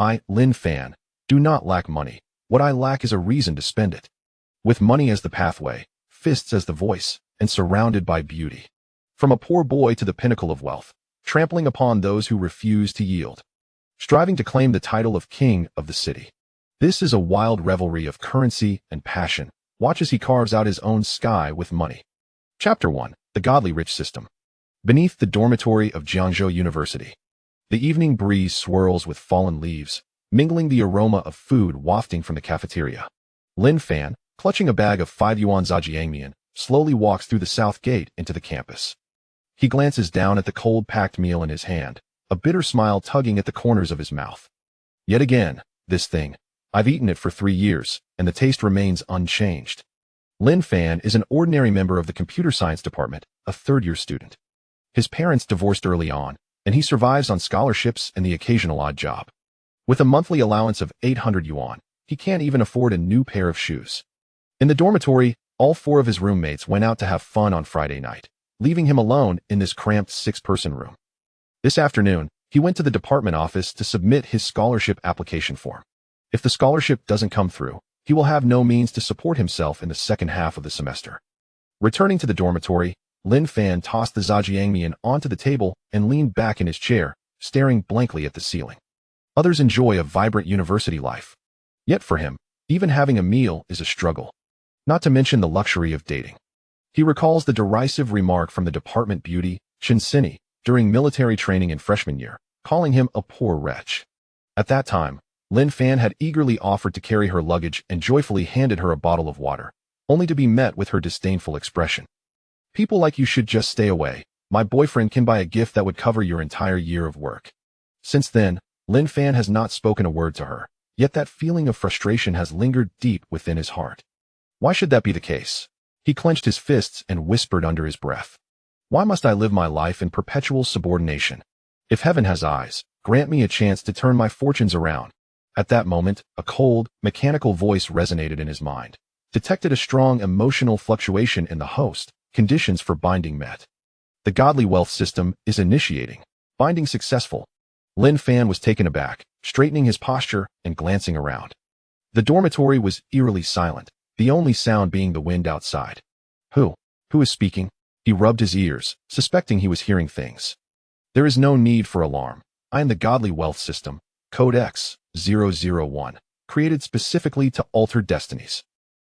I, Lin Fan, do not lack money. What I lack is a reason to spend it. With money as the pathway, fists as the voice, and surrounded by beauty. From a poor boy to the pinnacle of wealth, trampling upon those who refuse to yield. Striving to claim the title of king of the city. This is a wild revelry of currency and passion. Watch as he carves out his own sky with money. Chapter 1. The Godly Rich System. Beneath the dormitory of Jiangzhou University. The evening breeze swirls with fallen leaves, mingling the aroma of food wafting from the cafeteria. Lin Fan, clutching a bag of 5 yuan zhajiangmian, slowly walks through the south gate into the campus. He glances down at the cold packed meal in his hand, a bitter smile tugging at the corners of his mouth. Yet again, this thing. I've eaten it for 3 years, and the taste remains unchanged. Lin Fan is an ordinary member of the computer science department, a third-year student. His parents divorced early on, and he survives on scholarships and the occasional odd job. With a monthly allowance of 800 yuan, he can't even afford a new pair of shoes. In the dormitory, all 4 of his roommates went out to have fun on Friday night, leaving him alone in this cramped 6-person room. This afternoon, he went to the department office to submit his scholarship application form. If the scholarship doesn't come through, he will have no means to support himself in the second half of the semester. Returning to the dormitory, Lin Fan tossed the zhajiangmian onto the table and leaned back in his chair, staring blankly at the ceiling. Others enjoy a vibrant university life. Yet for him, even having a meal is a struggle. Not to mention the luxury of dating. He recalls the derisive remark from the department beauty, Chinsini, during military training in freshman year, calling him a poor wretch. At that time, Lin Fan had eagerly offered to carry her luggage and joyfully handed her a bottle of water, only to be met with her disdainful expression. People like you should just stay away. My boyfriend can buy a gift that would cover your entire year of work. Since then, Lin Fan has not spoken a word to her, yet that feeling of frustration has lingered deep within his heart. Why should that be the case? He clenched his fists and whispered under his breath. Why must I live my life in perpetual subordination? If heaven has eyes, grant me a chance to turn my fortunes around. At that moment, a cold, mechanical voice resonated in his mind. Detected a strong emotional fluctuation in the host, conditions for binding met. The godly wealth system is initiating. Binding successful. Lin Fan was taken aback, straightening his posture and glancing around. The dormitory was eerily silent, the only sound being the wind outside. Who is speaking? He rubbed his ears, suspecting he was hearing things. There is no need for alarm. I am the godly wealth system, Code X001, created specifically to alter destinies.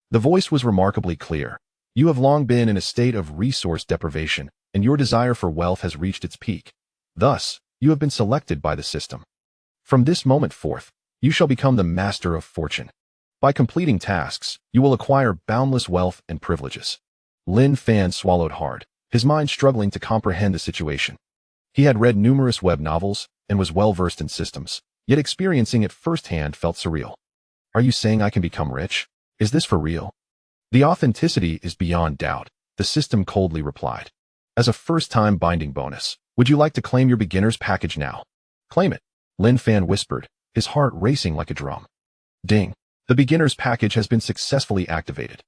The voice was remarkably clear. You have long been in a state of resource deprivation, and your desire for wealth has reached its peak. Thus, you have been selected by the system. From this moment forth, you shall become the master of fortune. By completing tasks, you will acquire boundless wealth and privileges. Lin Fan swallowed hard, his mind struggling to comprehend the situation. He had read numerous web novels and was well versed in systems, yet experiencing it firsthand felt surreal. Are you saying I can become rich? Is this for real? The authenticity is beyond doubt, the system coldly replied. As a first-time binding bonus, would you like to claim your beginner's package now? Claim it, Lin Fan whispered, his heart racing like a drum. Ding. The beginner's package has been successfully activated.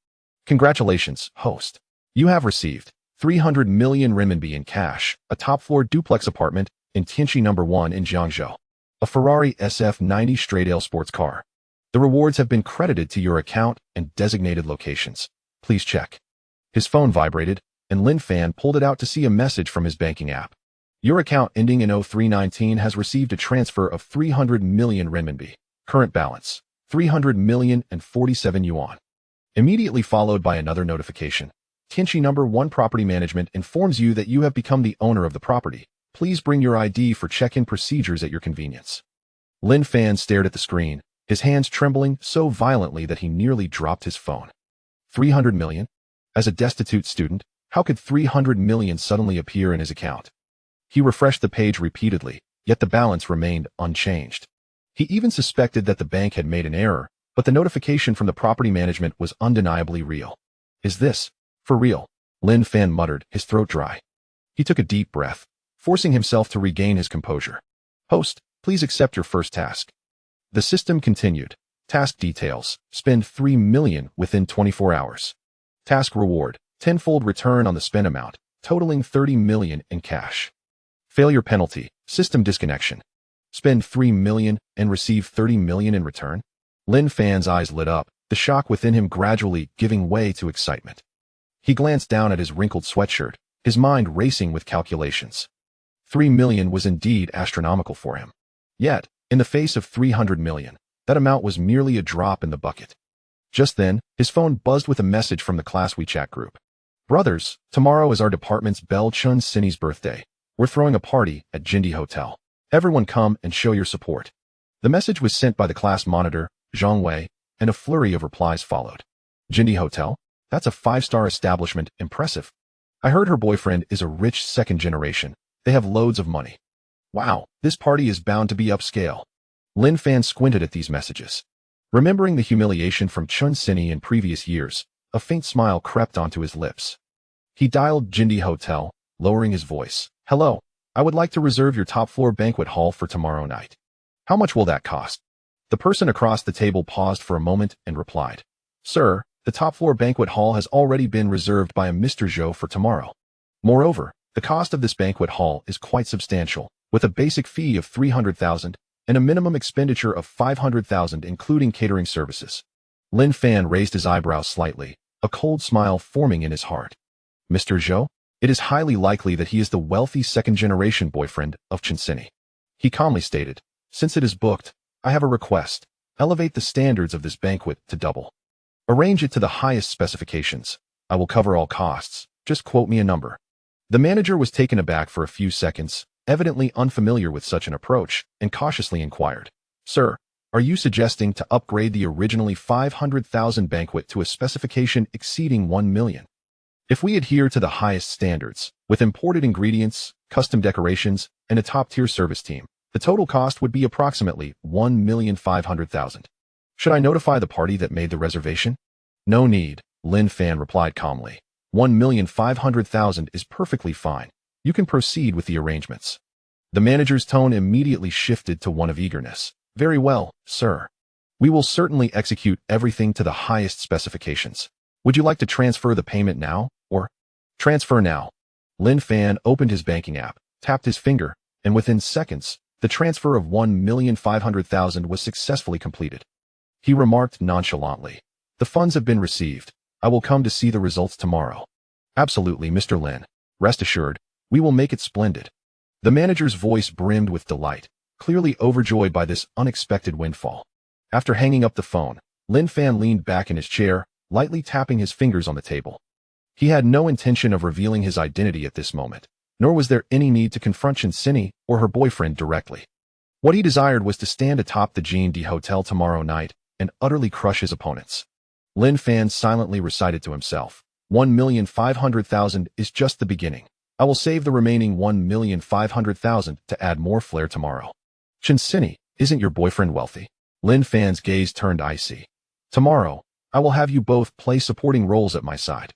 Congratulations, host. You have received 300 million renminbi in cash, a top-floor duplex apartment in Tianqi No. 1 in Jiangzhou, a Ferrari SF90 straight-aisle sports car. The rewards have been credited to your account and designated locations. Please check. His phone vibrated, and Lin Fan pulled it out to see a message from his banking app. Your account ending in 0319 has received a transfer of 300 million renminbi. Current balance, 300 million and 47 yuan. Immediately followed by another notification. Tianqi No. 1 Property Management informs you that you have become the owner of the property. Please bring your ID for check-in procedures at your convenience. Lin Fan stared at the screen, his hands trembling so violently that he nearly dropped his phone. 300 million? As a destitute student, how could 300 million suddenly appear in his account? He refreshed the page repeatedly, yet the balance remained unchanged. He even suspected that the bank had made an error, but the notification from the property management was undeniably real. Is this for real? Lin Fan muttered, his throat dry. He took a deep breath, forcing himself to regain his composure. Host, please accept your first task. The system continued. Task details. Spend 3 million within 24 hours. Task reward. Tenfold return on the spend amount, totaling 30 million in cash. Failure penalty. System disconnection. Spend 3 million and receive 30 million in return? Lin Fan's eyes lit up, the shock within him gradually giving way to excitement. He glanced down at his wrinkled sweatshirt, his mind racing with calculations. 3 million was indeed astronomical for him. Yet, in the face of 300 million, that amount was merely a drop in the bucket. Just then, his phone buzzed with a message from the class WeChat group. Brothers, tomorrow is our department's Belle Chun Sinny's birthday. We're throwing a party at Jindy Hotel. Everyone come and show your support. The message was sent by the class monitor, Zhang Wei, and a flurry of replies followed. Jindy Hotel? That's a 5-star establishment, impressive. I heard her boyfriend is a rich second generation. They have loads of money. Wow, this party is bound to be upscale. Lin Fan squinted at these messages. Remembering the humiliation from Chun Sinny in previous years, a faint smile crept onto his lips. He dialed Jindy Hotel, lowering his voice. Hello, I would like to reserve your top-floor banquet hall for tomorrow night. How much will that cost? The person across the table paused for a moment and replied. Sir, the top-floor banquet hall has already been reserved by a Mr. Zhou for tomorrow. Moreover, the cost of this banquet hall is quite substantial, with a basic fee of 300,000 and a minimum expenditure of 500,000 including catering services. Lin Fan raised his eyebrows slightly, a cold smile forming in his heart. Mr. Zhou? It is highly likely that he is the wealthy second-generation boyfriend of Chun Sinny. He calmly stated, since it is booked, I have a request. Elevate the standards of this banquet to double. Arrange it to the highest specifications. I will cover all costs. Just quote me a number. The manager was taken aback for a few seconds, evidently unfamiliar with such an approach, and cautiously inquired, Sir, are you suggesting to upgrade the originally 500,000 banquet to a specification exceeding 1 million? If we adhere to the highest standards, with imported ingredients, custom decorations, and a top-tier service team, the total cost would be approximately 1,500,000. Should I notify the party that made the reservation? No need, Lin Fan replied calmly. 1,500,000 is perfectly fine. You can proceed with the arrangements. The manager's tone immediately shifted to one of eagerness. Very well, sir. We will certainly execute everything to the highest specifications. Would you like to transfer the payment now, or transfer now? Lin Fan opened his banking app, tapped his finger, and within seconds, the transfer of 1,500,000 was successfully completed. He remarked nonchalantly, the funds have been received. I will come to see the results tomorrow. Absolutely, Mr. Lin. Rest assured, we will make it splendid. The manager's voice brimmed with delight, clearly overjoyed by this unexpected windfall. After hanging up the phone, Lin Fan leaned back in his chair, lightly tapping his fingers on the table. He had no intention of revealing his identity at this moment, nor was there any need to confront Chun Sinny or her boyfriend directly. What he desired was to stand atop the Jindy Hotel tomorrow night and utterly crush his opponents. Lin Fan silently recited to himself, 1,500,000 is just the beginning. I will save the remaining 1,500,000 to add more flair tomorrow. Chun Sinny, isn't your boyfriend wealthy? Lin Fan's gaze turned icy. Tomorrow, I will have you both play supporting roles at my side.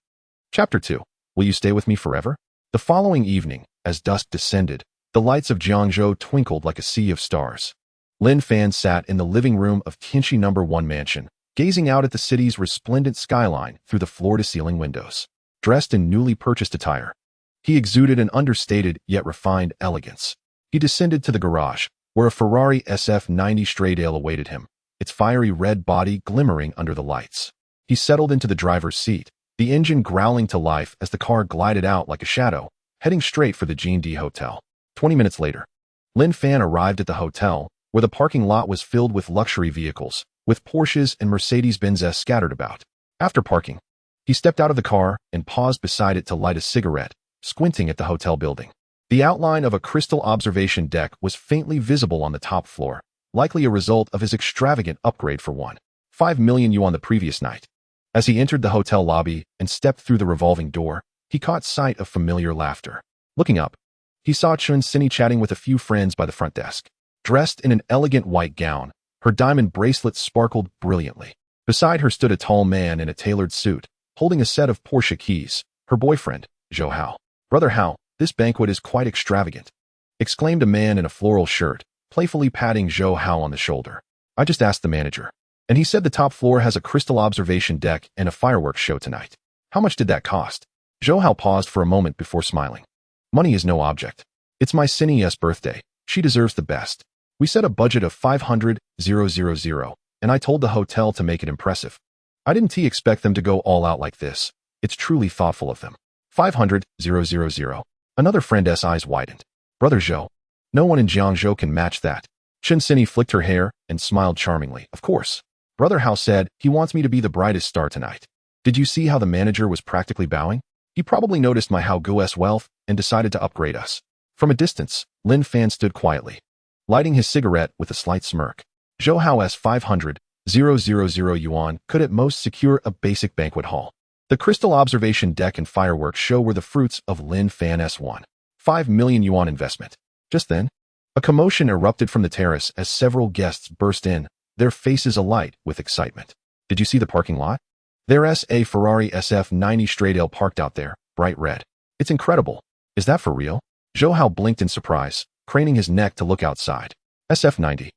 Chapter 2. Will you stay with me forever? The following evening, as dusk descended, the lights of Jiangzhou twinkled like a sea of stars. Lin Fan sat in the living room of Tianxi No. 1 mansion, gazing out at the city's resplendent skyline through the floor-to-ceiling windows. Dressed in newly purchased attire, he exuded an understated yet refined elegance. He descended to the garage, where a Ferrari SF90 Straydale awaited him, its fiery red body glimmering under the lights. He settled into the driver's seat, the engine growling to life as the car glided out like a shadow, heading straight for the Jindy Hotel. 20 minutes later, Lin Fan arrived at the hotel, where the parking lot was filled with luxury vehicles, with Porsches and Mercedes-Benzes scattered about. After parking, he stepped out of the car and paused beside it to light a cigarette, squinting at the hotel building. The outline of a crystal observation deck was faintly visible on the top floor, likely a result of his extravagant upgrade for 1.5 million yuan the previous night. As he entered the hotel lobby and stepped through the revolving door, he caught sight of familiar laughter. Looking up, he saw Chun Sinny chatting with a few friends by the front desk. Dressed in an elegant white gown, her diamond bracelet sparkled brilliantly. Beside her stood a tall man in a tailored suit, holding a set of Porsche keys, her boyfriend, Zhou Hao. Brother Hao, this banquet is quite extravagant, exclaimed a man in a floral shirt, playfully patting Zhou Hao on the shoulder. I just asked the manager, and he said the top floor has a crystal observation deck and a fireworks show tonight. How much did that cost? Zhou Hao paused for a moment before smiling. Money is no object. It's my Sinny's birthday. She deserves the best. We set a budget of 500,000, and I told the hotel to make it impressive. I didn't expect them to go all out like this. It's truly thoughtful of them. 500,000. Another friend's eyes widened. Brother Zhou. No one in Jiangzhou can match that. Chen Xinyi flicked her hair and smiled charmingly. Of course. Brother Hao said he wants me to be the brightest star tonight. Did you see how the manager was practically bowing? He probably noticed my Hao Guo's wealth and decided to upgrade us. From a distance, Lin Fan stood quietly, lighting his cigarette with a slight smirk. Zhou Hao's 500,000 yuan could at most secure a basic banquet hall. The crystal observation deck and fireworks show were the fruits of Lin Fan's 1.5 million yuan investment. Just then, a commotion erupted from the terrace as several guests burst in, their faces alight with excitement. Did you see the parking lot? There's a Ferrari SF90 Stradale parked out there, bright red. It's incredible. Is that for real? Zhou Hao blinked in surprise, craning his neck to look outside. SF90.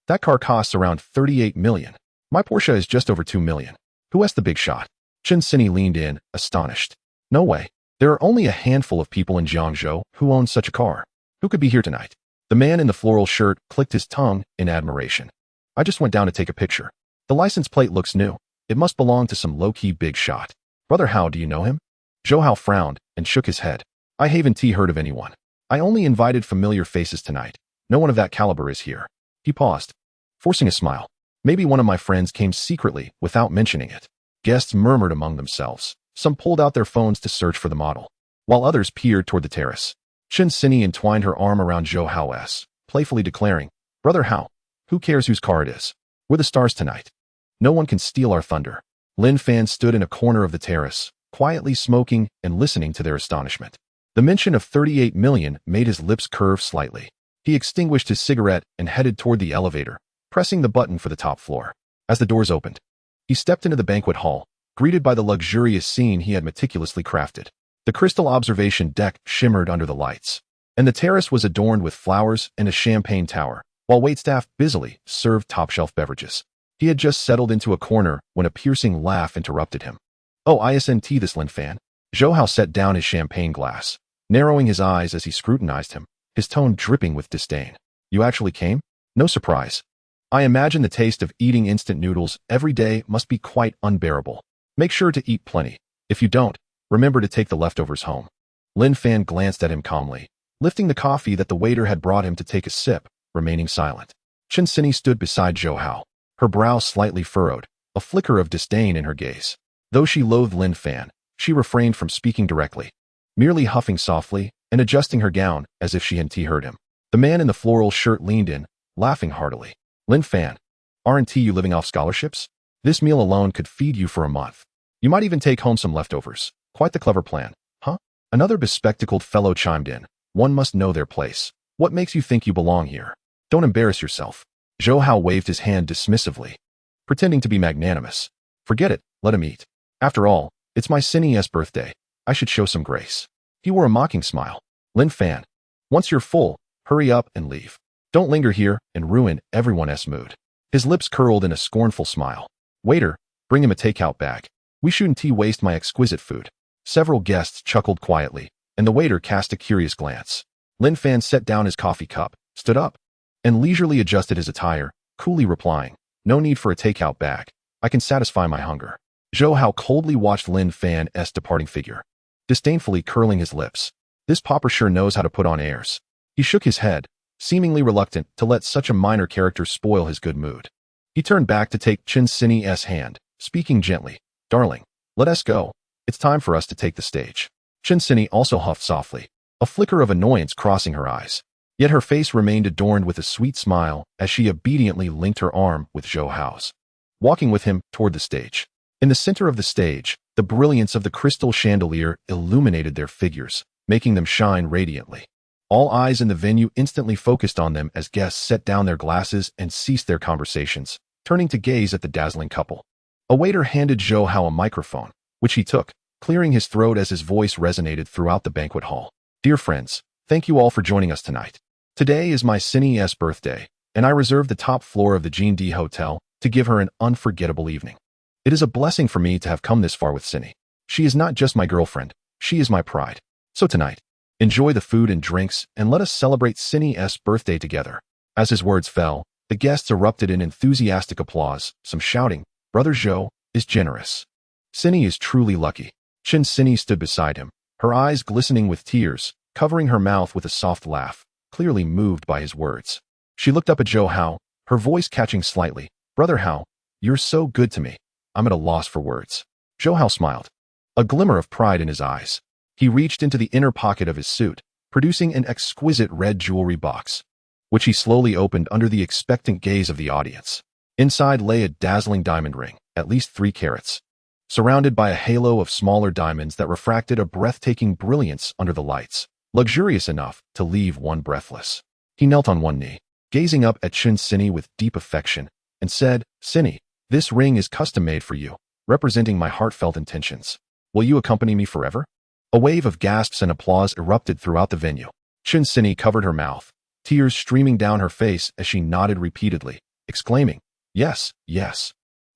That car costs around 38 million. My Porsche is just over 2 million. Who has the big shot? Chen Xinyi leaned in, astonished. No way. There are only a handful of people in Jiangzhou who own such a car. Who could be here tonight? The man in the floral shirt clicked his tongue in admiration. I just went down to take a picture. The license plate looks new. It must belong to some low-key big shot. Brother Hao, do you know him? Zhou Hao frowned and shook his head. I haven't heard of anyone. I only invited familiar faces tonight. No one of that caliber is here. He paused, forcing a smile. Maybe one of my friends came secretly without mentioning it. Guests murmured among themselves. Some pulled out their phones to search for the model, while others peered toward the terrace. Chen Xinyi entwined her arm around Zhou Hao's, playfully declaring, Brother Hao, who cares whose car it is? We're the stars tonight. No one can steal our thunder. Lin Fan stood in a corner of the terrace, quietly smoking and listening to their astonishment. The mention of 38 million made his lips curve slightly. He extinguished his cigarette and headed toward the elevator, pressing the button for the top floor. As the doors opened, he stepped into the banquet hall, greeted by the luxurious scene he had meticulously crafted. The crystal observation deck shimmered under the lights, and the terrace was adorned with flowers and a champagne tower, while waitstaff busily served top-shelf beverages. He had just settled into a corner when a piercing laugh interrupted him. Oh, isn't this Lin Fan? Zhou Hao set down his champagne glass, narrowing his eyes as he scrutinized him, his tone dripping with disdain. You actually came? No surprise. I imagine the taste of eating instant noodles every day must be quite unbearable. Make sure to eat plenty. If you don't, remember to take the leftovers home. Lin Fan glanced at him calmly, lifting the coffee that the waiter had brought him to take a sip, remaining silent. Chen Xinyi stood beside Zhou Hao, her brow slightly furrowed, a flicker of disdain in her gaze. Though she loathed Lin Fan, she refrained from speaking directly, merely huffing softly and adjusting her gown as if she hadn't heard him. The man in the floral shirt leaned in, laughing heartily. Lin Fan, aren't you living off scholarships? This meal alone could feed you for a month. You might even take home some leftovers. Quite the clever plan, huh? Another bespectacled fellow chimed in. One must know their place. What makes you think you belong here? Don't embarrass yourself. Zhou Hao waved his hand dismissively, pretending to be magnanimous. Forget it, let him eat. After all, it's my Xinyi's birthday. I should show some grace. He wore a mocking smile. Lin Fan, once you're full, hurry up and leave. Don't linger here and ruin everyone's mood. His lips curled in a scornful smile. Waiter, bring him a takeout bag. We shouldn't waste my exquisite food. Several guests chuckled quietly, and the waiter cast a curious glance. Lin Fan set down his coffee cup, stood up, and leisurely adjusted his attire, coolly replying, No need for a takeout bag. I can satisfy my hunger. Zhou Hao coldly watched Lin Fan's departing figure, disdainfully curling his lips. This pauper sure knows how to put on airs. He shook his head, seemingly reluctant to let such a minor character spoil his good mood. He turned back to take Chen Xinyi's hand, speaking gently. Darling, let us go. It's time for us to take the stage. Chen Xinyi also huffed softly, a flicker of annoyance crossing her eyes. Yet her face remained adorned with a sweet smile as she obediently linked her arm with Zhou Hao's, walking with him toward the stage. In the center of the stage, the brilliance of the crystal chandelier illuminated their figures, making them shine radiantly. All eyes in the venue instantly focused on them as guests set down their glasses and ceased their conversations, turning to gaze at the dazzling couple. A waiter handed Zhou Hao a microphone, which he took, clearing his throat as his voice resonated throughout the banquet hall. Dear friends, thank you all for joining us tonight. Today is my Xinyi's birthday, and I reserved the top floor of the Jingdi Hotel to give her an unforgettable evening. It is a blessing for me to have come this far with Xinyi. She is not just my girlfriend, she is my pride. So tonight, enjoy the food and drinks and let us celebrate Xinyi's birthday together. As his words fell, the guests erupted in enthusiastic applause, some shouting, "Brother Zhou is generous. Cinny is truly lucky." Chin Cinny stood beside him, her eyes glistening with tears, covering her mouth with a soft laugh, clearly moved by his words. She looked up at Zhou Hao, her voice catching slightly. "Brother Hao, you're so good to me. I'm at a loss for words." Zhou Hao smiled, a glimmer of pride in his eyes. He reached into the inner pocket of his suit, producing an exquisite red jewelry box, which he slowly opened under the expectant gaze of the audience. Inside lay a dazzling diamond ring, at least 3 carats, surrounded by a halo of smaller diamonds that refracted a breathtaking brilliance under the lights, luxurious enough to leave one breathless. He knelt on one knee, gazing up at Chin Cinny with deep affection, and said, "Cinny, this ring is custom-made for you, representing my heartfelt intentions. Will you accompany me forever?" A wave of gasps and applause erupted throughout the venue. Chin Cinny covered her mouth, tears streaming down her face as she nodded repeatedly, exclaiming, "Yes, yes."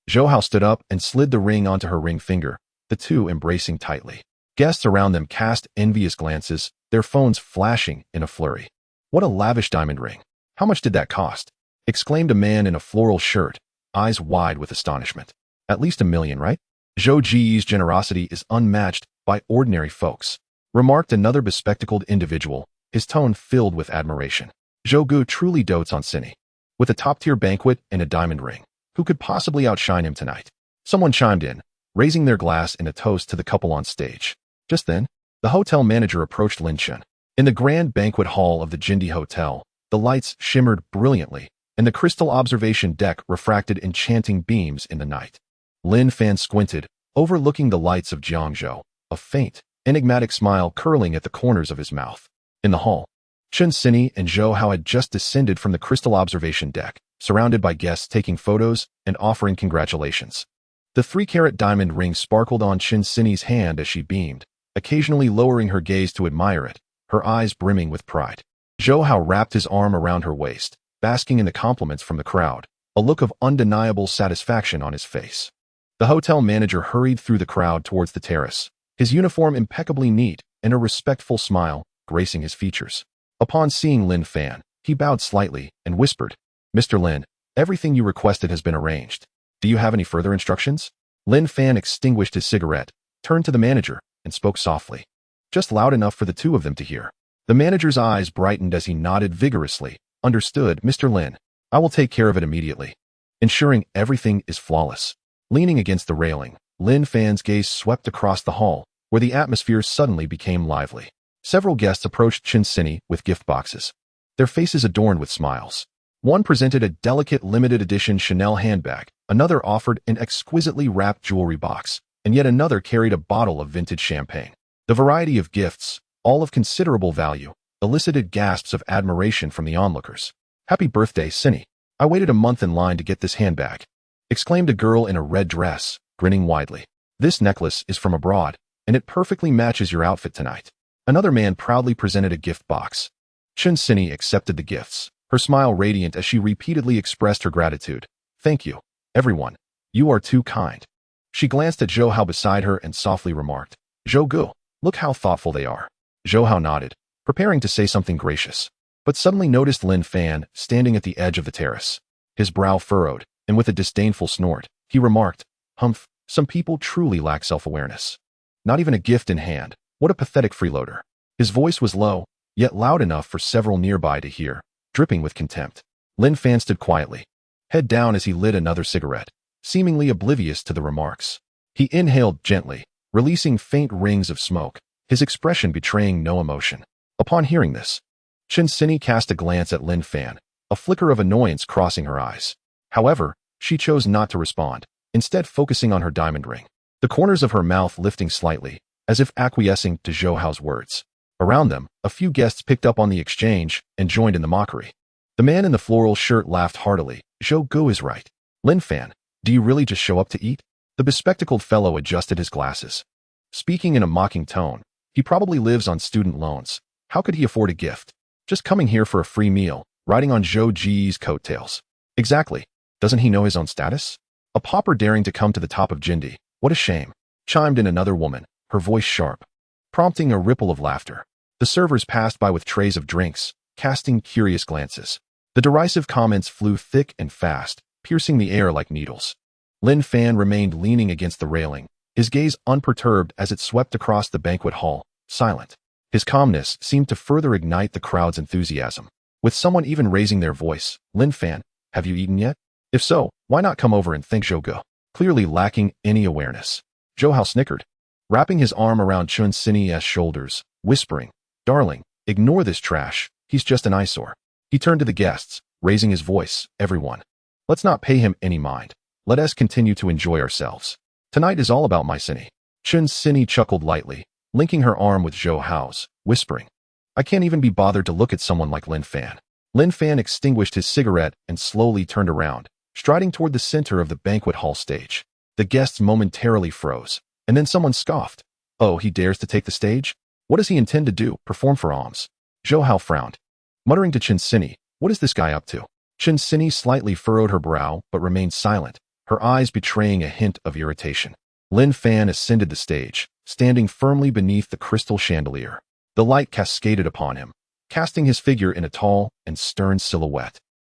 Zhou Hao stood up and slid the ring onto her ring finger, the two embracing tightly. Guests around them cast envious glances, their phones flashing in a flurry. "What a lavish diamond ring. How much did that cost?" exclaimed a man in a floral shirt, eyes wide with astonishment. "At least $1 million, right?" "Zhou Ji's generosity is unmatched by ordinary folks," remarked another bespectacled individual, his tone filled with admiration. "Zhou Gu truly dotes on Cinny. With a top-tier banquet and a diamond ring, who could possibly outshine him tonight?" Someone chimed in, raising their glass in a toast to the couple on stage. Just then, the hotel manager approached Lin Fan. In the grand banquet hall of the Jindy Hotel, the lights shimmered brilliantly, and the crystal observation deck refracted enchanting beams in the night. Lin Fan squinted, overlooking the lights of Jiangzhou, a faint, enigmatic smile curling at the corners of his mouth. In the hall, Chin Cinny and Zhou Hao had just descended from the crystal observation deck, surrounded by guests taking photos and offering congratulations. The 3-carat diamond ring sparkled on Chin Cinny's hand as she beamed, occasionally lowering her gaze to admire it, her eyes brimming with pride. Zhou Hao wrapped his arm around her waist, basking in the compliments from the crowd, a look of undeniable satisfaction on his face. The hotel manager hurried through the crowd towards the terrace, his uniform impeccably neat and a respectful smile gracing his features. Upon seeing Lin Fan, he bowed slightly and whispered, "Mr. Lin, everything you requested has been arranged. Do you have any further instructions?" Lin Fan extinguished his cigarette, turned to the manager, and spoke softly, just loud enough for the two of them to hear. The manager's eyes brightened as he nodded vigorously. "Understood, Mr. Lin. I will take care of it immediately, ensuring everything is flawless." Leaning against the railing, Lin Fan's gaze swept across the hall, where the atmosphere suddenly became lively. Several guests approached Chin Cinny with gift boxes, their faces adorned with smiles. One presented a delicate limited edition Chanel handbag, another offered an exquisitely wrapped jewelry box, and yet another carried a bottle of vintage champagne. The variety of gifts, all of considerable value, elicited gasps of admiration from the onlookers. "Happy birthday, Cinny. I waited a month in line to get this handbag," exclaimed a girl in a red dress, grinning widely. "This necklace is from abroad, and it perfectly matches your outfit tonight." Another man proudly presented a gift box. Chin Cinny accepted the gifts, her smile radiant as she repeatedly expressed her gratitude. "Thank you, everyone. You are too kind." She glanced at Zhou Hao beside her and softly remarked, "Zhou Gu, look how thoughtful they are." Zhou Hao nodded, preparing to say something gracious, but suddenly noticed Lin Fan standing at the edge of the terrace. His brow furrowed, and with a disdainful snort, he remarked, "Humph, some people truly lack self-awareness. Not even a gift in hand. What a pathetic freeloader." His voice was low, yet loud enough for several nearby to hear, dripping with contempt. Lin Fan stood quietly, head down as he lit another cigarette, seemingly oblivious to the remarks. He inhaled gently, releasing faint rings of smoke, his expression betraying no emotion. Upon hearing this, Chin Cinny cast a glance at Lin Fan, a flicker of annoyance crossing her eyes. However, she chose not to respond, instead focusing on her diamond ring, the corners of her mouth lifting slightly, as if acquiescing to Zhou Hao's words. Around them, a few guests picked up on the exchange and joined in the mockery. The man in the floral shirt laughed heartily. "Zhou Gu is right. Lin Fan, do you really just show up to eat?" The bespectacled fellow adjusted his glasses. Speaking in a mocking tone, "He probably lives on student loans. How could he afford a gift? Just coming here for a free meal, riding on Zhou Ji's coattails." "Exactly. Doesn't he know his own status? A pauper daring to come to the top of Jindy. What a shame," chimed in another woman, her voice sharp, prompting a ripple of laughter. The servers passed by with trays of drinks, casting curious glances. The derisive comments flew thick and fast, piercing the air like needles. Lin Fan remained leaning against the railing, his gaze unperturbed as it swept across the banquet hall, silent. His calmness seemed to further ignite the crowd's enthusiasm. With someone even raising their voice, "Lin Fan, have you eaten yet? If so, why not come over and thank Zhou Ge?" Clearly lacking any awareness. Zhou Hao snickered, wrapping his arm around Chun Sin's shoulders, whispering, "Darling, ignore this trash, he's just an eyesore." He turned to the guests, raising his voice, "Everyone, let's not pay him any mind. Let us continue to enjoy ourselves. Tonight is all about my Sinny." Chun Sin chuckled lightly, linking her arm with Zhou Hao's, whispering, "I can't even be bothered to look at someone like Lin Fan." Lin Fan extinguished his cigarette and slowly turned around, striding toward the center of the banquet hall stage. The guests momentarily froze, and then someone scoffed. "Oh, he dares to take the stage? What does he intend to do, perform for alms?" Zhou Hao frowned, muttering to Chun Sin, "What is this guy up to?" Chun Sin slightly furrowed her brow but remained silent, her eyes betraying a hint of irritation. Lin Fan ascended the stage, standing firmly beneath the crystal chandelier. The light cascaded upon him, casting his figure in a tall and stern silhouette.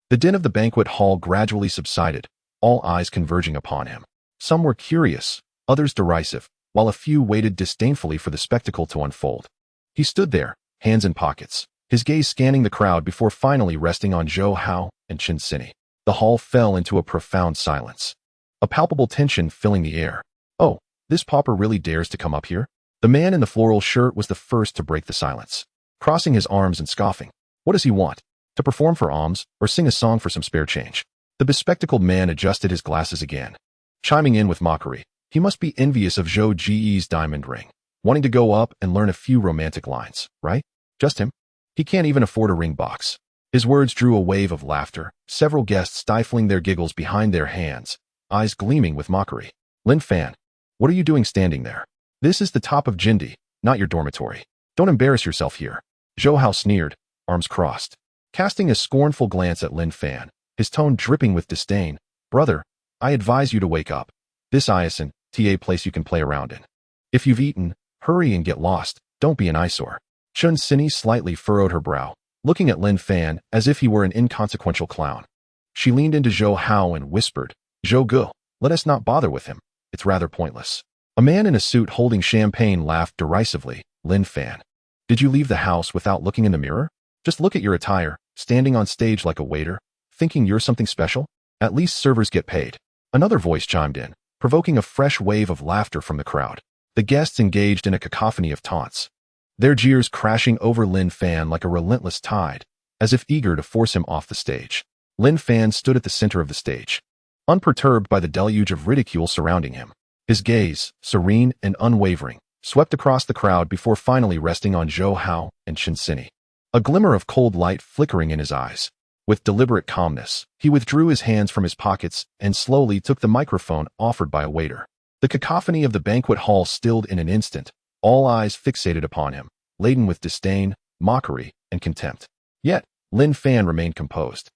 The din of the banquet hall gradually subsided, all eyes converging upon him. Some were curious, others derisive, while a few waited disdainfully for the spectacle to unfold. He stood there, hands in pockets, his gaze scanning the crowd before finally resting on Zhou Hao and Chun Sin. The hall fell into a profound silence, a palpable tension filling the air. "Oh, this pauper really dares to come up here?" The man in the floral shirt was the first to break the silence, crossing his arms and scoffing. "What does he want? To perform for alms, or sing a song for some spare change?" The bespectacled man adjusted his glasses again, chiming in with mockery. He must be envious of Zhou Ji's diamond ring, wanting to go up and learn a few romantic lines, right? Just him? He can't even afford a ring box. His words drew a wave of laughter, several guests stifling their giggles behind their hands, eyes gleaming with mockery. "Lin Fan, what are you doing standing there? This is the top of Jindi, not your dormitory. Don't embarrass yourself here." Zhou Hao sneered, arms crossed, casting a scornful glance at Lin Fan, his tone dripping with disdain. "Brother, I advise you to wake up. This isn't a place you can play around in. If you've eaten, hurry and get lost, don't be an eyesore." Chun Sin slightly furrowed her brow, looking at Lin Fan as if he were an inconsequential clown. She leaned into Zhou Hao and whispered, "Zhou Ge, let us not bother with him. It's rather pointless." A man in a suit holding champagne laughed derisively. "Lin Fan, did you leave the house without looking in the mirror? Just look at your attire, standing on stage like a waiter, thinking you're something special? At least servers get paid." Another voice chimed in, provoking a fresh wave of laughter from the crowd. The guests engaged in a cacophony of taunts, their jeers crashing over Lin Fan like a relentless tide, as if eager to force him off the stage. Lin Fan stood at the center of the stage, unperturbed by the deluge of ridicule surrounding him. His gaze, serene and unwavering, swept across the crowd before finally resting on Zhou Hao and Chun Sin, a glimmer of cold light flickering in his eyes. With deliberate calmness, he withdrew his hands from his pockets and slowly took the microphone offered by a waiter. The cacophony of the banquet hall stilled in an instant, all eyes fixated upon him, laden with disdain, mockery, and contempt. Yet, Lin Fan remained composed,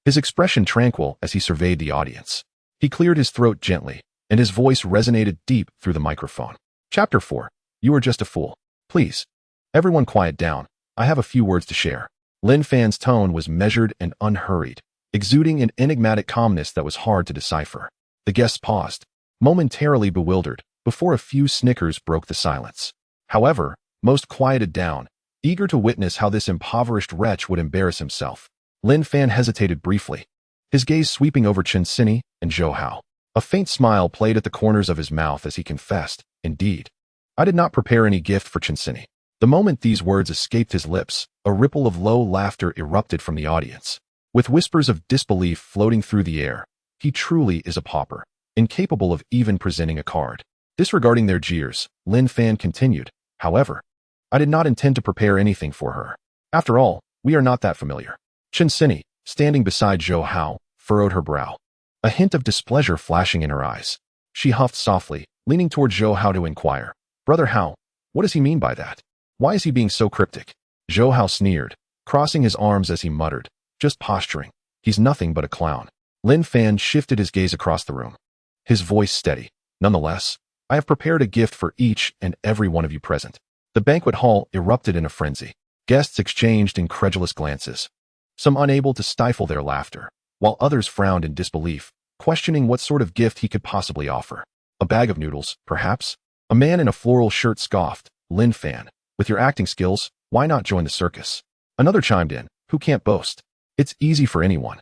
his expression tranquil as he surveyed the audience. He cleared his throat gently, and his voice resonated deep through the microphone. Chapter 4. You are just a fool. Please, everyone quiet down. I have a few words to share. Lin Fan's tone was measured and unhurried, exuding an enigmatic calmness that was hard to decipher. The guests paused, momentarily bewildered, before a few snickers broke the silence. However, most quieted down, eager to witness how this impoverished wretch would embarrass himself. Lin Fan hesitated briefly, his gaze sweeping over Chun Sin and Zhou Hao. A faint smile played at the corners of his mouth as he confessed, "Indeed, I did not prepare any gift for Chun Sin." The moment these words escaped his lips, a ripple of low laughter erupted from the audience. With whispers of disbelief floating through the air, "He truly is a pauper, incapable of even presenting a card." Disregarding their jeers, Lin Fan continued, "However, I did not intend to prepare anything for her. After all, we are not that familiar." Chun Sin, standing beside Zhou Hao, furrowed her brow, a hint of displeasure flashing in her eyes. She huffed softly, leaning toward Zhou Hao to inquire, "Brother Hao, what does he mean by that? Why is he being so cryptic?" Zhou Hao sneered, crossing his arms as he muttered, "Just posturing. He's nothing but a clown." Lin Fan shifted his gaze across the room, his voice steady. "Nonetheless, I have prepared a gift for each and every one of you present." The banquet hall erupted in a frenzy. Guests exchanged incredulous glances. some unable to stifle their laughter, while others frowned in disbelief, questioning what sort of gift he could possibly offer. A bag of noodles, perhaps? A man in a floral shirt scoffed, Lin Fan, with your acting skills, why not join the circus? Another chimed in, who can't boast? It's easy for anyone.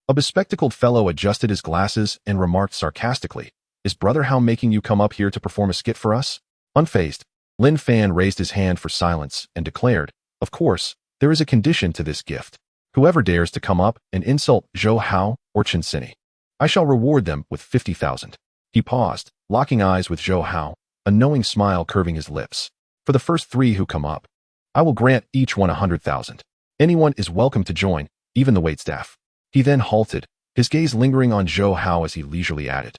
A bespectacled fellow adjusted his glasses and remarked sarcastically, is Brother How making you come up here to perform a skit for us? Unfazed, Lin Fan raised his hand for silence and declared, of course, there is a condition to this gift. Whoever dares to come up and insult Zhou Hao or Chen Sini, I shall reward them with 50,000. He paused, locking eyes with Zhou Hao, a knowing smile curving his lips. For the first 3 who come up, I will grant each one 100,000. Anyone is welcome to join, even the waitstaff. He then halted, his gaze lingering on Zhou Hao as he leisurely added,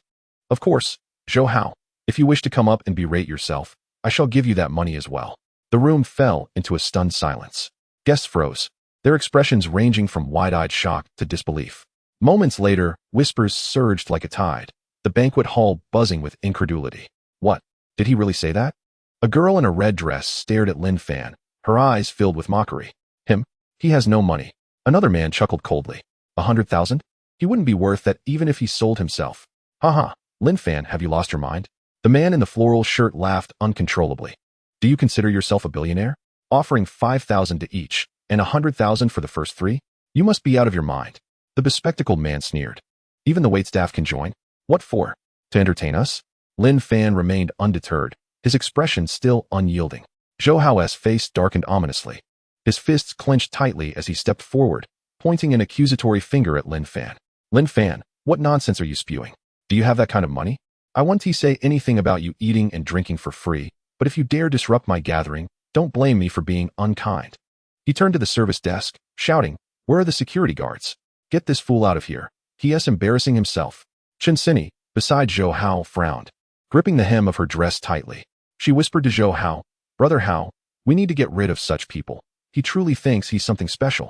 of course, Zhou Hao, if you wish to come up and berate yourself, I shall give you that money as well. The room fell into a stunned silence. Guests froze, their expressions ranging from wide-eyed shock to disbelief. Moments later, whispers surged like a tide, the banquet hall buzzing with incredulity. What? Did he really say that? A girl in a red dress stared at Lin Fan, her eyes filled with mockery. Him? He has no money. Another man chuckled coldly. 100,000? He wouldn't be worth that even if he sold himself. Haha, Lin Fan, have you lost your mind? The man in the floral shirt laughed uncontrollably. Do you consider yourself a billionaire? Offering 5,000 to each, and 100,000 for the first 3? You must be out of your mind. The bespectacled man sneered. Even the waitstaff can join? What for? To entertain us? Lin Fan remained undeterred, his expression still unyielding. Zhou Hao's face darkened ominously. His fists clenched tightly as he stepped forward, pointing an accusatory finger at Lin Fan. Lin Fan, what nonsense are you spewing? Do you have that kind of money? I won't say anything about you eating and drinking for free, but if you dare disrupt my gathering, don't blame me for being unkind. He turned to the service desk, shouting, where are the security guards? Get this fool out of here. He is embarrassing himself. Chen Sini, beside Zhou Hao, frowned, gripping the hem of her dress tightly. She whispered to Zhou Hao, Brother Hao, we need to get rid of such people. He truly thinks he's something special.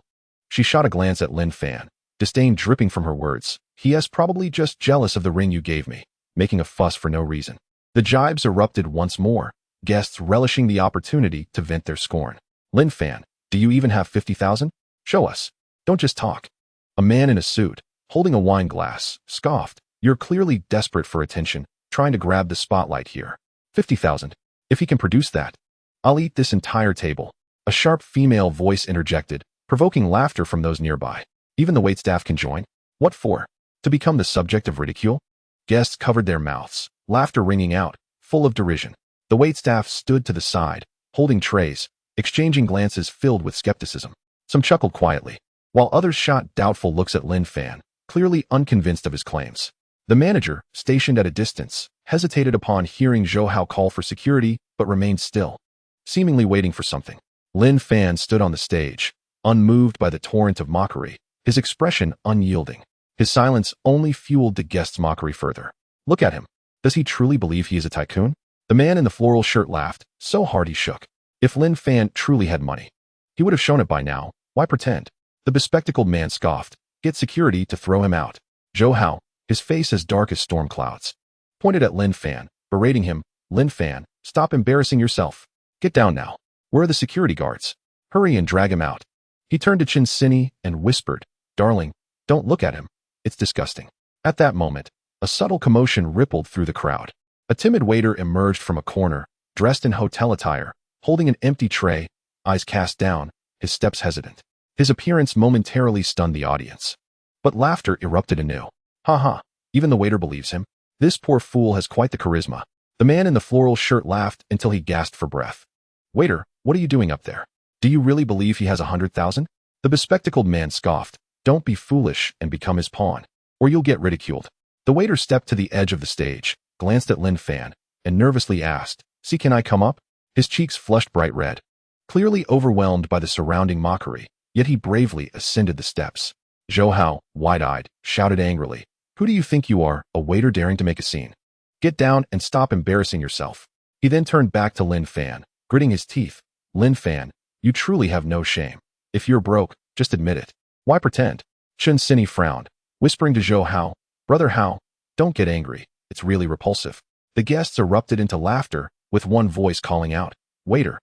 She shot a glance at Lin Fan, disdain dripping from her words. He is probably just jealous of the ring you gave me, making a fuss for no reason. The jibes erupted once more, guests relishing the opportunity to vent their scorn. Lin Fan, do you even have 50,000? Show us. Don't just talk. A man in a suit, holding a wine glass, scoffed. You're clearly desperate for attention, trying to grab the spotlight here. 50,000. If he can produce that, I'll eat this entire table. A sharp female voice interjected, provoking laughter from those nearby. Even the waitstaff can join? What for? To become the subject of ridicule? Guests covered their mouths, laughter ringing out, full of derision. The waitstaff stood to the side, holding trays, exchanging glances filled with skepticism. Some chuckled quietly, while others shot doubtful looks at Lin Fan, clearly unconvinced of his claims. The manager, stationed at a distance, hesitated upon hearing Zhou Hao call for security, but remained still, seemingly waiting for something. Lin Fan stood on the stage, unmoved by the torrent of mockery, his expression unyielding. His silence only fueled the guests' mockery further. Look at him. Does he truly believe he is a tycoon? The man in the floral shirt laughed, so hard he shook. If Lin Fan truly had money, he would have shown it by now. Why pretend? The bespectacled man scoffed. Get security to throw him out. Zhou Hao, his face as dark as storm clouds, pointed at Lin Fan, berating him. Lin Fan, stop embarrassing yourself. Get down now. Where are the security guards? Hurry and drag him out. He turned to Chen Sini and whispered, Darling, don't look at him. It's disgusting. At that moment, a subtle commotion rippled through the crowd. A timid waiter emerged from a corner, dressed in hotel attire, holding an empty tray, eyes cast down, his steps hesitant. His appearance momentarily stunned the audience. But laughter erupted anew. Ha ha, even the waiter believes him. This poor fool has quite the charisma. The man in the floral shirt laughed until he gasped for breath. Waiter, what are you doing up there? Do you really believe he has 100,000? The bespectacled man scoffed. Don't be foolish and become his pawn, or you'll get ridiculed. The waiter stepped to the edge of the stage, glanced at Lin Fan, and nervously asked, See, can I come up? His cheeks flushed bright red. Clearly overwhelmed by the surrounding mockery, yet he bravely ascended the steps. Zhou Hao, wide-eyed, shouted angrily, Who do you think you are, a waiter daring to make a scene? Get down and stop embarrassing yourself. He then turned back to Lin Fan, gritting his teeth. Lin Fan, you truly have no shame. If you're broke, just admit it. Why pretend? Chen Sini frowned, whispering to Zhou Hao, Brother Hao, don't get angry. It's really repulsive. The guests erupted into laughter, with one voice calling out, Waiter,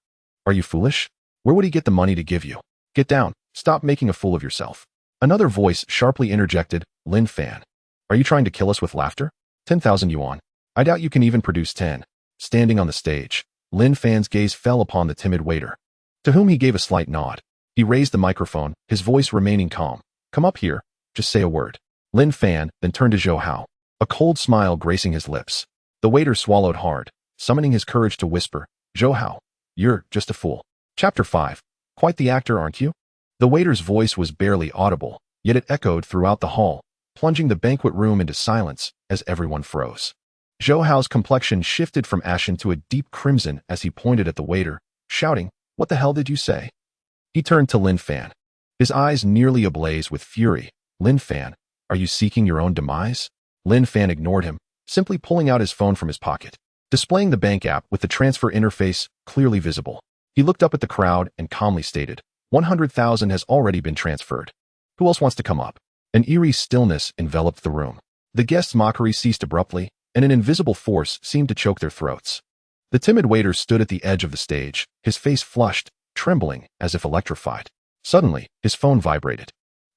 are you foolish? Where would he get the money to give you? Get down. Stop making a fool of yourself. Another voice sharply interjected, Lin Fan. Are you trying to kill us with laughter? 10,000 yuan. I doubt you can even produce 10. Standing on the stage, Lin Fan's gaze fell upon the timid waiter, to whom he gave a slight nod. He raised the microphone, his voice remaining calm. Come up here, just say a word. Lin Fan then turned to Zhou Hao, a cold smile gracing his lips. The waiter swallowed hard, summoning his courage to whisper, Zhou Hao, you're just a fool. Chapter 5. Quite the actor, aren't you? The waiter's voice was barely audible, yet it echoed throughout the hall, plunging the banquet room into silence as everyone froze. Zhou Hao's complexion shifted from ashen to a deep crimson as he pointed at the waiter, shouting, What the hell did you say? He turned to Lin Fan, his eyes nearly ablaze with fury. Lin Fan, are you seeking your own demise? Lin Fan ignored him, simply pulling out his phone from his pocket, displaying the bank app with the transfer interface clearly visible. He looked up at the crowd and calmly stated, 100,000 has already been transferred. Who else wants to come up? An eerie stillness enveloped the room. The guests' mockery ceased abruptly, and an invisible force seemed to choke their throats. The timid waiter stood at the edge of the stage, his face flushed, trembling as if electrified. Suddenly, his phone vibrated.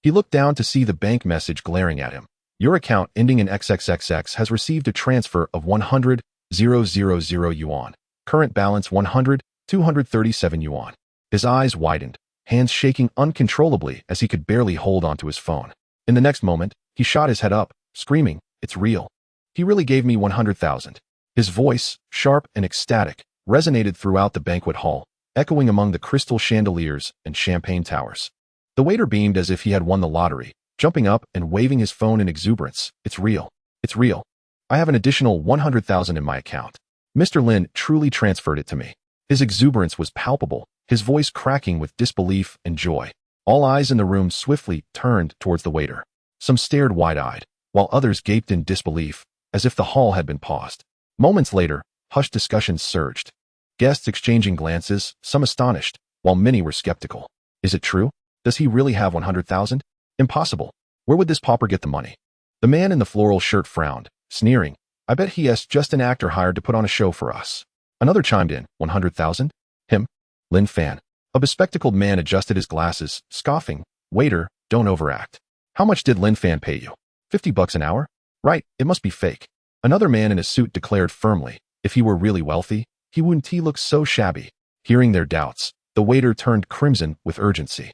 He looked down to see the bank message glaring at him. Your account ending in XXXX has received a transfer of 100,000 yuan. Current balance 237 yuan. His eyes widened, hands shaking uncontrollably as he could barely hold onto his phone. In the next moment, he shot his head up, screaming, It's real. He really gave me 100,000. His voice, sharp and ecstatic, resonated throughout the banquet hall, echoing among the crystal chandeliers and champagne towers. The waiter beamed as if he had won the lottery, jumping up and waving his phone in exuberance. It's real. It's real. I have an additional 100,000 in my account. Mr. Lin truly transferred it to me. His exuberance was palpable, his voice cracking with disbelief and joy. All eyes in the room swiftly turned towards the waiter. Some stared wide-eyed, while others gaped in disbelief, as if the hall had been paused. Moments later, hushed discussions surged. Guests exchanging glances, some astonished, while many were skeptical. Is it true? Does he really have 100,000? Impossible. Where would this pauper get the money? The man in the floral shirt frowned, sneering. I bet he is just an actor hired to put on a show for us. Another chimed in, 100,000? Him? Lin Fan. A bespectacled man adjusted his glasses, scoffing. Waiter, don't overact. How much did Lin Fan pay you? $50 an hour? Right, it must be fake. Another man in a suit declared firmly, if he were really wealthy, he wouldn't look so shabby. Hearing their doubts, the waiter turned crimson with urgency.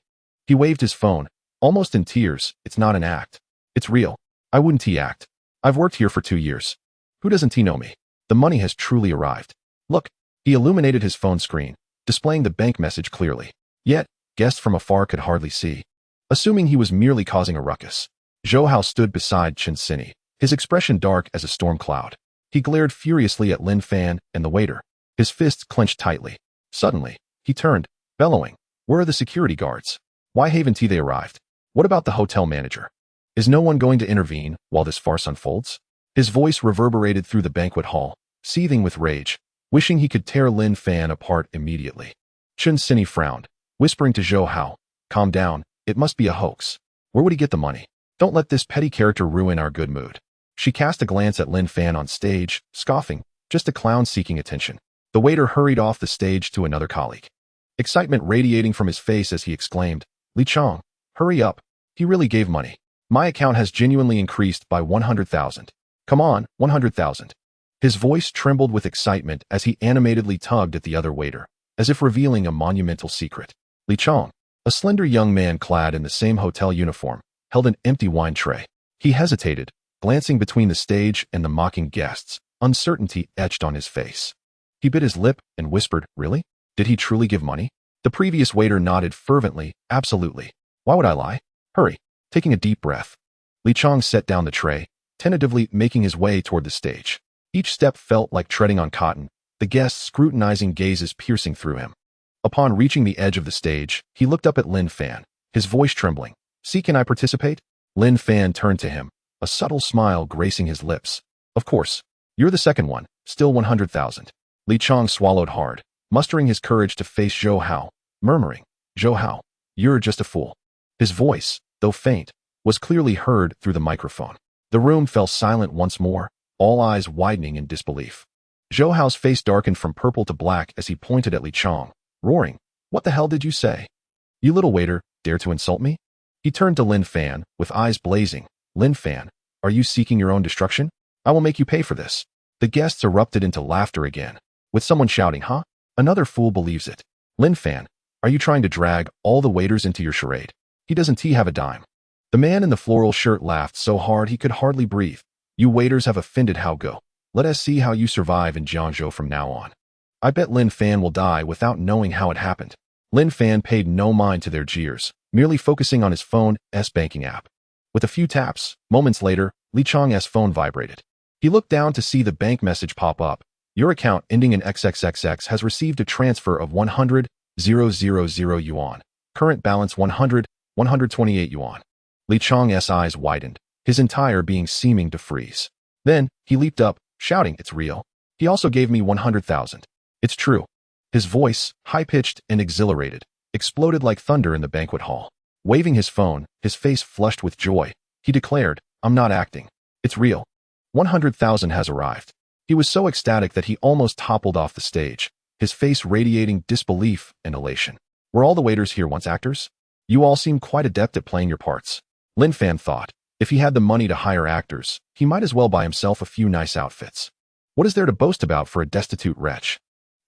He waved his phone, almost in tears. It's not an act. It's real. I wouldn't act. I've worked here for 2 years. Who doesn't know me? The money has truly arrived. Look, he illuminated his phone screen, displaying the bank message clearly. Yet, guests from afar could hardly see, assuming he was merely causing a ruckus. Zhou Hao stood beside Chen Sini, his expression dark as a storm cloud. He glared furiously at Lin Fan and the waiter, his fists clenched tightly. Suddenly, he turned, bellowing, Where are the security guards? Why haven't they arrived? What about the hotel manager? Is no one going to intervene while this farce unfolds? His voice reverberated through the banquet hall, seething with rage, wishing he could tear Lin Fan apart immediately. Chen Sini frowned, whispering to Zhou Hao, Calm down, it must be a hoax. Where would he get the money? Don't let this petty character ruin our good mood. She cast a glance at Lin Fan on stage, scoffing, just a clown seeking attention. The waiter hurried off the stage to another colleague, excitement radiating from his face as he exclaimed, Li Chong, hurry up. He really gave money. My account has genuinely increased by 100,000. Come on, 100,000. His voice trembled with excitement as he animatedly tugged at the other waiter, as if revealing a monumental secret. Li Chong, a slender young man clad in the same hotel uniform, held an empty wine tray. He hesitated, glancing between the stage and the mocking guests, uncertainty etched on his face. He bit his lip and whispered, Really? Did he truly give money? The previous waiter nodded fervently, Absolutely. Why would I lie? Hurry. Taking a deep breath, Li Chong set down the tray, tentatively making his way toward the stage. Each step felt like treading on cotton, the guests' scrutinizing gazes piercing through him. Upon reaching the edge of the stage, he looked up at Lin Fan, his voice trembling. See, can I participate? Lin Fan turned to him, a subtle smile gracing his lips. Of course. You're the second one, still 100,000. Li Chong swallowed hard, mustering his courage to face Zhou Hao, murmuring, Zhou Hao, you're just a fool. His voice, though faint, was clearly heard through the microphone. The room fell silent once more, all eyes widening in disbelief. Zhou Hao's face darkened from purple to black as he pointed at Li Chong, roaring, What the hell did you say? You little waiter, dare to insult me? He turned to Lin Fan, with eyes blazing. Lin Fan, are you seeking your own destruction? I will make you pay for this. The guests erupted into laughter again, with someone shouting, huh? Another fool believes it. Lin Fan, are you trying to drag all the waiters into your charade? Doesn't he have a dime? The man in the floral shirt laughed so hard he could hardly breathe. You waiters have offended Hao Go. Let us see how you survive in Jiangzhou from now on. I bet Lin Fan will die without knowing how it happened. Lin Fan paid no mind to their jeers, merely focusing on his phone's banking app. With a few taps, moments later, Li Chang's phone vibrated. He looked down to see the bank message pop up. Your account ending in XXXX has received a transfer of 100,000 yuan. Current balance 128 yuan. Li Chang's eyes widened, his entire being seeming to freeze. Then, he leaped up, shouting, it's real. He also gave me 100,000. It's true. His voice, high-pitched and exhilarated, exploded like thunder in the banquet hall. Waving his phone, his face flushed with joy, he declared, I'm not acting. It's real. 100,000 has arrived. He was so ecstatic that he almost toppled off the stage, his face radiating disbelief and elation. Were all the waiters here once actors? You all seem quite adept at playing your parts. Lin Fan thought, if he had the money to hire actors, he might as well buy himself a few nice outfits. What is there to boast about for a destitute wretch?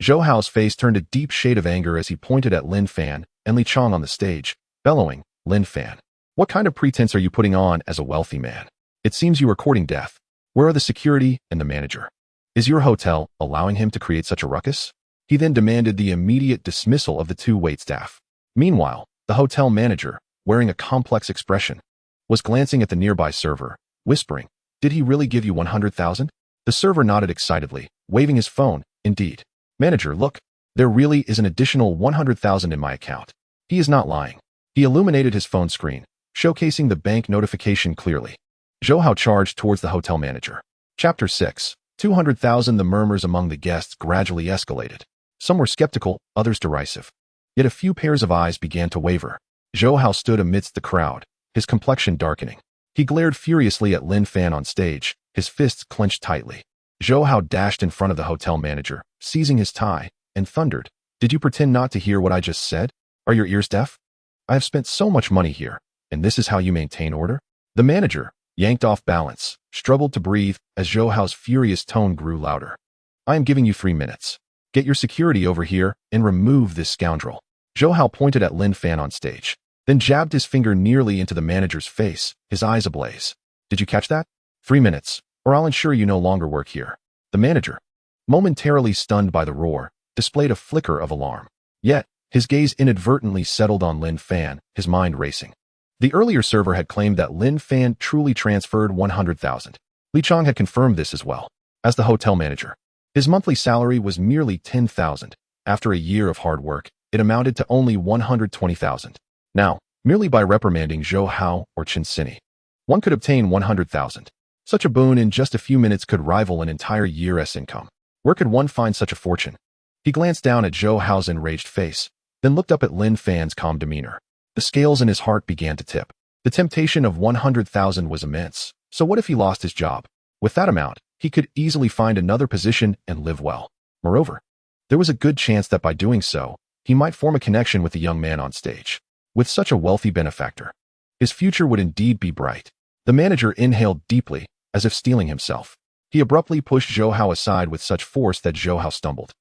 Zhou Hao's face turned a deep shade of anger as he pointed at Lin Fan and Li Chang on the stage, bellowing, Lin Fan, what kind of pretense are you putting on as a wealthy man? It seems you are courting death. Where are the security and the manager? Is your hotel allowing him to create such a ruckus? He then demanded the immediate dismissal of the two waitstaff. Meanwhile, the hotel manager, wearing a complex expression, was glancing at the nearby server, whispering, did he really give you 100,000? The server nodded excitedly, waving his phone, indeed. Manager, look, there really is an additional 100,000 in my account. He is not lying. He illuminated his phone screen, showcasing the bank notification clearly. Zhou Hao charged towards the hotel manager. Chapter 6. 200,000. The murmurs among the guests gradually escalated. Some were skeptical, others derisive. Yet a few pairs of eyes began to waver. Zhou Hao stood amidst the crowd, his complexion darkening. He glared furiously at Lin Fan on stage, his fists clenched tightly. Zhou Hao dashed in front of the hotel manager, seizing his tie, and thundered, did you pretend not to hear what I just said? Are your ears deaf? I have spent so much money here, and this is how you maintain order? The manager, yanked off balance, struggled to breathe as Zhou Hao's furious tone grew louder. I am giving you 3 minutes. Get your security over here and remove this scoundrel. Zhou Hao pointed at Lin Fan on stage, then jabbed his finger nearly into the manager's face, his eyes ablaze. Did you catch that? 3 minutes, or I'll ensure you no longer work here. The manager, momentarily stunned by the roar, displayed a flicker of alarm. Yet, his gaze inadvertently settled on Lin Fan, his mind racing. The earlier server had claimed that Lin Fan truly transferred 100,000. Li Chang had confirmed this as well. As the hotel manager, his monthly salary was merely 10,000. After a year of hard work, it amounted to only 120,000. Now, merely by reprimanding Zhou Hao or Chen Sini, one could obtain 100,000. Such a boon in just a few minutes could rival an entire year's income. Where could one find such a fortune? He glanced down at Zhou Hao's enraged face, then looked up at Lin Fan's calm demeanor. The scales in his heart began to tip. The temptation of 100,000 was immense, so what if he lost his job? With that amount, he could easily find another position and live well. Moreover, there was a good chance that by doing so, he might form a connection with the young man on stage. With such a wealthy benefactor, his future would indeed be bright. The manager inhaled deeply, as if steeling himself. He abruptly pushed Zhou Hao aside with such force that Zhou Hao stumbled.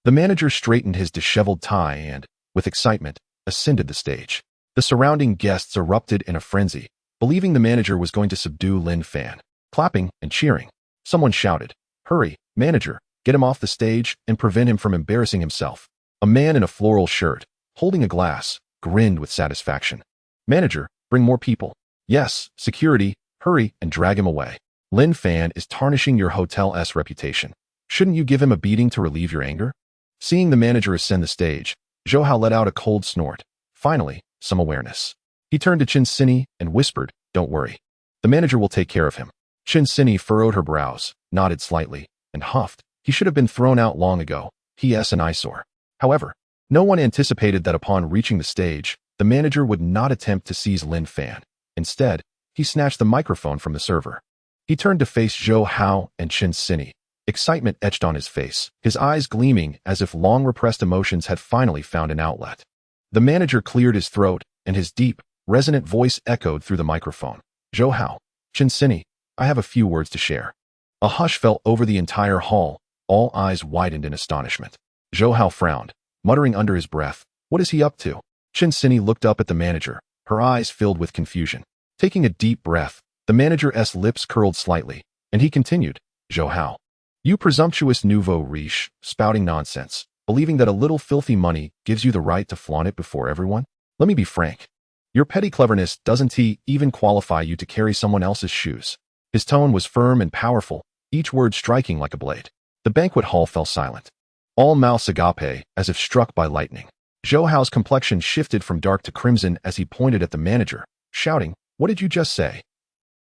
The manager straightened his disheveled tie and, with excitement, ascended the stage. The surrounding guests erupted in a frenzy, believing the manager was going to subdue Lin Fan. Clapping and cheering, someone shouted, hurry, manager, get him off the stage and prevent him from embarrassing himself. A man in a floral shirt, holding a glass, grinned with satisfaction. Manager, bring more people. Yes, security, hurry and drag him away. Lin Fan is tarnishing your hotel's reputation. Shouldn't you give him a beating to relieve your anger? Seeing the manager ascend the stage, Zhou Hao let out a cold snort. Finally, some awareness. He turned to Chen Sini and whispered, don't worry. The manager will take care of him. Chen Sini furrowed her brows, nodded slightly, and huffed. He should have been thrown out long ago. He.s. an eyesore. However, no one anticipated that upon reaching the stage, the manager would not attempt to seize Lin Fan. Instead, he snatched the microphone from the server. He turned to face Zhou Hao and Chen Sini. Excitement etched on his face, his eyes gleaming as if long-repressed emotions had finally found an outlet. The manager cleared his throat, and his deep, resonant voice echoed through the microphone. Zhou Hao, Chen Sini, I have a few words to share. A hush fell over the entire hall. All eyes widened in astonishment. Zhou Hao frowned, muttering under his breath, what is he up to? Chen Sini looked up at the manager, her eyes filled with confusion. Taking a deep breath, the manager's lips curled slightly, and he continued, Zhou Hao, you presumptuous nouveau riche, spouting nonsense, believing that a little filthy money gives you the right to flaunt it before everyone? Let me be frank. Your petty cleverness doesn't even qualify you to carry someone else's shoes. His tone was firm and powerful, each word striking like a blade. The banquet hall fell silent. All mouths agape, as if struck by lightning. Zhou Hao's complexion shifted from dark to crimson as he pointed at the manager, shouting, what did you just say?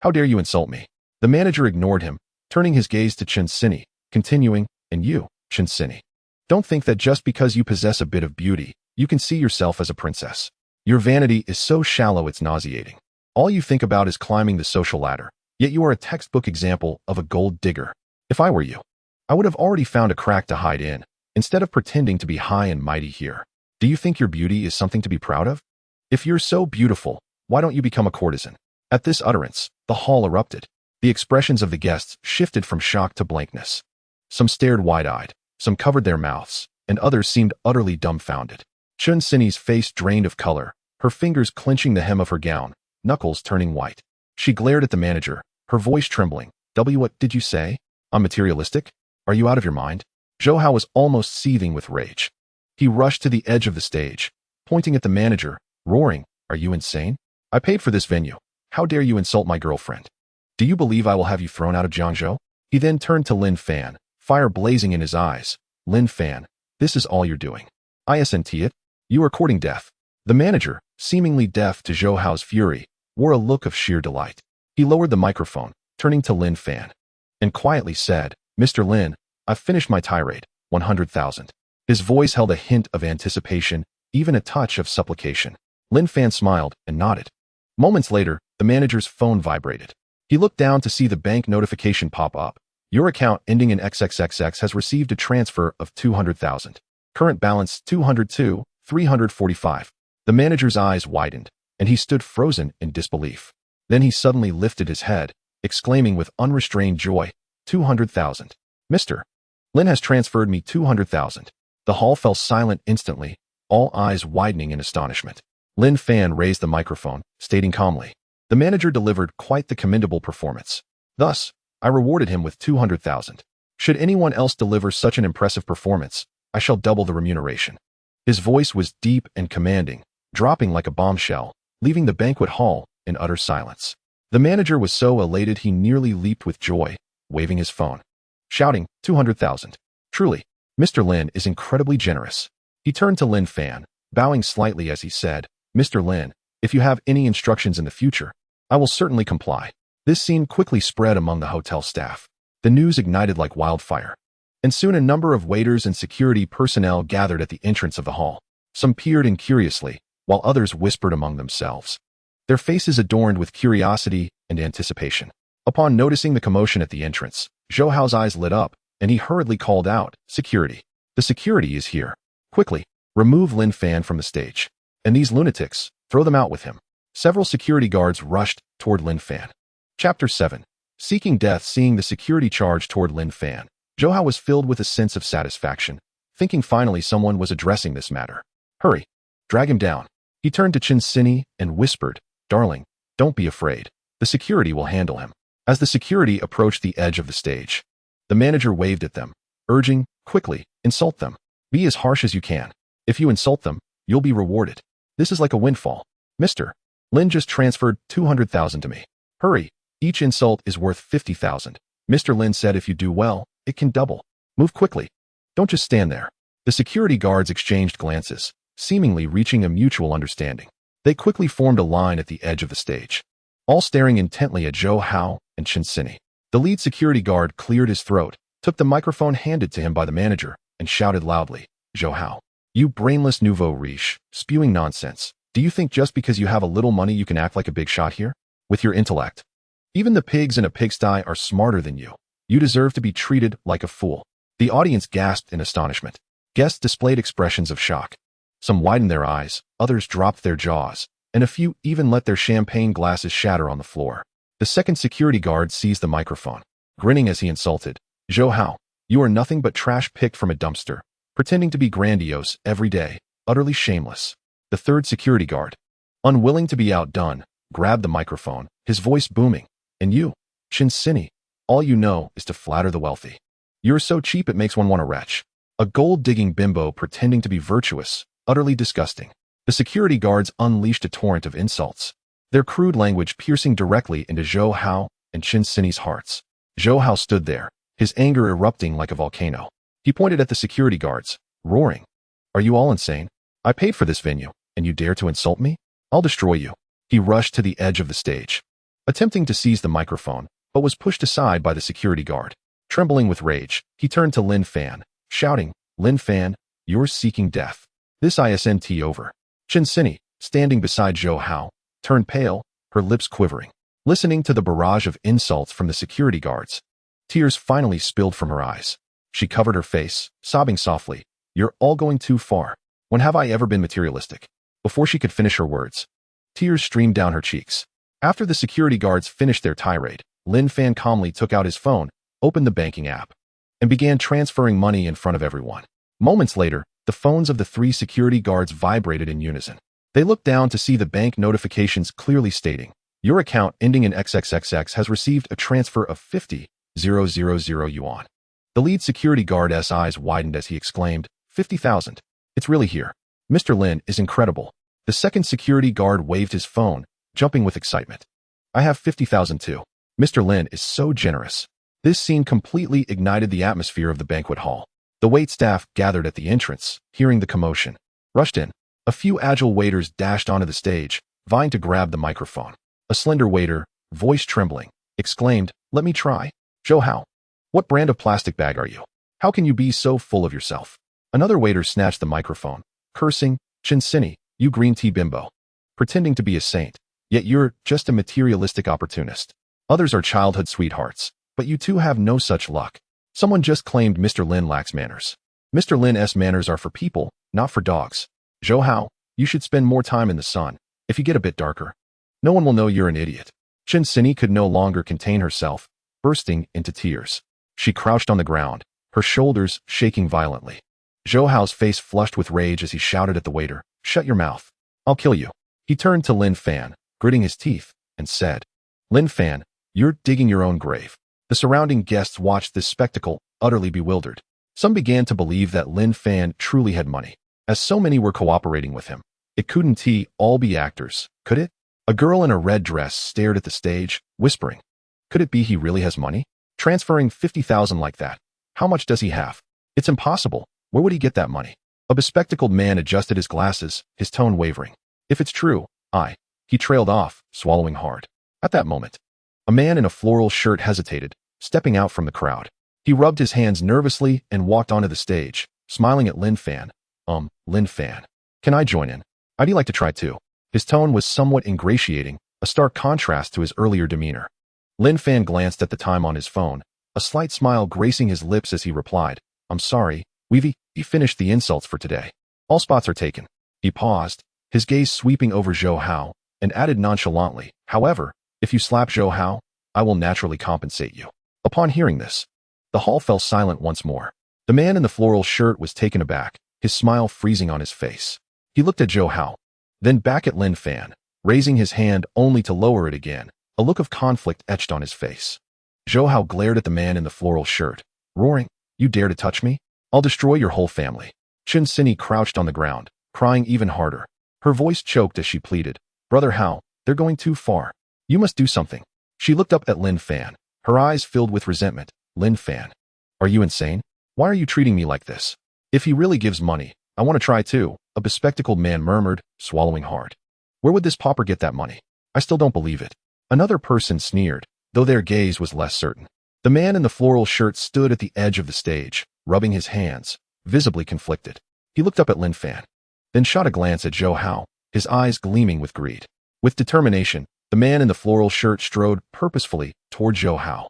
How dare you insult me? The manager ignored him, turning his gaze to Chen Sini, continuing, and you, Chen Sini, don't think that just because you possess a bit of beauty, you can see yourself as a princess. Your vanity is so shallow it's nauseating. All you think about is climbing the social ladder, yet you are a textbook example of a gold digger. If I were you, I would have already found a crack to hide in, instead of pretending to be high and mighty here. Do you think your beauty is something to be proud of? If you're so beautiful, why don't you become a courtesan? At this utterance, the hall erupted. The expressions of the guests shifted from shock to blankness. Some stared wide-eyed, some covered their mouths, and others seemed utterly dumbfounded. Chen Sini's face drained of color, her fingers clenching the hem of her gown, knuckles turning white. She glared at the manager, her voice trembling. What did you say? I'm materialistic? Are you out of your mind? Zhou Hao was almost seething with rage. He rushed to the edge of the stage, pointing at the manager, roaring, are you insane? I paid for this venue. How dare you insult my girlfriend? Do you believe I will have you thrown out of Jiangzhou? He then turned to Lin Fan, fire blazing in his eyes. Lin Fan, this is all you're doing. Isn't it? You are courting death. The manager, seemingly deaf to Zhou Hao's fury, wore a look of sheer delight. He lowered the microphone, turning to Lin Fan, and quietly said, Mr. Lin, I've finished my tirade, 100,000. His voice held a hint of anticipation, even a touch of supplication. Lin Fan smiled and nodded. Moments later, the manager's phone vibrated. He looked down to see the bank notification pop up. Your account ending in XXXX has received a transfer of 200,000. Current balance 202,345. The manager's eyes widened, and he stood frozen in disbelief. Then he suddenly lifted his head, exclaiming with unrestrained joy, 200,000. Mr. Lin has transferred me 200,000. The hall fell silent instantly, all eyes widening in astonishment. Lin Fan raised the microphone, stating calmly, the manager delivered quite the commendable performance. Thus, I rewarded him with 200,000. Should anyone else deliver such an impressive performance, I shall double the remuneration. His voice was deep and commanding, dropping like a bombshell, leaving the banquet hall in utter silence. The manager was so elated he nearly leaped with joy, waving his phone, shouting, 200,000. Truly, Mr. Lin is incredibly generous. He turned to Lin Fan, bowing slightly as he said, Mr. Lin, if you have any instructions in the future, I will certainly comply. This scene quickly spread among the hotel staff. The news ignited like wildfire, and soon a number of waiters and security personnel gathered at the entrance of the hall. Some peered in curiously, while others whispered among themselves, their faces adorned with curiosity and anticipation. Upon noticing the commotion at the entrance, Zhou Hao's eyes lit up, and he hurriedly called out, Security. The security is here. Quickly, remove Lin Fan from the stage. And these lunatics, throw them out with him. Several security guards rushed toward Lin Fan. Chapter 7. Seeking death. Seeing the security charge toward Lin Fan, Zhou Hao was filled with a sense of satisfaction, thinking finally someone was addressing this matter. Hurry. Drag him down. He turned to Chen Sini and whispered, Darling, don't be afraid. The security will handle him. As the security approached the edge of the stage, the manager waved at them, urging, Quickly, insult them. Be as harsh as you can. If you insult them, you'll be rewarded. This is like a windfall. Mr. Lin just transferred 200,000 to me. Hurry. Each insult is worth 50,000. Mr. Lin said if you do well, it can double. Move quickly. Don't just stand there. The security guards exchanged glances, seemingly reaching a mutual understanding. They quickly formed a line at the edge of the stage, all staring intently at Zhou Hao and Chen Sini. The lead security guard cleared his throat, took the microphone handed to him by the manager, and shouted loudly, Zhou Hao, you brainless nouveau riche, spewing nonsense. Do you think just because you have a little money you can act like a big shot here? With your intellect, even the pigs in a pigsty are smarter than you. You deserve to be treated like a fool. The audience gasped in astonishment. Guests displayed expressions of shock. Some widened their eyes, others dropped their jaws, and a few even let their champagne glasses shatter on the floor. The second security guard seized the microphone, grinning as he insulted, "Zhou Hao, you are nothing but trash picked from a dumpster, pretending to be grandiose every day, utterly shameless." The third security guard, unwilling to be outdone, grabbed the microphone, his voice booming, "And you, Chin Sini, all you know is to flatter the wealthy. You're so cheap it makes one want to retch. A gold-digging bimbo pretending to be virtuous, utterly disgusting." The security guards unleashed a torrent of insults, their crude language piercing directly into Zhou Hao and Chin Sini's hearts. Zhou Hao stood there, his anger erupting like a volcano. He pointed at the security guards, roaring, "Are you all insane? I paid for this venue, and you dare to insult me? I'll destroy you." He rushed to the edge of the stage, attempting to seize the microphone, but was pushed aside by the security guard. Trembling with rage, he turned to Lin Fan, shouting, "Lin Fan, you're seeking death. This isn't over." Chin Sini, standing beside Zhou Hao, turned pale, her lips quivering. Listening to the barrage of insults from the security guards, tears finally spilled from her eyes. She covered her face, sobbing softly, "You're all going too far. When have I ever been materialistic?" Before she could finish her words, tears streamed down her cheeks. After the security guards finished their tirade, Lin Fan calmly took out his phone, opened the banking app, and began transferring money in front of everyone. Moments later, the phones of the three security guards vibrated in unison. They looked down to see the bank notifications clearly stating, "Your account ending in XXXX has received a transfer of 50,000 yuan." The lead security guard's eyes widened as he exclaimed, 50,000. It's really here. Mr. Lin is incredible. The second security guard waved his phone, jumping with excitement. "I have 50,000 too. Mr. Lin is so generous." This scene completely ignited the atmosphere of the banquet hall. The waitstaff gathered at the entrance, hearing the commotion, rushed in. A few agile waiters dashed onto the stage, vying to grab the microphone. A slender waiter, voice trembling, exclaimed, "Let me try." "Zhou Hao, what brand of plastic bag are you? How can you be so full of yourself?" Another waiter snatched the microphone, cursing, "Chin Sini, you green tea bimbo. Pretending to be a saint, yet you're just a materialistic opportunist. Others are childhood sweethearts, but you two have no such luck." Someone just claimed Mr. Lin lacks manners. Mr. Lin's manners are for people, not for dogs. "Zhou Hao, you should spend more time in the sun. If you get a bit darker, no one will know you're an idiot." Chin Sini could no longer contain herself, bursting into tears. She crouched on the ground, her shoulders shaking violently. Zhou Hao's face flushed with rage as he shouted at the waiter, "Shut your mouth. I'll kill you." He turned to Lin Fan, gritting his teeth, and said, "Lin Fan, you're digging your own grave." The surrounding guests watched this spectacle, utterly bewildered. Some began to believe that Lin Fan truly had money, as so many were cooperating with him. It couldn't all be actors, could it? A girl in a red dress stared at the stage, whispering, "Could it be he really has money? Transferring 50,000 like that. How much does he have? It's impossible. Where would he get that money?" A bespectacled man adjusted his glasses, his tone wavering. "If it's true, He trailed off, swallowing hard. At that moment, a man in a floral shirt hesitated, stepping out from the crowd. He rubbed his hands nervously and walked onto the stage, smiling at Lin Fan. Lin Fan, can I join in? I'd like to try too." His tone was somewhat ingratiating, a stark contrast to his earlier demeanor. Lin Fan glanced at the time on his phone, a slight smile gracing his lips as he replied, "I'm sorry, we've finished the insults for today. All spots are taken." He paused, his gaze sweeping over Zhou Hao, and added nonchalantly, "However, if you slap Zhou Hao, I will naturally compensate you." Upon hearing this, the hall fell silent once more. The man in the floral shirt was taken aback, his smile freezing on his face. He looked at Zhou Hao, then back at Lin Fan, raising his hand only to lower it again, a look of conflict etched on his face. Zhou Hao glared at the man in the floral shirt, roaring, "You dare to touch me? I'll destroy your whole family." Chin Sini crouched on the ground, crying even harder. Her voice choked as she pleaded, "Brother Hao, they're going too far. You must do something." She looked up at Lin Fan, her eyes filled with resentment. "Lin Fan, are you insane? Why are you treating me like this? If he really gives money, I want to try too," a bespectacled man murmured, swallowing hard. "Where would this pauper get that money? I still don't believe it." Another person sneered, though their gaze was less certain. The man in the floral shirt stood at the edge of the stage, rubbing his hands, visibly conflicted. He looked up at Lin Fan, then shot a glance at Zhou Hao, his eyes gleaming with greed. With determination, the man in the floral shirt strode purposefully toward Zhou Hao.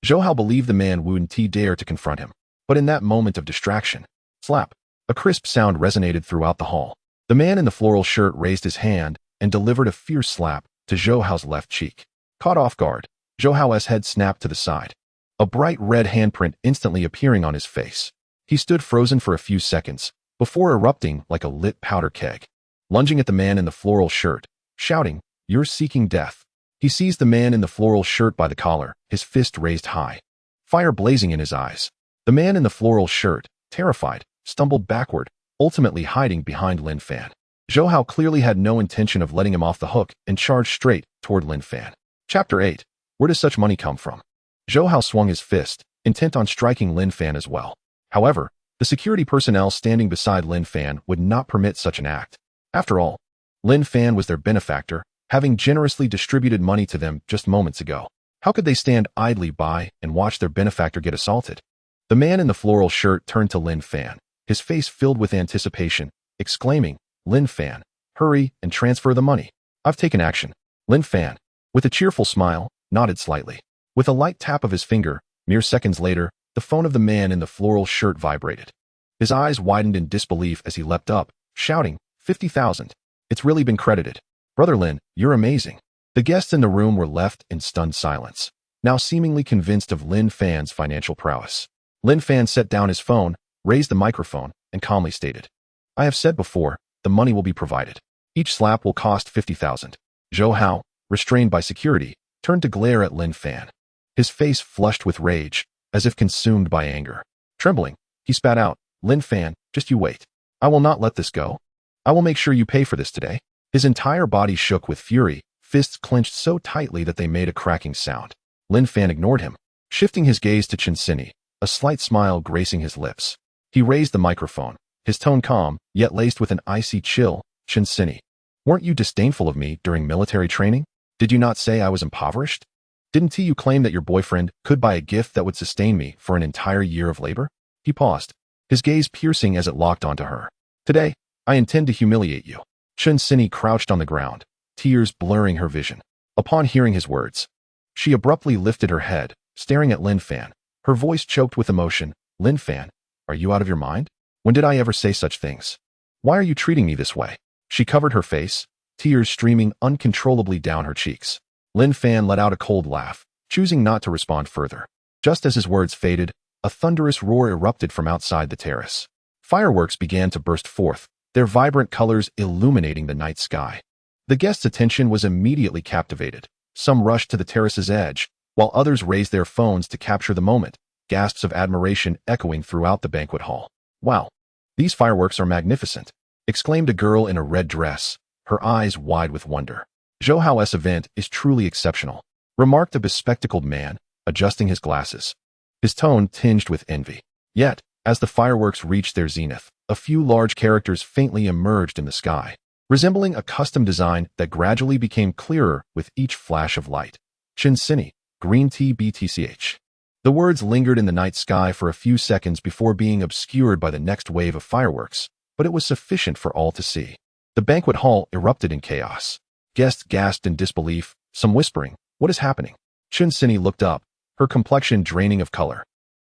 Zhou Hao believed the man wouldn't dare to confront him, but in that moment of distraction, slap, a crisp sound resonated throughout the hall. The man in the floral shirt raised his hand, and delivered a fierce slap to Zhou Hao's left cheek. Caught off guard, Zhou Hao's head snapped to the side, a bright red handprint instantly appearing on his face. He stood frozen for a few seconds, before erupting like a lit powder keg, lunging at the man in the floral shirt, shouting, "You're seeking death." He seized the man in the floral shirt by the collar, his fist raised high, fire blazing in his eyes. The man in the floral shirt, terrified, stumbled backward, ultimately hiding behind Lin Fan. Zhou Hao clearly had no intention of letting him off the hook and charged straight toward Lin Fan. Chapter 8. Where does such money come from? Zhou Hao swung his fist, intent on striking Lin Fan as well. However, the security personnel standing beside Lin Fan would not permit such an act. After all, Lin Fan was their benefactor, having generously distributed money to them just moments ago. How could they stand idly by and watch their benefactor get assaulted? The man in the floral shirt turned to Lin Fan, his face filled with anticipation, exclaiming, "Lin Fan, hurry and transfer the money. I've taken action." Lin Fan, with a cheerful smile, nodded slightly. With a light tap of his finger, mere seconds later, the phone of the man in the floral shirt vibrated. His eyes widened in disbelief as he leapt up, shouting, 50,000. It's really been credited. Brother Lin, you're amazing. The guests in the room were left in stunned silence, now seemingly convinced of Lin Fan's financial prowess. Lin Fan set down his phone, raised the microphone, and calmly stated, "I have said before, the money will be provided. Each slap will cost 50,000. Zhou Hao, restrained by security, turned to glare at Lin Fan. His face flushed with rage, as if consumed by anger. Trembling, he spat out, "Lin Fan, just you wait. I will not let this go. I will make sure you pay for this today." His entire body shook with fury, fists clenched so tightly that they made a cracking sound. Lin Fan ignored him, shifting his gaze to Chen Sini, a slight smile gracing his lips. He raised the microphone, his tone calm, yet laced with an icy chill. "Chen Sini, weren't you disdainful of me during military training? Did you not say I was impoverished? Didn't you claim that your boyfriend could buy a gift that would sustain me for an entire year of labor?" He paused, his gaze piercing as it locked onto her. "Today, I intend to humiliate you." Chen Sini crouched on the ground, tears blurring her vision. Upon hearing his words, she abruptly lifted her head, staring at Lin Fan, her voice choked with emotion. "Lin Fan, are you out of your mind? When did I ever say such things? Why are you treating me this way?" She covered her face, tears streaming uncontrollably down her cheeks. Lin Fan let out a cold laugh, choosing not to respond further. Just as his words faded, a thunderous roar erupted from outside the terrace. Fireworks began to burst forth, their vibrant colors illuminating the night sky. The guests' attention was immediately captivated. Some rushed to the terrace's edge, while others raised their phones to capture the moment, gasps of admiration echoing throughout the banquet hall. "Wow, these fireworks are magnificent," exclaimed a girl in a red dress, her eyes wide with wonder. "Zhou Hao's event is truly exceptional," remarked a bespectacled man, adjusting his glasses, his tone tinged with envy. Yet, as the fireworks reached their zenith, a few large characters faintly emerged in the sky, resembling a custom design that gradually became clearer with each flash of light. "Chen Sini, green tea BTCH." The words lingered in the night sky for a few seconds before being obscured by the next wave of fireworks, but it was sufficient for all to see. The banquet hall erupted in chaos. Guests gasped in disbelief, some whispering, "What is happening?" Chen Sini looked up, her complexion draining of color,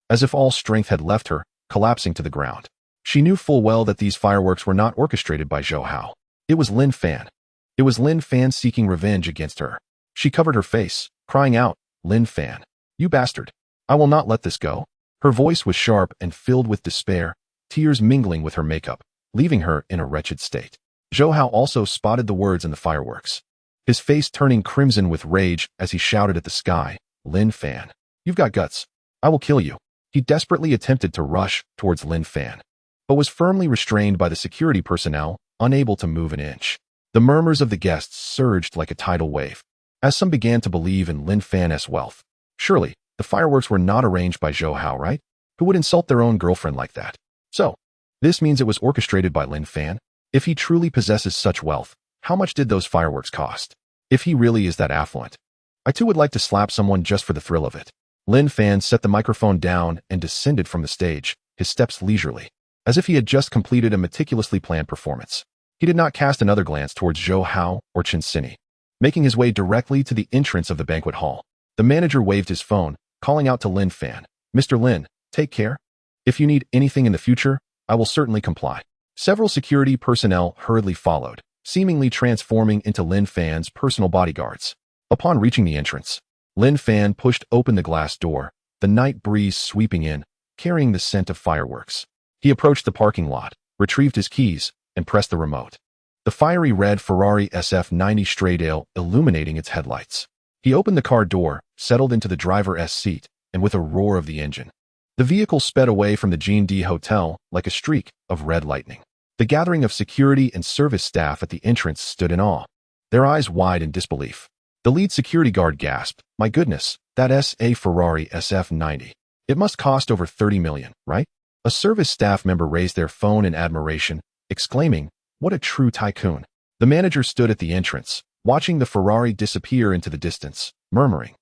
as if all strength had left her, collapsing to the ground. She knew full well that these fireworks were not orchestrated by Zhou Hao. It was Lin Fan. It was Lin Fan seeking revenge against her. She covered her face, crying out, "Lin Fan, you bastard. I will not let this go." Her voice was sharp and filled with despair, tears mingling with her makeup, leaving her in a wretched state. Zhou Hao also spotted the words in the fireworks, his face turning crimson with rage as he shouted at the sky, "Lin Fan, you've got guts. I will kill you." He desperately attempted to rush towards Lin Fan, but was firmly restrained by the security personnel, unable to move an inch. The murmurs of the guests surged like a tidal wave, as some began to believe in Lin Fan's wealth. Surely, the fireworks were not arranged by Zhou Hao, right? Who would insult their own girlfriend like that? So, this means it was orchestrated by Lin Fan? If he truly possesses such wealth, how much did those fireworks cost? If he really is that affluent, I too would like to slap someone just for the thrill of it. Lin Fan set the microphone down and descended from the stage, his steps leisurely, as if he had just completed a meticulously planned performance. He did not cast another glance towards Zhou Hao or Chen Sini, making his way directly to the entrance of the banquet hall. The manager waved his phone, calling out to Lin Fan, "Mr. Lin, take care. If you need anything in the future, I will certainly comply." Several security personnel hurriedly followed, seemingly transforming into Lin Fan's personal bodyguards. Upon reaching the entrance, Lin Fan pushed open the glass door, the night breeze sweeping in, carrying the scent of fireworks. He approached the parking lot, retrieved his keys, and pressed the remote. The fiery red Ferrari SF90 Straydale illuminating its headlights. He opened the car door, settled into the driver's seat, and with a roar of the engine, the vehicle sped away from the Jean D Hotel like a streak of red lightning. The gathering of security and service staff at the entrance stood in awe, their eyes wide in disbelief. The lead security guard gasped, "My goodness, that's a Ferrari SF90. It must cost over 30 million, right?" A service staff member raised their phone in admiration, exclaiming, "What a true tycoon." The manager stood at the entrance, watching the Ferrari disappear into the distance, murmuring,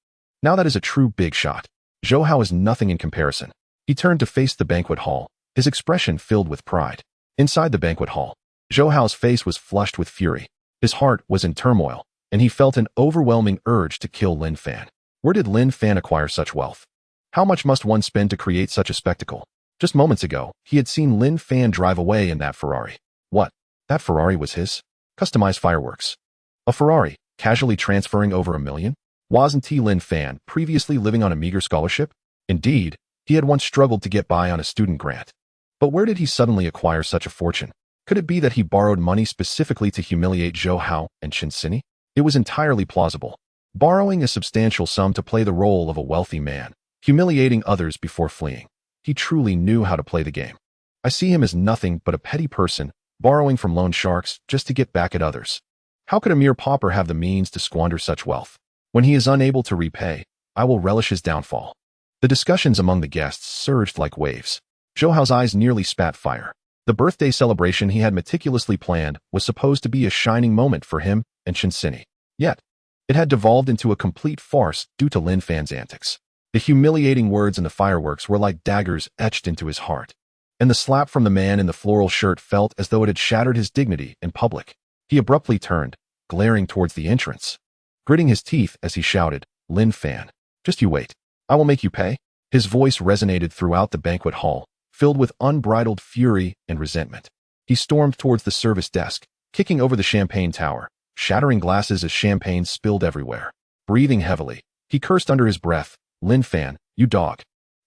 "Now that is a true big shot. Zhou Hao is nothing in comparison." He turned to face the banquet hall, his expression filled with pride. Inside the banquet hall, Zhou Hao's face was flushed with fury. His heart was in turmoil, and he felt an overwhelming urge to kill Lin Fan. Where did Lin Fan acquire such wealth? How much must one spend to create such a spectacle? Just moments ago, he had seen Lin Fan drive away in that Ferrari. What? That Ferrari was his? Customized fireworks. A Ferrari, casually transferring over $1 million? Wasn't he Lin Fan, previously living on a meager scholarship? Indeed, he had once struggled to get by on a student grant. But where did he suddenly acquire such a fortune? Could it be that he borrowed money specifically to humiliate Zhou Hao and Chen Sini? It was entirely plausible. Borrowing a substantial sum to play the role of a wealthy man, humiliating others before fleeing. He truly knew how to play the game. I see him as nothing but a petty person, borrowing from loan sharks just to get back at others. How could a mere pauper have the means to squander such wealth? When he is unable to repay, I will relish his downfall. The discussions among the guests surged like waves. Zhou Hao's eyes nearly spat fire. The birthday celebration he had meticulously planned was supposed to be a shining moment for him and Chen Sini. Yet, it had devolved into a complete farce due to Lin Fan's antics. The humiliating words and the fireworks were like daggers etched into his heart. And the slap from the man in the floral shirt felt as though it had shattered his dignity in public. He abruptly turned, glaring towards the entrance, gritting his teeth as he shouted, "Lin Fan, just you wait. I will make you pay." His voice resonated throughout the banquet hall, filled with unbridled fury and resentment. He stormed towards the service desk, kicking over the champagne tower, shattering glasses as champagne spilled everywhere. Breathing heavily, he cursed under his breath, "Lin Fan, you dog.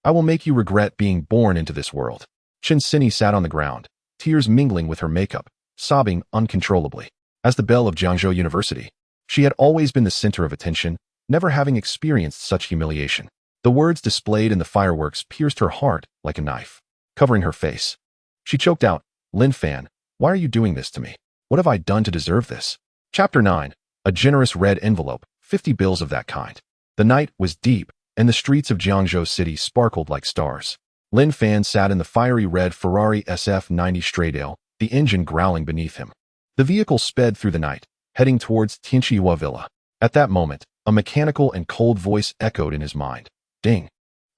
I will make you regret being born into this world." Chen Sini sat on the ground, tears mingling with her makeup, sobbing uncontrollably. As the Belle of Jiangzhou University, she had always been the center of attention, never having experienced such humiliation. The words displayed in the fireworks pierced her heart like a knife, covering her face. She choked out, "Lin Fan, why are you doing this to me? What have I done to deserve this?" Chapter 9. A generous red envelope, 50 bills of that kind. The night was deep, and the streets of Jiangzhou City sparkled like stars. Lin Fan sat in the fiery red Ferrari SF90 Straydale, the engine growling beneath him. The vehicle sped through the night, heading towards Tianqihua Villa. At that moment, a mechanical and cold voice echoed in his mind. Ding.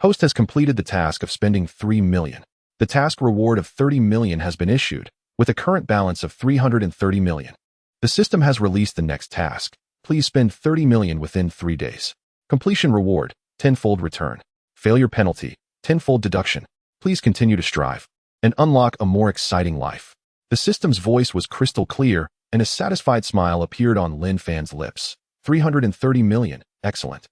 Host has completed the task of spending 3 million. The task reward of 30 million has been issued, with a current balance of 330 million. The system has released the next task. Please spend 30 million within 3 days. Completion reward, 10-fold return. Failure penalty, 10-fold deduction. Please continue to strive and unlock a more exciting life. The system's voice was crystal clear, and a satisfied smile appeared on Lin Fan's lips. 330 million, excellent.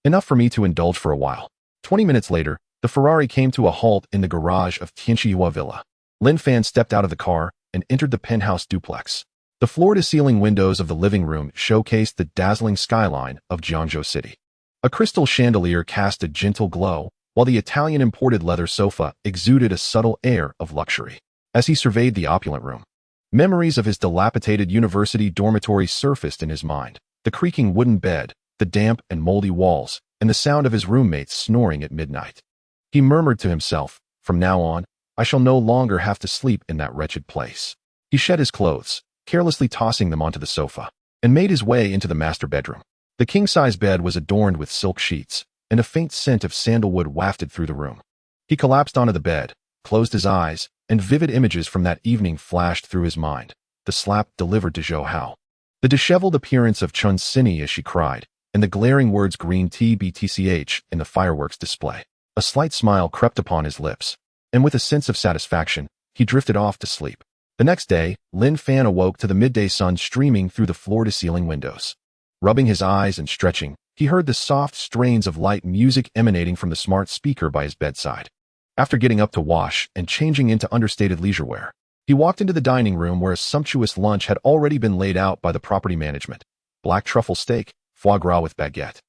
Enough for me to indulge for a while. 20 minutes later, the Ferrari came to a halt in the garage of Tianqihua Villa. Lin Fan stepped out of the car and entered the penthouse duplex. The floor-to-ceiling windows of the living room showcased the dazzling skyline of Jiangzhou City. A crystal chandelier cast a gentle glow, while the Italian-imported leather sofa exuded a subtle air of luxury. As he surveyed the opulent room, memories of his dilapidated university dormitory surfaced in his mind. The creaking wooden bed, the damp and moldy walls, and the sound of his roommates snoring at midnight. He murmured to himself, "From now on, I shall no longer have to sleep in that wretched place." He shed his clothes, carelessly tossing them onto the sofa, and made his way into the master bedroom. The king-size bed was adorned with silk sheets, and a faint scent of sandalwood wafted through the room. He collapsed onto the bed, closed his eyes, and vivid images from that evening flashed through his mind. The slap delivered to Zhou Hao, the disheveled appearance of Chen Sini as she cried, and the glaring words green TBTCH in the fireworks display. A slight smile crept upon his lips, and with a sense of satisfaction, he drifted off to sleep. The next day, Lin Fan awoke to the midday sun streaming through the floor-to-ceiling windows. Rubbing his eyes and stretching, he heard the soft strains of light music emanating from the smart speaker by his bedside. After getting up to wash and changing into understated leisure wear, he walked into the dining room where a sumptuous lunch had already been laid out by the property management: black truffle steak, foie gras with baguette,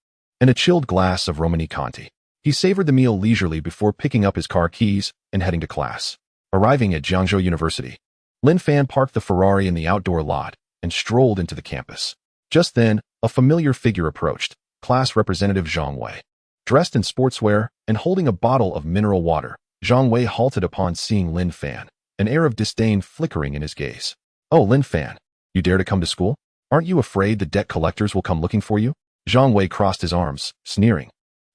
and a chilled glass of Romani Conti. He savored the meal leisurely before picking up his car keys and heading to class. Arriving at Jiangzhou University, Lin Fan parked the Ferrari in the outdoor lot and strolled into the campus. Just then, a familiar figure approached, class representative Zhang Wei. Dressed in sportswear and holding a bottle of mineral water, Zhang Wei halted upon seeing Lin Fan, an air of disdain flickering in his gaze. "Oh, Lin Fan, you dare to come to school? Aren't you afraid the debt collectors will come looking for you?" Zhang Wei crossed his arms, sneering.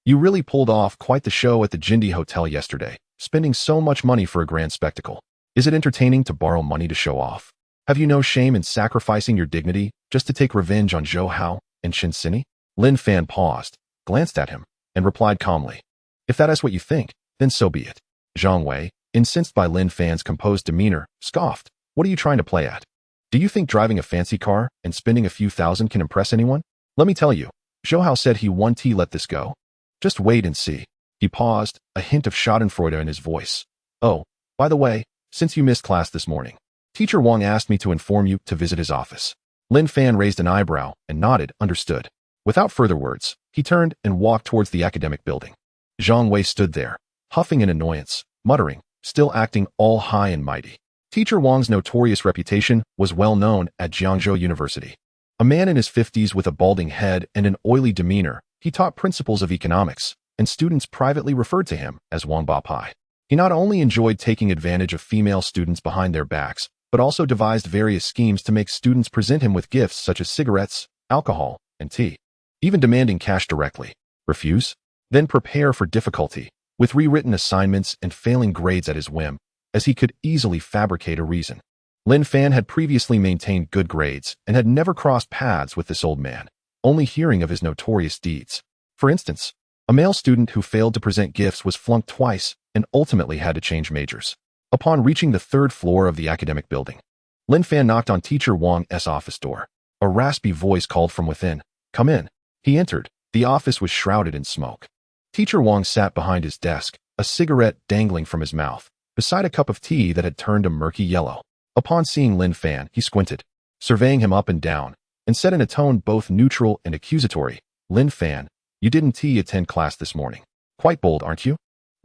"You really pulled off quite the show at the Jindy Hotel yesterday, spending so much money for a grand spectacle. Is it entertaining to borrow money to show off? Have you no shame in sacrificing your dignity just to take revenge on Zhou Hao and Shin Sini?" Lin Fan paused, glanced at him, and replied calmly, "If that is what you think, then so be it." Zhang Wei, incensed by Lin Fan's composed demeanor, scoffed. "What are you trying to play at? Do you think driving a fancy car and spending a few thousand can impress anyone? Let me tell you, Zhou Hao said he won't let this go. Just wait and see." He paused, a hint of schadenfreude in his voice. "Oh, by the way, since you missed class this morning, Teacher Wang asked me to inform you to visit his office." Lin Fan raised an eyebrow and nodded, understood. Without further words, he turned and walked towards the academic building. Zhang Wei stood there, huffing in annoyance, muttering, still acting all high and mighty. Teacher Wang's notorious reputation was well known at Jiangzhou University. A man in his 50s with a balding head and an oily demeanor, he taught principles of economics, and students privately referred to him as Wang Ba Pai. He not only enjoyed taking advantage of female students behind their backs, but also devised various schemes to make students present him with gifts such as cigarettes, alcohol, and tea, even demanding cash directly. Refuse? Then prepare for difficulty, with rewritten assignments and failing grades at his whim, as he could easily fabricate a reason. Lin Fan had previously maintained good grades and had never crossed paths with this old man, only hearing of his notorious deeds. For instance, a male student who failed to present gifts was flunked twice and ultimately had to change majors. Upon reaching the third floor of the academic building, Lin Fan knocked on Teacher Wang's office door. A raspy voice called from within, "Come in." He entered. The office was shrouded in smoke. Teacher Wang sat behind his desk, a cigarette dangling from his mouth, beside a cup of tea that had turned a murky yellow. Upon seeing Lin Fan, he squinted, surveying him up and down, and said in a tone both neutral and accusatory, "Lin Fan, you didn't attend class this morning. Quite bold, aren't you?"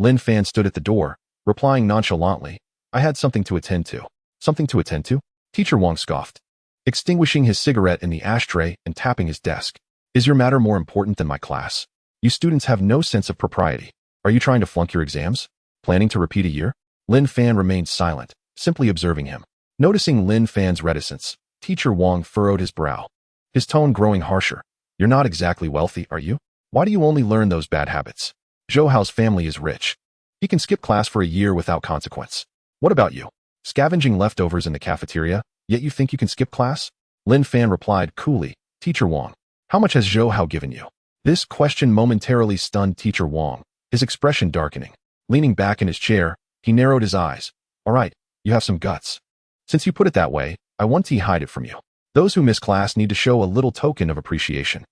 Lin Fan stood at the door, replying nonchalantly, "I had something to attend to." "Something to attend to?" Teacher Wang scoffed, extinguishing his cigarette in the ashtray and tapping his desk. "Is your matter more important than my class? You students have no sense of propriety. Are you trying to flunk your exams? Planning to repeat a year?" Lin Fan remained silent, simply observing him. Noticing Lin Fan's reticence, Teacher Wang furrowed his brow, his tone growing harsher. "You're not exactly wealthy, are you? Why do you only learn those bad habits? Zhou Hao's family is rich. He can skip class for a year without consequence. What about you? Scavenging leftovers in the cafeteria, yet you think you can skip class?" Lin Fan replied coolly, "Teacher Wang, how much has Zhou Hao given you?" This question momentarily stunned Teacher Wang, his expression darkening. Leaning back in his chair, he narrowed his eyes. "All right, you have some guts. Since you put it that way, I won't hide it from you. Those who miss class need to show a little token of appreciation.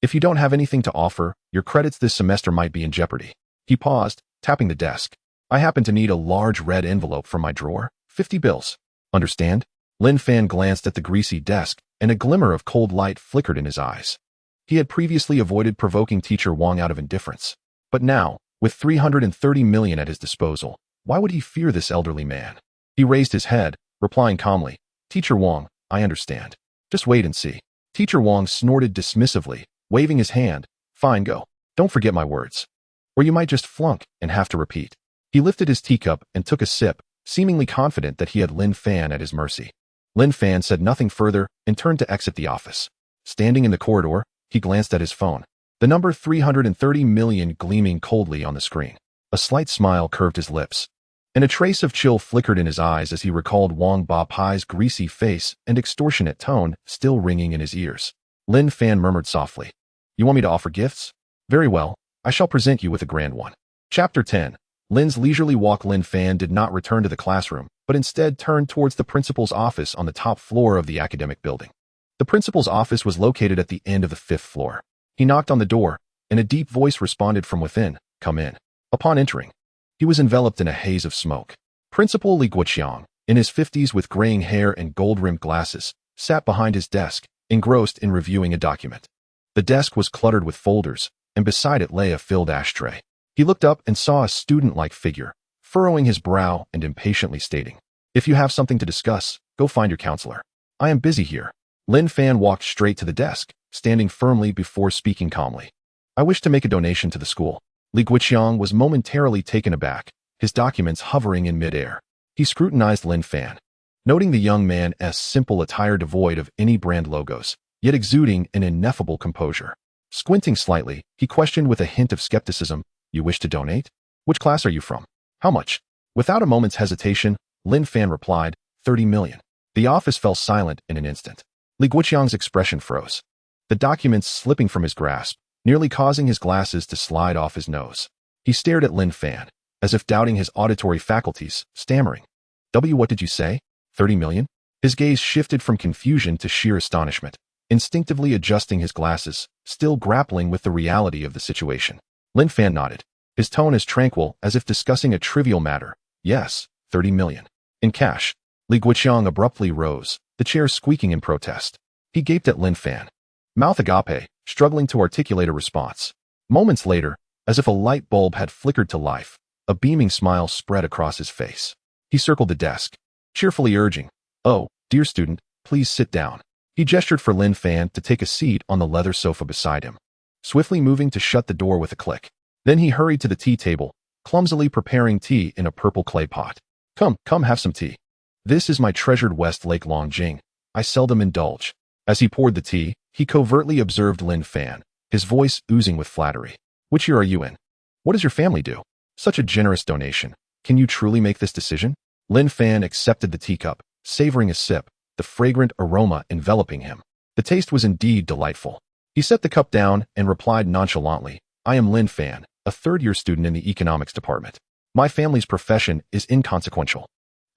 If you don't have anything to offer, your credits this semester might be in jeopardy." He paused, tapping the desk. "I happen to need a large red envelope from my drawer, 50 bills. Understand?" Lin Fan glanced at the greasy desk, and a glimmer of cold light flickered in his eyes. He had previously avoided provoking Teacher Wang out of indifference. But now, with 330 million at his disposal, why would he fear this elderly man? He raised his head, replying calmly, "Teacher Wang, I understand. Just wait and see." Teacher Wang snorted dismissively, waving his hand. "Fine, go. Don't forget my words. Or you might just flunk and have to repeat." He lifted his teacup and took a sip, seemingly confident that he had Lin Fan at his mercy. Lin Fan said nothing further and turned to exit the office. Standing in the corridor, he glanced at his phone. The number 330 million gleaming coldly on the screen. A slight smile curved his lips, and a trace of chill flickered in his eyes as he recalled Wang Ba Pai's greasy face and extortionate tone still ringing in his ears. Lin Fan murmured softly, "You want me to offer gifts? Very well, I shall present you with a grand one." Chapter 10. Lin's leisurely walk. Lin Fan did not return to the classroom, but instead turned towards the principal's office on the top floor of the academic building. The principal's office was located at the end of the 5th floor. He knocked on the door, and a deep voice responded from within, "Come in." Upon entering, he was enveloped in a haze of smoke. Principal Li Guoqiang, in his 50s with graying hair and gold-rimmed glasses, sat behind his desk, engrossed in reviewing a document. The desk was cluttered with folders, and beside it lay a filled ashtray. He looked up and saw a student-like figure, furrowing his brow and impatiently stating, "If you have something to discuss, go find your counselor. I am busy here." Lin Fan walked straight to the desk, standing firmly before speaking calmly. "I wish to make a donation to the school." Li Guoqiang was momentarily taken aback, his documents hovering in midair. He scrutinized Lin Fan, noting the young man's simple attire devoid of any brand logos, yet exuding an ineffable composure. Squinting slightly, he questioned with a hint of skepticism, "You wish to donate? Which class are you from? How much?" Without a moment's hesitation, Lin Fan replied, 30 million. The office fell silent in an instant. Li Guoqiang's expression froze, the documents slipping from his grasp, nearly causing his glasses to slide off his nose. He stared at Lin Fan, as if doubting his auditory faculties, stammering, What did you say? 30 million? His gaze shifted from confusion to sheer astonishment, instinctively adjusting his glasses, still grappling with the reality of the situation. Lin Fan nodded, his tone as tranquil as if discussing a trivial matter. "Yes, 30 million. In cash." Li Guoqiang abruptly rose, the chair squeaking in protest. He gaped at Lin Fan, mouth agape, struggling to articulate a response. Moments later, as if a light bulb had flickered to life, a beaming smile spread across his face. He circled the desk, cheerfully urging, "Oh, dear student, please sit down." He gestured for Lin Fan to take a seat on the leather sofa beside him, swiftly moving to shut the door with a click. Then he hurried to the tea table, clumsily preparing tea in a purple clay pot. Come, have some tea. This is my treasured Westlake Longjing. I seldom indulge." As he poured the tea, he covertly observed Lin Fan, his voice oozing with flattery. "Which year are you in? What does your family do? Such a generous donation. Can you truly make this decision?" Lin Fan accepted the teacup, savoring a sip, the fragrant aroma enveloping him. The taste was indeed delightful. He set the cup down and replied nonchalantly, "I am Lin Fan, a third-year student in the economics department. My family's profession is inconsequential.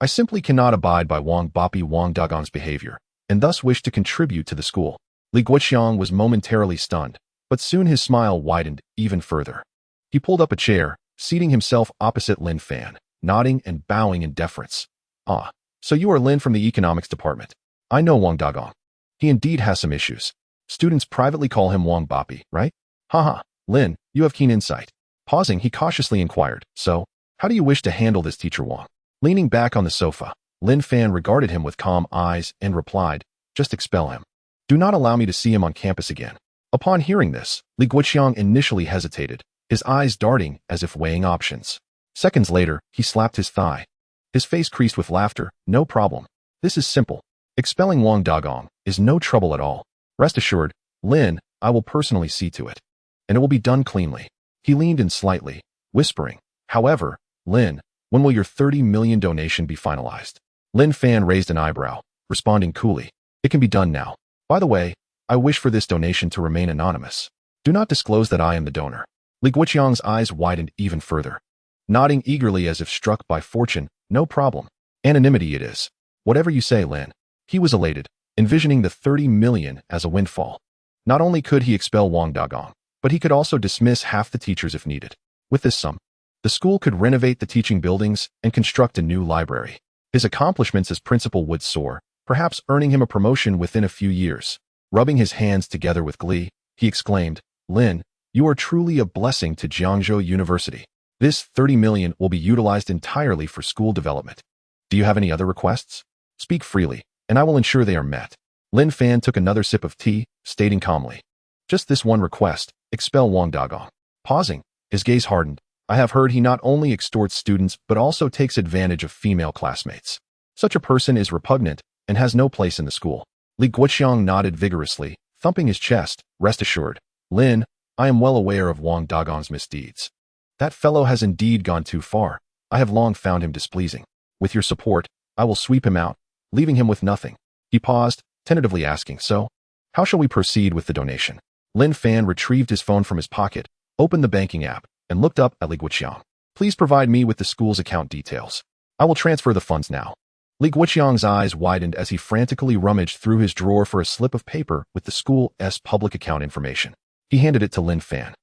I simply cannot abide by Wang Dagong's behavior, and thus wish to contribute to the school." Li Guoqiang was momentarily stunned, but soon his smile widened even further. He pulled up a chair, seating himself opposite Lin Fan, nodding and bowing in deference. "Ah, so you are Lin from the economics department. I know Wang Dagong. He indeed has some issues. Students privately call him Wang Bapi, right? Haha, Lin, you have keen insight." Pausing, he cautiously inquired, "So, how do you wish to handle this, Teacher Wang?" Leaning back on the sofa, Lin Fan regarded him with calm eyes and replied, "Just expel him. Do not allow me to see him on campus again." Upon hearing this, Li Guoqiang initially hesitated, his eyes darting as if weighing options. Seconds later, he slapped his thigh. His face creased with laughter. "No problem. This is simple. Expelling Wang Dagong is no trouble at all. Rest assured, Lin, I will personally see to it. And it will be done cleanly." He leaned in slightly, whispering, "However, Lin, when will your 30 million donation be finalized?" Lin Fan raised an eyebrow, responding coolly, "It can be done now. By the way, I wish for this donation to remain anonymous. Do not disclose that I am the donor." Li Guoqiang's eyes widened even further. Nodding eagerly as if struck by fortune, "No problem. Anonymity it is. Whatever you say, Lin." He was elated, envisioning the 30 million as a windfall. Not only could he expel Wang Dagong, but he could also dismiss half the teachers if needed. With this sum, the school could renovate the teaching buildings and construct a new library. His accomplishments as principal would soar, perhaps earning him a promotion within a few years. Rubbing his hands together with glee, he exclaimed, "Lin, you are truly a blessing to Jiangzhou University. This 30 million will be utilized entirely for school development. Do you have any other requests? Speak freely, and I will ensure they are met." Lin Fan took another sip of tea, stating calmly, "Just this one request, expel Wang Dagong." Pausing, his gaze hardened. "I have heard he not only extorts students but also takes advantage of female classmates. Such a person is repugnant and has no place in the school." Li Guoqiang nodded vigorously, thumping his chest. "Rest assured, Lin, I am well aware of Wang Dagong's misdeeds. That fellow has indeed gone too far. I have long found him displeasing. With your support, I will sweep him out, leaving him with nothing." He paused, tentatively asking, "So, how shall we proceed with the donation?" Lin Fan retrieved his phone from his pocket, opened the banking app, and looked up at Li Guoqiang. Please provide me with the school's account details. I will transfer the funds now. Li Guoqiang's eyes widened as he frantically rummaged through his drawer for a slip of paper with the school's public account information. He handed it to Lin Fan.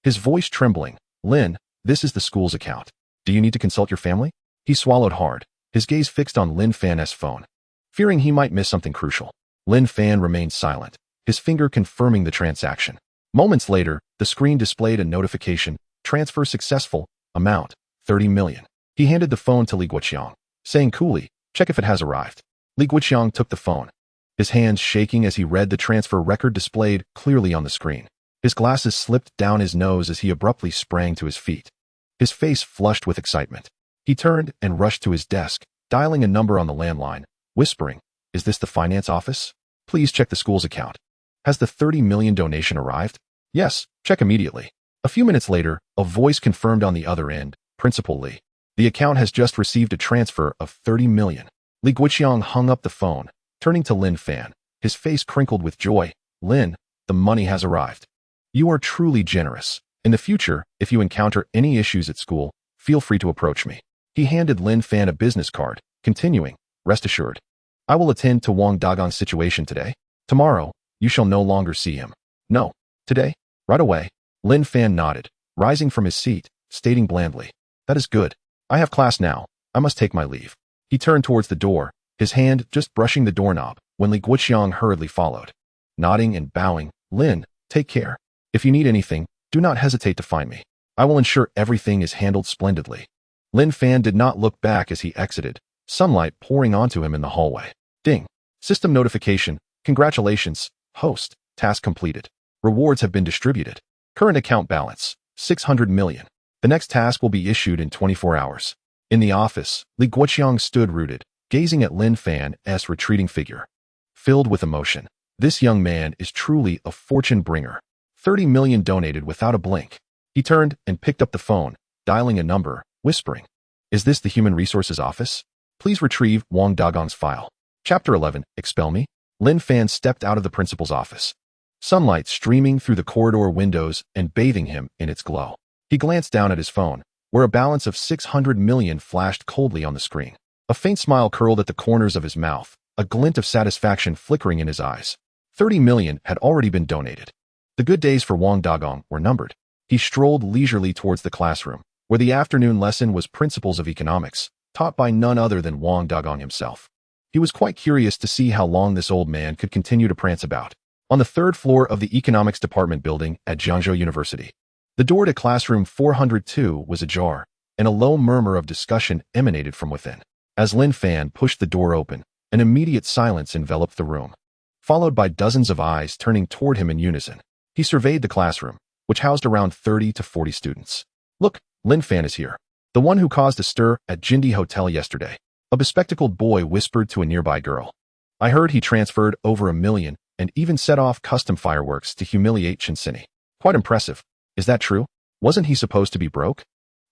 His voice trembling. Lin, this is the school's account. Do you need to consult your family? He swallowed hard, his gaze fixed on Lin Fan's phone. Fearing he might miss something crucial, Lin Fan remained silent, his finger confirming the transaction. Moments later, the screen displayed a notification. Transfer successful. Amount, 30 million. He handed the phone to Li Guoqiang, saying coolly, check if it has arrived. Li Guoqiang took the phone, his hands shaking as he read the transfer record displayed clearly on the screen. His glasses slipped down his nose as he abruptly sprang to his feet. His face flushed with excitement. He turned and rushed to his desk, dialing a number on the landline, whispering, is this the finance office? Please check the school's account. Has the 30 million donation arrived? Yes, check immediately. A few minutes later, a voice confirmed on the other end, Principal Li. The account has just received a transfer of 30 million. Li Guoqiang hung up the phone, turning to Lin Fan, his face crinkled with joy. Lin, the money has arrived. You are truly generous. In the future, if you encounter any issues at school, feel free to approach me. He handed Lin Fan a business card, continuing, rest assured. I will attend to Wang Dagong's situation today. Tomorrow, you shall no longer see him. No. Today? Right away. Lin Fan nodded, rising from his seat, stating blandly, that is good. I have class now. I must take my leave. He turned towards the door, his hand just brushing the doorknob, when Li Guoqiang hurriedly followed. Nodding and bowing, Lin, take care. If you need anything, do not hesitate to find me. I will ensure everything is handled splendidly. Lin Fan did not look back as he exited, sunlight pouring onto him in the hallway. Ding. System notification. Congratulations, host. Task completed. Rewards have been distributed. Current account balance, 600 million. The next task will be issued in 24 hours. In the office, Li Guoqiang stood rooted, gazing at Lin Fan's retreating figure. Filled with emotion, this young man is truly a fortune bringer. 30 million donated without a blink. He turned and picked up the phone, dialing a number, whispering, is this the Human Resources Office? Please retrieve Wang Dagong's file. Chapter 11, Expel Me? Lin Fan stepped out of the principal's office. Sunlight streaming through the corridor windows and bathing him in its glow. He glanced down at his phone, where a balance of 600 million flashed coldly on the screen. A faint smile curled at the corners of his mouth, a glint of satisfaction flickering in his eyes. 30 million had already been donated. The good days for Wang Dagong were numbered. He strolled leisurely towards the classroom, where the afternoon lesson was Principles of Economics, taught by none other than Wang Dagong himself. He was quite curious to see how long this old man could continue to prance about. On the third floor of the Economics Department building at Jiangzhou University, the door to classroom 402 was ajar, and a low murmur of discussion emanated from within. As Lin Fan pushed the door open, an immediate silence enveloped the room, followed by dozens of eyes turning toward him in unison. He surveyed the classroom, which housed around 30 to 40 students. Look, Lin Fan is here. The one who caused a stir at Jindy Hotel yesterday. A bespectacled boy whispered to a nearby girl. I heard he transferred over 1 million and even set off custom fireworks to humiliate Chinsini. Quite impressive. Is that true? Wasn't he supposed to be broke?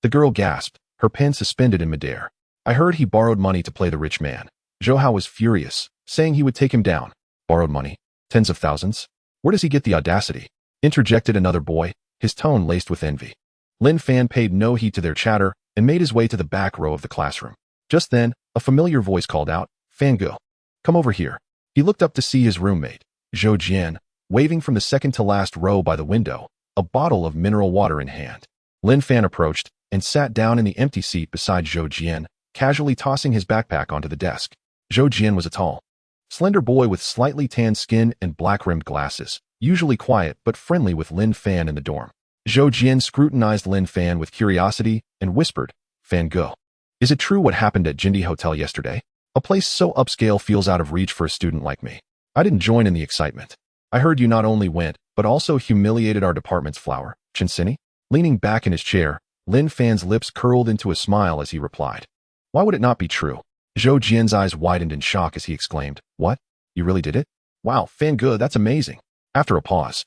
The girl gasped, her pen suspended in midair. I heard he borrowed money to play the rich man. Zhou Hao was furious, saying he would take him down. Borrowed money? Tens of thousands? Where does he get the audacity? Interjected another boy, his tone laced with envy. Lin Fan paid no heed to their chatter and made his way to the back row of the classroom. Just then, a familiar voice called out, Fangirl, come over here. He looked up to see his roommate, Zhou Jian, waving from the second to last row by the window, a bottle of mineral water in hand. Lin Fan approached and sat down in the empty seat beside Zhou Jian, casually tossing his backpack onto the desk. Zhou Jian was a tall, slender boy with slightly tanned skin and black-rimmed glasses, usually quiet but friendly with Lin Fan in the dorm. Zhou Jian scrutinized Lin Fan with curiosity and whispered, Fangirl, is it true what happened at Jindy Hotel yesterday? A place so upscale feels out of reach for a student like me. I didn't join in the excitement. I heard you not only went, but also humiliated our department's flower, Chinsini. Leaning back in his chair, Lin Fan's lips curled into a smile as he replied. Why would it not be true? Zhou Jian's eyes widened in shock as he exclaimed, What? You really did it? Wow, Fangirl, that's amazing. After a pause,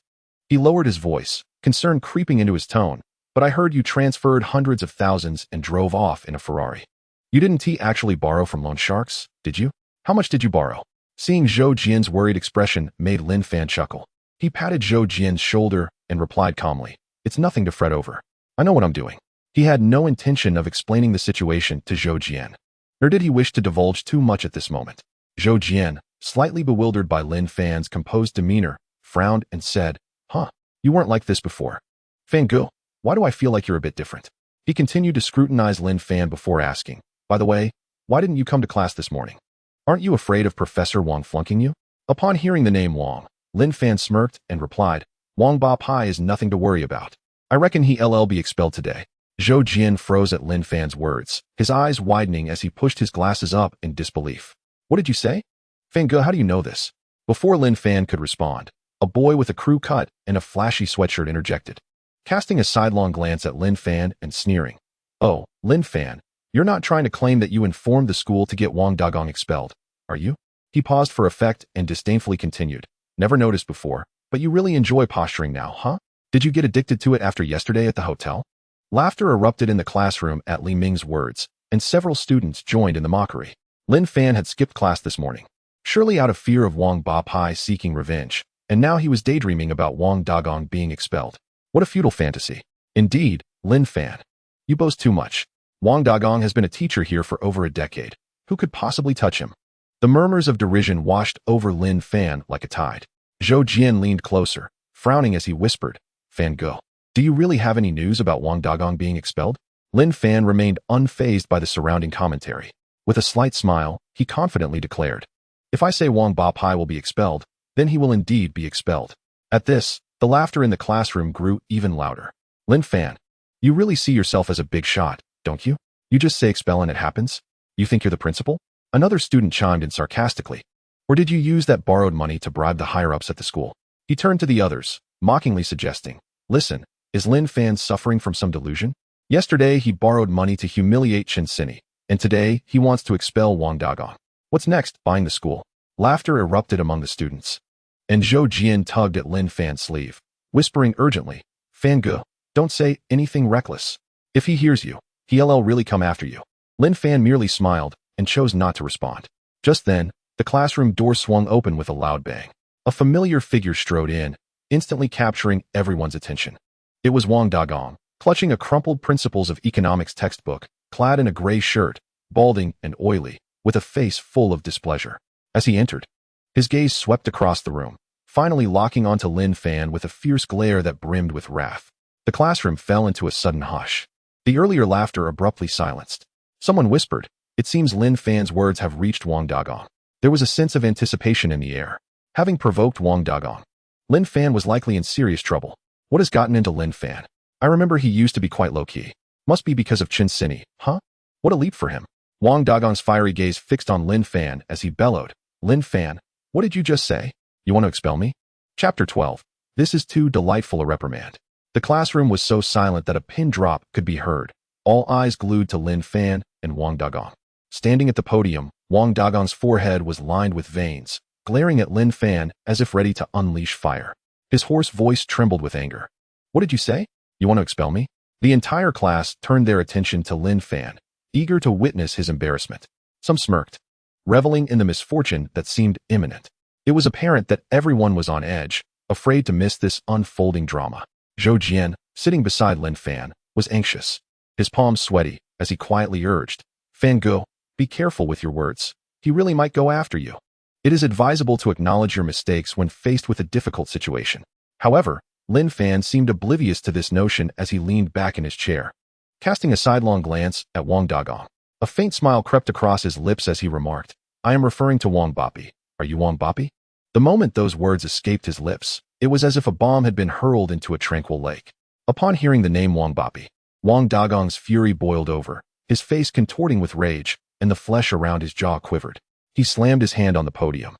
he lowered his voice, concern creeping into his tone. But I heard you transferred hundreds of thousands and drove off in a Ferrari. You didn't actually borrow from loan sharks, did you? How much did you borrow? Seeing Zhou Jian's worried expression made Lin Fan chuckle. He patted Zhou Jian's shoulder and replied calmly, It's nothing to fret over. I know what I'm doing. He had no intention of explaining the situation to Zhou Jian, nor did he wish to divulge too much at this moment. Zhou Jian, slightly bewildered by Lin Fan's composed demeanor, frowned and said, You weren't like this before. Fan Ge, why do I feel like you're a bit different? He continued to scrutinize Lin Fan before asking, By the way, why didn't you come to class this morning? Aren't you afraid of Professor Wang flunking you? Upon hearing the name Wang, Lin Fan smirked and replied, Wang Ba Pai is nothing to worry about. I reckon he'll be expelled today. Zhou Jian froze at Lin Fan's words, his eyes widening as he pushed his glasses up in disbelief. What did you say? Fan Ge, how do you know this? Before Lin Fan could respond, a boy with a crew cut and a flashy sweatshirt interjected, casting a sidelong glance at Lin Fan and sneering. Oh, Lin Fan, you're not trying to claim that you informed the school to get Wang Dagong expelled, are you? He paused for effect and disdainfully continued. Never noticed before, but you really enjoy posturing now, huh? Did you get addicted to it after yesterday at the hotel? Laughter erupted in the classroom at Li Ming's words, and several students joined in the mockery. Lin Fan had skipped class this morning, surely out of fear of Wang Ba Pai seeking revenge, and now he was daydreaming about Wang Dagong being expelled. What a futile fantasy. Indeed, Lin Fan. You boast too much. Wang Dagong has been a teacher here for over a decade. Who could possibly touch him? The murmurs of derision washed over Lin Fan like a tide. Zhou Jian leaned closer, frowning as he whispered, Fan Ge, do you really have any news about Wang Dagong being expelled? Lin Fan remained unfazed by the surrounding commentary. With a slight smile, he confidently declared, If I say Wang Ba Pai will be expelled, then he will indeed be expelled. At this, the laughter in the classroom grew even louder. Lin Fan, you really see yourself as a big shot, don't you? You just say expel and it happens? You think you're the principal? Another student chimed in sarcastically. Or did you use that borrowed money to bribe the higher-ups at the school? He turned to the others, mockingly suggesting, Listen, is Lin Fan suffering from some delusion? Yesterday he borrowed money to humiliate Chen Sini, and today he wants to expel Wang Dagong. What's next? Buying the school. Laughter erupted among the students. And Zhou Jian tugged at Lin Fan's sleeve, whispering urgently, Fan Ge, don't say anything reckless. If he hears you, he'll really come after you. Lin Fan merely smiled and chose not to respond. Just then, the classroom door swung open with a loud bang. A familiar figure strode in, instantly capturing everyone's attention. It was Wang Dagong, clutching a crumpled Principles of Economics textbook, clad in a gray shirt, balding and oily, with a face full of displeasure. As he entered, his gaze swept across the room, finally locking onto Lin Fan with a fierce glare that brimmed with wrath. The classroom fell into a sudden hush. The earlier laughter abruptly silenced. Someone whispered, It seems Lin Fan's words have reached Wang Dagong. There was a sense of anticipation in the air. Having provoked Wang Dagong, Lin Fan was likely in serious trouble. What has gotten into Lin Fan? I remember he used to be quite low-key. Must be because of Chen Sini, huh? What a leap for him. Wang Dagong's fiery gaze fixed on Lin Fan as he bellowed, Lin Fan, what did you just say? You want to expel me? Chapter 12. This is too delightful a reprimand. The classroom was so silent that a pin drop could be heard, all eyes glued to Lin Fan and Wang Dagong. Standing at the podium, Wang Dagong's forehead was lined with veins, glaring at Lin Fan as if ready to unleash fire. His hoarse voice trembled with anger. What did you say? You want to expel me? The entire class turned their attention to Lin Fan, eager to witness his embarrassment. Some smirked, reveling in the misfortune that seemed imminent. It was apparent that everyone was on edge, afraid to miss this unfolding drama. Zhou Jian, sitting beside Lin Fan, was anxious, his palms sweaty, as he quietly urged, Fan Ge, be careful with your words. He really might go after you. It is advisable to acknowledge your mistakes when faced with a difficult situation. However, Lin Fan seemed oblivious to this notion as he leaned back in his chair, casting a sidelong glance at Wang Dagong. A faint smile crept across his lips as he remarked, I am referring to Wang Bapi. Are you Wang Bapi? The moment those words escaped his lips, it was as if a bomb had been hurled into a tranquil lake. Upon hearing the name Wang Bapi, Wang Dagong's fury boiled over, his face contorting with rage, and the flesh around his jaw quivered. He slammed his hand on the podium,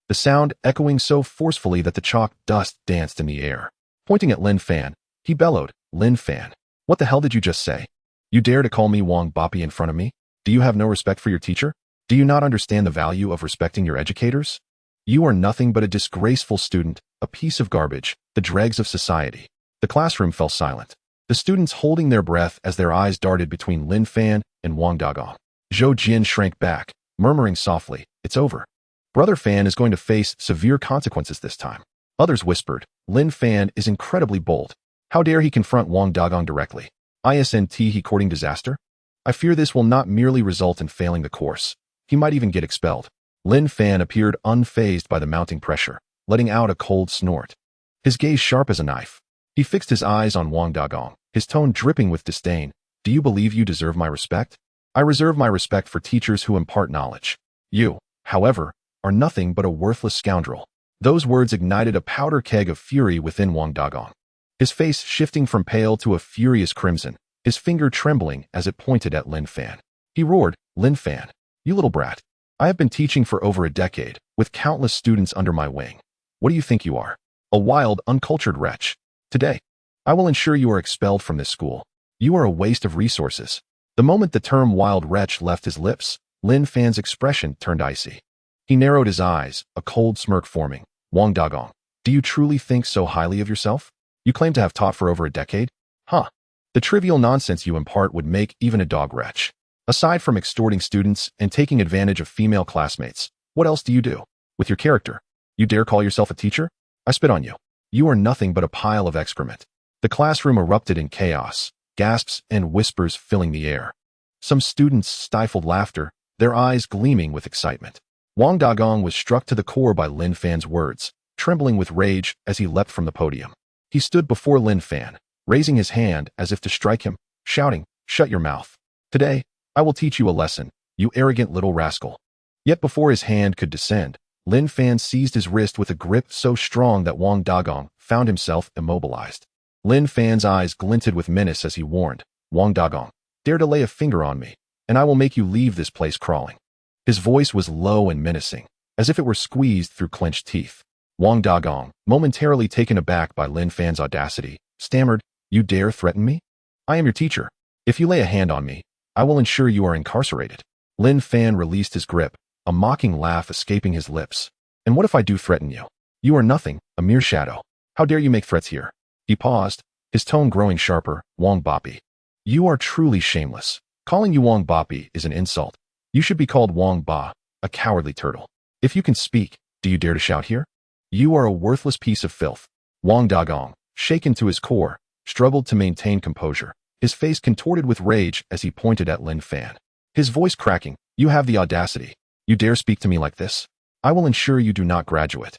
the sound echoing so forcefully that the chalk dust danced in the air. Pointing at Lin Fan, he bellowed, Lin Fan, what the hell did you just say? You dare to call me Wang Bapi in front of me? Do you have no respect for your teacher? Do you not understand the value of respecting your educators? You are nothing but a disgraceful student, a piece of garbage, the dregs of society. The classroom fell silent, the students holding their breath as their eyes darted between Lin Fan and Wang Dagong. Zhou Jian shrank back, murmuring softly, it's over. Brother Fan is going to face severe consequences this time. Others whispered, Lin Fan is incredibly bold. How dare he confront Wang Dagong directly? Isn't he courting disaster? I fear this will not merely result in failing the course. He might even get expelled. Lin Fan appeared unfazed by the mounting pressure, letting out a cold snort. His gaze sharp as a knife. He fixed his eyes on Wang Dagong, his tone dripping with disdain. Do you believe you deserve my respect? I reserve my respect for teachers who impart knowledge. You, however, are nothing but a worthless scoundrel. Those words ignited a powder keg of fury within Wang Dagong. His face shifting from pale to a furious crimson, his finger trembling as it pointed at Lin Fan. He roared, Lin Fan, you little brat. I have been teaching for over a decade, with countless students under my wing. What do you think you are? A wild, uncultured wretch. Today, I will ensure you are expelled from this school. You are a waste of resources. The moment the term wild wretch left his lips, Lin Fan's expression turned icy. He narrowed his eyes, a cold smirk forming. Wang Dagong, do you truly think so highly of yourself? You claim to have taught for over a decade? Huh. The trivial nonsense you impart would make even a dog wretch. Aside from extorting students and taking advantage of female classmates, what else do you do? With your character, you dare call yourself a teacher? I spit on you. You are nothing but a pile of excrement. The classroom erupted in chaos, gasps and whispers filling the air. Some students stifled laughter, their eyes gleaming with excitement. Wang Dagong was struck to the core by Lin Fan's words, trembling with rage as he leapt from the podium. He stood before Lin Fan, raising his hand as if to strike him, shouting, Shut your mouth. Today, I will teach you a lesson, you arrogant little rascal. Yet before his hand could descend, Lin Fan seized his wrist with a grip so strong that Wang Dagong found himself immobilized. Lin Fan's eyes glinted with menace as he warned, Wang Dagong, dare to lay a finger on me, and I will make you leave this place crawling. His voice was low and menacing, as if it were squeezed through clenched teeth. Wang Dagong, momentarily taken aback by Lin Fan's audacity, stammered, You dare threaten me? I am your teacher. If you lay a hand on me, I will ensure you are incarcerated. Lin Fan released his grip, a mocking laugh escaping his lips. And what if I do threaten you? You are nothing, a mere shadow. How dare you make threats here? He paused, his tone growing sharper, Wang Bapi. You are truly shameless. Calling you Wang Bapi is an insult. You should be called Wang Ba, a cowardly turtle. If you can speak, do you dare to shout here? You are a worthless piece of filth. Wang Dagong, shaken to his core, struggled to maintain composure, his face contorted with rage as he pointed at Lin Fan. His voice cracking, You have the audacity. You dare speak to me like this? I will ensure you do not graduate.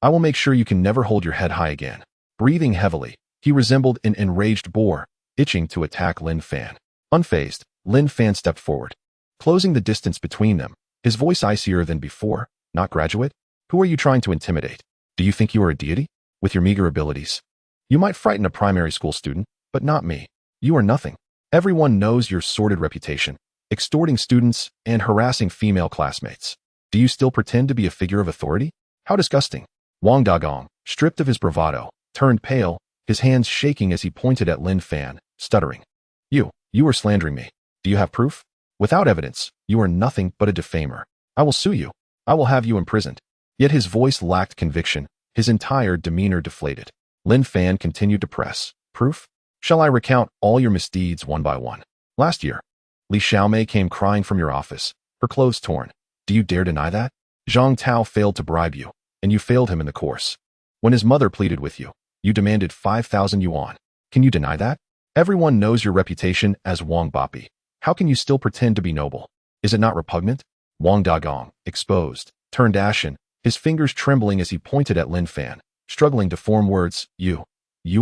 I will make sure you can never hold your head high again. Breathing heavily, he resembled an enraged boar, itching to attack Lin Fan. Unfazed, Lin Fan stepped forward, closing the distance between them, his voice icier than before. Not graduate? Who are you trying to intimidate? Do you think you are a deity? With your meager abilities? You might frighten a primary school student, but not me. You are nothing. Everyone knows your sordid reputation, extorting students and harassing female classmates. Do you still pretend to be a figure of authority? How disgusting. Wang Dagong, stripped of his bravado, turned pale, his hands shaking as he pointed at Lin Fan, stuttering. You are slandering me. Do you have proof? Without evidence, you are nothing but a defamer. I will sue you. I will have you imprisoned. Yet his voice lacked conviction, his entire demeanor deflated. Lin Fan continued to press. Proof? Shall I recount all your misdeeds one by one? Last year, Li Xiaomei came crying from your office, her clothes torn. Do you dare deny that? Zhang Tao failed to bribe you, and you failed him in the course. When his mother pleaded with you, you demanded 5,000 yuan. Can you deny that? Everyone knows your reputation as Wang Bapi. How can you still pretend to be noble? Is it not repugnant? Wang Dagong, exposed, turned ashen, his fingers trembling as he pointed at Lin Fan, struggling to form words. You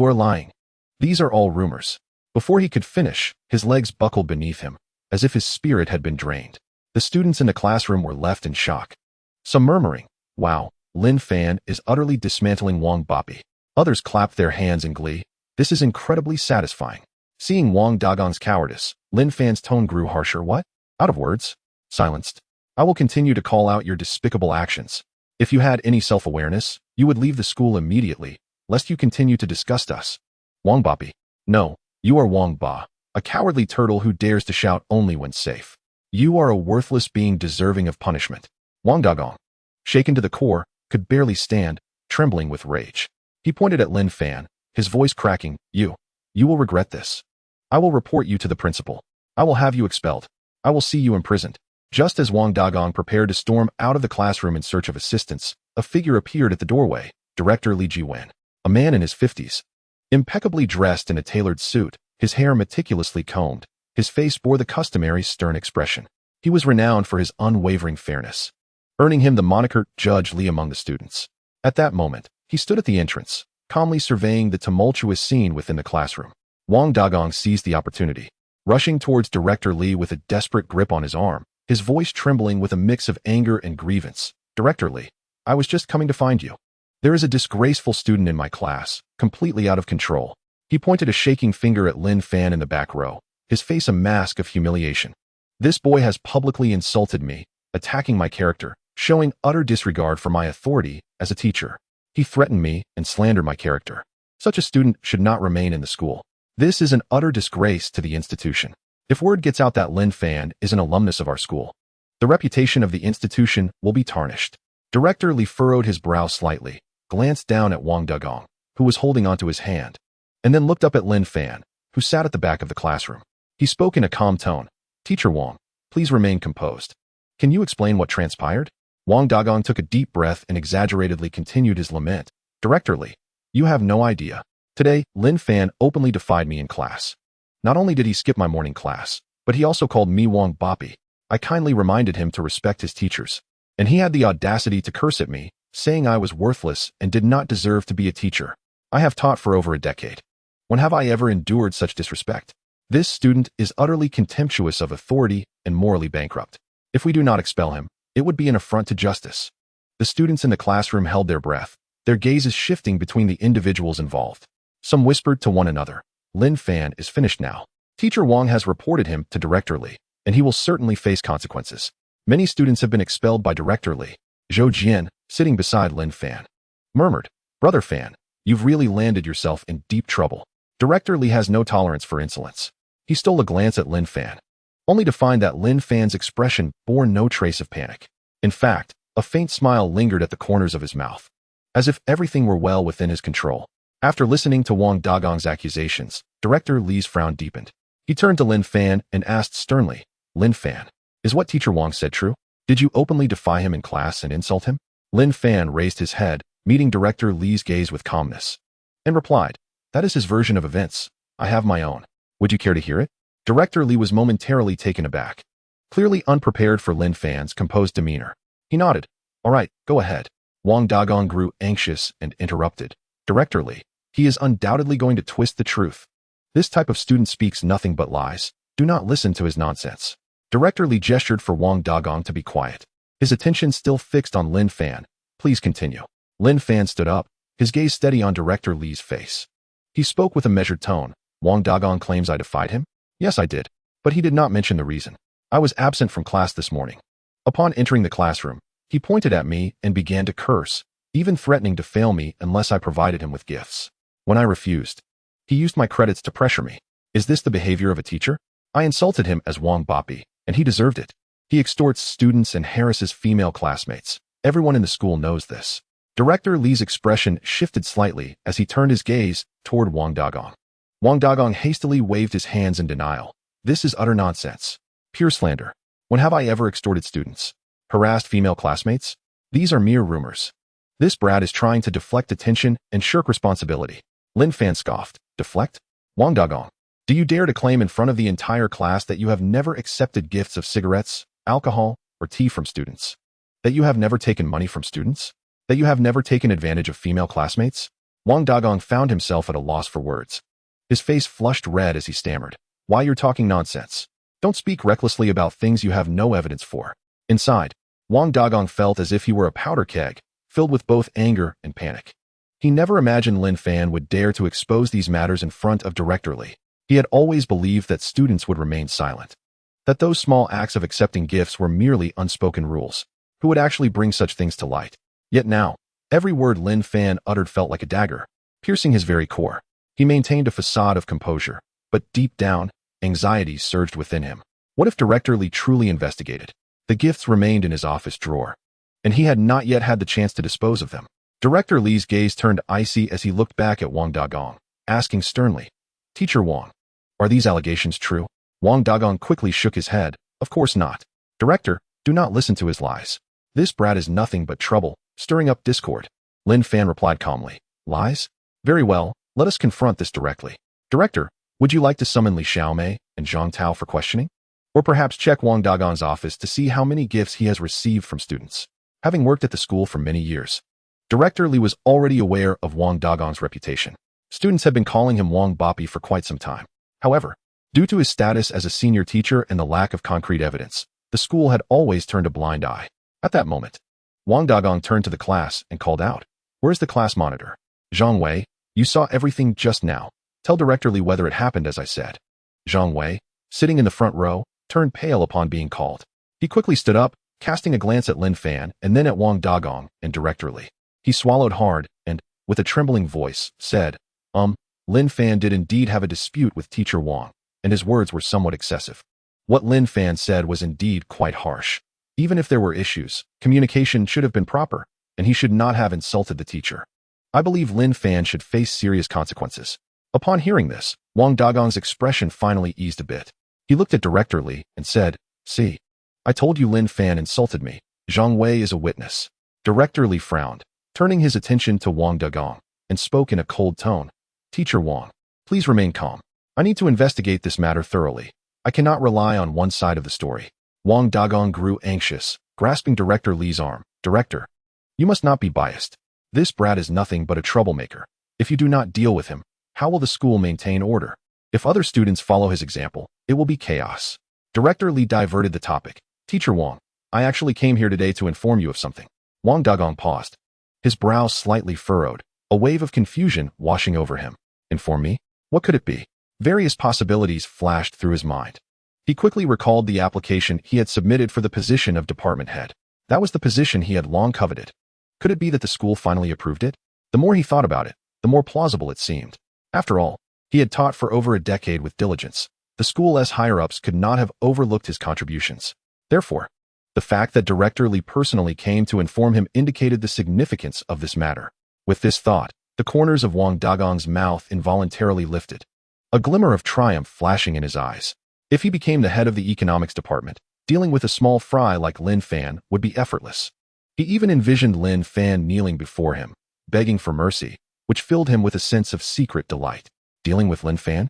are lying. These are all rumors. Before he could finish, his legs buckled beneath him, as if his spirit had been drained. The students in the classroom were left in shock. Some murmuring, Wow, Lin Fan is utterly dismantling Wang Bapi. Others clapped their hands in glee. This is incredibly satisfying. Seeing Wang Dagong's cowardice, Lin Fan's tone grew harsher. What? Out of words? Silenced. I will continue to call out your despicable actions. If you had any self-awareness, you would leave the school immediately, lest you continue to disgust us. Wang Bapi. No, you are Wang Ba, a cowardly turtle who dares to shout only when safe. You are a worthless being deserving of punishment. Wang Dagong, shaken to the core, could barely stand, trembling with rage. He pointed at Lin Fan, his voice cracking. You will regret this. I will report you to the principal. I will have you expelled. I will see you imprisoned. Just as Wang Dagong prepared to storm out of the classroom in search of assistance, a figure appeared at the doorway, Director Li Jiwen, a man in his 50s. Impeccably dressed in a tailored suit, his hair meticulously combed. His face bore the customary stern expression. He was renowned for his unwavering fairness, earning him the moniker Judge Lee among the students. At that moment, he stood at the entrance, calmly surveying the tumultuous scene within the classroom. Wang Dagong seized the opportunity, rushing towards Director Lee with a desperate grip on his arm, his voice trembling with a mix of anger and grievance. Director Lee, I was just coming to find you. There is a disgraceful student in my class, completely out of control. He pointed a shaking finger at Lin Fan in the back row, his face a mask of humiliation. This boy has publicly insulted me, attacking my character, showing utter disregard for my authority as a teacher. He threatened me and slandered my character. Such a student should not remain in the school. This is an utter disgrace to the institution. If word gets out that Lin Fan is an alumnus of our school, the reputation of the institution will be tarnished. Director Lee furrowed his brow slightly, glanced down at Wang Dagong, who was holding onto his hand, and then looked up at Lin Fan, who sat at the back of the classroom. He spoke in a calm tone. Teacher Wang, please remain composed. Can you explain what transpired? Wang Dagong took a deep breath and exaggeratedly continued his lament. Director Lee, you have no idea. Today, Lin Fan openly defied me in class. Not only did he skip my morning class, but he also called me Wang Boppy. I kindly reminded him to respect his teachers, and he had the audacity to curse at me, saying I was worthless and did not deserve to be a teacher. I have taught for over a decade. When have I ever endured such disrespect? This student is utterly contemptuous of authority and morally bankrupt. If we do not expel him, it would be an affront to justice. The students in the classroom held their breath, their gazes shifting between the individuals involved. Some whispered to one another, Lin Fan is finished now. Teacher Wang has reported him to Director Lee, and he will certainly face consequences. Many students have been expelled by Director Lee. Zhou Jian, sitting beside Lin Fan, murmured, Brother Fan, you've really landed yourself in deep trouble. Director Lee has no tolerance for insolence. He stole a glance at Lin Fan, only to find that Lin Fan's expression bore no trace of panic. In fact, a faint smile lingered at the corners of his mouth, as if everything were well within his control. After listening to Wang Dagong's accusations, Director Lee's frown deepened. He turned to Lin Fan and asked sternly, Lin Fan, is what Teacher Wang said true? Did you openly defy him in class and insult him? Lin Fan raised his head, meeting Director Lee's gaze with calmness, and replied, that is his version of events. I have my own. Would you care to hear it? Director Lee was momentarily taken aback, clearly unprepared for Lin Fan's composed demeanor. He nodded. All right, go ahead. Wang Dagong grew anxious and interrupted. Director Lee, he is undoubtedly going to twist the truth. This type of student speaks nothing but lies. Do not listen to his nonsense. Director Lee gestured for Wang Dagong to be quiet, his attention still fixed on Lin Fan. Please continue. Lin Fan stood up, his gaze steady on Director Lee's face. He spoke with a measured tone. Wang Dagong claims I defied him? Yes, I did. But he did not mention the reason. I was absent from class this morning. Upon entering the classroom, he pointed at me and began to curse, even threatening to fail me unless I provided him with gifts. When I refused, he used my credits to pressure me. Is this the behavior of a teacher? I insulted him as Wang Boppy, and he deserved it. He extorts students and harasses female classmates. Everyone in the school knows this. Director Lee's expression shifted slightly as he turned his gaze toward Wang Dagong. Wang Dagong hastily waved his hands in denial. This is utter nonsense. Pure slander. When have I ever extorted students? Harassed female classmates? These are mere rumors. This brat is trying to deflect attention and shirk responsibility. Lin Fan scoffed. Deflect? Wang Dagong, do you dare to claim in front of the entire class that you have never accepted gifts of cigarettes, alcohol, or tea from students? That you have never taken money from students? That you have never taken advantage of female classmates? Wang Dagong found himself at a loss for words. His face flushed red as he stammered. Why you're talking nonsense? Don't speak recklessly about things you have no evidence for. Inside, Wang Dagong felt as if he were a powder keg, filled with both anger and panic. He never imagined Lin Fan would dare to expose these matters in front of Director Lee. He had always believed that students would remain silent, that those small acts of accepting gifts were merely unspoken rules. Who would actually bring such things to light? Yet now, every word Lin Fan uttered felt like a dagger, piercing his very core. He maintained a facade of composure, but deep down, anxiety surged within him. What if Director Lee truly investigated? The gifts remained in his office drawer, and he had not yet had the chance to dispose of them. Director Lee's gaze turned icy as he looked back at Wang Dagong, asking sternly, Teacher Wang, are these allegations true? Wang Dagong quickly shook his head. Of course not. Director, do not listen to his lies. This brat is nothing but trouble, stirring up discord. Lin Fan replied calmly. Lies? Very well, let us confront this directly. Director, Would you like to summon Li Xiaomei and Zhang Tao for questioning? Or perhaps check Wang Dagong's office to see how many gifts he has received from students? Having worked at the school for many years, Director Li was already aware of Wang Dagong's reputation. Students had been calling him Wang Bapi for quite some time. However, due to his status as a senior teacher and the lack of concrete evidence, the school had always turned a blind eye. At that moment, Wang Dagong turned to the class and called out, "Where's the class monitor? Zhang Wei, you saw everything just now. Tell Director Li whether it happened as I said." Zhang Wei, sitting in the front row, turned pale upon being called. He quickly stood up, casting a glance at Lin Fan and then at Wang Dagong and Director Li. He swallowed hard and, with a trembling voice, said, Lin Fan did indeed have a dispute with Teacher Wang, and his words were somewhat excessive. What Lin Fan said was indeed quite harsh. Even if there were issues, communication should have been proper, and he should not have insulted the teacher. I believe Lin Fan should face serious consequences. Upon hearing this, Wang Dagong's expression finally eased a bit. He looked at Director Li and said, "See, I told you Lin Fan insulted me. Zhang Wei is a witness." Director Li frowned, turning his attention to Wang Dagong, and spoke in a cold tone. "Teacher Wang, please remain calm. I need to investigate this matter thoroughly. I cannot rely on one side of the story." Wang Dagong grew anxious, grasping Director Li's arm. "Director, you must not be biased. This brat is nothing but a troublemaker. If you do not deal with him, how will the school maintain order? If other students follow his example, it will be chaos." Director Li diverted the topic. "Teacher Wang, I actually came here today to inform you of something." Wang Dagong paused. His brow slightly furrowed, a wave of confusion washing over him. "Inform me? What could it be?" Various possibilities flashed through his mind. He quickly recalled the application he had submitted for the position of department head. That was the position he had long coveted. Could it be that the school finally approved it? The more he thought about it, the more plausible it seemed. After all, he had taught for over a decade with diligence. The school's higher-ups could not have overlooked his contributions. Therefore, the fact that Director Li personally came to inform him indicated the significance of this matter. With this thought, the corners of Wang Dagong's mouth involuntarily lifted, a glimmer of triumph flashing in his eyes. If he became the head of the economics department, dealing with a small fry like Lin Fan would be effortless. He even envisioned Lin Fan kneeling before him, begging for mercy, which filled him with a sense of secret delight. Dealing with Lin Fan?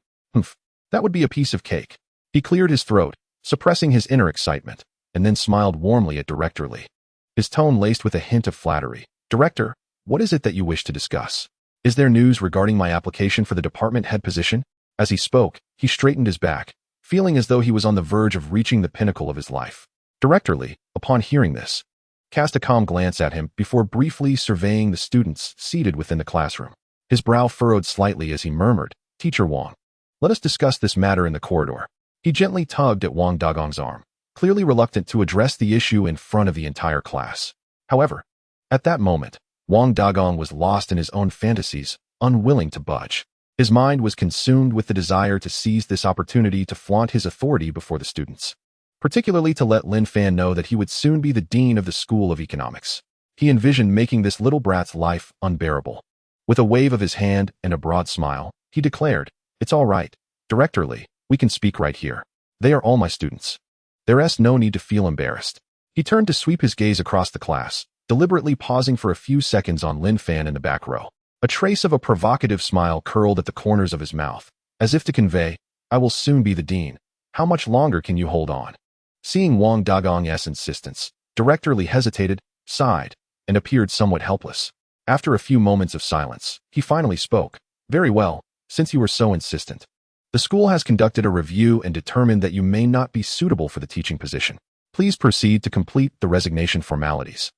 That would be a piece of cake. He cleared his throat, suppressing his inner excitement, and then smiled warmly at Director Li. His tone laced with a hint of flattery. "Director, what is it that you wish to discuss? Is there news regarding my application for the department head position?" As he spoke, he straightened his back, feeling as though he was on the verge of reaching the pinnacle of his life. Director Li, upon hearing this, cast a calm glance at him before briefly surveying the students seated within the classroom. His brow furrowed slightly as he murmured, "Teacher Wang, let us discuss this matter in the corridor." He gently tugged at Wang Dagong's arm, clearly reluctant to address the issue in front of the entire class. However, at that moment, Wang Dagong was lost in his own fantasies, unwilling to budge. His mind was consumed with the desire to seize this opportunity to flaunt his authority before the students, particularly to let Lin Fan know that he would soon be the dean of the School of Economics. He envisioned making this little brat's life unbearable. With a wave of his hand and a broad smile, he declared, "It's all right, Director Li, we can speak right here. They are all my students. There's no need to feel embarrassed." He turned to sweep his gaze across the class, deliberately pausing for a few seconds on Lin Fan in the back row. A trace of a provocative smile curled at the corners of his mouth, as if to convey, "I will soon be the dean. How much longer can you hold on?" Seeing Wang Dagong's insistence, Director Li hesitated, sighed, and appeared somewhat helpless. After a few moments of silence, he finally spoke. "Very well, since you were so insistent. The school has conducted a review and determined that you may not be suitable for the teaching position. Please proceed to complete the resignation formalities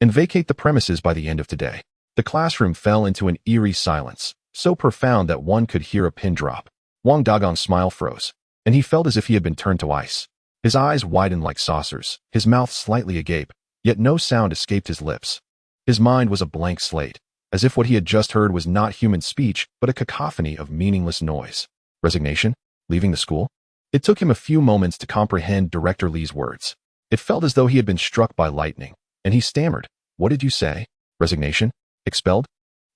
and vacate the premises by the end of today." The classroom fell into an eerie silence, so profound that one could hear a pin drop. Wang Dagong's smile froze, and he felt as if he had been turned to ice. His eyes widened like saucers, his mouth slightly agape, yet no sound escaped his lips. His mind was a blank slate, as if what he had just heard was not human speech, but a cacophony of meaningless noise. Resignation? Leaving the school? It took him a few moments to comprehend Director Li's words. It felt as though he had been struck by lightning, and he stammered, "What did you say? Resignation? Expelled?"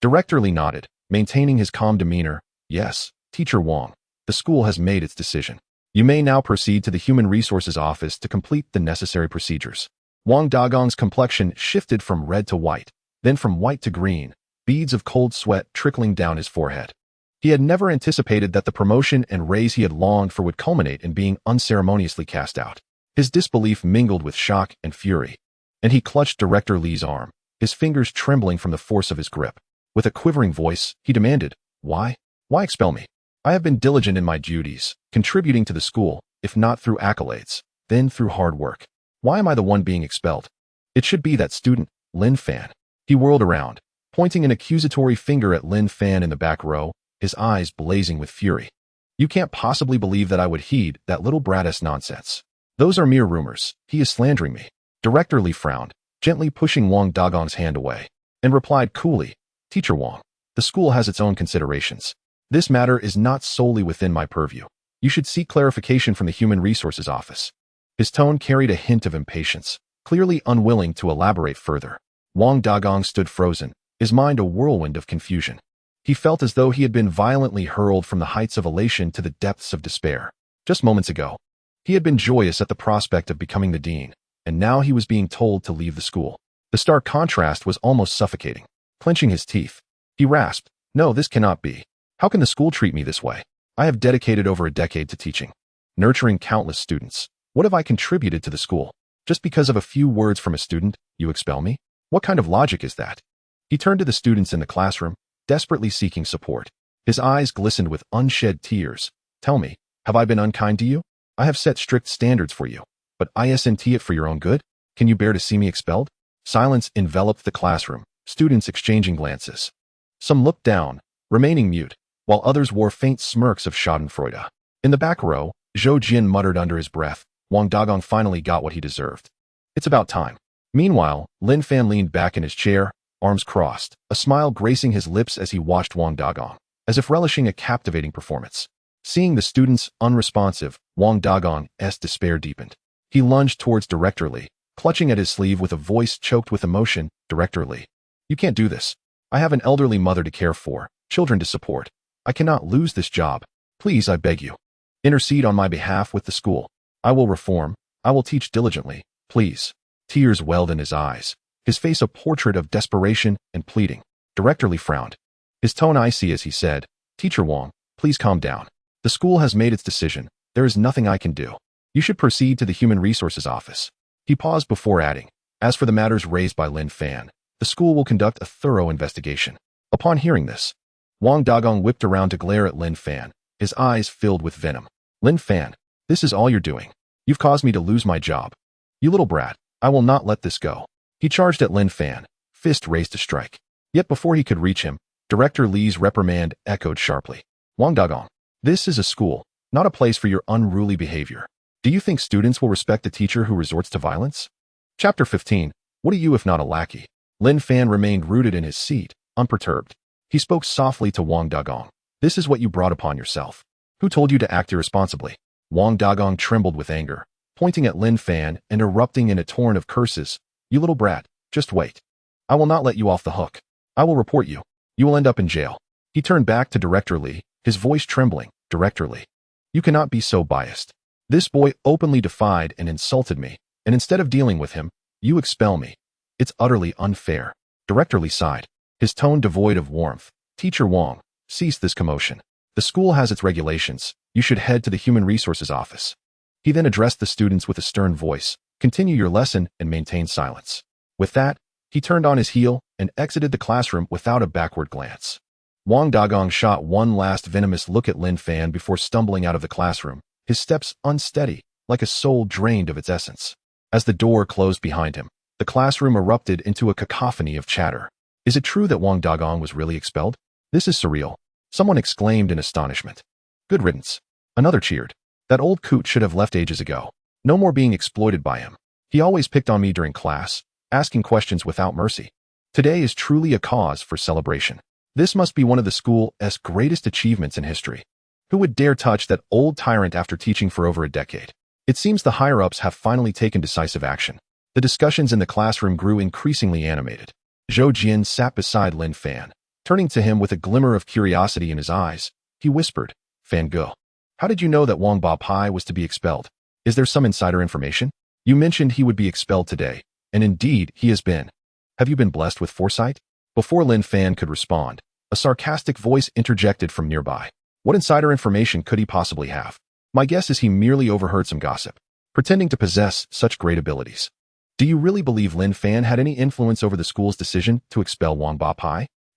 Director Li nodded, maintaining his calm demeanor. "Yes, Teacher Wang, the school has made its decision. You may now proceed to the Human Resources Office to complete the necessary procedures." Wang Dagong's complexion shifted from red to white, then from white to green, beads of cold sweat trickling down his forehead. He had never anticipated that the promotion and raise he had longed for would culminate in being unceremoniously cast out. His disbelief mingled with shock and fury, and he clutched Director Li's arm, his fingers trembling from the force of his grip. With a quivering voice, he demanded, "Why? Why expel me? I have been diligent in my duties, contributing to the school, if not through accolades, then through hard work. Why am I the one being expelled? It should be that student, Lin Fan." He whirled around, pointing an accusatory finger at Lin Fan in the back row, his eyes blazing with fury. "You can't possibly believe that I would heed that little brat-ass nonsense. Those are mere rumors. He is slandering me." Director Li frowned, gently pushing Wang Dagong's hand away, and replied coolly, "Teacher Wang, the school has its own considerations. This matter is not solely within my purview. You should seek clarification from the Human Resources Office." His tone carried a hint of impatience, clearly unwilling to elaborate further. Wang Dagong stood frozen, his mind a whirlwind of confusion. He felt as though he had been violently hurled from the heights of elation to the depths of despair. Just moments ago, he had been joyous at the prospect of becoming the dean, and now he was being told to leave the school. The stark contrast was almost suffocating. Clenching his teeth, he rasped, "No, this cannot be. How can the school treat me this way? I have dedicated over a decade to teaching, nurturing countless students. What have I contributed to the school? Just because of a few words from a student, you expel me? What kind of logic is that?" He turned to the students in the classroom, desperately seeking support. His eyes glistened with unshed tears. "Tell me, have I been unkind to you? I have set strict standards for you, but isn't it for your own good? Can you bear to see me expelled?" Silence enveloped the classroom, students exchanging glances. Some looked down, remaining mute, while others wore faint smirks of schadenfreude. In the back row, Zhou Jian muttered under his breath, "Wang Dagong finally got what he deserved. It's about time." Meanwhile, Lin Fan leaned back in his chair, arms crossed, a smile gracing his lips as he watched Wang Dagong, as if relishing a captivating performance. Seeing the students unresponsive, Wang Dagong's despair deepened. He lunged towards Director Li, clutching at his sleeve with a voice choked with emotion. "Director Li, you can't do this. I have an elderly mother to care for, children to support. I cannot lose this job. Please, I beg you. Intercede on my behalf with the school. I will reform. I will teach diligently. Please." Tears welled in his eyes, his face a portrait of desperation and pleading. Director Li frowned, his tone icy as he said, "Teacher Wang, please calm down. The school has made its decision. There is nothing I can do. You should proceed to the Human Resources Office." He paused before adding, "As for the matters raised by Lin Fan, the school will conduct a thorough investigation." Upon hearing this, Wang Dagong whipped around to glare at Lin Fan, his eyes filled with venom. "Lin Fan, this is all you're doing. You've caused me to lose my job. You little brat, I will not let this go." He charged at Lin Fan, fist raised to strike. Yet before he could reach him, Director Li's reprimand echoed sharply. "Wang Dagong, this is a school, not a place for your unruly behavior. Do you think students will respect a teacher who resorts to violence?" Chapter 15. What are you if not a lackey? Lin Fan remained rooted in his seat, unperturbed. He spoke softly to Wang Dagong. "This is what you brought upon yourself. Who told you to act irresponsibly?" Wang Dagong trembled with anger, pointing at Lin Fan and erupting in a torrent of curses. "You little brat, just wait. I will not let you off the hook. I will report you. You will end up in jail." He turned back to Director Li, his voice trembling. "Director Li, you cannot be so biased. This boy openly defied and insulted me, and instead of dealing with him, you expel me. It's utterly unfair." Director Li sighed, his tone devoid of warmth. "Teacher Wang, cease this commotion. The school has its regulations. You should head to the Human Resources Office." He then addressed the students with a stern voice. "Continue your lesson and maintain silence." With that, he turned on his heel and exited the classroom without a backward glance. Wang Dagong shot one last venomous look at Lin Fan before stumbling out of the classroom, his steps unsteady, like a soul drained of its essence. As the door closed behind him, the classroom erupted into a cacophony of chatter. Is it true that Wang Dagong was really expelled? This is surreal. Someone exclaimed in astonishment. Good riddance. Another cheered. That old coot should have left ages ago. No more being exploited by him. He always picked on me during class, asking questions without mercy. Today is truly a cause for celebration. This must be one of the school's greatest achievements in history. Who would dare touch that old tyrant after teaching for over a decade? It seems the higher-ups have finally taken decisive action. The discussions in the classroom grew increasingly animated. Zhou Jian sat beside Lin Fan. Turning to him with a glimmer of curiosity in his eyes, he whispered, "Fan Ge, how did you know that Wang Bapai was to be expelled? Is there some insider information? You mentioned he would be expelled today, and indeed he has been. Have you been blessed with foresight?" Before Lin Fan could respond, A sarcastic voice interjected from nearby. What insider information could he possibly have? My guess is he merely overheard some gossip, pretending to possess such great abilities. Do you really believe Lin Fan had any influence over the school's decision to expel Wang Ba?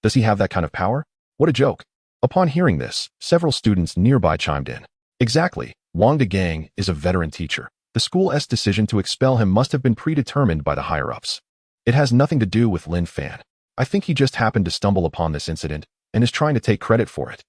Does he have that kind of power? What a joke. Upon hearing this, several students nearby chimed in. Exactly. Wang Gang is a veteran teacher. The school's decision to expel him must have been predetermined by the higher-ups. It has nothing to do with Lin Fan. I think he just happened to stumble upon this incident and is trying to take credit for it.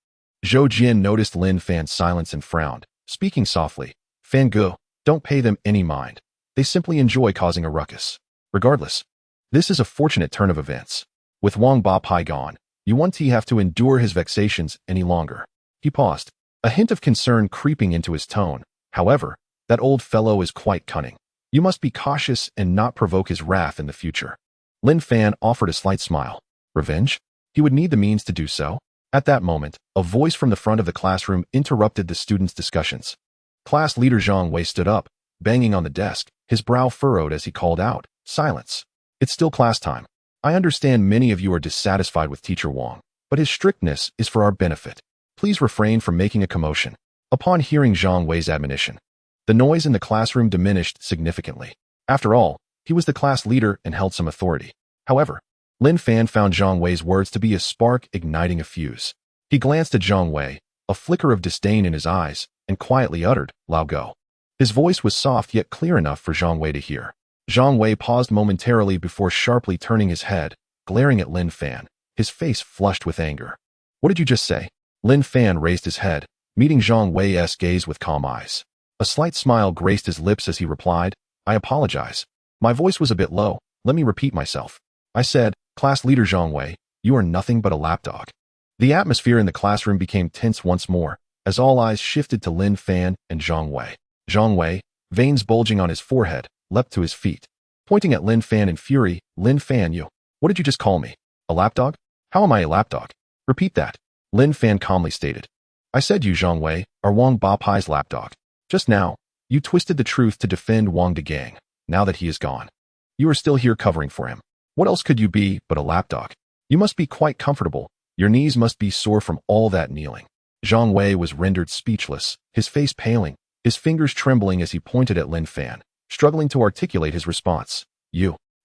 Zhou Jin noticed Lin Fan's silence and frowned, speaking softly. Fan Gu, don't pay them any mind. They simply enjoy causing a ruckus. Regardless, this is a fortunate turn of events. With Wang Ba gone, you won't have to endure his vexations any longer. He paused, a hint of concern creeping into his tone. However, that old fellow is quite cunning. You must be cautious and not provoke his wrath in the future. Lin Fan offered a slight smile. Revenge? He would need the means to do so. At that moment, a voice from the front of the classroom interrupted the students' discussions. Class leader Zhang Wei stood up, banging on the desk, his brow furrowed as he called out, "Silence. It's still class time. I understand many of you are dissatisfied with Teacher Wang, but his strictness is for our benefit. Please refrain from making a commotion." Upon hearing Zhang Wei's admonition, the noise in the classroom diminished significantly. After all, he was the class leader and held some authority. However, Lin Fan found Zhang Wei's words to be a spark igniting a fuse. He glanced at Zhang Wei, a flicker of disdain in his eyes, and quietly uttered, "Lao go." His voice was soft yet clear enough for Zhang Wei to hear. Zhang Wei paused momentarily before sharply turning his head, glaring at Lin Fan, his face flushed with anger. "What did you just say?" Lin Fan raised his head, meeting Zhang Wei's gaze with calm eyes. A slight smile graced his lips as he replied, "I apologize. My voice was a bit low. Let me repeat myself. I said, Class leader Zhang Wei, you are nothing but a lapdog." The atmosphere in the classroom became tense once more, as all eyes shifted to Lin Fan and Zhang Wei. Zhang Wei, veins bulging on his forehead, leapt to his feet. Pointing at Lin Fan in fury, "Lin Fan, what did you just call me? A lapdog? How am I a lapdog? Repeat that." Lin Fan calmly stated. "I said you, Zhang Wei, are Wang Bapai's lapdog. Just now, you twisted the truth to defend Wang Gang. Now that he is gone, you are still here covering for him. What else could you be but a lapdog? You must be quite comfortable. Your knees must be sore from all that kneeling." Zhang Wei was rendered speechless, his face paling, his fingers trembling as he pointed at Lin Fan, struggling to articulate his response.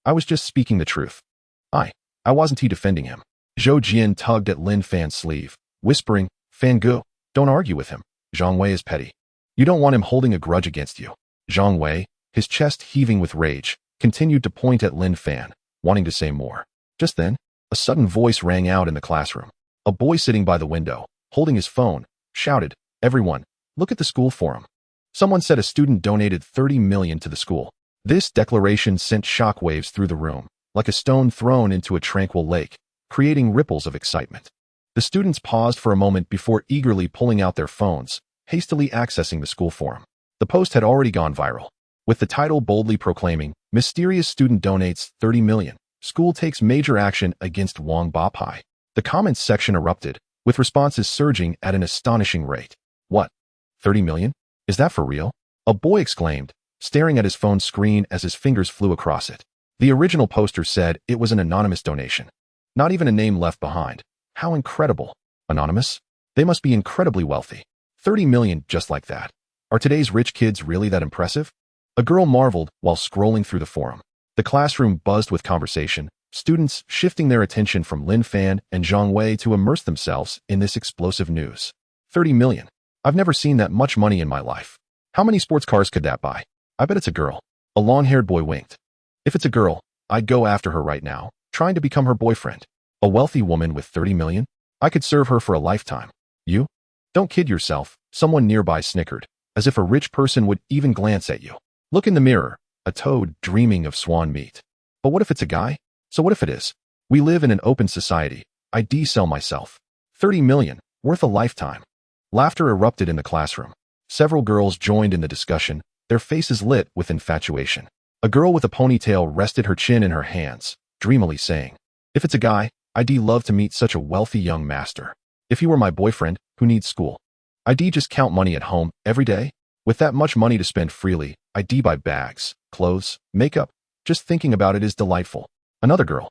I was just speaking the truth. I wasn't he defending him." Zhou Jin tugged at Lin Fan's sleeve, whispering, "Fan Gu, don't argue with him. Zhang Wei is petty. You don't want him holding a grudge against you." Zhang Wei, his chest heaving with rage, continued to point at Lin Fan, wanting to say more. Just then, a sudden voice rang out in the classroom. A boy sitting by the window, holding his phone, shouted, "Everyone, look at the school forum." Someone said a student donated 30 million to the school. This declaration sent shockwaves through the room, like a stone thrown into a tranquil lake, creating ripples of excitement. The students paused for a moment before eagerly pulling out their phones, hastily accessing the school forum. The post had already gone viral, with the title boldly proclaiming, "Mysterious student donates 30 million. School takes major action against Wang Bapai." The comments section erupted, with responses surging at an astonishing rate. "What? 30 million? Is that for real?" a boy exclaimed, staring at his phone screen as his fingers flew across it. The original poster said it was an anonymous donation. Not even a name left behind. How incredible. Anonymous? They must be incredibly wealthy. 30 million just like that. Are today's rich kids really that impressive? A girl marveled while scrolling through the forum. The classroom buzzed with conversation, students shifting their attention from Lin Fan and Zhang Wei to immerse themselves in this explosive news. 30 million. I've never seen that much money in my life. How many sports cars could that buy? I bet it's a girl. A long-haired boy winked. If it's a girl, I'd go after her right now, trying to become her boyfriend. A wealthy woman with 30 million? I could serve her for a lifetime. You? Don't kid yourself, someone nearby snickered, as if a rich person would even glance at you. Look in the mirror, a toad dreaming of swan meat. But what if it's a guy? So what if it is? We live in an open society. I de-sell myself. 30 million, worth a lifetime. Laughter erupted in the classroom. Several girls joined in the discussion, their faces lit with infatuation. A girl with a ponytail rested her chin in her hands, dreamily saying, "If it's a guy, I'd love to meet such a wealthy young master. If he were my boyfriend, who needs school? I'd just count money at home every day. With that much money to spend freely, I'd buy bags, clothes, makeup. Just thinking about it is delightful." Another girl,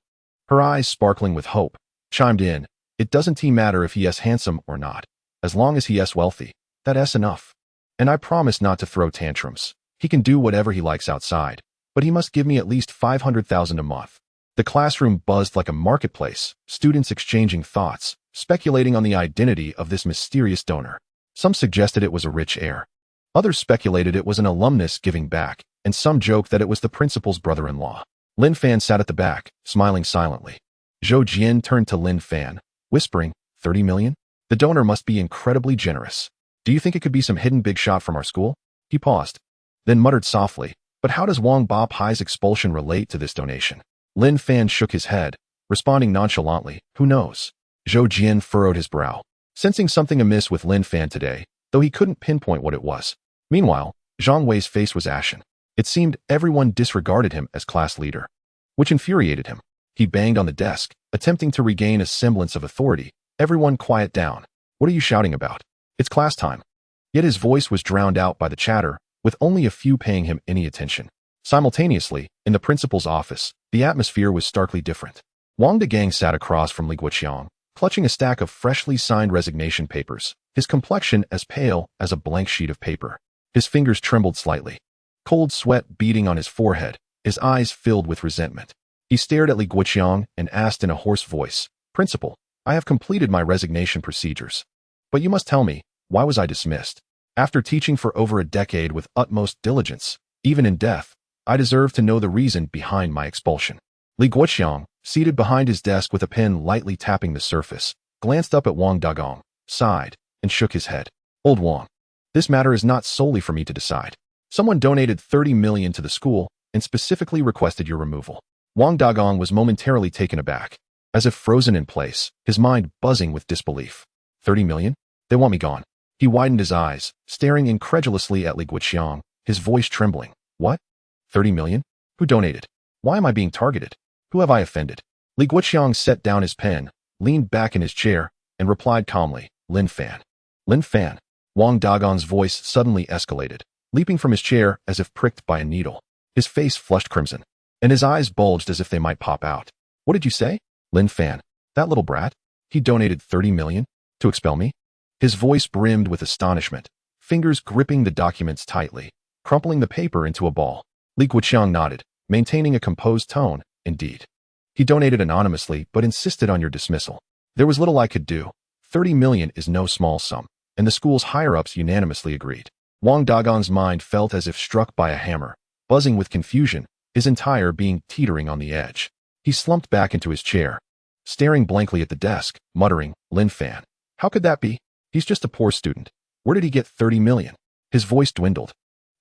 her eyes sparkling with hope, chimed in, It doesn't matter if he is handsome or not. As long as he is wealthy, that's enough. And I promise not to throw tantrums. He can do whatever he likes outside, but he must give me at least 500,000 a month. The classroom buzzed like a marketplace, students exchanging thoughts, speculating on the identity of this mysterious donor. Some suggested it was a rich heir. Others speculated it was an alumnus giving back, and some joked that it was the principal's brother-in-law. Lin Fan sat at the back, smiling silently. Zhou Jian turned to Lin Fan, whispering, 30 million? The donor must be incredibly generous. Do you think it could be some hidden big shot from our school? He paused, then muttered softly, but how does Wang Ba Pai's expulsion relate to this donation? Lin Fan shook his head, responding nonchalantly, who knows? Zhou Jian furrowed his brow, sensing something amiss with Lin Fan today, though he couldn't pinpoint what it was. Meanwhile, Zhang Wei's face was ashen. It seemed everyone disregarded him as class leader, which infuriated him. He banged on the desk, attempting to regain a semblance of authority. Everyone quiet down. What are you shouting about? It's class time. Yet his voice was drowned out by the chatter, with only a few paying him any attention. Simultaneously, in the principal's office, the atmosphere was starkly different. Wang Degang sat across from Li Guoqiang, clutching a stack of freshly signed resignation papers, his complexion as pale as a blank sheet of paper. His fingers trembled slightly, cold sweat beading on his forehead, his eyes filled with resentment. He stared at Li Guoqiang and asked in a hoarse voice, Principal, I have completed my resignation procedures. But you must tell me, why was I dismissed? After teaching for over a decade with utmost diligence, even in death, I deserve to know the reason behind my expulsion. Li Guoqiang, seated behind his desk with a pen lightly tapping the surface, glanced up at Wang Dagong, sighed, and shook his head. Old Wang, this matter is not solely for me to decide. Someone donated 30 million to the school and specifically requested your removal. Wang Dagong was momentarily taken aback, as if frozen in place, his mind buzzing with disbelief. 30 million? They want me gone. He widened his eyes, staring incredulously at Li Guoqiang, his voice trembling. What? 30 million? Who donated? Why am I being targeted? Who have I offended? Li Guoqiang set down his pen, leaned back in his chair, and replied calmly, Lin Fan. Lin Fan. Wang Dagong's voice suddenly escalated, leaping from his chair as if pricked by a needle. His face flushed crimson, and his eyes bulged as if they might pop out. What did you say? Lin Fan. That little brat? He donated 30 million? To expel me? His voice brimmed with astonishment, fingers gripping the documents tightly, crumpling the paper into a ball. Li Guoqiang nodded, maintaining a composed tone. Indeed. He donated anonymously but insisted on your dismissal. There was little I could do. 30 million is no small sum, and the school's higher-ups unanimously agreed. Wang Dagong's mind felt as if struck by a hammer, buzzing with confusion, his entire being teetering on the edge. He slumped back into his chair, staring blankly at the desk, muttering, Lin Fan. How could that be? He's just a poor student. Where did he get 30 million? His voice dwindled,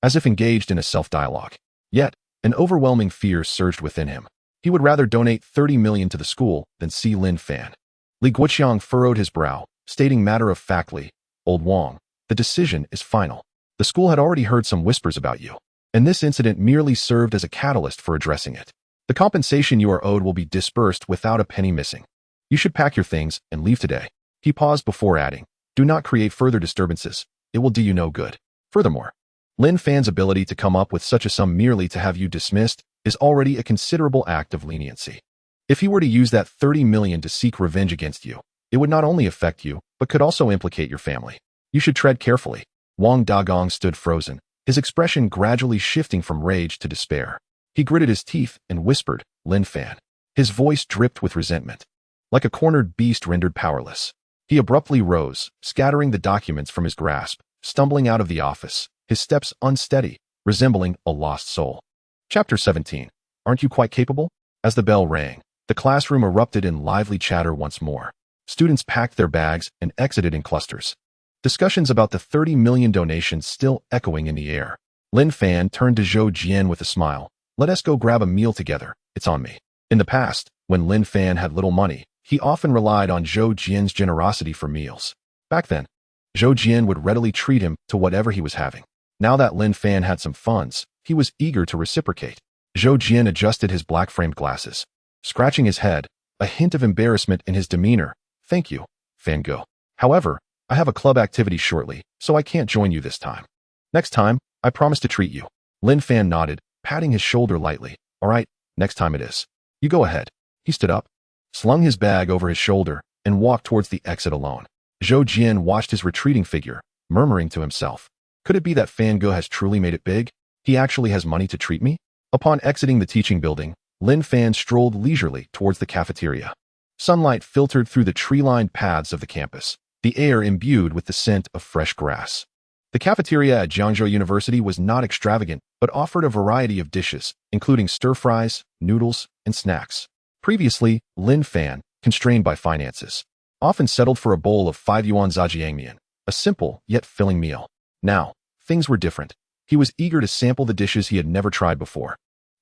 as if engaged in a self-dialogue. Yet, an overwhelming fear surged within him. He would rather donate 30 million to the school than see Lin Fan. Li Guoqiang furrowed his brow, stating matter-of-factly, Old Wang, the decision is final. The school had already heard some whispers about you, and this incident merely served as a catalyst for addressing it. The compensation you are owed will be disbursed without a penny missing. You should pack your things and leave today. He paused before adding, do not create further disturbances. It will do you no good. Furthermore, Lin Fan's ability to come up with such a sum merely to have you dismissed is already a considerable act of leniency. If he were to use that 30 million to seek revenge against you, it would not only affect you, but could also implicate your family. You should tread carefully. Wang Dagong stood frozen, his expression gradually shifting from rage to despair. He gritted his teeth and whispered, Lin Fan. His voice dripped with resentment, like a cornered beast rendered powerless. He abruptly rose, scattering the documents from his grasp, stumbling out of the office, his steps unsteady, resembling a lost soul. Chapter 17. Aren't you quite capable? As the bell rang, the classroom erupted in lively chatter once more. Students packed their bags and exited in clusters. Discussions about the 30 million donation still echoing in the air. Lin Fan turned to Zhou Jian with a smile. Let us go grab a meal together. It's on me. In the past, when Lin Fan had little money, he often relied on Zhou Jian's generosity for meals. Back then, Zhou Jian would readily treat him to whatever he was having. Now that Lin Fan had some funds, he was eager to reciprocate. Zhou Jian adjusted his black-framed glasses, scratching his head, a hint of embarrassment in his demeanor. Thank you, Fan Go. However, I have a club activity shortly, so I can't join you this time. Next time, I promise to treat you. Lin Fan nodded, patting his shoulder lightly. All right, next time it is. You go ahead. He stood up, slung his bag over his shoulder, and walked towards the exit alone. Zhou Jian watched his retreating figure, murmuring to himself, "Could it be that Fan Ge has truly made it big? He actually has money to treat me?" Upon exiting the teaching building, Lin Fan strolled leisurely towards the cafeteria. Sunlight filtered through the tree-lined paths of the campus, the air imbued with the scent of fresh grass. The cafeteria at Jiangzhou University was not extravagant, but offered a variety of dishes, including stir-fries, noodles, and snacks. Previously, Lin Fan, constrained by finances, often settled for a bowl of 5 yuan zhajiangmian, a simple yet filling meal. Now, things were different. He was eager to sample the dishes he had never tried before.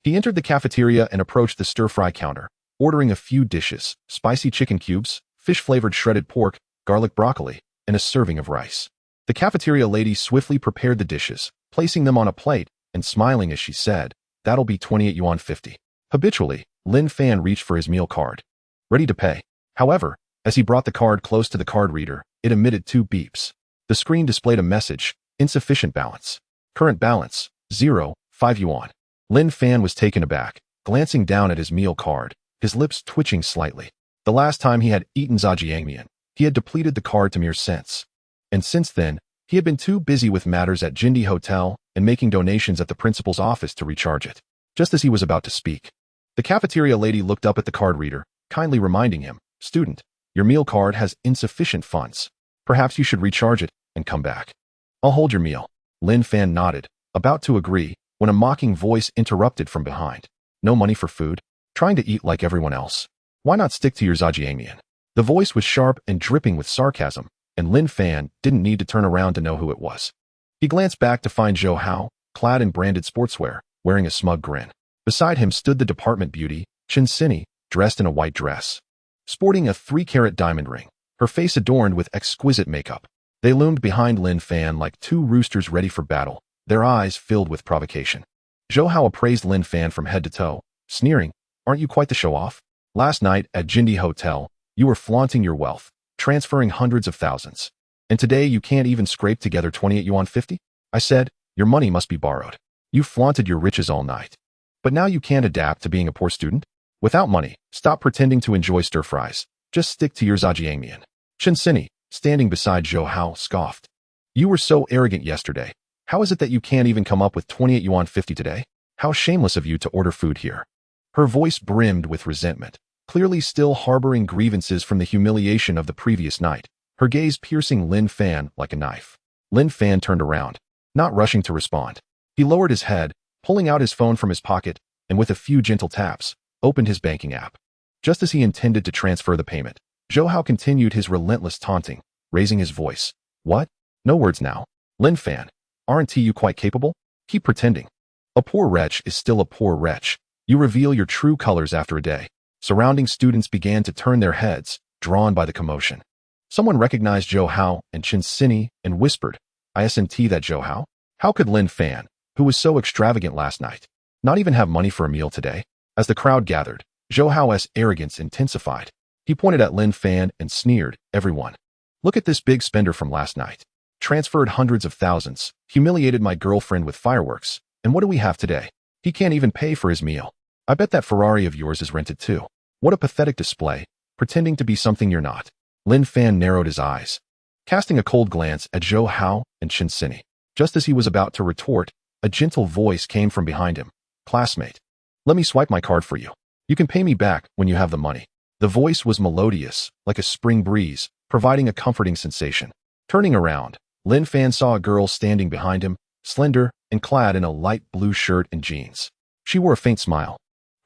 He entered the cafeteria and approached the stir-fry counter, ordering a few dishes: spicy chicken cubes, fish-flavored shredded pork, garlic broccoli, and a serving of rice. The cafeteria lady swiftly prepared the dishes, placing them on a plate and smiling as she said, "That'll be 28 yuan 50. Habitually, Lin Fan reached for his meal card, ready to pay. However, as he brought the card close to the card reader, it emitted 2 beeps. The screen displayed a message: insufficient balance. Current balance, 0, 5 yuan. Lin Fan was taken aback, glancing down at his meal card, his lips twitching slightly. The last time he had eaten zhajiangmian, he had depleted the card to mere cents. And since then, he had been too busy with matters at Jindi Hotel and making donations at the principal's office to recharge it. Just as he was about to speak, the cafeteria lady looked up at the card reader, kindly reminding him, "Student, your meal card has insufficient funds. Perhaps you should recharge it and come back." "I'll hold your meal." Lin Fan nodded, about to agree, when a mocking voice interrupted from behind. "No money for food? Trying to eat like everyone else? Why not stick to your zhajiangmian?" The voice was sharp and dripping with sarcasm, and Lin Fan didn't need to turn around to know who it was. He glanced back to find Zhou Hao, clad in branded sportswear, wearing a smug grin. Beside him stood the department beauty, Chen Xinyi, dressed in a white dress, sporting a 3-carat diamond ring, her face adorned with exquisite makeup. They loomed behind Lin Fan like 2 roosters ready for battle, their eyes filled with provocation. Zhou Hao appraised Lin Fan from head to toe, sneering, "Aren't you quite the show-off? Last night, at Jindi Hotel, you were flaunting your wealth, transferring hundreds of thousands. And today you can't even scrape together 28 yuan 50? I said, your money must be borrowed. You flaunted your riches all night. But now you can't adapt to being a poor student? Without money, stop pretending to enjoy stir-fries. Just stick to your zhajiangmian." Chen Xinyi, standing beside Zhou Hao, scoffed. "You were so arrogant yesterday. How is it that you can't even come up with 28 yuan 50 today? How shameless of you to order food here." Her voice brimmed with resentment, clearly still harboring grievances from the humiliation of the previous night, her gaze piercing Lin Fan like a knife. Lin Fan turned around, not rushing to respond. He lowered his head, pulling out his phone from his pocket, and with a few gentle taps, opened his banking app. Just as he intended to transfer the payment, Zhou Hao continued his relentless taunting, raising his voice. "What? No words now. Lin Fan, aren't you quite capable? Keep pretending. A poor wretch is still a poor wretch. You reveal your true colors after a day." Surrounding students began to turn their heads, drawn by the commotion. Someone recognized Zhou Hao and Chen Xinyi and whispered, "Isn't that Zhou Hao? How could Lin Fan, who was so extravagant last night, not even have money for a meal today?" As the crowd gathered, Zhou Hao's arrogance intensified. He pointed at Lin Fan and sneered, "Everyone, look at this big spender from last night. Transferred hundreds of thousands, humiliated my girlfriend with fireworks, and what do we have today? He can't even pay for his meal. I bet that Ferrari of yours is rented too. What a pathetic display, pretending to be something you're not." Lin Fan narrowed his eyes, casting a cold glance at Zhou Hao and Chen Xinyi. Just as he was about to retort, a gentle voice came from behind him. "Classmate, let me swipe my card for you. You can pay me back when you have the money." The voice was melodious, like a spring breeze, providing a comforting sensation. Turning around, Lin Fan saw a girl standing behind him, slender and clad in a light blue shirt and jeans. She wore a faint smile,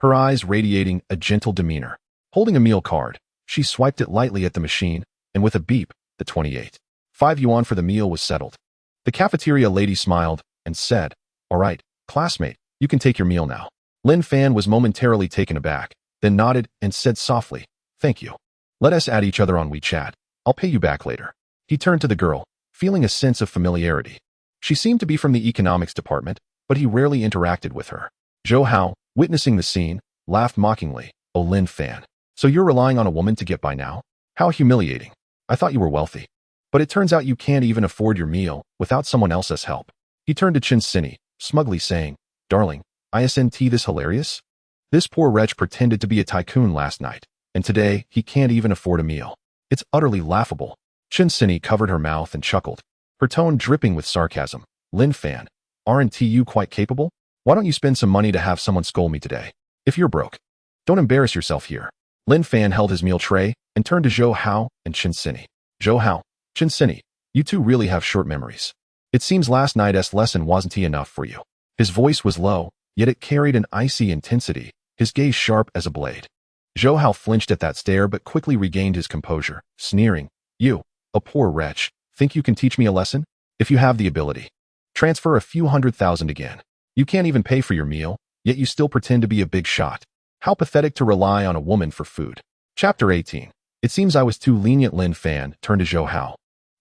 her eyes radiating a gentle demeanor. Holding a meal card, she swiped it lightly at the machine, and with a beep, the 28.5 yuan for the meal was settled. The cafeteria lady smiled and said, "All right, classmate, you can take your meal now." Lin Fan was momentarily taken aback, then nodded and said softly, "Thank you. Let us add each other on WeChat. I'll pay you back later." He turned to the girl, feeling a sense of familiarity. She seemed to be from the economics department, but he rarely interacted with her. Zhou Hao, witnessing the scene, laughed mockingly. "Oh, Lin Fan, so you're relying on a woman to get by now? How humiliating. I thought you were wealthy. But it turns out you can't even afford your meal without someone else's help." He turned to Chen Xinyi, smugly saying, "Darling, isn't this hilarious? This poor wretch pretended to be a tycoon last night, and today he can't even afford a meal. It's utterly laughable. Chin covered her mouth and chuckled, her tone dripping with sarcasm. Lin Fan, aren't you quite capable? Why don't you spend some money to have someone scold me today? If you're broke, don't embarrass yourself here. Lin Fan held his meal tray and turned to Zhou Hao and Chin. Zhou Hao, Chin, you two really have short memories. It seems last night's lesson wasn't enough for you. His voice was low, yet it carried an icy intensity, his gaze sharp as a blade. Zhou Hao flinched at that stare but quickly regained his composure, sneering, "You, a poor wretch, think you can teach me a lesson? If you have the ability, transfer a few $100,000 again. You can't even pay for your meal, yet you still pretend to be a big shot. How pathetic to rely on a woman for food." Chapter 18. It seems I was too lenient. Lin Fan turned to Zhou Hao,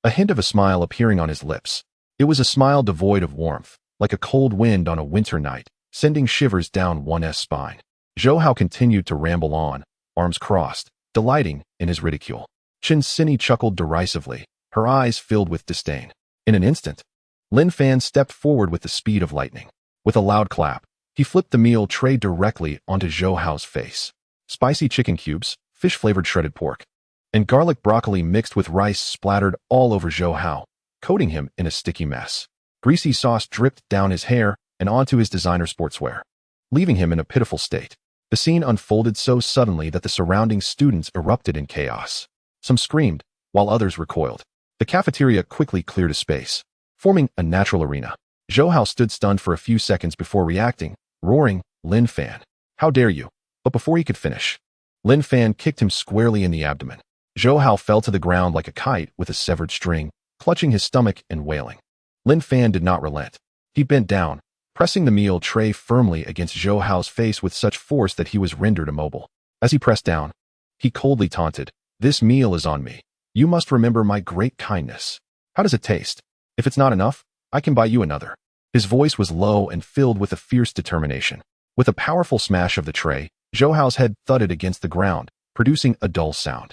a hint of a smile appearing on his lips. It was a smile devoid of warmth, like a cold wind on a winter night, sending shivers down one's spine. Zhou Hao continued to ramble on, arms crossed, delighting in his ridicule. Chin chuckled derisively, her eyes filled with disdain. In an instant, Lin Fan stepped forward with the speed of lightning. With a loud clap, he flipped the meal tray directly onto Zhou Hao's face. Spicy chicken cubes, fish-flavored shredded pork, and garlic broccoli mixed with rice splattered all over Zhou Hao, coating him in a sticky mess. Greasy sauce dripped down his hair and onto his designer sportswear, leaving him in a pitiful state. The scene unfolded so suddenly that the surrounding students erupted in chaos. Some screamed, while others recoiled. The cafeteria quickly cleared a space, forming a natural arena. Zhou Hao stood stunned for a few seconds before reacting, roaring, "Lin Fan, how dare you!" But before he could finish, Lin Fan kicked him squarely in the abdomen. Zhou Hao fell to the ground like a kite with a severed string, clutching his stomach and wailing. Lin Fan did not relent. He bent down, pressing the meal tray firmly against Zhou Hao's face with such force that he was rendered immobile. As he pressed down, he coldly taunted, "This meal is on me. You must remember my great kindness. How does it taste? If it's not enough, I can buy you another." His voice was low and filled with a fierce determination. With a powerful smash of the tray, Zhou Hao's head thudded against the ground, producing a dull sound.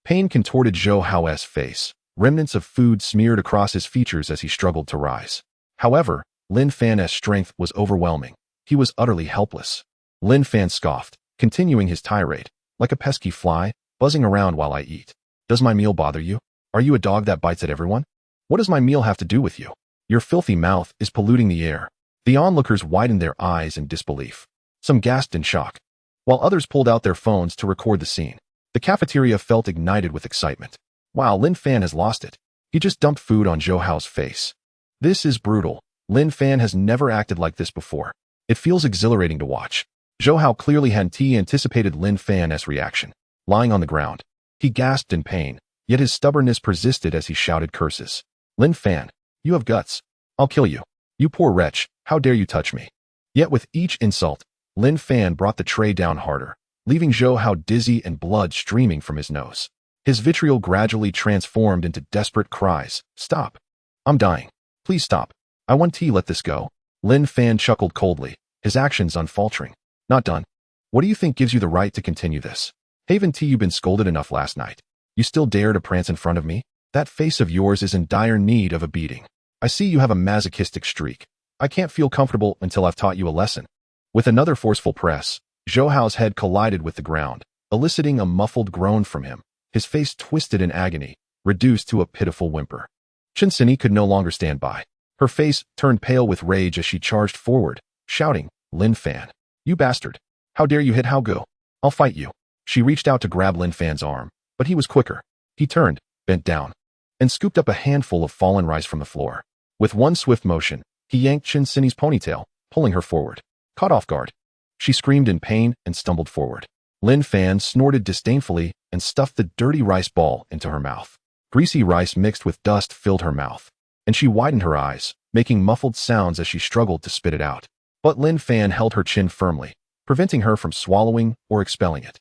Pain contorted Zhou Hao's face. Remnants of food smeared across his features as he struggled to rise. However, Lin Fan's strength was overwhelming. He was utterly helpless. Lin Fan scoffed, continuing his tirade, "Like a pesky fly, buzzing around while I eat. Does my meal bother you? Are you a dog that bites at everyone? What does my meal have to do with you? Your filthy mouth is polluting the air." The onlookers widened their eyes in disbelief. Some gasped in shock, while others pulled out their phones to record the scene. The cafeteria felt ignited with excitement. Wow, Lin Fan has lost it. He just dumped food on Zhou Hao's face. This is brutal. Lin Fan has never acted like this before. It feels exhilarating to watch. Zhou Hao clearly hadn't anticipated Lin Fan's reaction. Lying on the ground, he gasped in pain, yet his stubbornness persisted as he shouted curses. "Lin Fan, you have guts. I'll kill you. You poor wretch, how dare you touch me?" Yet with each insult, Lin Fan brought the tray down harder, leaving Zhou Hao dizzy and blood streaming from his nose. His vitriol gradually transformed into desperate cries. "Stop. I'm dying. Please stop. I want tea. Let this go." Lin Fan chuckled coldly, his actions unfaltering. "Not done. What do you think gives you the right to continue this? Haven't you been scolded enough last night? You still dare to prance in front of me? That face of yours is in dire need of a beating. I see you have a masochistic streak. I can't feel comfortable until I've taught you a lesson." With another forceful press, Zhou Hao's head collided with the ground, eliciting a muffled groan from him. His face twisted in agony, reduced to a pitiful whimper. Chin could no longer stand by. Her face turned pale with rage as she charged forward, shouting, "Lin Fan, you bastard! How dare you hit Hao Gu? I'll fight you." She reached out to grab Lin Fan's arm, but he was quicker. He turned, bent down, and scooped up a handful of fallen rice from the floor. With one swift motion, he yanked Chin ponytail, pulling her forward. Caught off guard, she screamed in pain and stumbled forward. Lin Fan snorted disdainfully and stuffed the dirty rice ball into her mouth. Greasy rice mixed with dust filled her mouth, and she widened her eyes, making muffled sounds as she struggled to spit it out. But Lin Fan held her chin firmly, preventing her from swallowing or expelling it.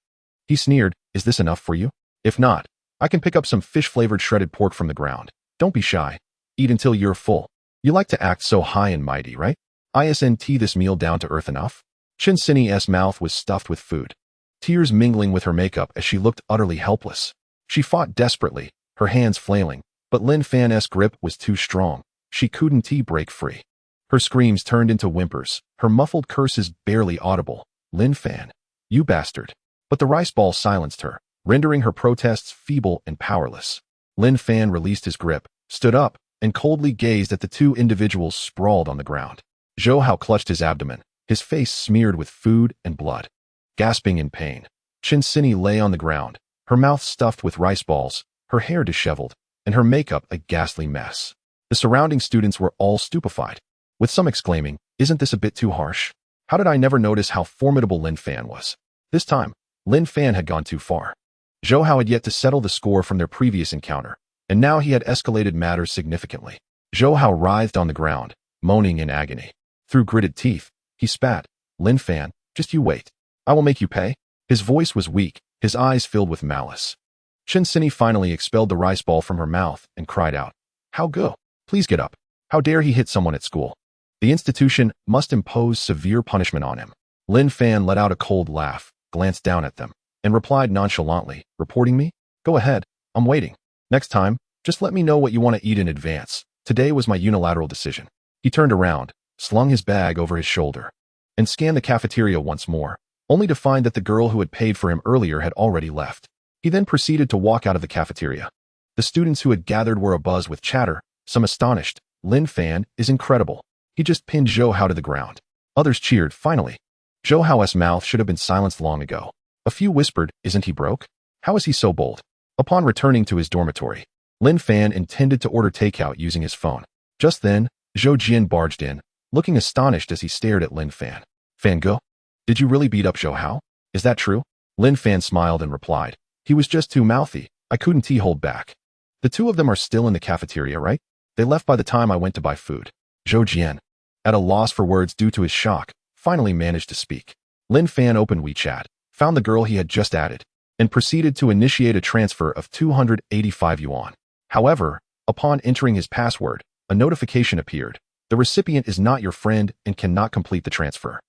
He sneered, "Is this enough for you? If not, I can pick up some fish-flavored shredded pork from the ground. Don't be shy. Eat until you're full. You like to act so high and mighty, right? Isn't this meal down to earth enough?" Chin mouth was stuffed with food, tears mingling with her makeup as she looked utterly helpless. She fought desperately, her hands flailing, but Lin Fan's grip was too strong. She couldn't break free. Her screams turned into whimpers, her muffled curses barely audible. "Lin Fan, you bastard." But the rice ball silenced her, rendering her protests feeble and powerless. Lin Fan released his grip, stood up, and coldly gazed at the two individuals sprawled on the ground. Zhou Hao clutched his abdomen, his face smeared with food and blood. Gasping in pain, Qin Sini lay on the ground, her mouth stuffed with rice balls, her hair disheveled, and her makeup a ghastly mess. The surrounding students were all stupefied, with some exclaiming, "Isn't this a bit too harsh? How did I never notice how formidable Lin Fan was?" This time, Lin Fan had gone too far. Zhou Hao had yet to settle the score from their previous encounter, and now he had escalated matters significantly. Zhou Hao writhed on the ground, moaning in agony. Through gritted teeth, he spat, "Lin Fan, just you wait. I will make you pay." His voice was weak, his eyes filled with malice. Qin Sini finally expelled the rice ball from her mouth and cried out, "How go? Please get up. How dare he hit someone at school? The institution must impose severe punishment on him." Lin Fan let out a cold laugh, glanced down at them, and replied nonchalantly, "Reporting me? Go ahead, I'm waiting. Next time, just let me know what you want to eat in advance. Today was my unilateral decision." He turned around, slung his bag over his shoulder, and scanned the cafeteria once more, only to find that the girl who had paid for him earlier had already left. He then proceeded to walk out of the cafeteria. The students who had gathered were abuzz with chatter, some astonished. "Lin Fan is incredible. He just pinned Zhou Hao to the ground." Others cheered, "Finally." Zhou Hao's mouth should have been silenced long ago. A few whispered, "Isn't he broke? How is he so bold?" Upon returning to his dormitory, Lin Fan intended to order takeout using his phone. Just then, Zhou Jian barged in, looking astonished as he stared at Lin Fan. "Fan Go? Did you really beat up Zhou Hao? Is that true?" Lin Fan smiled and replied, "He was just too mouthy. I couldn't hold back." "The two of them are still in the cafeteria, right? They left by the time I went to buy food." Zhou Jian, at a loss for words due to his shock, finally managed to speak. Lin Fan opened WeChat, found the girl he had just added, and proceeded to initiate a transfer of 285 yuan. However, upon entering his password, a notification appeared. "The recipient is not your friend and cannot complete the transfer."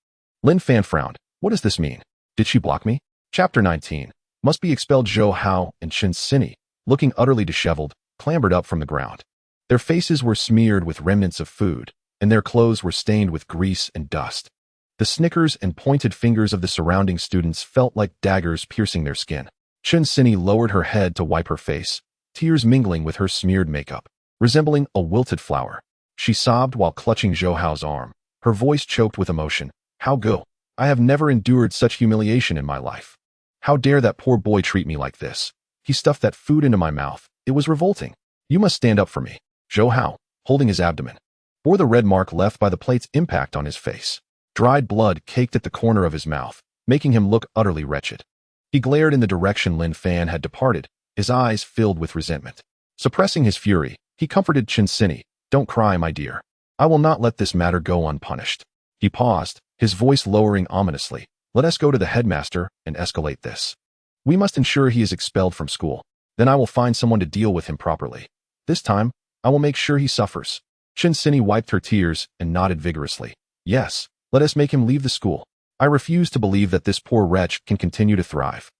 Lin Fan frowned. "What does this mean? Did she block me?" Chapter 19. Must be expelled. Zhou Hao and Qin Sini, looking utterly disheveled, clambered up from the ground. Their faces were smeared with remnants of food, and their clothes were stained with grease and dust. The snickers and pointed fingers of the surrounding students felt like daggers piercing their skin. Qin Sini lowered her head to wipe her face, tears mingling with her smeared makeup, resembling a wilted flower. She sobbed while clutching Zhou Hao's arm, her voice choked with emotion. "How go? I have never endured such humiliation in my life. How dare that poor boy treat me like this? He stuffed that food into my mouth. It was revolting. You must stand up for me." Zhou Hao, holding his abdomen, bore the red mark left by the plate's impact on his face. Dried blood caked at the corner of his mouth, making him look utterly wretched. He glared in the direction Lin Fan had departed, his eyes filled with resentment. Suppressing his fury, he comforted Qin Sini, "Don't cry, my dear. I will not let this matter go unpunished." He paused, his voice lowering ominously. "Let us go to the headmaster and escalate this. We must ensure he is expelled from school. Then I will find someone to deal with him properly. This time, I will make sure he suffers." Qin Sini wiped her tears and nodded vigorously. "Yes, let us make him leave the school. I refuse to believe that this poor wretch can continue to thrive.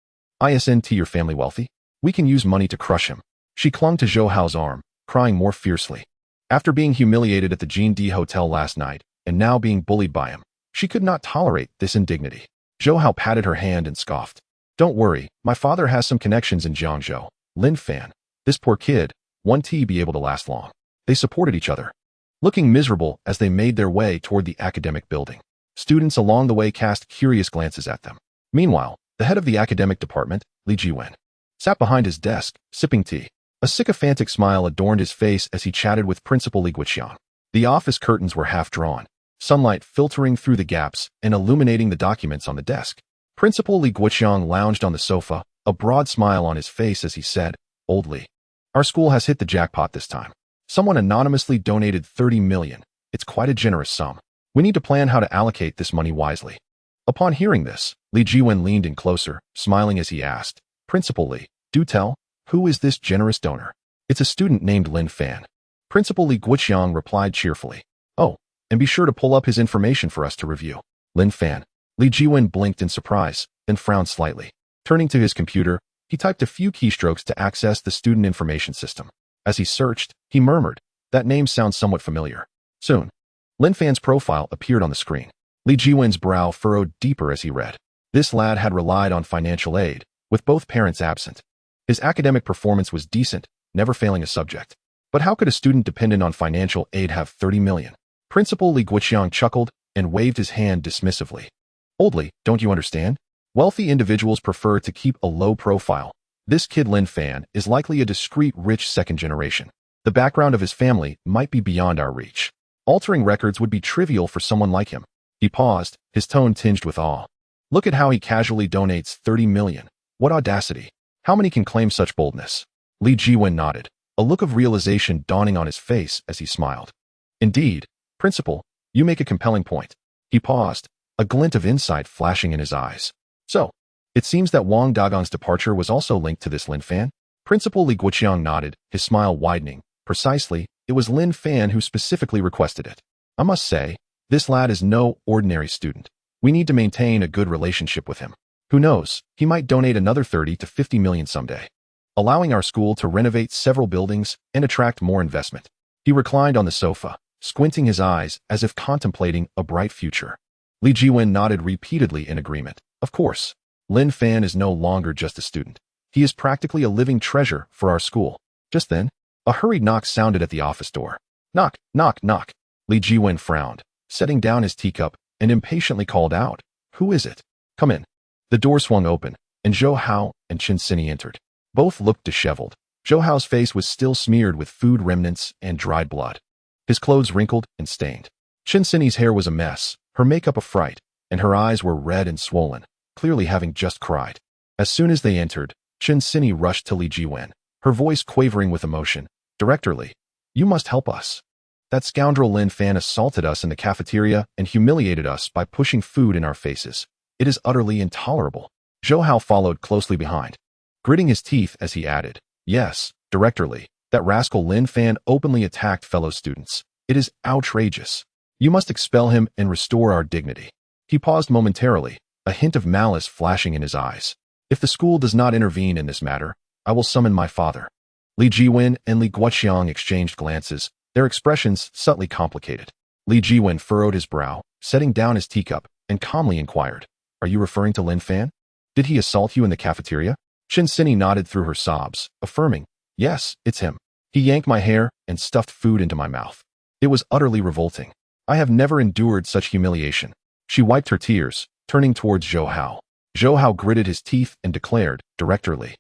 Isn't your family wealthy? We can use money to crush him." She clung to Zhou Hao's arm, crying more fiercely. After being humiliated at the Jean D Hotel last night, and now being bullied by him, she could not tolerate this indignity. Zhou Hao patted her hand and scoffed. "Don't worry, my father has some connections in Jiangzhou. Lin Fan, this poor kid, won't be able to last long." They supported each other, looking miserable as they made their way toward the academic building. Students along the way cast curious glances at them. Meanwhile, the head of the academic department, Li Jiwen, sat behind his desk, sipping tea. A sycophantic smile adorned his face as he chatted with Principal Li Guiqiang. The office curtains were half drawn, sunlight filtering through the gaps and illuminating the documents on the desk. Principal Li Guiqiang lounged on the sofa, a broad smile on his face as he said, "Old Li, our school has hit the jackpot this time. Someone anonymously donated 30 million. It's quite a generous sum. We need to plan how to allocate this money wisely." Upon hearing this, Li Jiwen leaned in closer, smiling as he asked, "Principal Li, do tell, who is this generous donor?" "It's a student named Lin Fan." Principal Li Guiqiang replied cheerfully. "Oh, and be sure to pull up his information for us to review." Lin Fan. Li Jiwen blinked in surprise, then frowned slightly. Turning to his computer, he typed a few keystrokes to access the student information system. As he searched, he murmured, "That name sounds somewhat familiar." Soon, Lin Fan's profile appeared on the screen. Li Jiwen's brow furrowed deeper as he read. This lad had relied on financial aid, with both parents absent. His academic performance was decent, never failing a subject. But how could a student dependent on financial aid have 30 million? Principal Li Guiqiang chuckled and waved his hand dismissively. Oldly, don't you understand? Wealthy individuals prefer to keep a low profile. This kid Lin Fan is likely a discreet rich second generation. The background of his family might be beyond our reach. Altering records would be trivial for someone like him. He paused, his tone tinged with awe. Look at how he casually donates 30 million. What audacity. How many can claim such boldness? Li Jiwen nodded, a look of realization dawning on his face as he smiled. Indeed, Principal, you make a compelling point. He paused, a glint of insight flashing in his eyes. So, it seems that Wang Dagong's departure was also linked to this Lin Fan? Principal Li Guiqiang nodded, his smile widening. Precisely, it was Lin Fan who specifically requested it. I must say, this lad is no ordinary student. We need to maintain a good relationship with him. Who knows, he might donate another 30 to 50 million someday, allowing our school to renovate several buildings and attract more investment. He reclined on the sofa, squinting his eyes as if contemplating a bright future. Li Jiwen nodded repeatedly in agreement. Of course, Lin Fan is no longer just a student. He is practically a living treasure for our school. Just then, a hurried knock sounded at the office door. Knock, knock, knock. Li Jiwen frowned, setting down his teacup, and impatiently called out, Who is it? Come in. The door swung open, and Zhou Hao and Chen Sini entered. Both looked disheveled. Zhou Hao's face was still smeared with food remnants and dried blood. His clothes wrinkled and stained. Chen Sini's hair was a mess, her makeup a fright, and her eyes were red and swollen, clearly having just cried. As soon as they entered, Chen Sini rushed to Li Jiwen, her voice quavering with emotion. Director Li, you must help us. That scoundrel Lin Fan assaulted us in the cafeteria and humiliated us by pushing food in our faces. It is utterly intolerable. Zhou Hao followed closely behind, gritting his teeth as he added, Yes, Director Li, that rascal Lin Fan openly attacked fellow students. It is outrageous. You must expel him and restore our dignity. He paused momentarily, a hint of malice flashing in his eyes. If the school does not intervene in this matter, I will summon my father. Li Jiwen and Li Guiqiang exchanged glances, their expressions subtly complicated. Li Jiwen furrowed his brow, setting down his teacup, and calmly inquired, Are you referring to Lin Fan? Did he assault you in the cafeteria? Chen Sini nodded through her sobs, affirming, Yes, it's him. He yanked my hair and stuffed food into my mouth. It was utterly revolting. I have never endured such humiliation. She wiped her tears, turning towards Zhou Hao. Zhou Hao gritted his teeth and declared, Director Li,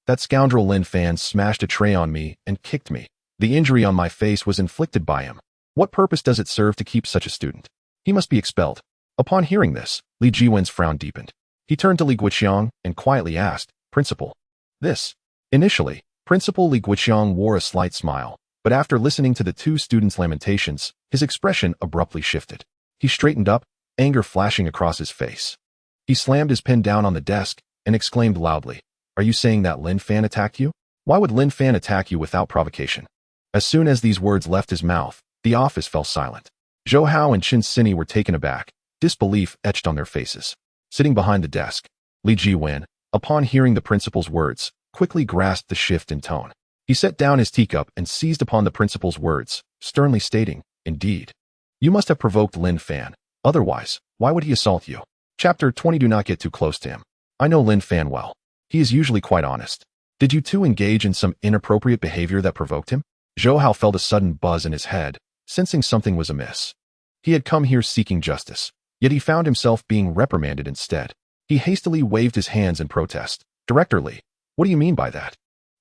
that scoundrel Lin Fan smashed a tray on me and kicked me. The injury on my face was inflicted by him. What purpose does it serve to keep such a student? He must be expelled. Upon hearing this, Li Jiwen's frown deepened. He turned to Li Guiqiang and quietly asked, Principal, this? Initially, Principal Li Guiqiang wore a slight smile, but after listening to the two students' lamentations, his expression abruptly shifted. He straightened up, anger flashing across his face. He slammed his pen down on the desk and exclaimed loudly, Are you saying that Lin Fan attacked you? Why would Lin Fan attack you without provocation? As soon as these words left his mouth, the office fell silent. Zhou Hao and Chen Sini were taken aback, disbelief etched on their faces. Sitting behind the desk, Li Jiwen, upon hearing the principal's words, quickly grasped the shift in tone. He set down his teacup and seized upon the principal's words, sternly stating, Indeed. You must have provoked Lin Fan. Otherwise, why would he assault you? Chapter 20. Do not get too close to him. I know Lin Fan well. He is usually quite honest. Did you two engage in some inappropriate behavior that provoked him? Zhou Hao felt a sudden buzz in his head, sensing something was amiss. He had come here seeking justice, yet he found himself being reprimanded instead. He hastily waved his hands in protest. Director Li, what do you mean by that?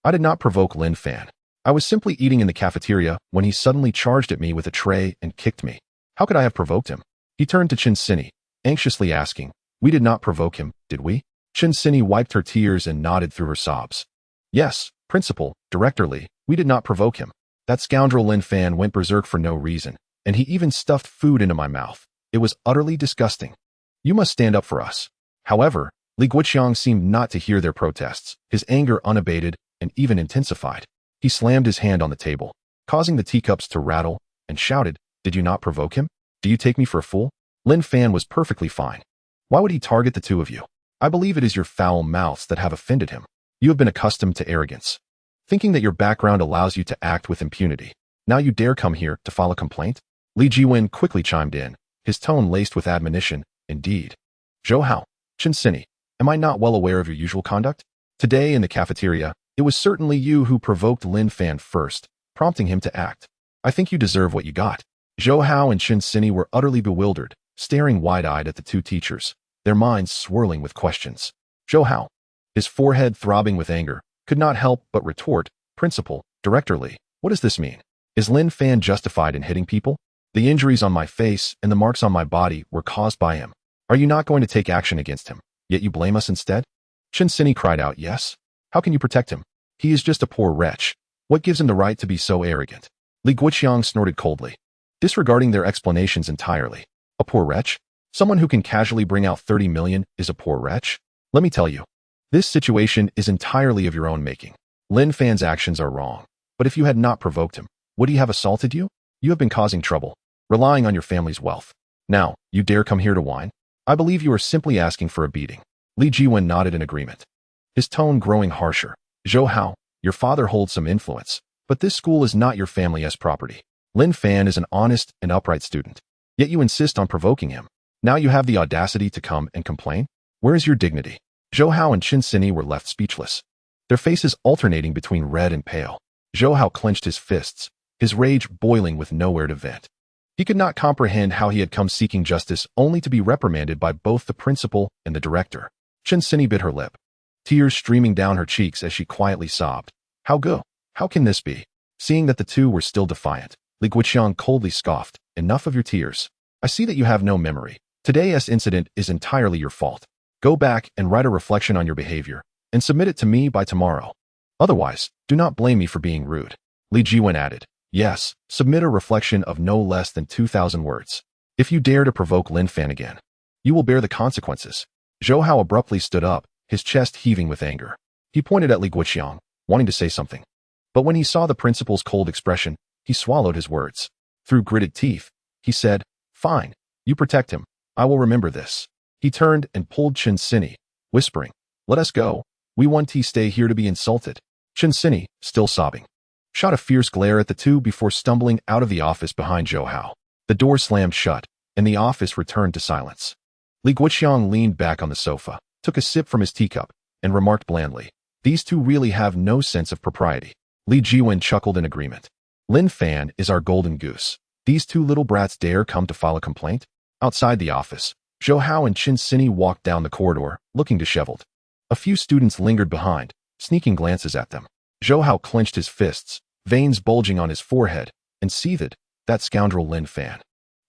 I did not provoke Lin Fan. I was simply eating in the cafeteria when he suddenly charged at me with a tray and kicked me. How could I have provoked him? He turned to Chen Sini, anxiously asking, We did not provoke him, did we? Chen Sini wiped her tears and nodded through her sobs. Yes, Principal, Director Li, we did not provoke him. That scoundrel Lin Fan went berserk for no reason, and he even stuffed food into my mouth. It was utterly disgusting. You must stand up for us. However, Li Guiqiang seemed not to hear their protests, his anger unabated and even intensified. He slammed his hand on the table, causing the teacups to rattle, and shouted, Did you not provoke him? Do you take me for a fool? Lin Fan was perfectly fine. Why would he target the two of you? I believe it is your foul mouths that have offended him. You have been accustomed to arrogance, thinking that your background allows you to act with impunity. Now you dare come here to file a complaint? Li Jiwen quickly chimed in, his tone laced with admonition. Indeed. Zhou Hao, Chen Sini, am I not well aware of your usual conduct? Today in the cafeteria, it was certainly you who provoked Lin Fan first, prompting him to act. I think you deserve what you got. Zhou Hao and Chen Sini were utterly bewildered, staring wide-eyed at the two teachers, their minds swirling with questions. Zhou Hao, his forehead throbbing with anger, could not help but retort, Principal, Director Li, what does this mean? Is Lin Fan justified in hitting people? The injuries on my face and the marks on my body were caused by him. Are you not going to take action against him, yet you blame us instead? Chen Sini cried out, yes. How can you protect him? He is just a poor wretch. What gives him the right to be so arrogant? Li Guiqiang snorted coldly, disregarding their explanations entirely. A poor wretch? Someone who can casually bring out 30 million is a poor wretch? Let me tell you, this situation is entirely of your own making. Lin Fan's actions are wrong, but if you had not provoked him, would he have assaulted you? You have been causing trouble, relying on your family's wealth. Now, you dare come here to whine? I believe you are simply asking for a beating. Li Jiwen nodded in agreement, his tone growing harsher. Zhou Hao, your father holds some influence, but this school is not your family's property. Lin Fan is an honest and upright student, yet you insist on provoking him. Now you have the audacity to come and complain? Where is your dignity? Zhou Hao and Chen Sini were left speechless, their faces alternating between red and pale. Zhou Hao clenched his fists, his rage boiling with nowhere to vent. He could not comprehend how he had come seeking justice only to be reprimanded by both the principal and the director. Chen Sini bit her lip, tears streaming down her cheeks as she quietly sobbed. How can this be? Seeing that the two were still defiant, Li Guiqiang coldly scoffed, enough of your tears. I see that you have no memory. Today's incident is entirely your fault. Go back and write a reflection on your behavior, and submit it to me by tomorrow. Otherwise, do not blame me for being rude. Li Jiwen added, yes, submit a reflection of no less than 2,000 words. If you dare to provoke Lin Fan again, you will bear the consequences. Zhou Hao abruptly stood up, his chest heaving with anger. He pointed at Li Guiqiang, wanting to say something. But when he saw the principal's cold expression, he swallowed his words. Through gritted teeth, he said, fine, you protect him. I will remember this. He turned and pulled Chen Sini, whispering, let us go. We want to stay here to be insulted. Chen Sini, still sobbing, shot a fierce glare at the two before stumbling out of the office behind Zhou Hao. The door slammed shut, and the office returned to silence. Li Guiqiang leaned back on the sofa, took a sip from his teacup, and remarked blandly, these two really have no sense of propriety. Li Jiwen chuckled in agreement. Lin Fan is our golden goose. These two little brats dare come to file a complaint? Outside the office, Zhou Hao and Chen Sini walked down the corridor, looking disheveled. A few students lingered behind, sneaking glances at them. Zhou Hao clenched his fists, veins bulging on his forehead, and seethed, that scoundrel Lin Fan.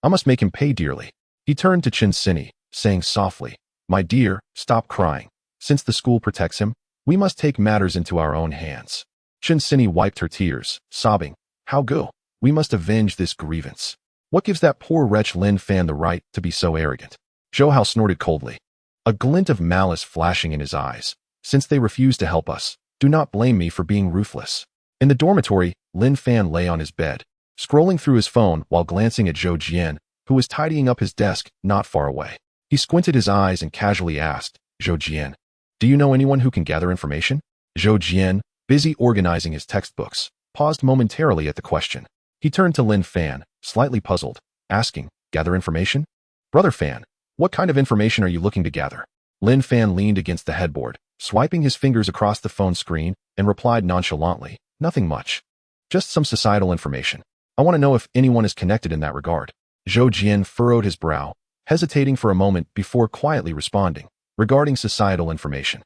I must make him pay dearly. He turned to Chen Sini, saying softly, my dear, stop crying. Since the school protects him, we must take matters into our own hands. Chen Sini wiped her tears, sobbing, how go? We must avenge this grievance. What gives that poor wretch Lin Fan the right to be so arrogant? Zhou Hao snorted coldly, a glint of malice flashing in his eyes. Since they refuse to help us, do not blame me for being ruthless. In the dormitory, Lin Fan lay on his bed, scrolling through his phone while glancing at Zhou Jian, who was tidying up his desk not far away. He squinted his eyes and casually asked, Zhou Jian, do you know anyone who can gather information? Zhou Jian, busy organizing his textbooks, paused momentarily at the question. He turned to Lin Fan, slightly puzzled, asking, gather information? Brother Fan, what kind of information are you looking to gather? Lin Fan leaned against the headboard, swiping his fingers across the phone screen, and replied nonchalantly, nothing much. Just some societal information. I want to know if anyone is connected in that regard. Zhou Jian furrowed his brow, hesitating for a moment before quietly responding, regarding societal information.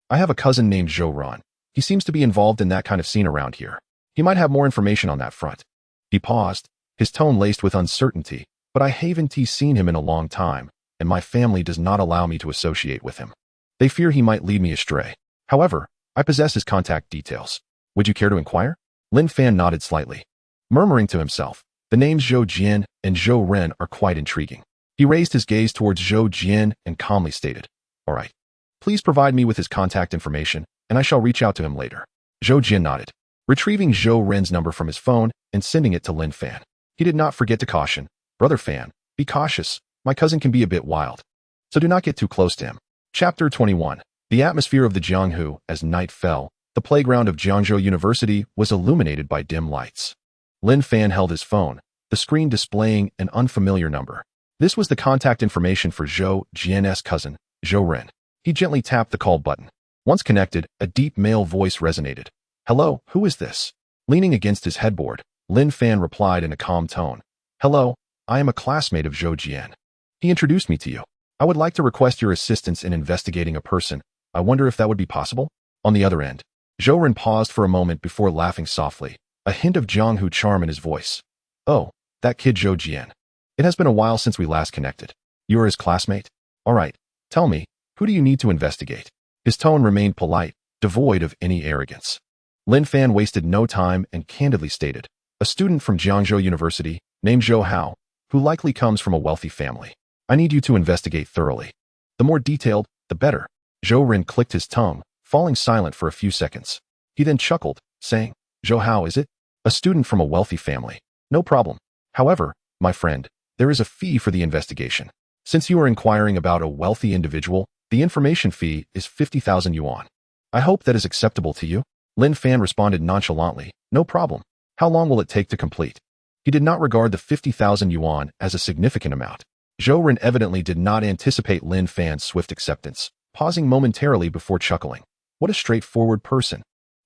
I have a cousin named Zhou Ran. He seems to be involved in that kind of scene around here. He might have more information on that front. He paused, his tone laced with uncertainty, but I haven't seen him in a long time, and my family does not allow me to associate with him. They fear he might lead me astray. However, I possess his contact details. Would you care to inquire? Lin Fan nodded slightly, murmuring to himself, the names Zhou Jian and Zhou Ren are quite intriguing. He raised his gaze towards Zhou Jian and calmly stated, all right. Please provide me with his contact information, and I shall reach out to him later. Zhou Jian nodded, retrieving Zhou Ren's number from his phone and sending it to Lin Fan. He did not forget to caution, Brother Fan, be cautious, my cousin can be a bit wild. So do not get too close to him. Chapter 21. The atmosphere of the Jianghu, as night fell, the playground of Jiangzhou University was illuminated by dim lights. Lin Fan held his phone, the screen displaying an unfamiliar number. This was the contact information for Zhou Jian's cousin, Zhou Ren. He gently tapped the call button, Once connected, a deep male voice resonated. Hello, who is this? Leaning against his headboard, Lin Fan replied in a calm tone. Hello, I am a classmate of Zhou Jian. He introduced me to you. I would like to request your assistance in investigating a person. I wonder if that would be possible? On the other end, Zhou Ren paused for a moment before laughing softly, a hint of Jianghu charm in his voice. Oh, that kid Zhou Jian. It has been a while since we last connected. You are his classmate? All right, tell me, who do you need to investigate? His tone remained polite, devoid of any arrogance. Lin Fan wasted no time and candidly stated, a student from Jiangzhou University, named Zhou Hao, who likely comes from a wealthy family. I need you to investigate thoroughly. The more detailed, the better. Zhou Ren clicked his tongue, falling silent for a few seconds. He then chuckled, saying, Zhou Hao, is it? A student from a wealthy family. No problem. However, my friend, there is a fee for the investigation. Since you are inquiring about a wealthy individual, the information fee is 50,000 yuan. I hope that is acceptable to you? Lin Fan responded nonchalantly, no problem. How long will it take to complete? He did not regard the 50,000 yuan as a significant amount. Zhou Ren evidently did not anticipate Lin Fan's swift acceptance, pausing momentarily before chuckling. What a straightforward person.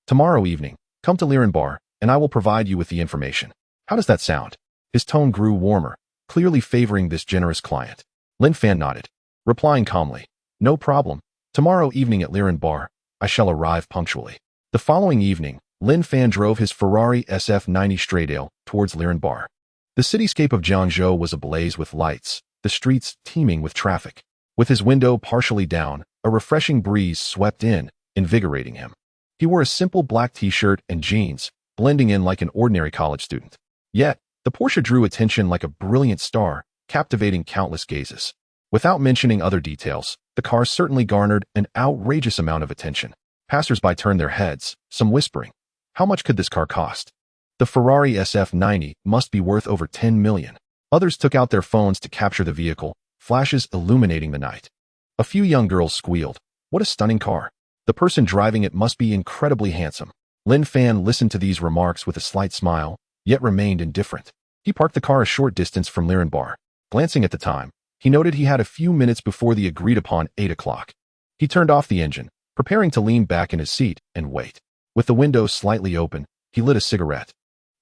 Tomorrow evening, come to Liren Bar, and I will provide you with the information. How does that sound? His tone grew warmer, clearly favoring this generous client. Lin Fan nodded, replying calmly, no problem. Tomorrow evening at Liren Bar, I shall arrive punctually. The following evening, Lin Fan drove his Ferrari SF90 Stradale towards Liren Bar. The cityscape of Jiangzhou was ablaze with lights, the streets teeming with traffic. With his window partially down, a refreshing breeze swept in, invigorating him. He wore a simple black t-shirt and jeans, blending in like an ordinary college student. Yet, the Porsche drew attention like a brilliant star, captivating countless gazes. Without mentioning other details, the car certainly garnered an outrageous amount of attention. Passers-by turned their heads, some whispering, how much could this car cost? The Ferrari SF90 must be worth over 10 million. Others took out their phones to capture the vehicle, flashes illuminating the night. A few young girls squealed, what a stunning car. The person driving it must be incredibly handsome. Lin Fan listened to these remarks with a slight smile, yet remained indifferent. He parked the car a short distance from Liren Bar. Glancing at the time, he noted he had a few minutes before the agreed-upon 8 o'clock. He turned off the engine, preparing to lean back in his seat and wait. With the window slightly open, he lit a cigarette,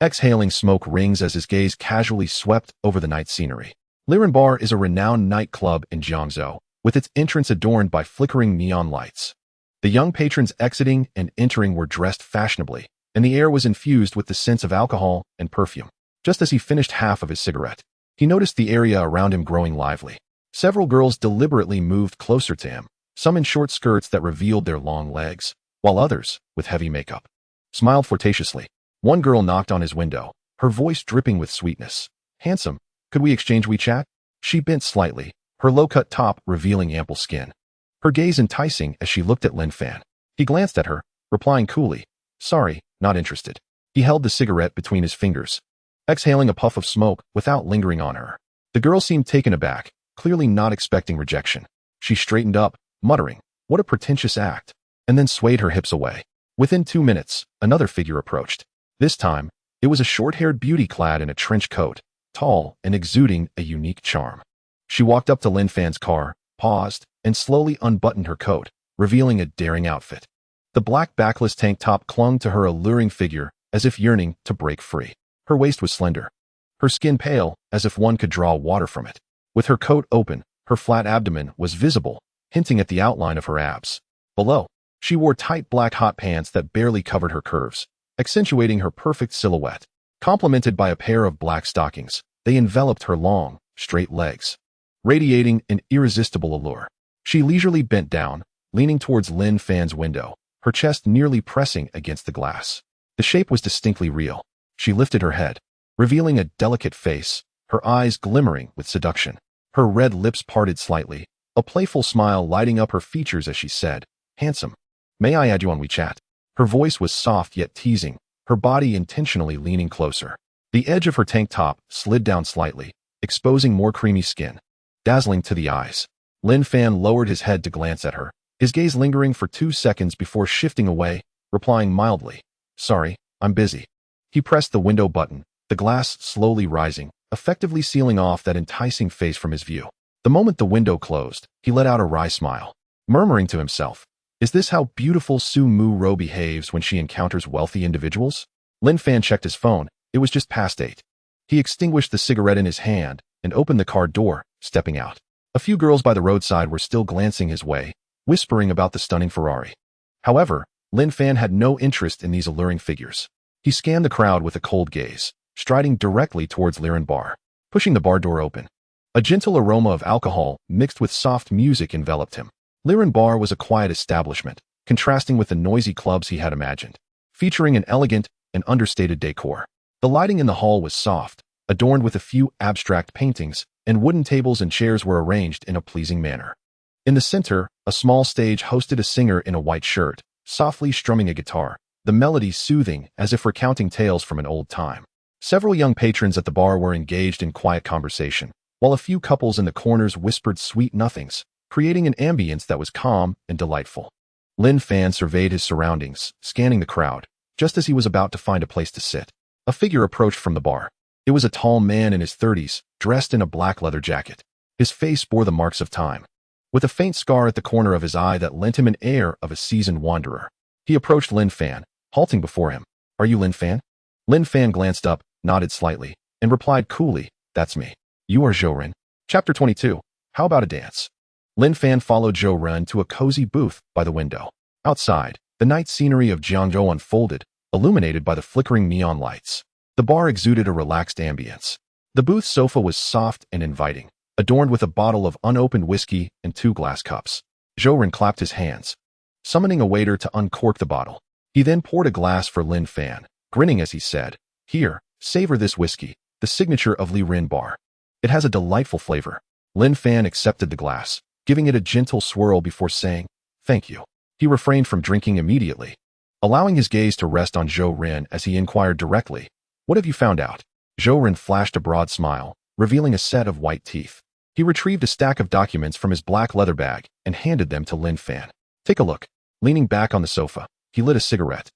exhaling smoke rings as his gaze casually swept over the night scenery. Liren Bar is a renowned nightclub in Jiangzhou, with its entrance adorned by flickering neon lights. The young patrons exiting and entering were dressed fashionably, and the air was infused with the sense of alcohol and perfume. Just as he finished half of his cigarette, he noticed the area around him growing lively. Several girls deliberately moved closer to him, some in short skirts that revealed their long legs, while others, with heavy makeup, smiled flirtatiously. One girl knocked on his window, her voice dripping with sweetness. Handsome, could we exchange WeChat? She bent slightly, her low-cut top revealing ample skin. Her gaze enticing as she looked at Lin Fan. He glanced at her, replying coolly, sorry, not interested. He held the cigarette between his fingers, exhaling a puff of smoke without lingering on her. The girl seemed taken aback, clearly not expecting rejection. She straightened up, muttering, what a pretentious act, and then swayed her hips away. Within 2 minutes, another figure approached. This time, it was a short-haired beauty clad in a trench coat, tall and exuding a unique charm. She walked up to Lin Fan's car, paused, and slowly unbuttoned her coat, revealing a daring outfit. The black backless tank top clung to her alluring figure, as if yearning to break free. Her waist was slender, her skin pale, as if one could draw water from it. With her coat open, her flat abdomen was visible, hinting at the outline of her abs. Below, she wore tight black hot pants that barely covered her curves, accentuating her perfect silhouette. Complemented by a pair of black stockings, they enveloped her long, straight legs, radiating an irresistible allure. She leisurely bent down, leaning towards Lin Fan's window, her chest nearly pressing against the glass. The shape was distinctly real. She lifted her head, revealing a delicate face, her eyes glimmering with seduction. Her red lips parted slightly, a playful smile lighting up her features as she said, handsome, may I add you on WeChat? Her voice was soft yet teasing, her body intentionally leaning closer. The edge of her tank top slid down slightly, exposing more creamy skin, dazzling to the eyes. Lin Fan lowered his head to glance at her, his gaze lingering for 2 seconds before shifting away, replying mildly, sorry, I'm busy. He pressed the window button, the glass slowly rising, effectively sealing off that enticing face from his view. The moment the window closed, he let out a wry smile, murmuring to himself, Is this how beautiful Su Mu Ro behaves when she encounters wealthy individuals? Lin Fan checked his phone. It was just past 8. He extinguished the cigarette in his hand and opened the car door, stepping out. A few girls by the roadside were still glancing his way, whispering about the stunning Ferrari. However, Lin Fan had no interest in these alluring figures. He scanned the crowd with a cold gaze, striding directly towards Liren Bar, pushing the bar door open. A gentle aroma of alcohol mixed with soft music enveloped him. Liren Bar was a quiet establishment, contrasting with the noisy clubs he had imagined, featuring an elegant and understated decor. The lighting in the hall was soft, adorned with a few abstract paintings, and wooden tables and chairs were arranged in a pleasing manner. In the center, a small stage hosted a singer in a white shirt, softly strumming a guitar, the melody soothing as if recounting tales from an old time. Several young patrons at the bar were engaged in quiet conversation, while a few couples in the corners whispered sweet nothings, creating an ambience that was calm and delightful. Lin Fan surveyed his surroundings, scanning the crowd. Just as he was about to find a place to sit, a figure approached from the bar. It was a tall man in his 30s, dressed in a black leather jacket. His face bore the marks of time, with a faint scar at the corner of his eye that lent him an air of a seasoned wanderer. He approached Lin Fan, halting before him. "Are you Lin Fan?" Lin Fan glanced up, nodded slightly, and replied coolly, "That's me. You are Zhou Ren." Chapter 22. How about a dance? Lin Fan followed Zhou Ren to a cozy booth by the window. Outside, the night scenery of Jiangzhou unfolded, illuminated by the flickering neon lights. The bar exuded a relaxed ambience. The booth's sofa was soft and inviting, adorned with a bottle of unopened whiskey and 2 glass cups. Zhou Ren clapped his hands, summoning a waiter to uncork the bottle. He then poured a glass for Lin Fan, grinning as he said, "Here, savor this whiskey, the signature of Liren Bar. It has a delightful flavor." Lin Fan accepted the glass, giving it a gentle swirl before saying, "Thank you." He refrained from drinking immediately, allowing his gaze to rest on Zhou Ren as he inquired directly, "What have you found out?" Zhou Ren flashed a broad smile, revealing a set of white teeth. He retrieved a stack of documents from his black leather bag and handed them to Lin Fan. "Take a look." Leaning back on the sofa, he lit a cigarette,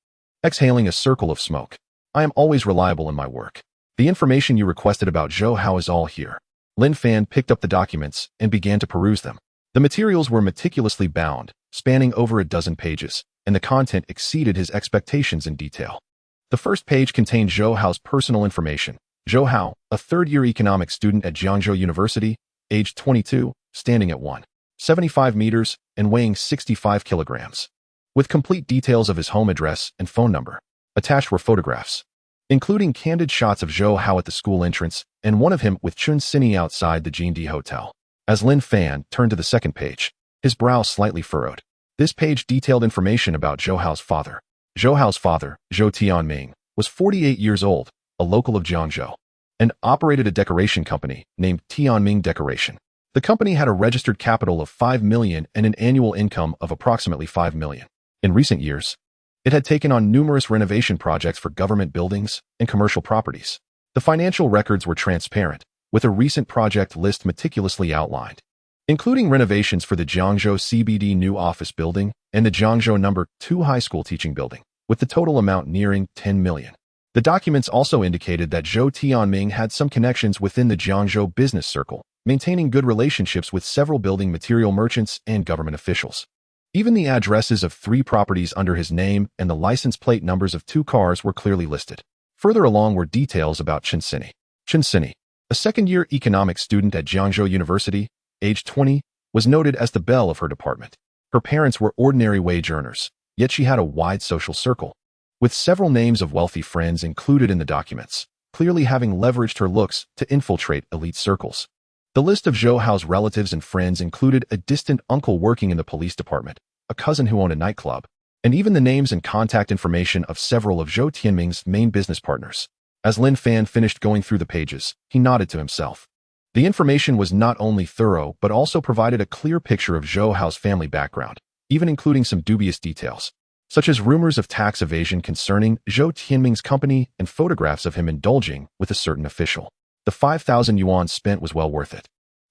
exhaling a circle of smoke. "I am always reliable in my work. The information you requested about Zhou Hao is all here." Lin Fan picked up the documents and began to peruse them. The materials were meticulously bound, spanning over a dozen pages, and the content exceeded his expectations in detail. The first page contained Zhou Hao's personal information. Zhou Hao, a third-year economics student at Jiangzhou University, aged 22, standing at 1.75 meters and weighing 65 kilograms. With complete details of his home address and phone number. Attached were photographs, including candid shots of Zhou Hao at the school entrance and one of him with Chun Sini outside the Jingdi Hotel. As Lin Fan turned to the second page, his brow slightly furrowed. This page detailed information about Zhou Hao's father. Zhou Hao's father, Zhou Tianming, was 48 years old, a local of Jiangzhou, and operated a decoration company named Tianming Decoration. The company had a registered capital of 5 million and an annual income of approximately 5 million. In recent years, it had taken on numerous renovation projects for government buildings and commercial properties. The financial records were transparent, with a recent project list meticulously outlined, including renovations for the Jiangzhou CBD new office building and the Jiangzhou No. 2 high school teaching building, with the total amount nearing 10 million. The documents also indicated that Zhou Tianming had some connections within the Jiangzhou business circle, maintaining good relationships with several building material merchants and government officials. Even the addresses of 3 properties under his name and the license plate numbers of 2 cars were clearly listed. Further along were details about Chun Sini. Chun Sini, a second-year economics student at Jiangzhou University, aged 20, was noted as the belle of her department. Her parents were ordinary wage earners, yet she had a wide social circle, with several names of wealthy friends included in the documents, clearly having leveraged her looks to infiltrate elite circles. The list of Zhou Hao's relatives and friends included a distant uncle working in the police department, a cousin who owned a nightclub, and even the names and contact information of several of Zhou Tianming's main business partners. As Lin Fan finished going through the pages, he nodded to himself. The information was not only thorough but also provided a clear picture of Zhou Hao's family background, even including some dubious details, such as rumors of tax evasion concerning Zhou Tianming's company and photographs of him indulging with a certain official. The 5,000 yuan spent was well worth it.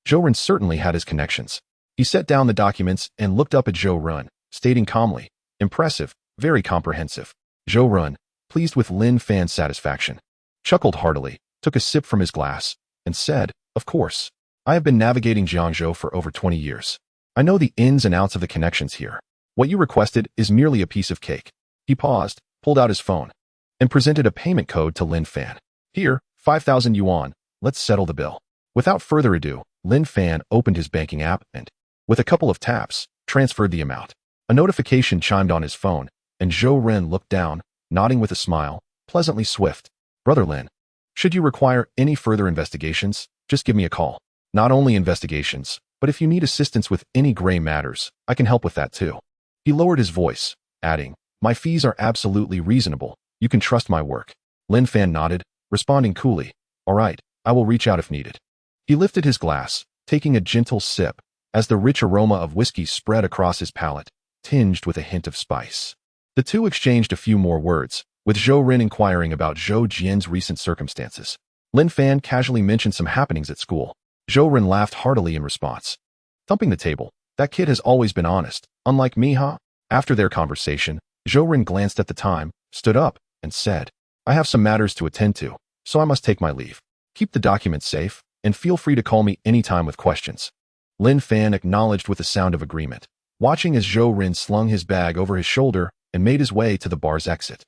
Zhou Ren certainly had his connections. He set down the documents and looked up at Zhou Ren, stating calmly, "Impressive, very comprehensive." Zhou Ren, pleased with Lin Fan's satisfaction, chuckled heartily, took a sip from his glass, and said, "Of course. I have been navigating Jiangzhou for over 20 years. I know the ins and outs of the connections here." What you requested is merely a piece of cake. He paused, pulled out his phone, and presented a payment code to Lin Fan. Here, 5,000 yuan, let's settle the bill. Without further ado, Lin Fan opened his banking app and, with a couple of taps, transferred the amount. A notification chimed on his phone, and Zhou Ren looked down, nodding with a smile, pleasantly swift. Brother Lin, should you require any further investigations, just give me a call. Not only investigations, but if you need assistance with any gray matters, I can help with that too. He lowered his voice, adding, my fees are absolutely reasonable. You can trust my work. Lin Fan nodded, responding coolly. All right, I will reach out if needed. He lifted his glass, taking a gentle sip, as the rich aroma of whiskey spread across his palate, tinged with a hint of spice. The two exchanged a few more words, with Zhou Ren inquiring about Zhou Jian's recent circumstances. Lin Fan casually mentioned some happenings at school. Zhou Ren laughed heartily in response. Thumping the table, that kid has always been honest, unlike me, huh? After their conversation, Zhou Ren glanced at the time, stood up, and said, I have some matters to attend to, so I must take my leave. Keep the documents safe, and feel free to call me anytime with questions. Lin Fan acknowledged with a sound of agreement, watching as Zhou Ren slung his bag over his shoulder and made his way to the bar's exit.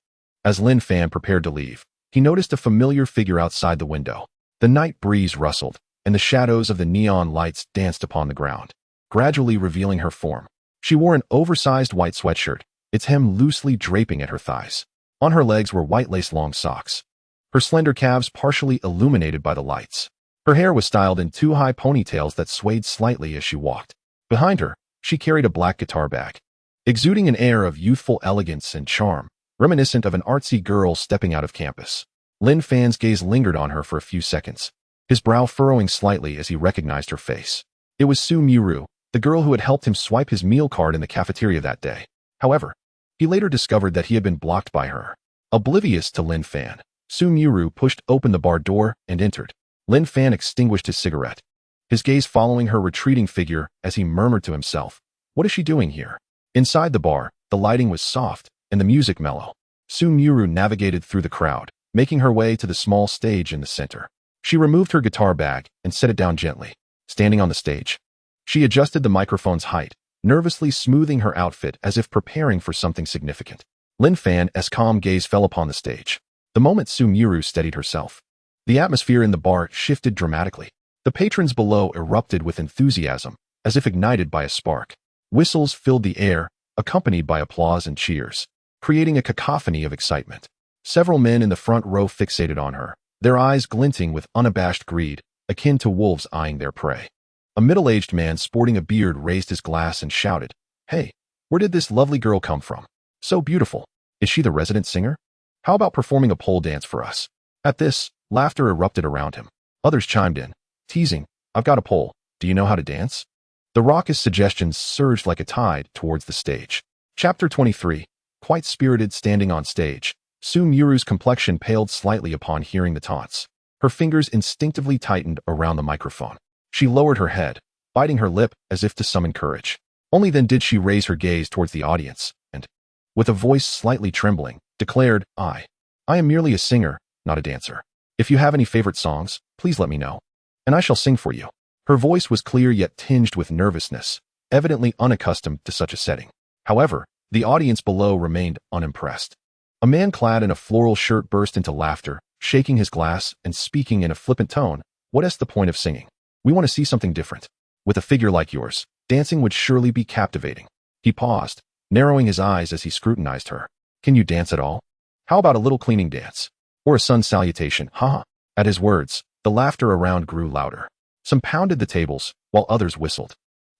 As Lin Fan prepared to leave, he noticed a familiar figure outside the window. The night breeze rustled, and the shadows of the neon lights danced upon the ground, gradually revealing her form. She wore an oversized white sweatshirt, its hem loosely draping at her thighs. On her legs were white lace long socks, her slender calves partially illuminated by the lights. Her hair was styled in two high ponytails that swayed slightly as she walked. Behind her, she carried a black guitar bag, exuding an air of youthful elegance and charm, reminiscent of an artsy girl stepping out of campus. Lin Fan's gaze lingered on her for a few seconds, his brow furrowing slightly as he recognized her face. It was Su Miru, the girl who had helped him swipe his meal card in the cafeteria that day. However, he later discovered that he had been blocked by her. Oblivious to Lin Fan, Su Miru pushed open the bar door and entered. Lin Fan extinguished his cigarette, his gaze following her retreating figure as he murmured to himself, what is she doing here? Inside the bar, the lighting was soft and the music mellow. Su Miru navigated through the crowd, making her way to the small stage in the center. She removed her guitar bag and set it down gently. Standing on the stage, she adjusted the microphone's height, nervously smoothing her outfit as if preparing for something significant. Lin Fan's calm gaze fell upon the stage. The moment Su Miru steadied herself, the atmosphere in the bar shifted dramatically. The patrons below erupted with enthusiasm, as if ignited by a spark. Whistles filled the air, accompanied by applause and cheers, creating a cacophony of excitement. Several men in the front row fixated on her, their eyes glinting with unabashed greed, akin to wolves eyeing their prey. A middle-aged man sporting a beard raised his glass and shouted, Hey, where did this lovely girl come from? So beautiful. Is she the resident singer? How about performing a pole dance for us? At this, laughter erupted around him. Others chimed in, teasing, I've got a pole. Do you know how to dance? The raucous suggestions surged like a tide towards the stage. Chapter 23. Quite spirited standing on stage, Su Miru's complexion paled slightly upon hearing the taunts. Her fingers instinctively tightened around the microphone. She lowered her head, biting her lip as if to summon courage. Only then did she raise her gaze towards the audience, and, with a voice slightly trembling, declared, I am merely a singer, not a dancer. If you have any favorite songs, please let me know, and I shall sing for you. Her voice was clear yet tinged with nervousness, evidently unaccustomed to such a setting. However, the audience below remained unimpressed. A man clad in a floral shirt burst into laughter, shaking his glass and speaking in a flippant tone, What's the point of singing? We want to see something different. With a figure like yours, dancing would surely be captivating. He paused, narrowing his eyes as he scrutinized her. Can you dance at all? How about a little cleaning dance? Or a sun salutation, haha. At his words, the laughter around grew louder. Some pounded the tables, while others whistled.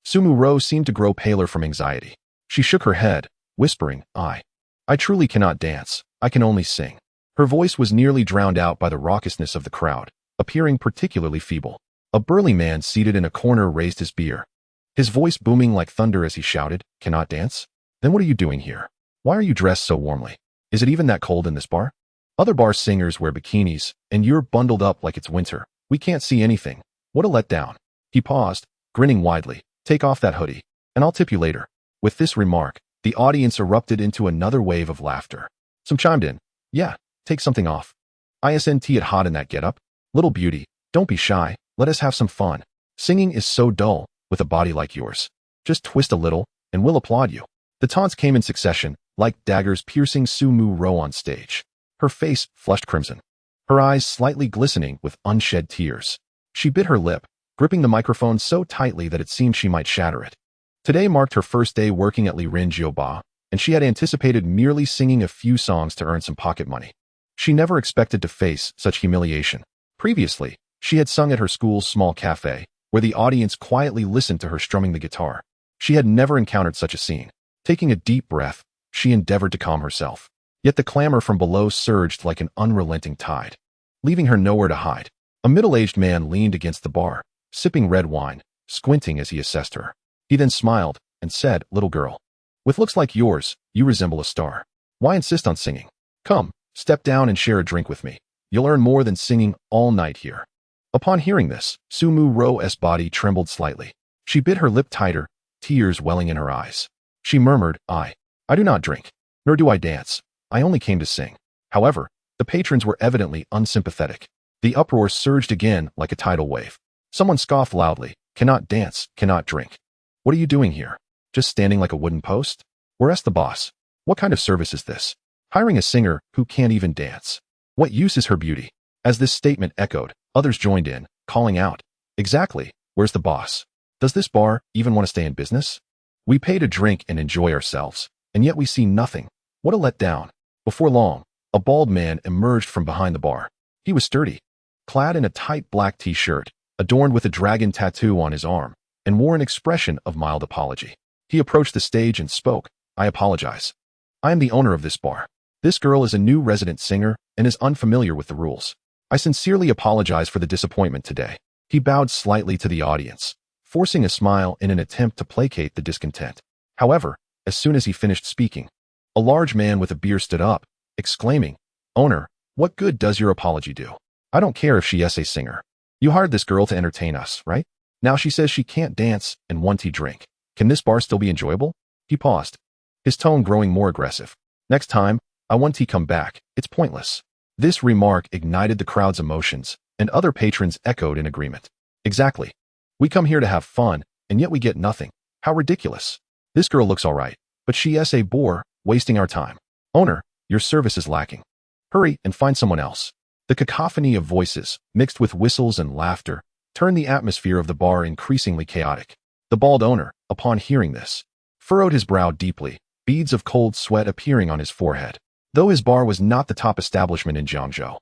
Sumuro seemed to grow paler from anxiety. She shook her head, whispering, I truly cannot dance, I can only sing. Her voice was nearly drowned out by the raucousness of the crowd, appearing particularly feeble. A burly man seated in a corner raised his beer, his voice booming like thunder as he shouted, Cannot dance? Then what are you doing here? Why are you dressed so warmly? Is it even that cold in this bar? Other bar singers wear bikinis, and you're bundled up like it's winter. We can't see anything. What a letdown. He paused, grinning widely. Take off that hoodie, and I'll tip you later. With this remark, the audience erupted into another wave of laughter. Some chimed in. Yeah, take something off. Isn't it hot in that getup? Little beauty, don't be shy. Let us have some fun. Singing is so dull, with a body like yours. Just twist a little, and we'll applaud you. The taunts came in succession, like daggers piercing Sumu Ro on stage. Her face flushed crimson, her eyes slightly glistening with unshed tears. She bit her lip, gripping the microphone so tightly that it seemed she might shatter it. Today marked her first day working at Lin Fan, and she had anticipated merely singing a few songs to earn some pocket money. She never expected to face such humiliation. Previously, she had sung at her school's small cafe, where the audience quietly listened to her strumming the guitar. She had never encountered such a scene. Taking a deep breath, she endeavored to calm herself. Yet the clamor from below surged like an unrelenting tide, leaving her nowhere to hide. A middle-aged man leaned against the bar, sipping red wine, squinting as he assessed her. He then smiled and said, "Little girl, with looks like yours, you resemble a star. Why insist on singing? Come, step down and share a drink with me. You'll earn more than singing all night here." Upon hearing this, Sumu Ro's body trembled slightly. She bit her lip tighter, tears welling in her eyes. She murmured, I do not drink, nor do I dance. I only came to sing." However, the patrons were evidently unsympathetic. The uproar surged again like a tidal wave. Someone scoffed loudly, "Cannot dance, cannot drink. What are you doing here? Just standing like a wooden post? Where's the boss? What kind of service is this? Hiring a singer who can't even dance? What use is her beauty?" As this statement echoed, others joined in, calling out, "Exactly, where's the boss? Does this bar even want to stay in business? We pay to drink and enjoy ourselves, and yet we see nothing. What a letdown." Before long, a bald man emerged from behind the bar. He was sturdy, clad in a tight black t-shirt, adorned with a dragon tattoo on his arm, and wore an expression of mild apology. He approached the stage and spoke, "I apologize. I am the owner of this bar. This girl is a new resident singer and is unfamiliar with the rules. I sincerely apologize for the disappointment today." He bowed slightly to the audience, forcing a smile in an attempt to placate the discontent. However, as soon as he finished speaking, a large man with a beard stood up, exclaiming, "Owner, what good does your apology do? I don't care if she is a singer. You hired this girl to entertain us, right? Now she says she can't dance and one tea drink. Can this bar still be enjoyable?" He paused, his tone growing more aggressive. "Next time, I want tea come back. It's pointless." This remark ignited the crowd's emotions, and other patrons echoed in agreement. "Exactly. We come here to have fun, and yet we get nothing. How ridiculous. This girl looks all right, but she is a bore, wasting our time. Owner, your service is lacking. Hurry and find someone else." The cacophony of voices, mixed with whistles and laughter, turned the atmosphere of the bar increasingly chaotic. The bald owner, upon hearing this, furrowed his brow deeply, beads of cold sweat appearing on his forehead. Though his bar was not the top establishment in Jiangzhou,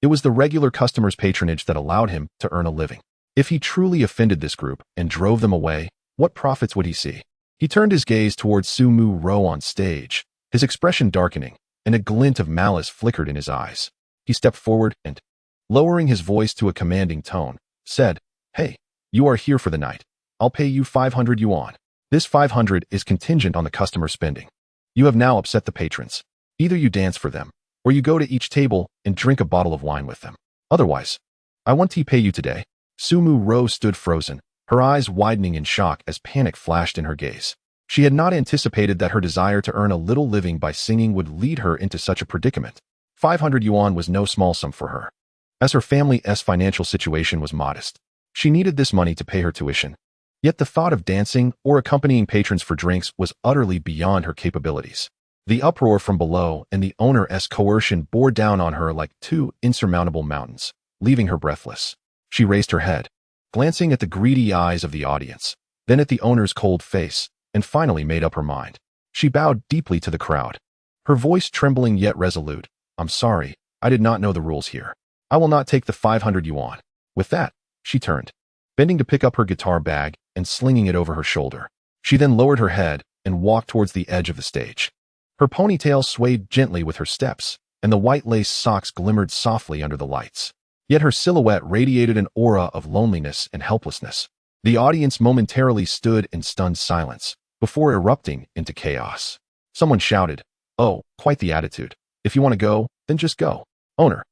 it was the regular customers' patronage that allowed him to earn a living. If he truly offended this group and drove them away, what profits would he see? He turned his gaze towards Sumu Ro on stage, his expression darkening, and a glint of malice flickered in his eyes. He stepped forward and, lowering his voice to a commanding tone, said, "Hey, you are here for the night. I'll pay you 500 yuan. This 500 is contingent on the customer spending. You have now upset the patrons. Either you dance for them, or you go to each table and drink a bottle of wine with them. Otherwise, I want to pay you today." Sumu Ro stood frozen, her eyes widening in shock as panic flashed in her gaze. She had not anticipated that her desire to earn a little living by singing would lead her into such a predicament. 500 yuan was no small sum for her, as her family's financial situation was modest. She needed this money to pay her tuition. Yet the thought of dancing or accompanying patrons for drinks was utterly beyond her capabilities. The uproar from below and the owner's coercion bore down on her like two insurmountable mountains, leaving her breathless. She raised her head, glancing at the greedy eyes of the audience, then at the owner's cold face, and finally made up her mind. She bowed deeply to the crowd, her voice trembling yet resolute. "I'm sorry, I did not know the rules here. I will not take the 500 yuan. With that, she turned, bending to pick up her guitar bag and slinging it over her shoulder. She then lowered her head and walked towards the edge of the stage. Her ponytail swayed gently with her steps, and the white lace socks glimmered softly under the lights. Yet her silhouette radiated an aura of loneliness and helplessness. The audience momentarily stood in stunned silence, before erupting into chaos. Someone shouted, "Oh, quite the attitude. If you want to go, then just go. Owner,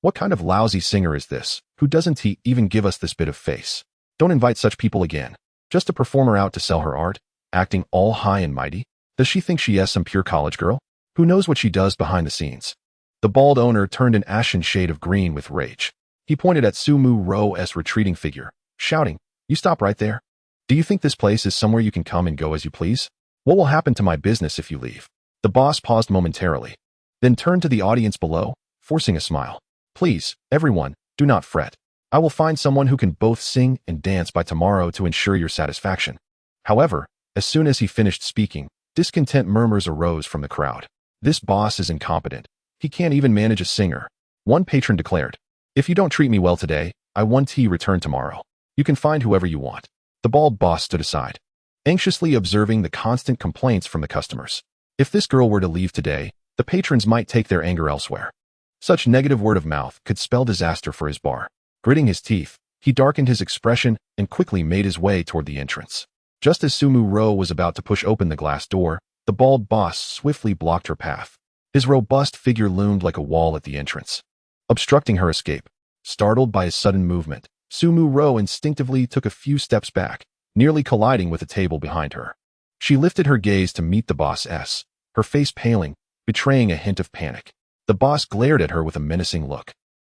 what kind of lousy singer is this? Who doesn't he even give us this bit of face? Don't invite such people again. Just a performer out to sell her art, acting all high and mighty? Does she think she is some pure college girl? Who knows what she does behind the scenes?" The bald owner turned an ashen shade of green with rage. He pointed at Sumu Ro's retreating figure, shouting, "You stop right there. Do you think this place is somewhere you can come and go as you please? What will happen to my business if you leave? The boss paused momentarily, then turned to the audience below, forcing a smile. Please, everyone, do not fret. I will find someone who can both sing and dance by tomorrow to ensure your satisfaction. However, as soon as he finished speaking, discontent murmurs arose from the crowd. This boss is incompetent. He can't even manage a singer. One patron declared, if you don't treat me well today, I want tea return tomorrow. You can find whoever you want. The bald boss stood aside, anxiously observing the constant complaints from the customers. If this girl were to leave today, the patrons might take their anger elsewhere. Such negative word of mouth could spell disaster for his bar. Gritting his teeth, he darkened his expression and quickly made his way toward the entrance. Just as Sumu Ro was about to push open the glass door, the bald boss swiftly blocked her path. His robust figure loomed like a wall at the entrance, obstructing her escape. Startled by his sudden movement, Sumu Ro instinctively took a few steps back, nearly colliding with a table behind her. She lifted her gaze to meet the boss's, her face paling, betraying a hint of panic. The boss glared at her with a menacing look,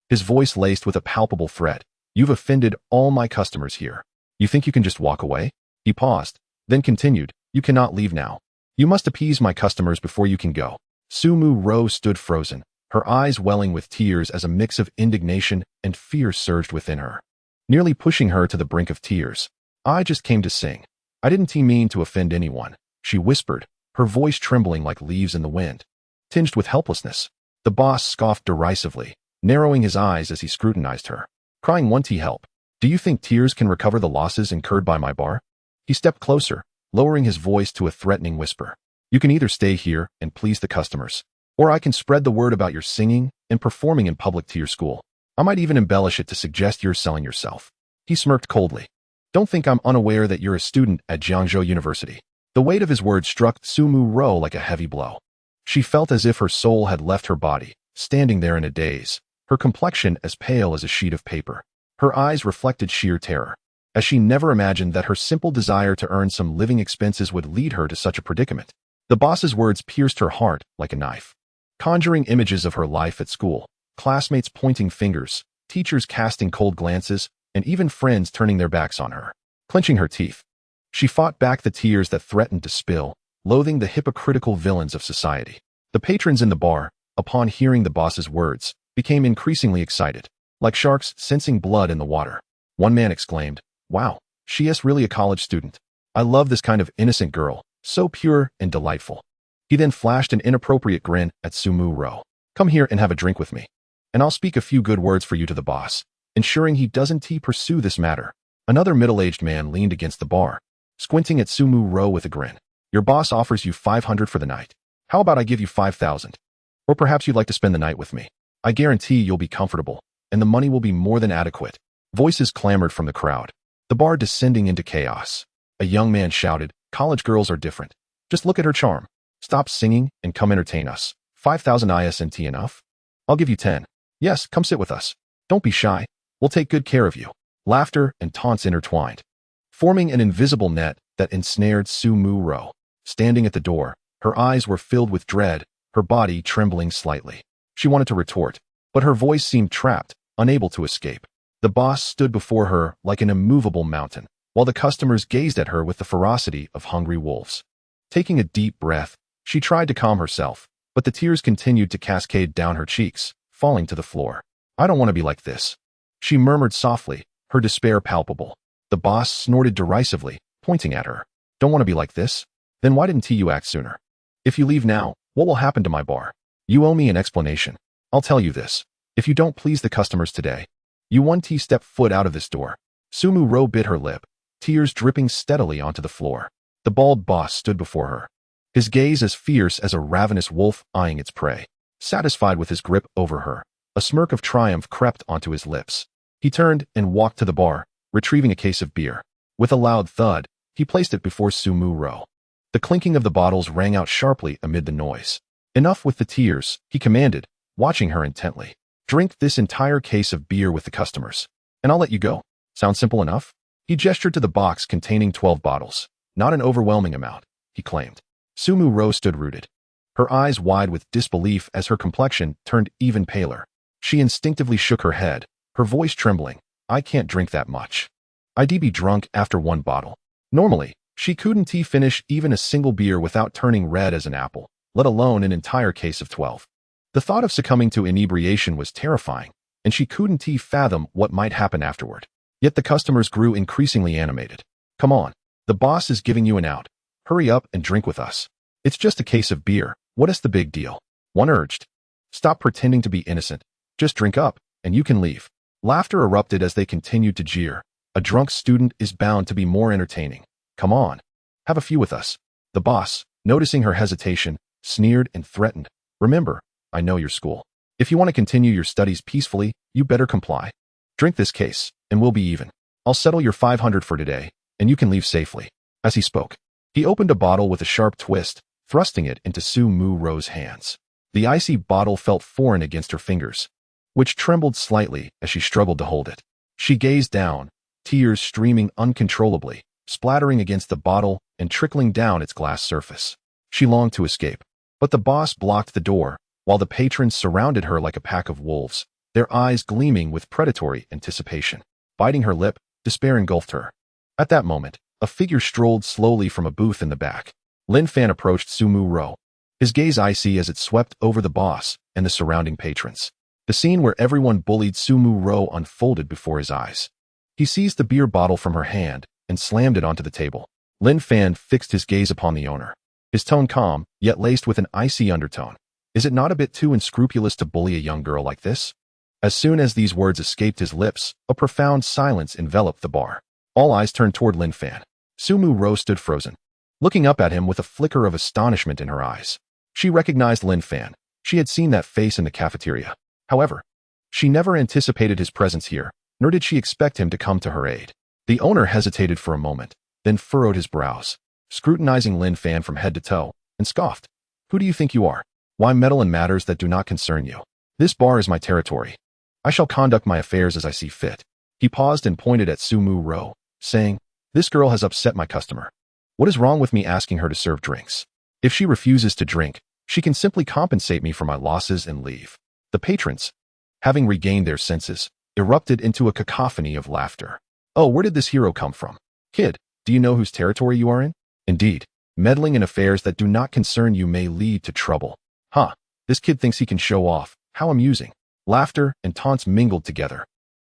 his voice laced with a palpable threat. You've offended all my customers here. You think you can just walk away? He paused, then continued, you cannot leave now. You must appease my customers before you can go. Sumu Ro stood frozen, her eyes welling with tears as a mix of indignation and fear surged within her, nearly pushing her to the brink of tears. I just came to sing. I didn't mean to offend anyone, she whispered, her voice trembling like leaves in the wind, tinged with helplessness. The boss scoffed derisively, narrowing his eyes as he scrutinized her. Crying won't he help? Do you think tears can recover the losses incurred by my bar? He stepped closer, lowering his voice to a threatening whisper. You can either stay here and please the customers, or I can spread the word about your singing and performing in public to your school. I might even embellish it to suggest you're selling yourself. He smirked coldly. Don't think I'm unaware that you're a student at Jiangzhou University. The weight of his words struck Sumu Ro like a heavy blow. She felt as if her soul had left her body, standing there in a daze, her complexion as pale as a sheet of paper. Her eyes reflected sheer terror, as she never imagined that her simple desire to earn some living expenses would lead her to such a predicament. The boss's words pierced her heart like a knife, conjuring images of her life at school, classmates pointing fingers, teachers casting cold glances, and even friends turning their backs on her. Clenching her teeth, she fought back the tears that threatened to spill, loathing the hypocritical villains of society. The patrons in the bar, upon hearing the boss's words, became increasingly excited, like sharks sensing blood in the water. One man exclaimed, wow, she is really a college student. I love this kind of innocent girl, so pure and delightful. He then flashed an inappropriate grin at Sumu Ro. Come here and have a drink with me, and I'll speak a few good words for you to the boss, ensuring he doesn't pursue this matter. Another middle-aged man leaned against the bar, squinting at Sumu Ro with a grin. Your boss offers you 500 for the night. How about I give you 5,000? Or perhaps you'd like to spend the night with me. I guarantee you'll be comfortable, and the money will be more than adequate. Voices clamored from the crowd, the bar descending into chaos. A young man shouted, college girls are different. Just look at her charm. Stop singing and come entertain us. 5,000 ISNT enough? I'll give you 10. Yes, come sit with us. Don't be shy. We'll take good care of you. Laughter and taunts intertwined, forming an invisible net that ensnared Sumu Ro. Standing at the door, her eyes were filled with dread, her body trembling slightly. She wanted to retort, but her voice seemed trapped, unable to escape. The boss stood before her like an immovable mountain, while the customers gazed at her with the ferocity of hungry wolves. Taking a deep breath, she tried to calm herself, but the tears continued to cascade down her cheeks, falling to the floor. I don't want to be like this, she murmured softly, her despair palpable. The boss snorted derisively, pointing at her. Don't want to be like this? Then why didn't you act sooner? If you leave now, what will happen to my bar? You owe me an explanation. I'll tell you this. If you don't please the customers today, you won't step foot out of this door. Sumu Ro bit her lip, tears dripping steadily onto the floor. The bald boss stood before her, his gaze as fierce as a ravenous wolf eyeing its prey. Satisfied with his grip over her, a smirk of triumph crept onto his lips. He turned and walked to the bar, retrieving a case of beer. With a loud thud, he placed it before Sumu Ro. The clinking of the bottles rang out sharply amid the noise. Enough with the tears, he commanded, watching her intently. Drink this entire case of beer with the customers, and I'll let you go. Sound simple enough? He gestured to the box containing 12 bottles. Not an overwhelming amount, he claimed. Sumu Ro stood rooted, her eyes wide with disbelief as her complexion turned even paler. She instinctively shook her head, her voice trembling. I can't drink that much. I'd be drunk after one bottle. Normally, She couldn't finish even a single beer without turning red as an apple, let alone an entire case of 12. The thought of succumbing to inebriation was terrifying, and she couldn't fathom what might happen afterward. Yet the customers grew increasingly animated. Come on, the boss is giving you an out. Hurry up and drink with us. It's just a case of beer. What is the big deal? One urged. Stop pretending to be innocent. Just drink up, and you can leave. Laughter erupted as they continued to jeer. A drunk student is bound to be more entertaining. Come on, have a few with us. The boss, noticing her hesitation, sneered and threatened. Remember, I know your school. If you want to continue your studies peacefully, you better comply. Drink this case, and we'll be even. I'll settle your 500 for today, and you can leave safely. As he spoke, he opened a bottle with a sharp twist, thrusting it into Su Mu Ro's hands. The icy bottle felt foreign against her fingers, which trembled slightly as she struggled to hold it. She gazed down, tears streaming uncontrollably, splattering against the bottle and trickling down its glass surface. She longed to escape, but the boss blocked the door, while the patrons surrounded her like a pack of wolves, their eyes gleaming with predatory anticipation. Biting her lip, despair engulfed her. At that moment, a figure strolled slowly from a booth in the back. Lin Fan approached Su Mu Ro, his gaze icy as it swept over the boss and the surrounding patrons. The scene where everyone bullied Su Mu Ro unfolded before his eyes. He seized the beer bottle from her hand and slammed it onto the table. Lin Fan fixed his gaze upon the owner, his tone calm, yet laced with an icy undertone. Is it not a bit too unscrupulous to bully a young girl like this? As soon as these words escaped his lips, a profound silence enveloped the bar. All eyes turned toward Lin Fan. Su Mu Ro stood frozen, looking up at him with a flicker of astonishment in her eyes. She recognized Lin Fan. She had seen that face in the cafeteria. However, she never anticipated his presence here, nor did she expect him to come to her aid. The owner hesitated for a moment, then furrowed his brows, scrutinizing Lin Fan from head to toe, and scoffed. Who do you think you are? Why meddle in matters that do not concern you? This bar is my territory. I shall conduct my affairs as I see fit. He paused and pointed at Su Mu Ro, saying, This girl has upset my customer. What is wrong with me asking her to serve drinks? If she refuses to drink, she can simply compensate me for my losses and leave. The patrons, having regained their senses, erupted into a cacophony of laughter. Oh, where did this hero come from? Kid, do you know whose territory you are in? Indeed, meddling in affairs that do not concern you may lead to trouble. Huh, this kid thinks he can show off. How amusing. Laughter and taunts mingled together,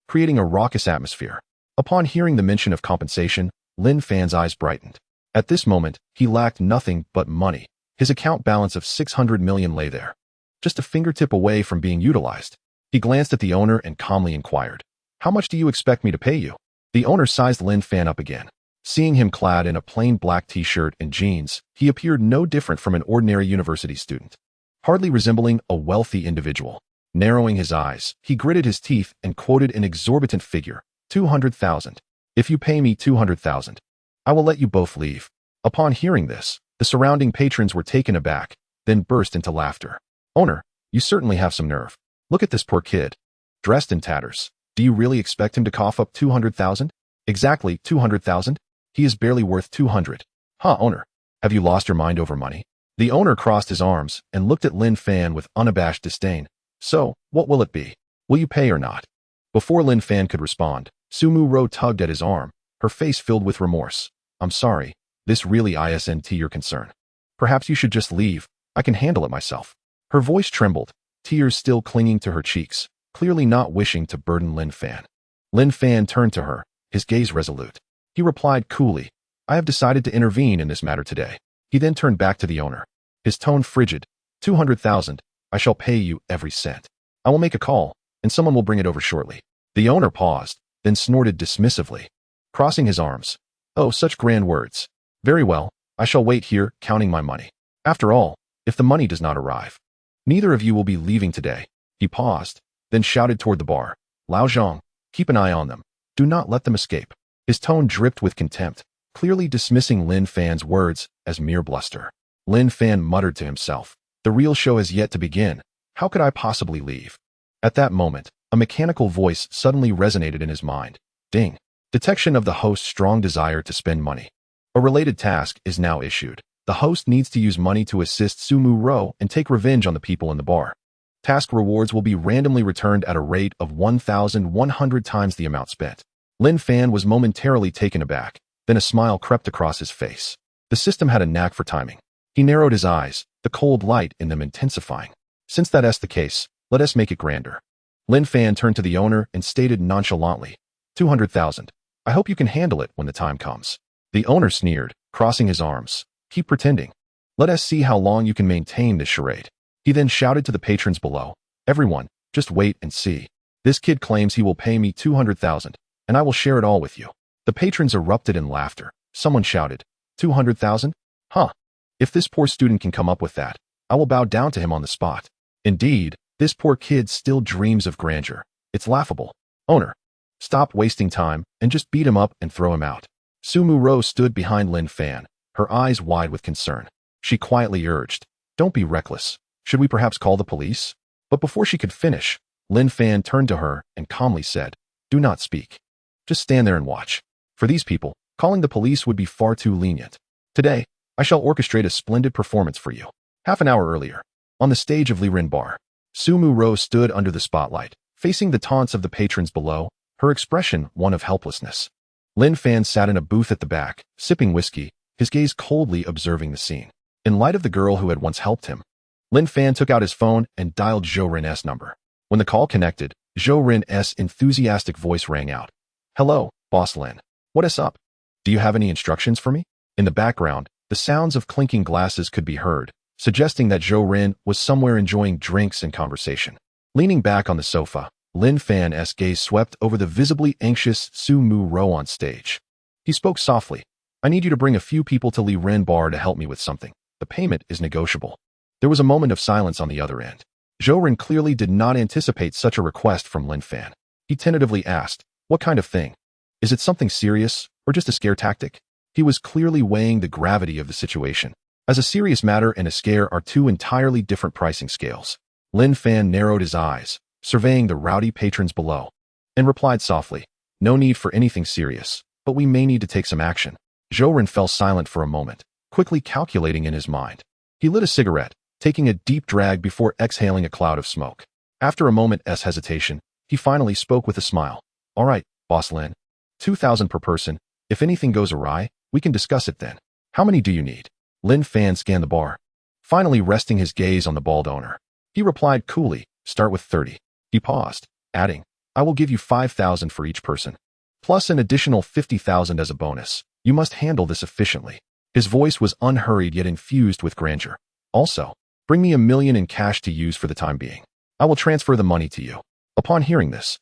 creating a raucous atmosphere. Upon hearing the mention of compensation, Lin Fan's eyes brightened. At this moment, he lacked nothing but money. His account balance of 600 million lay there, just a fingertip away from being utilized. He glanced at the owner and calmly inquired, How much do you expect me to pay you? The owner sized Lin Fan up again. Seeing him clad in a plain black t-shirt and jeans, he appeared no different from an ordinary university student, hardly resembling a wealthy individual. Narrowing his eyes, he gritted his teeth and quoted an exorbitant figure, 200,000. If you pay me 200,000, I will let you both leave. Upon hearing this, the surrounding patrons were taken aback, then burst into laughter. Owner, you certainly have some nerve. Look at this poor kid, dressed in tatters. Do you really expect him to cough up 200,000? Exactly 200,000? He is barely worth 200. Huh, owner, have you lost your mind over money? The owner crossed his arms and looked at Lin Fan with unabashed disdain. So, what will it be? Will you pay or not? Before Lin Fan could respond, Su Mu Ro tugged at his arm, her face filled with remorse. I'm sorry, this really isn't your concern. Perhaps you should just leave. I can handle it myself. Her voice trembled, tears still clinging to her cheeks, clearly not wishing to burden Lin Fan. Lin Fan turned to her, his gaze resolute. He replied coolly, I have decided to intervene in this matter today. He then turned back to the owner, his tone frigid. 200,000. I shall pay you every cent. I will make a call, and someone will bring it over shortly. The owner paused, then snorted dismissively, crossing his arms. Oh, such grand words. Very well, I shall wait here, counting my money. After all, if the money does not arrive, neither of you will be leaving today. He paused, then shouted toward the bar. Lao Zhang, keep an eye on them. Do not let them escape. His tone dripped with contempt, clearly dismissing Lin Fan's words as mere bluster. Lin Fan muttered to himself. The real show has yet to begin. How could I possibly leave? At that moment, a mechanical voice suddenly resonated in his mind. Ding. Detection of the host's strong desire to spend money. A related task is now issued. The host needs to use money to assist Su Mu Ro and take revenge on the people in the bar. Task rewards will be randomly returned at a rate of 1,100 times the amount spent. Lin Fan was momentarily taken aback. Then a smile crept across his face. The system had a knack for timing. He narrowed his eyes, the cold light in them intensifying. Since that's the case, let us make it grander. Lin Fan turned to the owner and stated nonchalantly, 200,000. I hope you can handle it when the time comes. The owner sneered, crossing his arms. Keep pretending. Let us see how long you can maintain this charade. He then shouted to the patrons below, everyone, just wait and see. This kid claims he will pay me 200,000, and I will share it all with you. The patrons erupted in laughter. Someone shouted, 200,000? Huh. If this poor student can come up with that, I will bow down to him on the spot. Indeed, this poor kid still dreams of grandeur. It's laughable. Owner, stop wasting time and just beat him up and throw him out. Sumu Ro stood behind Lin Fan, her eyes wide with concern. She quietly urged, don't be reckless. Should we perhaps call the police? But before she could finish, Lin Fan turned to her and calmly said, do not speak. Just stand there and watch. For these people, calling the police would be far too lenient. Today, I shall orchestrate a splendid performance for you. Half an hour earlier, on the stage of Liren Bar, Sumu Ro stood under the spotlight, facing the taunts of the patrons below, her expression one of helplessness. Lin Fan sat in a booth at the back, sipping whiskey, his gaze coldly observing the scene. In light of the girl who had once helped him, Lin Fan took out his phone and dialed Zhou Rin's number. When the call connected, Zhou Rin's enthusiastic voice rang out. Hello, Boss Lin. What is up? Do you have any instructions for me? In the background, the sounds of clinking glasses could be heard, suggesting that Zhou Rin was somewhere enjoying drinks and conversation. Leaning back on the sofa, Lin Fan's gaze swept over the visibly anxious Sumu Ro on stage. He spoke softly. I need you to bring a few people to Liren Bar to help me with something. The payment is negotiable. There was a moment of silence on the other end. Zhou Rin clearly did not anticipate such a request from Lin Fan. He tentatively asked, what kind of thing? Is it something serious, or just a scare tactic? He was clearly weighing the gravity of the situation. As a serious matter and a scare are two entirely different pricing scales. Lin Fan narrowed his eyes, surveying the rowdy patrons below, and replied softly, no need for anything serious, but we may need to take some action. Zhou Rin fell silent for a moment, quickly calculating in his mind. He lit a cigarette, taking a deep drag before exhaling a cloud of smoke. After a moment's hesitation, he finally spoke with a smile. All right, Boss Lin. 2,000 per person. If anything goes awry, we can discuss it then. How many do you need? Lin Fan scanned the bar, finally resting his gaze on the bald owner. He replied coolly, start with 30. He paused, adding, I will give you 5,000 for each person, plus an additional 50,000 as a bonus. You must handle this efficiently. His voice was unhurried yet infused with grandeur. Also, bring me 1 million in cash to use for the time being. I will transfer the money to you. Upon hearing this,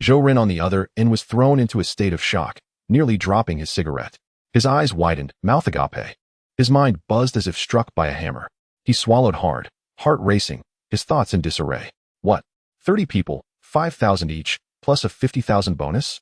Zhou Rin on the other end was thrown into a state of shock, nearly dropping his cigarette. His eyes widened, mouth agape. His mind buzzed as if struck by a hammer. He swallowed hard, heart racing, his thoughts in disarray. What? 30 people, 5,000 each, plus a 50,000 bonus?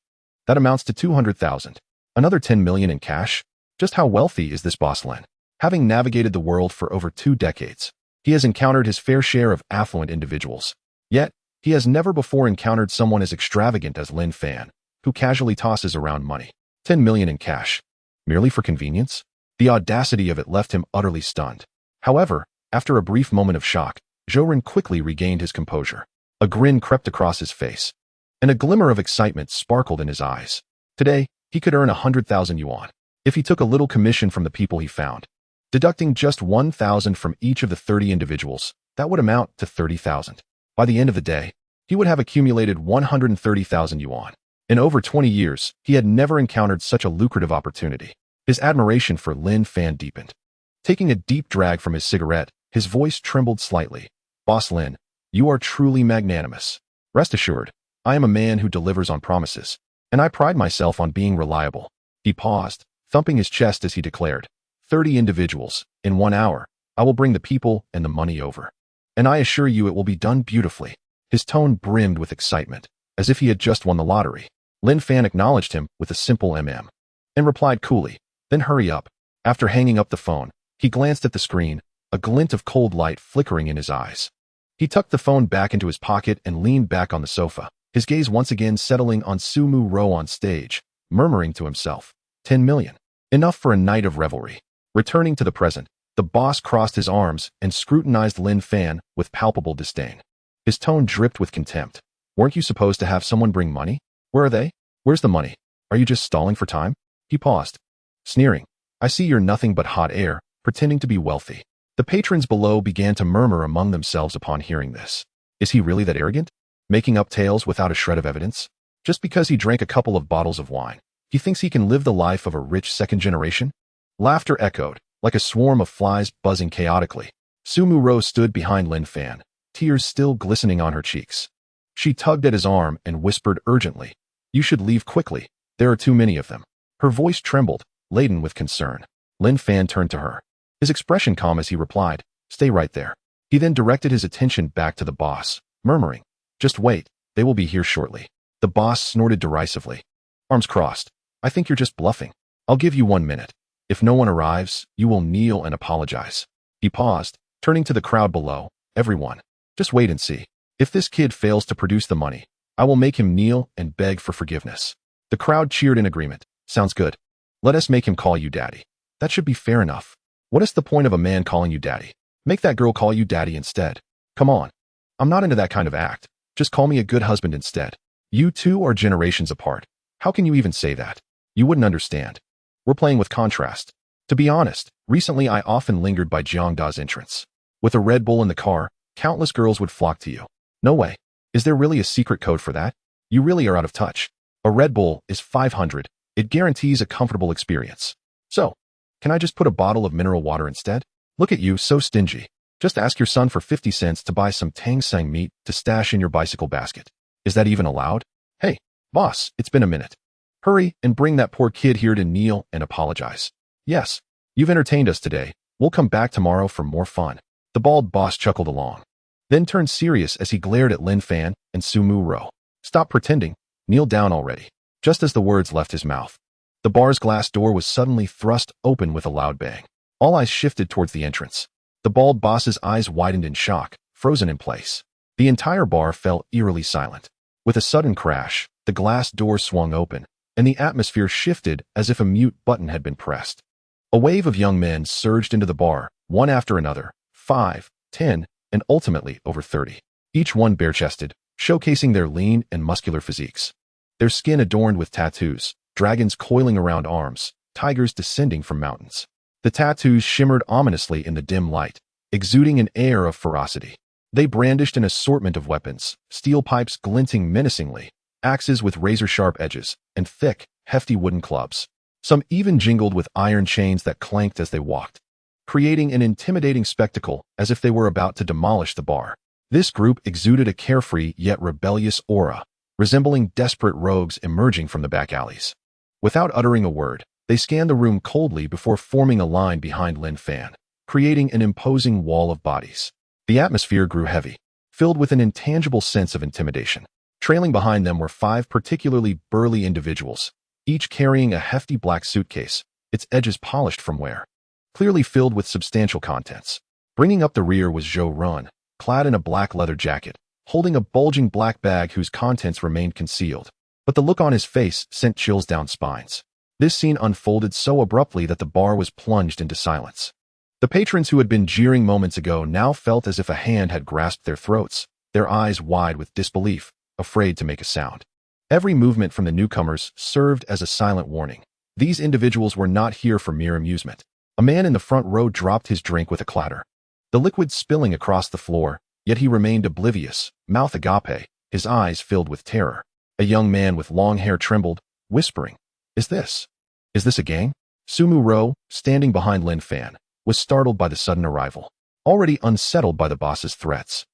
That amounts to 200,000. Another 10 million in cash? Just how wealthy is this Boss Lin? Having navigated the world for over 2 decades, he has encountered his fair share of affluent individuals. Yet, he has never before encountered someone as extravagant as Lin Fan, who casually tosses around money. 10 million in cash. Merely for convenience? The audacity of it left him utterly stunned. However, after a brief moment of shock, Zhou Rin quickly regained his composure. A grin crept across his face, and a glimmer of excitement sparkled in his eyes. Today, he could earn 100,000 yuan, if he took a little commission from the people he found. Deducting just 1,000 from each of the 30 individuals, that would amount to 30,000. By the end of the day, he would have accumulated 130,000 yuan. In over 20 years, he had never encountered such a lucrative opportunity. His admiration for Lin Fan deepened. Taking a deep drag from his cigarette, his voice trembled slightly. Boss Lin, you are truly magnanimous. Rest assured, I am a man who delivers on promises, and I pride myself on being reliable. He paused, thumping his chest as he declared, 30 individuals, in 1 hour, I will bring the people and the money over. And I assure you it will be done beautifully. His tone brimmed with excitement, as if he had just won the lottery. Lin Fan acknowledged him with a simple mm, and replied coolly, then hurry up. After hanging up the phone, he glanced at the screen, a glint of cold light flickering in his eyes. He tucked the phone back into his pocket and leaned back on the sofa, his gaze once again settling on Sumu Ro on stage, murmuring to himself, 10 million. Enough for a night of revelry. Returning to the present, the boss crossed his arms and scrutinized Lin Fan with palpable disdain. His tone dripped with contempt. Weren't you supposed to have someone bring money? Where are they? Where's the money? Are you just stalling for time? He paused, sneering. I see you're nothing but hot air, pretending to be wealthy. The patrons below began to murmur among themselves upon hearing this. Is he really that arrogant? Making up tales without a shred of evidence? Just because he drank a couple of bottles of wine, he thinks he can live the life of a rich second generation? Laughter echoed, like a swarm of flies buzzing chaotically. Sumuro stood behind Lin Fan, tears still glistening on her cheeks. She tugged at his arm and whispered urgently, "You should leave quickly. There are too many of them." Her voice trembled, laden with concern. Lin Fan turned to her, his expression calm as he replied, "Stay right there." He then directed his attention back to the boss, murmuring, "Just wait, they will be here shortly." The boss snorted derisively. Arms crossed. "I think you're just bluffing. I'll give you 1 minute. If no one arrives, you will kneel and apologize." He paused, turning to the crowd below. "Everyone, just wait and see. If this kid fails to produce the money, I will make him kneel and beg for forgiveness." The crowd cheered in agreement. "Sounds good. Let us make him call you daddy. That should be fair enough. What is the point of a man calling you daddy? Make that girl call you daddy instead. Come on. I'm not into that kind of act. Just call me a good husband instead. You two are generations apart. How can you even say that? You wouldn't understand. We're playing with contrast. To be honest, recently I often lingered by Jiangda's entrance. With a Red Bull in the car, countless girls would flock to you. No way. Is there really a secret code for that? You really are out of touch. A Red Bull is 500. It guarantees a comfortable experience. So, can I just put a bottle of mineral water instead? Look at you, so stingy. Just ask your son for 50 cents to buy some Tang Sang meat to stash in your bicycle basket. Is that even allowed? Hey, boss, it's been a minute. Hurry and bring that poor kid here to kneel and apologize. Yes, you've entertained us today. We'll come back tomorrow for more fun." The bald boss chuckled along, then turned serious as he glared at Lin Fan and Sumuro. "Stop pretending. Kneel down already." Just as the words left his mouth, the bar's glass door was suddenly thrust open with a loud bang. All eyes shifted towards the entrance. The bald boss's eyes widened in shock, frozen in place. The entire bar fell eerily silent. With a sudden crash, the glass door swung open, and the atmosphere shifted as if a mute button had been pressed. A wave of young men surged into the bar, one after another, 5, 10, and ultimately over 30. Each one bare-chested, showcasing their lean and muscular physiques. Their skin adorned with tattoos, dragons coiling around arms, tigers descending from mountains. The tattoos shimmered ominously in the dim light, exuding an air of ferocity. They brandished an assortment of weapons, steel pipes glinting menacingly, axes with razor-sharp edges, and thick, hefty wooden clubs. Some even jingled with iron chains that clanked as they walked, creating an intimidating spectacle as if they were about to demolish the bar. This group exuded a carefree yet rebellious aura, resembling desperate rogues emerging from the back alleys. Without uttering a word, they scanned the room coldly before forming a line behind Lin Fan, creating an imposing wall of bodies. The atmosphere grew heavy, filled with an intangible sense of intimidation. Trailing behind them were 5 particularly burly individuals, each carrying a hefty black suitcase, its edges polished from wear, clearly filled with substantial contents. Bringing up the rear was Zhou Run, clad in a black leather jacket, holding a bulging black bag whose contents remained concealed. But the look on his face sent chills down spines. This scene unfolded so abruptly that the bar was plunged into silence. The patrons who had been jeering moments ago now felt as if a hand had grasped their throats, their eyes wide with disbelief, afraid to make a sound. Every movement from the newcomers served as a silent warning. These individuals were not here for mere amusement. A man in the front row dropped his drink with a clatter, the liquid spilling across the floor, yet he remained oblivious, mouth agape, his eyes filled with terror. A young man with long hair trembled, whispering, Is this a gang?" Sumuro, standing behind Lin Fan, was startled by the sudden arrival, already unsettled by the boss's threats.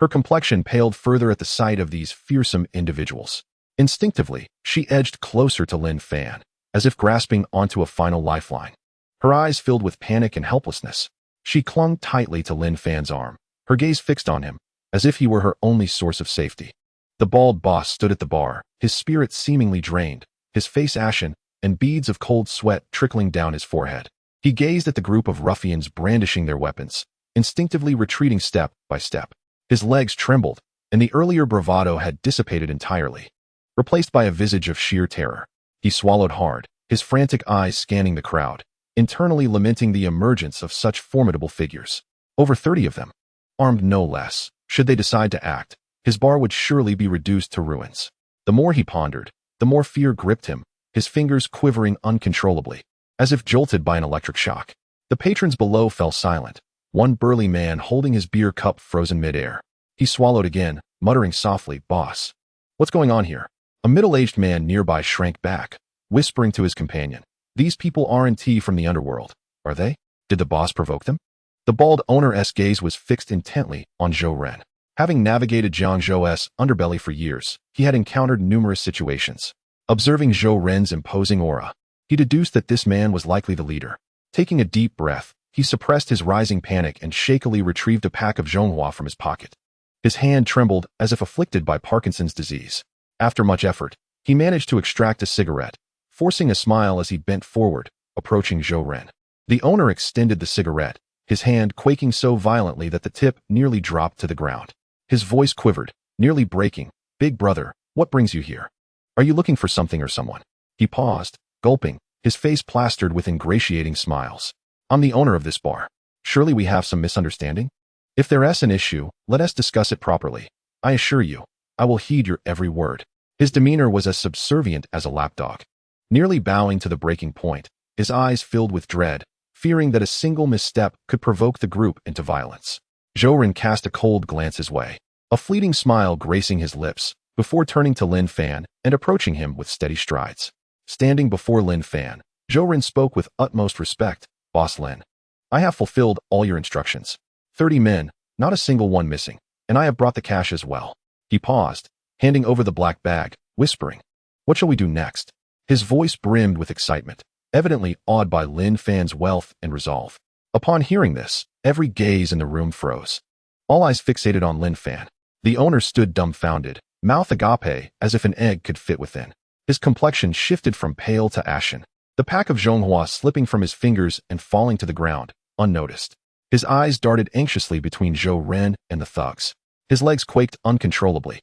Her complexion paled further at the sight of these fearsome individuals. Instinctively, she edged closer to Lin Fan, as if grasping onto a final lifeline. Her eyes filled with panic and helplessness. She clung tightly to Lin Fan's arm, her gaze fixed on him, as if he were her only source of safety. The bald boss stood at the bar, his spirit seemingly drained, his face ashen, and beads of cold sweat trickling down his forehead. He gazed at the group of ruffians brandishing their weapons, instinctively retreating step by step. His legs trembled, and the earlier bravado had dissipated entirely, replaced by a visage of sheer terror. He swallowed hard, his frantic eyes scanning the crowd, internally lamenting the emergence of such formidable figures. Over 30 of them, armed no less. Should they decide to act, his bar would surely be reduced to ruins. The more he pondered, the more fear gripped him, his fingers quivering uncontrollably. as if jolted by an electric shock. The patrons below fell silent, one burly man holding his beer cup frozen midair. He swallowed again, muttering softly, "Boss, what's going on here?" A middle-aged man nearby shrank back, whispering to his companion, "These people aren't from the underworld, are they? Did the boss provoke them?" The bald owner's gaze was fixed intently on Zhou Ren. Having navigated Jiangzhou's underbelly for years, he had encountered numerous situations. Observing Zhou Ren's imposing aura, he deduced that this man was likely the leader. Taking a deep breath, he suppressed his rising panic and shakily retrieved a pack of Zhonghua from his pocket. His hand trembled as if afflicted by Parkinson's disease. After much effort, he managed to extract a cigarette, forcing a smile as he bent forward, approaching Zhou Ren. The owner extended the cigarette, his hand quaking so violently that the tip nearly dropped to the ground. His voice quivered, nearly breaking. "Big brother, what brings you here? Are you looking for something or someone?" He paused, gulping, his face plastered with ingratiating smiles. "I'm the owner of this bar. Surely we have some misunderstanding? If there's an issue, let us discuss it properly. I assure you, I will heed your every word." His demeanor was as subservient as a lapdog. Nearly bowing to the breaking point, his eyes filled with dread, fearing that a single misstep could provoke the group into violence. Zhou Ren cast a cold glance his way, a fleeting smile gracing his lips, before turning to Lin Fan and approaching him with steady strides. Standing before Lin Fan, Zhou Ren spoke with utmost respect, "Boss Lin, I have fulfilled all your instructions. 30 men, not a single one missing, and I have brought the cash as well." He paused, handing over the black bag, whispering, "What shall we do next?" His voice brimmed with excitement, evidently awed by Lin Fan's wealth and resolve. Upon hearing this, every gaze in the room froze. All eyes fixated on Lin Fan. The owner stood dumbfounded, mouth agape as if an egg could fit within. His complexion shifted from pale to ashen, the pack of Zhonghua slipping from his fingers and falling to the ground, unnoticed. His eyes darted anxiously between Zhou Ren and the thugs. His legs quaked uncontrollably.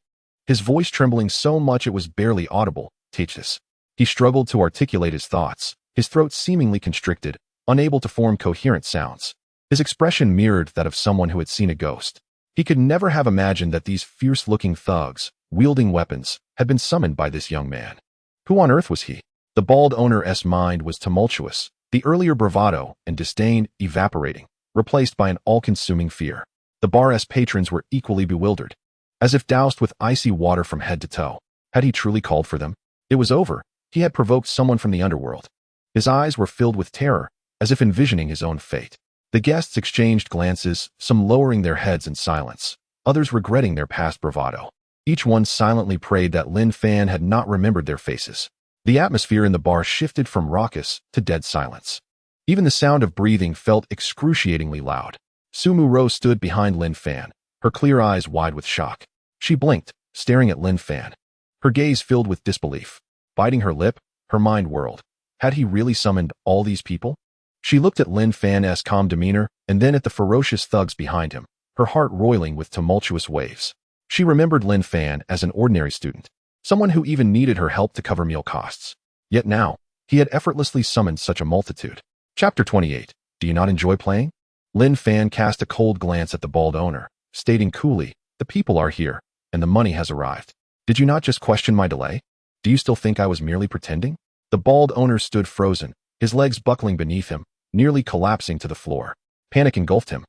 His voice trembling so much it was barely audible, "Teach this." He struggled to articulate his thoughts, his throat seemingly constricted, unable to form coherent sounds. His expression mirrored that of someone who had seen a ghost. He could never have imagined that these fierce-looking thugs, wielding weapons, had been summoned by this young man. Who on earth was he? The bald owner's mind was tumultuous, the earlier bravado and disdain evaporating, replaced by an all-consuming fear. The bar's patrons were equally bewildered, as if doused with icy water from head to toe. Had he truly called for them? It was over. He had provoked someone from the underworld. His eyes were filled with terror, as if envisioning his own fate. The guests exchanged glances, some lowering their heads in silence, others regretting their past bravado. Each one silently prayed that Lin Fan had not remembered their faces. The atmosphere in the bar shifted from raucous to dead silence. Even the sound of breathing felt excruciatingly loud. Sumu Ro stood behind Lin Fan, her clear eyes wide with shock. She blinked, staring at Lin Fan, her gaze filled with disbelief. Biting her lip, her mind whirled. Had he really summoned all these people? She looked at Lin Fan's calm demeanor and then at the ferocious thugs behind him, her heart roiling with tumultuous waves. She remembered Lin Fan as an ordinary student, someone who even needed her help to cover meal costs. Yet now, he had effortlessly summoned such a multitude. Chapter 28. Do you not enjoy playing? Lin Fan cast a cold glance at the bald owner, stating coolly, "The people are here, and the money has arrived. Did you not just question my delay? Do you still think I was merely pretending?" The bald owner stood frozen, his legs buckling beneath him, nearly collapsing to the floor. Panic engulfed him,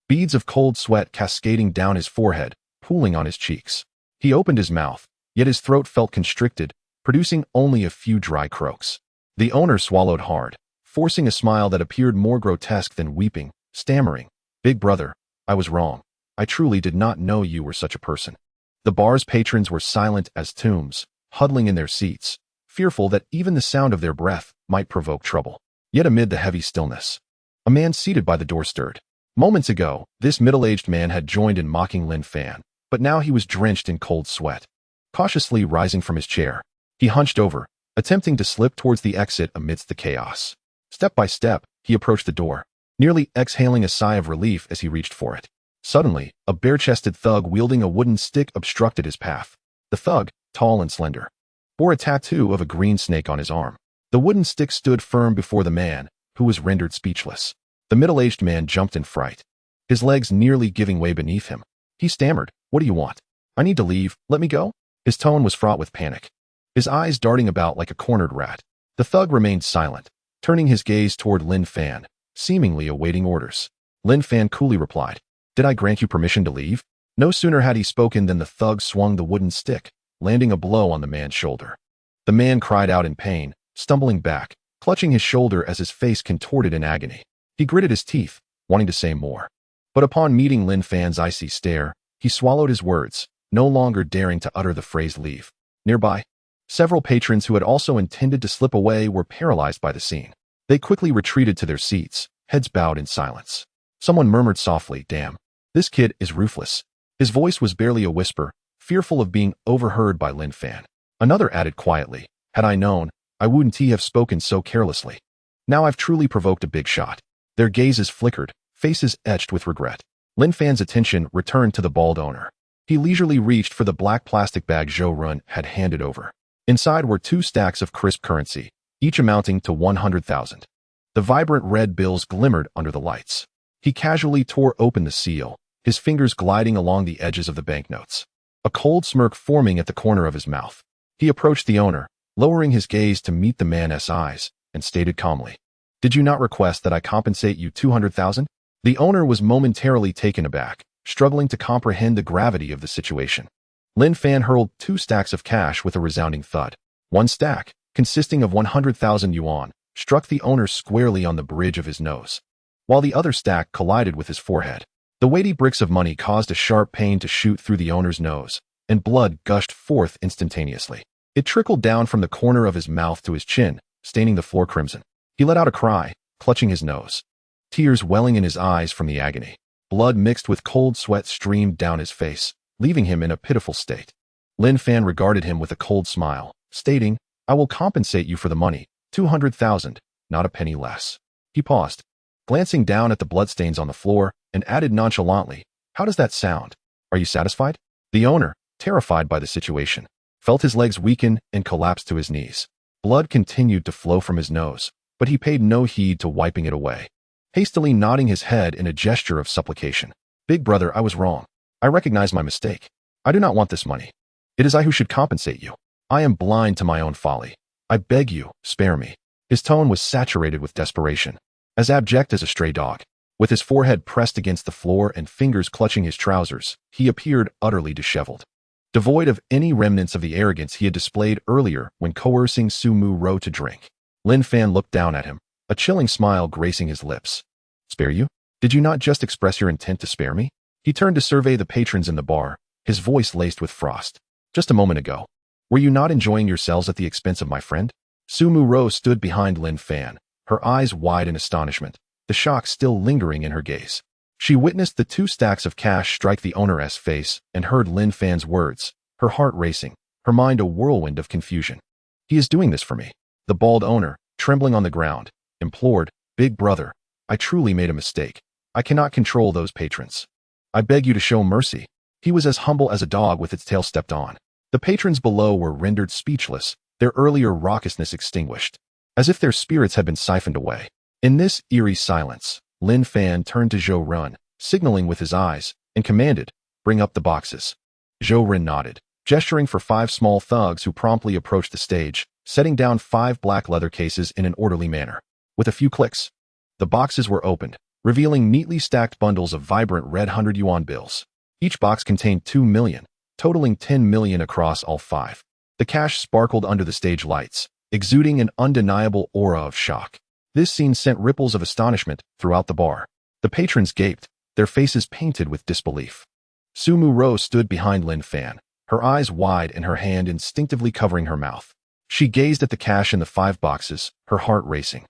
beads of cold sweat cascading down his forehead, pooling on his cheeks. He opened his mouth, yet his throat felt constricted, producing only a few dry croaks. The owner swallowed hard, forcing a smile that appeared more grotesque than weeping, stammering, "Big brother, I was wrong. I truly did not know you were such a person." The bar's patrons were silent as tombs, huddling in their seats, fearful that even the sound of their breath might provoke trouble. Yet amid the heavy stillness, a man seated by the door stirred. Moments ago, this middle-aged man had joined in mocking Lin Fan, but now he was drenched in cold sweat. Cautiously rising from his chair, he hunched over, attempting to slip towards the exit amidst the chaos. Step by step, he approached the door, nearly exhaling a sigh of relief as he reached for it. Suddenly, a bare-chested thug wielding a wooden stick obstructed his path. The thug, tall and slender, bore a tattoo of a green snake on his arm. The wooden stick stood firm before the man, who was rendered speechless. The middle-aged man jumped in fright, his legs nearly giving way beneath him. He stammered, "What do you want? I need to leave, let me go?" His tone was fraught with panic, his eyes darting about like a cornered rat. The thug remained silent, turning his gaze toward Lin Fan, seemingly awaiting orders. Lin Fan coolly replied, "Did I grant you permission to leave?" No sooner had he spoken than the thug swung the wooden stick, landing a blow on the man's shoulder. The man cried out in pain, stumbling back, clutching his shoulder as his face contorted in agony. He gritted his teeth, wanting to say more. But upon meeting Lin Fan's icy stare, he swallowed his words, no longer daring to utter the phrase leave. Nearby, several patrons who had also intended to slip away were paralyzed by the scene. They quickly retreated to their seats, heads bowed in silence. Someone murmured softly, "Damn, this kid is ruthless." His voice was barely a whisper, fearful of being overheard by Lin Fan. Another added quietly, "Had I known, I wouldn't have spoken so carelessly. Now I've truly provoked a big shot." Their gazes flickered, faces etched with regret. Lin Fan's attention returned to the bald owner. He leisurely reached for the black plastic bag Zhou Run had handed over. Inside were 2 stacks of crisp currency, each amounting to 100,000. The vibrant red bills glimmered under the lights. He casually tore open the seal, his fingers gliding along the edges of the banknotes. A cold smirk forming at the corner of his mouth. He approached the owner, lowering his gaze to meet the man's eyes, and stated calmly, "Did you not request that I compensate you 200,000? The owner was momentarily taken aback, struggling to comprehend the gravity of the situation. Lin Fan hurled 2 stacks of cash with a resounding thud. One stack, consisting of 100,000 yuan, struck the owner squarely on the bridge of his nose, while the other stack collided with his forehead. The weighty bricks of money caused a sharp pain to shoot through the owner's nose, and blood gushed forth instantaneously. It trickled down from the corner of his mouth to his chin, staining the floor crimson. He let out a cry, clutching his nose. Tears welling in his eyes from the agony. Blood mixed with cold sweat streamed down his face, leaving him in a pitiful state. Lin Fan regarded him with a cold smile, stating, "I will compensate you for the money, 200,000, not a penny less." He paused, glancing down at the bloodstains on the floor, and added nonchalantly, "How does that sound? Are you satisfied?" The owner, terrified by the situation, felt his legs weaken and collapsed to his knees. Blood continued to flow from his nose, but he paid no heed to wiping it away, hastily nodding his head in a gesture of supplication. "Big brother, I was wrong. I recognize my mistake. I do not want this money. It is I who should compensate you. I am blind to my own folly. I beg you, spare me." His tone was saturated with desperation, as abject as a stray dog. With his forehead pressed against the floor and fingers clutching his trousers, he appeared utterly disheveled, devoid of any remnants of the arrogance he had displayed earlier when coercing Su Mu Ro to drink. Lin Fan looked down at him, a chilling smile gracing his lips. "Spare you? Did you not just express your intent to spare me?" He turned to survey the patrons in the bar, his voice laced with frost. "Just a moment ago, were you not enjoying yourselves at the expense of my friend?" Su Mu Ro stood behind Lin Fan, her eyes wide in astonishment, the shock still lingering in her gaze. She witnessed the 2 stacks of cash strike the owner's face and heard Lin Fan's words, her heart racing, her mind a whirlwind of confusion. "He is doing this for me." The bald owner, trembling on the ground, implored, "Big brother, I truly made a mistake. I cannot control those patrons. I beg you to show mercy." He was as humble as a dog with its tail stepped on. The patrons below were rendered speechless, their earlier raucousness extinguished, as if their spirits had been siphoned away. In this eerie silence, Lin Fan turned to Zhou Run, signaling with his eyes, and commanded, "Bring up the boxes." Zhou Run nodded, gesturing for 5 small thugs who promptly approached the stage, setting down 5 black leather cases in an orderly manner. With a few clicks, the boxes were opened, revealing neatly stacked bundles of vibrant red 100 yuan bills. Each box contained 2 million, totaling 10 million across all 5. The cash sparkled under the stage lights, exuding an undeniable aura of shock. This scene sent ripples of astonishment throughout the bar. The patrons gaped, their faces painted with disbelief. Su Mu Ro stood behind Lin Fan, her eyes wide and her hand instinctively covering her mouth. She gazed at the cash in the 5 boxes, her heart racing,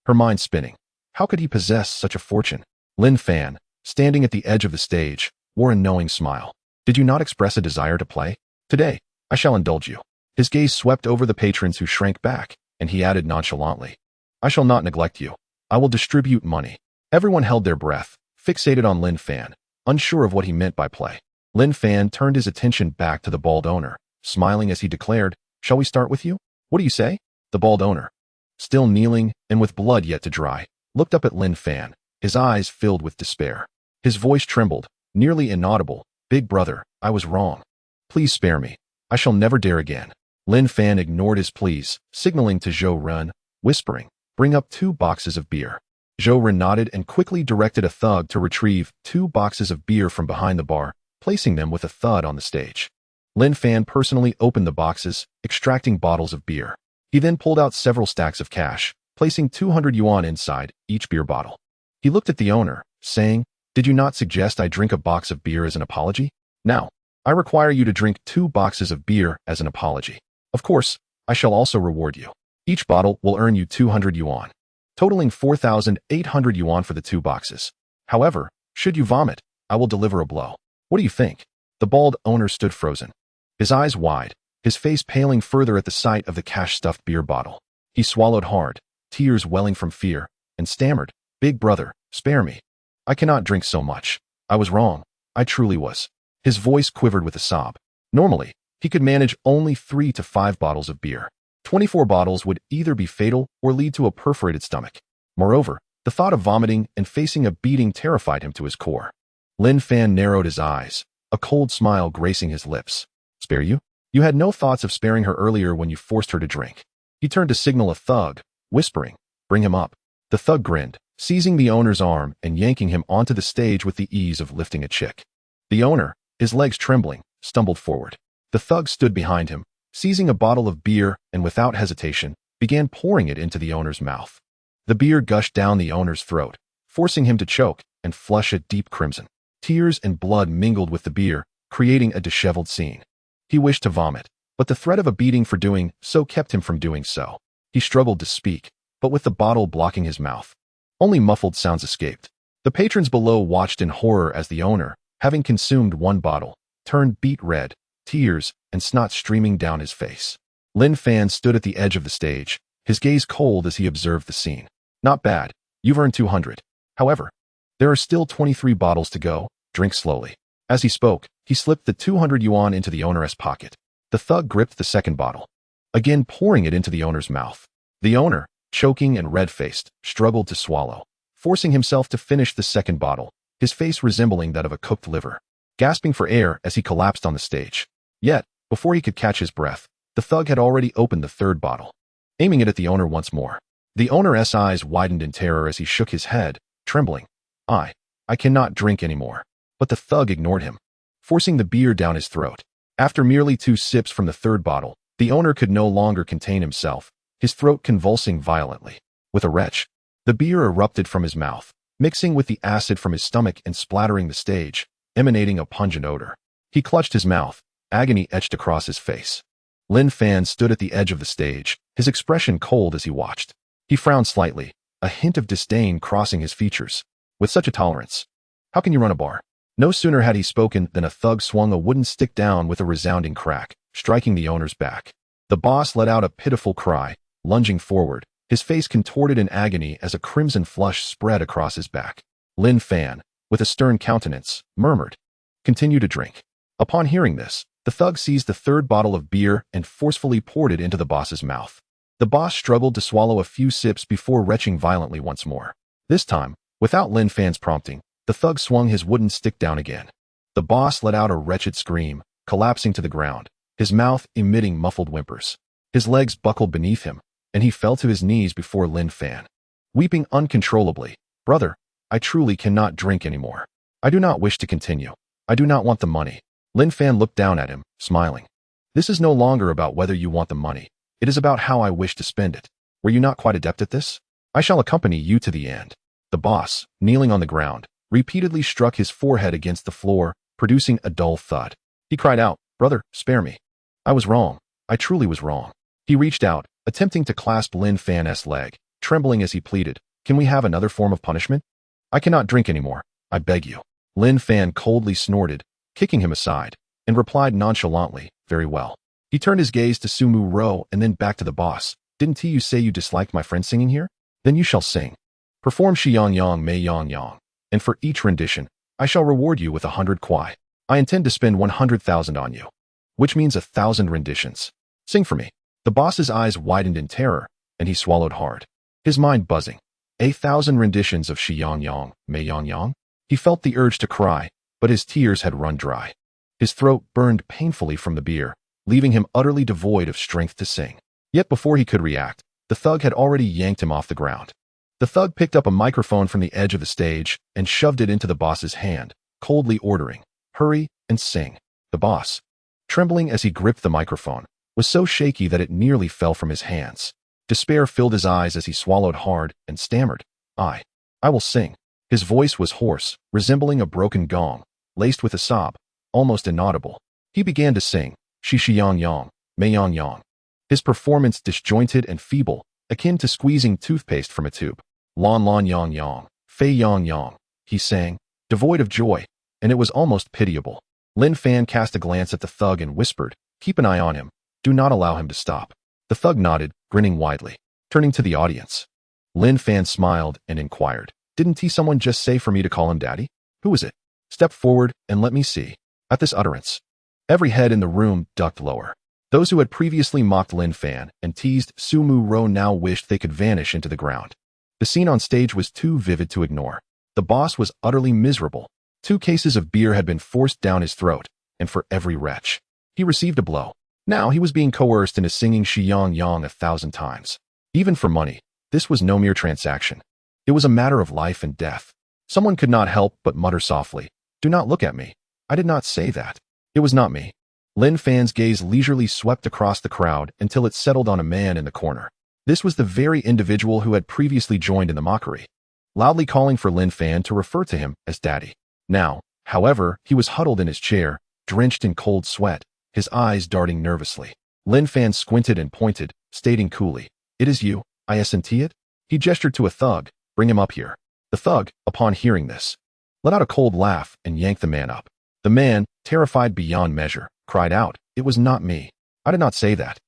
her mind spinning. How could he possess such a fortune? Lin Fan, standing at the edge of the stage, wore a knowing smile. "Did you not express a desire to play? Today, I shall indulge you." His gaze swept over the patrons who shrank back, and he added nonchalantly, "I shall not neglect you. I will distribute money." Everyone held their breath, fixated on Lin Fan, unsure of what he meant by play. Lin Fan turned his attention back to the bald owner, smiling as he declared, "Shall we start with you? What do you say?" The bald owner, still kneeling and with blood yet to dry, looked up at Lin Fan, his eyes filled with despair. His voice trembled, nearly inaudible. "Big brother, I was wrong. Please spare me. I shall never dare again." Lin Fan ignored his pleas, signaling to Zhou Run, whispering, Bring up 2 boxes of beer. Zhou nodded and quickly directed a thug to retrieve 2 boxes of beer from behind the bar, placing them with a thud on the stage. Lin Fan personally opened the boxes, extracting bottles of beer. He then pulled out several stacks of cash, placing 200 yuan inside each beer bottle. He looked at the owner, saying, "Did you not suggest I drink a box of beer as an apology? Now, I require you to drink 2 boxes of beer as an apology. Of course, I shall also reward you. Each bottle will earn you 200 yuan, totaling 4,800 yuan for the 2 boxes. However, should you vomit, I will deliver a blow. What do you think?" The bald owner stood frozen, his eyes wide, his face paling further at the sight of the cash-stuffed beer bottle. He swallowed hard, tears welling from fear, and stammered, "Big brother, spare me. I cannot drink so much. I was wrong. I truly was." His voice quivered with a sob. Normally, he could manage only 3 to 5 bottles of beer. 24 bottles would either be fatal or lead to a perforated stomach. Moreover, the thought of vomiting and facing a beating terrified him to his core. Lin Fan narrowed his eyes, a cold smile gracing his lips. "Spare you? You had no thoughts of sparing her earlier when you forced her to drink." He turned to signal a thug, whispering, "Bring him up." The thug grinned, seizing the owner's arm and yanking him onto the stage with the ease of lifting a chick. The owner, his legs trembling, stumbled forward. The thug stood behind him, seizing a bottle of beer and without hesitation, began pouring it into the owner's mouth. The beer gushed down the owner's throat, forcing him to choke and flush a deep crimson. Tears and blood mingled with the beer, creating a disheveled scene. He wished to vomit, but the threat of a beating for doing so kept him from doing so. He struggled to speak, but with the bottle blocking his mouth, only muffled sounds escaped. The patrons below watched in horror as the owner, having consumed 1 bottle, turned beet red, tears and snot streaming down his face. Lin Fan stood at the edge of the stage, his gaze cold as he observed the scene. "Not bad. You've earned 200. However, there are still 23 bottles to go. Drink slowly." As he spoke, he slipped the 200 yuan into the owner's pocket. The thug gripped the second bottle, again pouring it into the owner's mouth. The owner, choking and red-faced, struggled to swallow, forcing himself to finish the second bottle, his face resembling that of a cooked liver, gasping for air as he collapsed on the stage. Yet, before he could catch his breath, the thug had already opened the third bottle, aiming it at the owner once more. The owner's eyes widened in terror as he shook his head, trembling. I cannot drink anymore." But the thug ignored him, forcing the beer down his throat. After merely 2 sips from the third bottle, the owner could no longer contain himself, his throat convulsing violently. With a retch, the beer erupted from his mouth, mixing with the acid from his stomach and splattering the stage, emanating a pungent odor. He clutched his mouth, agony etched across his face. Lin Fan stood at the edge of the stage, his expression cold as he watched. He frowned slightly, a hint of disdain crossing his features. "With such a tolerance, how can you run a bar?" No sooner had he spoken than a thug swung a wooden stick down with a resounding crack, striking the owner's back. The boss let out a pitiful cry, lunging forward, his face contorted in agony as a crimson flush spread across his back. Lin Fan, with a stern countenance, murmured, "Continue to drink." Upon hearing this, the thug seized the third bottle of beer and forcefully poured it into the boss's mouth. The boss struggled to swallow a few sips before retching violently once more. This time, without Lin Fan's prompting, the thug swung his wooden stick down again. The boss let out a wretched scream, collapsing to the ground, his mouth emitting muffled whimpers. His legs buckled beneath him, and he fell to his knees before Lin Fan, weeping uncontrollably. "Brother, I truly cannot drink anymore. I do not wish to continue. I do not want the money." Lin Fan looked down at him, smiling. "This is no longer about whether you want the money. It is about how I wish to spend it. Were you not quite adept at this? I shall accompany you to the end." The boss, kneeling on the ground, repeatedly struck his forehead against the floor, producing a dull thud. He cried out, "Brother, spare me. I was wrong. I truly was wrong." He reached out, attempting to clasp Lin Fan's leg, trembling as he pleaded, "Can we have another form of punishment? I cannot drink anymore. I beg you." Lin Fan coldly snorted, kicking him aside, and replied nonchalantly, "Very well." He turned his gaze to Sumu Ro and then back to the boss. "Didn't you say you disliked my friend singing here? Then you shall sing. Perform Shi Yang Yang Mei Yang Yang, and for each rendition, I shall reward you with 100 kwai. I intend to spend 100,000 on you, which means 1,000 renditions. Sing for me." The boss's eyes widened in terror, and he swallowed hard, his mind buzzing. 1,000 renditions of Shi Yang Yang Mei Yang Yang? He felt the urge to cry, but his tears had run dry. His throat burned painfully from the beer, leaving him utterly devoid of strength to sing. Yet before he could react, The thug had already yanked him off the ground. The thug picked up a microphone from the edge of the stage and shoved it into the boss's hand, coldly ordering, "Hurry and sing." The boss, trembling as he gripped the microphone, was so shaky that it nearly fell from his hands. Despair filled his eyes as he swallowed hard and stammered, I will sing." His voice was hoarse, resembling a broken gong, laced with a sob, almost inaudible. He began to sing, "Shi shi yang yang, mei yang yang." His performance disjointed and feeble, akin to squeezing toothpaste from a tube. "Lon lon yang yang, fei yang yang," he sang, devoid of joy, and it was almost pitiable. Lin Fan cast a glance at the thug and whispered, "Keep an eye on him. Do not allow him to stop." The thug nodded, grinning widely. Turning to the audience, Lin Fan smiled and inquired, "Didn't someone just say for me to call him daddy? Who is it? Step forward and let me see." At this utterance, every head in the room ducked lower. Those who had previously mocked Lin Fan and teased Sumu Ro now wished they could vanish into the ground. The scene on stage was too vivid to ignore. The boss was utterly miserable. 2 cases of beer had been forced down his throat, and for every wretch, he received a blow. Now he was being coerced into singing "Shi Yang Yang" 1,000 times. Even for money, this was no mere transaction. It was a matter of life and death. Someone could not help but mutter softly, "Do not look at me. I did not say that. It was not me." Lin Fan's gaze leisurely swept across the crowd until it settled on a man in the corner. This was the very individual who had previously joined in the mockery, loudly calling for Lin Fan to refer to him as daddy. Now, however, he was huddled in his chair, drenched in cold sweat, his eyes darting nervously. Lin Fan squinted and pointed, stating coolly, "It is you, isn't it?" He gestured to a thug, "Bring him up here." The thug, upon hearing this, let out a cold laugh and yanked the man up. The man, terrified beyond measure, cried out, "It was not me. I did not say that."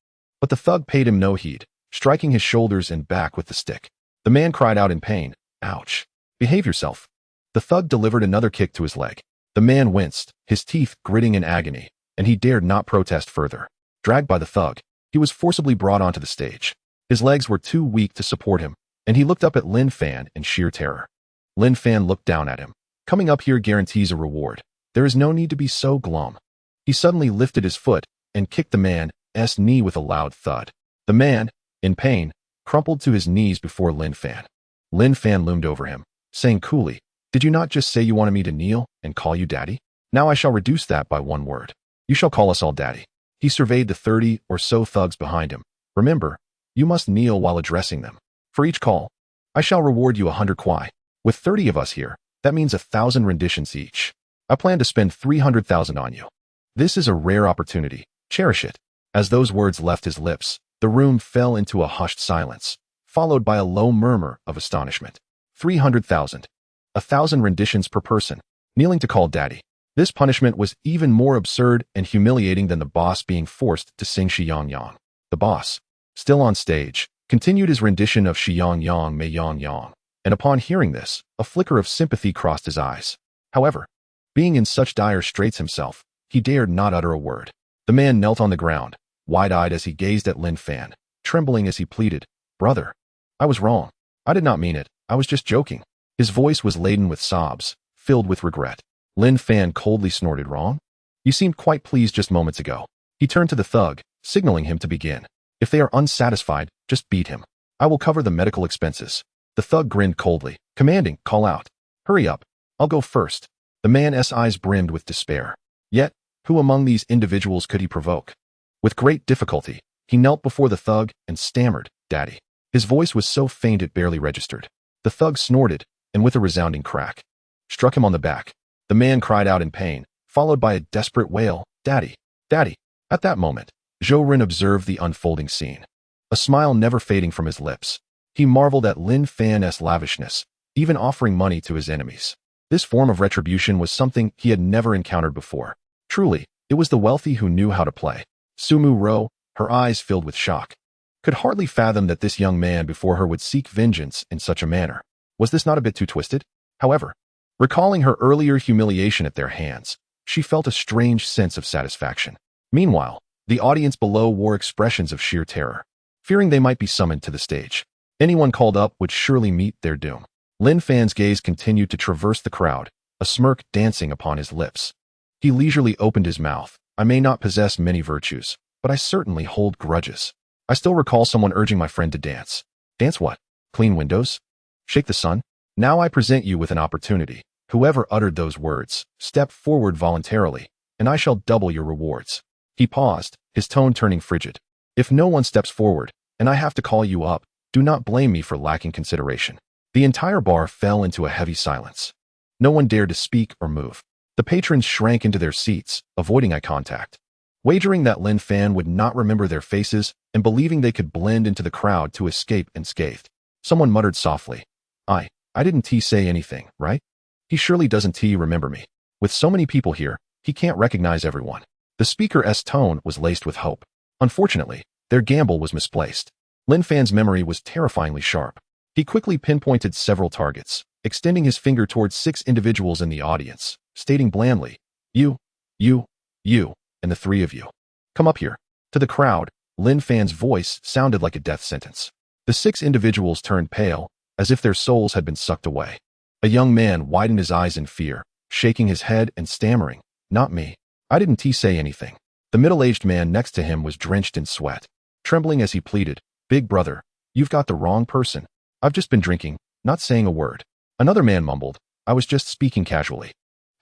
But the thug paid him no heed, striking his shoulders and back with the stick. The man cried out in pain, "Ouch. Behave yourself." The thug delivered another kick to his leg. The man winced, his teeth gritting in agony, and he dared not protest further. Dragged by the thug, he was forcibly brought onto the stage. His legs were too weak to support him, and he looked up at Lin Fan in sheer terror. Lin Fan looked down at him. "Coming up here guarantees a reward. There is no need to be so glum." He suddenly lifted his foot and kicked the man's knee with a loud thud. The man, in pain, crumpled to his knees before Lin Fan. Lin Fan loomed over him, saying coolly, "Did you not just say you wanted me to kneel and call you daddy? Now I shall reduce that by one word. You shall call us all daddy." He surveyed the 30 or so thugs behind him. "Remember, you must kneel while addressing them. For each call, I shall reward you 100 kwai. With 30 of us here, that means 1,000 renditions each. I plan to spend 300,000 on you. This is a rare opportunity. Cherish it." As those words left his lips, the room fell into a hushed silence, followed by a low murmur of astonishment. 300,000. 1,000 renditions per person, kneeling to call daddy. This punishment was even more absurd and humiliating than the boss being forced to sing "Shi Yang Yang." The boss, still on stage, continued his rendition of "Shi Yang Yang, Mei Yang Yang," and upon hearing this, a flicker of sympathy crossed his eyes. However, being in such dire straits himself, he dared not utter a word. The man knelt on the ground, wide-eyed as he gazed at Lin Fan, trembling as he pleaded, "Brother, I was wrong. I did not mean it. I was just joking." His voice was laden with sobs, filled with regret. Lin Fan coldly snorted, "Wrong? You seemed quite pleased just moments ago." He turned to the thug, signaling him to begin. "If they are unsatisfied, just beat him. I will cover the medical expenses." The thug grinned coldly, commanding, "Call out. Hurry up. I'll go first." The man's eyes brimmed with despair. Yet, who among these individuals could he provoke? With great difficulty, he knelt before the thug and stammered, "Daddy." His voice was so faint it barely registered. The thug snorted, and with a resounding crack, struck him on the back. The man cried out in pain, followed by a desperate wail, "Daddy! Daddy!" At that moment, Zhou Ren observed the unfolding scene, a smile never fading from his lips. He marveled at Lin Fan's lavishness, even offering money to his enemies. This form of retribution was something he had never encountered before. Truly, it was the wealthy who knew how to play. Sumu Ro, her eyes filled with shock, could hardly fathom that this young man before her would seek vengeance in such a manner. Was this not a bit too twisted? However, recalling her earlier humiliation at their hands, she felt a strange sense of satisfaction. Meanwhile, the audience below wore expressions of sheer terror, fearing they might be summoned to the stage. Anyone called up would surely meet their doom. Lin Fan's gaze continued to traverse the crowd, a smirk dancing upon his lips. He leisurely opened his mouth. "I may not possess many virtues, but I certainly hold grudges. I still recall someone urging my friend to dance. Dance what? Clean windows? Shake the sun? Now I present you with an opportunity. Whoever uttered those words, step forward voluntarily, and I shall double your rewards. He paused, his tone turning frigid. If no one steps forward, and I have to call you up, do not blame me for lacking consideration. The entire bar fell into a heavy silence. No one dared to speak or move. The patrons shrank into their seats, avoiding eye contact. Wagering that Lin Fan would not remember their faces and believing they could blend into the crowd to escape unscathed. Someone muttered softly, I didn't say anything, right? He surely doesn't remember me. With so many people here, he can't recognize everyone. The speaker's tone was laced with hope. Unfortunately, their gamble was misplaced. Lin Fan's memory was terrifyingly sharp. He quickly pinpointed several targets, extending his finger towards 6 individuals in the audience, stating blandly, you, and the 3 of you. Come up here. To the crowd, Lin Fan's voice sounded like a death sentence. The 6 individuals turned pale, as if their souls had been sucked away. A young man widened his eyes in fear, shaking his head and stammering, not me. I didn't say anything. The middle-aged man next to him was drenched in sweat, trembling as he pleaded, Big brother, you've got the wrong person. I've just been drinking, not saying a word. Another man mumbled, I was just speaking casually.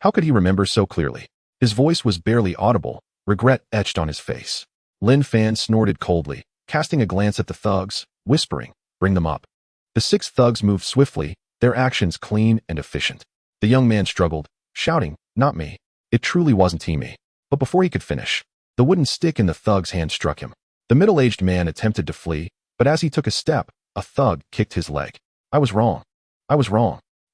How could he remember so clearly? His voice was barely audible, regret etched on his face. Lin Fan snorted coldly, casting a glance at the thugs, whispering, bring them up. The 6 thugs moved swiftly, their actions clean and efficient. The young man struggled, shouting, not me. It truly wasn't me. But before he could finish, the wooden stick in the thug's hand struck him. The middle-aged man attempted to flee, but as he took a step, a thug kicked his leg. I was wrong,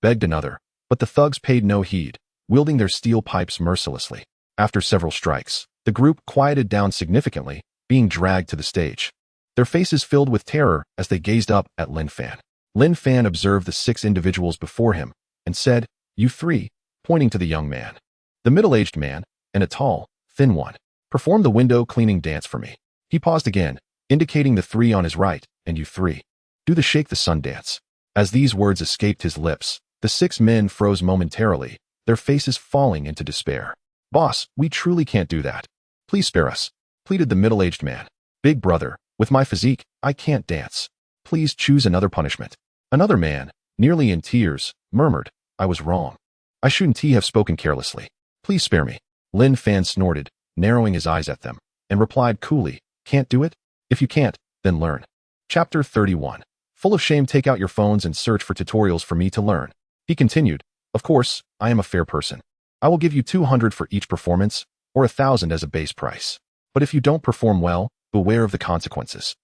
begged another, but the thugs paid no heed, wielding their steel pipes mercilessly. After several strikes, the group quieted down significantly, being dragged to the stage. Their faces filled with terror as they gazed up at Lin Fan. Lin Fan observed the 6 individuals before him and said, you 3, pointing to the young man. The middle-aged man, and a tall, thin one, performed the window cleaning dance for me. He paused again, indicating the 3 on his right, and you 3. Do the shake the sun dance. As these words escaped his lips, the 6 men froze momentarily, their faces falling into despair. Boss, we truly can't do that. Please spare us, pleaded the middle-aged man. Big brother, with my physique, I can't dance. Please choose another punishment. Another man, nearly in tears, murmured, I was wrong. I shouldn't have spoken carelessly. Please spare me. Lin Fan snorted, narrowing his eyes at them, and replied coolly, can't do it? If you can't, then learn. Chapter 31. Full of shame, take out your phones and search for tutorials for me to learn. He continued, of course, I am a fair person. I will give you 200 for each performance, or 1,000 as a base price. But if you don't perform well, beware of the consequences.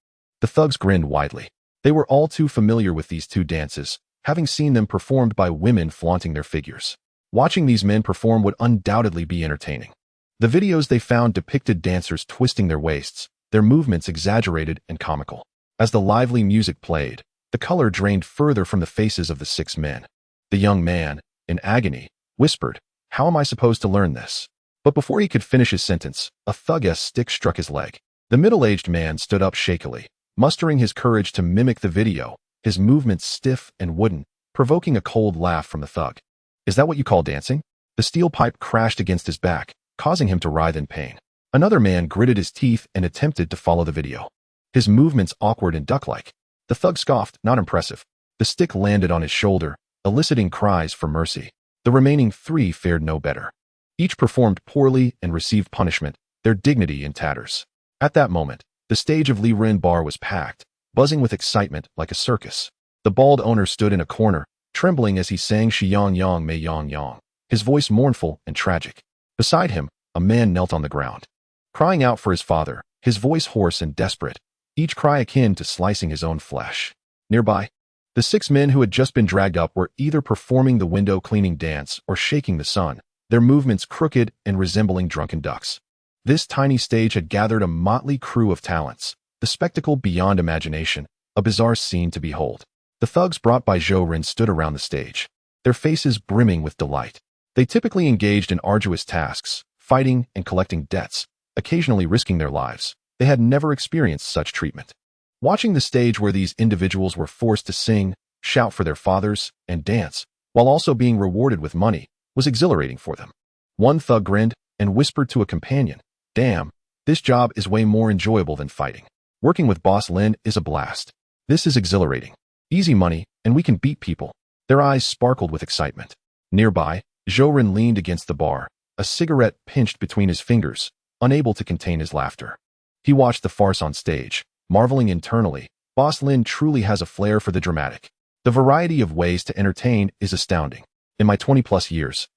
The thugs grinned widely. They were all too familiar with these 2 dances, having seen them performed by women flaunting their figures. Watching these men perform would undoubtedly be entertaining. The videos they found depicted dancers twisting their waists, their movements exaggerated and comical. As the lively music played, the color drained further from the faces of the 6 men. The young man, in agony, whispered, how am I supposed to learn this? But before he could finish his sentence, a thug's stick struck his leg. The middle-aged man stood up shakily, mustering his courage to mimic the video, his movements stiff and wooden, provoking a cold laugh from the thug. Is that what you call dancing? The steel pipe crashed against his back, causing him to writhe in pain. Another man gritted his teeth and attempted to follow the video. His movements awkward and duck-like. The thug scoffed, not impressive. The stick landed on his shoulder, eliciting cries for mercy. The remaining 3 fared no better. Each performed poorly and received punishment, their dignity in tatters. At that moment, the stage of Li Ren Bar was packed, buzzing with excitement like a circus. The bald owner stood in a corner, trembling as he sang Shi Yang Yang Mei Yang Yang, his voice mournful and tragic. Beside him, a man knelt on the ground, crying out for his father, his voice hoarse and desperate, each cry akin to slicing his own flesh. Nearby, the 6 men who had just been dragged up were either performing the window cleaning dance or shaking the sun, their movements crooked and resembling drunken ducks. This tiny stage had gathered a motley crew of talents, the spectacle beyond imagination, a bizarre scene to behold. The thugs brought by Zhou Ren stood around the stage, their faces brimming with delight. They typically engaged in arduous tasks, fighting and collecting debts, occasionally risking their lives. They had never experienced such treatment. Watching the stage where these individuals were forced to sing, shout for their fathers, and dance, while also being rewarded with money, was exhilarating for them. One thug grinned and whispered to a companion, damn, this job is way more enjoyable than fighting. Working with Boss Lin is a blast. This is exhilarating. Easy money, and we can beat people. Their eyes sparkled with excitement. Nearby, Zhouren leaned against the bar, a cigarette pinched between his fingers, unable to contain his laughter. He watched the farce on stage, marveling internally. Boss Lin truly has a flair for the dramatic. The variety of ways to entertain is astounding. In my 20-plus years,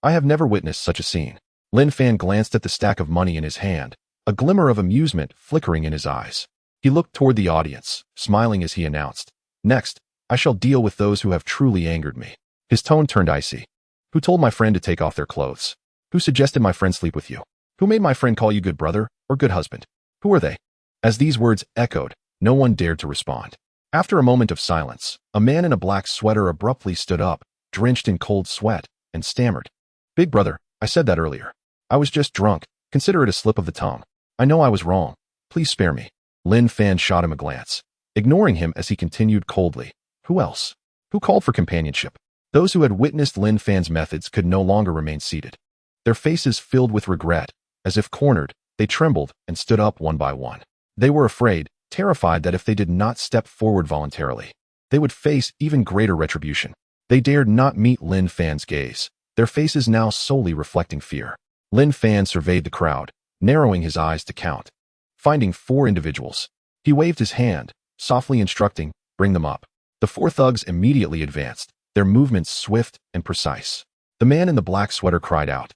I have never witnessed such a scene. Lin Fan glanced at the stack of money in his hand, a glimmer of amusement flickering in his eyes. He looked toward the audience, smiling as he announced, "Next, I shall deal with those who have truly angered me." His tone turned icy. "Who told my friend to take off their clothes? Who suggested my friend sleep with you? Who made my friend call you good brother or good husband? Who are they?" As these words echoed, no one dared to respond. After a moment of silence, a man in a black sweater abruptly stood up, drenched in cold sweat, and stammered, "Big brother, I said that earlier. I was just drunk. Consider it a slip of the tongue. I know I was wrong. Please spare me." Lin Fan shot him a glance, ignoring him as he continued coldly, "Who else? Who called for companionship?" Those who had witnessed Lin Fan's methods could no longer remain seated. Their faces filled with regret. As if cornered, they trembled and stood up one by one. They were afraid, terrified that if they did not step forward voluntarily, they would face even greater retribution. They dared not meet Lin Fan's gaze, their faces now solely reflecting fear. Lin Fan surveyed the crowd, narrowing his eyes to count. Finding 4 individuals, he waved his hand, softly instructing, "Bring them up." The 4 thugs immediately advanced, their movements swift and precise. The man in the black sweater cried out,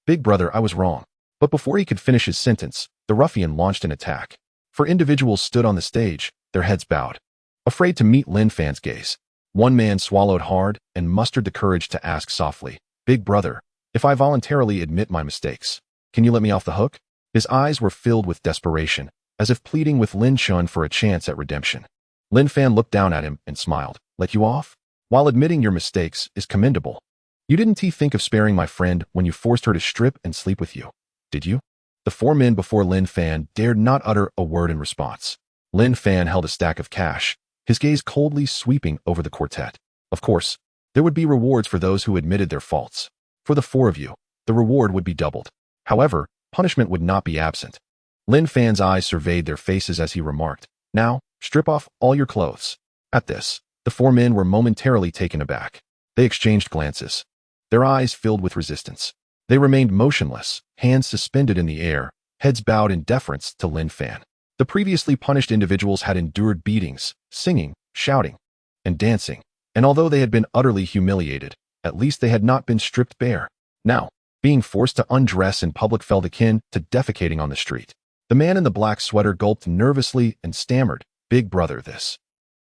"Big brother, I was wrong." But before he could finish his sentence, the ruffian launched an attack. 4 individuals stood on the stage, their heads bowed, afraid to meet Lin Fan's gaze. One man swallowed hard and mustered the courage to ask softly, "Big brother, if I voluntarily admit my mistakes, can you let me off the hook?" His eyes were filled with desperation, as if pleading with Lin Chun for a chance at redemption. Lin Fan looked down at him and smiled. "Let you off? While admitting your mistakes is commendable. You didn't think of sparing my friend when you forced her to strip and sleep with you, did you?" The 4 men before Lin Fan dared not utter a word in response. Lin Fan held a stack of cash, his gaze coldly sweeping over the quartet. "Of course, there would be rewards for those who admitted their faults. For the 4 of you, the reward would be doubled. However, punishment would not be absent." Lin Fan's eyes surveyed their faces as he remarked, "Now, strip off all your clothes." At this, the 4 men were momentarily taken aback. They exchanged glances, their eyes filled with resistance. They remained motionless, hands suspended in the air, heads bowed in deference to Lin Fan. The previously punished individuals had endured beatings, singing, shouting, and dancing, and although they had been utterly humiliated, at least they had not been stripped bare. Now, being forced to undress in public felt akin to defecating on the street. The man in the black sweater gulped nervously and stammered, "Big brother, this."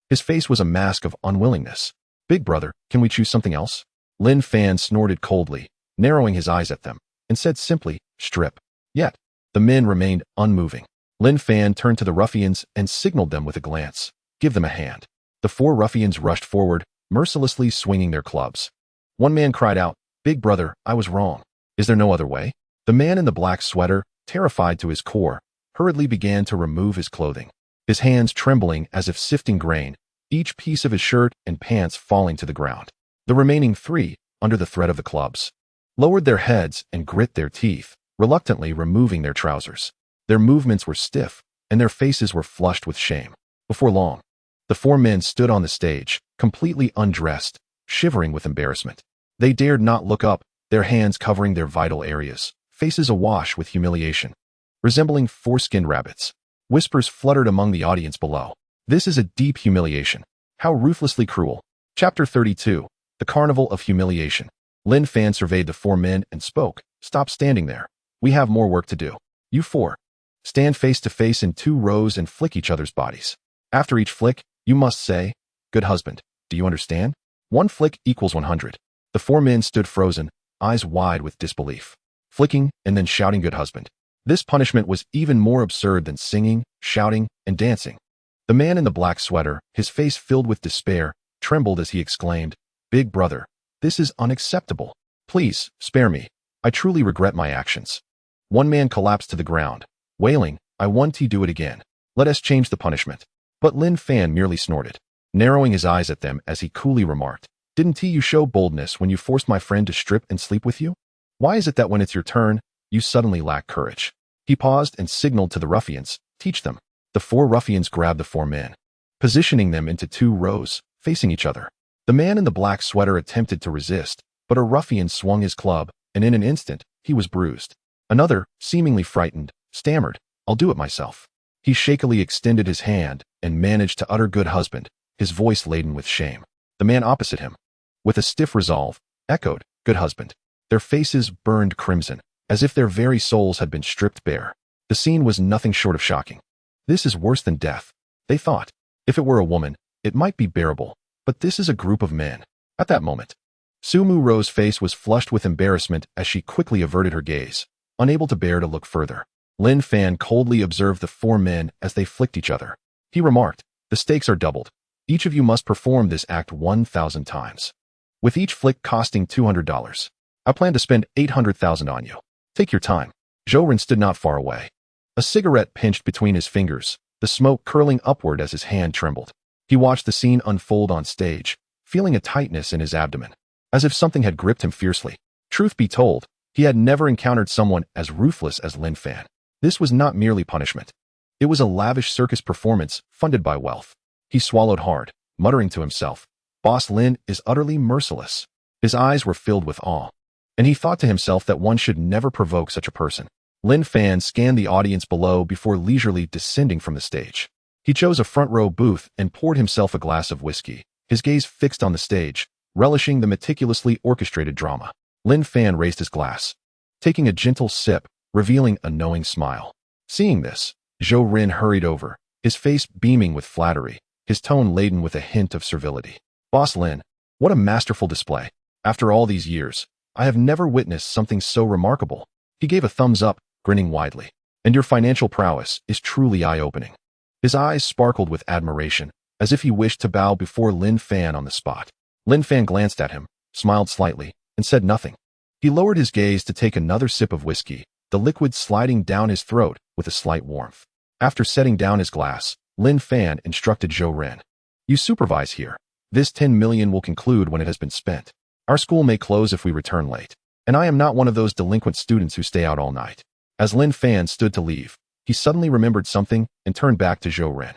His face was a mask of unwillingness. "Big brother, can we choose something else?" Lin Fan snorted coldly, narrowing his eyes at them, and said simply, "Strip." Yet, the men remained unmoving. Lin Fan turned to the ruffians and signaled them with a glance, "Give them a hand." The 4 ruffians rushed forward, mercilessly swinging their clubs. One man cried out, "Big brother, I was wrong. Is there no other way?" The man in the black sweater, terrified to his core, hurriedly began to remove his clothing, his hands trembling as if sifting grain, each piece of his shirt and pants falling to the ground. The remaining 3, under the threat of the clubs, lowered their heads and grit their teeth, reluctantly removing their trousers. Their movements were stiff, and their faces were flushed with shame. Before long, the 4 men stood on the stage, completely undressed, shivering with embarrassment. They dared not look up, their hands covering their vital areas, faces awash with humiliation, resembling four-skinned rabbits. Whispers fluttered among the audience below. "This is a deep humiliation. How ruthlessly cruel." Chapter 32, The Carnival of Humiliation. Lin Fan surveyed the 4 men and spoke, "Stop standing there. We have more work to do. You 4. Stand face to face in 2 rows and flick each other's bodies. After each flick, you must say, 'Good husband.' Do you understand? 1 flick equals 100. The 4 men stood frozen, eyes wide with disbelief, flicking and then shouting, "Good husband." This punishment was even more absurd than singing, shouting, and dancing. The man in the black sweater, his face filled with despair, trembled as he exclaimed, "Big brother, this is unacceptable. Please, spare me. I truly regret my actions." One man collapsed to the ground, wailing, "I want to do it again. Let us change the punishment." But Lin Fan merely snorted, narrowing his eyes at them as he coolly remarked, "Didn't you show boldness when you forced my friend to strip and sleep with you? Why is it that when it's your turn, you suddenly lack courage?" He paused and signaled to the ruffians, "Teach them." The four ruffians grabbed the four men, positioning them into two rows, facing each other. The man in the black sweater attempted to resist, but a ruffian swung his club, and in an instant, he was bruised. Another, seemingly frightened, stammered, "I'll do it myself." He shakily extended his hand and managed to utter "good husband," his voice laden with shame. The man opposite him, with a stiff resolve, echoed, "good husband." Their faces burned crimson, as if their very souls had been stripped bare. The scene was nothing short of shocking. This is worse than death, they thought. If it were a woman, it might be bearable, but this is a group of men. At that moment, Sumu Ro's face was flushed with embarrassment as she quickly averted her gaze, unable to bear to look further. Lin Fan coldly observed the four men as they flicked each other. He remarked, "The stakes are doubled. Each of you must perform this act 1,000 times. With each flick costing $200. I plan to spend 800,000 on you. Take your time." Zhou Ren stood not far away. A cigarette pinched between his fingers, the smoke curling upward as his hand trembled. He watched the scene unfold on stage, feeling a tightness in his abdomen, as if something had gripped him fiercely. Truth be told, he had never encountered someone as ruthless as Lin Fan. This was not merely punishment. It was a lavish circus performance funded by wealth. He swallowed hard, muttering to himself, "Boss Lin is utterly merciless." His eyes were filled with awe, and he thought to himself that one should never provoke such a person. Lin Fan scanned the audience below before leisurely descending from the stage. He chose a front-row booth and poured himself a glass of whiskey, his gaze fixed on the stage, relishing the meticulously orchestrated drama. Lin Fan raised his glass, taking a gentle sip, revealing a knowing smile. Seeing this, Zhou Ren hurried over, his face beaming with flattery, his tone laden with a hint of servility. "Boss Lin, what a masterful display. After all these years, I have never witnessed something so remarkable." He gave a thumbs up, grinning widely. "And your financial prowess is truly eye-opening." His eyes sparkled with admiration, as if he wished to bow before Lin Fan on the spot. Lin Fan glanced at him, smiled slightly, and said nothing. He lowered his gaze to take another sip of whiskey, the liquid sliding down his throat with a slight warmth. After setting down his glass, Lin Fan instructed Zhou Ren, "You supervise here. This 10 million will conclude when it has been spent. Our school may close if we return late, and I am not one of those delinquent students who stay out all night." As Lin Fan stood to leave, he suddenly remembered something and turned back to Zhou Ren.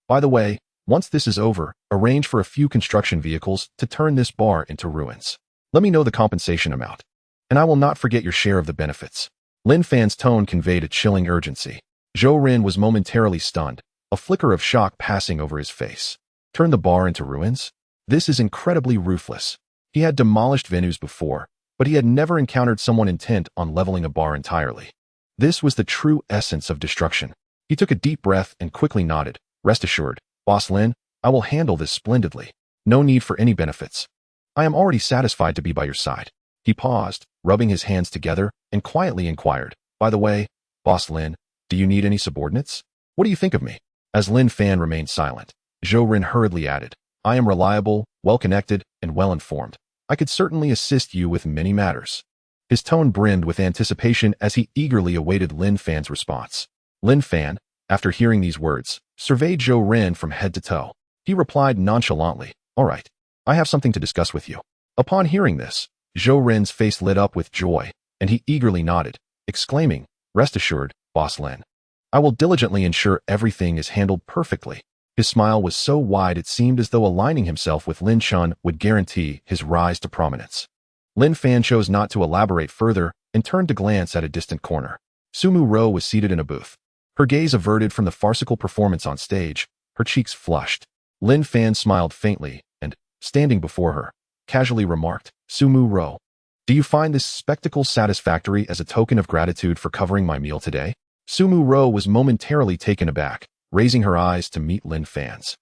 "By the way, once this is over, arrange for a few construction vehicles to turn this bar into ruins. Let me know the compensation amount, and I will not forget your share of the benefits." Lin Fan's tone conveyed a chilling urgency. Zhou Ren was momentarily stunned, a flicker of shock passing over his face. Turn the bar into ruins? This is incredibly ruthless. He had demolished venues before, but he had never encountered someone intent on leveling a bar entirely. This was the true essence of destruction. He took a deep breath and quickly nodded. "Rest assured, Boss Lin, I will handle this splendidly. No need for any benefits. I am already satisfied to be by your side." He paused, rubbing his hands together, and quietly inquired, "By the way, Boss Lin, do you need any subordinates? What do you think of me?" As Lin Fan remained silent, Zhou Ren hurriedly added, "I am reliable, well-connected, and well-informed. I could certainly assist you with many matters." His tone brimmed with anticipation as he eagerly awaited Lin Fan's response. Lin Fan, after hearing these words, surveyed Zhou Ren from head to toe. He replied nonchalantly, "All right, I have something to discuss with you." Upon hearing this, Zhou Ren's face lit up with joy, and he eagerly nodded, exclaiming, "Rest assured, Boss Lin. I will diligently ensure everything is handled perfectly." His smile was so wide it seemed as though aligning himself with Lin Chun would guarantee his rise to prominence. Lin Fan chose not to elaborate further and turned to glance at a distant corner. Sumu Ro was seated in a booth, her gaze averted from the farcical performance on stage, her cheeks flushed. Lin Fan smiled faintly and, standing before her, casually remarked, "Sumu Ro, do you find this spectacle satisfactory as a token of gratitude for covering my meal today?" Sumu Ro was momentarily taken aback, raising her eyes to meet Lin Fan's.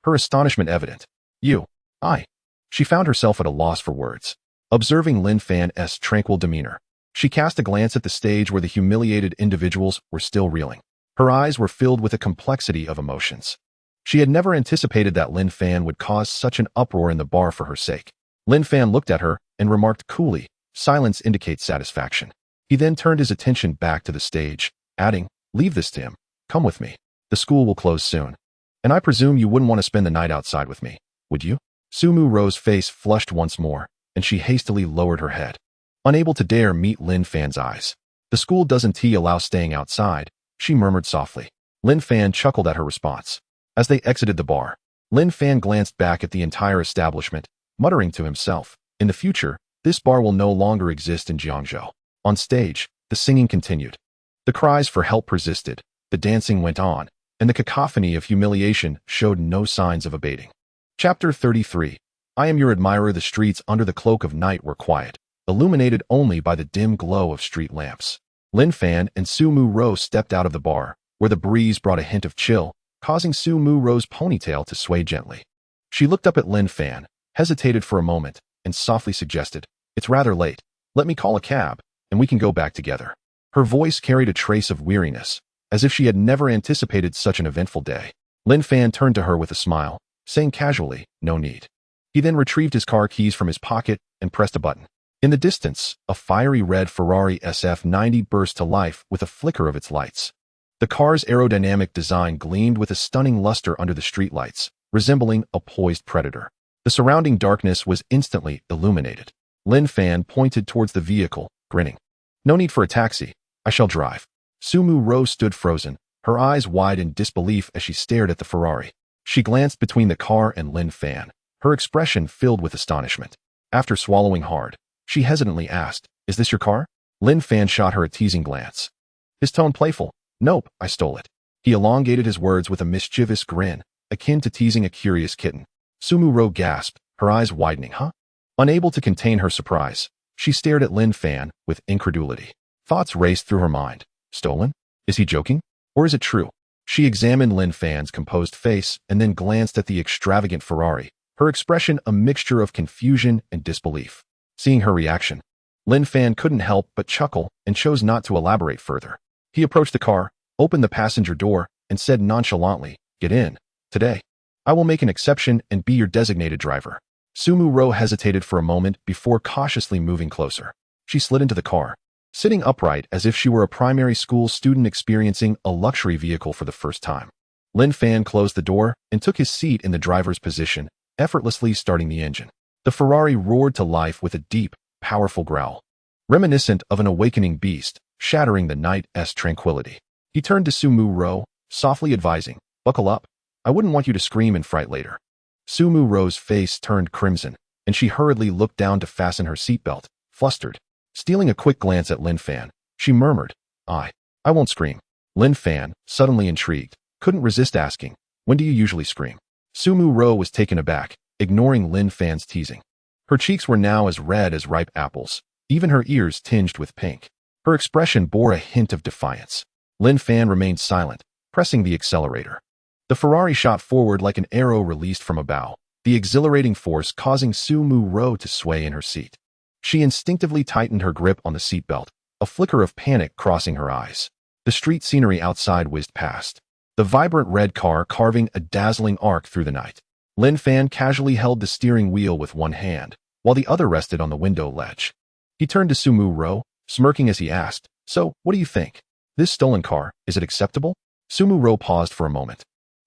Her astonishment evident. "You, I." She found herself at a loss for words. Observing Lin Fan's tranquil demeanor, she cast a glance at the stage where the humiliated individuals were still reeling. Her eyes were filled with a complexity of emotions. She had never anticipated that Lin Fan would cause such an uproar in the bar for her sake. Lin Fan looked at her and remarked coolly, "Silence indicates satisfaction." He then turned his attention back to the stage, adding, "Leave this to him. Come with me. The school will close soon. And I presume you wouldn't want to spend the night outside with me, would you?" Sumu Ro's face flushed once more, and she hastily lowered her head, unable to dare meet Lin Fan's eyes. "The school doesn't allow staying outside," she murmured softly. Lin Fan chuckled at her response. As they exited the bar, Lin Fan glanced back at the entire establishment, muttering to himself, in the future, this bar will no longer exist in Jiangzhou. On stage, the singing continued. The cries for help persisted, the dancing went on, and the cacophony of humiliation showed no signs of abating. Chapter 33. I am your admirer. The streets under the cloak of night were quiet, illuminated only by the dim glow of street lamps. Lin Fan and Su Mu Ro stepped out of the bar, where the breeze brought a hint of chill, causing Su Mu Ro's ponytail to sway gently. She looked up at Lin Fan, hesitated for a moment, and softly suggested, "It's rather late. Let me call a cab, and we can go back together." Her voice carried a trace of weariness, as if she had never anticipated such an eventful day. Lin Fan turned to her with a smile, saying casually, "No need." He then retrieved his car keys from his pocket and pressed a button. In the distance, a fiery red Ferrari SF90 burst to life with a flicker of its lights. The car's aerodynamic design gleamed with a stunning luster under the streetlights, resembling a poised predator. The surrounding darkness was instantly illuminated. Lin Fan pointed towards the vehicle, grinning. "No need for a taxi. I shall drive." Su Mu Ro stood frozen, her eyes wide in disbelief as she stared at the Ferrari. She glanced between the car and Lin Fan, her expression filled with astonishment. After swallowing hard, she hesitantly asked, "Is this your car?" Lin Fan shot her a teasing glance. His tone playful. "Nope, I stole it." He elongated his words with a mischievous grin, akin to teasing a curious kitten. Su Mu Ro gasped, her eyes widening. "Huh?" Unable to contain her surprise, she stared at Lin Fan with incredulity. Thoughts raced through her mind. Stolen? Is he joking? Or is it true? She examined Lin Fan's composed face and then glanced at the extravagant Ferrari, her expression a mixture of confusion and disbelief. Seeing her reaction, Lin Fan couldn't help but chuckle and chose not to elaborate further. He approached the car, opened the passenger door, and said nonchalantly, "Get in. Today, I will make an exception and be your designated driver." Su Mu Ro hesitated for a moment before cautiously moving closer. She slid into the car, sitting upright as if she were a primary school student experiencing a luxury vehicle for the first time. Lin Fan closed the door and took his seat in the driver's position, effortlessly starting the engine. The Ferrari roared to life with a deep, powerful growl, reminiscent of an awakening beast, shattering the night's tranquility. He turned to Su Mu Ro, softly advising, "Buckle up. I wouldn't want you to scream in fright later." Su Mu Ro's face turned crimson, and she hurriedly looked down to fasten her seatbelt, flustered. Stealing a quick glance at Lin Fan, she murmured, I won't scream." Lin Fan, suddenly intrigued, couldn't resist asking, "When do you usually scream?" Su Mu Ro was taken aback, ignoring Lin Fan's teasing. Her cheeks were now as red as ripe apples, even her ears tinged with pink. Her expression bore a hint of defiance. Lin Fan remained silent, pressing the accelerator. The Ferrari shot forward like an arrow released from a bow, the exhilarating force causing Su Mu Ro to sway in her seat. She instinctively tightened her grip on the seatbelt, a flicker of panic crossing her eyes. The street scenery outside whizzed past, the vibrant red car carving a dazzling arc through the night. Lin Fan casually held the steering wheel with one hand, while the other rested on the window ledge. He turned to Su Mu Ro, smirking as he asked, "So, what do you think? This stolen car, is it acceptable?" Su Mu Ro paused for a moment,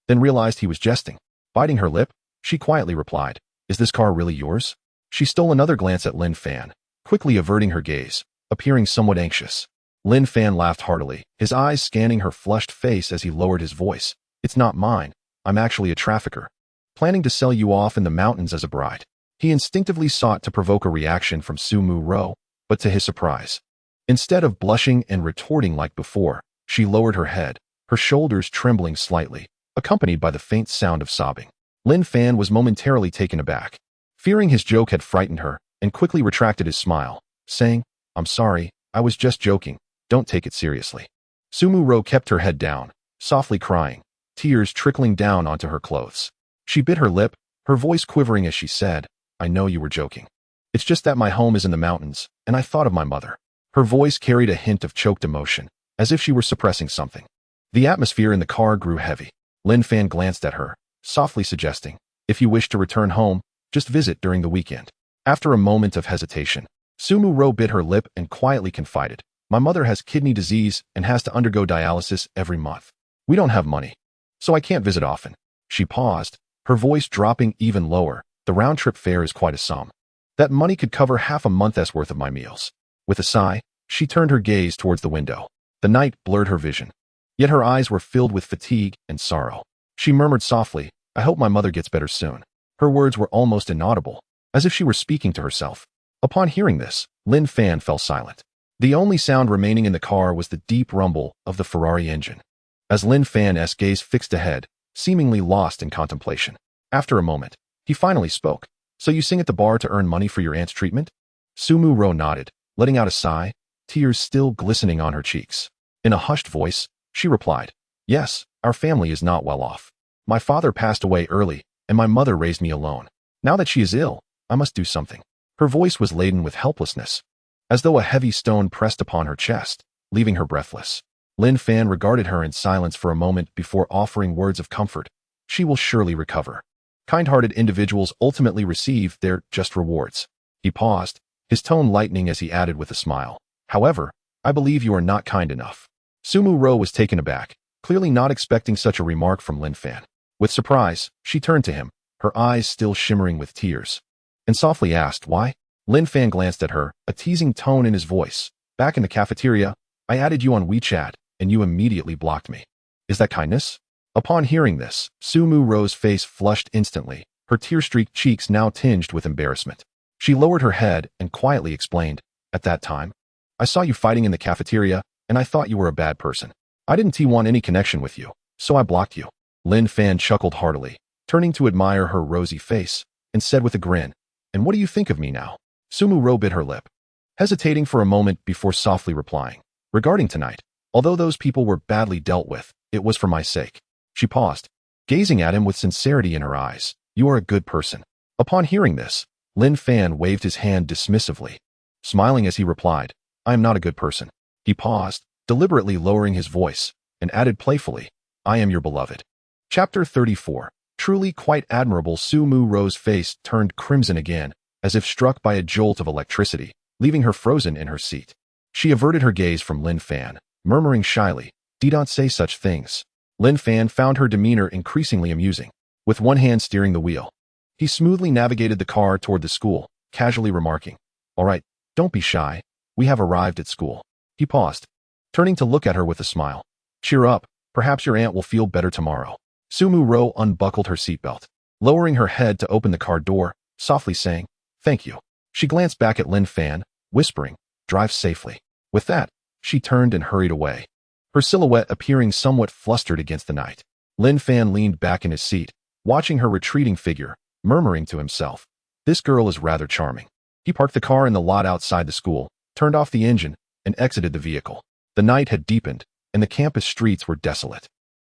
then realized he was jesting. Biting her lip, she quietly replied, "Is this car really yours?" She stole another glance at Lin Fan, quickly averting her gaze, appearing somewhat anxious. Lin Fan laughed heartily, his eyes scanning her flushed face as he lowered his voice. "It's not mine. I'm actually a trafficker, planning to sell you off in the mountains as a bride." He instinctively sought to provoke a reaction from Su Mu Ro, but to his surprise, instead of blushing and retorting like before, she lowered her head, her shoulders trembling slightly, accompanied by the faint sound of sobbing. Lin Fan was momentarily taken aback, fearing his joke had frightened her, and quickly retracted his smile, saying, "I'm sorry, I was just joking. Don't take it seriously." Su Mu Ro kept her head down, softly crying, tears trickling down onto her clothes. She bit her lip, her voice quivering as she said, "I know you were joking. It's just that my home is in the mountains, and I thought of my mother." Her voice carried a hint of choked emotion, as if she were suppressing something. The atmosphere in the car grew heavy. Lin Fan glanced at her, softly suggesting, "If you wish to return home, just visit during the weekend." After a moment of hesitation, Su Mu Ro bit her lip and quietly confided, "My mother has kidney disease and has to undergo dialysis every month. We don't have money, so I can't visit often." She paused, her voice dropping even lower. "The round-trip fare is quite a sum. That money could cover half a month's worth of my meals." With a sigh, she turned her gaze towards the window. The night blurred her vision. yet her eyes were filled with fatigue and sorrow. She murmured softly, "I hope my mother gets better soon." Her words were almost inaudible, as if she were speaking to herself. Upon hearing this, Lin Fan fell silent. The only sound remaining in the car was the deep rumble of the Ferrari engine. As Lin Fan's gaze fixed ahead, seemingly lost in contemplation. After a moment, he finally spoke. "So you sing at the bar to earn money for your aunt's treatment?" Sumu Ro nodded, letting out a sigh, tears still glistening on her cheeks. In a hushed voice, she replied, "Yes, our family is not well off. My father passed away early, and my mother raised me alone. Now that she is ill, I must do something." Her voice was laden with helplessness, as though a heavy stone pressed upon her chest, leaving her breathless. Lin Fan regarded her in silence for a moment before offering words of comfort. "She will surely recover. Kind-hearted individuals ultimately receive their just rewards." He paused, his tone lightening as he added with a smile, "However, I believe you are not kind enough." Sumu Ro was taken aback, clearly not expecting such a remark from Lin Fan. With surprise, she turned to him, her eyes still shimmering with tears, and softly asked, "Why?" Lin Fan glanced at her, a teasing tone in his voice. "Back in the cafeteria, I added you on WeChat, and you immediately blocked me. Is that kindness?" Upon hearing this, Sumu Ro's face flushed instantly, her tear-streaked cheeks now tinged with embarrassment. She lowered her head and quietly explained, "At that time, I saw you fighting in the cafeteria, and I thought you were a bad person. I didn't want any connection with you, so I blocked you." Lin Fan chuckled heartily, turning to admire her rosy face, and said with a grin, "And what do you think of me now?" Sumu Ro bit her lip, hesitating for a moment before softly replying, "Regarding tonight, although those people were badly dealt with, it was for my sake." She paused, gazing at him with sincerity in her eyes. "You are a good person." Upon hearing this, Lin Fan waved his hand dismissively, smiling as he replied, "I am not a good person." He paused, deliberately lowering his voice, and added playfully, "I am your beloved." Chapter 34. Truly quite admirable. Sumu Ro's face turned crimson again, as if struck by a jolt of electricity, leaving her frozen in her seat. She averted her gaze from Lin Fan, murmuring shyly, "Don't say such things." Lin Fan found her demeanor increasingly amusing. With one hand steering the wheel, he smoothly navigated the car toward the school, casually remarking, "All right, don't be shy. We have arrived at school." He paused, turning to look at her with a smile. "Cheer up, perhaps your aunt will feel better tomorrow." Sumu Ro unbuckled her seatbelt, lowering her head to open the car door, softly saying, "Thank you." She glanced back at Lin Fan, whispering, "Drive safely." With that, she turned and hurried away, her silhouette appearing somewhat flustered against the night. Lin Fan leaned back in his seat, watching her retreating figure, murmuring to himself, "This girl is rather charming." He parked the car in the lot outside the school, turned off the engine, and exited the vehicle. The night had deepened, and the campus streets were desolate.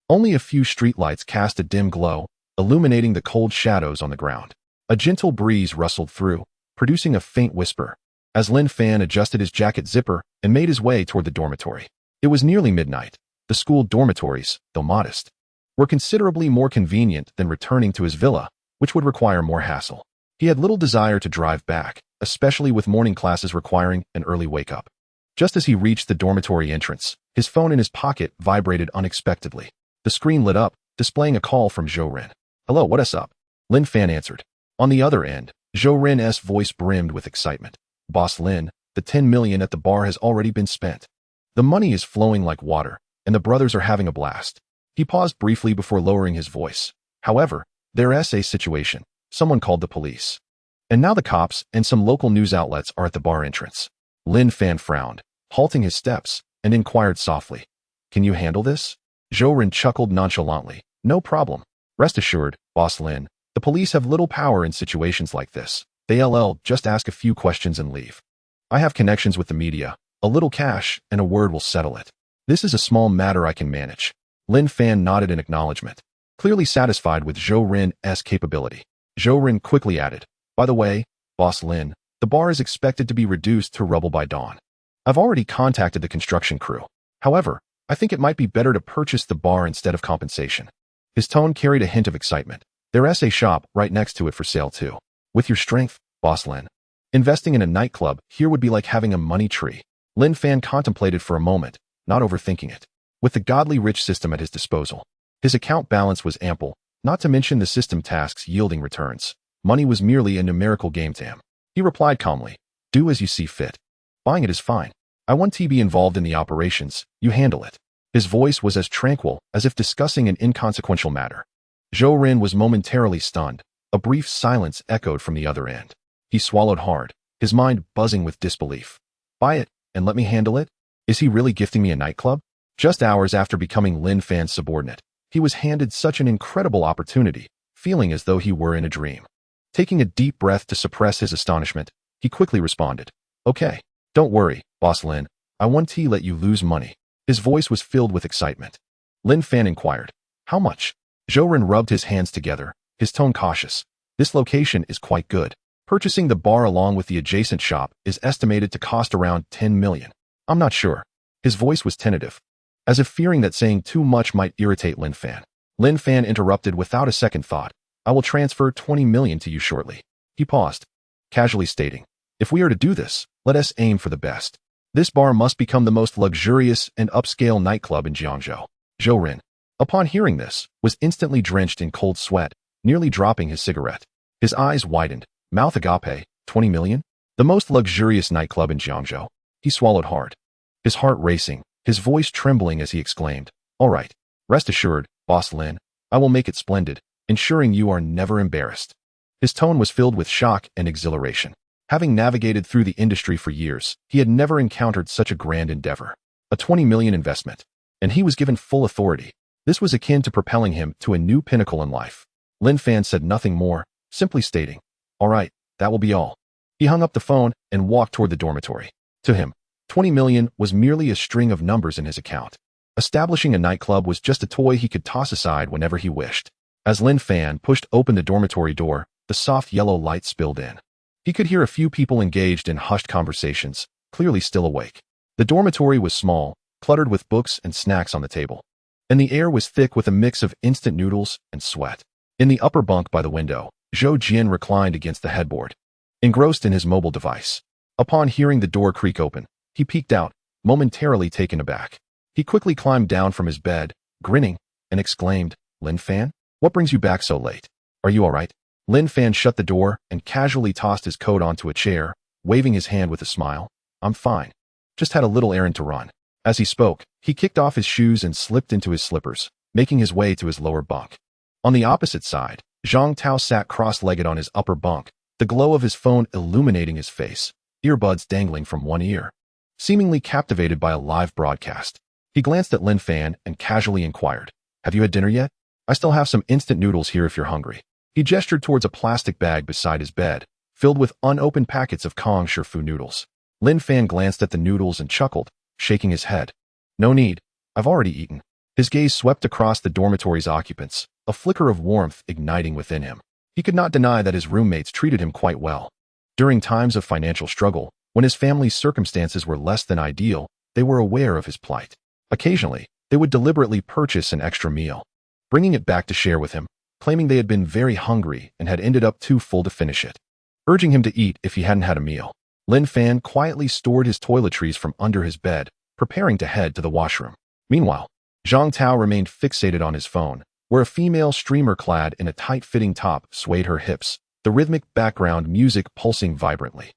Only a few streetlights cast a dim glow, illuminating the cold shadows on the ground. A gentle breeze rustled through, producing a faint whisper, as Lin Fan adjusted his jacket zipper and made his way toward the dormitory. It was nearly midnight. The school dormitories, though modest, were considerably more convenient than returning to his villa, which would require more hassle. He had little desire to drive back, especially with morning classes requiring an early wake-up. Just as he reached the dormitory entrance, his phone in his pocket vibrated unexpectedly. The screen lit up, displaying a call from Zhou Ren. "Hello, what's up?" Lin Fan answered. On the other end, Zhou Ren's voice brimmed with excitement. "Boss Lin, the 10 million at the bar has already been spent. The money is flowing like water, and the brothers are having a blast." He paused briefly before lowering his voice. "However, there's a situation. Someone called the police. And now the cops and some local news outlets are at the bar entrance." Lin Fan frowned, halting his steps, and inquired softly, "Can you handle this?" Zhou Ren chuckled nonchalantly. "No problem. Rest assured, Boss Lin, the police have little power in situations like this. They'll just ask a few questions and leave. I have connections with the media, a little cash, and a word will settle it. This is a small matter I can manage." Lin Fan nodded in acknowledgement, clearly satisfied with Zhou Ren's capability. Zhou Ren quickly added, "By the way, Boss Lin, the bar is expected to be reduced to rubble by dawn. I've already contacted the construction crew. However, I think it might be better to purchase the bar instead of compensation." His tone carried a hint of excitement. "There's a shop right next to it for sale too. With your strength, Boss Lin, investing in a nightclub here would be like having a money tree." Lin Fan contemplated for a moment, not overthinking it. With the godly rich system at his disposal, his account balance was ample, not to mention the system tasks yielding returns. Money was merely a numerical game to him. He replied calmly, "Do as you see fit. Buying it is fine. I want to be involved in the operations, you handle it." His voice was as tranquil as if discussing an inconsequential matter. Zhou Ren was momentarily stunned. A brief silence echoed from the other end. He swallowed hard, his mind buzzing with disbelief. Buy it, and let me handle it? Is he really gifting me a nightclub? Just hours after becoming Lin Fan's subordinate, he was handed such an incredible opportunity, feeling as though he were in a dream. Taking a deep breath to suppress his astonishment, he quickly responded, Okay, don't worry, Boss Lin. I won't let you lose money. His voice was filled with excitement. Lin Fan inquired, How much? Zhou Ren rubbed his hands together, his tone cautious. This location is quite good. Purchasing the bar along with the adjacent shop is estimated to cost around 10 million. I'm not sure. His voice was tentative, as if fearing that saying too much might irritate Lin Fan. Lin Fan interrupted without a second thought. I will transfer 20 million to you shortly. He paused, casually stating, If we are to do this, let us aim for the best. This bar must become the most luxurious and upscale nightclub in Jiangzhou. Zhou Ren, upon hearing this, was instantly drenched in cold sweat, nearly dropping his cigarette. His eyes widened, mouth agape, 20 million? The most luxurious nightclub in Jiangzhou. He swallowed hard, his heart racing, his voice trembling as he exclaimed, All right, rest assured, Boss Lin, I will make it splendid, ensuring you are never embarrassed. His tone was filled with shock and exhilaration. Having navigated through the industry for years, he had never encountered such a grand endeavor. A 20 million investment, and he was given full authority. This was akin to propelling him to a new pinnacle in life. Lin Fan said nothing more, simply stating, All right, that will be all. He hung up the phone and walked toward the dormitory. To him, 20 million was merely a string of numbers in his account. Establishing a nightclub was just a toy he could toss aside whenever he wished. As Lin Fan pushed open the dormitory door, the soft yellow light spilled in. He could hear a few people engaged in hushed conversations, clearly still awake. The dormitory was small, cluttered with books and snacks on the table, and the air was thick with a mix of instant noodles and sweat. In the upper bunk by the window, Zhou Jian reclined against the headboard, engrossed in his mobile device. Upon hearing the door creak open, he peeked out, momentarily taken aback. He quickly climbed down from his bed, grinning, and exclaimed, Lin Fan? What brings you back so late? Are you all right? Lin Fan shut the door and casually tossed his coat onto a chair, waving his hand with a smile. I'm fine. Just had a little errand to run. As he spoke, he kicked off his shoes and slipped into his slippers, making his way to his lower bunk. On the opposite side, Zhang Tao sat cross-legged on his upper bunk, the glow of his phone illuminating his face, earbuds dangling from one ear. Seemingly captivated by a live broadcast, he glanced at Lin Fan and casually inquired, Have you had dinner yet? I still have some instant noodles here if you're hungry. He gestured towards a plastic bag beside his bed, filled with unopened packets of Kong Shifu noodles. Lin Fan glanced at the noodles and chuckled, shaking his head. No need. I've already eaten. His gaze swept across the dormitory's occupants, a flicker of warmth igniting within him. He could not deny that his roommates treated him quite well. During times of financial struggle, when his family's circumstances were less than ideal, they were aware of his plight. Occasionally, they would deliberately purchase an extra meal, bringing it back to share with him, claiming they had been very hungry and had ended up too full to finish it, urging him to eat if he hadn't had a meal. Lin Fan quietly stored his toiletries from under his bed, preparing to head to the washroom. Meanwhile, Zhang Tao remained fixated on his phone, where a female streamer clad in a tight-fitting top swayed her hips, the rhythmic background music pulsing vibrantly.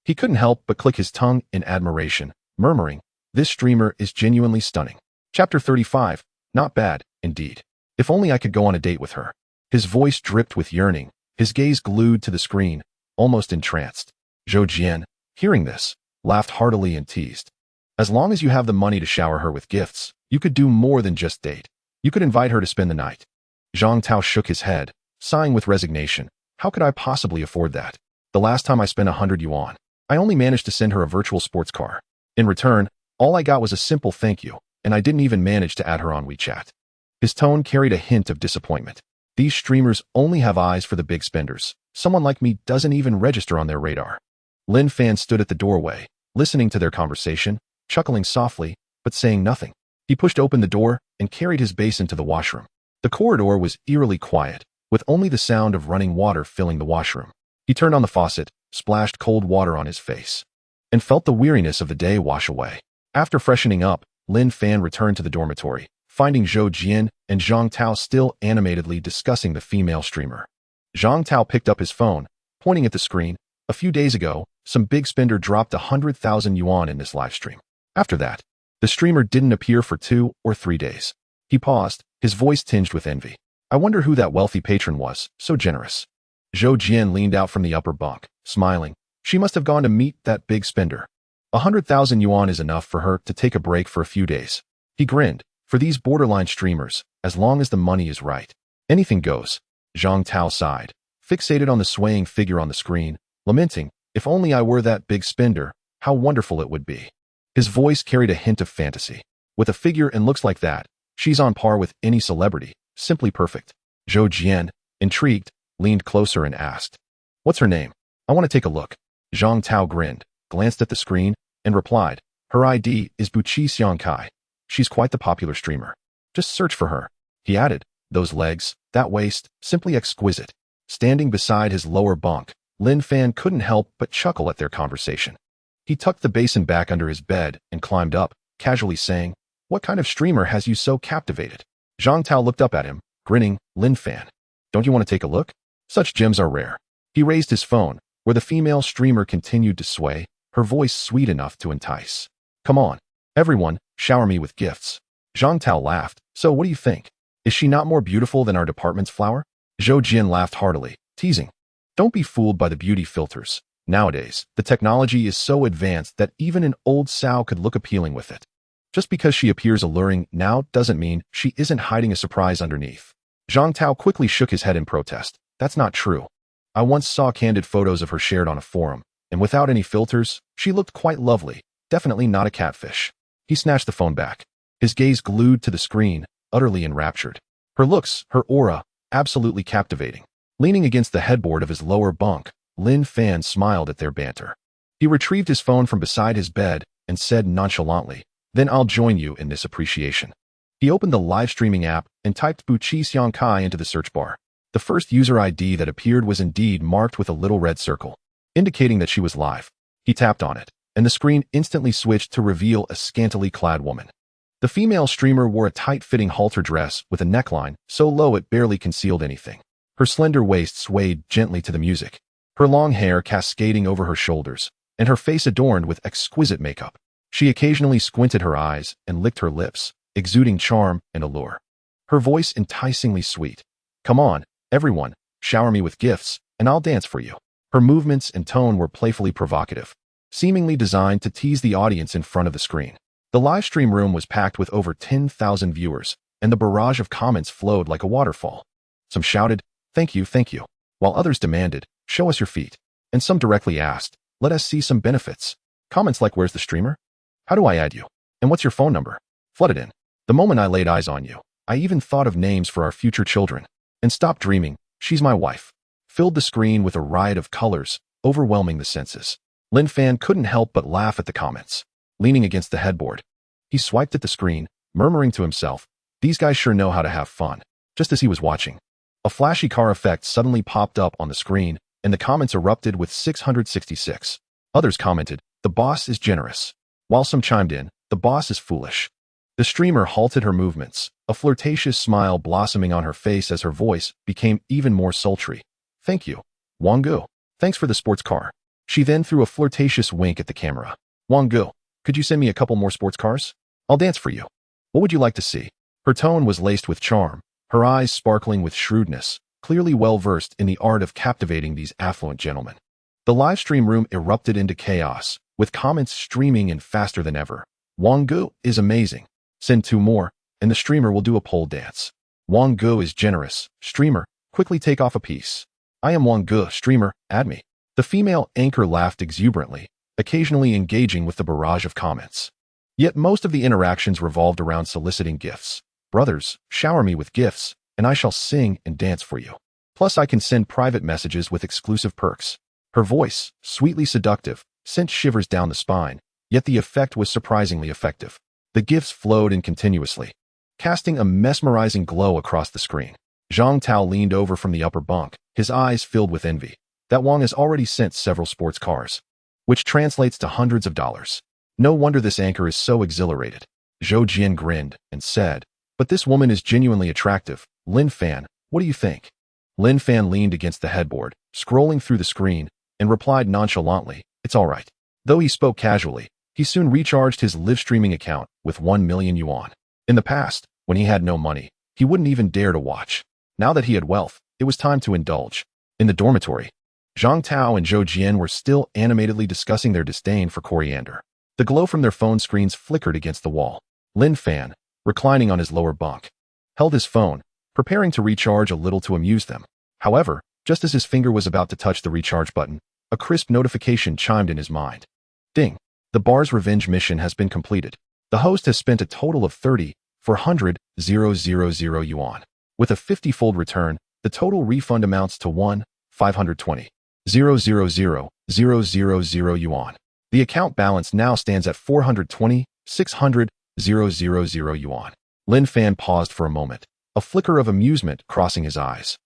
He couldn't help but click his tongue in admiration, murmuring, This streamer is genuinely stunning. Chapter 35. Not bad, indeed. If only I could go on a date with her. His voice dripped with yearning, his gaze glued to the screen, almost entranced. Zhou Jian, hearing this, laughed heartily and teased. As long as you have the money to shower her with gifts, you could do more than just date. You could invite her to spend the night. Zhang Tao shook his head, sighing with resignation. How could I possibly afford that? The last time I spent 100 yuan, I only managed to send her a virtual sports car. In return, all I got was a simple thank you, and I didn't even manage to add her on WeChat. His tone carried a hint of disappointment. These streamers only have eyes for the big spenders. Someone like me doesn't even register on their radar. Lin Fan stood at the doorway, listening to their conversation, chuckling softly, but saying nothing. He pushed open the door and carried his basin to the washroom. The corridor was eerily quiet, with only the sound of running water filling the washroom. He turned on the faucet, splashed cold water on his face, and felt the weariness of the day wash away. After freshening up, Lin Fan returned to the dormitory, finding Zhou Jian and Zhang Tao still animatedly discussing the female streamer. Zhang Tao picked up his phone, pointing at the screen. A few days ago, some big spender dropped 100,000 yuan in this livestream. After that, The streamer didn't appear for 2 or 3 days. He paused, his voice tinged with envy. I wonder who that wealthy patron was, so generous. Zhou Jian leaned out from the upper bunk, smiling. She must have gone to meet that big spender. 100,000 yuan is enough for her to take a break for a few days. He grinned. For these borderline streamers, as long as the money is right, anything goes. Zhang Tao sighed, fixated on the swaying figure on the screen, lamenting, if only I were that big spender, how wonderful it would be. His voice carried a hint of fantasy. With a figure and looks like that, she's on par with any celebrity, simply perfect. Zhou Jian, intrigued, leaned closer and asked, what's her name? I want to take a look. Zhang Tao grinned, glanced at the screen, and replied, her ID is Buqi Xiangkai. She's quite the popular streamer. Just search for her. He added, those legs, that waist, simply exquisite. Standing beside his lower bunk, Lin Fan couldn't help but chuckle at their conversation. He tucked the basin back under his bed and climbed up, casually saying, what kind of streamer has you so captivated? Zhang Tao looked up at him, grinning, Lin Fan. Don't you want to take a look? Such gems are rare. He raised his phone, where the female streamer continued to sway, her voice sweet enough to entice. Come on, everyone, shower me with gifts. Zhang Tao laughed. So what do you think? Is she not more beautiful than our department's flower? Zhou Jian laughed heartily, teasing. Don't be fooled by the beauty filters. Nowadays, the technology is so advanced that even an old sow could look appealing with it. Just because she appears alluring now doesn't mean she isn't hiding a surprise underneath. Zhang Tao quickly shook his head in protest. That's not true. I once saw candid photos of her shared on a forum, and without any filters, she looked quite lovely, definitely not a catfish. He snatched the phone back, his gaze glued to the screen, utterly enraptured. Her looks, her aura, absolutely captivating. Leaning against the headboard of his lower bunk, Lin Fan smiled at their banter. He retrieved his phone from beside his bed and said nonchalantly, then I'll join you in this appreciation. He opened the live streaming app and typed Buqi Xiangkai into the search bar. The first user ID that appeared was indeed marked with a little red circle, indicating that she was live. He tapped on it, and the screen instantly switched to reveal a scantily clad woman. The female streamer wore a tight-fitting halter dress with a neckline so low it barely concealed anything. Her slender waist swayed gently to the music, her long hair cascading over her shoulders, and her face adorned with exquisite makeup. She occasionally squinted her eyes and licked her lips, exuding charm and allure. Her voice enticingly sweet. Come on, everyone, shower me with gifts, and I'll dance for you. Her movements and tone were playfully provocative, seemingly designed to tease the audience in front of the screen. The live stream room was packed with over 10,000 viewers, and the barrage of comments flowed like a waterfall. Some shouted, thank you, while others demanded, show us your feet. And some directly asked, let us see some benefits. Comments like, where's the streamer? How do I add you? And what's your phone number? Flooded in. The moment I laid eyes on you, I even thought of names for our future children. And stopped dreaming, she's my wife. Filled the screen with a riot of colors, overwhelming the senses. Lin Fan couldn't help but laugh at the comments. Leaning against the headboard, he swiped at the screen, murmuring to himself, these guys sure know how to have fun. Just as he was watching, a flashy car effect suddenly popped up on the screen, and the comments erupted with 666. Others commented, the boss is generous. While some chimed in, the boss is foolish. The streamer halted her movements, a flirtatious smile blossoming on her face as her voice became even more sultry. Thank you, Wang Gu. Thanks for the sports car. She then threw a flirtatious wink at the camera. Wang Gu, could you send me a couple more sports cars? I'll dance for you. What would you like to see? Her tone was laced with charm, her eyes sparkling with shrewdness, clearly well-versed in the art of captivating these affluent gentlemen. The live stream room erupted into chaos, with comments streaming in faster than ever. Wang Gu is amazing. Send 2 more, and the streamer will do a pole dance. Wang Gu is generous. Streamer, quickly take off a piece. I am Wang Gu, streamer, add me. The female anchor laughed exuberantly, occasionally engaging with the barrage of comments. Yet most of the interactions revolved around soliciting gifts. Brothers, shower me with gifts, and I shall sing and dance for you. Plus I can send private messages with exclusive perks. Her voice, sweetly seductive, sent shivers down the spine, yet the effect was surprisingly effective. The gifts flowed in continuously, casting a mesmerizing glow across the screen. Zhang Tao leaned over from the upper bunk, his eyes filled with envy. That Wang has already sent several sports cars, which translates to hundreds of dollars. No wonder this anchor is so exhilarated. Zhou Jian grinned and said, but this woman is genuinely attractive. Lin Fan, what do you think? Lin Fan leaned against the headboard, scrolling through the screen, and replied nonchalantly, it's all right. Though he spoke casually, He soon recharged his live streaming account with 1 million yuan. In the past, when he had no money, he wouldn't even dare to watch. Now that he had wealth, it was time to indulge. In the dormitory, Zhang Tao and Zhou Jian were still animatedly discussing their disdain for coriander. The glow from their phone screens flickered against the wall. Lin Fan, reclining on his lower bunk, held his phone, preparing to recharge a little to amuse them. However, just as his finger was about to touch the recharge button, a crisp notification chimed in his mind. Ding! The bar's revenge mission has been completed. The host has spent a total of 30,400,000 yuan. With a 50-fold return, the total refund amounts to 1,520,000 yuan. The account balance now stands at 420,600,000 yuan. Lin Fan paused for a moment, a flicker of amusement crossing his eyes.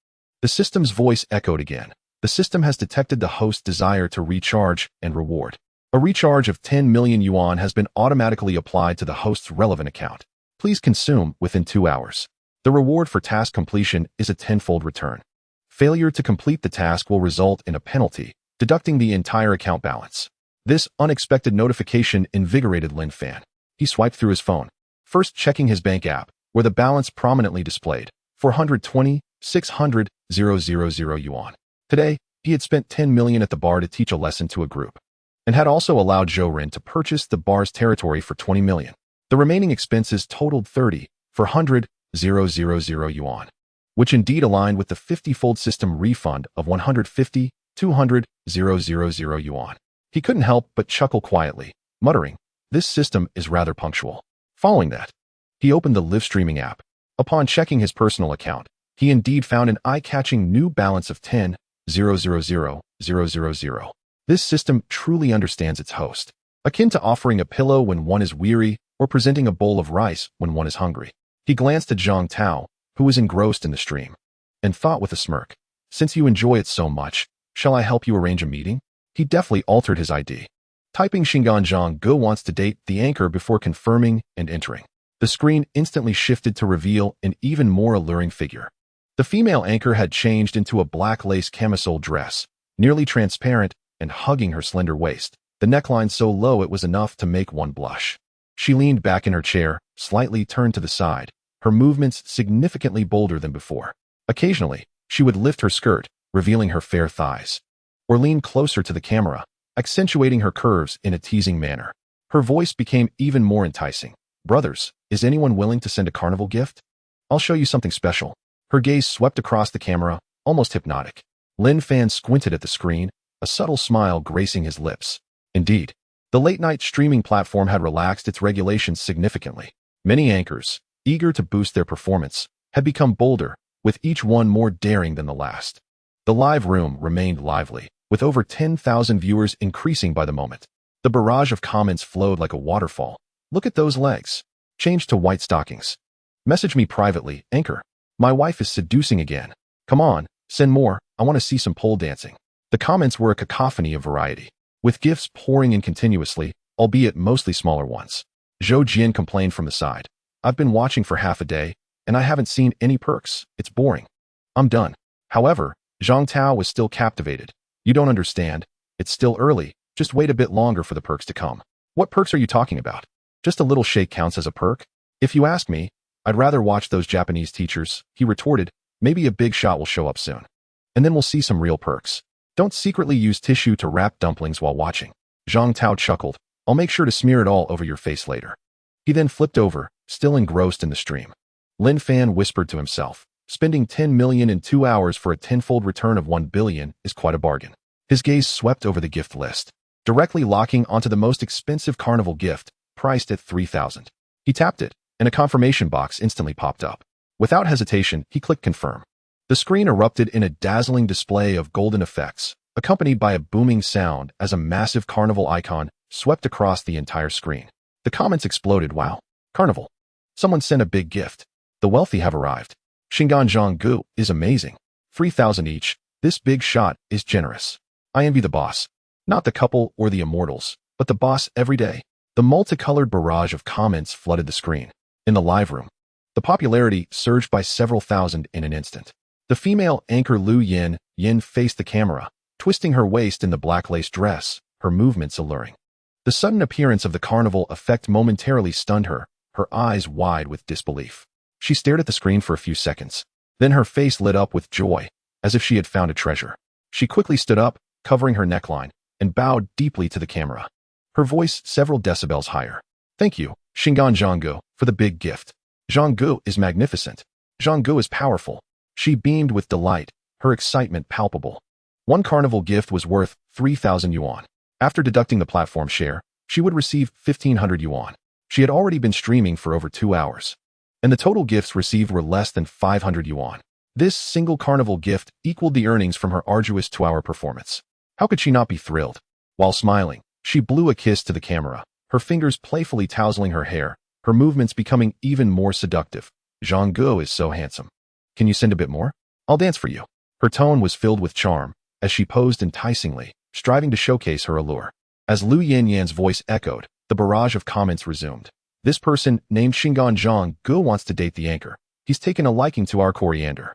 The system's voice echoed again. The system has detected the host's desire to recharge and reward. A recharge of 10 million yuan has been automatically applied to the host's relevant account. Please consume within 2 hours. The reward for task completion is a 10-fold return. Failure to complete the task will result in a penalty, deducting the entire account balance. This unexpected notification invigorated Lin Fan. He swiped through his phone, first checking his bank app, where the balance prominently displayed 420,600,000 yuan. Today, he had spent 10 million at the bar to teach a lesson to a group, and had also allowed Zhou Rin to purchase the bar's territory for 20 million. The remaining expenses totaled 30,400,000 yuan, which indeed aligned with the 50-fold system refund of 150,200,000 yuan. He couldn't help but chuckle quietly, muttering, "This system is rather punctual." Following that, he opened the live streaming app. Upon checking his personal account, he indeed found an eye-catching new balance of 10,000,000. This system truly understands its host, akin to offering a pillow when one is weary or presenting a bowl of rice when one is hungry. He glanced at Zhang Tao, who was engrossed in the stream, and thought with a smirk, "Since you enjoy it so much, shall I help you arrange a meeting?" He deftly altered his ID, typing Xingan Zhang Ge wants to date the anchor before confirming and entering. The screen instantly shifted to reveal an even more alluring figure. The female anchor had changed into a black lace camisole dress, nearly transparent and hugging her slender waist, the neckline so low it was enough to make one blush. She leaned back in her chair, slightly turned to the side, her movements significantly bolder than before. Occasionally, she would lift her skirt, revealing her fair thighs, or lean closer to the camera, accentuating her curves in a teasing manner. Her voice became even more enticing. "Brothers, is anyone willing to send a carnival gift? I'll show you something special." Her gaze swept across the camera, almost hypnotic. Lin Fan squinted at the screen, a subtle smile gracing his lips. Indeed, the late-night streaming platform had relaxed its regulations significantly. Many anchors, eager to boost their performance, had become bolder, with each one more daring than the last. The live room remained lively, with over 10,000 viewers increasing by the moment. The barrage of comments flowed like a waterfall. "Look at those legs. Change to white stockings. Message me privately, anchor. My wife is seducing again. Come on, send more. I want to see some pole dancing." The comments were a cacophony of variety, with gifts pouring in continuously, albeit mostly smaller ones. Zhou Jian complained from the side. "I've been watching for half a day, and I haven't seen any perks. It's boring. I'm done." However, Zhang Tao was still captivated. "You don't understand. It's still early. Just wait a bit longer for the perks to come." "What perks are you talking about? Just a little shake counts as a perk? If you ask me, I'd rather watch those Japanese teachers," he retorted. "Maybe a big shot will show up soon, and then we'll see some real perks. Don't secretly use tissue to wrap dumplings while watching." Zhang Tao chuckled. "I'll make sure to smear it all over your face later." He then flipped over, still engrossed in the stream. Lin Fan whispered to himself, "Spending 10 million in 2 hours for a 10-fold return of 1 billion is quite a bargain." His gaze swept over the gift list, directly locking onto the most expensive carnival gift, priced at 3,000. He tapped it, and a confirmation box instantly popped up. Without hesitation, he clicked confirm. The screen erupted in a dazzling display of golden effects, accompanied by a booming sound as a massive carnival icon swept across the entire screen. The comments exploded. "Wow, carnival. Someone sent a big gift. The wealthy have arrived. Xingan Zhanggu is amazing. 3,000 each. This big shot is generous. I envy the boss. Not the couple or the immortals, but the boss every day." The multicolored barrage of comments flooded the screen. In the live room, the popularity surged by several thousand in an instant. The female anchor Lu Yin faced the camera, twisting her waist in the black lace dress, her movements alluring. The sudden appearance of the carnival effect momentarily stunned her, her eyes wide with disbelief. She stared at the screen for a few seconds. Then her face lit up with joy, as if she had found a treasure. She quickly stood up, covering her neckline, and bowed deeply to the camera. Her voice several decibels higher. Thank you, Shingon Zhanggu, for the big gift. Zhanggu is magnificent. Zhanggu is powerful. She beamed with delight, her excitement palpable. One carnival gift was worth 3,000 yuan. After deducting the platform share, she would receive 1,500 yuan. She had already been streaming for over 2 hours. And the total gifts received were less than 500 yuan. This single carnival gift equaled the earnings from her arduous 2-hour performance. How could she not be thrilled? While smiling, she blew a kiss to the camera, her fingers playfully tousling her hair, her movements becoming even more seductive. Zhanggu is so handsome. Can you send a bit more? I'll dance for you. Her tone was filled with charm, as she posed enticingly, striving to showcase her allure. As Lu Yanyan's voice echoed, the barrage of comments resumed. This person, named Shingon Zhanggu, wants to date the anchor. He's taken a liking to our coriander.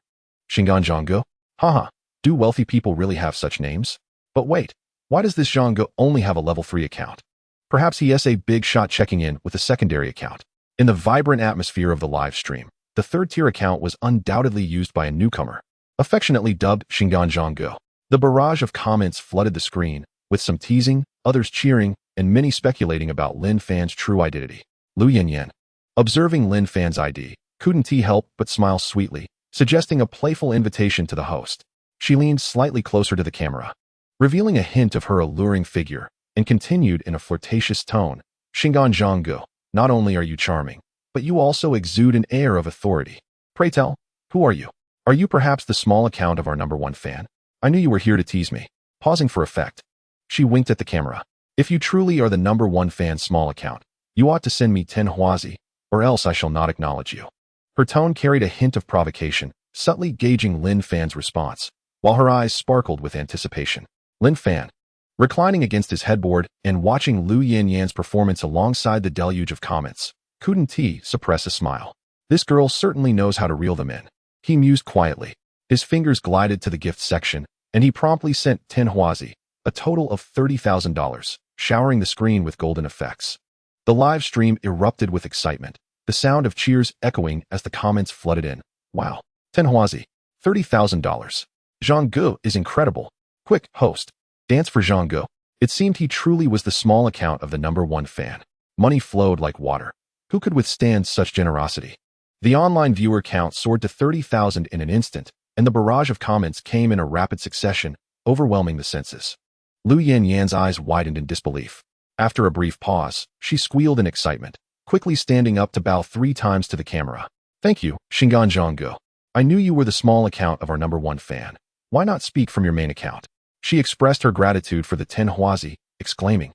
Shingon Zhanggu? Haha, do wealthy people really have such names? But wait, why does this Zhanggu only have a level 3 account? Perhaps he is a big shot checking in with a secondary account. In the vibrant atmosphere of the live stream, the third-tier account was undoubtedly used by a newcomer, affectionately dubbed Shingon Zhanggu. The barrage of comments flooded the screen, with some teasing, others cheering, and many speculating about Lin Fan's true identity. Lu Yanyan. Observing Lin Fan's ID, couldn't he help but smile sweetly, suggesting a playful invitation to the host. She leaned slightly closer to the camera, revealing a hint of her alluring figure, and continued in a flirtatious tone. Shingon Zhanggu, not only are you charming, but you also exude an air of authority. Pray tell, who are you? Are you perhaps the small account of our #1 fan? I knew you were here to tease me. Pausing for effect, she winked at the camera. If you truly are the #1 fan small account, you ought to send me 10 huazi, or else I shall not acknowledge you. Her tone carried a hint of provocation, subtly gauging Lin Fan's response, while her eyes sparkled with anticipation. Lin Fan, reclining against his headboard and watching Lu Yanyan's performance alongside the deluge of comments, couldn't he suppress a smile. This girl certainly knows how to reel them in. He mused quietly. His fingers glided to the gift section, and he promptly sent 10 huazi, a total of $30,000, showering the screen with golden effects. The live stream erupted with excitement, the sound of cheers echoing as the comments flooded in. Wow, 10 huazi, $30,000. Zhanggu is incredible. Quick, host, dance for Zhanggu. It seemed he truly was the small account of the #1 fan. Money flowed like water. Who could withstand such generosity? The online viewer count soared to 30,000 in an instant, and the barrage of comments came in a rapid succession, overwhelming the senses. Lu Yanyan's eyes widened in disbelief. After a brief pause, she squealed in excitement, quickly standing up to bow 3 times to the camera. Thank you, Shingon Zhanggu. I knew you were the small account of our #1 fan. Why not speak from your main account? She expressed her gratitude for the 10 huazi, exclaiming,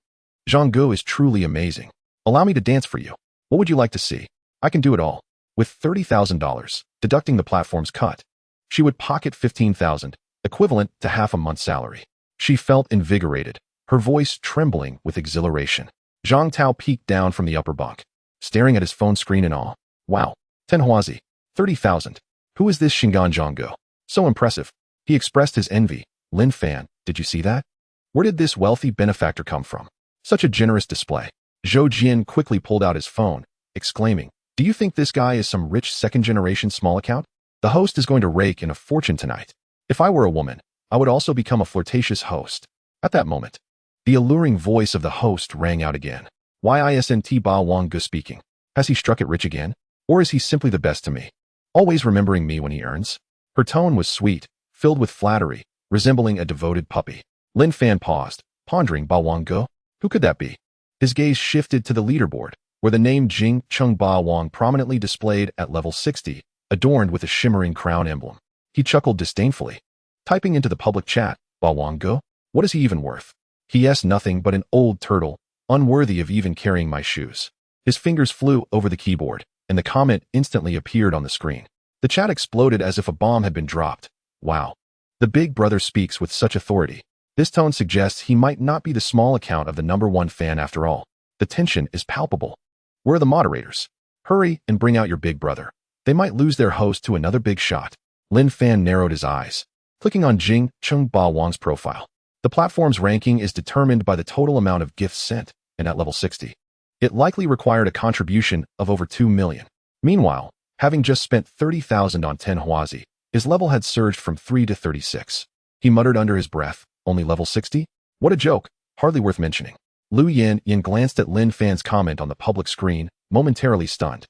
Zhanggu is truly amazing. Allow me to dance for you. What would you like to see? I can do it all. With $30,000, deducting the platform's cut, she would pocket 15,000, equivalent to half a month's salary. She felt invigorated, her voice trembling with exhilaration. Zhang Tao peeked down from the upper bunk, staring at his phone screen in awe. Wow, 10 huazi, 30,000. Who is this Shingon Zhanggu? So impressive. He expressed his envy. Lin Fan, did you see that? Where did this wealthy benefactor come from? Such a generous display. Zhou Jin quickly pulled out his phone, exclaiming, do you think this guy is some rich second-generation small account? The host is going to rake in a fortune tonight. If I were a woman, I would also become a flirtatious host. At that moment, the alluring voice of the host rang out again. Yisnt Ba Wang Gu speaking. Has he struck it rich again? Or is he simply the best to me? Always remembering me when he earns? Her tone was sweet, filled with flattery, resembling a devoted puppy. Lin Fan paused, pondering Ba Wang Gu. Who could that be? His gaze shifted to the leaderboard, where the name Jing Chung Ba Wang prominently displayed at level 60, adorned with a shimmering crown emblem. He chuckled disdainfully, typing into the public chat, Ba Wang Gu? What is he even worth? He is nothing but an old turtle, unworthy of even carrying my shoes. His fingers flew over the keyboard, and the comment instantly appeared on the screen. The chat exploded as if a bomb had been dropped. Wow. The big brother speaks with such authority. This tone suggests he might not be the small account of the #1 fan after all. The tension is palpable. Where are the moderators? Hurry and bring out your big brother. They might lose their host to another big shot. Lin Fan narrowed his eyes, clicking on Jing Chung Ba Wang's profile. The platform's ranking is determined by the total amount of gifts sent. and at level 60. It likely required a contribution of over 2 million. Meanwhile, having just spent 30,000 on 10 Huazi, his level had surged from 3 to 36. He muttered under his breath, only level 60? What a joke, hardly worth mentioning. Yin glanced at Lin Fan's comment on the public screen, momentarily stunned.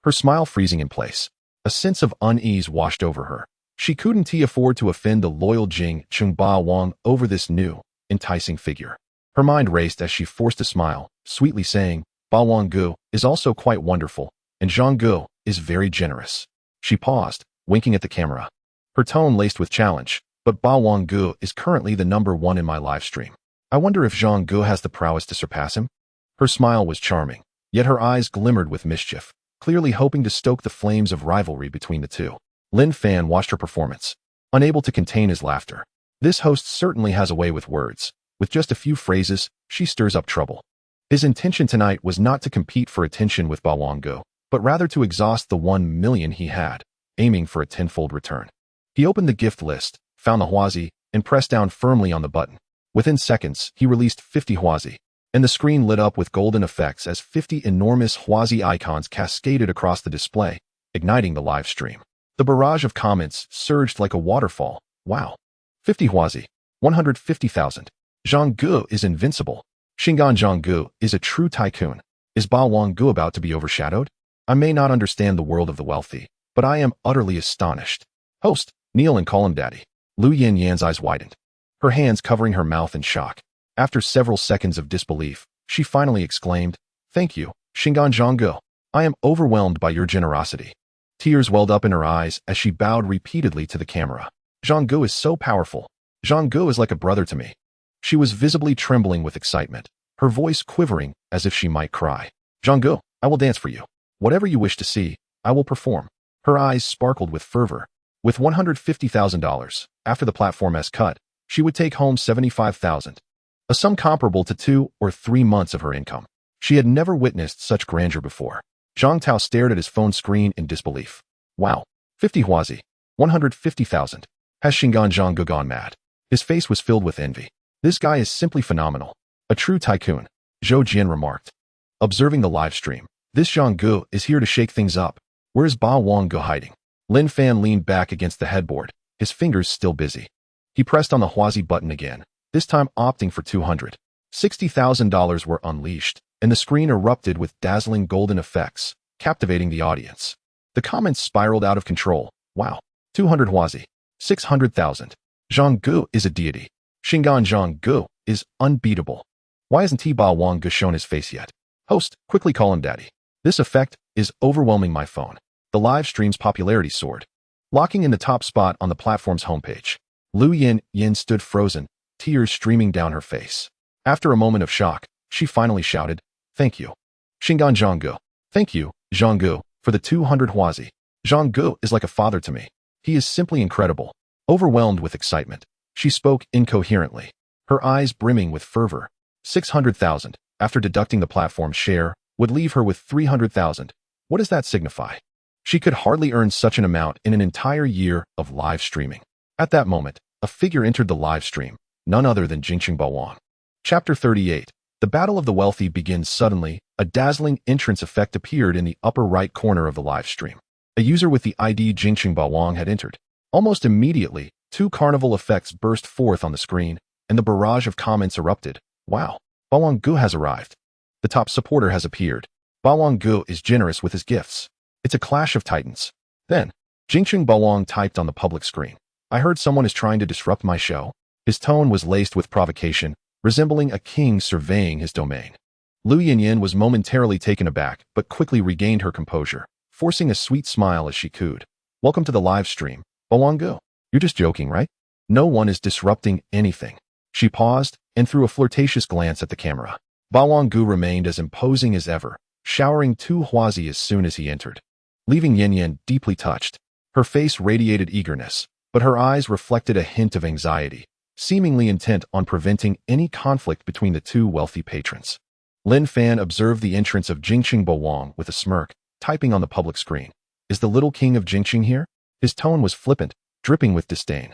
Her smile freezing in place. A sense of unease washed over her. She couldn't afford to offend the loyal Jing Chungba Wang over this new, enticing figure. Her mind raced as she forced a smile, sweetly saying, Ba Wang Gu is also quite wonderful, and Zhang Gu is very generous. She paused, winking at the camera. Her tone laced with challenge, but Ba Wang Gu is currently the #1 in my live stream. I wonder if Zhang Gu has the prowess to surpass him? Her smile was charming, yet her eyes glimmered with mischief, clearly hoping to stoke the flames of rivalry between the two. Lin Fan watched her performance, unable to contain his laughter. This host certainly has a way with words. With just a few phrases, she stirs up trouble. His intention tonight was not to compete for attention with Ba Wang Gu, but rather to exhaust the 1 million he had, aiming for a tenfold return. He opened the gift list, found the Huazi, and pressed down firmly on the button. Within seconds, he released 50 Huazi, and the screen lit up with golden effects as 50 enormous Huazi icons cascaded across the display, igniting the live stream. The barrage of comments surged like a waterfall. Wow. 50 Huazi. 150,000. Zhang Gu is invincible. Xingan Zhang Gu is a true tycoon. Is Ba Wang Gu about to be overshadowed? I may not understand the world of the wealthy, but I am utterly astonished. Host, kneel and call him daddy. Yan's eyes widened, her hands covering her mouth in shock. After several seconds of disbelief, she finally exclaimed, Thank you, Xingan Zhang Gu. I am overwhelmed by your generosity. Tears welled up in her eyes as she bowed repeatedly to the camera. Zhang Gu is so powerful. Zhang Gu is like a brother to me. She was visibly trembling with excitement, her voice quivering as if she might cry. Zhang Gu, I will dance for you. Whatever you wish to see, I will perform. Her eyes sparkled with fervor. With $150,000, after the platform S cut, she would take home $75,000, a sum comparable to 2 or 3 months of her income. She had never witnessed such grandeur before. Zhang Tao stared at his phone screen in disbelief. Wow, 50 Huazi, 150,000. Has Xingan Zhang Gu gone mad? His face was filled with envy. This guy is simply phenomenal. A true tycoon, Zhou Jian remarked. Observing the live stream, this Zhang Gu is here to shake things up. Where is Ba Wang Gu hiding? Lin Fan leaned back against the headboard, his fingers still busy. He pressed on the Huazi button again, this time opting for $260,000 were unleashed, and the screen erupted with dazzling golden effects, captivating the audience. The comments spiraled out of control. Wow. 200 Huazi. 600,000. Zhang Gu is a deity. Xingan Zhang Gu is unbeatable. Why hasn't Ba Wang Gu shown his face yet? Host, quickly call him daddy. This effect is overwhelming my phone. The live stream's popularity soared, locking in the top spot on the platform's homepage. Yin stood frozen, tears streaming down her face. After a moment of shock, she finally shouted, Thank you. Xingan Zhang Gu. Thank you, Zhang Gu, for the 200 Huazi. Zhang Gu is like a father to me. He is simply incredible. Overwhelmed with excitement, she spoke incoherently, her eyes brimming with fervor. 600,000, after deducting the platform's share, would leave her with 300,000. What does that signify? She could hardly earn such an amount in an entire year of live streaming. At that moment, a figure entered the live stream, none other than Jingqing Bawang. Chapter 38. The Battle of the Wealthy begins suddenly. A dazzling entrance effect appeared in the upper right corner of the live stream. A user with the ID Jingqing Bawang had entered. Almost immediately, 2 carnival effects burst forth on the screen, and the barrage of comments erupted. Wow, Bawang Gu has arrived. The top supporter has appeared. Bawang Gu is generous with his gifts. It's a clash of titans. Then, Jingqing Bawang typed on the public screen. I heard someone is trying to disrupt my show. His tone was laced with provocation, resembling a king surveying his domain. Yin was momentarily taken aback, but quickly regained her composure, forcing a sweet smile as she cooed. Welcome to the live stream, Bawang Gu. You're just joking, right? No one is disrupting anything. She paused and threw a flirtatious glance at the camera. Bawang Gu remained as imposing as ever, showering 2 Huazi as soon as he entered, leaving Yin deeply touched. Her face radiated eagerness, but her eyes reflected a hint of anxiety, seemingly intent on preventing any conflict between the 2 wealthy patrons. Lin Fan observed the entrance of Jingqing Bawang with a smirk, typing on the public screen. Is the little king of Jingqing here? His tone was flippant, dripping with disdain.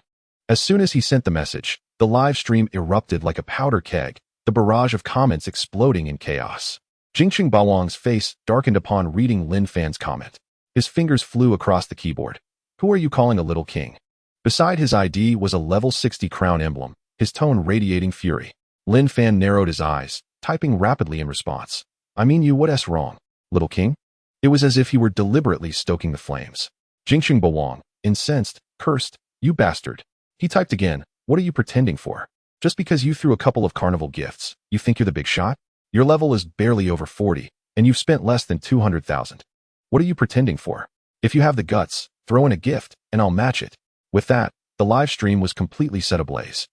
As soon as he sent the message, the live stream erupted like a powder keg. the barrage of comments exploding in chaos. Jingqing Bawang's face darkened upon reading Lin Fan's comment. His fingers flew across the keyboard. Who are you calling a little king? Beside his ID was a level 60 crown emblem, his tone radiating fury. Lin Fan narrowed his eyes, typing rapidly in response. I mean you, what's wrong? Little king? It was as if he were deliberately stoking the flames. Jingqing Bawang, incensed, cursed, you bastard. He typed again, what are you pretending for? Just because you threw a couple of carnival gifts, you think you're the big shot? Your level is barely over 40, and you've spent less than 200,000. What are you pretending for? If you have the guts, throw in a gift, and I'll match it. With that, the live stream was completely set ablaze.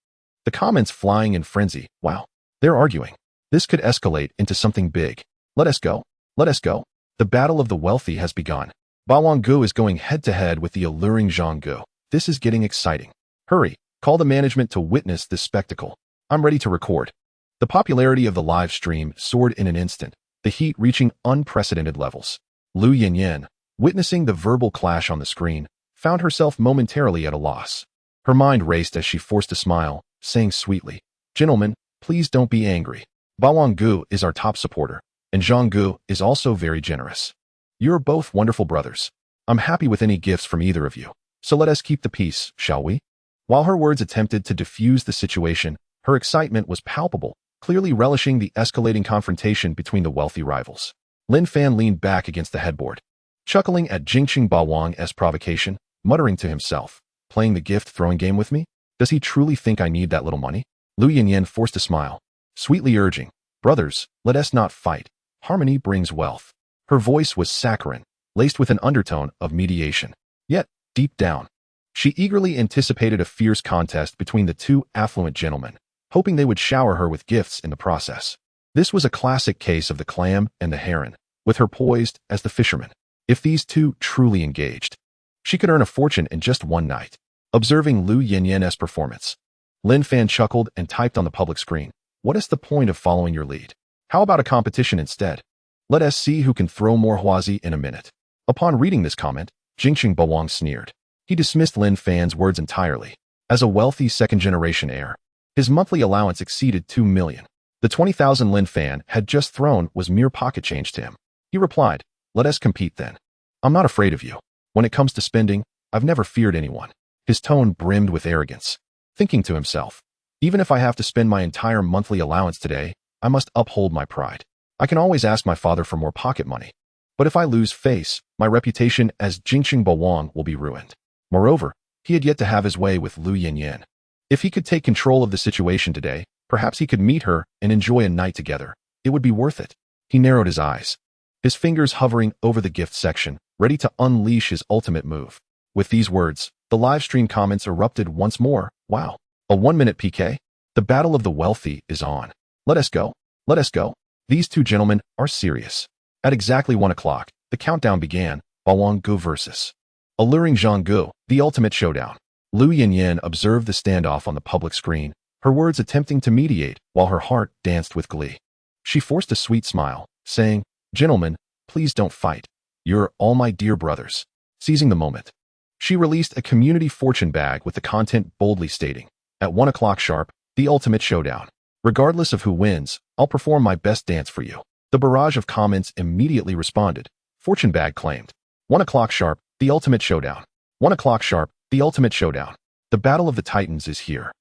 The comments flying in frenzy. Wow. They're arguing. This could escalate into something big. Let us go. Let us go. The battle of the wealthy has begun. Bawang Gu is going head-to-head with the alluring Zhang Gu. This is getting exciting. Hurry, call the management to witness this spectacle. I'm ready to record. The popularity of the live stream soared in an instant, the heat reaching unprecedented levels. Lu Yanyan, witnessing the verbal clash on the screen, found herself momentarily at a loss. Her mind raced as she forced a smile, saying sweetly, Gentlemen, please don't be angry. Bawang Gu is our top supporter, and Zhang Gu is also very generous. You're both wonderful brothers. I'm happy with any gifts from either of you, so let us keep the peace, shall we? While her words attempted to diffuse the situation, her excitement was palpable, clearly relishing the escalating confrontation between the wealthy rivals. Lin Fan leaned back against the headboard, chuckling at Jingqing Bawang's provocation, muttering to himself, playing the gift-throwing game with me? Does he truly think I need that little money? Lu Yanyan forced a smile, sweetly urging, Brothers, let us not fight. Harmony brings wealth. Her voice was saccharine, laced with an undertone of mediation. Yet, deep down, she eagerly anticipated a fierce contest between the two affluent gentlemen, hoping they would shower her with gifts in the process. This was a classic case of the clam and the heron, with her poised as the fisherman. If these two truly engaged, she could earn a fortune in just one night. Observing Lu Yanyan's performance, Lin Fan chuckled and typed on the public screen, What is the point of following your lead? How about a competition instead? Let us see who can throw more huazi in a minute. Upon reading this comment, Jingqing Bawang sneered. He dismissed Lin Fan's words entirely. As a wealthy second-generation heir, his monthly allowance exceeded 2 million. The 20,000 Lin Fan had just thrown was mere pocket change to him. He replied, Let us compete then. I'm not afraid of you. When it comes to spending, I've never feared anyone. His tone brimmed with arrogance, thinking to himself, Even if I have to spend my entire monthly allowance today, I must uphold my pride. I can always ask my father for more pocket money. But if I lose face, my reputation as Jingqing Bawang will be ruined. Moreover, he had yet to have his way with Lu Yanyan. If he could take control of the situation today, perhaps he could meet her and enjoy a night together. It would be worth it. He narrowed his eyes, his fingers hovering over the gift section, ready to unleash his ultimate move. With these words, the live stream comments erupted once more. Wow. A 1-minute PK? The battle of the wealthy is on. Let us go. Let us go. These two gentlemen are serious. At exactly 1 o'clock, the countdown began, Bawang Gu versus alluring Zhang Gu, the ultimate showdown. Lu Yanyan observed the standoff on the public screen, her words attempting to mediate while her heart danced with glee. She forced a sweet smile, saying, Gentlemen, please don't fight. You're all my dear brothers. Seizing the moment, she released a community fortune bag with the content boldly stating, At 1 o'clock sharp, the ultimate showdown. Regardless of who wins, I'll perform my best dance for you. The barrage of comments immediately responded. Fortune bag claimed. 1 o'clock sharp, the ultimate showdown. 1 o'clock sharp, the ultimate showdown. The battle of the titans is here.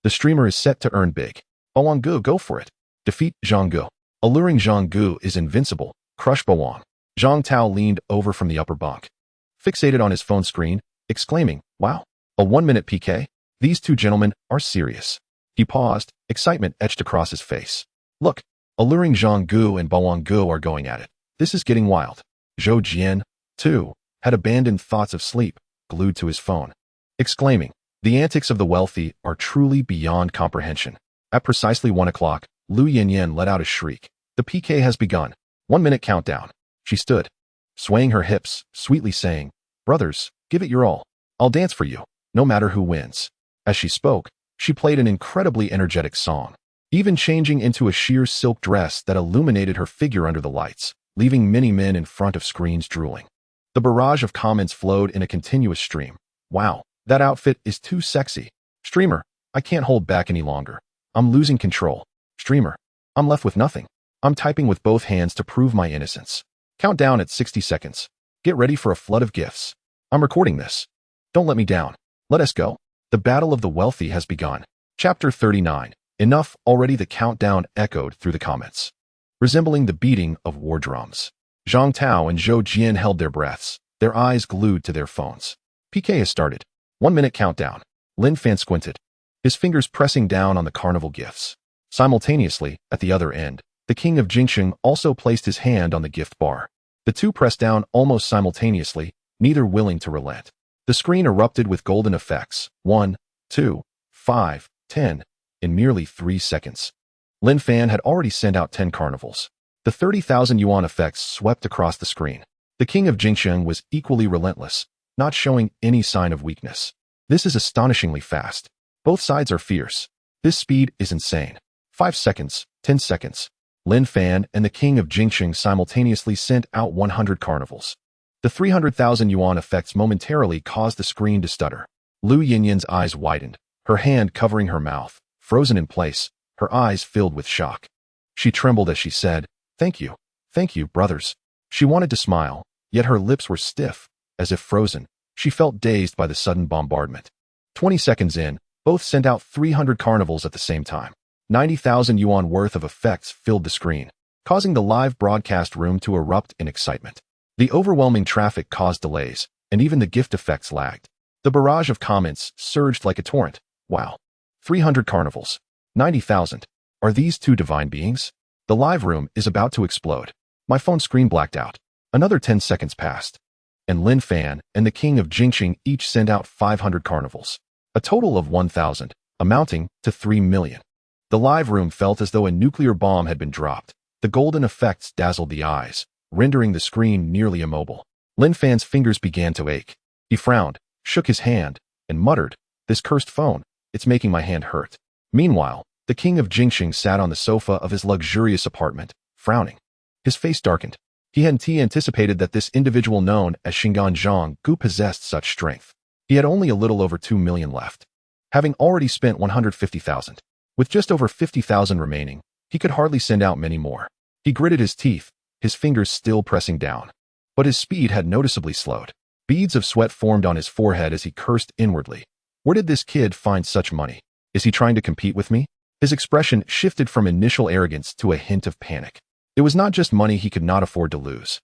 The streamer is set to earn big. Bawang Gu, go for it. Defeat Zhang Gu. Alluring Zhang Gu is invincible. Crush Bawang. Zhang Tao leaned over from the upper bunk, fixated on his phone screen, exclaiming, Wow, a 1-minute PK? These two gentlemen are serious. He paused, excitement etched across his face. Look, alluring Zhang Gu and Bawang Gu are going at it. This is getting wild. Zhou Jian, too, had abandoned thoughts of sleep, glued to his phone, exclaiming, The antics of the wealthy are truly beyond comprehension. At precisely 1 o'clock, Lu Yanyan let out a shriek. The PK has begun. 1-minute countdown. She stood, swaying her hips, sweetly saying, Brothers, give it your all. I'll dance for you, no matter who wins. As she spoke, she played an incredibly energetic song, even changing into a sheer silk dress that illuminated her figure under the lights, leaving many men in front of screens drooling. The barrage of comments flowed in a continuous stream. Wow, that outfit is too sexy. Streamer, I can't hold back any longer. I'm losing control. Streamer, I'm left with nothing. I'm typing with both hands to prove my innocence. Countdown at 60 seconds. Get ready for a flood of gifts. I'm recording this. Don't let me down. Let us go. The battle of the wealthy has begun. Chapter 39. Enough. Already the countdown echoed through the comments, resembling the beating of war drums. Zhang Tao and Zhou Jian held their breaths, their eyes glued to their phones. PK has started. 1 minute countdown. Lin Fan squinted, his fingers pressing down on the carnival gifts. Simultaneously, at the other end, the king of Jingsheng also placed his hand on the gift bar. The two pressed down almost simultaneously, neither willing to relent. The screen erupted with golden effects. 1, 2, 5, 10, in merely 3 seconds. Lin Fan had already sent out 10 carnivals. The 30,000 yuan effects swept across the screen. The king of Jingsheng was equally relentless, not showing any sign of weakness. This is astonishingly fast. Both sides are fierce. This speed is insane. 5 seconds, 10 seconds. Lin Fan and the king of Jingsheng simultaneously sent out 100 carnivals. The 300,000 yuan effects momentarily caused the screen to stutter. Lu Yinyan's eyes widened, her hand covering her mouth, frozen in place, her eyes filled with shock. She trembled as she said, thank you, brothers." She wanted to smile, yet her lips were stiff, as if frozen. She felt dazed by the sudden bombardment. 20 seconds in, both sent out 300 carnivals at the same time. 90,000 yuan worth of effects filled the screen, causing the live broadcast room to erupt in excitement. The overwhelming traffic caused delays, and even the gift effects lagged. The barrage of comments surged like a torrent. Wow. 300 carnivals. 90,000. Are these two divine beings? The live room is about to explode. My phone screen blacked out. Another 10 seconds passed, and Lin Fan and the king of Jingsheng each sent out 500 carnivals. A total of 1,000, amounting to 3 million. The live room felt as though a nuclear bomb had been dropped. The golden effects dazzled the eyes, rendering the screen nearly immobile. Lin Fan's fingers began to ache. He frowned, shook his hand, and muttered, "This cursed phone, it's making my hand hurt." Meanwhile, the king of Jingsheng sat on the sofa of his luxurious apartment, frowning. His face darkened. He hadn't anticipated that this individual known as Shingan Zhang possessed such strength. He had only a little over 2 million left, having already spent 150,000. With just over 50,000 remaining, he could hardly send out many more. He gritted his teeth, his fingers still pressing down. But his speed had noticeably slowed. Beads of sweat formed on his forehead as he cursed inwardly. Where did this kid find such money? Is he trying to compete with me? His expression shifted from initial arrogance to a hint of panic. It was not just money he could not afford to lose.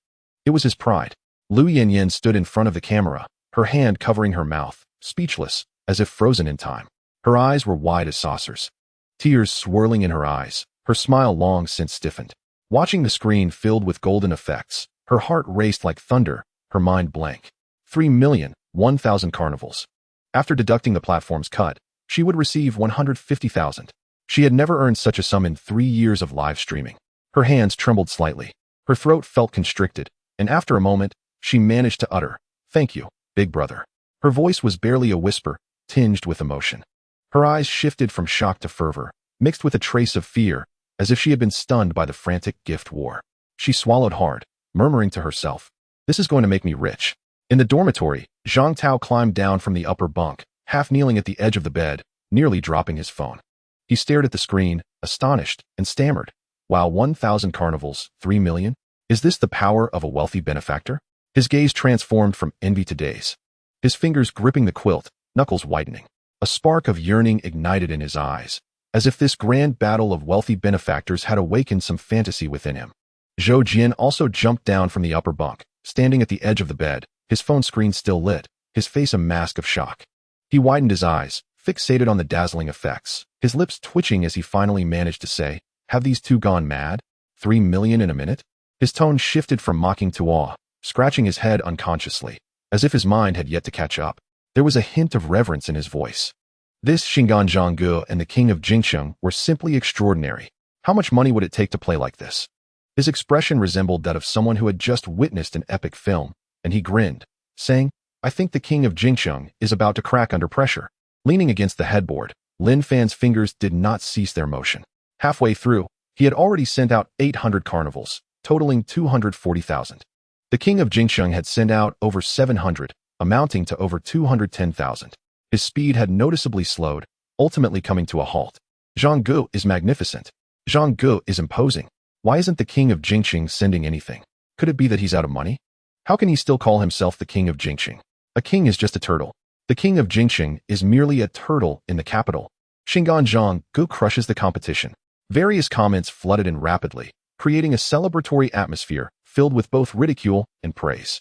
It was his pride. Lu Yinyan stood in front of the camera, her hand covering her mouth, speechless, as if frozen in time. Her eyes were wide as saucers, tears swirling in her eyes, her smile long since stiffened. Watching the screen filled with golden effects, her heart raced like thunder, her mind blank. 3,001,000 carnivals. After deducting the platform's cut, she would receive 150,000. She had never earned such a sum in 3 years of live streaming. Her hands trembled slightly. Her throat felt constricted, and after a moment, she managed to utter, "Thank you, big brother." Her voice was barely a whisper, tinged with emotion. Her eyes shifted from shock to fervor, mixed with a trace of fear, as if she had been stunned by the frantic gift war. She swallowed hard, murmuring to herself, "This is going to make me rich." In the dormitory, Zhang Tao climbed down from the upper bunk, half kneeling at the edge of the bed, nearly dropping his phone. He stared at the screen, astonished, and stammered, "Wow, 1,000 carnivals, 3 million? Is this the power of a wealthy benefactor?" His gaze transformed from envy to daze. His fingers gripping the quilt, knuckles widening. A spark of yearning ignited in his eyes, as if this grand battle of wealthy benefactors had awakened some fantasy within him. Zhou Jian also jumped down from the upper bunk, standing at the edge of the bed, his phone screen still lit, his face a mask of shock. He widened his eyes, fixated on the dazzling effects, his lips twitching as he finally managed to say, "Have these two gone mad? 3 million in a minute?" His tone shifted from mocking to awe, scratching his head unconsciously, as if his mind had yet to catch up. There was a hint of reverence in his voice. This Shingan Zhang and the king of Jingsheng were simply extraordinary. How much money would it take to play like this? His expression resembled that of someone who had just witnessed an epic film, and he grinned, saying, "I think the king of Jingsheng is about to crack under pressure." Leaning against the headboard, Lin Fan's fingers did not cease their motion. Halfway through, he had already sent out 800 carnivals, totaling 240,000. The king of Jingsheng had sent out over 700, amounting to over 210,000. His speed had noticeably slowed, ultimately coming to a halt. Zhang Gu is magnificent. Zhang Ge is imposing. Why isn't the king of Jingqing sending anything? Could it be that he's out of money? How can he still call himself the king of Jingqing? A king is just a turtle. The king of Jingqing is merely a turtle in the capital. Shingan Zhang Ge crushes the competition. Various comments flooded in rapidly, creating a celebratory atmosphere filled with both ridicule and praise.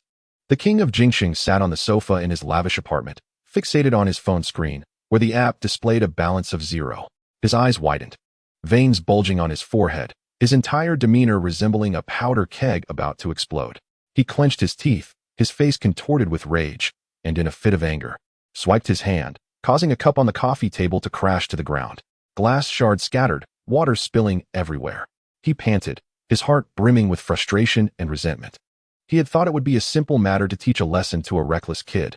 The king of Jingqing sat on the sofa in his lavish apartment, fixated on his phone screen, where the app displayed a balance of 0. His eyes widened, veins bulging on his forehead, his entire demeanor resembling a powder keg about to explode. He clenched his teeth, his face contorted with rage, and in a fit of anger, swiped his hand, causing a cup on the coffee table to crash to the ground. Glass shards scattered, water spilling everywhere. He panted, his heart brimming with frustration and resentment. He had thought it would be a simple matter to teach a lesson to a reckless kid.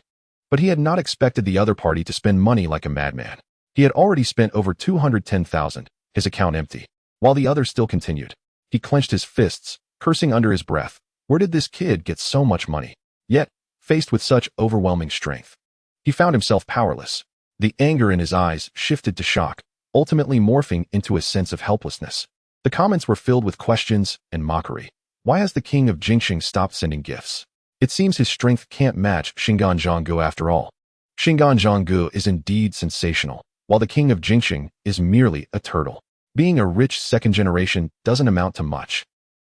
But he had not expected the other party to spend money like a madman. He had already spent over 210,000, his account empty, while the others still continued. He clenched his fists, cursing under his breath. Where did this kid get so much money? Yet, faced with such overwhelming strength, he found himself powerless. The anger in his eyes shifted to shock, ultimately morphing into a sense of helplessness. The comments were filled with questions and mockery. Why has the king of Jingqing stopped sending gifts? It seems his strength can't match Shingan Zhanggu after all. Shingan Zhanggu is indeed sensational, while the king of Jingqing is merely a turtle. Being a rich second generation doesn't amount to much.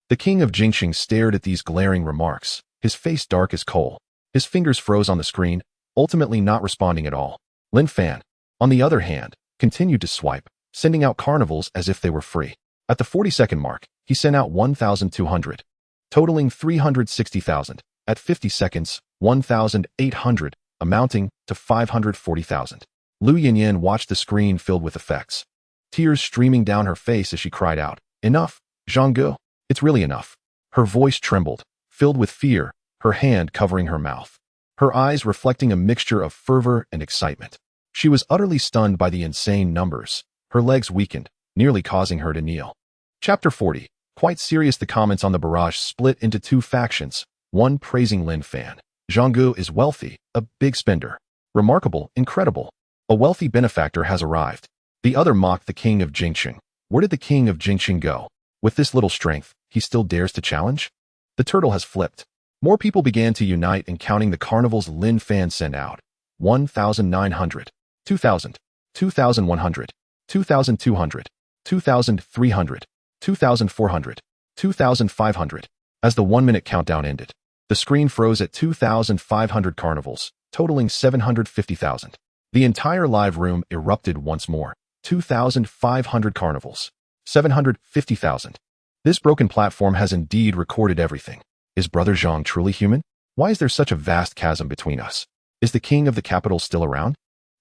The king of Jingqing stared at these glaring remarks, his face dark as coal. His fingers froze on the screen, ultimately not responding at all. Lin Fan, on the other hand, continued to swipe, sending out carnivals as if they were free. At the 40-second mark, he sent out 1,200, totaling 360,000. At 50 seconds, 1,800, amounting to 540,000. Lu Yinyan watched the screen filled with effects, tears streaming down her face as she cried out, "Enough, Zhanggu! It's really enough." Her voice trembled, filled with fear, her hand covering her mouth, her eyes reflecting a mixture of fervor and excitement. She was utterly stunned by the insane numbers. Her legs weakened, nearly causing her to kneel. Chapter 40. Quite serious. The comments on the barrage split into two factions, one praising Lin Fan. Zhanggu is wealthy, a big spender. Remarkable, incredible. A wealthy benefactor has arrived. The other mocked the king of Jingqing. Where did the king of Jingqing go? With this little strength, he still dares to challenge? The turtle has flipped. More people began to unite in counting the carnivals Lin Fan sent out. 1,900, 2,000, 2,100, 2,200, 2,300, 2,400, 2,500. As the 1-minute countdown ended, the screen froze at 2,500 carnivals, totaling 750,000. The entire live room erupted once more. 2,500 carnivals, 750,000. This broken platform has indeed recorded everything. Is Brother Zhang truly human? Why is there such a vast chasm between us? Is the king of the capital still around?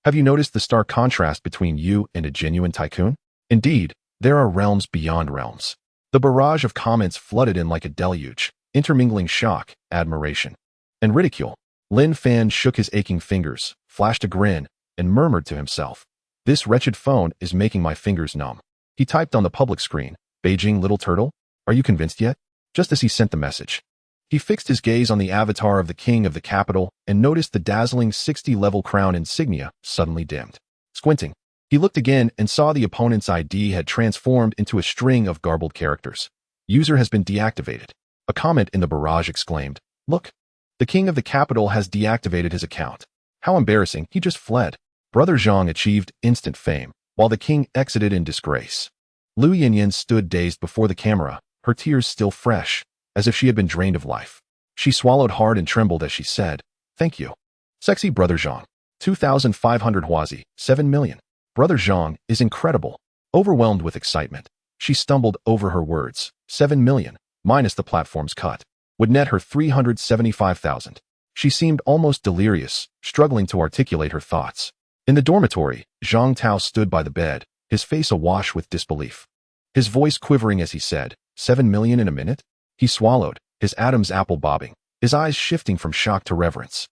Have you noticed the stark contrast between you and a genuine tycoon? Indeed, there are realms beyond realms. The barrage of comments flooded in like a deluge, intermingling shock, admiration, and ridicule. Lin Fan shook his aching fingers, flashed a grin, and murmured to himself, "This wretched phone is making my fingers numb." He typed on the public screen, "Beijing little turtle, are you convinced yet?" Just as he sent the message, he fixed his gaze on the avatar of the king of the capital and noticed the dazzling 60-level crown insignia suddenly dimmed. Squinting, he looked again and saw the opponent's ID had transformed into a string of garbled characters. User has been deactivated. A comment in the barrage exclaimed, "Look, the king of the capital has deactivated his account. How embarrassing, he just fled." Brother Zhang achieved instant fame, while the king exited in disgrace. Lu Yinyan stood dazed before the camera, her tears still fresh, as if she had been drained of life. She swallowed hard and trembled as she said, "Thank you. Sexy Brother Zhang. 2,500 Huazi, 7 million. Brother Zhang is incredible." Overwhelmed with excitement, she stumbled over her words. 7 million, minus the platform's cut, would net her 375,000. She seemed almost delirious, struggling to articulate her thoughts. In the dormitory, Zhang Tao stood by the bed, his face awash with disbelief. His voice quivering as he said, 7 million in a minute? He swallowed, his Adam's apple bobbing, his eyes shifting from shock to reverence.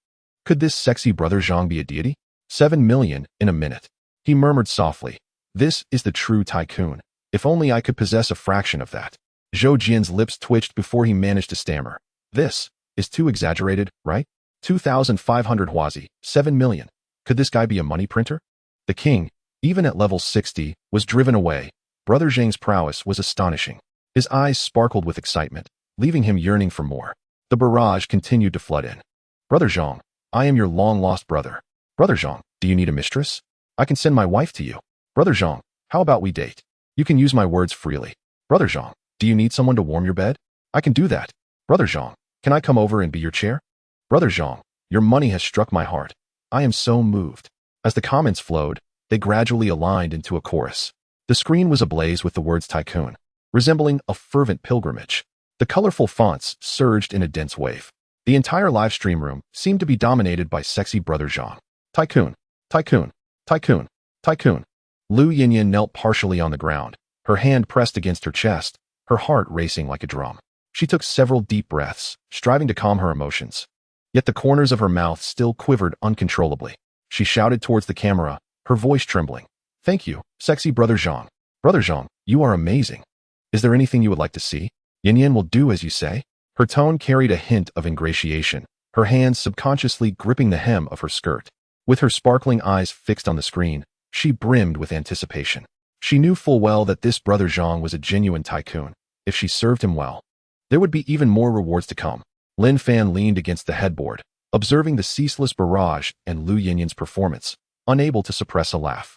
Could this sexy Brother Zhang be a deity? 7 million in a minute. He murmured softly, "This is the true tycoon. If only I could possess a fraction of that." Zhou Jian's lips twitched before he managed to stammer. "This is too exaggerated, right? 2,500 Huazi, 7 million. Could this guy be a money printer?" The king, even at level 60, was driven away. Brother Zhang's prowess was astonishing. His eyes sparkled with excitement, leaving him yearning for more. The barrage continued to flood in. Brother Zhang, I am your long-lost brother. Brother Zhang, do you need a mistress? I can send my wife to you. Brother Zhang, how about we date? You can use my words freely. Brother Zhang, do you need someone to warm your bed? I can do that. Brother Zhang, can I come over and be your chair? Brother Zhang, your money has struck my heart. I am so moved. As the comments flowed, they gradually aligned into a chorus. The screen was ablaze with the words Tycoon, resembling a fervent pilgrimage. The colorful fonts surged in a dense wave. The entire live stream room seemed to be dominated by sexy Brother Zhang. Tycoon, Tycoon, Tycoon, Tycoon. Lu Yinyan knelt partially on the ground, her hand pressed against her chest, her heart racing like a drum. She took several deep breaths, striving to calm her emotions. Yet the corners of her mouth still quivered uncontrollably. She shouted towards the camera, her voice trembling. Thank you, sexy Brother Zhang. Brother Zhang, you are amazing. Is there anything you would like to see? Yinyan will do as you say. Her tone carried a hint of ingratiation, her hands subconsciously gripping the hem of her skirt. With her sparkling eyes fixed on the screen, she brimmed with anticipation. She knew full well that this Brother Zhang was a genuine tycoon. If she served him well, there would be even more rewards to come. Lin Fan leaned against the headboard, observing the ceaseless barrage and Lu Yinyan's performance, unable to suppress a laugh.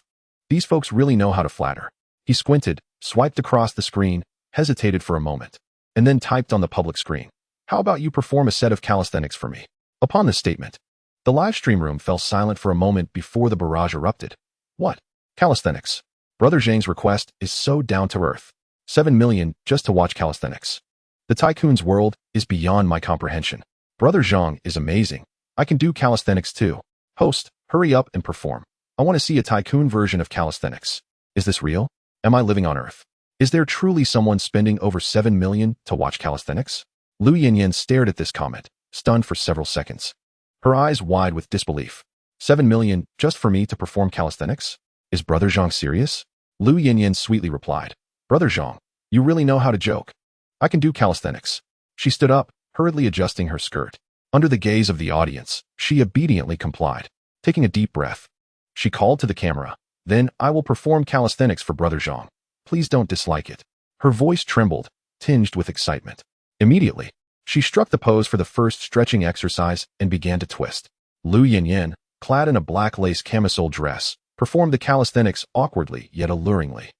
These folks really know how to flatter. He squinted, swiped across the screen, hesitated for a moment, and then typed on the public screen. How about you perform a set of calisthenics for me? Upon this statement, the live stream room fell silent for a moment before the barrage erupted. What? Calisthenics? Brother Zhang's request is so down to earth. 7 million just to watch calisthenics. The tycoon's world is beyond my comprehension. Brother Zhang is amazing. I can do calisthenics too. Host, hurry up and perform. I want to see a tycoon version of calisthenics. Is this real? Am I living on Earth? Is there truly someone spending over 7 million to watch calisthenics? Lu Yinyan stared at this comment, stunned for several seconds. Her eyes wide with disbelief. 7 million just for me to perform calisthenics? Is Brother Zhang serious? Lu Yinyan sweetly replied. Brother Zhang, you really know how to joke. I can do calisthenics. She stood up, hurriedly adjusting her skirt. Under the gaze of the audience, she obediently complied. Taking a deep breath, she called to the camera. Then I will perform calisthenics for Brother Zhang. Please don't dislike it. Her voice trembled, tinged with excitement. Immediately, she struck the pose for the first stretching exercise and began to twist. Lu Yinyan, clad in a black lace camisole dress, performed the calisthenics awkwardly yet alluringly.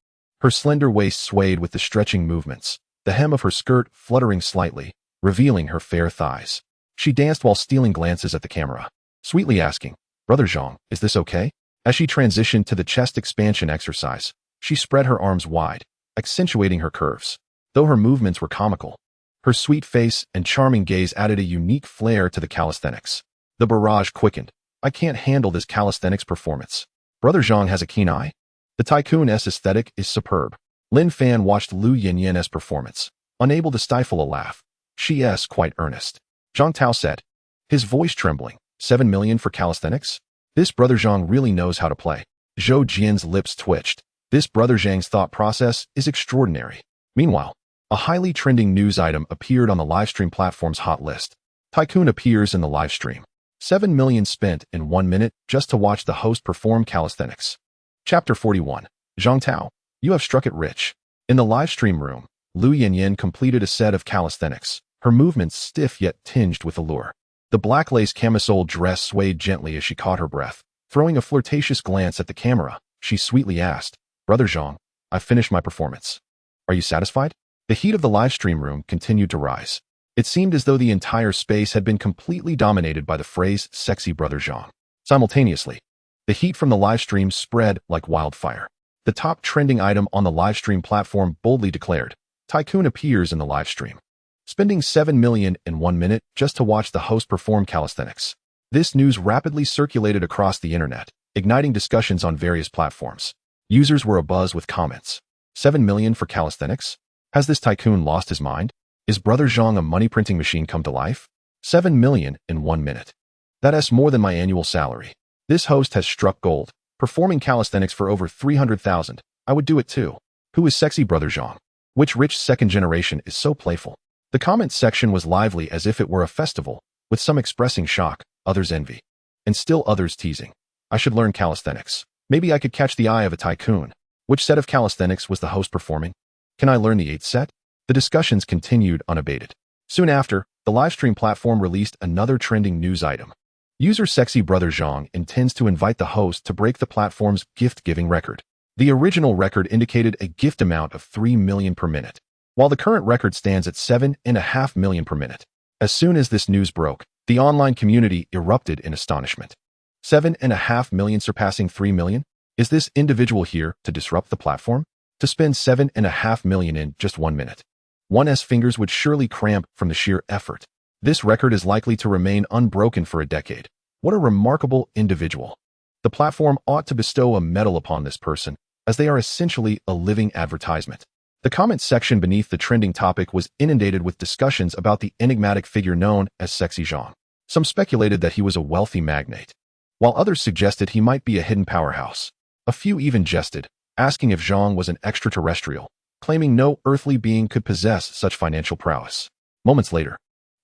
Her slender waist swayed with the stretching movements, the hem of her skirt fluttering slightly, revealing her fair thighs. She danced while stealing glances at the camera, sweetly asking, Brother Zhang, is this okay? As she transitioned to the chest expansion exercise, she spread her arms wide, accentuating her curves. Though her movements were comical, her sweet face and charming gaze added a unique flair to the calisthenics. The barrage quickened. I can't handle this calisthenics performance. Brother Zhang has a keen eye. The tycoon-esque aesthetic is superb. Lin Fan watched Lu Yinyan's performance, unable to stifle a laugh. She's quite earnest. Zhang Tao said, his voice trembling. 7 million for calisthenics? This Brother Zhang really knows how to play. Zhou Jian's lips twitched. This Brother Zhang's thought process is extraordinary. Meanwhile, a highly trending news item appeared on the livestream platform's hot list. Tycoon appears in the livestream. 7 million spent in 1 minute just to watch the host perform calisthenics. Chapter 41. Zhang Tao, you have struck it rich. In the livestream room, Lu Yinyan completed a set of calisthenics, her movements stiff yet tinged with allure. The black lace camisole dress swayed gently as she caught her breath. Throwing a flirtatious glance at the camera, she sweetly asked, Brother Zhang, I've finished my performance. Are you satisfied? The heat of the livestream room continued to rise. It seemed as though the entire space had been completely dominated by the phrase, sexy Brother Zhang. Simultaneously, the heat from the livestream spread like wildfire. The top trending item on the livestream platform boldly declared, Tycoon appears in the livestream. Spending 7 million in 1 minute just to watch the host perform calisthenics. This news rapidly circulated across the internet, igniting discussions on various platforms. Users were abuzz with comments. 7 million for calisthenics? Has this tycoon lost his mind? Is Brother Zhang a money printing machine come to life? 7 million in 1 minute. That's more than my annual salary. This host has struck gold, performing calisthenics for over 300,000. I would do it too. Who is sexy Brother Zhang? Which rich second generation is so playful? The comment section was lively as if it were a festival, with some expressing shock, others envy, and still others teasing. I should learn calisthenics. Maybe I could catch the eye of a tycoon. Which set of calisthenics was the host performing? Can I learn the 8th set? The discussions continued unabated. Soon after, the livestream platform released another trending news item. User Sexy Brother Zhang intends to invite the host to break the platform's gift-giving record. The original record indicated a gift amount of 3 million per minute, while the current record stands at 7.5 million per minute. As soon as this news broke, the online community erupted in astonishment. 7.5 million surpassing 3 million? Is this individual here to disrupt the platform? To spend 7.5 million in just 1 minute? One's fingers would surely cramp from the sheer effort. This record is likely to remain unbroken for a decade. What a remarkable individual. The platform ought to bestow a medal upon this person, as they are essentially a living advertisement. The comments section beneath the trending topic was inundated with discussions about the enigmatic figure known as Sexy Zhang. Some speculated that he was a wealthy magnate, while others suggested he might be a hidden powerhouse. A few even jested, asking if Zhang was an extraterrestrial, claiming no earthly being could possess such financial prowess. Moments later,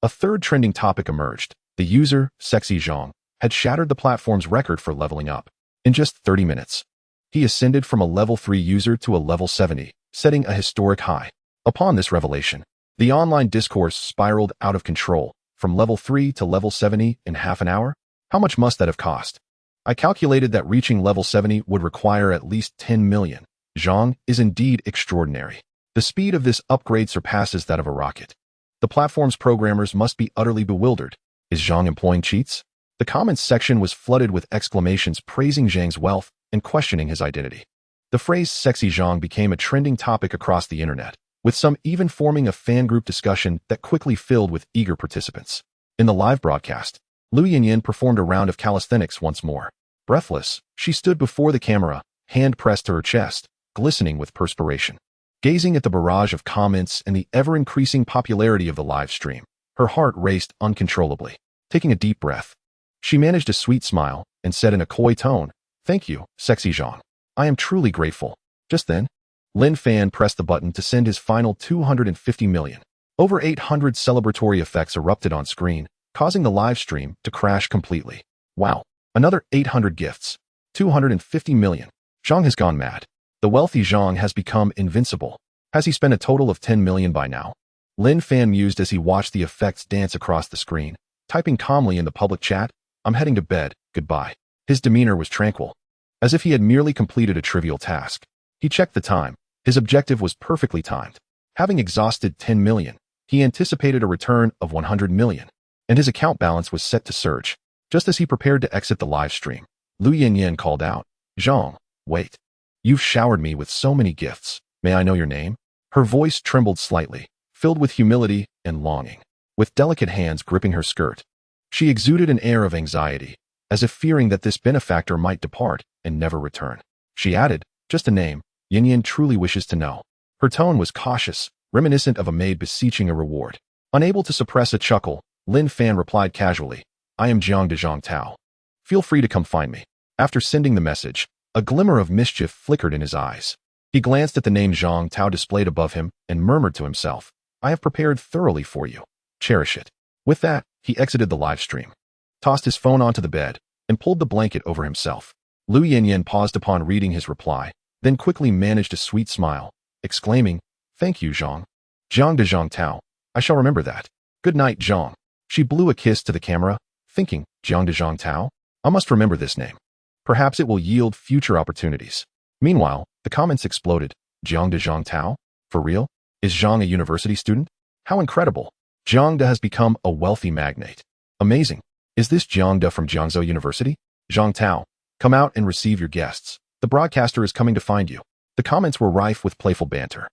a third trending topic emerged. The user, Sexy Zhang, had shattered the platform's record for leveling up. In just 30 minutes, he ascended from a level 3 user to a level 70, setting a historic high. Upon this revelation, the online discourse spiraled out of control. From level 3 to level 70 in half an hour? How much must that have cost? I calculated that reaching level 70 would require at least 10 million. Zhang is indeed extraordinary. The speed of this upgrade surpasses that of a rocket. The platform's programmers must be utterly bewildered. Is Zhang employing cheats? The comments section was flooded with exclamations praising Zhang's wealth and questioning his identity. The phrase Sexy Zhang became a trending topic across the internet, with some even forming a fan group discussion that quickly filled with eager participants. In the live broadcast, Lu Yinyin performed a round of calisthenics once more. Breathless, she stood before the camera, hand pressed to her chest, glistening with perspiration. Gazing at the barrage of comments and the ever-increasing popularity of the live stream, her heart raced uncontrollably. Taking a deep breath, she managed a sweet smile and said in a coy tone, "Thank you, Sexy Zhang. I am truly grateful." Just then, Lin Fan pressed the button to send his final 250 million. Over 800 celebratory effects erupted on screen, causing the live stream to crash completely. Wow, another 800 gifts. 250 million. Zhang has gone mad. The wealthy Zhang has become invincible. Has he spent a total of 10 million by now? Lin Fan mused as he watched the effects dance across the screen, typing calmly in the public chat, "I'm heading to bed, goodbye." His demeanor was tranquil, as if he had merely completed a trivial task. He checked the time. His objective was perfectly timed. Having exhausted 10 million, he anticipated a return of 100 million, and his account balance was set to surge. Just as he prepared to exit the live stream, Lu Yinyin called out, "Zhang, wait. You've showered me with so many gifts. May I know your name?" Her voice trembled slightly, filled with humility and longing. With delicate hands gripping her skirt, she exuded an air of anxiety, as if fearing that this benefactor might depart and never return. She added, "Just a name. Yinyin truly wishes to know." Her tone was cautious, reminiscent of a maid beseeching a reward. Unable to suppress a chuckle, Lin Fan replied casually, "I am Jiang de Zhang Tao. Feel free to come find me." After sending the message, a glimmer of mischief flickered in his eyes. He glanced at the name Zhang Tao displayed above him and murmured to himself, "I have prepared thoroughly for you. Cherish it." With that, he exited the live stream, tossed his phone onto the bed, and pulled the blanket over himself. Lu Yinyin paused upon reading his reply, then quickly managed a sweet smile, exclaiming, "Thank you, Zhang. Jiang de Zhang Tao. I shall remember that. Good night, Zhang." She blew a kiss to the camera, thinking, Jiang de Zhang Tao? I must remember this name. Perhaps it will yield future opportunities. Meanwhile, the comments exploded. Jiang de Zhang Tao? For real? Is Zhang a university student? How incredible. Jiang de has become a wealthy magnate. Amazing. Is this Jiang de from Jiangsu University? Zhang Tao, come out and receive your guests. The broadcaster is coming to find you. The comments were rife with playful banter.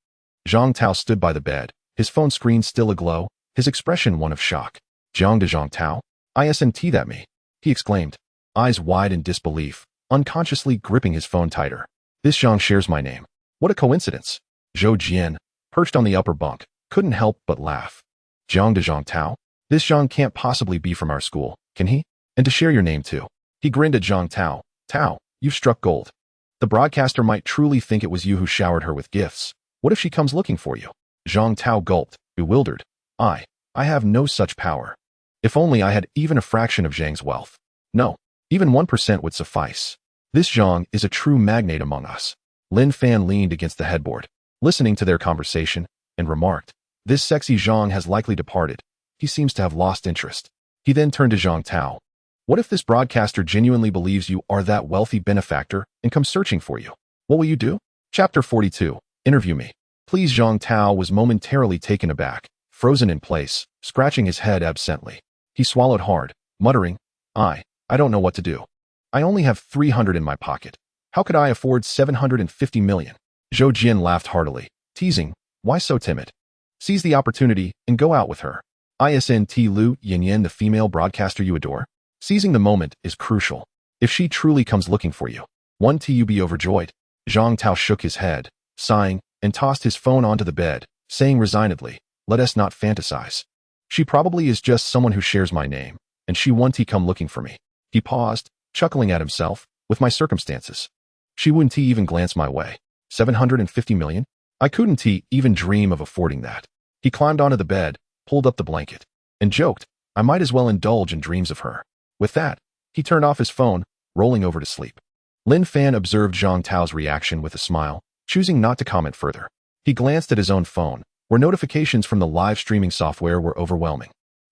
Zhang Tao stood by the bed, his phone screen still aglow, his expression one of shock. Jiang de Zhang Tao? Isn't that me? He exclaimed, eyes wide in disbelief, unconsciously gripping his phone tighter. This Zhang shares my name. What a coincidence. Zhou Jian, perched on the upper bunk, couldn't help but laugh. Jiang de Zhang Tao? This Zhang can't possibly be from our school, can he? And to share your name too. He grinned at Zhang Tao. Tao, you've struck gold. The broadcaster might truly think it was you who showered her with gifts. What if she comes looking for you? Zhang Tao gulped, bewildered. I have no such power. If only I had even a fraction of Zhang's wealth. No, even 1% would suffice. This Zhang is a true magnate among us. Lin Fan leaned against the headboard, listening to their conversation, and remarked, "This sexy Zhang has likely departed. He seems to have lost interest." He then turned to Zhang Tao. "What if this broadcaster genuinely believes you are that wealthy benefactor and comes searching for you? What will you do?" Chapter 42. Interview me. Please. Zhang Tao was momentarily taken aback, frozen in place, scratching his head absently. He swallowed hard, muttering, I don't know what to do. I only have 300 in my pocket. How could I afford 750 million? Zhou Jin laughed heartily, teasing, "Why so timid? Seize the opportunity and go out with her. Isn't Lu Yinyan the female broadcaster you adore? Seizing the moment is crucial. If she truly comes looking for you, won't you be overjoyed?" Zhang Tao shook his head, sighing, and tossed his phone onto the bed, saying resignedly, "Let us not fantasize. She probably is just someone who shares my name, and she won't come looking for me." He paused, chuckling at himself, "With my circumstances, she wouldn't even glance my way. 750 million? I couldn't even dream of affording that." He climbed onto the bed, pulled up the blanket, and joked, "I might as well indulge in dreams of her." With that, he turned off his phone, rolling over to sleep. Lin Fan observed Zhang Tao's reaction with a smile, choosing not to comment further. He glanced at his own phone, where notifications from the live streaming software were overwhelming.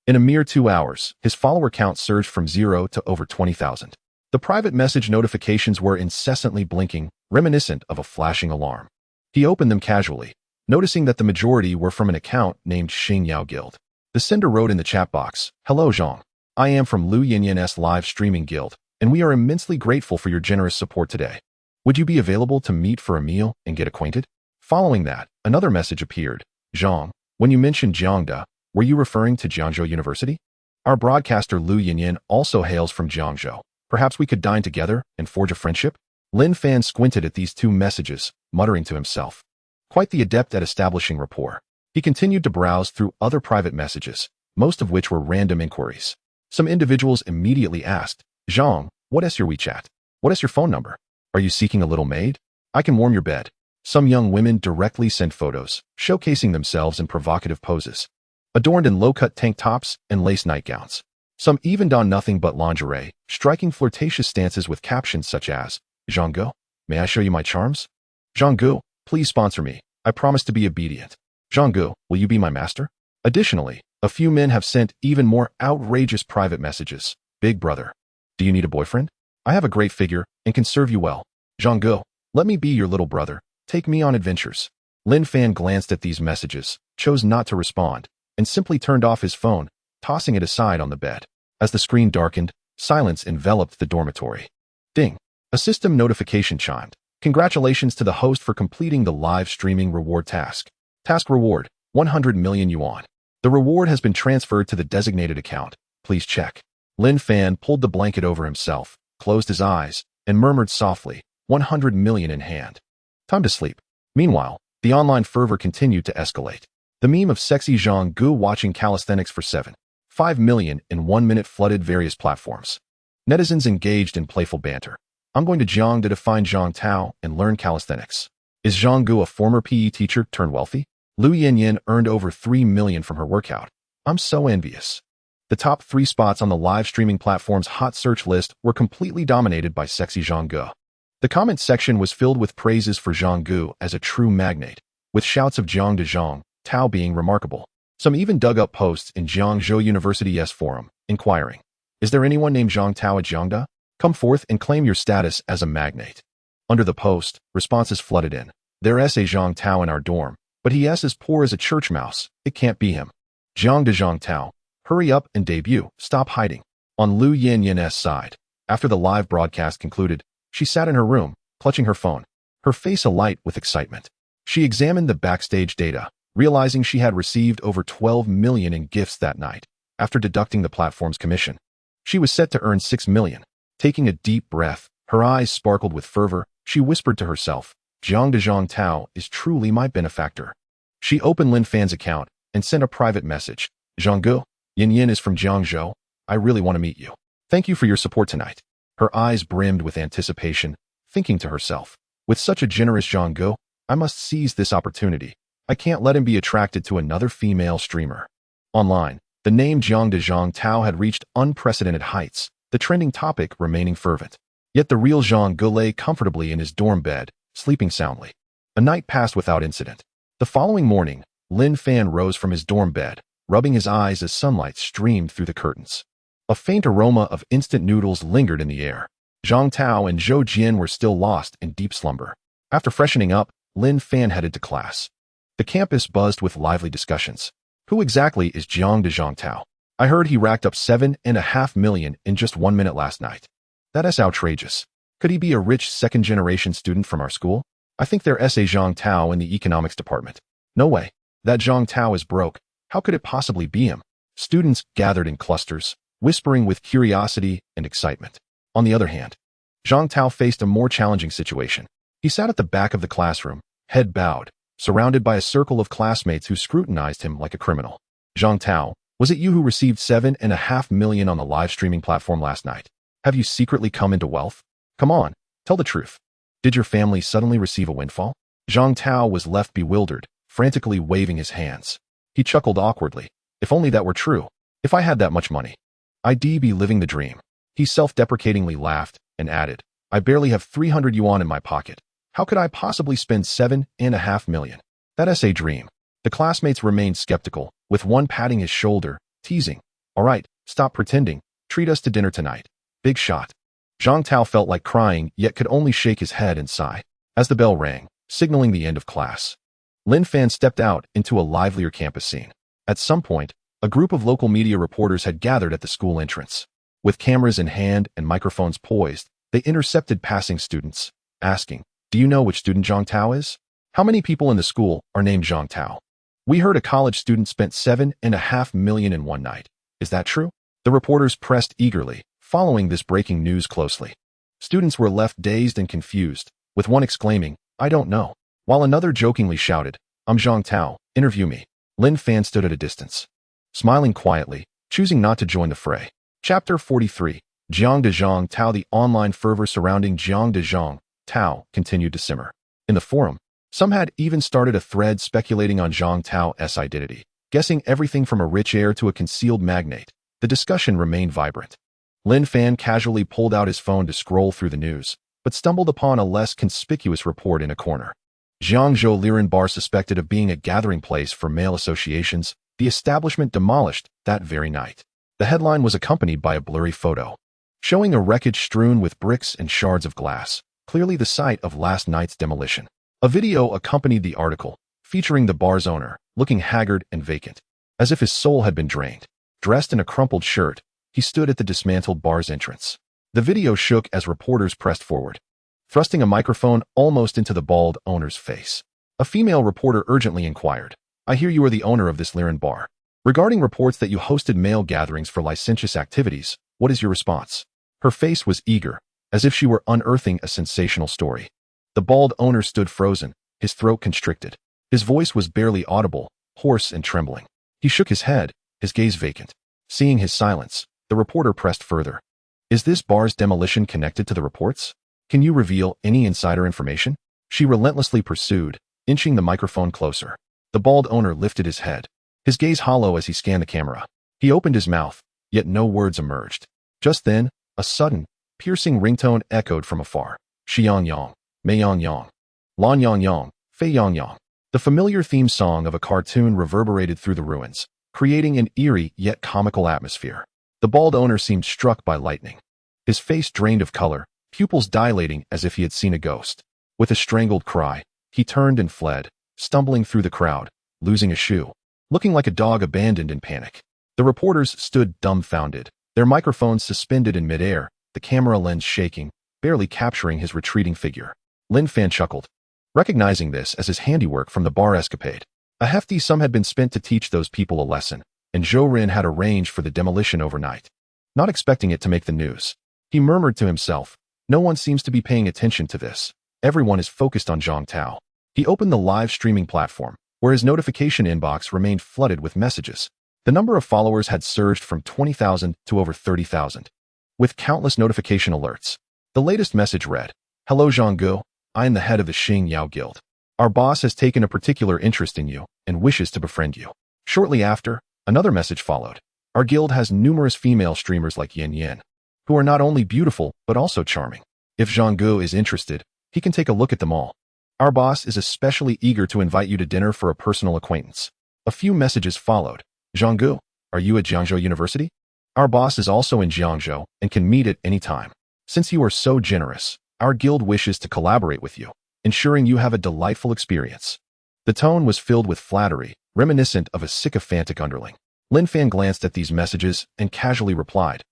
In a mere 2 hours, his follower count surged from 0 to over 20,000. The private message notifications were incessantly blinking, reminiscent of a flashing alarm. He opened them casually, noticing that the majority were from an account named Xing Yao Guild. The sender wrote in the chat box, "Hello Zhang. I am from Lu Yinyan's live streaming guild, and we are immensely grateful for your generous support today. Would you be available to meet for a meal and get acquainted?" Following that, another message appeared. "Zhang, when you mentioned Jiangda, were you referring to Jiangzhou University? Our broadcaster Lu Yinyan also hails from Jiangzhou. Perhaps we could dine together and forge a friendship?" Lin Fan squinted at these 2 messages, muttering to himself. Quite the adept at establishing rapport. He continued to browse through other private messages, most of which were random inquiries. Some individuals immediately asked, "Zhang, what is your WeChat? What is your phone number? Are you seeking a little maid? I can warm your bed." Some young women directly sent photos, showcasing themselves in provocative poses, adorned in low-cut tank tops and lace nightgowns. Some even donned nothing but lingerie, striking flirtatious stances with captions such as, "Zhanggu, may I show you my charms? Zhanggu, please sponsor me. I promise to be obedient. Zhanggu, will you be my master?" Additionally, a few men have sent even more outrageous private messages. "Big brother, do you need a boyfriend? I have a great figure and can serve you well. Zhanggu, let me be your little brother. Take me on adventures." Lin Fan glanced at these messages, chose not to respond, and simply turned off his phone, tossing it aside on the bed. As the screen darkened, silence enveloped the dormitory. Ding! A system notification chimed. "Congratulations to the host for completing the live streaming reward task. Task reward, 100 million yuan. The reward has been transferred to the designated account. Please check." Lin Fan pulled the blanket over himself, closed his eyes, and murmured softly, 100 million in hand. Time to sleep. Meanwhile, the online fervor continued to escalate. The meme of sexy Zhang Gu watching calisthenics for 7.5 million in 1 minute flooded various platforms. Netizens engaged in playful banter. "I'm going to Jiangda to find Zhang Tao and learn calisthenics. Is Zhang Gu a former PE teacher turned wealthy? Lu Yinyan earned over 3 million from her workout. I'm so envious." The top 3 spots on the live streaming platform's hot search list were completely dominated by sexy Zhang Gu. The comment section was filled with praises for Zhang Gu as a true magnate, with shouts of Jiangda Zhang Tao being remarkable. Some even dug up posts in Jiangzhou University's forum, inquiring, "Is there anyone named Zhang Tao at Jiangda? Come forth and claim your status as a magnate." Under the post, responses flooded in. "There is a Zhang Tao in our dorm, but he is as poor as a church mouse. It can't be him. Jiangda Zhang Tao, hurry up and debut. Stop hiding." On Lu Yinyan's side, after the live broadcast concluded, she sat in her room, clutching her phone, her face alight with excitement. She examined the backstage data, realizing she had received over 12 million in gifts that night, after deducting the platform's commission. She was set to earn 6 million. Taking a deep breath, her eyes sparkled with fervor, she whispered to herself, "Jiangda Zhang Tao is truly my benefactor." She opened Lin Fan's account and sent a private message. "Zhanggu, Yin is from Jiangzhou. I really want to meet you. Thank you for your support tonight." Her eyes brimmed with anticipation, thinking to herself, "With such a generous Zhanggu, I must seize this opportunity. I can't let him be attracted to another female streamer." Online, the name Jiangda Zhang Tao had reached unprecedented heights, the trending topic remaining fervent. Yet the real Zhang Gu lay comfortably in his dorm bed, sleeping soundly. A night passed without incident. The following morning, Lin Fan rose from his dorm bed, rubbing his eyes as sunlight streamed through the curtains. A faint aroma of instant noodles lingered in the air. Zhang Tao and Zhou Jian were still lost in deep slumber. After freshening up, Lin Fan headed to class. The campus buzzed with lively discussions. Who exactly is Zhang de Zhang Tao? I heard he racked up 7.5 million in just 1 minute last night. That is outrageous. Could he be a rich second-generation student from our school? I think they're S.A. Zhang Tao in the economics department. No way. That Zhang Tao is broke. How could it possibly be him? Students gathered in clusters, whispering with curiosity and excitement. On the other hand, Zhang Tao faced a more challenging situation. He sat at the back of the classroom, head bowed, surrounded by a circle of classmates who scrutinized him like a criminal. Zhang Tao, was it you who received 7.5 million on the live streaming platform last night? Have you secretly come into wealth? Come on, tell the truth. Did your family suddenly receive a windfall? Zhang Tao was left bewildered, frantically waving his hands. He chuckled awkwardly. If only that were true. If I had that much money, I'd be living the dream. He self-deprecatingly laughed and added, I barely have 300 yuan in my pocket. How could I possibly spend 7.5 million? That's a dream. The classmates remained skeptical, with one patting his shoulder, teasing. All right, stop pretending. Treat us to dinner tonight. Big shot. Zhang Tao felt like crying, yet could only shake his head and sigh. As the bell rang, signaling the end of class, Lin Fan stepped out into a livelier campus scene. At some point, a group of local media reporters had gathered at the school entrance. With cameras in hand and microphones poised, they intercepted passing students, asking, do you know which student Zhang Tao is? How many people in the school are named Zhang Tao? We heard a college student spent 7.5 million in one night. Is that true? The reporters pressed eagerly, following this breaking news closely. Students were left dazed and confused, with one exclaiming, I don't know, while another jokingly shouted, I'm Zhang Tao, interview me. Lin Fan stood at a distance, smiling quietly, choosing not to join the fray. Chapter 43, Zhang de Zhang Tao. The online fervor surrounding Zhang de Zhang Tao continued to simmer. In the forum, some had even started a thread speculating on Zhang Tao's identity, guessing everything from a rich heir to a concealed magnate. The discussion remained vibrant. Lin Fan casually pulled out his phone to scroll through the news, but stumbled upon a less conspicuous report in a corner. Jiangzhou Liren Bar suspected of being a gathering place for male associations, the establishment demolished that very night. The headline was accompanied by a blurry photo, showing a wreckage strewn with bricks and shards of glass, clearly the site of last night's demolition. A video accompanied the article, featuring the bar's owner, looking haggard and vacant, as if his soul had been drained. Dressed in a crumpled shirt, he stood at the dismantled bar's entrance. The video shook as reporters pressed forward, thrusting a microphone almost into the bald owner's face. A female reporter urgently inquired, I hear you are the owner of this Liren bar. Regarding reports that you hosted male gatherings for licentious activities, what is your response? Her face was eager, as if she were unearthing a sensational story. The bald owner stood frozen, his throat constricted. His voice was barely audible, hoarse and trembling. He shook his head, his gaze vacant. Seeing his silence, the reporter pressed further. Is this bar's demolition connected to the reports? Can you reveal any insider information? She relentlessly pursued, inching the microphone closer. The bald owner lifted his head, his gaze hollow as he scanned the camera. He opened his mouth, yet no words emerged. Just then, a sudden, piercing ringtone echoed from afar. Xiang Yang, Mei Yang Yang, Lan Yang Yang, Fei Yang Yang. The familiar theme song of a cartoon reverberated through the ruins, creating an eerie yet comical atmosphere. The bald owner seemed struck by lightning. His face drained of color, pupils dilating as if he had seen a ghost. With a strangled cry, he turned and fled, stumbling through the crowd, losing a shoe, looking like a dog abandoned in panic. The reporters stood dumbfounded, their microphones suspended in midair, the camera lens shaking, barely capturing his retreating figure. Lin Fan chuckled, recognizing this as his handiwork from the bar escapade. A hefty sum had been spent to teach those people a lesson, and Zhou Rin had arranged for the demolition overnight. Not expecting it to make the news, he murmured to himself, no one seems to be paying attention to this. Everyone is focused on Zhang Tao. He opened the live streaming platform, where his notification inbox remained flooded with messages. The number of followers had surged from 20,000 to over 30,000, with countless notification alerts. The latest message read, Hello Zhang, I am the head of the Xing Yao Guild. Our boss has taken a particular interest in you and wishes to befriend you. Shortly after, another message followed. Our guild has numerous female streamers like Yin Yin, who are not only beautiful but also charming. If Zhang is interested, he can take a look at them all. Our boss is especially eager to invite you to dinner for a personal acquaintance. A few messages followed. Zhanggu, are you at Jiangzhou University? Our boss is also in Jiangzhou and can meet at any time. Since you are so generous, our guild wishes to collaborate with you, ensuring you have a delightful experience. The tone was filled with flattery, reminiscent of a sycophantic underling. Lin Fan glanced at these messages and casually replied,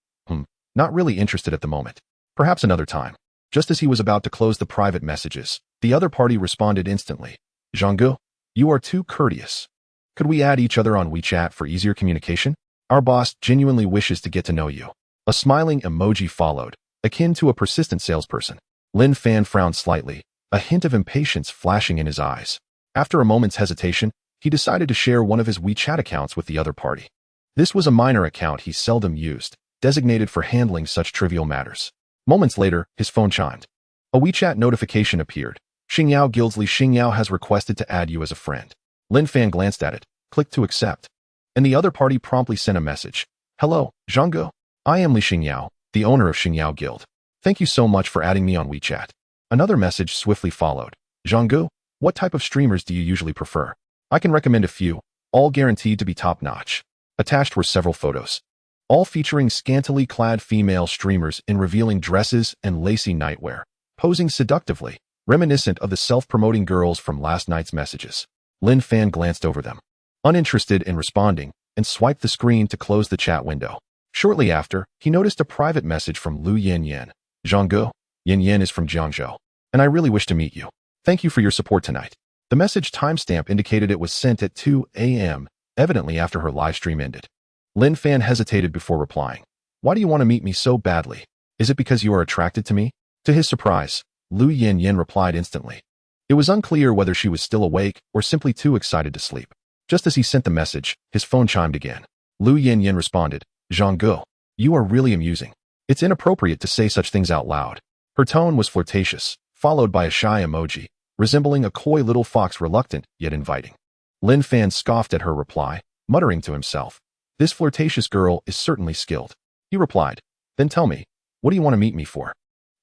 not really interested at the moment. Perhaps another time. Just as he was about to close the private messages, the other party responded instantly. Zhanggu, you are too courteous. Could we add each other on WeChat for easier communication? Our boss genuinely wishes to get to know you. A smiling emoji followed, akin to a persistent salesperson. Lin Fan frowned slightly, a hint of impatience flashing in his eyes. After a moment's hesitation, he decided to share one of his WeChat accounts with the other party. This was a minor account he seldom used, designated for handling such trivial matters. Moments later, his phone chimed. A WeChat notification appeared. Xingyao Guildsley Xingyao has requested to add you as a friend. Lin Fan glanced at it, clicked to accept. And the other party promptly sent a message. Hello, Zhanggu. I am Li Xingyao, the owner of Xingyao Guild. Thank you so much for adding me on WeChat. Another message swiftly followed. Zhanggu, what type of streamers do you usually prefer? I can recommend a few, all guaranteed to be top-notch. Attached were several photos, all featuring scantily clad female streamers in revealing dresses and lacy nightwear, posing seductively, reminiscent of the self-promoting girls from last night's messages. Lin Fan glanced over them, uninterested in responding, and swiped the screen to close the chat window. Shortly after, he noticed a private message from Lu Yanyan. Zhanggu, Yanyan is from Jiangzhou, and I really wish to meet you. Thank you for your support tonight. The message timestamp indicated it was sent at 2 a.m., evidently after her live stream ended. Lin Fan hesitated before replying. Why do you want to meet me so badly? Is it because you are attracted to me? To his surprise, Lu Yanyan replied instantly. It was unclear whether she was still awake or simply too excited to sleep. Just as he sent the message, his phone chimed again. Lu Yanyan responded, Zhanggu, you are really amusing. It's inappropriate to say such things out loud. Her tone was flirtatious, followed by a shy emoji, resembling a coy little fox reluctant yet inviting. Lin Fan scoffed at her reply, muttering to himself, this flirtatious girl is certainly skilled. He replied, then tell me, what do you want to meet me for?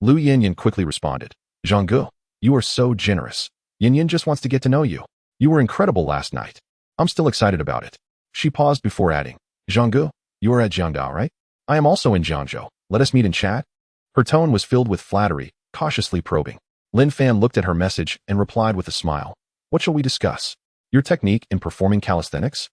Lu Yanyan quickly responded, Zhanggu, you are so generous. Yanyan just wants to get to know you. You were incredible last night. I'm still excited about it. She paused before adding, Zhanggu, you are at Jiangdao, right? I am also in Jiangzhou. Let us meet in chat. Her tone was filled with flattery, cautiously probing. Lin Fan looked at her message and replied with a smile. What shall we discuss? Your technique in performing calisthenics?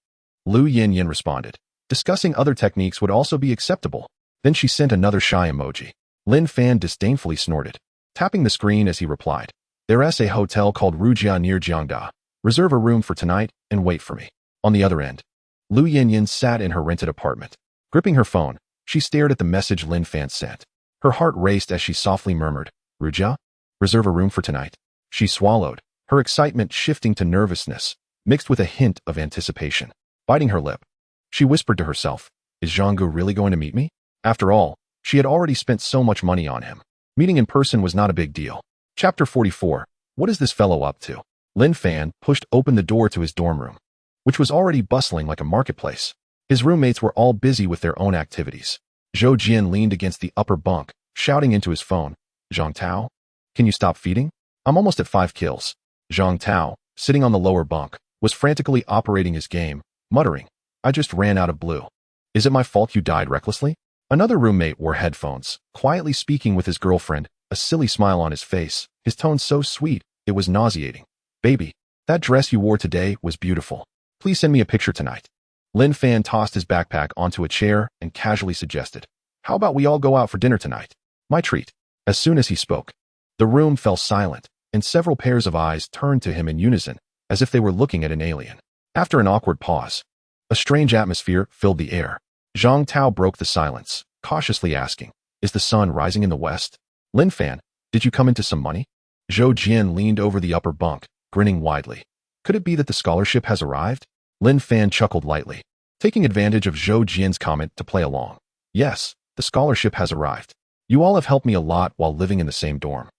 Lu Yanyan responded. Discussing other techniques would also be acceptable. Then she sent another shy emoji. Lin Fan disdainfully snorted, tapping the screen as he replied. There's a hotel called Rujia near Jiangda. Reserve a room for tonight and wait for me. On the other end, Lu Yanyan sat in her rented apartment. Gripping her phone, she stared at the message Lin Fan sent. Her heart raced as she softly murmured, Rujia? Reserve a room for tonight. She swallowed, her excitement shifting to nervousness, mixed with a hint of anticipation. Biting her lip, she whispered to herself, is Zhanggu really going to meet me? After all, she had already spent so much money on him. Meeting in person was not a big deal. Chapter 44. What is this fellow up to? Lin Fan pushed open the door to his dorm room, which was already bustling like a marketplace. His roommates were all busy with their own activities. Zhou Jian leaned against the upper bunk, shouting into his phone, Zhang Tao? Can you stop feeding? I'm almost at 5 kills. Zhang Tao, sitting on the lower bunk, was frantically operating his game, muttering, I just ran out of blue. Is it my fault you died recklessly? Another roommate wore headphones, quietly speaking with his girlfriend, a silly smile on his face, his tone so sweet, it was nauseating. Baby, that dress you wore today was beautiful. Please send me a picture tonight. Lin Fan tossed his backpack onto a chair and casually suggested, how about we all go out for dinner tonight? My treat. As soon as he spoke, the room fell silent, and several pairs of eyes turned to him in unison, as if they were looking at an alien. After an awkward pause, a strange atmosphere filled the air. Zhang Tao broke the silence, cautiously asking, is the sun rising in the west? Lin Fan, did you come into some money? Zhou Jian leaned over the upper bunk, grinning widely. Could it be that the scholarship has arrived? Lin Fan chuckled lightly, taking advantage of Zhou Jian's comment to play along. Yes, the scholarship has arrived. You all have helped me a lot while living in the same dorm.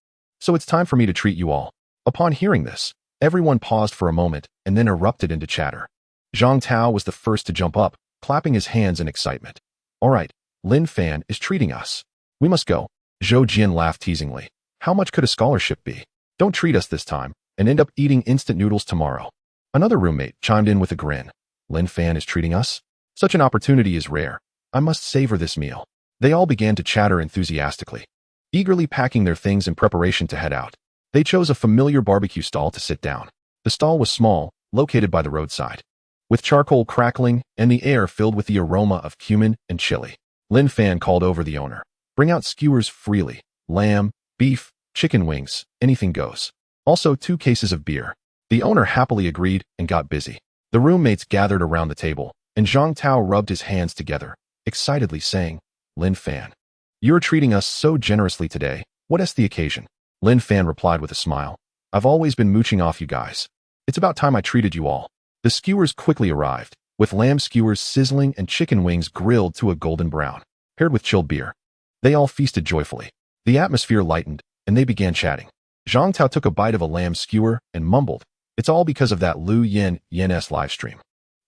So it's time for me to treat you all. Upon hearing this, everyone paused for a moment and then erupted into chatter. Zhang Tao was the first to jump up, clapping his hands in excitement. All right, Lin Fan is treating us. We must go. Zhou Jian laughed teasingly. How much could a scholarship be? Don't treat us this time. and end up eating instant noodles tomorrow. Another roommate chimed in with a grin. Lin Fan is treating us? Such an opportunity is rare. I must savor this meal. They all began to chatter enthusiastically, eagerly packing their things in preparation to head out. They chose a familiar barbecue stall to sit down. The stall was small, located by the roadside, with charcoal crackling and the air filled with the aroma of cumin and chili. Lin Fan called over the owner. Bring out skewers freely. Lamb, beef, chicken wings, anything goes. Also 2 cases of beer. The owner happily agreed and got busy. The roommates gathered around the table, and Zhang Tao rubbed his hands together, excitedly saying, Lin Fan, you're treating us so generously today. What is the occasion? Lin Fan replied with a smile. I've always been mooching off you guys. It's about time I treated you all. The skewers quickly arrived, with lamb skewers sizzling and chicken wings grilled to a golden brown, paired with chilled beer. They all feasted joyfully. The atmosphere lightened, and they began chatting. Zhang Tao took a bite of a lamb skewer and mumbled, it's all because of that Lu Yin's live stream.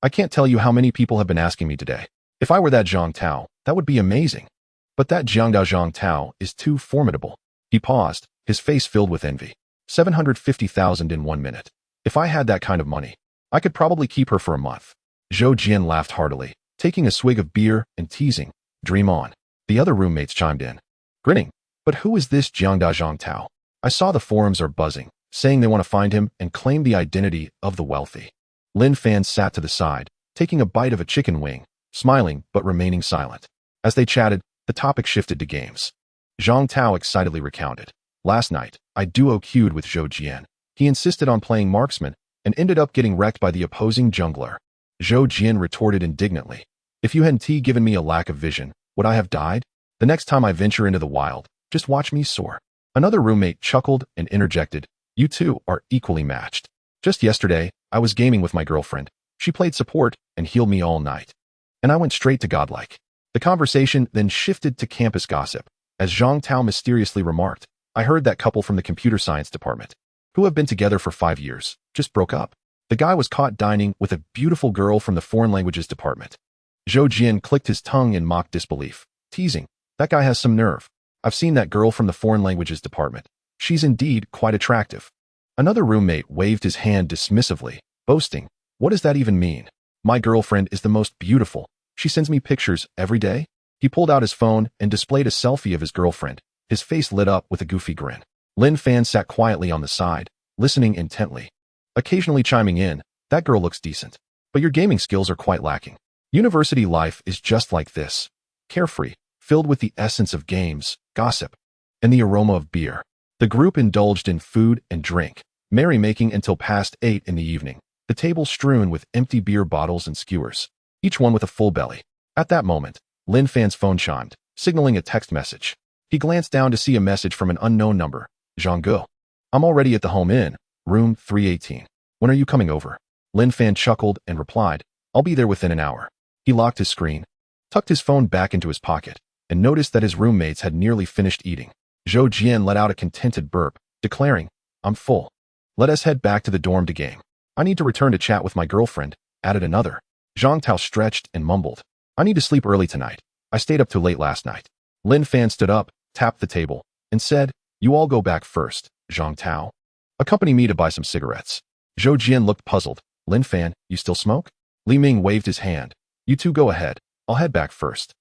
I can't tell you how many people have been asking me today. If I were that Zhang Tao, that would be amazing. But that Zhang Tao is too formidable. He paused, his face filled with envy. 750,000 in 1 minute. If I had that kind of money, I could probably keep her for a month. Zhou Jian laughed heartily, taking a swig of beer and teasing, dream on. The other roommates chimed in, grinning. But who is this Zhang Tao? I saw the forums are buzzing, saying they want to find him and claim the identity of the wealthy. Lin Fan sat to the side, taking a bite of a chicken wing, smiling but remaining silent. As they chatted, the topic shifted to games. Zhang Tao excitedly recounted. Last night, I duo queued with Zhou Jian. He insisted on playing marksman and ended up getting wrecked by the opposing jungler. Zhou Jian retorted indignantly. If you hadn't given me a lack of vision, would I have died? The next time I venture into the wild, just watch me soar. Another roommate chuckled and interjected, you two are equally matched. Just yesterday, I was gaming with my girlfriend. She played support and healed me all night. And I went straight to godlike. The conversation then shifted to campus gossip. As Zhang Tao mysteriously remarked, I heard that couple from the computer science department, who have been together for 5 years, just broke up. The guy was caught dining with a beautiful girl from the foreign languages department. Zhou Jian clicked his tongue in mock disbelief, teasing, that guy has some nerve. I've seen that girl from the foreign languages department. She's indeed quite attractive. Another roommate waved his hand dismissively, boasting, what does that even mean? My girlfriend is the most beautiful. She sends me pictures every day. He pulled out his phone and displayed a selfie of his girlfriend. His face lit up with a goofy grin. Lin Fan sat quietly on the side, listening intently, occasionally chiming in, that girl looks decent. But your gaming skills are quite lacking. University life is just like this. Carefree, filled with the essence of games, gossip, and the aroma of beer. The group indulged in food and drink, merrymaking until past 8 in the evening, the table strewn with empty beer bottles and skewers, each one with a full belly. At that moment, Lin Fan's phone chimed, signaling a text message. He glanced down to see a message from an unknown number. Zhang, I'm already at the home inn, room 318. When are you coming over? Lin Fan chuckled and replied, I'll be there within an hour. He locked his screen, tucked his phone back into his pocket, and noticed that his roommates had nearly finished eating. Zhou Jian let out a contented burp, declaring, I'm full. Let us head back to the dorm to game. I need to return to chat with my girlfriend, added another. Zhang Tao stretched and mumbled, I need to sleep early tonight. I stayed up too late last night. Lin Fan stood up, tapped the table, and said, you all go back first, Zhang Tao. Accompany me to buy some cigarettes. Zhou Jian looked puzzled. Lin Fan, you still smoke? Li Ming waved his hand. You two go ahead. I'll head back first.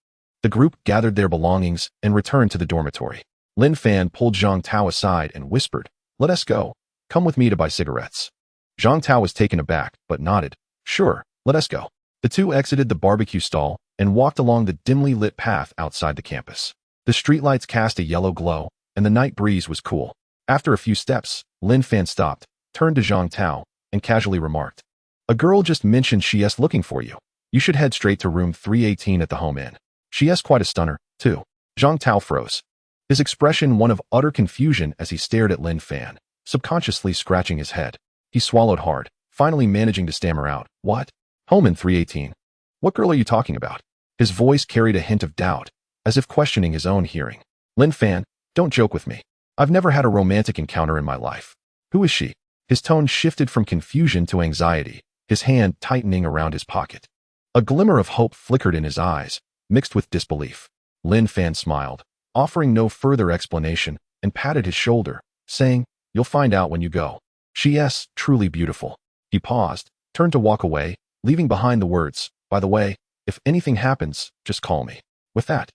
The group gathered their belongings and returned to the dormitory. Lin Fan pulled Zhang Tao aside and whispered, let us go. Come with me to buy cigarettes. Zhang Tao was taken aback, but nodded. Sure, let us go. The two exited the barbecue stall and walked along the dimly lit path outside the campus. The streetlights cast a yellow glow, and the night breeze was cool. After a few steps, Lin Fan stopped, turned to Zhang Tao, and casually remarked, a girl just mentioned she's looking for you. You should head straight to room 318 at the home inn. She's quite a stunner, too. Zhang Tao froze, his expression one of utter confusion as he stared at Lin Fan, subconsciously scratching his head. He swallowed hard, finally managing to stammer out, what? Home in 318? What girl are you talking about? His voice carried a hint of doubt, as if questioning his own hearing. Lin Fan, don't joke with me. I've never had a romantic encounter in my life. Who is she? His tone shifted from confusion to anxiety, his hand tightening around his pocket. A glimmer of hope flickered in his eyes, mixed with disbelief. Lin Fan smiled, offering no further explanation, and patted his shoulder, saying, you'll find out when you go. She yes, truly beautiful. He paused, turned to walk away, leaving behind the words, by the way, if anything happens, just call me. With that,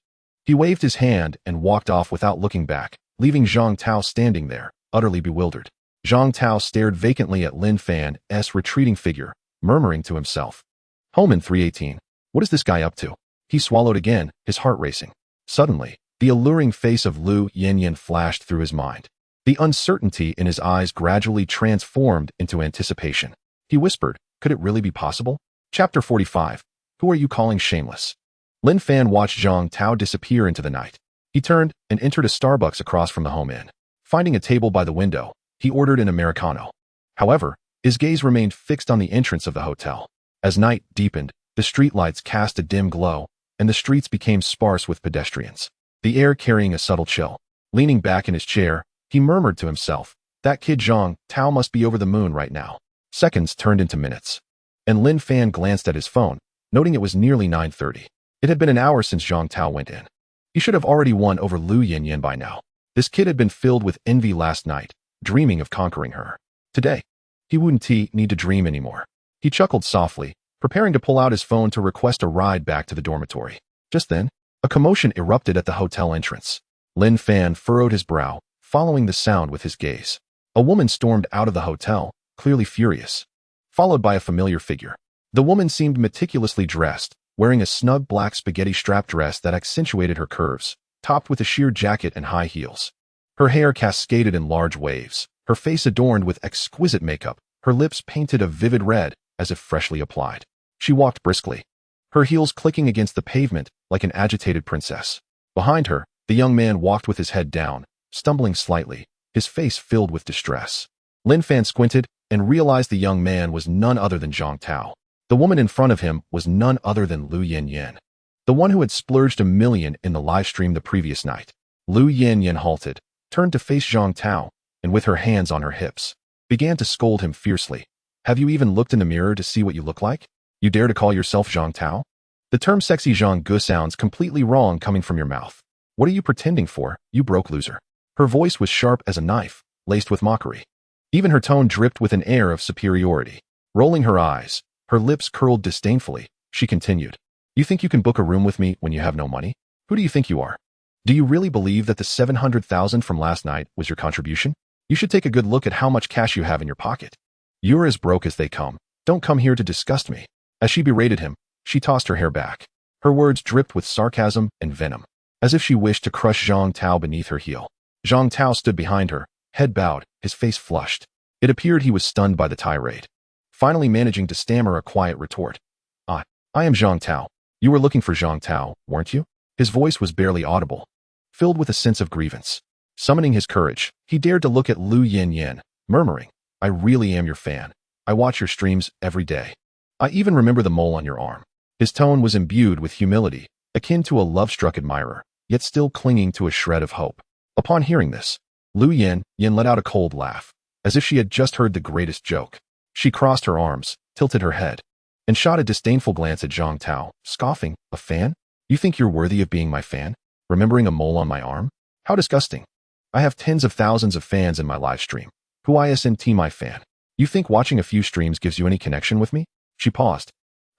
he waved his hand and walked off without looking back, leaving Zhang Tao standing there, utterly bewildered. Zhang Tao stared vacantly at Lin Fan's retreating figure, murmuring to himself. Home in 318. What is this guy up to? He swallowed again, his heart racing. Suddenly, the alluring face of Lu Yanyan flashed through his mind. The uncertainty in his eyes gradually transformed into anticipation. He whispered, could it really be possible? Chapter 45. Who are you calling shameless? Lin Fan watched Zhang Tao disappear into the night. He turned and entered a Starbucks across from the home inn. Finding a table by the window, he ordered an Americano. However, his gaze remained fixed on the entrance of the hotel. As night deepened, the streetlights cast a dim glow, and the streets became sparse with pedestrians, the air carrying a subtle chill. Leaning back in his chair, he murmured to himself, that kid Zhang Tao must be over the moon right now. Seconds turned into minutes, and Lin Fan glanced at his phone, noting it was nearly 9:30. It had been an hour since Zhang Tao went in. He should have already won over Lu Yanyan by now. This kid had been filled with envy last night, dreaming of conquering her. Today, he wouldn't need to dream anymore. He chuckled softly, preparing to pull out his phone to request a ride back to the dormitory. Just then, a commotion erupted at the hotel entrance. Lin Fan furrowed his brow, following the sound with his gaze. A woman stormed out of the hotel, clearly furious, followed by a familiar figure. The woman seemed meticulously dressed, wearing a snug black spaghetti strap dress that accentuated her curves, topped with a sheer jacket and high heels. Her hair cascaded in large waves, her face adorned with exquisite makeup, her lips painted a vivid red, as if freshly applied. She walked briskly, her heels clicking against the pavement like an agitated princess. Behind her, the young man walked with his head down, stumbling slightly, his face filled with distress. Lin Fan squinted and realized the young man was none other than Zhang Tao. The woman in front of him was none other than Lu Yanyan, the one who had splurged $1 million in the live stream the previous night. Lu Yanyan halted, turned to face Zhang Tao, and with her hands on her hips, began to scold him fiercely. Have you even looked in the mirror to see what you look like? You dare to call yourself Zhang Tao? The term sexy Zhang Gu sounds completely wrong coming from your mouth. What are you pretending for, you broke loser? Her voice was sharp as a knife, laced with mockery. Even her tone dripped with an air of superiority. Rolling her eyes, her lips curled disdainfully, she continued. You think you can book a room with me when you have no money? Who do you think you are? Do you really believe that the 700,000 from last night was your contribution? You should take a good look at how much cash you have in your pocket. You're as broke as they come. Don't come here to disgust me. As she berated him, she tossed her hair back. Her words dripped with sarcasm and venom, as if she wished to crush Zhang Tao beneath her heel. Zhang Tao stood behind her, head bowed, his face flushed. It appeared he was stunned by the tirade, finally managing to stammer a quiet retort. I am Zhang Tao. You were looking for Zhang Tao, weren't you? His voice was barely audible, filled with a sense of grievance. Summoning his courage, he dared to look at Lu Yanyan, murmuring, I really am your fan. I watch your streams every day. I even remember the mole on your arm. His tone was imbued with humility, akin to a love-struck admirer, yet still clinging to a shred of hope. Upon hearing this, Lu Yanyan let out a cold laugh, as if she had just heard the greatest joke. She crossed her arms, tilted her head, and shot a disdainful glance at Zhang Tao, scoffing, a fan? You think you're worthy of being my fan? Remembering a mole on my arm? How disgusting. I have tens of thousands of fans in my live stream. Who isn't my fan? You think watching a few streams gives you any connection with me? She paused,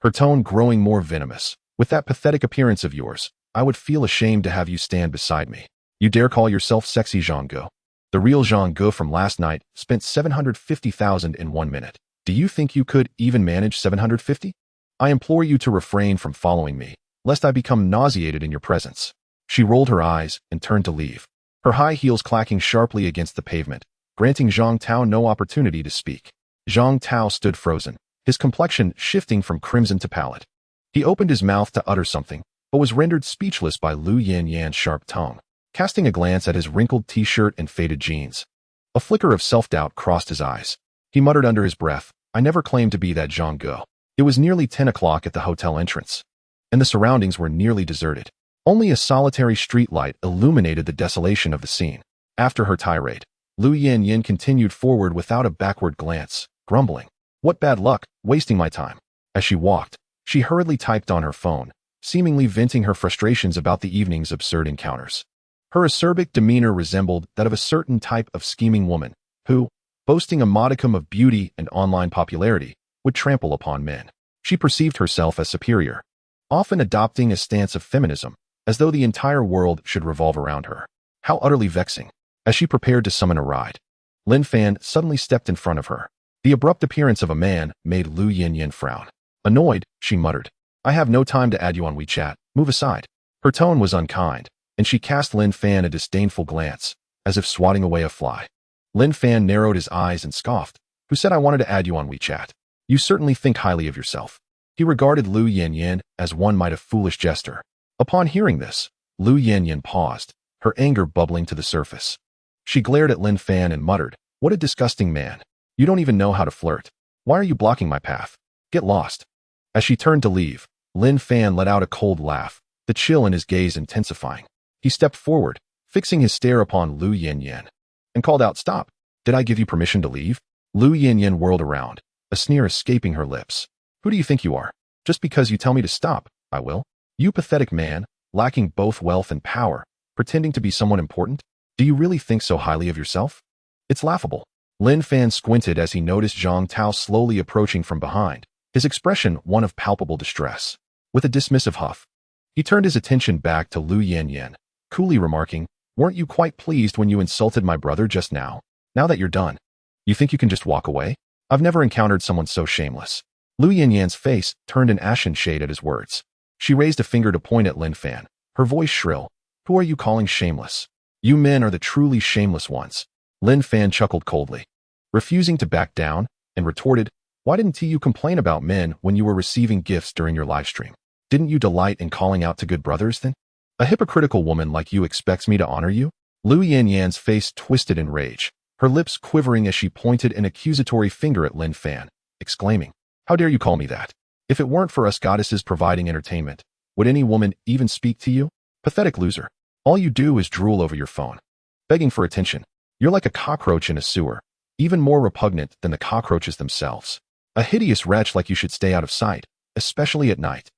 her tone growing more venomous. With that pathetic appearance of yours, I would feel ashamed to have you stand beside me. You dare call yourself sexy Zhang Gu? The real Zhang Gu from last night spent 750,000 in 1 minute. Do you think you could even manage 750? I implore you to refrain from following me, lest I become nauseated in your presence. She rolled her eyes and turned to leave, her high heels clacking sharply against the pavement, granting Zhang Tao no opportunity to speak. Zhang Tao stood frozen, his complexion shifting from crimson to pallid. He opened his mouth to utter something, but was rendered speechless by Lu Yanyan's sharp tongue. Casting a glance at his wrinkled t-shirt and faded jeans, a flicker of self-doubt crossed his eyes. He muttered under his breath, I never claimed to be that Zhang Gu. It was nearly 10 o'clock at the hotel entrance, and the surroundings were nearly deserted. Only a solitary streetlight illuminated the desolation of the scene. After her tirade, Lu Yanyan continued forward without a backward glance, grumbling, what bad luck, wasting my time. As she walked, she hurriedly typed on her phone, seemingly venting her frustrations about the evening's absurd encounters. Her acerbic demeanor resembled that of a certain type of scheming woman, who, boasting a modicum of beauty and online popularity, would trample upon men. She perceived herself as superior, often adopting a stance of feminism, as though the entire world should revolve around her. How utterly vexing. As she prepared to summon a ride, Lin Fan suddenly stepped in front of her. The abrupt appearance of a man made Lu Yanyan frown. Annoyed, she muttered, "I have no time to add you on WeChat. Move aside." Her tone was unkind, and she cast Lin Fan a disdainful glance, as if swatting away a fly. Lin Fan narrowed his eyes and scoffed. "Who said I wanted to add you on WeChat? You certainly think highly of yourself." He regarded Lu Yanyan as one might a foolish jester. Upon hearing this, Lu Yanyan paused, her anger bubbling to the surface. She glared at Lin Fan and muttered, "What a disgusting man. You don't even know how to flirt. Why are you blocking my path? Get lost." As she turned to leave, Lin Fan let out a cold laugh, the chill in his gaze intensifying. He stepped forward, fixing his stare upon Lu Yanyan, and called out, "Stop. Did I give you permission to leave?" Lu Yanyan whirled around, a sneer escaping her lips. "Who do you think you are? Just because you tell me to stop, I will? You pathetic man, lacking both wealth and power, pretending to be someone important? Do you really think so highly of yourself? It's laughable." Lin Fan squinted as he noticed Zhang Tao slowly approaching from behind, his expression one of palpable distress. With a dismissive huff, he turned his attention back to Lu Yanyan, coolly remarking, "Weren't you quite pleased when you insulted my brother just now? Now that you're done, you think you can just walk away? I've never encountered someone so shameless." Lu Yanyan's face turned an ashen shade at his words. She raised a finger to point at Lin Fan, her voice shrill. "Who are you calling shameless? You men are the truly shameless ones." Lin Fan chuckled coldly, refusing to back down, and retorted, "Why didn't you complain about men when you were receiving gifts during your livestream? Didn't you delight in calling out to good brothers then? A hypocritical woman like you expects me to honor you?" Lu Yanyan's face twisted in rage, her lips quivering as she pointed an accusatory finger at Lin Fan, exclaiming, "How dare you call me that? If it weren't for us goddesses providing entertainment, would any woman even speak to you? Pathetic loser. All you do is drool over your phone, begging for attention. You're like a cockroach in a sewer, even more repugnant than the cockroaches themselves. A hideous wretch like you should stay out of sight, especially at night."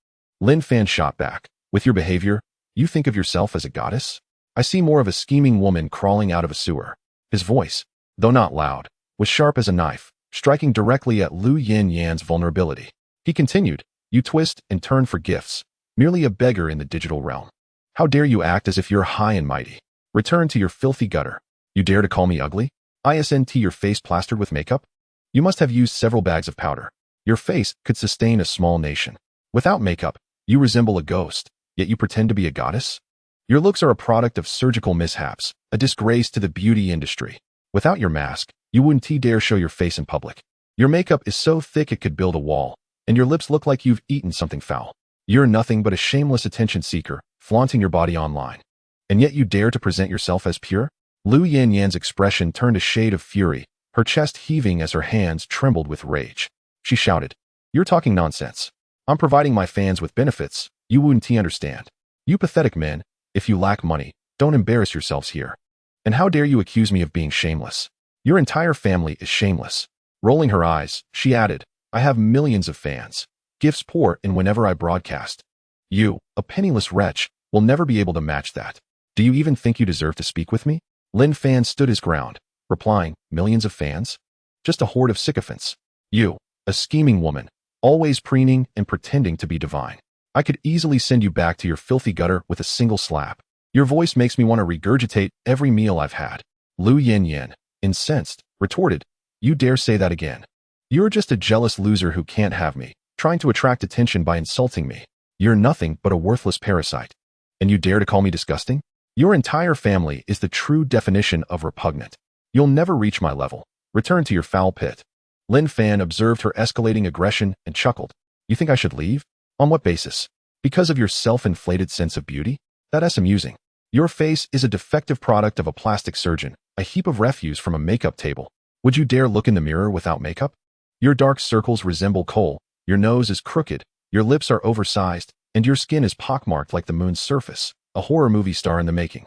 Lin Fan shot back, "With your behavior, you think of yourself as a goddess? I see more of a scheming woman crawling out of a sewer." His voice, though not loud, was sharp as a knife, striking directly at Lu Yanyan's vulnerability. He continued, "You twist and turn for gifts, merely a beggar in the digital realm. How dare you act as if you're high and mighty? Return to your filthy gutter. You dare to call me ugly? Isn't your face plastered with makeup? You must have used several bags of powder. Your face could sustain a small nation. Without makeup, you resemble a ghost, yet you pretend to be a goddess? Your looks are a product of surgical mishaps, a disgrace to the beauty industry. Without your mask, you wouldn't dare show your face in public. Your makeup is so thick it could build a wall, and your lips look like you've eaten something foul. You're nothing but a shameless attention seeker, flaunting your body online. And yet you dare to present yourself as pure?" Lu Yanyan's expression turned a shade of fury, her chest heaving as her hands trembled with rage. She shouted, "You're talking nonsense. I'm providing my fans with benefits. You wouldn't understand. You pathetic men, if you lack money, don't embarrass yourselves here. And how dare you accuse me of being shameless? Your entire family is shameless." Rolling her eyes, she added, "I have millions of fans. Gifts pour in whenever I broadcast. You, a penniless wretch, will never be able to match that. Do you even think you deserve to speak with me?" Lin Fan stood his ground, replying, "Millions of fans? Just a horde of sycophants. You, a scheming woman, always preening and pretending to be divine. I could easily send you back to your filthy gutter with a single slap. Your voice makes me want to regurgitate every meal I've had." Lu Yanyan, incensed, retorted, "You dare say that again? You're just a jealous loser who can't have me, trying to attract attention by insulting me. You're nothing but a worthless parasite. And you dare to call me disgusting? Your entire family is the true definition of repugnant. You'll never reach my level. Return to your foul pit." Lin Fan observed her escalating aggression and chuckled. "You think I should leave? On what basis? Because of your self-inflated sense of beauty? That's amusing. Your face is a defective product of a plastic surgeon, a heap of refuse from a makeup table. Would you dare look in the mirror without makeup? Your dark circles resemble coal, your nose is crooked, your lips are oversized, and your skin is pockmarked like the moon's surface, a horror movie star in the making.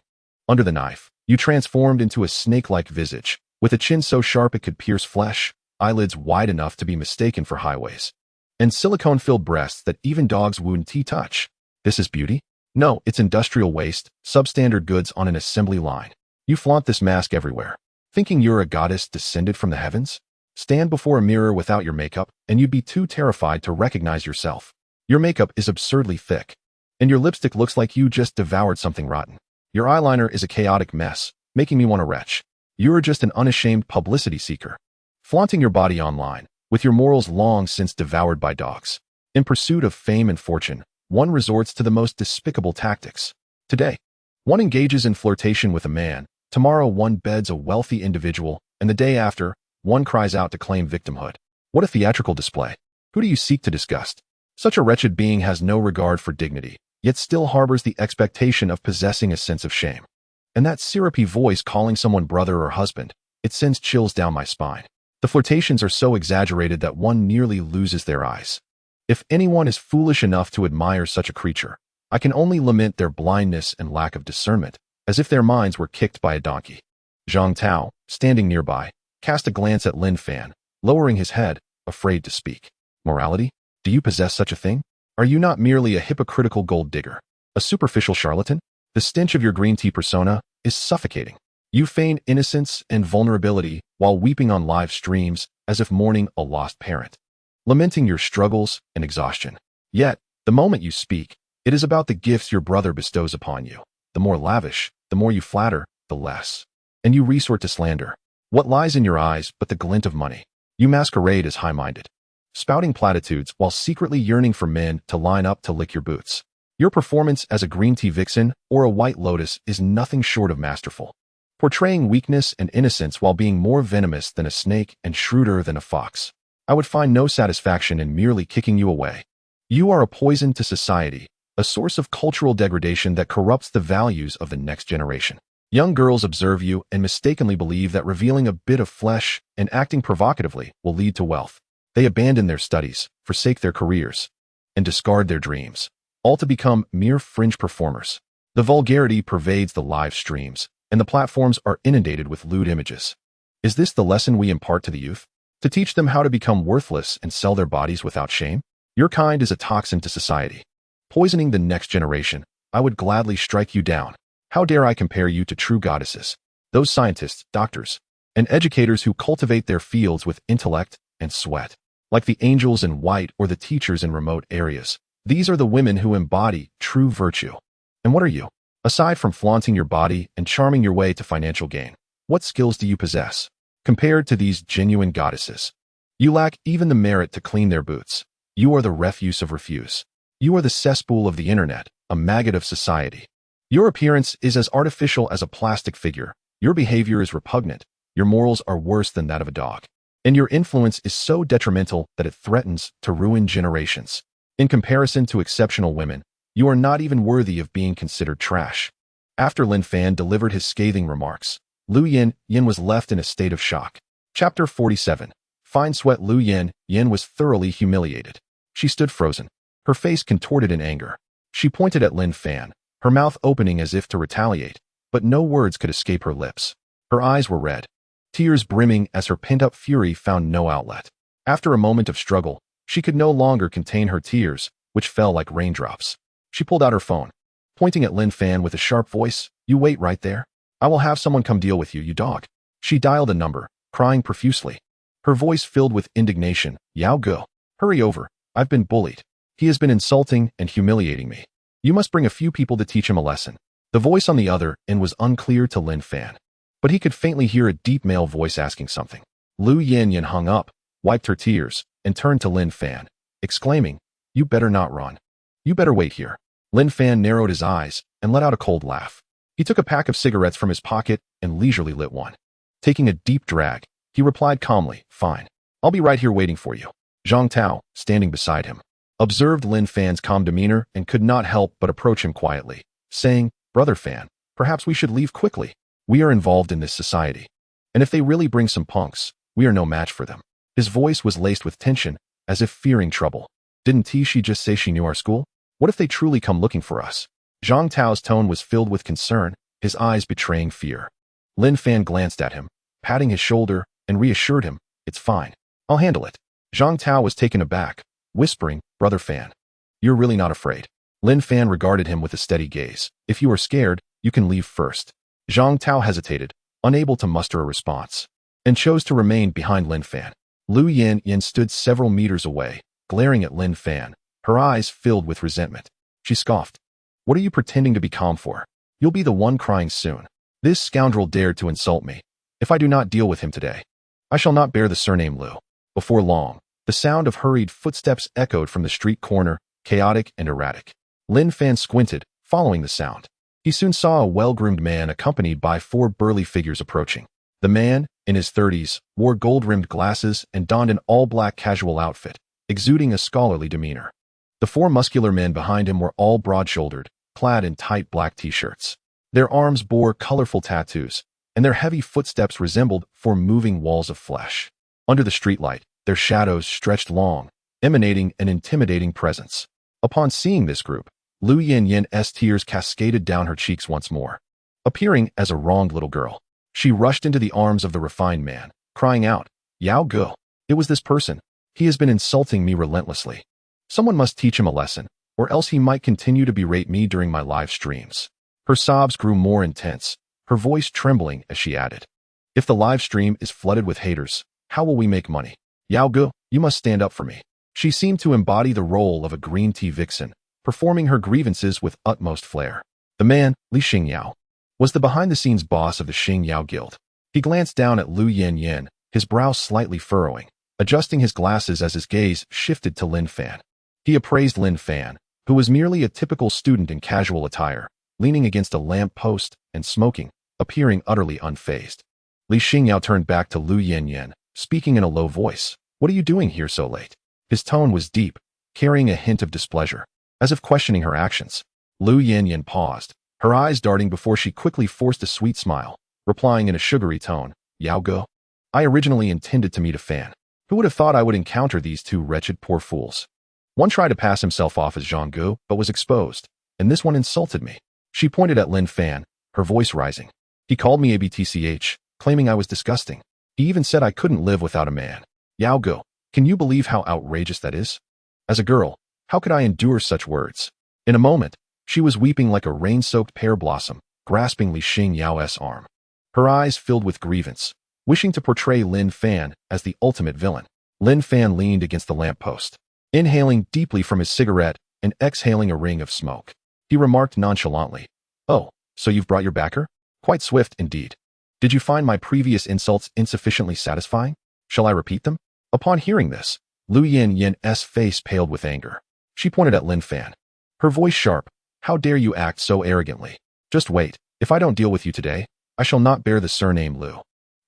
Under the knife, you transformed into a snake-like visage, with a chin so sharp it could pierce flesh, eyelids wide enough to be mistaken for highways, and silicone-filled breasts that even dogs wouldn't touch. This is beauty? No, it's industrial waste, substandard goods on an assembly line. You flaunt this mask everywhere. Thinking you're a goddess descended from the heavens? Stand before a mirror without your makeup, and you'd be too terrified to recognize yourself. Your makeup is absurdly thick, and your lipstick looks like you just devoured something rotten. Your eyeliner is a chaotic mess, making me want to retch. You are just an unashamed publicity seeker, flaunting your body online, with your morals long since devoured by dogs. In pursuit of fame and fortune, one resorts to the most despicable tactics. Today, one engages in flirtation with a man, tomorrow one beds a wealthy individual, and the day after, one cries out to claim victimhood. What a theatrical display. Who do you seek to disgust? Such a wretched being has no regard for dignity, yet still harbors the expectation of possessing a sense of shame. And that syrupy voice calling someone brother or husband, it sends chills down my spine. The flirtations are so exaggerated that one nearly loses their eyes. If anyone is foolish enough to admire such a creature, I can only lament their blindness and lack of discernment, as if their minds were kicked by a donkey. Zhang Tao, standing nearby, cast a glance at Lin Fan, lowering his head, afraid to speak. Morality? Do you possess such a thing? Are you not merely a hypocritical gold digger, a superficial charlatan? The stench of your green tea persona is suffocating. You feign innocence and vulnerability while weeping on live streams as if mourning a lost parent, lamenting your struggles and exhaustion. Yet, the moment you speak, it is about the gifts your brother bestows upon you. The more lavish, the more you flatter, the less. And you resort to slander. What lies in your eyes but the glint of money? You masquerade as high-minded, spouting platitudes while secretly yearning for men to line up to lick your boots. Your performance as a green tea vixen or a white lotus is nothing short of masterful, portraying weakness and innocence while being more venomous than a snake and shrewder than a fox. I would find no satisfaction in merely kicking you away. You are a poison to society, a source of cultural degradation that corrupts the values of the next generation. Young girls observe you and mistakenly believe that revealing a bit of flesh and acting provocatively will lead to wealth. They abandon their studies, forsake their careers, and discard their dreams, all to become mere fringe performers. The vulgarity pervades the live streams, and the platforms are inundated with lewd images. Is this the lesson we impart to the youth? To teach them how to become worthless and sell their bodies without shame? Your kind is a toxin to society, poisoning the next generation. I would gladly strike you down. How dare I compare you to true goddesses, those scientists, doctors, and educators who cultivate their fields with intellect and sweat, like the angels in white or the teachers in remote areas. These are the women who embody true virtue. And what are you? Aside from flaunting your body and charming your way to financial gain, what skills do you possess? Compared to these genuine goddesses, you lack even the merit to clean their boots. You are the refuse of refuse. You are the cesspool of the internet, a maggot of society. Your appearance is as artificial as a plastic figure. Your behavior is repugnant. Your morals are worse than that of a dog. And your influence is so detrimental that it threatens to ruin generations. In comparison to exceptional women, you are not even worthy of being considered trash. After Lin Fan delivered his scathing remarks, Lu Yin was left in a state of shock. Chapter 47. Fine sweat. Lu Yin was thoroughly humiliated. She stood frozen, her face contorted in anger. She pointed at Lin Fan, her mouth opening as if to retaliate, but no words could escape her lips. Her eyes were red, tears brimming as her pent-up fury found no outlet. After a moment of struggle, she could no longer contain her tears, which fell like raindrops. She pulled out her phone, pointing at Lin Fan with a sharp voice. You wait right there. I will have someone come deal with you, you dog. She dialed a number, crying profusely, her voice filled with indignation. Yao Go, hurry over. I've been bullied. He has been insulting and humiliating me. You must bring a few people to teach him a lesson. The voice on the other end was unclear to Lin Fan, but he could faintly hear a deep male voice asking something. Lu Yin hung up, wiped her tears, and turned to Lin Fan, exclaiming, You better not run. You better wait here. Lin Fan narrowed his eyes and let out a cold laugh. He took a pack of cigarettes from his pocket and leisurely lit one. Taking a deep drag, he replied calmly, Fine. I'll be right here waiting for you. Zhang Tao, standing beside him, observed Lin Fan's calm demeanor and could not help but approach him quietly, saying, Brother Fan, perhaps we should leave quickly. We are involved in this society, and if they really bring some punks, we are no match for them. His voice was laced with tension, as if fearing trouble. Didn't she just say she knew our school? What if they truly come looking for us? Zhang Tao's tone was filled with concern, his eyes betraying fear. Lin Fan glanced at him, patting his shoulder, and reassured him, It's fine. I'll handle it. Zhang Tao was taken aback, whispering, Brother Fan, you're really not afraid. Lin Fan regarded him with a steady gaze. If you are scared, you can leave first. Zhang Tao hesitated, unable to muster a response, and chose to remain behind Lin Fan. Lu Yanyan stood several meters away, glaring at Lin Fan, her eyes filled with resentment. She scoffed. What are you pretending to be calm for? You'll be the one crying soon. This scoundrel dared to insult me. If I do not deal with him today, I shall not bear the surname Lu. Before long, the sound of hurried footsteps echoed from the street corner, chaotic and erratic. Lin Fan squinted, following the sound. He soon saw a well-groomed man accompanied by 4 burly figures approaching. The man, in his 30s, wore gold-rimmed glasses and donned an all-black casual outfit, exuding a scholarly demeanor. The 4 muscular men behind him were all broad-shouldered, clad in tight black t-shirts. Their arms bore colorful tattoos, and their heavy footsteps resembled 4 moving walls of flesh. Under the streetlight, their shadows stretched long, emanating an intimidating presence. Upon seeing this group, Lu Yanyan's tears cascaded down her cheeks once more. Appearing as a wronged little girl, she rushed into the arms of the refined man, crying out, Yao Go! It was this person. He has been insulting me relentlessly. Someone must teach him a lesson, or else he might continue to berate me during my live streams. Her sobs grew more intense, her voice trembling as she added, If the live stream is flooded with haters, how will we make money? Yao Go, you must stand up for me. She seemed to embody the role of a green tea vixen, performing her grievances with utmost flair. The man, Li Xingyao, was the behind-the-scenes boss of the Xingyao Guild. He glanced down at Lu Yanyan, his brow slightly furrowing, adjusting his glasses as his gaze shifted to Lin Fan. He appraised Lin Fan, who was merely a typical student in casual attire, leaning against a lamp post and smoking, appearing utterly unfazed. Li Xingyao turned back to Lu Yanyan, speaking in a low voice. What are you doing here so late? His tone was deep, carrying a hint of displeasure, as if questioning her actions. Lu Yanyan paused, her eyes darting before she quickly forced a sweet smile, replying in a sugary tone, Yao Go. I originally intended to meet a fan. Who would have thought I would encounter these 2 wretched poor fools? One tried to pass himself off as Zhang Gu, but was exposed, and this one insulted me. She pointed at Lin Fan, her voice rising. He called me a BTCH, claiming I was disgusting. He even said I couldn't live without a man. Yao Go, can you believe how outrageous that is? As a girl, how could I endure such words? In a moment, she was weeping like a rain-soaked pear blossom, grasping Li Xingyao's arm. Her eyes filled with grievance, wishing to portray Lin Fan as the ultimate villain. Lin Fan leaned against the lamppost, inhaling deeply from his cigarette and exhaling a ring of smoke. He remarked nonchalantly, Oh, so you've brought your backer? Quite swift indeed. Did you find my previous insults insufficiently satisfying? Shall I repeat them? Upon hearing this, Lu Yanyan's face paled with anger. She pointed at Lin Fan, her voice sharp. How dare you act so arrogantly? Just wait. If I don't deal with you today, I shall not bear the surname Lu.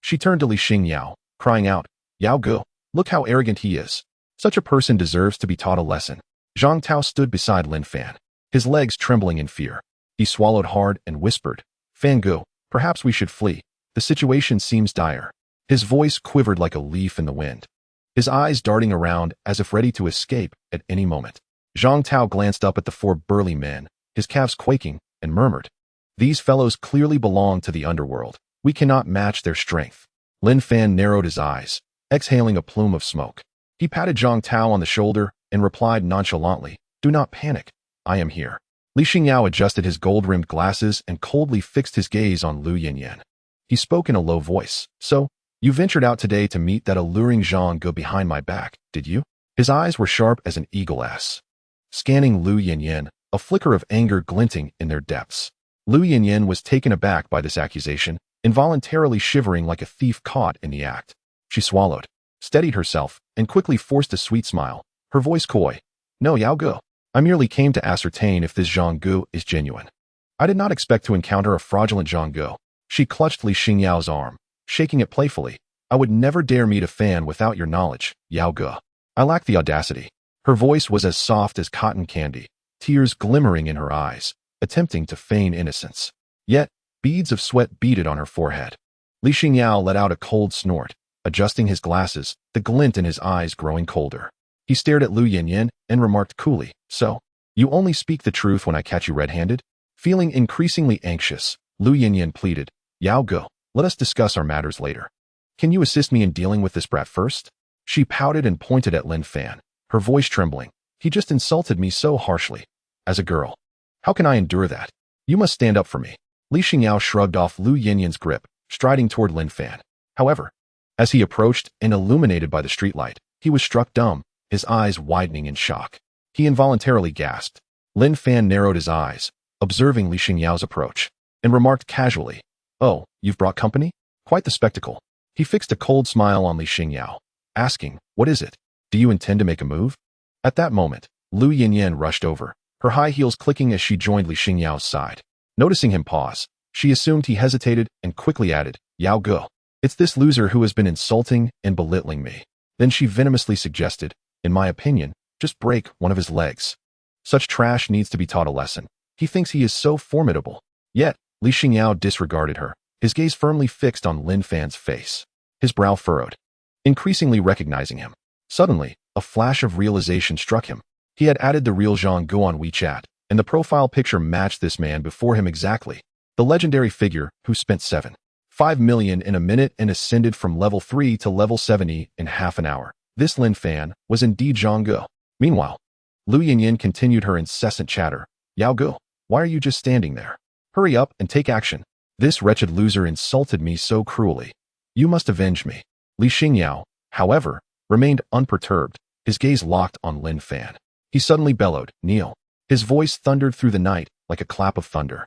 She turned to Li Xingyao, crying out, Yao Go, look how arrogant he is. Such a person deserves to be taught a lesson. Zhang Tao stood beside Lin Fan, his legs trembling in fear. He swallowed hard and whispered, Fan Gu, perhaps we should flee. The situation seems dire. His voice quivered like a leaf in the wind, his eyes darting around as if ready to escape at any moment. Zhang Tao glanced up at the 4 burly men, his calves quaking, and murmured, These fellows clearly belong to the underworld. We cannot match their strength. Lin Fan narrowed his eyes, exhaling a plume of smoke. He patted Zhang Tao on the shoulder and replied nonchalantly, Do not panic. I am here. Li Xingyao adjusted his gold-rimmed glasses and coldly fixed his gaze on Lu Yanyan. He spoke in a low voice. So, you ventured out today to meet that alluring Zhang Gu behind my back, did you? His eyes were sharp as an eagle's, scanning Lu Yanyan, a flicker of anger glinting in their depths. Lu Yanyan was taken aback by this accusation, involuntarily shivering like a thief caught in the act. She swallowed, steadied herself, and quickly forced a sweet smile, her voice coy. No, Yao Gu. I merely came to ascertain if this Zhang Gu is genuine. I did not expect to encounter a fraudulent Zhang Gu. She clutched Li Xingyao's arm, shaking it playfully. I would never dare meet a fan without your knowledge, Yao Gu. I lack the audacity. Her voice was as soft as cotton candy, tears glimmering in her eyes, attempting to feign innocence. Yet, beads of sweat beaded on her forehead. Li Xingyao let out a cold snort, adjusting his glasses, the glint in his eyes growing colder. He stared at Lu Yanyan and remarked coolly, So, you only speak the truth when I catch you red-handed? Feeling increasingly anxious, Lu Yanyan pleaded, Yao Gu, let us discuss our matters later. Can you assist me in dealing with this brat first? She pouted and pointed at Lin Fan, her voice trembling. He just insulted me so harshly. As a girl. How can I endure that? You must stand up for me. Li Xingyao shrugged off Lu Yanyan's grip, striding toward Lin Fan. However, as he approached and illuminated by the streetlight, he was struck dumb, his eyes widening in shock. He involuntarily gasped. Lin Fan narrowed his eyes, observing Li Xingyao's approach, and remarked casually, "Oh, you've brought company? Quite the spectacle." He fixed a cold smile on Li Xingyao, asking, "What is it? Do you intend to make a move?" At that moment, Lu Yinyan rushed over, her high heels clicking as she joined Li Xingyao's side. Noticing him pause, she assumed he hesitated and quickly added, "Yao Ge, it's this loser who has been insulting and belittling me." Then she venomously suggested, "In my opinion, just break one of his legs. Such trash needs to be taught a lesson. He thinks he is so formidable." Yet, Li Xingyao disregarded her, his gaze firmly fixed on Lin Fan's face. His brow furrowed, increasingly recognizing him. Suddenly, a flash of realization struck him. He had added the real Zhang Ge on WeChat, and the profile picture matched this man before him exactly. The legendary figure who spent 7.5 million in a minute and ascended from level 3 to level 70 in half an hour. This Lin Fan was indeed Zhang Ge. Meanwhile, Lu Yinyan continued her incessant chatter. "Yao Ge, why are you just standing there? Hurry up and take action. This wretched loser insulted me so cruelly. You must avenge me." Li Xingyao, however, remained unperturbed, his gaze locked on Lin Fan. He suddenly bellowed, "Kneel." His voice thundered through the night like a clap of thunder.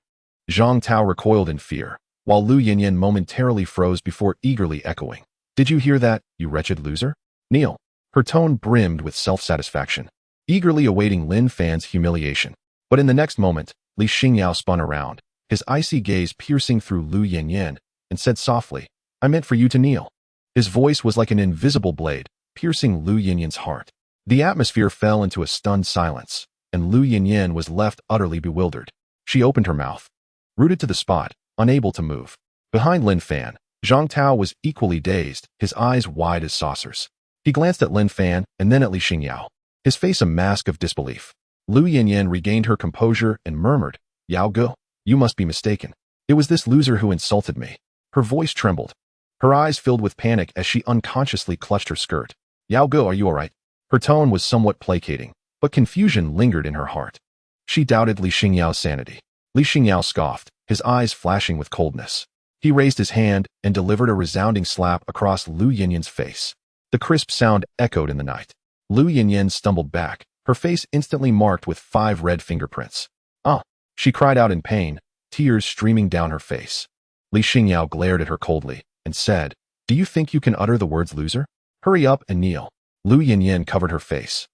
Zhang Tao recoiled in fear, while Lu Yinyan momentarily froze before eagerly echoing, "Did you hear that, you wretched loser? Kneel." Her tone brimmed with self-satisfaction, eagerly awaiting Lin Fan's humiliation. But in the next moment, Li Xingyao spun around, his icy gaze piercing through Lu Yinyan, and said softly, "I meant for you to kneel." His voice was like an invisible blade, piercing Lu Yinyan's heart. The atmosphere fell into a stunned silence, and Lu Yinyan was left utterly bewildered. She opened her mouth, rooted to the spot, unable to move. Behind Lin Fan, Zhang Tao was equally dazed, his eyes wide as saucers. He glanced at Lin Fan and then at Li Xingyao, his face a mask of disbelief. Lu Yinyan regained her composure and murmured, "Yao Ge, you must be mistaken. It was this loser who insulted me." Her voice trembled. Her eyes filled with panic as she unconsciously clutched her skirt. "Yao Ge, are you all right?" Her tone was somewhat placating, but confusion lingered in her heart. She doubted Li Xingyao's sanity. Li Xingyao scoffed, his eyes flashing with coldness. He raised his hand and delivered a resounding slap across Lu Yinyan's face. The crisp sound echoed in the night. Lu Yinyan stumbled back, her face instantly marked with 5 red fingerprints. "Ah!" She cried out in pain, tears streaming down her face. Li Xingyao glared at her coldly and said, "Do you think you can utter the words loser? Hurry up and kneel." Lu Yinyan covered her face,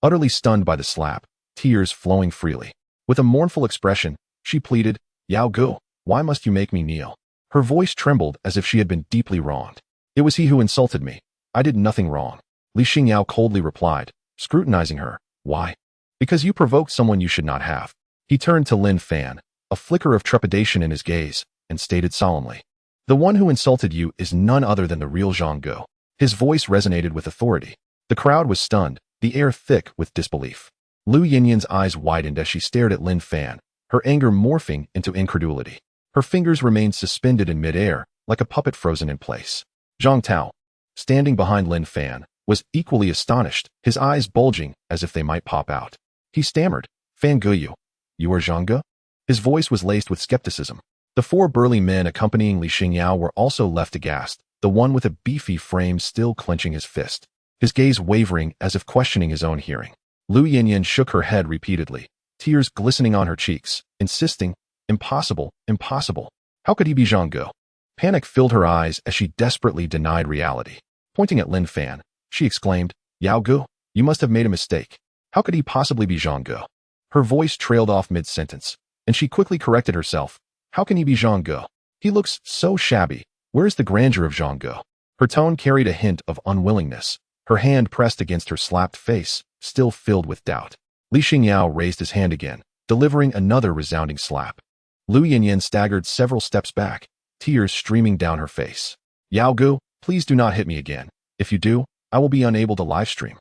utterly stunned by the slap, tears flowing freely. With a mournful expression, she pleaded, "Yao Ge, why must you make me kneel?" Her voice trembled as if she had been deeply wronged. "It was he who insulted me. I did nothing wrong." Li Xingyao coldly replied, scrutinizing her, "Why?" "Because you provoked someone you should not have." He turned to Lin Fan, a flicker of trepidation in his gaze, and stated solemnly, "The one who insulted you is none other than the real Zhang Ge." His voice resonated with authority. The crowd was stunned, the air thick with disbelief. Lu Yinyan's eyes widened as she stared at Lin Fan, her anger morphing into incredulity. Her fingers remained suspended in midair, like a puppet frozen in place. Zhang Tao, standing behind Lin Fan, was equally astonished, his eyes bulging as if they might pop out. He stammered, "Fan Ge, you are Zhang Ge?" His voice was laced with skepticism. The 4 burly men accompanying Li Xingyao were also left aghast, the one with a beefy frame still clenching his fist, his gaze wavering as if questioning his own hearing. Lu Yinyan shook her head repeatedly, tears glistening on her cheeks, insisting, "Impossible, impossible. How could he be Zhang Ge?" Panic filled her eyes as she desperately denied reality. Pointing at Lin Fan, she exclaimed, "Yao Ge, you must have made a mistake. How could he possibly be Zhang Ge?" Her voice trailed off mid-sentence, and she quickly corrected herself. "How can he be Zhang Ge? He looks so shabby. Where is the grandeur of Zhang Ge?" Her tone carried a hint of unwillingness, her hand pressed against her slapped face, still filled with doubt. Li Xingyao raised his hand again, delivering another resounding slap. Lu Yinyan staggered several steps back, tears streaming down her face. "Yao Ge, please do not hit me again. If you do, I will be unable to livestream.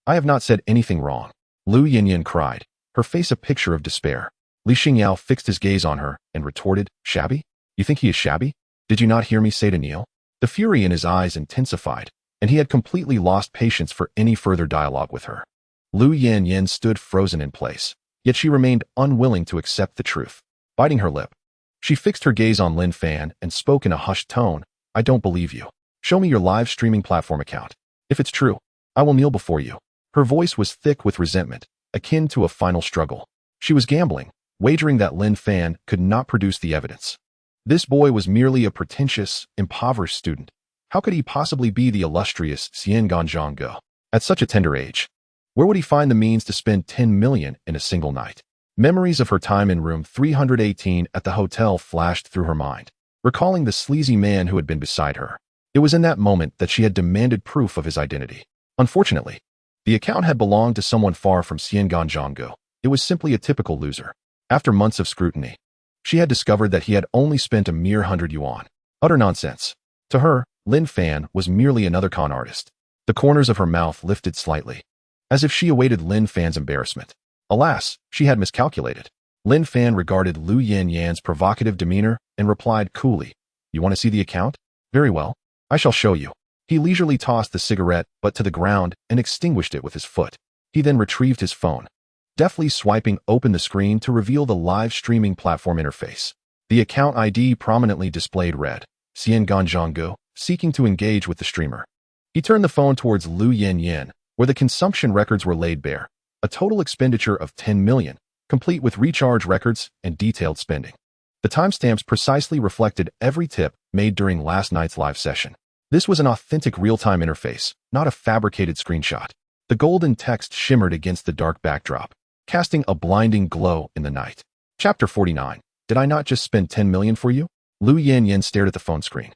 I have not said anything wrong." Lu Yinyan cried, her face a picture of despair. Li Xingyao fixed his gaze on her and retorted, "Shabby? You think he is shabby? Did you not hear me say to kneel?" The fury in his eyes intensified, and he had completely lost patience for any further dialogue with her. Lu Yinyan stood frozen in place, yet she remained unwilling to accept the truth. Biting her lip, She fixed her gaze on Lin Fan and spoke in a hushed tone. I don't believe you. Show me your live streaming platform account. If it's true, I will kneel before you. Her voice was thick with resentment, akin to a final struggle. She was gambling, wagering that Lin Fan could not produce the evidence. This boy was merely a pretentious, impoverished student. How could he possibly be the illustrious Xian Ganzhangge at such a tender age? Where would he find the means to spend 10 million in a single night? Memories of her time in room 318 at the hotel flashed through her mind, recalling the sleazy man who had been beside her. It was in that moment that she had demanded proof of his identity. Unfortunately, the account had belonged to someone far from Xian Ganzhangge. It was simply a typical loser. After months of scrutiny, she had discovered that he had only spent a mere 100 yuan. Utter nonsense. To her, Lin Fan was merely another con artist. The corners of her mouth lifted slightly, as if she awaited Lin Fan's embarrassment. Alas, she had miscalculated. Lin Fan regarded Lu Yanyan's provocative demeanor and replied coolly, You want to see the account? Very well. I shall show you. He leisurely tossed the cigarette butt to the ground and extinguished it with his foot. He then retrieved his phone, deftly swiping open the screen to reveal the live streaming platform interface. The account ID prominently displayed read, Xian Ganzhangge, seeking to engage with the streamer. He turned the phone towards Lu Yanyan, where the consumption records were laid bare. A total expenditure of 10 million, complete with recharge records and detailed spending. The timestamps precisely reflected every tip made during last night's live session. This was an authentic real-time interface, not a fabricated screenshot. The golden text shimmered against the dark backdrop, casting a blinding glow in the night. Chapter 49. Did I not just spend 10 million for you? Lu Yanyan stared at the phone screen,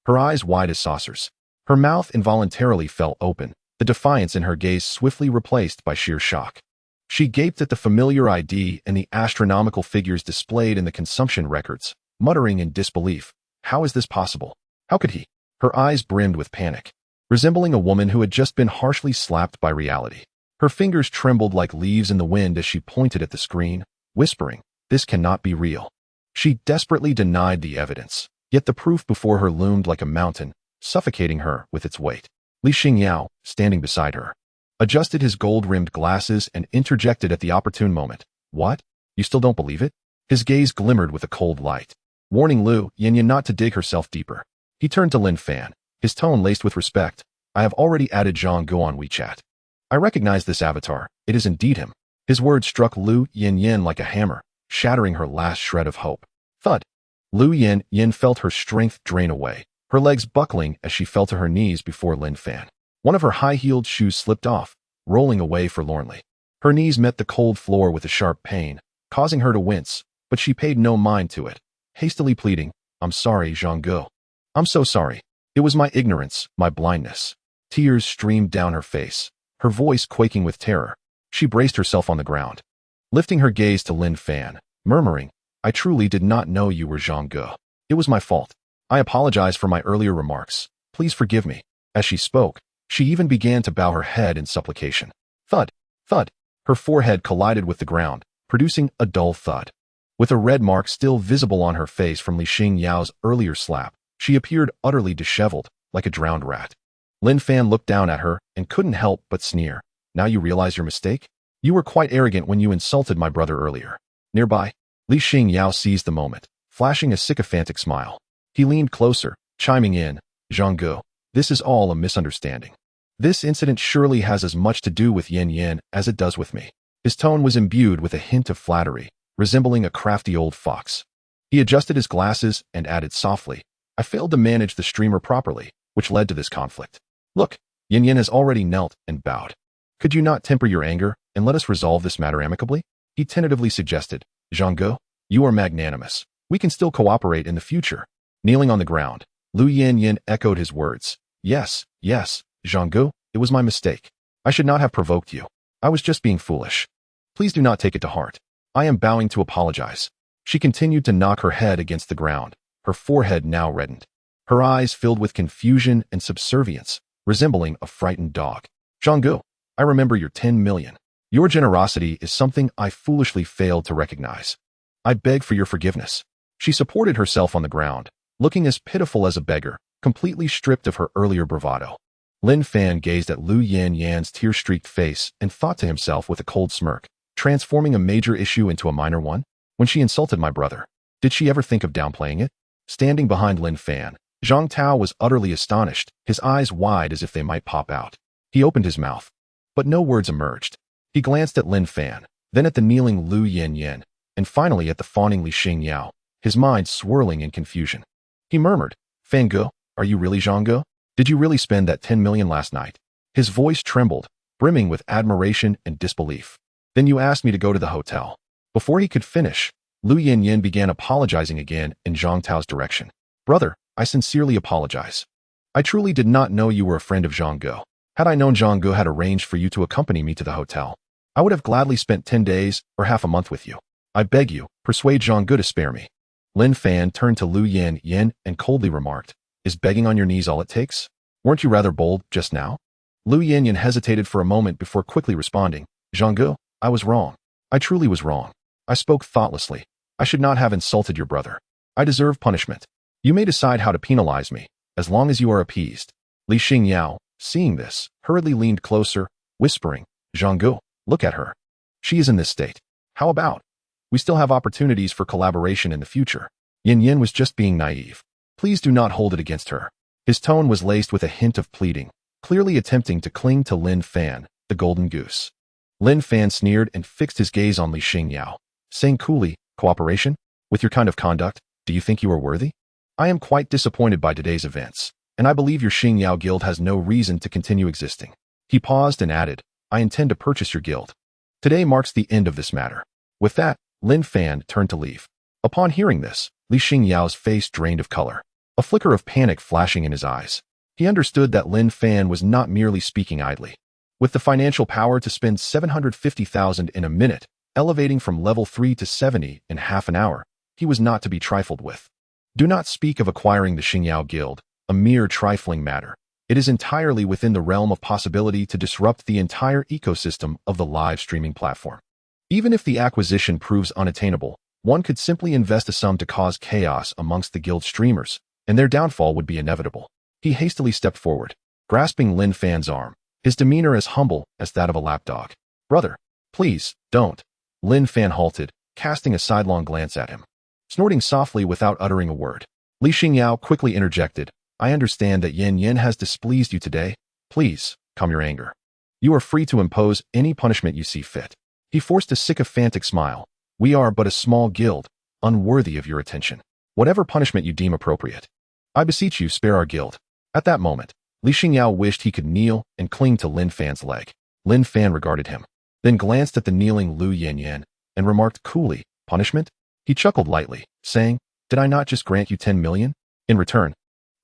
her eyes wide as saucers. Her mouth involuntarily fell open, the defiance in her gaze swiftly replaced by sheer shock. She gaped at the familiar ID and the astronomical figures displayed in the consumption records, muttering in disbelief. How is this possible? How could he? Her eyes brimmed with panic, resembling a woman who had just been harshly slapped by reality. Her fingers trembled like leaves in the wind as she pointed at the screen, whispering, This cannot be real. She desperately denied the evidence, yet the proof before her loomed like a mountain, suffocating her with its weight. Li Xingyao, standing beside her, adjusted his gold-rimmed glasses and interjected at the opportune moment. What? You still don't believe it? His gaze glimmered with a cold light, warning Lu Yanyan not to dig herself deeper. He turned to Lin Fan, his tone laced with respect. I have already added Zhang Guo on WeChat. I recognize this avatar. It is indeed him. His words struck Lu Yanyan like a hammer, shattering her last shred of hope. Thud. Lu Yanyan felt her strength drain away, her legs buckling as she fell to her knees before Lin Fan. One of her high-heeled shoes slipped off, rolling away forlornly. Her knees met the cold floor with a sharp pain, causing her to wince, but she paid no mind to it, hastily pleading, I'm sorry, Zhang Guo. I'm so sorry. It was my ignorance, my blindness. Tears streamed down her face, her voice quaking with terror. She braced herself on the ground, lifting her gaze to Lin Fan, murmuring, I truly did not know you were Zhang Guo. It was my fault. I apologize for my earlier remarks. Please forgive me. As she spoke, she even began to bow her head in supplication. Thud, thud. Her forehead collided with the ground, producing a dull thud. With a red mark still visible on her face from Li Xingyao's earlier slap, she appeared utterly disheveled, like a drowned rat. Lin Fan looked down at her and couldn't help but sneer. Now you realize your mistake? You were quite arrogant when you insulted my brother earlier. Nearby, Li Xingyao seized the moment, flashing a sycophantic smile. He leaned closer, chiming in, Zhang Guo, this is all a misunderstanding. This incident surely has as much to do with Yin Yin as it does with me. His tone was imbued with a hint of flattery, resembling a crafty old fox. He adjusted his glasses and added softly, I failed to manage the streamer properly, which led to this conflict. Look, Yin Yin has already knelt and bowed. Could you not temper your anger and let us resolve this matter amicably? He tentatively suggested, Zhang Guo, you are magnanimous. We can still cooperate in the future. Kneeling on the ground, Lu Yanyan echoed his words. Yes, yes, Zhang Guo, it was my mistake. I should not have provoked you. I was just being foolish. Please do not take it to heart. I am bowing to apologize. She continued to knock her head against the ground, her forehead now reddened. Her eyes filled with confusion and subservience, resembling a frightened dog. Zhang Guo, I remember your 10 million. Your generosity is something I foolishly failed to recognize. I beg for your forgiveness. She supported herself on the ground, looking as pitiful as a beggar, completely stripped of her earlier bravado. Lin Fan gazed at Lu Yanyan's tear-streaked face and thought to himself with a cold smirk, transforming a major issue into a minor one? When she insulted my brother, Did she ever think of downplaying it? Standing behind Lin Fan, Zhang Tao was utterly astonished, his eyes wide as if they might pop out. He opened his mouth, but no words emerged. He glanced at Lin Fan, then at the kneeling Lu Yanyan, and finally at the fawning Li Xingyao, his mind swirling in confusion. He murmured, "Fange, are you really Zhang? Did you really spend that 10 million last night?" His voice trembled, brimming with admiration and disbelief. "Then you asked me to go to the hotel." Before he could finish, Lu Yanyan began apologizing again in Zhang Tao's direction. "Brother, I sincerely apologize. I truly did not know you were a friend of Zhang Ge. Had I known Zhang Ge had arranged for you to accompany me to the hotel, I would have gladly spent 10 days or half a month with you. I beg you, persuade Zhang Ge to spare me." Lin Fan turned to Lu Yanyan and coldly remarked, "Is begging on your knees all it takes? Weren't you rather bold just now?" Lu Yanyan hesitated for a moment before quickly responding, "Zhang Ge, I was wrong. I truly was wrong. I spoke thoughtlessly. I should not have insulted your brother. I deserve punishment. You may decide how to penalize me, as long as you are appeased." Li Xingyao, seeing this, hurriedly leaned closer, whispering, "Zhang Ge, look at her. She is in this state. How about? We still have opportunities for collaboration in the future." Yin Yin was just being naive. "Please do not hold it against her." His tone was laced with a hint of pleading, clearly attempting to cling to Lin Fan, the golden goose. Lin Fan sneered and fixed his gaze on Li Xingyao, saying coolly, "Cooperation? With your kind of conduct, do you think you are worthy? I am quite disappointed by today's events, and I believe your Xingyao guild has no reason to continue existing." He paused and added, "I intend to purchase your guild. Today marks the end of this matter." With that, Lin Fan turned to leave. Upon hearing this, Li Xingyao's face drained of color, a flicker of panic flashing in his eyes. He understood that Lin Fan was not merely speaking idly. With the financial power to spend 750,000 in a minute, elevating from level 3 to 70 in half an hour, he was not to be trifled with. Do not speak of acquiring the Xingyao Guild, a mere trifling matter. It is entirely within the realm of possibility to disrupt the entire ecosystem of the live streaming platform. Even if the acquisition proves unattainable, one could simply invest a sum to cause chaos amongst the guild streamers, and their downfall would be inevitable. He hastily stepped forward, grasping Lin Fan's arm, his demeanor as humble as that of a lapdog. "Brother, please, don't." Lin Fan halted, casting a sidelong glance at him. Snorting softly without uttering a word, Li Xingyao quickly interjected, "I understand that Yin Yin has displeased you today. Please, calm your anger. You are free to impose any punishment you see fit." He forced a sycophantic smile. "We are but a small guild, unworthy of your attention. Whatever punishment you deem appropriate. I beseech you, spare our guild." At that moment, Li Xingyao wished he could kneel and cling to Lin Fan's leg. Lin Fan regarded him, then glanced at the kneeling Lu Yanyan and remarked coolly, "Punishment?" He chuckled lightly, saying, "Did I not just grant you 10 million? In return,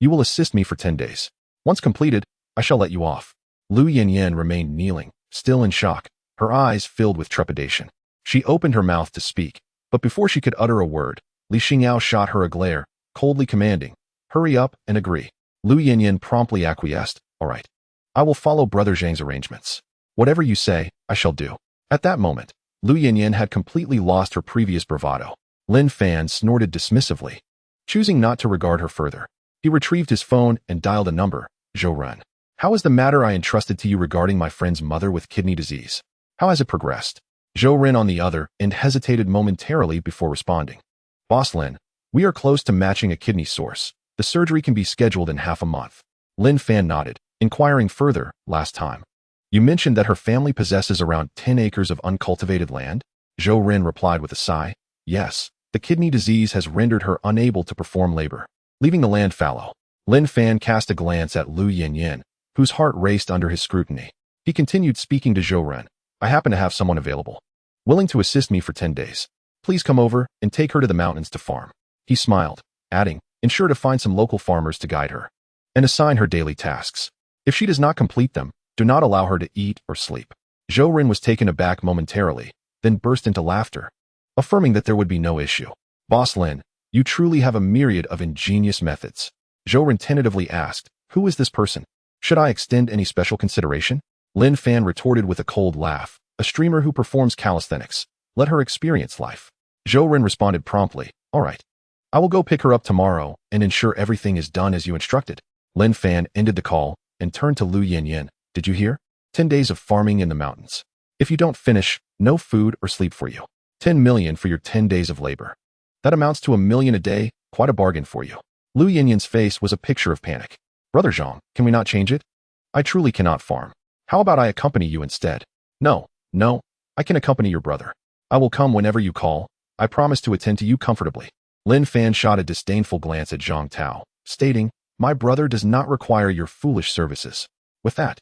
you will assist me for 10 days. Once completed, I shall let you off." Lu Yanyan remained kneeling, still in shock, her eyes filled with trepidation. She opened her mouth to speak, but before she could utter a word, Li Xingyao shot her a glare, coldly commanding, "Hurry up and agree." Lu Yanyan promptly acquiesced, "All right. I will follow Brother Zhang's arrangements. Whatever you say, I shall do." At that moment, Lu Yanyan had completely lost her previous bravado. Lin Fan snorted dismissively. Choosing not to regard her further, he retrieved his phone and dialed a number, "Zhou Ren. How is the matter I entrusted to you regarding my friend's mother with kidney disease? How has it progressed?" Zhou Ren on the other end hesitated momentarily before responding. "Boss Lin, we are close to matching a kidney source. The surgery can be scheduled in half a month." Lin Fan nodded, inquiring further, "Last time, you mentioned that her family possesses around 10 acres of uncultivated land?" Zhou Ren replied with a sigh, "Yes. The kidney disease has rendered her unable to perform labor, leaving the land fallow." Lin Fan cast a glance at Lu Yanyan, whose heart raced under his scrutiny. He continued speaking to Zhou Ren, "I happen to have someone available, willing to assist me for 10 days. Please come over and take her to the mountains to farm." He smiled, adding, "Ensure to find some local farmers to guide her, and assign her daily tasks. If she does not complete them, do not allow her to eat or sleep." Zhou Ren was taken aback momentarily, then burst into laughter, affirming that there would be no issue. "Boss Lin, you truly have a myriad of ingenious methods." Zhou Ren tentatively asked, "Who is this person? Should I extend any special consideration?" Lin Fan retorted with a cold laugh, "A streamer who performs calisthenics. Let her experience life." Zhou Ren responded promptly, "All right. I will go pick her up tomorrow and ensure everything is done as you instructed." Lin Fan ended the call and turned to Lu Yanyan. "Did you hear? 10 days of farming in the mountains. If you don't finish, no food or sleep for you. 10 million for your 10 days of labor." That amounts to 1 million a day, quite a bargain for you. Lu Yinyan's face was a picture of panic. Brother Zhang, can we not change it? I truly cannot farm. How about I accompany you instead? No, I can accompany your brother. I will come whenever you call. I promise to attend to you comfortably. Lin Fan shot a disdainful glance at Zhang Tao, stating, my brother does not require your foolish services. With that,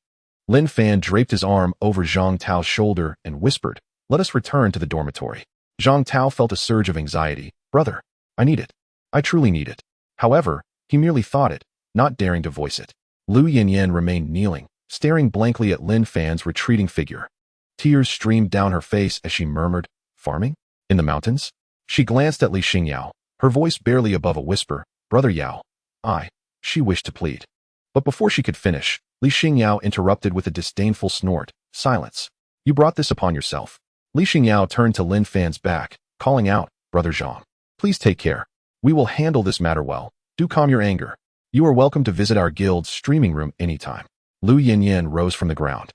Lin Fan draped his arm over Zhang Tao's shoulder and whispered, let us return to the dormitory. Zhang Tao felt a surge of anxiety. Brother, I need it. I truly need it. However, he merely thought it, not daring to voice it. Lu Yinyan remained kneeling, staring blankly at Lin Fan's retreating figure. Tears streamed down her face as she murmured, farming? In the mountains? She glanced at Li Xingyao, her voice barely above a whisper, Brother Yao. She wished to plead. But before she could finish, Li Xingyao interrupted with a disdainful snort, silence. You brought this upon yourself. Li Xingyao turned to Lin Fan's back, calling out, Brother Zhang, please take care. We will handle this matter well. Do calm your anger. You are welcome to visit our guild's streaming room anytime. Lu Yinyan rose from the ground.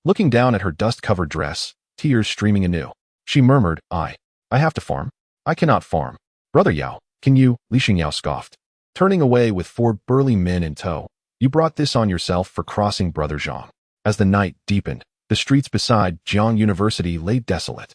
Looking down at her dust-covered dress, tears streaming anew, she murmured, I have to farm. I cannot farm. Brother Yao, can you? Li Xingyao scoffed. Turning away with 4 burly men in tow, you brought this on yourself for crossing Brother Zhang. As the night deepened, the streets beside Jiang University lay desolate.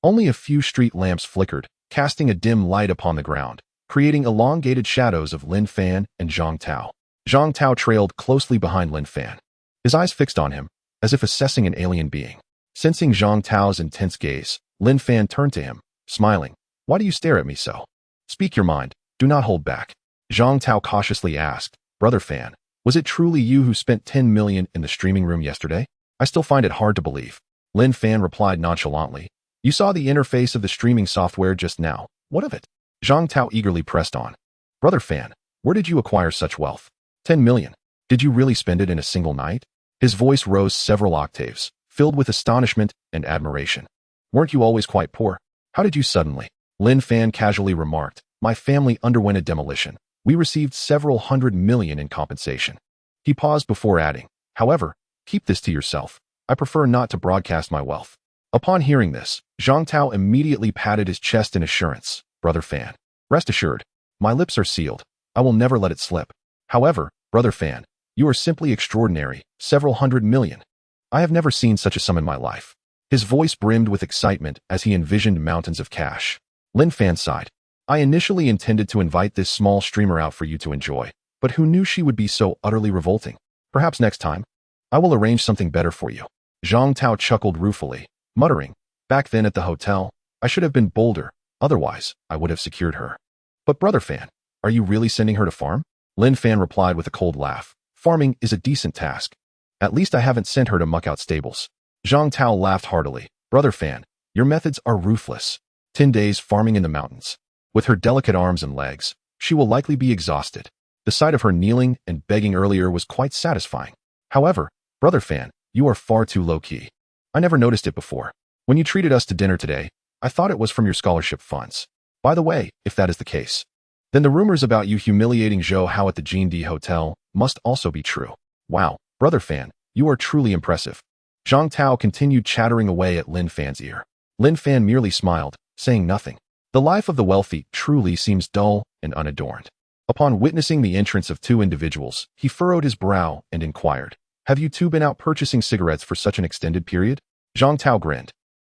Only a few street lamps flickered, casting a dim light upon the ground, creating elongated shadows of Lin Fan and Zhang Tao. Zhang Tao trailed closely behind Lin Fan, his eyes fixed on him, as if assessing an alien being. Sensing Zhang Tao's intense gaze, Lin Fan turned to him, smiling. Why do you stare at me so? Speak your mind, do not hold back. Zhang Tao cautiously asked, Brother Fan, was it truly you who spent 10 million in the streaming room yesterday? I still find it hard to believe. Lin Fan replied nonchalantly. You saw the interface of the streaming software just now. What of it? Zhang Tao eagerly pressed on. Brother Fan, where did you acquire such wealth? 10 million. Did you really spend it in a single night? His voice rose several octaves, filled with astonishment and admiration. Weren't you always quite poor? How did you suddenly? Lin Fan casually remarked, my family underwent a demolition. We received several 100 million in compensation. He paused before adding, however, keep this to yourself. I prefer not to broadcast my wealth. Upon hearing this, Zhang Tao immediately patted his chest in assurance. Brother Fan, rest assured, my lips are sealed. I will never let it slip. However, Brother Fan, you are simply extraordinary, several 100 million. I have never seen such a sum in my life. His voice brimmed with excitement as he envisioned mountains of cash. Lin Fan sighed. I initially intended to invite this small streamer out for you to enjoy, but who knew she would be so utterly revolting? Perhaps next time, I will arrange something better for you. Zhang Tao chuckled ruefully, muttering, back then at the hotel, I should have been bolder, otherwise I would have secured her. But Brother Fan, are you really sending her to farm? Lin Fan replied with a cold laugh. Farming is a decent task. At least I haven't sent her to muck out stables. Zhang Tao laughed heartily. Brother Fan, your methods are ruthless. 10 days farming in the mountains. With her delicate arms and legs, she will likely be exhausted. The sight of her kneeling and begging earlier was quite satisfying. However, Brother Fan, you are far too low-key. I never noticed it before. When you treated us to dinner today, I thought it was from your scholarship funds. By the way, if that is the case, then the rumors about you humiliating Zhou Hao at the Jindi Hotel must also be true. Wow, Brother Fan, you are truly impressive. Zhang Tao continued chattering away at Lin Fan's ear. Lin Fan merely smiled, saying nothing. The life of the wealthy truly seems dull and unadorned. Upon witnessing the entrance of 2 individuals, he furrowed his brow and inquired, have you 2 been out purchasing cigarettes for such an extended period? Zhang Tao grinned,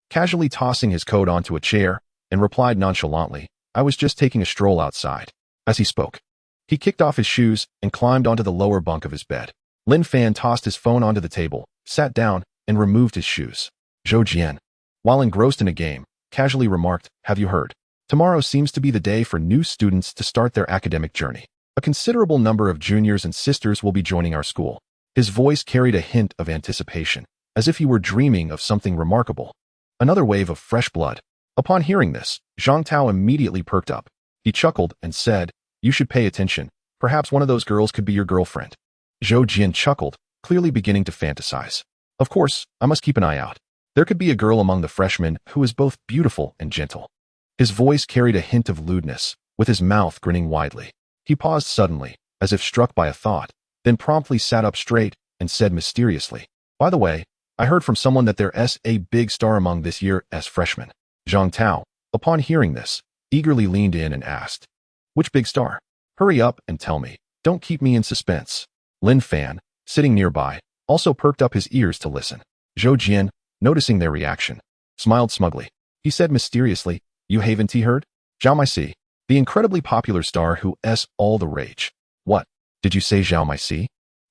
casually tossing his coat onto a chair, and replied nonchalantly, I was just taking a stroll outside. As he spoke, he kicked off his shoes and climbed onto the lower bunk of his bed. Lin Fan tossed his phone onto the table, sat down, and removed his shoes. Zhou Jian, while engrossed in a game, casually remarked, have you heard? Tomorrow seems to be the day for new students to start their academic journey. A considerable number of juniors and sisters will be joining our school. His voice carried a hint of anticipation, as if he were dreaming of something remarkable. Another wave of fresh blood. Upon hearing this, Zhang Tao immediately perked up. He chuckled and said, you should pay attention. Perhaps one of those girls could be your girlfriend. Zhou Jian chuckled, clearly beginning to fantasize. Of course, I must keep an eye out. There could be a girl among the freshmen who is both beautiful and gentle. His voice carried a hint of lewdness, with his mouth grinning widely. He paused suddenly, as if struck by a thought, then promptly sat up straight and said mysteriously, by the way, I heard from someone that there's a big star among this year's freshmen. Zhang Tao, upon hearing this, eagerly leaned in and asked, "Which big star? Hurry up and tell me. Don't keep me in suspense." Lin Fan, sitting nearby, also perked up his ears to listen. Zhou Jian, noticing their reaction, smiled smugly. He said mysteriously, "You haven't heard? Zhao Meisi, the incredibly popular star who's all the rage." "What? Did you say Zhao Meisi?"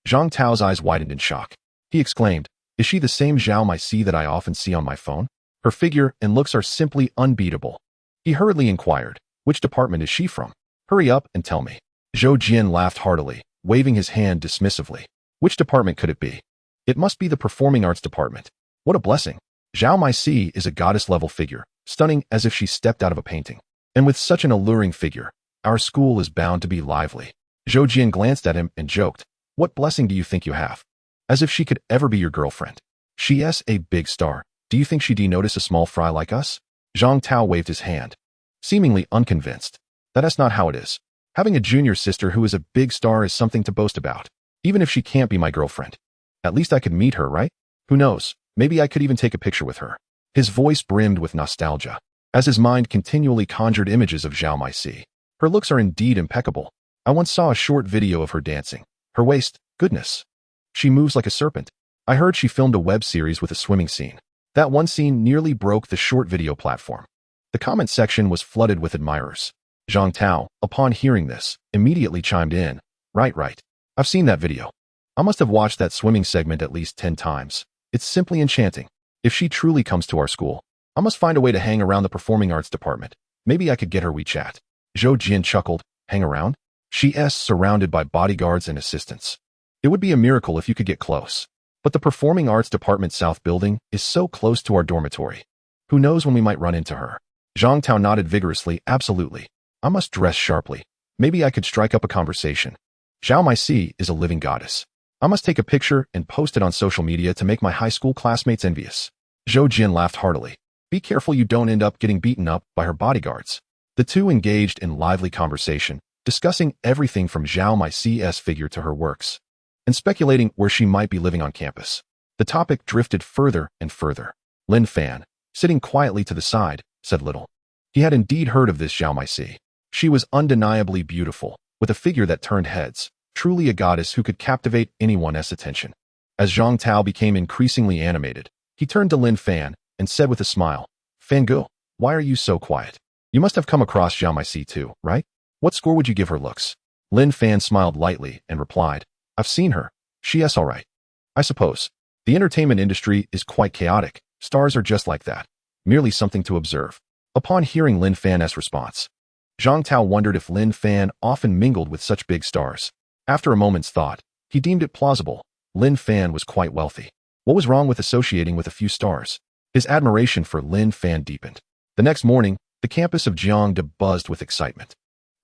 Zhang Tao's eyes widened in shock. He exclaimed, "Is she the same Zhao Meisi that I often see on my phone? Her figure and looks are simply unbeatable." He hurriedly inquired, "Which department is she from? Hurry up and tell me." Zhou Jian laughed heartily, waving his hand dismissively. "Which department could it be? It must be the Performing Arts Department. What a blessing. Zhao Meisi is a goddess-level figure, stunning as if she stepped out of a painting. And with such an alluring figure, our school is bound to be lively." Zhou Jian glanced at him and joked, "What blessing do you think you have? As if she could ever be your girlfriend. She's a big star. Do you think she'd notice a small fry like us?" Zhang Tao waved his hand, seemingly unconvinced. "That's not how it is. Having a junior sister who is a big star is something to boast about, even if she can't be my girlfriend. At least I could meet her, right? Who knows, maybe I could even take a picture with her." His voice brimmed with nostalgia, as his mind continually conjured images of Zhao Meisi. "Her looks are indeed impeccable. I once saw a short video of her dancing. Her waist, goodness. She moves like a serpent. I heard she filmed a web series with a swimming scene. That one scene nearly broke the short video platform." The comment section was flooded with admirers. Zhang Tao, upon hearing this, immediately chimed in, Right. I've seen that video. I must have watched that swimming segment at least 10 times. It's simply enchanting. If she truly comes to our school, I must find a way to hang around the Performing Arts Department. Maybe I could get her WeChat." Zhou Jian chuckled, "Hang around? She's surrounded by bodyguards and assistants. It would be a miracle if you could get close. But the Performing Arts Department South Building is so close to our dormitory. Who knows when we might run into her?" Zhang Tao nodded vigorously, "Absolutely. I must dress sharply. Maybe I could strike up a conversation. Zhao Meisi is a living goddess. I must take a picture and post it on social media to make my high school classmates envious." Zhou Jian laughed heartily. "Be careful you don't end up getting beaten up by her bodyguards." The two engaged in lively conversation, discussing everything from Zhao Meisi's figure to her works, and speculating where she might be living on campus. The topic drifted further and further. Lin Fan, sitting quietly to the side, said little. He had indeed heard of this Zhao Meisi. She was undeniably beautiful, with a figure that turned heads, truly a goddess who could captivate anyone's attention. As Zhang Tao became increasingly animated, he turned to Lin Fan and said with a smile, "Fangirl, why are you so quiet? You must have come across Zhao Meisi too, right? What score would you give her looks?" Lin Fan smiled lightly and replied, "I've seen her. She's all right. I suppose. The entertainment industry is quite chaotic. Stars are just like that. Merely something to observe." Upon hearing Lin Fan's response, Zhang Tao wondered if Lin Fan often mingled with such big stars. After a moment's thought, he deemed it plausible. Lin Fan was quite wealthy. What was wrong with associating with a few stars? His admiration for Lin Fan deepened. The next morning, the campus of Jiangda buzzed with excitement.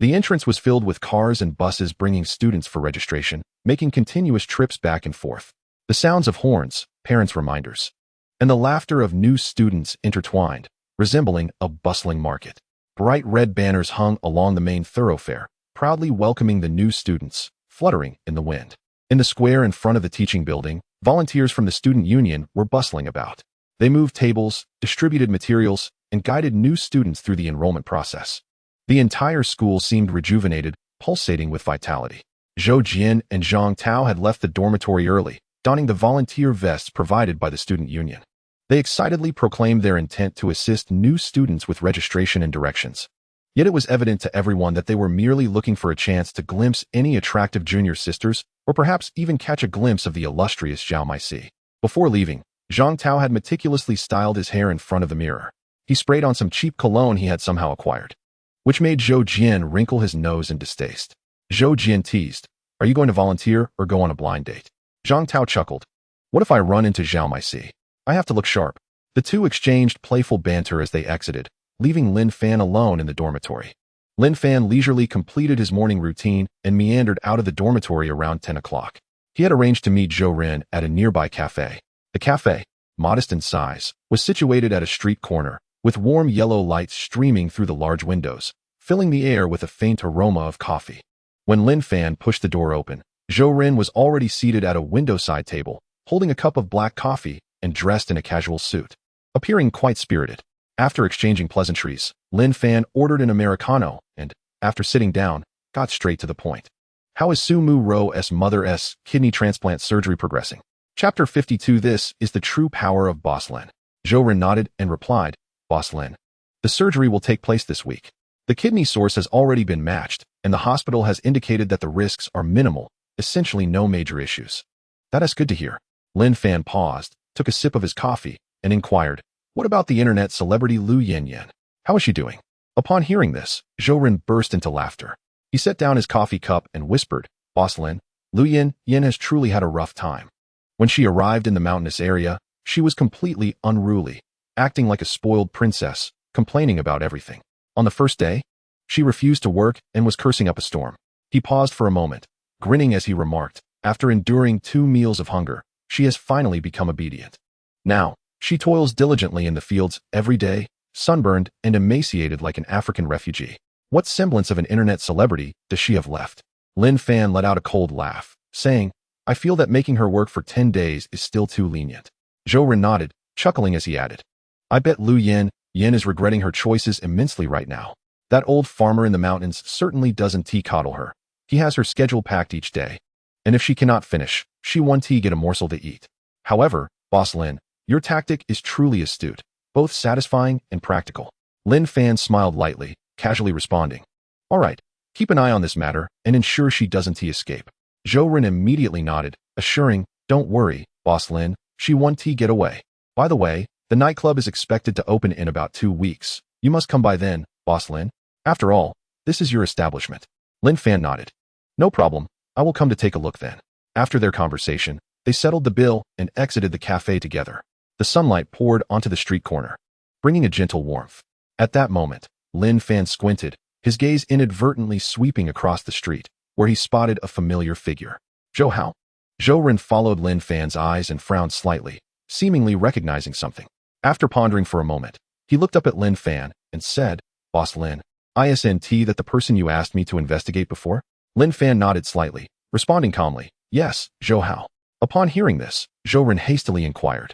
The entrance was filled with cars and buses bringing students for registration, making continuous trips back and forth. The sounds of horns, parents' reminders, and the laughter of new students intertwined, resembling a bustling market. Bright red banners hung along the main thoroughfare, proudly welcoming the new students, fluttering in the wind. In the square in front of the teaching building, volunteers from the student union were bustling about. They moved tables, distributed materials, and guided new students through the enrollment process. The entire school seemed rejuvenated, pulsating with vitality. Zhou Jian and Zhang Tao had left the dormitory early, donning the volunteer vests provided by the student union. They excitedly proclaimed their intent to assist new students with registration and directions. Yet it was evident to everyone that they were merely looking for a chance to glimpse any attractive junior sisters, or perhaps even catch a glimpse of the illustrious Zhao Meisi. Before leaving, Zhang Tao had meticulously styled his hair in front of the mirror. He sprayed on some cheap cologne he had somehow acquired, which made Zhou Jian wrinkle his nose in distaste. Zhou Jian teased, "Are you going to volunteer or go on a blind date?" Zhang Tao chuckled, "What if I run into Zhao Meisi? I have to look sharp." The two exchanged playful banter as they exited, leaving Lin Fan alone in the dormitory. Lin Fan leisurely completed his morning routine and meandered out of the dormitory around 10 o'clock. He had arranged to meet Zhou Ren at a nearby cafe. The cafe, modest in size, was situated at a street corner, with warm yellow lights streaming through the large windows, filling the air with a faint aroma of coffee. When Lin Fan pushed the door open, Zhou Ren was already seated at a window-side table, holding a cup of black coffee and dressed in a casual suit, appearing quite spirited. After exchanging pleasantries, Lin Fan ordered an Americano and, after sitting down, got straight to the point. How is Su Mu Ro's mother's kidney transplant surgery progressing? Chapter 52. This is the true power of Boss Lin. Zhou Ren nodded and replied, Boss Lin, the surgery will take place this week. The kidney source has already been matched, and the hospital has indicated that the risks are minimal, essentially no major issues. That is good to hear. Lin Fan paused, took a sip of his coffee, and inquired, what about the internet celebrity Lu Yanyan? How is she doing? Upon hearing this, Zhou Ren burst into laughter. He set down his coffee cup and whispered, Boss Lin, Lu Yanyan has truly had a rough time. When she arrived in the mountainous area, she was completely unruly, acting like a spoiled princess, complaining about everything. On the first day, she refused to work and was cursing up a storm. He paused for a moment, grinning as he remarked, after enduring 2 meals of hunger, she has finally become obedient. Now, she toils diligently in the fields every day, sunburned and emaciated like an African refugee. What semblance of an internet celebrity does she have left? Lin Fan let out a cold laugh, saying, I feel that making her work for 10 days is still too lenient. Zhou Ren nodded, chuckling as he added, I bet Lu Yan is regretting her choices immensely right now. That old farmer in the mountains certainly doesn't tea-coddle her. He has her schedule packed each day. And if she cannot finish, she won't get a morsel to eat. However, Boss Lin, your tactic is truly astute, both satisfying and practical. Lin Fan smiled lightly, casually responding, all right, keep an eye on this matter and ensure she doesn't escape. Zhou Ren immediately nodded, assuring, don't worry, Boss Lin, she won't get away. By the way, the nightclub is expected to open in about 2 weeks. You must come by then, Boss Lin. After all, this is your establishment. Lin Fan nodded. No problem, I will come to take a look then. After their conversation, they settled the bill and exited the cafe together. The sunlight poured onto the street corner, bringing a gentle warmth. At that moment, Lin Fan squinted, his gaze inadvertently sweeping across the street, where he spotted a familiar figure. Zhou Hao. Zhou Ren followed Lin Fan's eyes and frowned slightly, seemingly recognizing something. After pondering for a moment, he looked up at Lin Fan and said, Boss Lin, isn't that the person you asked me to investigate before? Lin Fan nodded slightly, responding calmly, yes, Zhou Hao. Upon hearing this, Zhou Ren hastily inquired,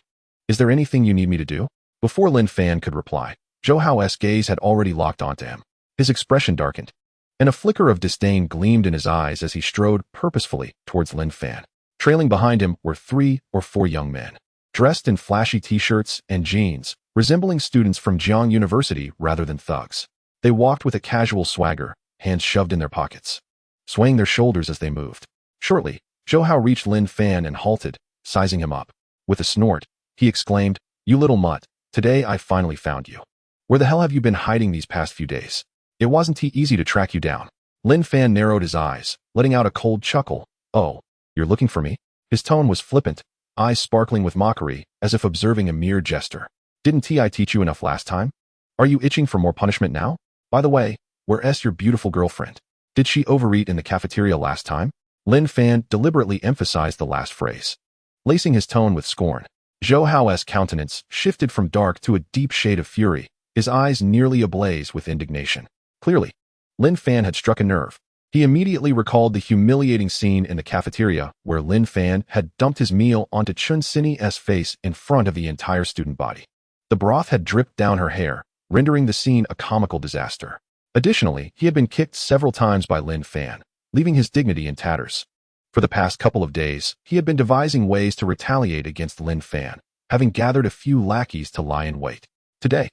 is there anything you need me to do? Before Lin Fan could reply, Zhou Hao's gaze had already locked onto him. His expression darkened, and a flicker of disdain gleamed in his eyes as he strode purposefully towards Lin Fan. Trailing behind him were 3 or 4 young men, dressed in flashy t-shirts and jeans, resembling students from Jiang University rather than thugs. They walked with a casual swagger, hands shoved in their pockets, swaying their shoulders as they moved. Shortly, Zhou Hao reached Lin Fan and halted, sizing him up. With a snort, he exclaimed, you little mutt, today I finally found you. Where the hell have you been hiding these past few days? It wasn't easy to track you down. Lin Fan narrowed his eyes, letting out a cold chuckle. Oh, you're looking for me? His tone was flippant, eyes sparkling with mockery, as if observing a mere jester. Didn't I teach you enough last time? Are you itching for more punishment now? By the way, where's your beautiful girlfriend? Did she overeat in the cafeteria last time? Lin Fan deliberately emphasized the last phrase, lacing his tone with scorn. Zhou Hao's countenance shifted from dark to a deep shade of fury, his eyes nearly ablaze with indignation. Clearly, Lin Fan had struck a nerve. He immediately recalled the humiliating scene in the cafeteria where Lin Fan had dumped his meal onto Chun Sini's face in front of the entire student body. The broth had dripped down her hair, rendering the scene a comical disaster. Additionally, he had been kicked several times by Lin Fan, leaving his dignity in tatters. For the past couple of days, he had been devising ways to retaliate against Lin Fan, having gathered a few lackeys to lie in wait. Today,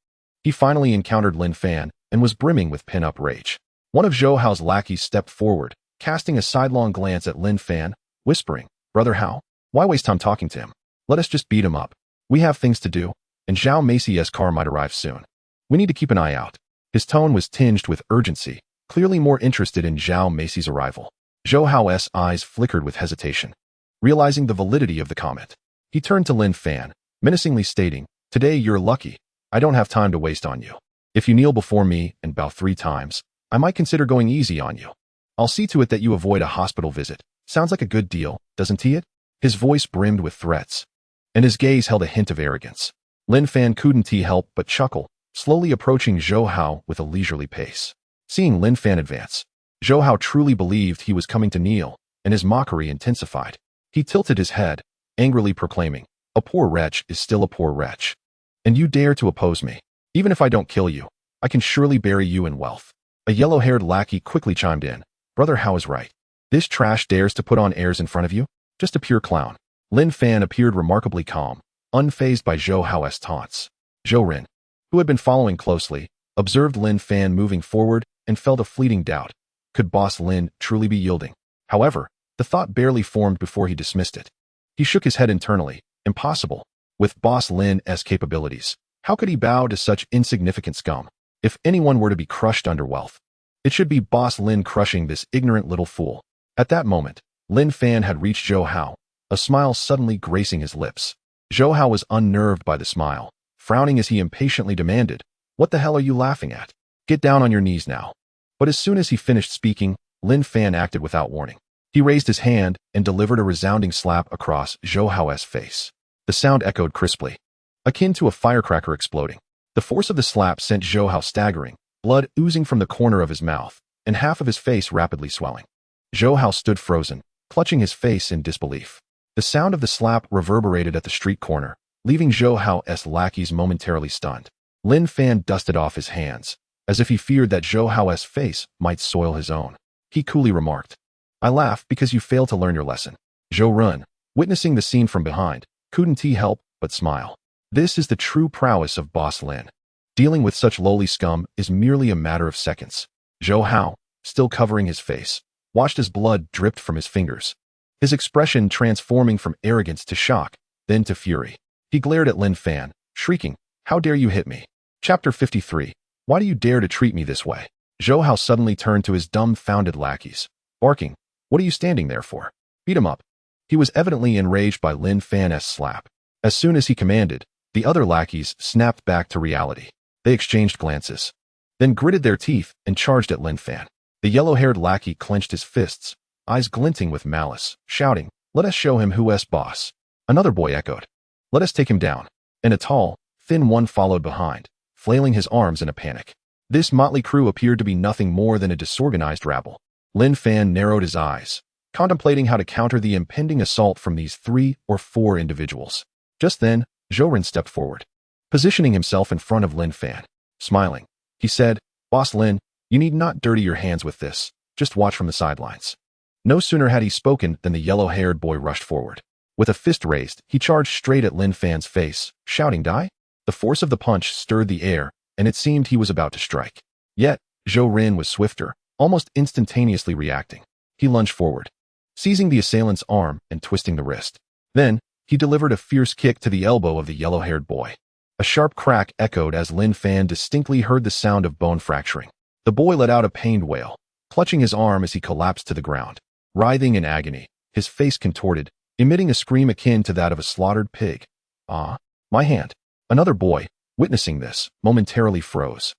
he finally encountered Lin Fan and was brimming with pent-up rage. One of Zhou Hao's lackeys stepped forward, casting a sidelong glance at Lin Fan, whispering, Brother Hao, why waste time talking to him? Let us just beat him up. We have things to do, and Zhao Macy's car might arrive soon. We need to keep an eye out. His tone was tinged with urgency, clearly more interested in Zhao Macy's arrival. Zhou Hao's eyes flickered with hesitation. Realizing the validity of the comment, he turned to Lin Fan, menacingly stating, Today you're lucky. I don't have time to waste on you. If you kneel before me and bow 3 times, I might consider going easy on you. I'll see to it that you avoid a hospital visit. Sounds like a good deal, doesn't it? His voice brimmed with threats, and his gaze held a hint of arrogance. Lin Fan couldn't help but chuckle, slowly approaching Zhou Hao with a leisurely pace. Seeing Lin Fan advance, Zhou Hao truly believed he was coming to kneel, and his mockery intensified. He tilted his head, angrily proclaiming, A poor wretch is still a poor wretch. And you dare to oppose me. Even if I don't kill you, I can surely bury you in wealth. A yellow-haired lackey quickly chimed in. Brother Hao is right. This trash dares to put on airs in front of you? Just a pure clown. Lin Fan appeared remarkably calm, unfazed by Zhou Hao's taunts. Zhou Ren, who had been following closely, observed Lin Fan moving forward and felt a fleeting doubt. Could Boss Lin truly be yielding? However, the thought barely formed before he dismissed it. He shook his head internally. Impossible. With Boss Lin's capabilities, how could he bow to such insignificant scum? If anyone were to be crushed under wealth, it should be Boss Lin crushing this ignorant little fool. At that moment, Lin Fan had reached Zhou Hao, a smile suddenly gracing his lips. Zhou Hao was unnerved by the smile, frowning as he impatiently demanded, "What the hell are you laughing at? Get down on your knees now." But as soon as he finished speaking, Lin Fan acted without warning. He raised his hand and delivered a resounding slap across Zhou Hao's face. The sound echoed crisply, akin to a firecracker exploding. The force of the slap sent Zhou Hao staggering, blood oozing from the corner of his mouth, and half of his face rapidly swelling. Zhou Hao stood frozen, clutching his face in disbelief. The sound of the slap reverberated at the street corner, leaving Zhou Hao's lackeys momentarily stunned. Lin Fan dusted off his hands, as if he feared that Zhou Hao's face might soil his own. He coolly remarked, "I laugh because you failed to learn your lesson." Zhou Ren, witnessing the scene from behind, couldn't he help but smile. This is the true prowess of Boss Lin. Dealing with such lowly scum is merely a matter of seconds. Zhou Hao, still covering his face, watched as blood dripped from his fingers, his expression transforming from arrogance to shock, then to fury. He glared at Lin Fan, shrieking, "How dare you hit me?" Chapter 53. Why do you dare to treat me this way? Zhou Hao suddenly turned to his dumbfounded lackeys, barking, "What are you standing there for? Beat him up." He was evidently enraged by Lin Fan's slap. As soon as he commanded, the other lackeys snapped back to reality. They exchanged glances, then gritted their teeth and charged at Lin Fan. The yellow-haired lackey clenched his fists, eyes glinting with malice, shouting, "Let us show him who's boss." Another boy echoed, "Let us take him down." And a tall, thin one followed behind, flailing his arms in a panic. This motley crew appeared to be nothing more than a disorganized rabble. Lin Fan narrowed his eyes, contemplating how to counter the impending assault from these 3 or 4 individuals. Just then, Zhou Ren stepped forward, positioning himself in front of Lin Fan. Smiling, he said, "Boss Lin, you need not dirty your hands with this, just watch from the sidelines." No sooner had he spoken than the yellow-haired boy rushed forward. With a fist raised, he charged straight at Lin Fan's face, shouting, "Die!" The force of the punch stirred the air, and it seemed he was about to strike. Yet, Zhou Ren was swifter, almost instantaneously reacting. He lunged forward, seizing the assailant's arm and twisting the wrist. Then, he delivered a fierce kick to the elbow of the yellow-haired boy. A sharp crack echoed as Lin Fan distinctly heard the sound of bone fracturing. The boy let out a pained wail, clutching his arm as he collapsed to the ground. Writhing in agony, his face contorted, emitting a scream akin to that of a slaughtered pig. "Ah, my hand." Another boy, witnessing this, momentarily froze,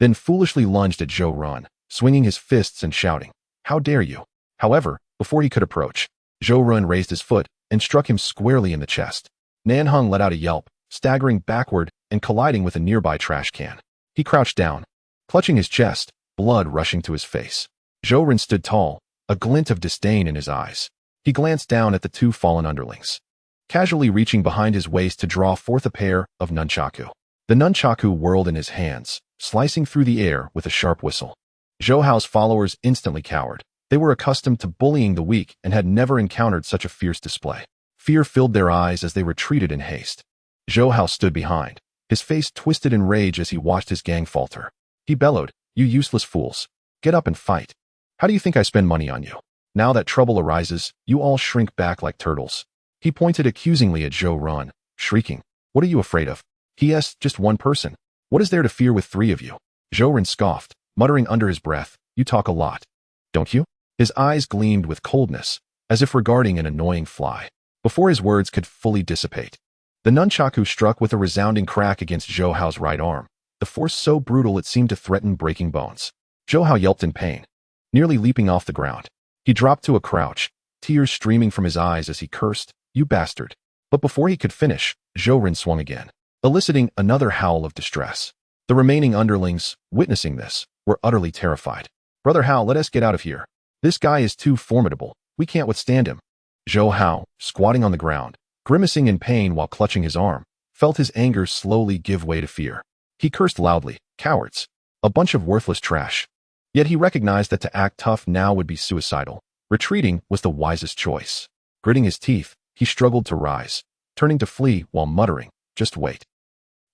then foolishly lunged at Zhou Ren, swinging his fists and shouting, "How dare you!" However, before he could approach, Zhou Ren raised his foot and struck him squarely in the chest. Nanheng let out a yelp, staggering backward and colliding with a nearby trash can. He crouched down, clutching his chest, blood rushing to his face. Zhou Ren stood tall, a glint of disdain in his eyes. He glanced down at the 2 fallen underlings, casually reaching behind his waist to draw forth a pair of nunchaku. The nunchaku whirled in his hands, slicing through the air with a sharp whistle. Zhou Hao's followers instantly cowered. They were accustomed to bullying the weak and had never encountered such a fierce display. Fear filled their eyes as they retreated in haste. Zhou Hao stood behind, his face twisted in rage as he watched his gang falter. He bellowed, "You useless fools. Get up and fight. How do you think I spend money on you? Now that trouble arises, you all shrink back like turtles." He pointed accusingly at Zhou Ren, shrieking, "What are you afraid of? P.S. Just one person. What is there to fear with 3 of you?" Zhou Ren scoffed, muttering under his breath, "You talk a lot. Don't you?" His eyes gleamed with coldness, as if regarding an annoying fly. Before his words could fully dissipate, the nunchaku struck with a resounding crack against Zhou Hao's right arm, the force so brutal it seemed to threaten breaking bones. Zhou Hao yelped in pain, nearly leaping off the ground. He dropped to a crouch, tears streaming from his eyes as he cursed, "You bastard." But before he could finish, Zhou Ren swung again, eliciting another howl of distress. The remaining underlings, witnessing this, were utterly terrified. "Brother Hao, let us get out of here. This guy is too formidable. We can't withstand him." Zhou Hao, squatting on the ground, grimacing in pain while clutching his arm, felt his anger slowly give way to fear. He cursed loudly. Cowards. A bunch of worthless trash. Yet he recognized that to act tough now would be suicidal. Retreating was the wisest choice. Gritting his teeth, he struggled to rise, turning to flee while muttering, "Just wait."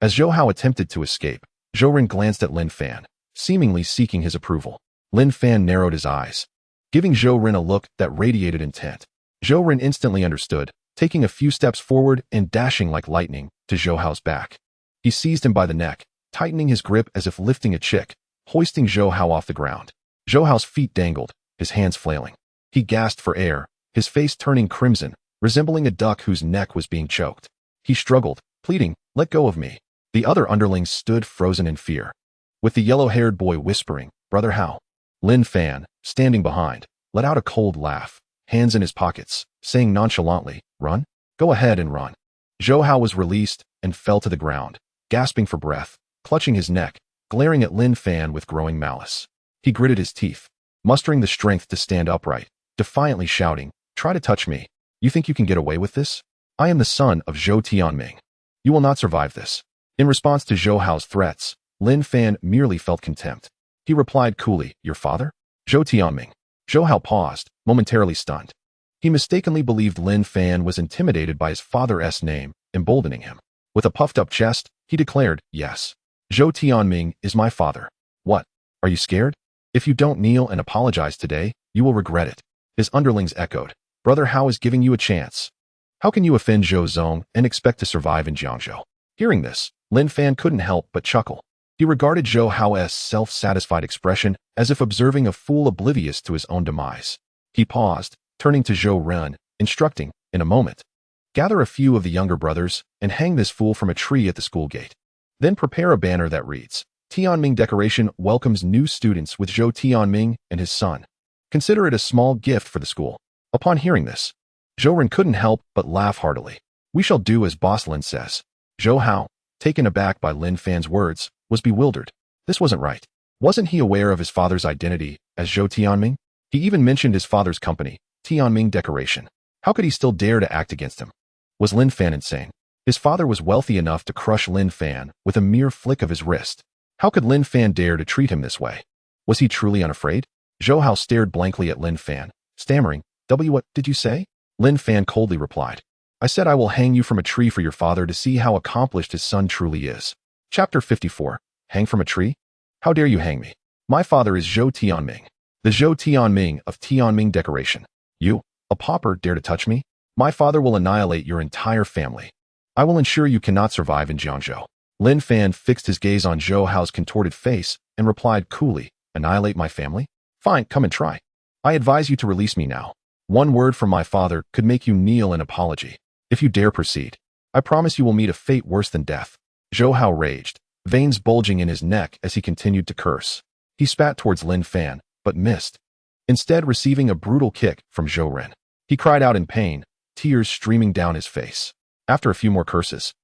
As Zhou Hao attempted to escape, Zhou Ren glanced at Lin Fan, seemingly seeking his approval. Lin Fan narrowed his eyes, giving Zhou Ren a look that radiated intent. Zhou Ren instantly understood, taking a few steps forward and dashing like lightning to Zhou Hao's back. He seized him by the neck, tightening his grip as if lifting a chick, hoisting Zhou Hao off the ground. Zhou Hao's feet dangled, his hands flailing. He gasped for air, his face turning crimson, resembling a duck whose neck was being choked. He struggled, pleading, "Let go of me." The other underlings stood frozen in fear, with the yellow-haired boy whispering, "Brother Hao." Lin Fan, standing behind, let out a cold laugh, hands in his pockets, saying nonchalantly, "Run? Go ahead and run." Zhou Hao was released and fell to the ground, gasping for breath, clutching his neck, glaring at Lin Fan with growing malice. He gritted his teeth, mustering the strength to stand upright, defiantly shouting, "Try to touch me. You think you can get away with this? I am the son of Zhou Tianming. You will not survive this." In response to Zhou Hao's threats, Lin Fan merely felt contempt. He replied coolly, "Your father? Zhou Tianming." Zhou Hao paused, momentarily stunned. He mistakenly believed Lin Fan was intimidated by his father's name, emboldening him. With a puffed-up chest, he declared, "Yes. Zhou Tianming is my father. What? Are you scared? If you don't kneel and apologize today, you will regret it." His underlings echoed, "Brother Hao is giving you a chance. How can you offend Zhou Zong and expect to survive in Jiangzhou?" Hearing this, Lin Fan couldn't help but chuckle. He regarded Zhou Hao's self-satisfied expression as if observing a fool oblivious to his own demise. He paused, turning to Zhou Ren, instructing, "In a moment, gather a few of the younger brothers and hang this fool from a tree at the school gate. Then prepare a banner that reads, 'Tianming Decoration welcomes new students with Zhou Tianming and his son.' Consider it a small gift for the school." Upon hearing this, Zhou Ren couldn't help but laugh heartily. "We shall do as Boss Lin says." Zhou Hao, taken aback by Lin Fan's words, was bewildered. This wasn't right. Wasn't he aware of his father's identity as Zhou Tianming? He even mentioned his father's company, Tianming Decoration. How could he still dare to act against him? Was Lin Fan insane? His father was wealthy enough to crush Lin Fan with a mere flick of his wrist. How could Lin Fan dare to treat him this way? Was he truly unafraid? Zhou Hao stared blankly at Lin Fan, stammering, What did you say?" Lin Fan coldly replied, "I said I will hang you from a tree for your father to see how accomplished his son truly is." Chapter 54. Hang from a tree? How dare you hang me? My father is Zhou Tianming, the Zhou Tianming of Tianming Decoration. You, a pauper, dare to touch me? My father will annihilate your entire family. I will ensure you cannot survive in Jiangzhou. Lin Fan fixed his gaze on Zhou Hao's contorted face and replied coolly, "Annihilate my family? Fine, come and try. I advise you to release me now. One word from my father could make you kneel in apology. If you dare proceed, I promise you will meet a fate worse than death." Zhou Hao raged, veins bulging in his neck as he continued to curse. He spat towards Lin Fan, but missed, instead receiving a brutal kick from Zhou Ren. He cried out in pain, tears streaming down his face. After a few more curses,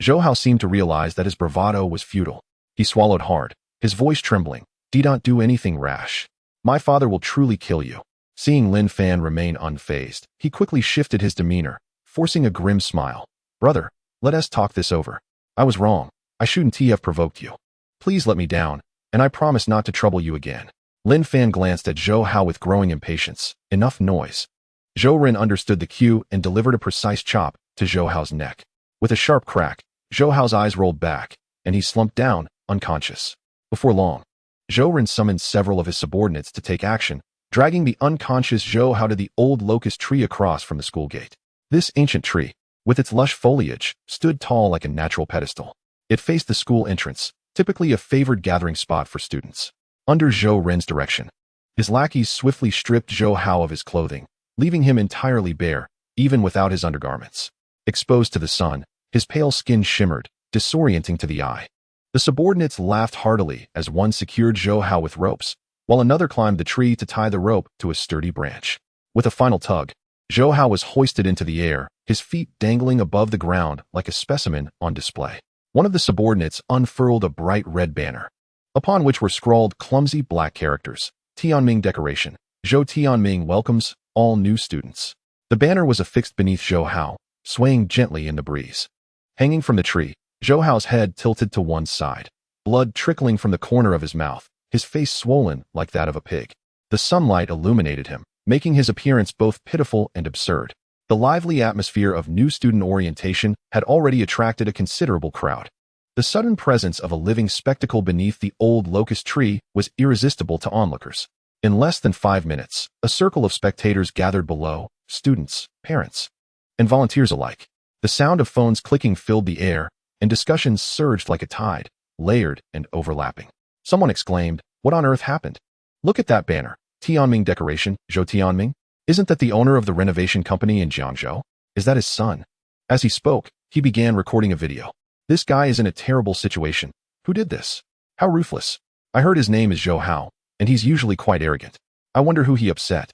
Zhou Hao seemed to realize that his bravado was futile. He swallowed hard, his voice trembling. "Do not do anything rash. My father will truly kill you." Seeing Lin Fan remain unfazed, he quickly shifted his demeanor, forcing a grim smile. "Brother, let us talk this over. I was wrong. I shouldn't have provoked you. Please let me down, and I promise not to trouble you again." Lin Fan glanced at Zhou Hao with growing impatience. Enough noise. Zhou Ren understood the cue and delivered a precise chop to Zhou Hao's neck. With a sharp crack, Zhou Hao's eyes rolled back, and he slumped down, unconscious. Before long, Zhou Ren summoned several of his subordinates to take action, dragging the unconscious Zhou Hao to the old locust tree across from the school gate. This ancient tree, with its lush foliage, stood tall like a natural pedestal. It faced the school entrance, typically a favored gathering spot for students. Under Zhou Ren's direction, his lackeys swiftly stripped Zhou Hao of his clothing, leaving him entirely bare, even without his undergarments. Exposed to the sun, his pale skin shimmered, disorienting to the eye. The subordinates laughed heartily as one secured Zhou Hao with ropes, while another climbed the tree to tie the rope to a sturdy branch. With a final tug, Zhou Hao was hoisted into the air, his feet dangling above the ground like a specimen on display. One of the subordinates unfurled a bright red banner, upon which were scrawled clumsy black characters, "Tianming Decoration. Zhou Tianming welcomes all new students." The banner was affixed beneath Zhou Hao, swaying gently in the breeze. Hanging from the tree, Zhou Hao's head tilted to one side, blood trickling from the corner of his mouth, his face swollen like that of a pig. The sunlight illuminated him, making his appearance both pitiful and absurd. The lively atmosphere of new student orientation had already attracted a considerable crowd. The sudden presence of a living spectacle beneath the old locust tree was irresistible to onlookers. In less than 5 minutes, a circle of spectators gathered below, students, parents, and volunteers alike. The sound of phones clicking filled the air, and discussions surged like a tide, layered and overlapping. Someone exclaimed, "What on earth happened? Look at that banner. Tianming decoration, Zhou Tianming? Isn't that the owner of the renovation company in Jiangzhou? Is that his son?" As he spoke, he began recording a video. "This guy is in a terrible situation. Who did this? How ruthless. I heard his name is Zhou Hao, and he's usually quite arrogant. I wonder who he upset.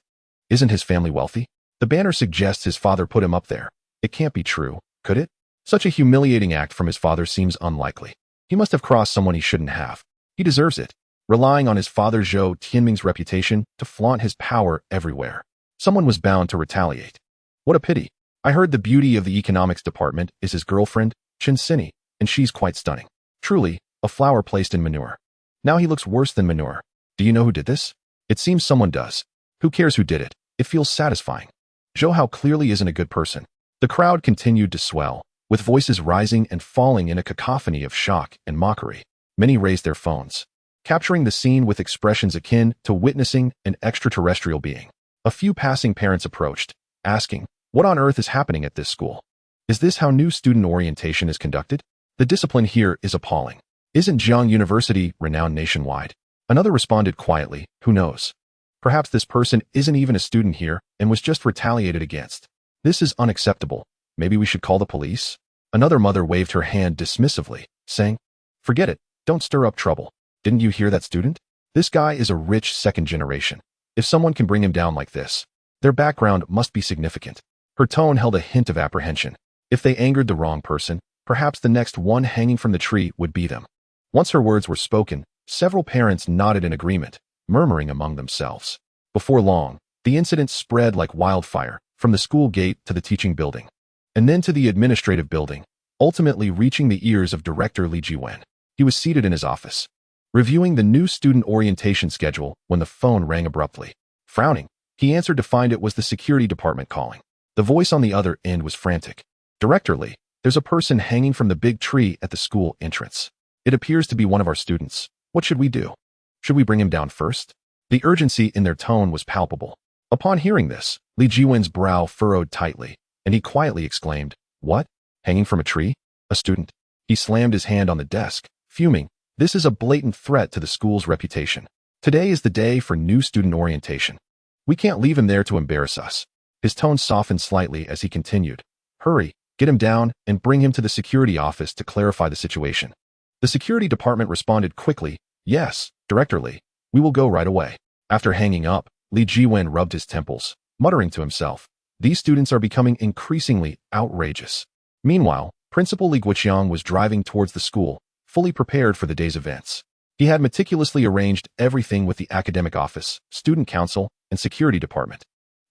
Isn't his family wealthy? The banner suggests his father put him up there. It can't be true, could it? Such a humiliating act from his father seems unlikely. He must have crossed someone he shouldn't have. He deserves it, relying on his father Zhou Tianming's reputation to flaunt his power everywhere. Someone was bound to retaliate. What a pity. I heard the beauty of the economics department is his girlfriend, Chen Sini, and she's quite stunning. Truly, a flower placed in manure. Now he looks worse than manure. Do you know who did this? It seems someone does. Who cares who did it? It feels satisfying. Zhou Hao clearly isn't a good person." The crowd continued to swell, with voices rising and falling in a cacophony of shock and mockery. Many raised their phones, capturing the scene with expressions akin to witnessing an extraterrestrial being. A few passing parents approached, asking, "What on earth is happening at this school? Is this how new student orientation is conducted? The discipline here is appalling. Isn't Jiang University renowned nationwide?" Another responded quietly, "Who knows? Perhaps this person isn't even a student here and was just retaliated against. This is unacceptable. Maybe we should call the police?" Another mother waved her hand dismissively, saying, "Forget it. Don't stir up trouble. Didn't you hear that student? This guy is a rich second generation. If someone can bring him down like this, their background must be significant." Her tone held a hint of apprehension. If they angered the wrong person, perhaps the next one hanging from the tree would be them. Once her words were spoken, several parents nodded in agreement, murmuring among themselves. Before long, the incident spread like wildfire, from the school gate to the teaching building, and then to the administrative building, ultimately reaching the ears of Director Li Jiwen. He was seated in his office, reviewing the new student orientation schedule when the phone rang abruptly. Frowning, he answered to find it was the security department calling. The voice on the other end was frantic. "Director Li, there's a person hanging from the big tree at the school entrance. It appears to be one of our students. What should we do? Should we bring him down first?" The urgency in their tone was palpable. Upon hearing this, Li Jiwen's brow furrowed tightly, and he quietly exclaimed, "What? Hanging from a tree? A student?" He slammed his hand on the desk, fuming. This is a blatant threat to the school's reputation. Today is the day for new student orientation. We can't leave him there to embarrass us. His tone softened slightly as he continued, "Hurry, get him down and bring him to the security office to clarify the situation." The security department responded quickly, "Yes, Director Li, we will go right away." After hanging up, Li Jiwen rubbed his temples, muttering to himself, "These students are becoming increasingly outrageous." Meanwhile, Principal Li Guoqiang was driving towards the school, fully prepared for the day's events. He had meticulously arranged everything with the academic office, student council, and security department.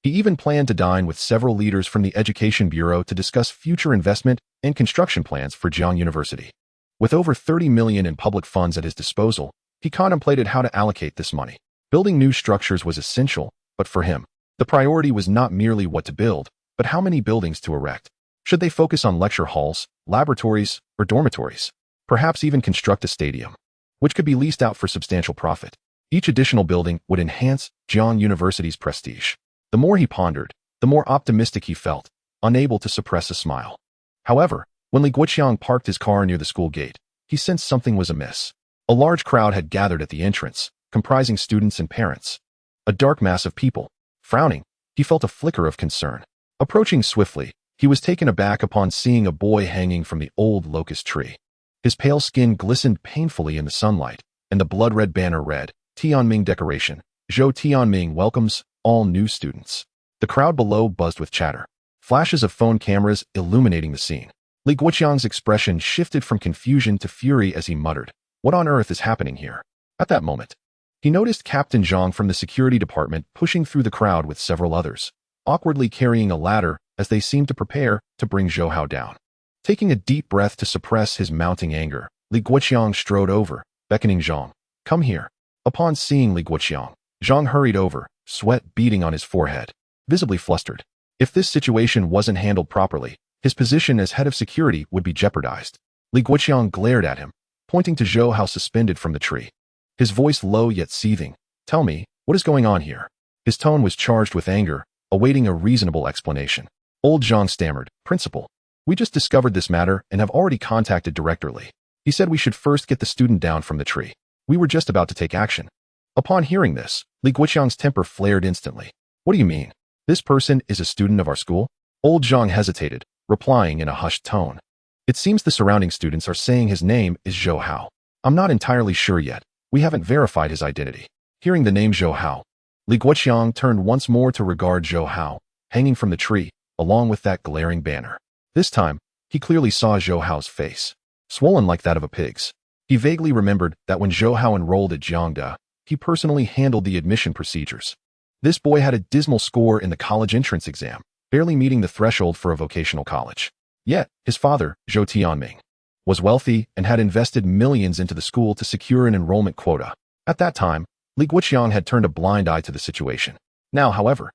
He even planned to dine with several leaders from the Education Bureau to discuss future investment and construction plans for Jiang University. With over 30 million in public funds at his disposal, he contemplated how to allocate this money. Building new structures was essential, but for him, the priority was not merely what to build, but how many buildings to erect. Should they focus on lecture halls, laboratories, or dormitories? Perhaps even construct a stadium, which could be leased out for substantial profit. Each additional building would enhance Jiang University's prestige. The more he pondered, the more optimistic he felt, unable to suppress a smile. However, when Li Guoqiang parked his car near the school gate, he sensed something was amiss. A large crowd had gathered at the entrance, comprising students and parents. A dark mass of people. Frowning, he felt a flicker of concern. Approaching swiftly, he was taken aback upon seeing a boy hanging from the old locust tree. His pale skin glistened painfully in the sunlight, and the blood-red banner read, "Tianming decoration. Zhou Tianming welcomes all new students." The crowd below buzzed with chatter, flashes of phone cameras illuminating the scene. Li Guoqiang's expression shifted from confusion to fury as he muttered, "What on earth is happening here?" At that moment, he noticed Captain Zhang from the security department pushing through the crowd with several others, awkwardly carrying a ladder as they seemed to prepare to bring Zhou Hao down. Taking a deep breath to suppress his mounting anger, Li Guoqiang strode over, beckoning Zhang. Come here. Upon seeing Li Guoqiang, Zhang hurried over, sweat beading on his forehead, visibly flustered. If this situation wasn't handled properly, his position as head of security would be jeopardized. Li Guoqiang glared at him, pointing to Zhou Hao suspended from the tree. His voice low yet seething. Tell me, what is going on here? His tone was charged with anger, awaiting a reasonable explanation. Old Zhang stammered, Principal, we just discovered this matter and have already contacted Director Li. He said we should first get the student down from the tree. We were just about to take action. Upon hearing this, Li Guoqiang's temper flared instantly. What do you mean? This person is a student of our school? Old Zhang hesitated, replying in a hushed tone. It seems the surrounding students are saying his name is Zhou Hao. I'm not entirely sure yet. We haven't verified his identity. Hearing the name Zhou Hao, Li Guoqiang turned once more to regard Zhou Hao, hanging from the tree, along with that glaring banner. This time, he clearly saw Zhou Hao's face, swollen like that of a pig's. He vaguely remembered that when Zhou Hao enrolled at Jiangda, he personally handled the admission procedures. This boy had a dismal score in the college entrance exam, barely meeting the threshold for a vocational college. Yet, his father, Zhou Tianming, was wealthy and had invested millions into the school to secure an enrollment quota. At that time, Li Guoqiang had turned a blind eye to the situation. Now, however,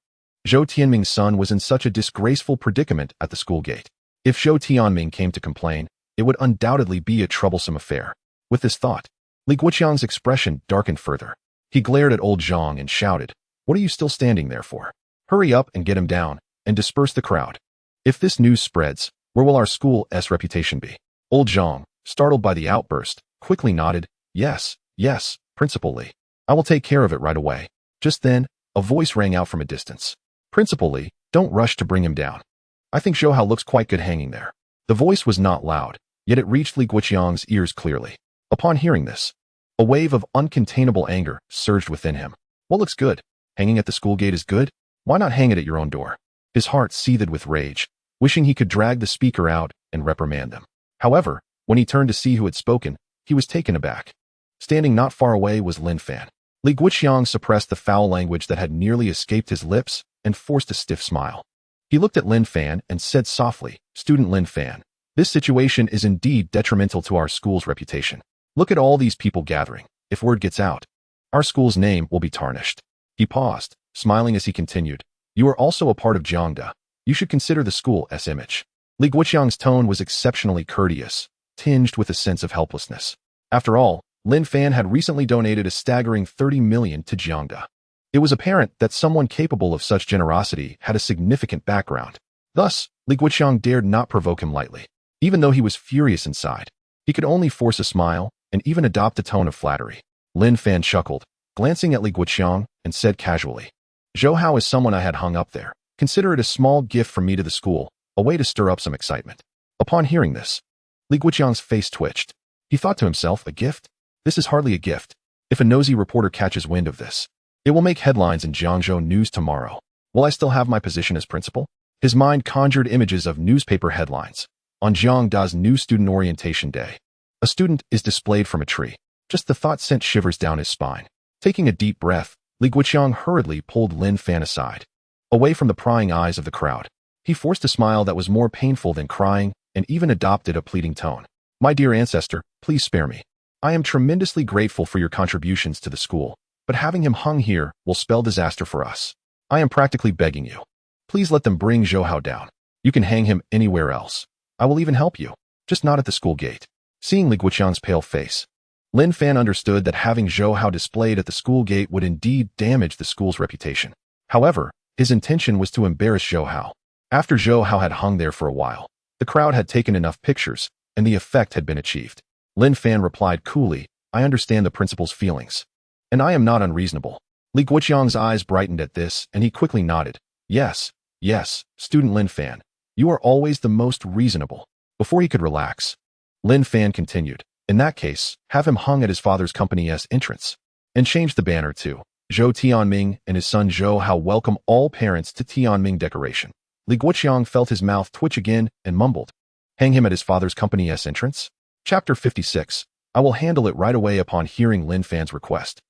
Zhou Tianming's son was in such a disgraceful predicament at the school gate. If Zhou Tianming came to complain, it would undoubtedly be a troublesome affair. With this thought, Li Guoqiang's expression darkened further. He glared at old Zhang and shouted, What are you still standing there for? Hurry up and get him down, and disperse the crowd. If this news spreads, where will our school's reputation be? Old Zhang, startled by the outburst, quickly nodded, Yes, Principal Li. I will take care of it right away. Just then, a voice rang out from a distance. Principal Li, don't rush to bring him down. I think Zhou Hao looks quite good hanging there. The voice was not loud, yet it reached Li Guoqiang's ears clearly. Upon hearing this, a wave of uncontainable anger surged within him. What looks good? Hanging at the school gate is good? Why not hang it at your own door? His heart seethed with rage, wishing he could drag the speaker out and reprimand them. However, when he turned to see who had spoken, he was taken aback. Standing not far away was Lin Fan. Li Guoqiang suppressed the foul language that had nearly escaped his lips and forced a stiff smile. He looked at Lin Fan and said softly, Student Lin Fan, this situation is indeed detrimental to our school's reputation. Look at all these people gathering. If word gets out, our school's name will be tarnished. He paused, smiling as he continued, You are also a part of Jiangda. You should consider the school's image. Li Guoqiang's tone was exceptionally courteous, tinged with a sense of helplessness. After all, Lin Fan had recently donated a staggering 30 million to Jiangda. It was apparent that someone capable of such generosity had a significant background. Thus, Li Guoqiang dared not provoke him lightly. Even though he was furious inside, he could only force a smile and even adopt a tone of flattery. Lin Fan chuckled, glancing at Li Guoqiang, and said casually, Zhou Hao is someone I had hung up there. Consider it a small gift from me to the school, a way to stir up some excitement. Upon hearing this, Li Guoqiang's face twitched. He thought to himself, a gift? This is hardly a gift. If a nosy reporter catches wind of this, it will make headlines in Jiangzhou news tomorrow. Will I still have my position as principal? His mind conjured images of newspaper headlines. On Jiangda's new student orientation day, a student is displayed from a tree. Just the thought sent shivers down his spine. Taking a deep breath, Li Guoqiang hurriedly pulled Lin Fan aside, away from the prying eyes of the crowd. He forced a smile that was more painful than crying and even adopted a pleading tone. My dear ancestor, please spare me. I am tremendously grateful for your contributions to the school, but having him hung here will spell disaster for us. I am practically begging you. Please let them bring Zhou Hao down. You can hang him anywhere else. I will even help you, just not at the school gate. Seeing Li Guoqiang's pale face, Lin Fan understood that having Zhou Hao displayed at the school gate would indeed damage the school's reputation. However, his intention was to embarrass Zhou Hao. After Zhou Hao had hung there for a while, the crowd had taken enough pictures, and the effect had been achieved. Lin Fan replied coolly, I understand the principal's feelings, and I am not unreasonable. Li Guoqiang's eyes brightened at this, and he quickly nodded. Yes, Student Lin Fan, you are always the most reasonable. Before he could relax, Lin Fan continued, in that case, have him hung at his father's company's entrance, and change the banner to Zhou Tianming and his son Zhou Hao welcome all parents to Tianming decoration. Li Guoqiang felt his mouth twitch again and mumbled, hang him at his father's company's entrance? Chapter 56. I will handle it right away. Upon hearing Lin Fan's request,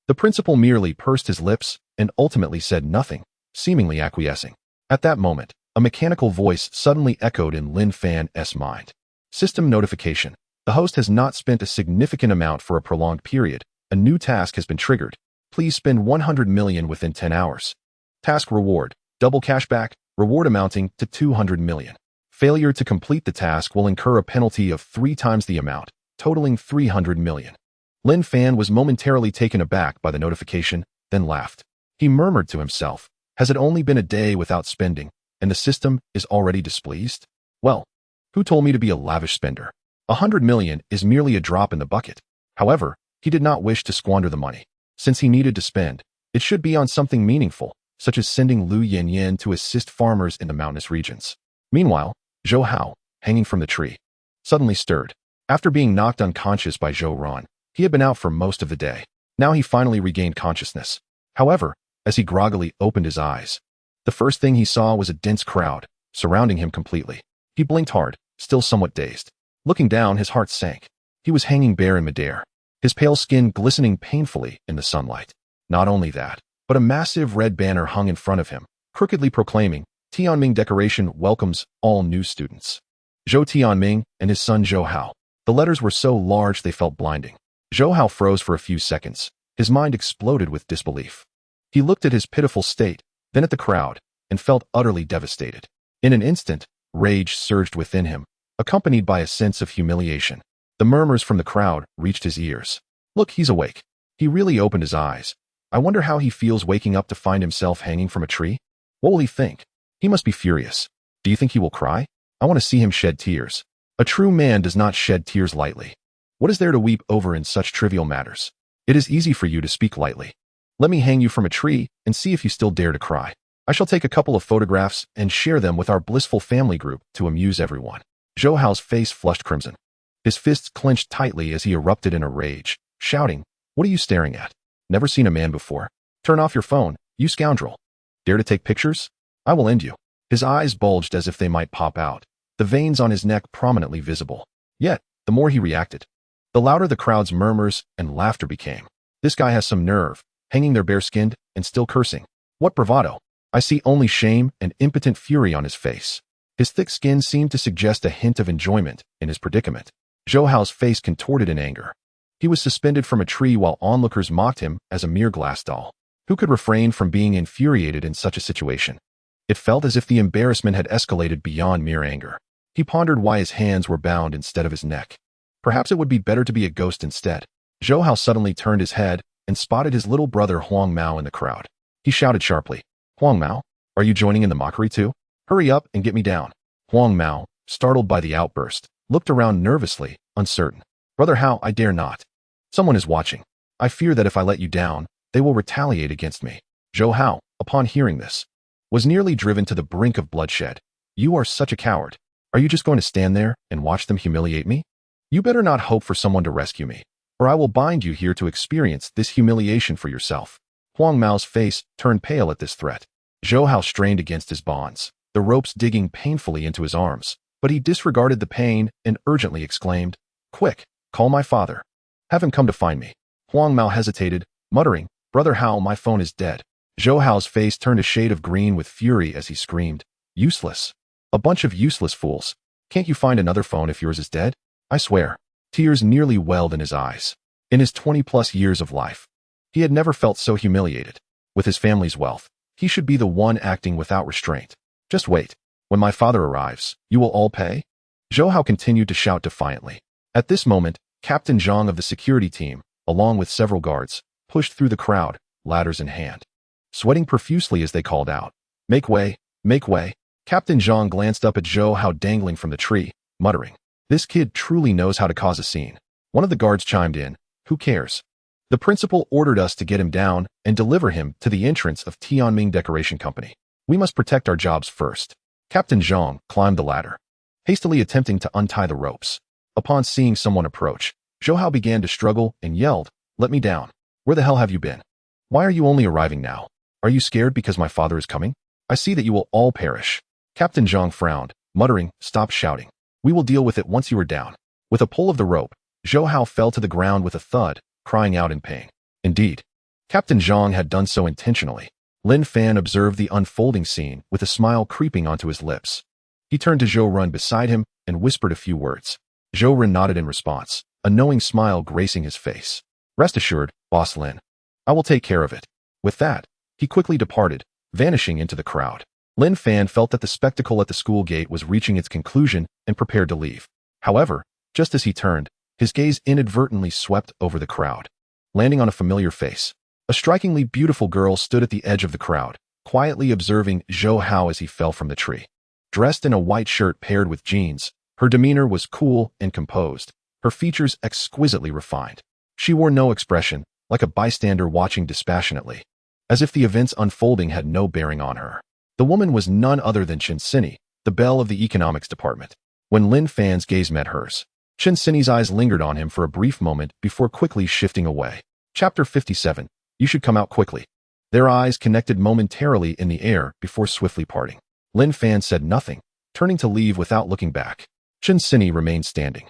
the principal merely pursed his lips and ultimately said nothing, seemingly acquiescing. At that moment, a mechanical voice suddenly echoed in Lin Fan's mind. System notification. The host has not spent a significant amount for a prolonged period. A new task has been triggered. Please spend 100 million within 10 hours. Task reward. Double cashback. Reward amounting to 200 million. Failure to complete the task will incur a penalty of 3 times the amount, totaling 300 million. Lin Fan was momentarily taken aback by the notification, then laughed. He murmured to himself, has it only been a day without spending, and the system is already displeased? Well, who told me to be a lavish spender? 100 million is merely a drop in the bucket. However, he did not wish to squander the money. Since he needed to spend, it should be on something meaningful, such as sending Lu Yanyan to assist farmers in the mountainous regions. Meanwhile, Zhou Hao, hanging from the tree, suddenly stirred. After being knocked unconscious by Zhou Ran, he had been out for most of the day. Now he finally regained consciousness. However, as he groggily opened his eyes, the first thing he saw was a dense crowd, surrounding him completely. He blinked hard, still somewhat dazed. Looking down, his heart sank. He was hanging bare in midair, his pale skin glistening painfully in the sunlight. Not only that, but a massive red banner hung in front of him, crookedly proclaiming, Tianming Decoration welcomes all new students. Zhou Tianming and his son Zhou Hao. The letters were so large they felt blinding. Zhou Hao froze for a few seconds. His mind exploded with disbelief. He looked at his pitiful state, then at the crowd, and felt utterly devastated. In an instant, rage surged within him, accompanied by a sense of humiliation. The murmurs from the crowd reached his ears. Look, he's awake. He really opened his eyes. I wonder how he feels waking up to find himself hanging from a tree. What will he think? He must be furious. Do you think he will cry? I want to see him shed tears. A true man does not shed tears lightly. What is there to weep over in such trivial matters? It is easy for you to speak lightly. Let me hang you from a tree and see if you still dare to cry. I shall take a couple of photographs and share them with our blissful family group to amuse everyone. Zhou Hao's face flushed crimson. His fists clenched tightly as he erupted in a rage, shouting, What are you staring at? Never seen a man before. Turn off your phone, you scoundrel. Dare to take pictures? I will end you. His eyes bulged as if they might pop out, the veins on his neck prominently visible. Yet, the more he reacted, the louder the crowd's murmurs and laughter became. This guy has some nerve, hanging there bare-skinned and still cursing. What bravado! I see only shame and impotent fury on his face. His thick skin seemed to suggest a hint of enjoyment in his predicament. Zhou Hao's face contorted in anger. He was suspended from a tree while onlookers mocked him as a mere glass doll. Who could refrain from being infuriated in such a situation? It felt as if the embarrassment had escalated beyond mere anger. He pondered why his hands were bound instead of his neck. Perhaps it would be better to be a ghost instead. Zhou Hao suddenly turned his head and spotted his little brother Huang Mao in the crowd. He shouted sharply, Huang Mao, are you joining in the mockery too? Hurry up and get me down. Huang Mao, startled by the outburst, looked around nervously, uncertain. Brother Hao, I dare not. Someone is watching. I fear that if I let you down, they will retaliate against me. Zhou Hao, upon hearing this, was nearly driven to the brink of bloodshed. You are such a coward. Are you just going to stand there and watch them humiliate me? You better not hope for someone to rescue me, or I will bind you here to experience this humiliation for yourself. Huang Mao's face turned pale at this threat. Zhou Hao strained against his bonds, the ropes digging painfully into his arms, but he disregarded the pain and urgently exclaimed, Quick, call my father. Have him come to find me. Huang Mao hesitated, muttering, Brother Hao, my phone is dead. Zhou Hao's face turned a shade of green with fury as he screamed, Useless. A bunch of useless fools. Can't you find another phone if yours is dead? I swear. Tears nearly welled in his eyes. In his 20-plus years of life, he had never felt so humiliated. With his family's wealth, he should be the one acting without restraint. Just wait. When my father arrives, you will all pay? Zhou Hao continued to shout defiantly. At this moment, Captain Zhang of the security team, along with several guards, pushed through the crowd, ladders in hand. Sweating profusely as they called out, Make way, make way. Captain Zhang glanced up at Zhou Hao dangling from the tree, muttering, This kid truly knows how to cause a scene. One of the guards chimed in, Who cares? The principal ordered us to get him down and deliver him to the entrance of Tianming Decoration Company. We must protect our jobs first. Captain Zhang climbed the ladder, hastily attempting to untie the ropes. Upon seeing someone approach, Zhou Hao began to struggle and yelled, Let me down. Where the hell have you been? Why are you only arriving now? Are you scared because my father is coming? I see that you will all perish. Captain Zhang frowned, muttering, Stop shouting. We will deal with it once you are down. With a pull of the rope, Zhou Hao fell to the ground with a thud, crying out in pain. Indeed, Captain Zhang had done so intentionally. Lin Fan observed the unfolding scene with a smile creeping onto his lips. He turned to Zhou Run beside him and whispered a few words. Zhou Ren nodded in response, a knowing smile gracing his face. Rest assured, Boss Lin. I will take care of it. With that, he quickly departed, vanishing into the crowd. Lin Fan felt that the spectacle at the school gate was reaching its conclusion and prepared to leave. However, just as he turned, his gaze inadvertently swept over the crowd, landing on a familiar face. A strikingly beautiful girl stood at the edge of the crowd, quietly observing Zhou Hao as he fell from the tree. Dressed in a white shirt paired with jeans, her demeanor was cool and composed, her features exquisitely refined. She wore no expression, like a bystander watching dispassionately, as if the events unfolding had no bearing on her. The woman was none other than Chen Sini, the belle of the economics department. When Lin Fan's gaze met hers, Chen Sini's eyes lingered on him for a brief moment before quickly shifting away. Chapter 57. You should come out quickly. Their eyes connected momentarily in the air before swiftly parting. Lin Fan said nothing, turning to leave without looking back. Chen Sini remained standing,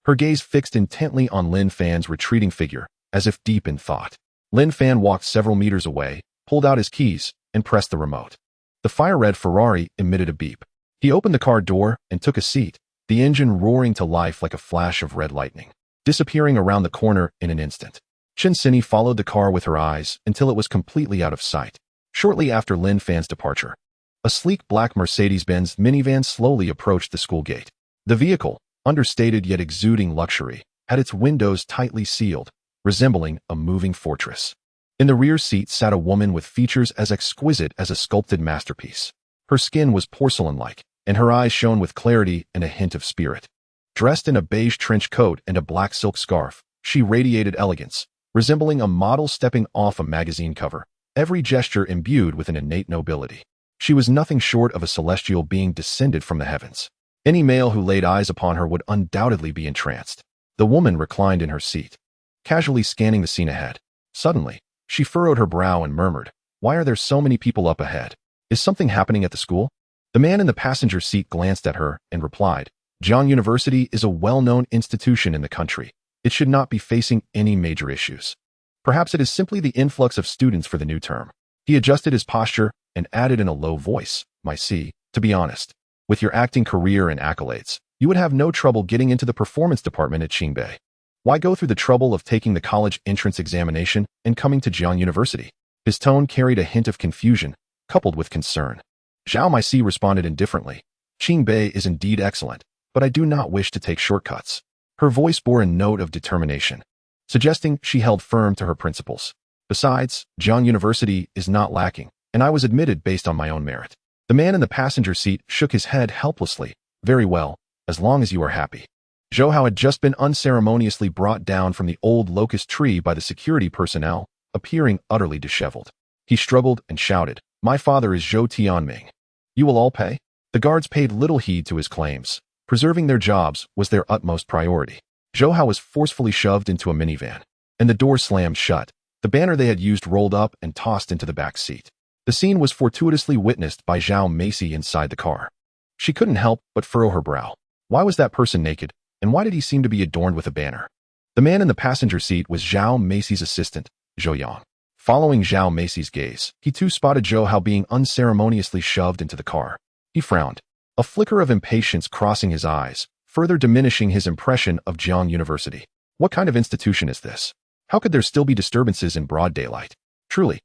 her gaze fixed intently on Lin Fan's retreating figure, as if deep in thought. Lin Fan walked several meters away, pulled out his keys, and pressed the remote. The fire-red Ferrari emitted a beep. He opened the car door and took a seat, the engine roaring to life like a flash of red lightning, disappearing around the corner in an instant. Chen Sini followed the car with her eyes until it was completely out of sight. Shortly after Lin Fan's departure, a sleek black Mercedes-Benz minivan slowly approached the school gate. The vehicle, understated yet exuding luxury, had its windows tightly sealed, resembling a moving fortress. In the rear seat sat a woman with features as exquisite as a sculpted masterpiece. Her skin was porcelain-like, and her eyes shone with clarity and a hint of spirit. Dressed in a beige trench coat and a black silk scarf, she radiated elegance, resembling a model stepping off a magazine cover, every gesture imbued with an innate nobility. She was nothing short of a celestial being descended from the heavens. Any male who laid eyes upon her would undoubtedly be entranced. The woman reclined in her seat, casually scanning the scene ahead. Suddenly, she furrowed her brow and murmured, "Why are there so many people up ahead? Is something happening at the school?" The man in the passenger seat glanced at her and replied, "Jiang University is a well-known institution in the country. It should not be facing any major issues. Perhaps it is simply the influx of students for the new term." He adjusted his posture and added in a low voice, to be honest, with your acting career and accolades, you would have no trouble getting into the performance department at Qingbei. Why go through the trouble of taking the college entrance examination and coming to Jiang University?" His tone carried a hint of confusion, coupled with concern. Zhao Meisi responded indifferently, "Qingbei is indeed excellent, but I do not wish to take shortcuts." Her voice bore a note of determination, suggesting she held firm to her principles. "Besides, Jiang University is not lacking, and I was admitted based on my own merit." The man in the passenger seat shook his head helplessly. "Very well, as long as you are happy." Zhou Hao had just been unceremoniously brought down from the old locust tree by the security personnel, appearing utterly disheveled. He struggled and shouted, "My father is Zhou Tianming. You will all pay?" The guards paid little heed to his claims. Preserving their jobs was their utmost priority. Zhou Hao was forcefully shoved into a minivan, and the door slammed shut. The banner they had used rolled up and tossed into the back seat. The scene was fortuitously witnessed by Zhao Meisi inside the car. She couldn't help but furrow her brow. Why was that person naked, and why did he seem to be adorned with a banner? The man in the passenger seat was Zhao Meisi's assistant, Zhou Yang. Following Zhao Meisi's gaze, he too spotted Zhou Hao being unceremoniously shoved into the car. He frowned, a flicker of impatience crossing his eyes, further diminishing his impression of Jiang University. What kind of institution is this? How could there still be disturbances in broad daylight? Truly,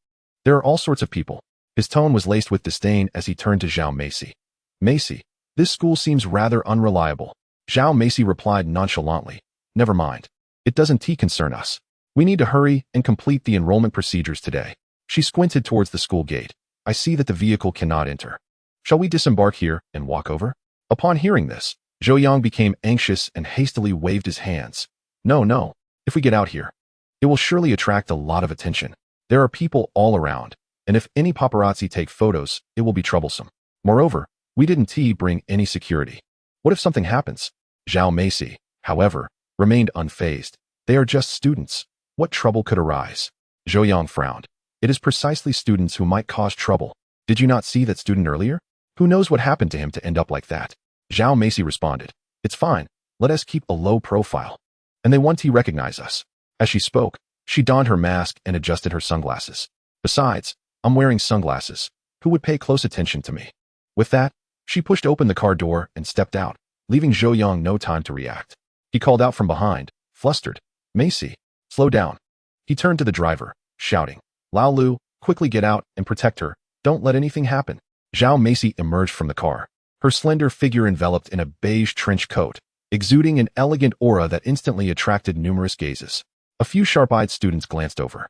there are all sorts of people. His tone was laced with disdain as he turned to Zhao Meisi. "Meisi, this school seems rather unreliable." Zhao Meisi replied nonchalantly, "Never mind. It doesn't concern us. We need to hurry and complete the enrollment procedures today." She squinted towards the school gate. "I see that the vehicle cannot enter. Shall we disembark here and walk over?" Upon hearing this, Zhou Yang became anxious and hastily waved his hands. No. If we get out here, it will surely attract a lot of attention. There are people all around, and if any paparazzi take photos, it will be troublesome. Moreover, we didn't bring any security. What if something happens?" Zhao Meisi, however, remained unfazed. "They are just students. What trouble could arise?" Zhou Yang frowned. "It is precisely students who might cause trouble. Did you not see that student earlier? Who knows what happened to him to end up like that?" Zhao Meisi responded, "It's fine. Let us keep a low profile. And they won't recognize us." As she spoke, she donned her mask and adjusted her sunglasses. "Besides, I'm wearing sunglasses. Who would pay close attention to me?" With that, she pushed open the car door and stepped out, leaving Zhou Yang no time to react. He called out from behind, flustered. Macy, slow down. He turned to the driver, shouting, Lao Lu, quickly get out and protect her. Don't let anything happen. Zhao Macy emerged from the car, her slender figure enveloped in a beige trench coat, exuding an elegant aura that instantly attracted numerous gazes. A few sharp-eyed students glanced over.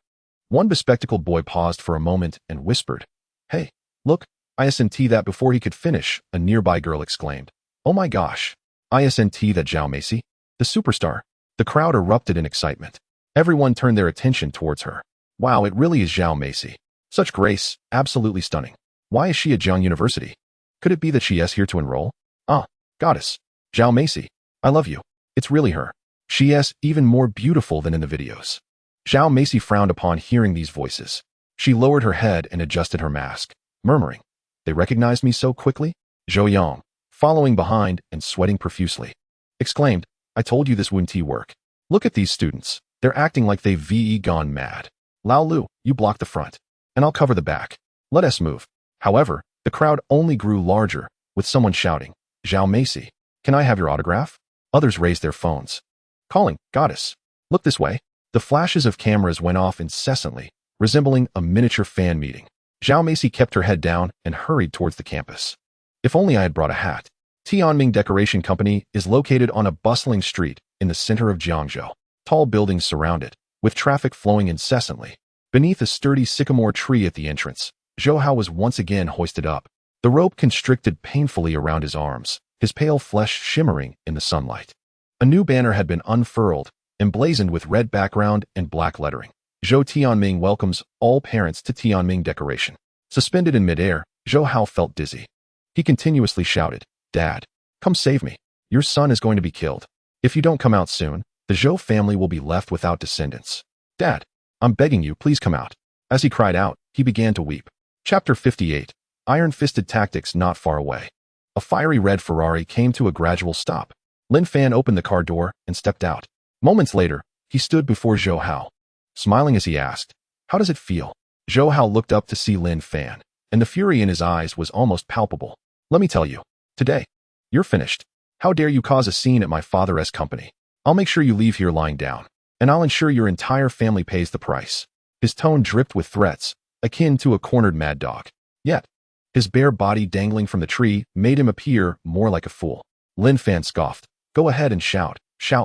One bespectacled boy paused for a moment and whispered, Hey, look, ISNT that. Before he could finish, a nearby girl exclaimed, Oh my gosh, ISNT that Zhao Macy, the superstar. The crowd erupted in excitement. Everyone turned their attention towards her. Wow, it really is Zhao Macy. Such grace, absolutely stunning. Why is she at Jiang University? Could it be that she is here to enroll? Ah, goddess. Zhao Macy, I love you. It's really her. She is even more beautiful than in the videos. Zhao Macy frowned upon hearing these voices. She lowered her head and adjusted her mask, murmuring, They recognized me so quickly? Zhou Yang, following behind and sweating profusely, exclaimed, I told you this wouldn't work. Look at these students. They're acting like they've gone mad. Lao Lu, you block the front, and I'll cover the back. Let us move. However, the crowd only grew larger, with someone shouting, Zhao Macy, can I have your autograph? Others raised their phones, calling, Goddess, look this way. The flashes of cameras went off incessantly, resembling a miniature fan meeting. Zhao Macy kept her head down and hurried towards the campus. If only I had brought a hat. Tianming Decoration Company is located on a bustling street in the center of Jiangzhou. Tall buildings surround it, with traffic flowing incessantly. Beneath a sturdy sycamore tree at the entrance, Zhou Hao was once again hoisted up. The rope constricted painfully around his arms, his pale flesh shimmering in the sunlight. A new banner had been unfurled, emblazoned with red background and black lettering. Zhou Tianming welcomes all parents to Tianming Decoration. Suspended in midair, Zhou Hao felt dizzy. He continuously shouted, Dad, come save me. Your son is going to be killed. If you don't come out soon, the Zhou family will be left without descendants. Dad, I'm begging you, please come out. As he cried out, he began to weep. Chapter 58. Iron-fisted tactics not far away. A fiery red Ferrari came to a gradual stop. Lin Fan opened the car door and stepped out. Moments later, he stood before Zhou Hao, smiling as he asked, How does it feel? Zhou Hao looked up to see Lin Fan, and the fury in his eyes was almost palpable. Let me tell you, today, you're finished. How dare you cause a scene at my father's company? I'll make sure you leave here lying down, and I'll ensure your entire family pays the price. His tone dripped with threats, akin to a cornered mad dog. Yet, his bare body dangling from the tree made him appear more like a fool. Lin Fan scoffed, Go ahead and shout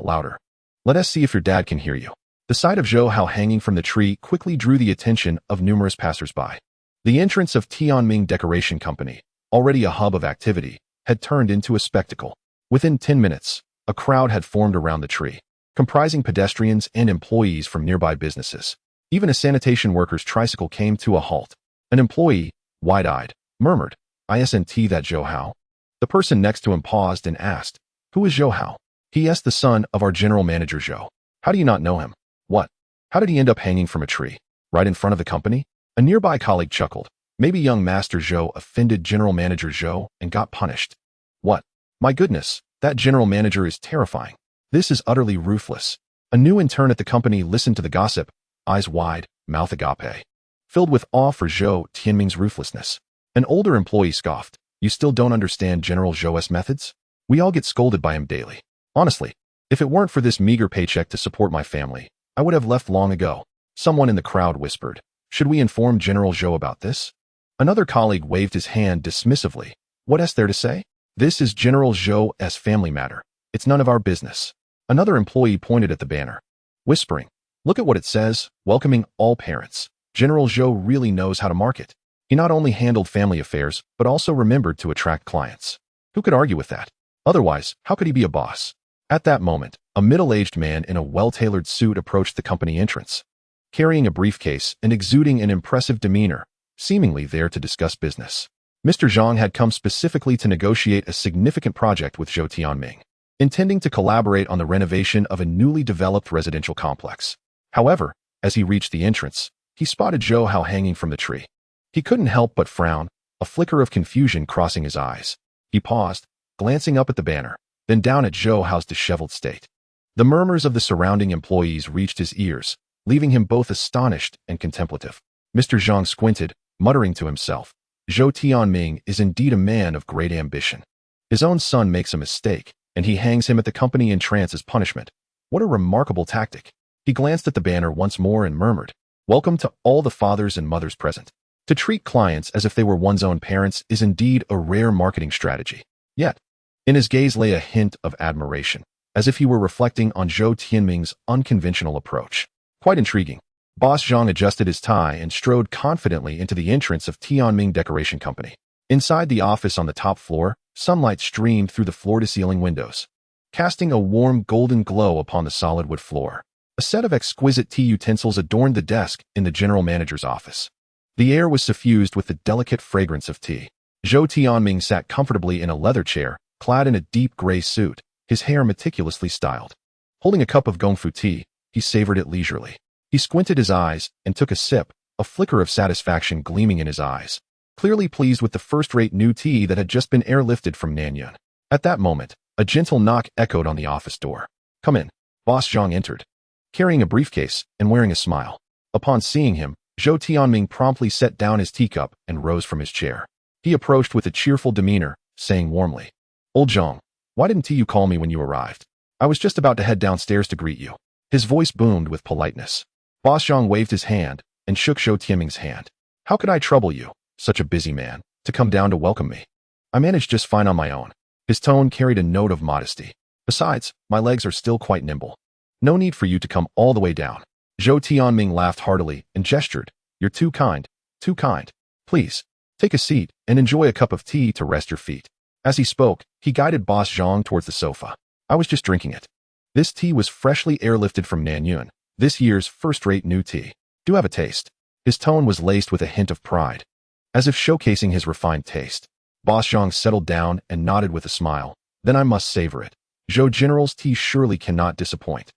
louder. Let us see if your dad can hear you. The sight of Zhou Hao hanging from the tree quickly drew the attention of numerous passersby. The entrance of Tianming Decoration Company, already a hub of activity, had turned into a spectacle. Within 10 minutes, a crowd had formed around the tree, comprising pedestrians and employees from nearby businesses. Even a sanitation worker's tricycle came to a halt. An employee, wide-eyed, murmured, ISNT that Zhou Hao? The person next to him paused and asked, Who is Zhou Hao? He is the son of our general manager Zhou. How do you not know him? What? How did he end up hanging from a tree? Right in front of the company? A nearby colleague chuckled. Maybe young Master Zhou offended General Manager Zhou and got punished. What? My goodness, that general manager is terrifying. This is utterly ruthless. A new intern at the company listened to the gossip, eyes wide, mouth agape, filled with awe for Zhou Tianming's ruthlessness. An older employee scoffed. You still don't understand General Zhou's methods? We all get scolded by him daily. Honestly, if it weren't for this meager paycheck to support my family, I would have left long ago. Someone in the crowd whispered, Should we inform General Zhou about this? Another colleague waved his hand dismissively. What is there to say? This is General Zhou's family matter. It's none of our business. Another employee pointed at the banner, whispering, Look at what it says, welcoming all parents. General Zhou really knows how to market. He not only handled family affairs, but also remembered to attract clients. Who could argue with that? Otherwise, how could he be a boss? At that moment, a middle-aged man in a well-tailored suit approached the company entrance, carrying a briefcase and exuding an impressive demeanor, seemingly there to discuss business. Mr. Zhang had come specifically to negotiate a significant project with Zhou Tianming, intending to collaborate on the renovation of a newly developed residential complex. However, as he reached the entrance, he spotted Zhou Hao hanging from the tree. He couldn't help but frown, a flicker of confusion crossing his eyes. He paused, glancing up at the banner, then down at Zhou Hao's disheveled state. The murmurs of the surrounding employees reached his ears, leaving him both astonished and contemplative. Mr. Zhang squinted, muttering to himself, Zhou Tianming is indeed a man of great ambition. His own son makes a mistake, and he hangs him at the company entrance as punishment. What a remarkable tactic. He glanced at the banner once more and murmured, "Welcome to all the fathers and mothers present." To treat clients as if they were one's own parents is indeed a rare marketing strategy. Yet, in his gaze lay a hint of admiration, as if he were reflecting on Zhou Tianming's unconventional approach. Quite intriguing. Boss Zhang adjusted his tie and strode confidently into the entrance of Tianming Decoration Company. Inside the office on the top floor, sunlight streamed through the floor-to-ceiling windows, casting a warm golden glow upon the solid wood floor. A set of exquisite tea utensils adorned the desk in the general manager's office. The air was suffused with the delicate fragrance of tea. Zhou Tianming sat comfortably in a leather chair, clad in a deep gray suit, his hair meticulously styled. Holding a cup of gongfu tea, he savored it leisurely. He squinted his eyes and took a sip, a flicker of satisfaction gleaming in his eyes, clearly pleased with the first-rate new tea that had just been airlifted from Nanyun. At that moment, a gentle knock echoed on the office door. "Come in." Boss Zhang entered, carrying a briefcase and wearing a smile. Upon seeing him, Zhou Tianming promptly set down his teacup and rose from his chair. He approached with a cheerful demeanor, saying warmly, "Old Zhang, why didn't you call me when you arrived? I was just about to head downstairs to greet you." His voice boomed with politeness. Boss Zhang waved his hand and shook Zhou Tianming's hand. "How could I trouble you, such a busy man, to come down to welcome me? I managed just fine on my own." His tone carried a note of modesty. "Besides, my legs are still quite nimble. No need for you to come all the way down." Zhou Tianming laughed heartily and gestured, "You're too kind, too kind. Please, take a seat and enjoy a cup of tea to rest your feet." As he spoke, he guided Boss Zhang towards the sofa. "I was just drinking it. This tea was freshly airlifted from Nanyun, this year's first-rate new tea. Do have a taste." His tone was laced with a hint of pride, as if showcasing his refined taste. Boss Zhang settled down and nodded with a smile. "Then I must savor it. Zhou General's tea surely cannot disappoint."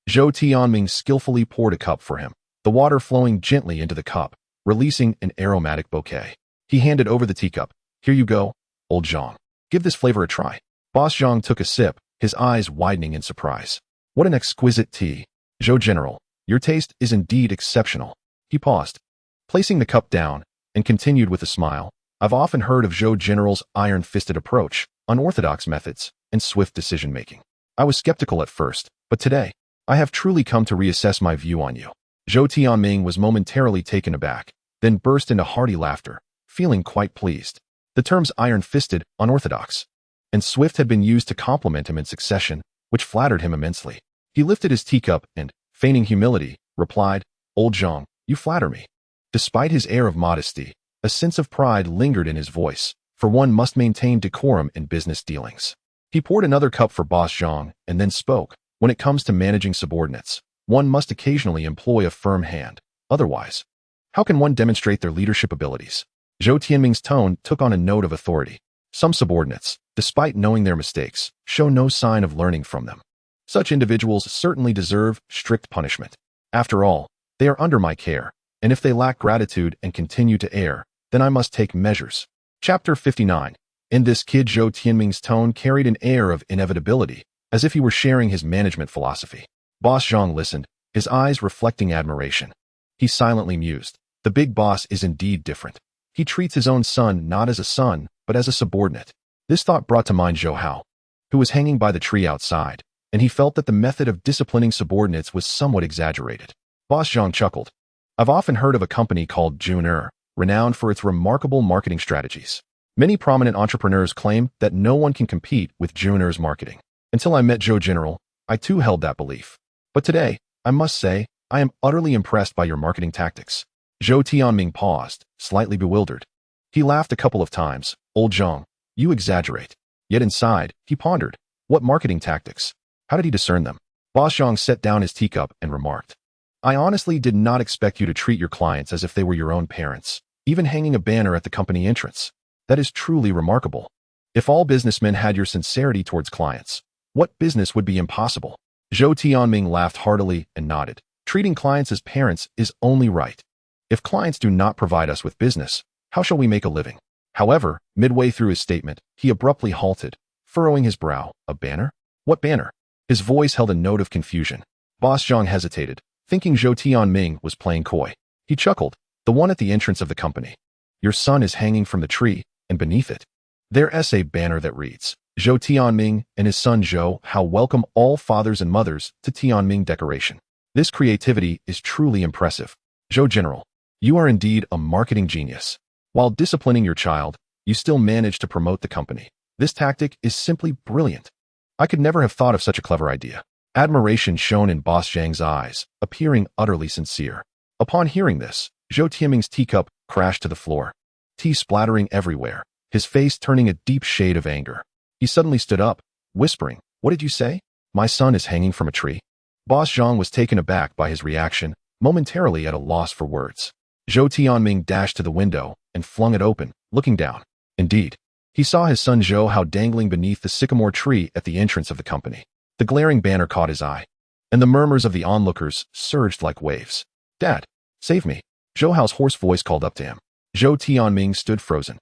Zhou Tianming skillfully poured a cup for him, the water flowing gently into the cup, releasing an aromatic bouquet. He handed over the teacup. "Here you go, old Zhang. Give this flavor a try." Boss Zhang took a sip, his eyes widening in surprise. "What an exquisite tea. Zhou General, your taste is indeed exceptional." He paused, placing the cup down, and continued with a smile. "I've often heard of Zhou General's iron-fisted approach, unorthodox methods, and swift decision-making. I was skeptical at first, but today, I have truly come to reassess my view on you." Zhou Tianming was momentarily taken aback, then burst into hearty laughter, feeling quite pleased. The terms iron-fisted, unorthodox, and swift had been used to compliment him in succession, which flattered him immensely. He lifted his teacup and, feigning humility, replied, "Old Zhang, you flatter me." Despite his air of modesty, a sense of pride lingered in his voice, for one must maintain decorum in business dealings. He poured another cup for Boss Zhang and then spoke, "When it comes to managing subordinates, one must occasionally employ a firm hand. Otherwise, how can one demonstrate their leadership abilities?" Zhou Tianming's tone took on a note of authority. "Some subordinates, despite knowing their mistakes, show no sign of learning from them. Such individuals certainly deserve strict punishment. After all, they are under my care, and if they lack gratitude and continue to err, then I must take measures." Chapter 59. In this kid, Zhou Tianming's tone carried an air of inevitability, as if he were sharing his management philosophy. Boss Zhang listened, his eyes reflecting admiration. He silently mused, "The big boss is indeed different. He treats his own son not as a son, but as a subordinate." This thought brought to mind Zhou Hao, who was hanging by the tree outside, and he felt that the method of disciplining subordinates was somewhat exaggerated. Boss Zhang chuckled. "I've often heard of a company called Juner, renowned for its remarkable marketing strategies. Many prominent entrepreneurs claim that no one can compete with Juner's marketing. Until I met Zhou General, I too held that belief. But today, I must say, I am utterly impressed by your marketing tactics." Zhou Tianming paused, slightly bewildered. He laughed a couple of times. "Old Zhang, you exaggerate." Yet inside, he pondered. What marketing tactics? How did he discern them? Boss Zhang set down his teacup and remarked, "I honestly did not expect you to treat your clients as if they were your own parents, even hanging a banner at the company entrance. That is truly remarkable. If all businessmen had your sincerity towards clients, what business would be impossible?" Zhou Tianming laughed heartily and nodded. "Treating clients as parents is only right. If clients do not provide us with business, how shall we make a living?" However, midway through his statement, he abruptly halted, furrowing his brow. "A banner? What banner?" His voice held a note of confusion. Boss Zhang hesitated, thinking Zhou Tianming was playing coy. He chuckled. "The one at the entrance of the company. Your son is hanging from the tree, and beneath it, there is a banner that reads, Zhou Tianming and his son Zhou Hao welcome all fathers and mothers to Tianming decoration. This creativity is truly impressive. Zhou General, you are indeed a marketing genius. While disciplining your child, you still manage to promote the company. This tactic is simply brilliant. I could never have thought of such a clever idea. Admiration shone in Boss Zhang's eyes, appearing utterly sincere. Upon hearing this, Zhou Tianming's teacup crashed to the floor, tea splattering everywhere, his face turning a deep shade of anger. He suddenly stood up, whispering, "What did you say? My son is hanging from a tree?" Boss Zhang was taken aback by his reaction, momentarily at a loss for words. Zhou Tianming dashed to the window and flung it open, looking down. Indeed, he saw his son Zhou Hao dangling beneath the sycamore tree at the entrance of the company. The glaring banner caught his eye, and the murmurs of the onlookers surged like waves. "Dad, save me!" Zhou Hao's hoarse voice called up to him. Zhou Tianming stood frozen,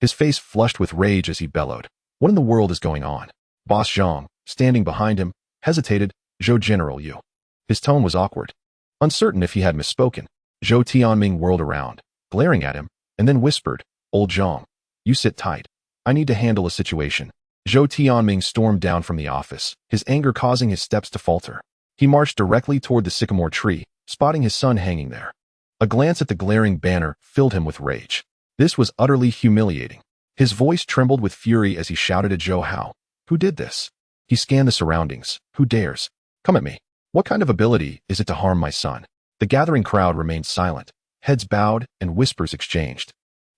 his face flushed with rage as he bellowed, "What in the world is going on?" Boss Zhang, standing behind him, hesitated. "Zhou General, you." His tone was awkward, uncertain if he had misspoken. Zhou Tianming whirled around, glaring at him, and then whispered, "Old Zhang, you sit tight. I need to handle a situation." Zhou Tianming stormed down from the office, his anger causing his steps to falter. He marched directly toward the sycamore tree, spotting his son hanging there. A glance at the glaring banner filled him with rage. This was utterly humiliating. His voice trembled with fury as he shouted at Zhou Hao, "Who did this?" He scanned the surroundings. "Who dares? Come at me. What kind of ability is it to harm my son?" The gathering crowd remained silent, heads bowed and whispers exchanged.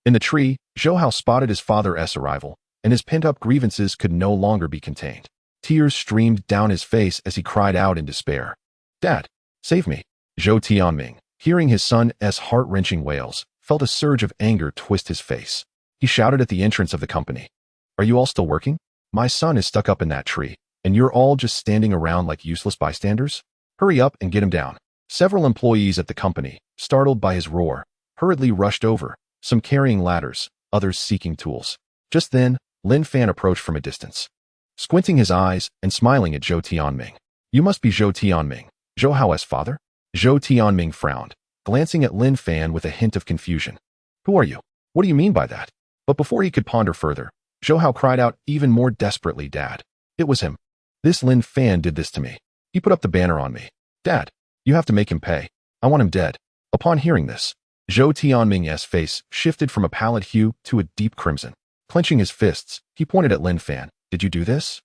In the tree, Zhou Hao spotted his father's arrival, and his pent-up grievances could no longer be contained. Tears streamed down his face as he cried out in despair. "Dad, save me!" Zhou Tianming, hearing his son's heart-wrenching wails, felt a surge of anger twist his face. He shouted at the entrance of the company, "Are you all still working? My son is stuck up in that tree, and you're all just standing around like useless bystanders? Hurry up and get him down." Several employees at the company, startled by his roar, hurriedly rushed over, some carrying ladders, others seeking tools. Just then, Lin Fan approached from a distance, squinting his eyes and smiling at Zhou Tianming. "You must be Zhou Tianming, Zhou Hao's father?" Zhou Tianming frowned, glancing at Lin Fan with a hint of confusion. "Who are you? What do you mean by that?" But before he could ponder further, Zhou Hao cried out even more desperately, "Dad, it was him. This Lin Fan did this to me. He put up the banner on me. Dad, you have to make him pay. I want him dead." Upon hearing this, Zhou Tianming's face shifted from a pallid hue to a deep crimson. Clenching his fists, he pointed at Lin Fan. "Did you do this?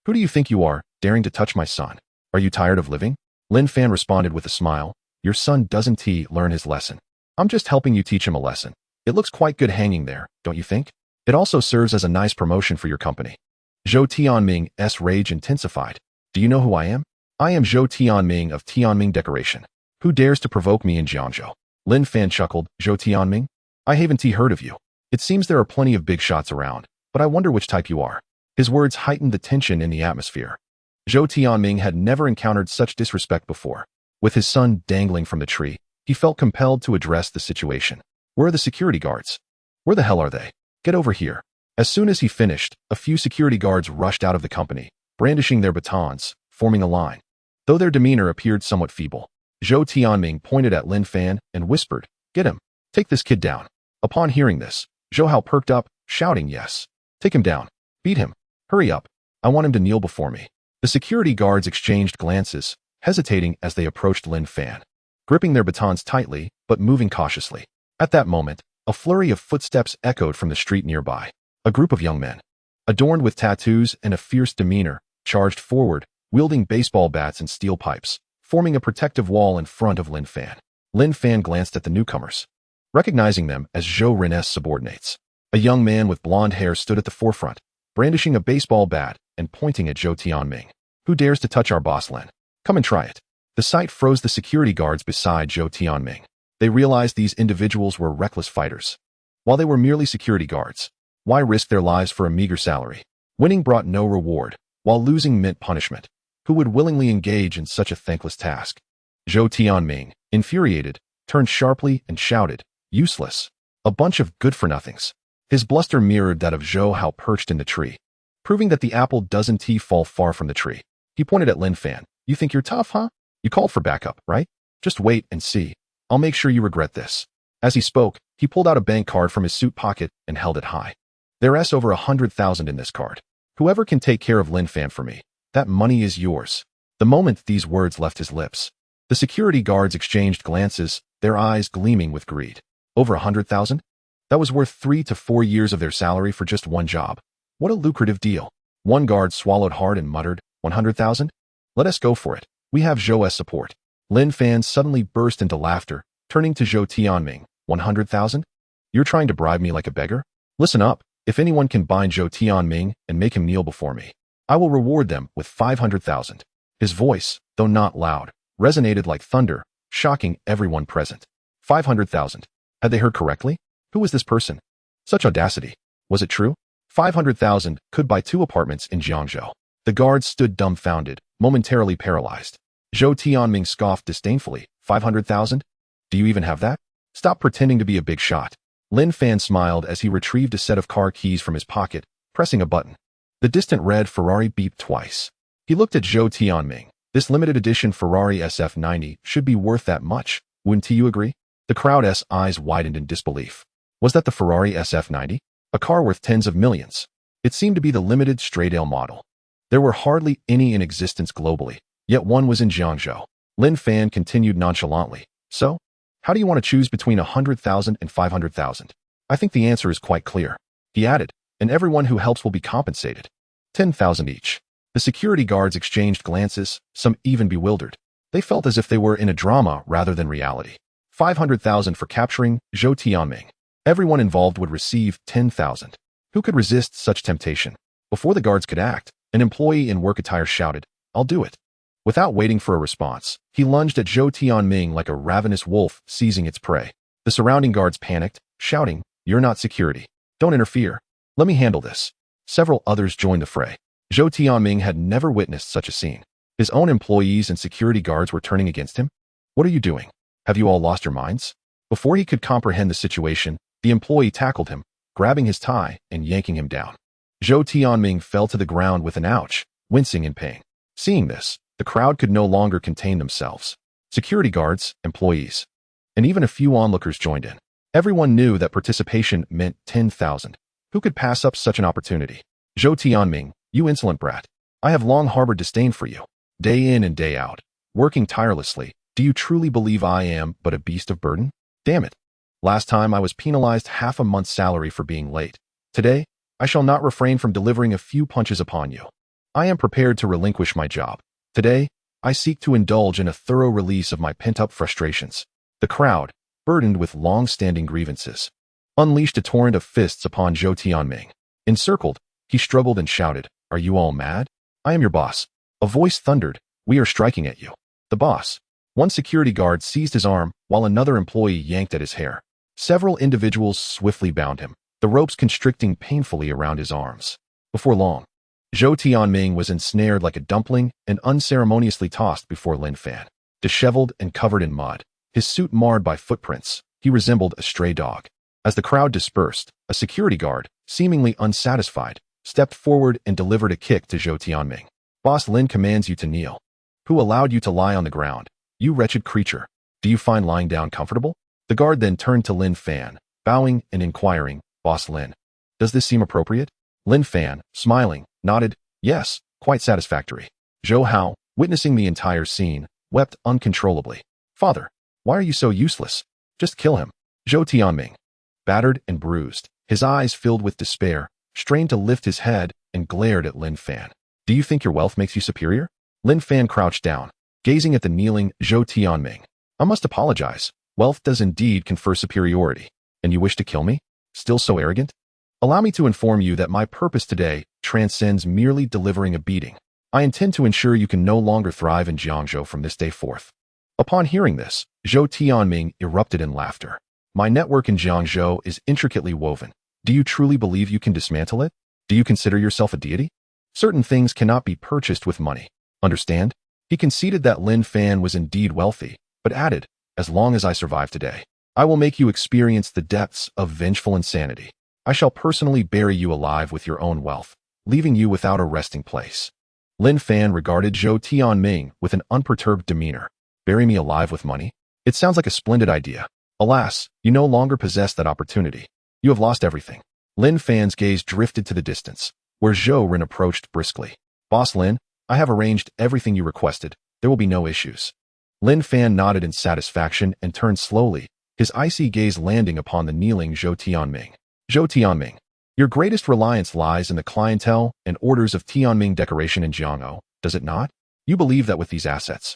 Who do you think you are, daring to touch my son? Are you tired of living?" Lin Fan responded with a smile. "Your son doesn't learn his lesson. I'm just helping you teach him a lesson. It looks quite good hanging there, don't you think? It also serves as a nice promotion for your company." Zhou Tianming's rage intensified. "Do you know who I am? I am Zhou Tianming of Tianming Decoration. Who dares to provoke me in Jiangzhou?" Lin Fan chuckled. "Zhou Tianming? I haven't heard of you. It seems there are plenty of big shots around, but I wonder which type you are." His words heightened the tension in the atmosphere. Zhou Tianming had never encountered such disrespect before. With his son dangling from the tree, he felt compelled to address the situation. "Where are the security guards? Where the hell are they? Get over here." As soon as he finished, a few security guards rushed out of the company, brandishing their batons, forming a line. Though their demeanor appeared somewhat feeble, Zhou Tianming pointed at Lin Fan and whispered, "Get him. Take this kid down." Upon hearing this, Zhou Hao perked up, shouting, "Yes. Take him down. Beat him. Hurry up. I want him to kneel before me." The security guards exchanged glances, hesitating as they approached Lin Fan, gripping their batons tightly, but moving cautiously. At that moment, a flurry of footsteps echoed from the street nearby. A group of young men, adorned with tattoos and a fierce demeanor, charged forward, wielding baseball bats and steel pipes, forming a protective wall in front of Lin Fan. Lin Fan glanced at the newcomers, recognizing them as Zhou Ren's subordinates. A young man with blonde hair stood at the forefront, brandishing a baseball bat and pointing at Zhou Tianming. "Who dares to touch our boss, Lin? Come and try it." The sight froze the security guards beside Zhou Tianming. They realized these individuals were reckless fighters. While they were merely security guards, why risk their lives for a meager salary? Winning brought no reward, while losing meant punishment. Who would willingly engage in such a thankless task? Zhou Tianming, infuriated, turned sharply and shouted, "Useless. A bunch of good-for-nothings." His bluster mirrored that of Zhou Hao perched in the tree, proving that the apple doesn't fall far from the tree. He pointed at Lin Fan. "You think you're tough, huh? You called for backup, right? Just wait and see. I'll make sure you regret this." As he spoke, he pulled out a bank card from his suit pocket and held it high. "There's over 100,000 in this card. Whoever can take care of Lin Fan for me, that money is yours. The moment these words left his lips, the security guards exchanged glances, their eyes gleaming with greed. Over 100,000? That was worth 3 to 4 years of their salary for just one job. What a lucrative deal. One guard swallowed hard and muttered, 100,000? Let us go for it. We have Zhou's support. Lin Fan suddenly burst into laughter, turning to Zhou Tianming. 100,000? You're trying to bribe me like a beggar? Listen up. If anyone can bind Zhou Tianming and make him kneel before me, I will reward them with 500,000. His voice, though not loud, resonated like thunder, shocking everyone present. 500,000. Had they heard correctly? Who was this person? Such audacity. Was it true? 500,000 could buy 2 apartments in Jiangzhou. The guards stood dumbfounded, momentarily paralyzed. Zhou Tianming scoffed disdainfully. 500,000? Do you even have that? Stop pretending to be a big shot. Lin Fan smiled as he retrieved a set of car keys from his pocket, pressing a button. The distant red Ferrari beeped twice. He looked at Zhou Tianming. This limited edition Ferrari SF90 should be worth that much, wouldn't you agree? The crowd's eyes widened in disbelief. Was that the Ferrari SF90? A car worth tens of millions. It seemed to be the limited Straydale model. There were hardly any in existence globally, yet one was in Jiangzhou. Lin Fan continued nonchalantly. So? How do you want to choose between 100,000 and 500,000? I think the answer is quite clear. He added, and everyone who helps will be compensated. 10,000 each. The security guards exchanged glances, some even bewildered. They felt as if they were in a drama rather than reality. 500,000 for capturing Zhou Tianming. Everyone involved would receive 10,000. Who could resist such temptation? Before the guards could act, an employee in work attire shouted, I'll do it. Without waiting for a response, he lunged at Zhou Tianming like a ravenous wolf seizing its prey. The surrounding guards panicked, shouting, You're not security. Don't interfere. Let me handle this. Several others joined the fray. Zhou Tianming had never witnessed such a scene. His own employees and security guards were turning against him. What are you doing? Have you all lost your minds? Before he could comprehend the situation, the employee tackled him, grabbing his tie and yanking him down. Zhou Tianming fell to the ground with an ouch, wincing in pain. Seeing this, the crowd could no longer contain themselves. Security guards, employees, and even a few onlookers joined in. Everyone knew that participation meant 10,000. Who could pass up such an opportunity? Zhou Tianming, you insolent brat. I have long harbored disdain for you. Day in and day out, working tirelessly, do you truly believe I am but a beast of burden? Damn it. Last time I was penalized half a month's salary for being late. Today, I shall not refrain from delivering a few punches upon you. I am prepared to relinquish my job. Today, I seek to indulge in a thorough release of my pent-up frustrations. The crowd, burdened with long-standing grievances, unleashed a torrent of fists upon Zhou Tianming. Encircled, he struggled and shouted, Are you all mad? I am your boss. A voice thundered, We are striking at you. The boss. One security guard seized his arm, while another employee yanked at his hair. Several individuals swiftly bound him, the ropes constricting painfully around his arms. Before long, Zhou Tianming was ensnared like a dumpling and unceremoniously tossed before Lin Fan. Disheveled and covered in mud, his suit marred by footprints, he resembled a stray dog. As the crowd dispersed, a security guard, seemingly unsatisfied, stepped forward and delivered a kick to Zhou Tianming. Boss Lin commands you to kneel. Who allowed you to lie on the ground? You wretched creature. Do you find lying down comfortable? The guard then turned to Lin Fan, bowing and inquiring, Boss Lin, does this seem appropriate? Lin Fan, smiling, nodded, yes, quite satisfactory. Zhou Hao, witnessing the entire scene, wept uncontrollably. Father, why are you so useless? Just kill him. Zhou Tianming, battered and bruised, his eyes filled with despair, strained to lift his head and glared at Lin Fan. Do you think your wealth makes you superior? Lin Fan crouched down, gazing at the kneeling Zhou Tianming. I must apologize. Wealth does indeed confer superiority. And you wish to kill me? Still so arrogant? Allow me to inform you that my purpose today transcends merely delivering a beating. I intend to ensure you can no longer thrive in Jiangzhou from this day forth. Upon hearing this, Zhou Tianming erupted in laughter. My network in Jiangzhou is intricately woven. Do you truly believe you can dismantle it? Do you consider yourself a deity? Certain things cannot be purchased with money. Understand? He conceded that Lin Fan was indeed wealthy, but added, as long as I survive today, I will make you experience the depths of vengeful insanity. I shall personally bury you alive with your own wealth, leaving you without a resting place. Lin Fan regarded Zhou Tianming with an unperturbed demeanor. Bury me alive with money? It sounds like a splendid idea. Alas, you no longer possess that opportunity. You have lost everything. Lin Fan's gaze drifted to the distance. where Zhou Ren approached briskly. Boss Lin, I have arranged everything you requested. There will be no issues. Lin Fan nodded in satisfaction and turned slowly, his icy gaze landing upon the kneeling Zhou Tianming. Zhou Tianming, your greatest reliance lies in the clientele and orders of Tianming decoration in Jiang'o, does it not? You believe that with these assets,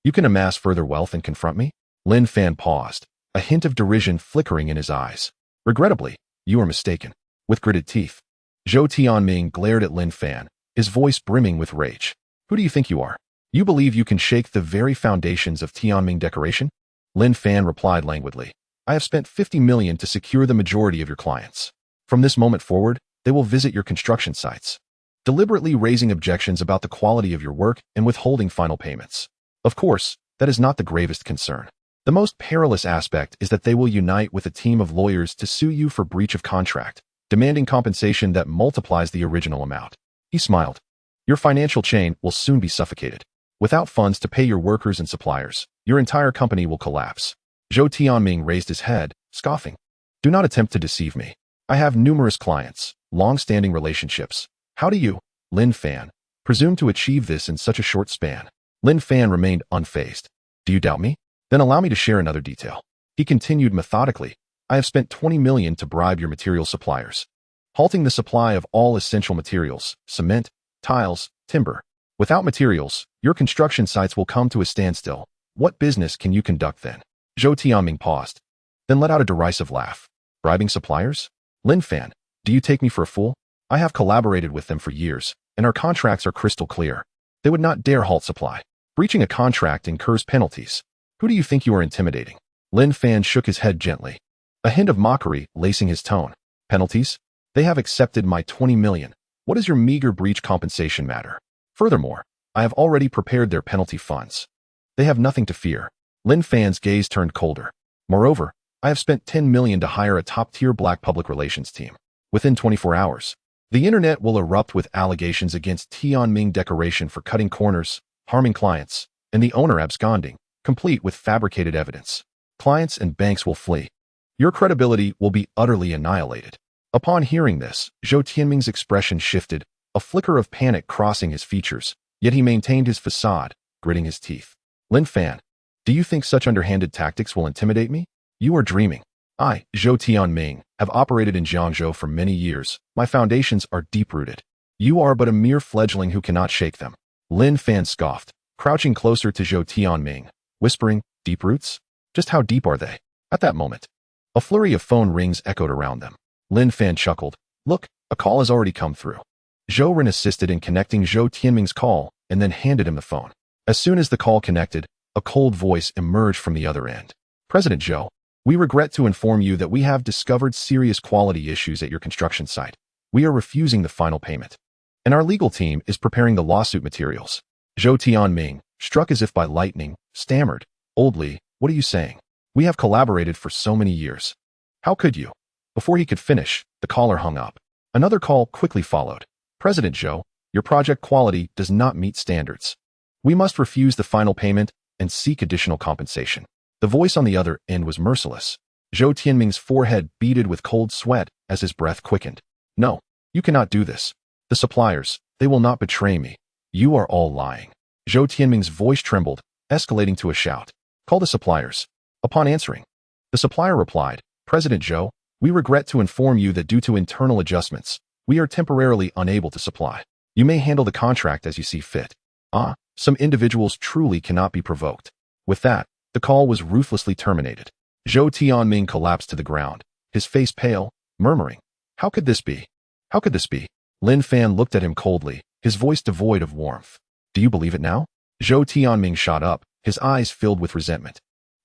you can amass further wealth and confront me? Lin Fan paused, a hint of derision flickering in his eyes. Regrettably, you are mistaken. With gritted teeth, Zhou Tianming glared at Lin Fan, his voice brimming with rage. Who do you think you are? You believe you can shake the very foundations of Tianming decoration? Lin Fan replied languidly. I have spent 50 million to secure the majority of your clients. From this moment forward, they will visit your construction sites, deliberately raising objections about the quality of your work and withholding final payments. Of course, that is not the gravest concern. The most perilous aspect is that they will unite with a team of lawyers to sue you for breach of contract, demanding compensation that multiplies the original amount. He smiled. Your financial chain will soon be suffocated. Without funds to pay your workers and suppliers, your entire company will collapse. Zhou Tianming raised his head, scoffing. Do not attempt to deceive me. I have numerous clients, long-standing relationships. How do you, Lin Fan, presume to achieve this in such a short span? Lin Fan remained unfazed. Do you doubt me? Then allow me to share another detail. He continued methodically. I have spent 20 million to bribe your material suppliers, halting the supply of all essential materials, cement, tiles, timber. Without materials, your construction sites will come to a standstill. What business can you conduct then? Zhou Tianming paused, then let out a derisive laugh. Bribing suppliers? Lin Fan, do you take me for a fool? I have collaborated with them for years, and our contracts are crystal clear. They would not dare halt supply. Breaching a contract incurs penalties. Who do you think you are intimidating? Lin Fan shook his head gently, a hint of mockery lacing his tone. Penalties? They have accepted my 20 million. What does your meager breach compensation matter? Furthermore, I have already prepared their penalty funds. They have nothing to fear. Lin Fan's gaze turned colder. Moreover, I have spent 10 million to hire a top-tier black public relations team. Within 24 hours, the internet will erupt with allegations against Tianming decoration for cutting corners, harming clients, and the owner absconding, complete with fabricated evidence. Clients and banks will flee. Your credibility will be utterly annihilated. Upon hearing this, Zhou Tianming's expression shifted, a flicker of panic crossing his features, yet he maintained his facade, gritting his teeth. Lin Fan, do you think such underhanded tactics will intimidate me? You are dreaming. I, Zhou Tianming, have operated in Jiangzhou for many years. My foundations are deep-rooted. You are but a mere fledgling who cannot shake them. Lin Fan scoffed, crouching closer to Zhou Tianming, whispering, deep roots? Just how deep are they? At that moment, a flurry of phone rings echoed around them. Lin Fan chuckled. Look, a call has already come through. Zhou Ren assisted in connecting Zhou Tianming's call and then handed him the phone. As soon as the call connected, a cold voice emerged from the other end. President Zhou, we regret to inform you that we have discovered serious quality issues at your construction site. We are refusing the final payment, and our legal team is preparing the lawsuit materials. Zhou Tianming, struck as if by lightning, stammered, Old Li, what are you saying? We have collaborated for so many years. How could you? Before he could finish, the caller hung up. Another call quickly followed. President Zhou, your project quality does not meet standards. We must refuse the final payment and seek additional compensation. The voice on the other end was merciless. Zhou Tianming's forehead beaded with cold sweat as his breath quickened. No, you cannot do this. The suppliers, they will not betray me. You are all lying. Zhou Tianming's voice trembled, escalating to a shout. Call the suppliers. Upon answering, the supplier replied, President Zhou, we regret to inform you that due to internal adjustments, we are temporarily unable to supply. You may handle the contract as you see fit. Some individuals truly cannot be provoked. With that, the call was ruthlessly terminated. Zhou Tianming collapsed to the ground, his face pale, murmuring, How could this be? How could this be? Lin Fan looked at him coldly, his voice devoid of warmth. Do you believe it now? Zhou Tianming shot up, his eyes filled with resentment.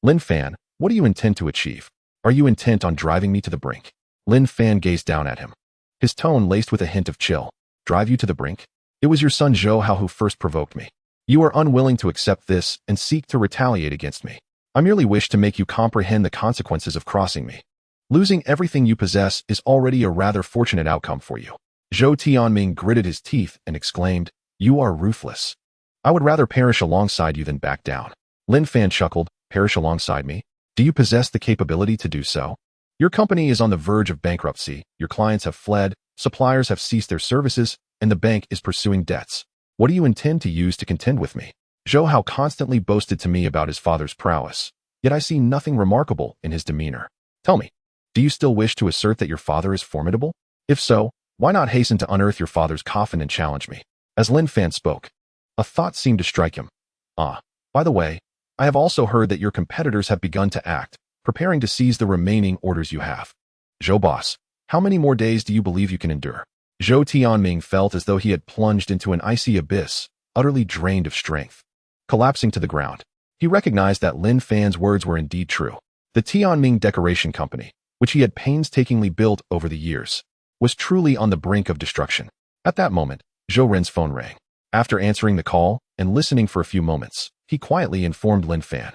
Lin Fan, what do you intend to achieve? Are you intent on driving me to the brink? Lin Fan gazed down at him, his tone laced with a hint of chill. Drive you to the brink? It was your son Zhou Hao who first provoked me. You are unwilling to accept this and seek to retaliate against me. I merely wish to make you comprehend the consequences of crossing me. Losing everything you possess is already a rather fortunate outcome for you. Zhou Tianming gritted his teeth and exclaimed, You are ruthless. I would rather perish alongside you than back down. Lin Fan chuckled, Perish alongside me? Do you possess the capability to do so? Your company is on the verge of bankruptcy, your clients have fled, Suppliers have ceased their services, and the bank is pursuing debts. What do you intend to use to contend with me? Zhou Hao constantly boasted to me about his father's prowess, yet I see nothing remarkable in his demeanor. Tell me, do you still wish to assert that your father is formidable? If so, why not hasten to unearth your father's coffin and challenge me? As Lin Fan spoke, a thought seemed to strike him. By the way, I have also heard that your competitors have begun to act, preparing to seize the remaining orders you have. Zhou boss, how many more days do you believe you can endure? Zhou Tianming felt as though he had plunged into an icy abyss, utterly drained of strength. Collapsing to the ground, he recognized that Lin Fan's words were indeed true. The Tianming Decoration Company, which he had painstakingly built over the years, was truly on the brink of destruction. At that moment, Zhou Ren's phone rang. After answering the call and listening for a few moments, he quietly informed Lin Fan.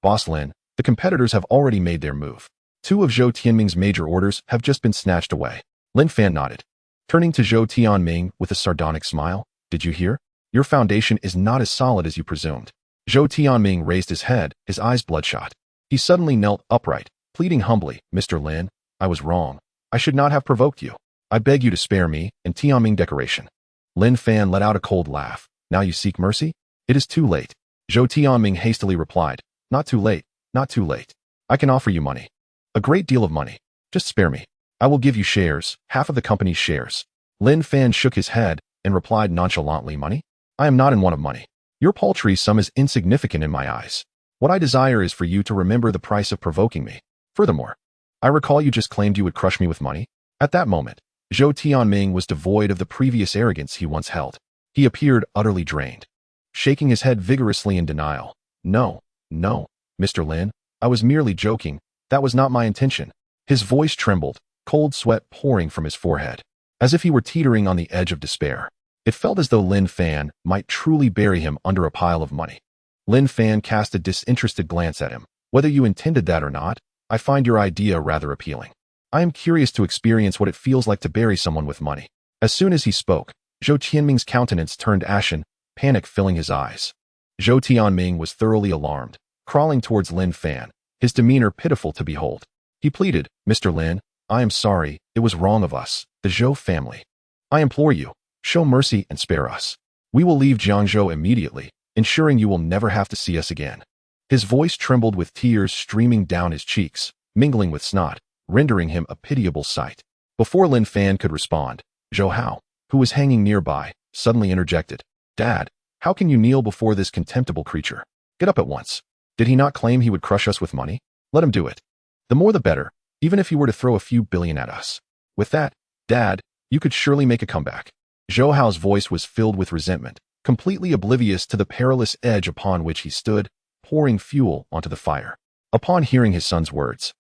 Boss Lin, the competitors have already made their move. 2 of Zhou Tianming's major orders have just been snatched away. Lin Fan nodded. Turning to Zhou Tianming with a sardonic smile, did you hear? Your foundation is not as solid as you presumed. Zhou Tianming raised his head, his eyes bloodshot. He suddenly knelt upright, pleading humbly, Mr. Lin, I was wrong. I should not have provoked you. I beg you to spare me and Tianming Decoration. Lin Fan let out a cold laugh. Now you seek mercy? It is too late. Zhou Tianming hastily replied, not too late, not too late. I can offer you money. A great deal of money. Just spare me. I will give you shares, half of the company's shares. Lin Fan shook his head and replied nonchalantly, money? I am not in want of money. Your paltry sum is insignificant in my eyes. What I desire is for you to remember the price of provoking me. Furthermore, I recall you just claimed you would crush me with money. At that moment, Zhou Tianming was devoid of the previous arrogance he once held. He appeared utterly drained, shaking his head vigorously in denial. No, Mr. Lin, I was merely joking. That was not my intention. His voice trembled, cold sweat pouring from his forehead, as if he were teetering on the edge of despair. It felt as though Lin Fan might truly bury him under a pile of money. Lin Fan cast a disinterested glance at him. Whether you intended that or not, I find your idea rather appealing. I am curious to experience what it feels like to bury someone with money. As soon as he spoke, Zhou Tianming's countenance turned ashen, panic filling his eyes. Zhou Tianming was thoroughly alarmed, crawling towards Lin Fan, his demeanor pitiful to behold. He pleaded, Mr. Lin, I am sorry, it was wrong of us, the Zhou family. I implore you, show mercy and spare us. We will leave Jiangzhou immediately, ensuring you will never have to see us again. His voice trembled with tears streaming down his cheeks, mingling with snot, rendering him a pitiable sight. Before Lin Fan could respond, Zhou Hao, who was hanging nearby, suddenly interjected. Dad, how can you kneel before this contemptible creature? Get up at once. Did he not claim he would crush us with money? Let him do it. The more the better, even if he were to throw a few billion at us. With that, Dad, you could surely make a comeback. Zhou Hao's voice was filled with resentment, completely oblivious to the perilous edge upon which he stood, pouring fuel onto the fire. Upon hearing his son's words,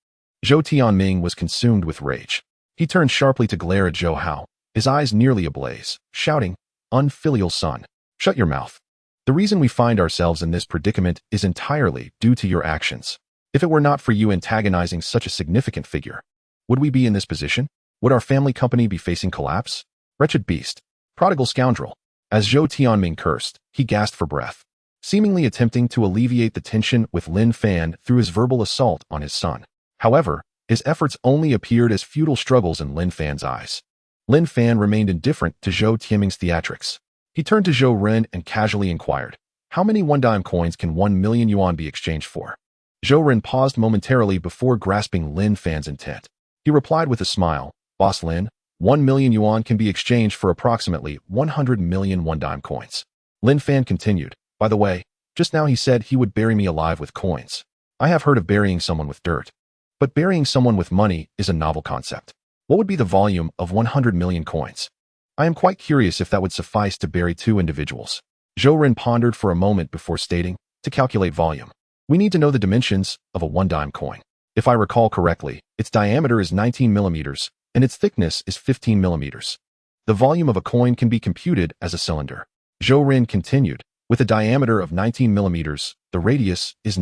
Zhou Tianming was consumed with rage. He turned sharply to glare at Zhou Hao, his eyes nearly ablaze, shouting, Unfilial son, shut your mouth. The reason we find ourselves in this predicament is entirely due to your actions. If it were not for you antagonizing such a significant figure, would we be in this position? Would our family company be facing collapse? Wretched beast, prodigal scoundrel. As Zhou Tianming cursed, he gasped for breath, seemingly attempting to alleviate the tension with Lin Fan through his verbal assault on his son. However, his efforts only appeared as futile struggles in Lin Fan's eyes. Lin Fan remained indifferent to Zhou Tianming's theatrics. He turned to Zhou Ren and casually inquired, how many one-dime coins can 1 million yuan be exchanged for? Zhou Ren paused momentarily before grasping Lin Fan's intent. He replied with a smile, Boss Lin, 1 million yuan can be exchanged for approximately 100 million one-dime coins. Lin Fan continued, by the way, just now he said he would bury me alive with coins. I have heard of burying someone with dirt, but burying someone with money is a novel concept. What would be the volume of 100 million coins? I am quite curious if that would suffice to bury 2 individuals. Zhou Ren pondered for a moment before stating, to calculate volume, we need to know the dimensions of a one-dime coin. If I recall correctly, its diameter is 19 millimeters, and its thickness is 15 millimeters. The volume of a coin can be computed as a cylinder. Zhou Ren continued, with a diameter of 19 millimeters, the radius is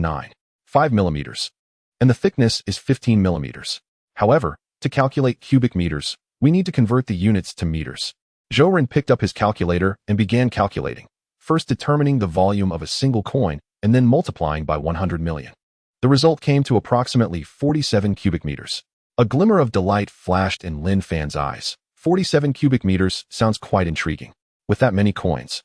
5 millimeters, and the thickness is 15 millimeters. However, to calculate cubic meters, we need to convert the units to meters. Zhou Ren picked up his calculator and began calculating, first determining the volume of a single coin and then multiplying by 100 million. The result came to approximately 47 cubic meters. A glimmer of delight flashed in Lin Fan's eyes. 47 cubic meters sounds quite intriguing. With that many coins,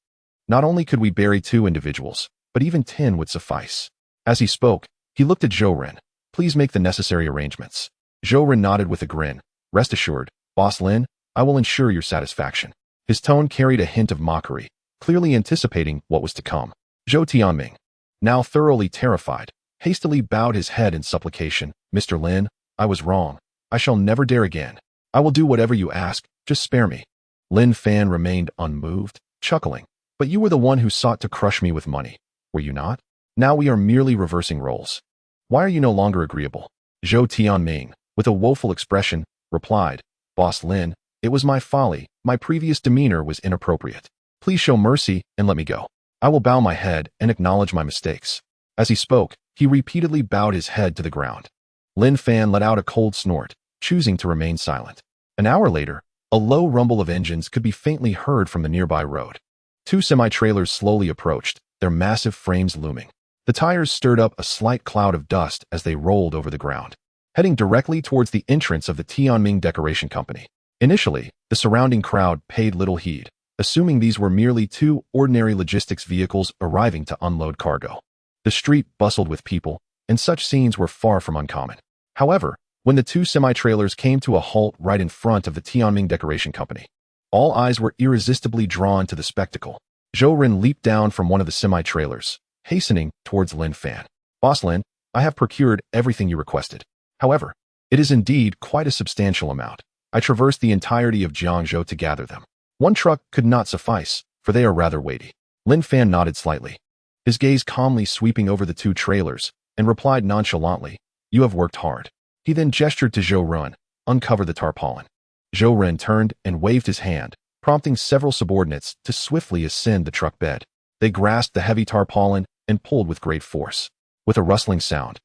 not only could we bury 2 individuals, but even 10 would suffice. As he spoke, he looked at Zhou. Please make the necessary arrangements. Zhou nodded with a grin. Rest assured, Boss Lin, I will ensure your satisfaction. His tone carried a hint of mockery, clearly anticipating what was to come. Zhou Tianming, now thoroughly terrified, hastily bowed his head in supplication. Mr. Lin, I was wrong. I shall never dare again. I will do whatever you ask, just spare me. Lin Fan remained unmoved, chuckling. But you were the one who sought to crush me with money, were you not? Now we are merely reversing roles. Why are you no longer agreeable? Zhou Tianming, with a woeful expression, replied, Boss Lin, it was my folly. My previous demeanor was inappropriate. Please show mercy and let me go. I will bow my head and acknowledge my mistakes. As he spoke, he repeatedly bowed his head to the ground. Lin Fan let out a cold snort, choosing to remain silent. An hour later, a low rumble of engines could be faintly heard from the nearby road. 2 semi-trailers slowly approached, their massive frames looming. The tires stirred up a slight cloud of dust as they rolled over the ground, heading directly towards the entrance of the Tianming Decoration Company. Initially, the surrounding crowd paid little heed, assuming these were merely 2 ordinary logistics vehicles arriving to unload cargo. The street bustled with people, and such scenes were far from uncommon. However, when the 2 semi-trailers came to a halt right in front of the Tianming Decoration Company, all eyes were irresistibly drawn to the spectacle. Zhou leaped down from one of the semi-trailers, hastening towards Lin Fan. Boss Lin, I have procured everything you requested. However, it is indeed quite a substantial amount. I traversed the entirety of Jiangzhou to gather them. 1 truck could not suffice, for they are rather weighty. Lin Fan nodded slightly, his gaze calmly sweeping over the 2 trailers, and replied nonchalantly, You have worked hard. He then gestured to Zhou. Uncover the tarpaulin. Zhou turned and waved his hand, prompting several subordinates to swiftly ascend the truck bed. They grasped the heavy tarpaulin and pulled with great force. With a rustling sound,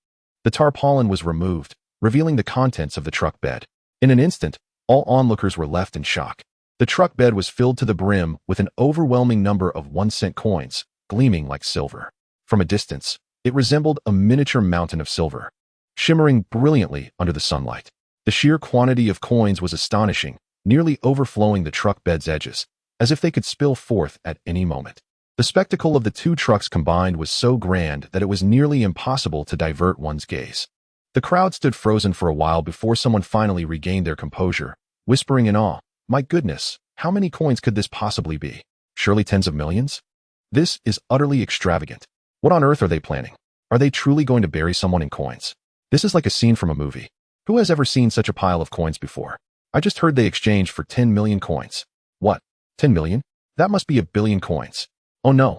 the tarpaulin was removed, revealing the contents of the truck bed. In an instant, all onlookers were left in shock. The truck bed was filled to the brim with an overwhelming number of 1-cent coins, gleaming like silver. From a distance, it resembled a miniature mountain of silver, shimmering brilliantly under the sunlight. The sheer quantity of coins was astonishing, nearly overflowing the truck bed's edges, as if they could spill forth at any moment. The spectacle of the 2 trucks combined was so grand that it was nearly impossible to divert one's gaze. The crowd stood frozen for a while before someone finally regained their composure, whispering in awe, My goodness, how many coins could this possibly be? Surely tens of millions? This is utterly extravagant. What on earth are they planning? Are they truly going to bury someone in coins? This is like a scene from a movie. Who has ever seen such a pile of coins before? I just heard they exchanged for 10 million coins. What? 10 million? That must be a billion coins. Oh no.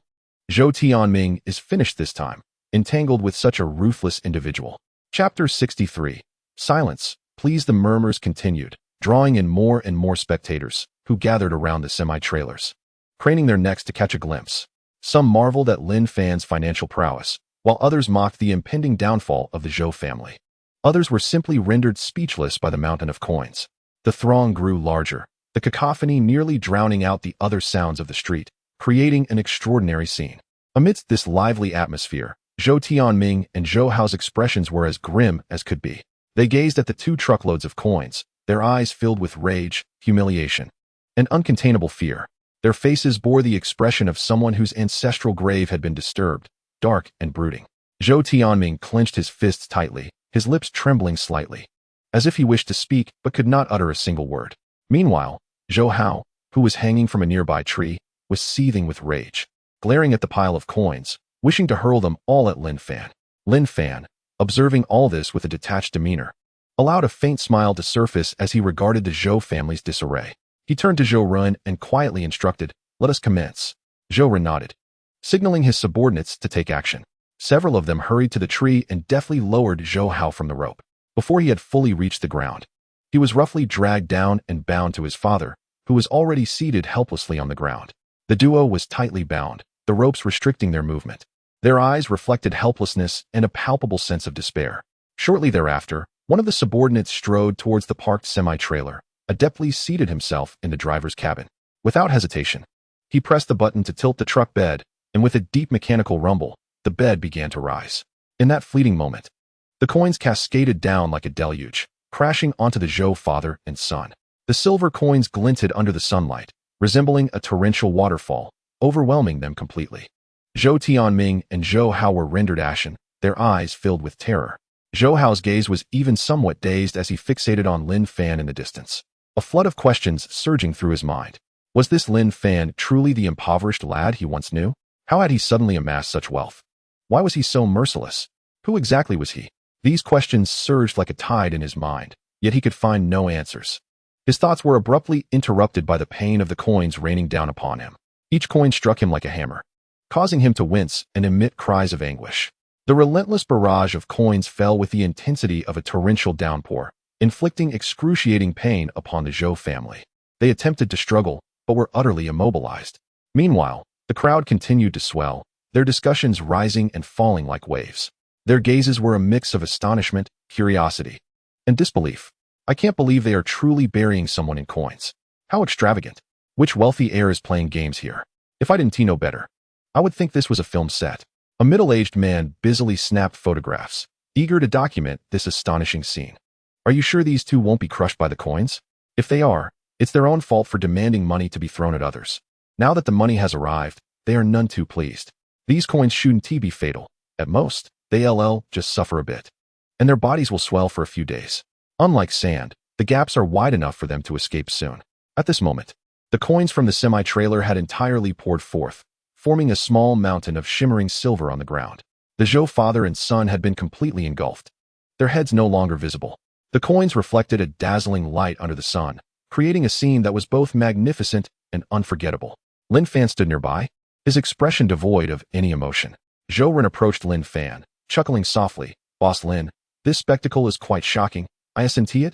Zhou Tianming is finished this time, entangled with such a ruthless individual. Chapter 63. Silence. Please. The murmurs continued, drawing in more and more spectators, who gathered around the semi-trailers, craning their necks to catch a glimpse. Some marveled at Lin Fan's financial prowess, while others mocked the impending downfall of the Zhou family. Others were simply rendered speechless by the mountain of coins. The throng grew larger, the cacophony nearly drowning out the other sounds of the street, creating an extraordinary scene. Amidst this lively atmosphere, Zhou Tianming and Zhou Hao's expressions were as grim as could be. They gazed at the 2 truckloads of coins, their eyes filled with rage, humiliation, and uncontainable fear. Their faces bore the expression of someone whose ancestral grave had been disturbed, dark and brooding. Zhou Tianming clenched his fists tightly, his lips trembling slightly, as if he wished to speak but could not utter a single word. Meanwhile, Zhou Hao, who was hanging from a nearby tree, was seething with rage, glaring at the pile of coins, wishing to hurl them all at Lin Fan. Lin Fan, observing all this with a detached demeanor, allowed a faint smile to surface as he regarded the Zhou family's disarray. He turned to Zhou and quietly instructed, Let us commence. Zhou nodded, signaling his subordinates to take action. Several of them hurried to the tree and deftly lowered Zhou Hao from the rope. Before he had fully reached the ground, he was roughly dragged down and bound to his father, who was already seated helplessly on the ground. The duo was tightly bound, the ropes restricting their movement. Their eyes reflected helplessness and a palpable sense of despair. Shortly thereafter, one of the subordinates strode towards the parked semi-trailer, adeptly seated himself in the driver's cabin. Without hesitation, he pressed the button to tilt the truck bed, and with a deep mechanical rumble, the bed began to rise. In that fleeting moment, the coins cascaded down like a deluge, crashing onto the Zhou father and son. The The silver coins glinted under the sunlight, resembling a torrential waterfall, overwhelming them completely. Zhou Tianming and Zhou Hao were rendered ashen, their eyes filled with terror. Zhou Hao's gaze was even somewhat dazed as he fixated on Lin Fan in the distance. A flood of questions surging through his mind. Was this Lin Fan truly the impoverished lad he once knew? How had he suddenly amassed such wealth? Why was he so merciless? Who exactly was he? These questions surged like a tide in his mind, yet he could find no answers. His thoughts were abruptly interrupted by the pain of the coins raining down upon him. Each coin struck him like a hammer, causing him to wince and emit cries of anguish. The relentless barrage of coins fell with the intensity of a torrential downpour, inflicting excruciating pain upon the Zhou family. They attempted to struggle, but were utterly immobilized. Meanwhile, the crowd continued to swell, their discussions rising and falling like waves. Their gazes were a mix of astonishment, curiosity, and disbelief. I can't believe they are truly burying someone in coins. How extravagant. Which wealthy heir is playing games here? If I didn't know better, I would think this was a film set. A middle-aged man busily snapped photographs, eager to document this astonishing scene. Are you sure these two won't be crushed by the coins? If they are, it's their own fault for demanding money to be thrown at others. Now that the money has arrived, they are none too pleased. These coins shouldn't be fatal. At most, they'll just suffer a bit, and their bodies will swell for a few days. Unlike sand, the gaps are wide enough for them to escape soon. At this moment, the coins from the semi-trailer had entirely poured forth, forming a small mountain of shimmering silver on the ground. The Zhou father and son had been completely engulfed, their heads no longer visible. The coins reflected a dazzling light under the sun, creating a scene that was both magnificent and unforgettable. Lin Fan stood nearby, his expression devoid of any emotion. Zhou Ren approached Lin Fan, chuckling softly. Boss Lin, this spectacle is quite shocking. I assent it?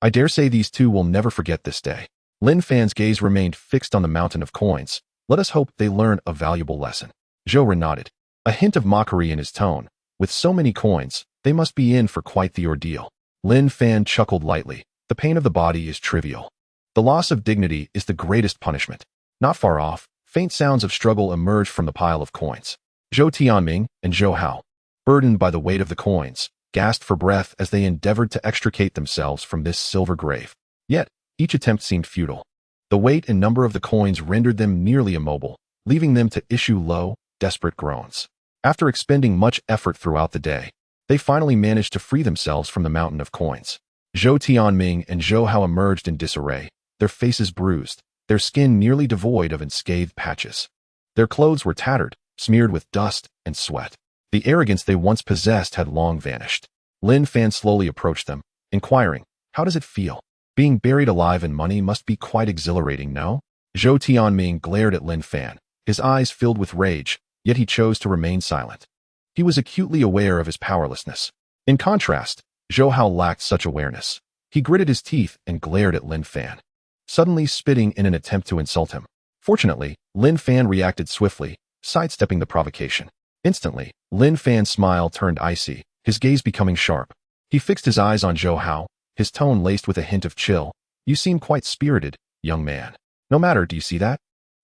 I dare say these two will never forget this day. Lin Fan's gaze remained fixed on the mountain of coins. Let us hope they learn a valuable lesson. Zhou Ren nodded, a hint of mockery in his tone. With so many coins, they must be in for quite the ordeal. Lin Fan chuckled lightly. The pain of the body is trivial. The loss of dignity is the greatest punishment. Not far off, faint sounds of struggle emerged from the pile of coins. Zhou Tianming and Zhou Hao, burdened by the weight of the coins, gasped for breath as they endeavored to extricate themselves from this silver grave. Yet, each attempt seemed futile. The weight and number of the coins rendered them nearly immobile, leaving them to issue low, desperate groans. After expending much effort throughout the day, they finally managed to free themselves from the mountain of coins. Zhou Tianming and Zhou Hao emerged in disarray, their faces bruised, their skin nearly devoid of unscathed patches. Their clothes were tattered, smeared with dust and sweat. The arrogance they once possessed had long vanished. Lin Fan slowly approached them, inquiring, "How does it feel? Being buried alive in money must be quite exhilarating, no?" Zhou Tianming glared at Lin Fan, his eyes filled with rage, yet he chose to remain silent. He was acutely aware of his powerlessness. In contrast, Zhou Hao lacked such awareness. He gritted his teeth and glared at Lin Fan, suddenly spitting in an attempt to insult him. Fortunately, Lin Fan reacted swiftly, sidestepping the provocation. Instantly, Lin Fan's smile turned icy, his gaze becoming sharp. He fixed his eyes on Zhou Hao, his tone laced with a hint of chill. "You seem quite spirited, young man. No matter, do you see that?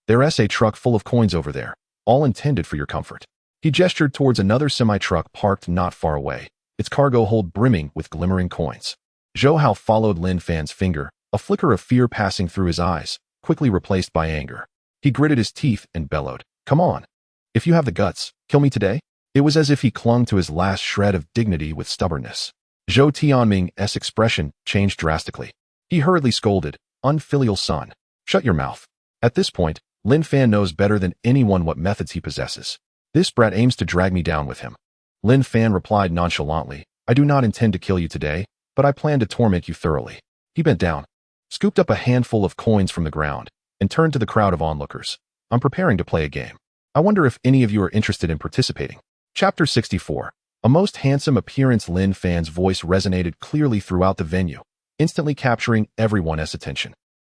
There's a truck full of coins over there, all intended for your comfort." He gestured towards another semi-truck parked not far away, its cargo hold brimming with glimmering coins. Zhou Hao followed Lin Fan's finger, a flicker of fear passing through his eyes, quickly replaced by anger. He gritted his teeth and bellowed, "Come on. If you have the guts, kill me today." It was as if he clung to his last shred of dignity with stubbornness. Zhou Tianming's expression changed drastically. He hurriedly scolded, "Unfilial son, shut your mouth." At this point, Lin Fan knows better than anyone what methods he possesses. This brat aims to drag me down with him. Lin Fan replied nonchalantly, "I do not intend to kill you today, but I plan to torment you thoroughly." He bent down, scooped up a handful of coins from the ground, and turned to the crowd of onlookers. "I'm preparing to play a game. I wonder if any of you are interested in participating." Chapter 64. A most handsome appearance. Lin Fan's voice resonated clearly throughout the venue, instantly capturing everyone's attention.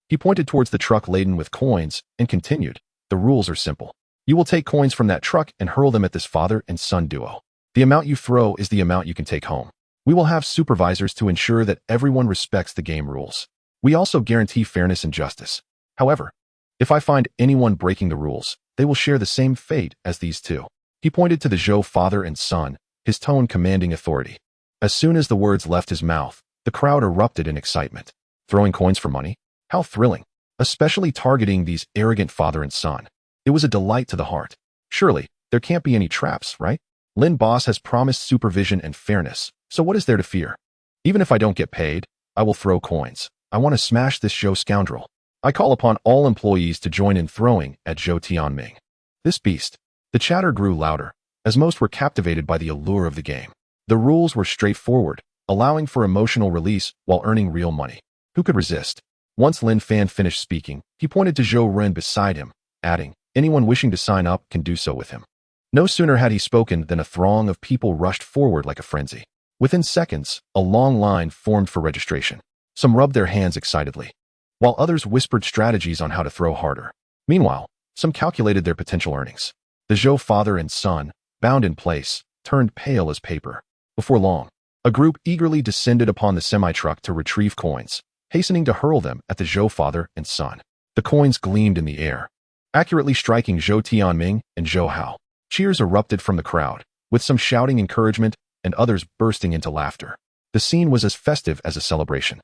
He pointed towards the truck laden with coins and continued, "The rules are simple. You will take coins from that truck and hurl them at this father and son duo. The amount you throw is the amount you can take home. We will have supervisors to ensure that everyone respects the game rules. We also guarantee fairness and justice. However, if I find anyone breaking the rules, they will share the same fate as these two." He pointed to the Zhou father and son, his tone commanding authority. As soon as the words left his mouth, the crowd erupted in excitement. Throwing coins for money? How thrilling, especially targeting these arrogant father and son. It was a delight to the heart. Surely, there can't be any traps, right? Lin Boss has promised supervision and fairness, so what is there to fear? Even if I don't get paid, I will throw coins. I want to smash this Zhou scoundrel. I call upon all employees to join in throwing at Zhou Tianming. This beast. The chatter grew louder, as most were captivated by the allure of the game. The rules were straightforward, allowing for emotional release while earning real money. Who could resist? Once Lin Fan finished speaking, he pointed to Zhou Ren beside him, adding, anyone wishing to sign up can do so with him. No sooner had he spoken than a throng of people rushed forward like a frenzy. Within seconds, a long line formed for registration. Some rubbed their hands excitedly, while others whispered strategies on how to throw harder. Meanwhile, some calculated their potential earnings. The Zhou father and son, bound in place, turned pale as paper. Before long, a group eagerly descended upon the semi-truck to retrieve coins, hastening to hurl them at the Zhou father and son. The coins gleamed in the air, accurately striking Zhou Tianming and Zhou Hao. Cheers erupted from the crowd, with some shouting encouragement and others bursting into laughter. The scene was as festive as a celebration.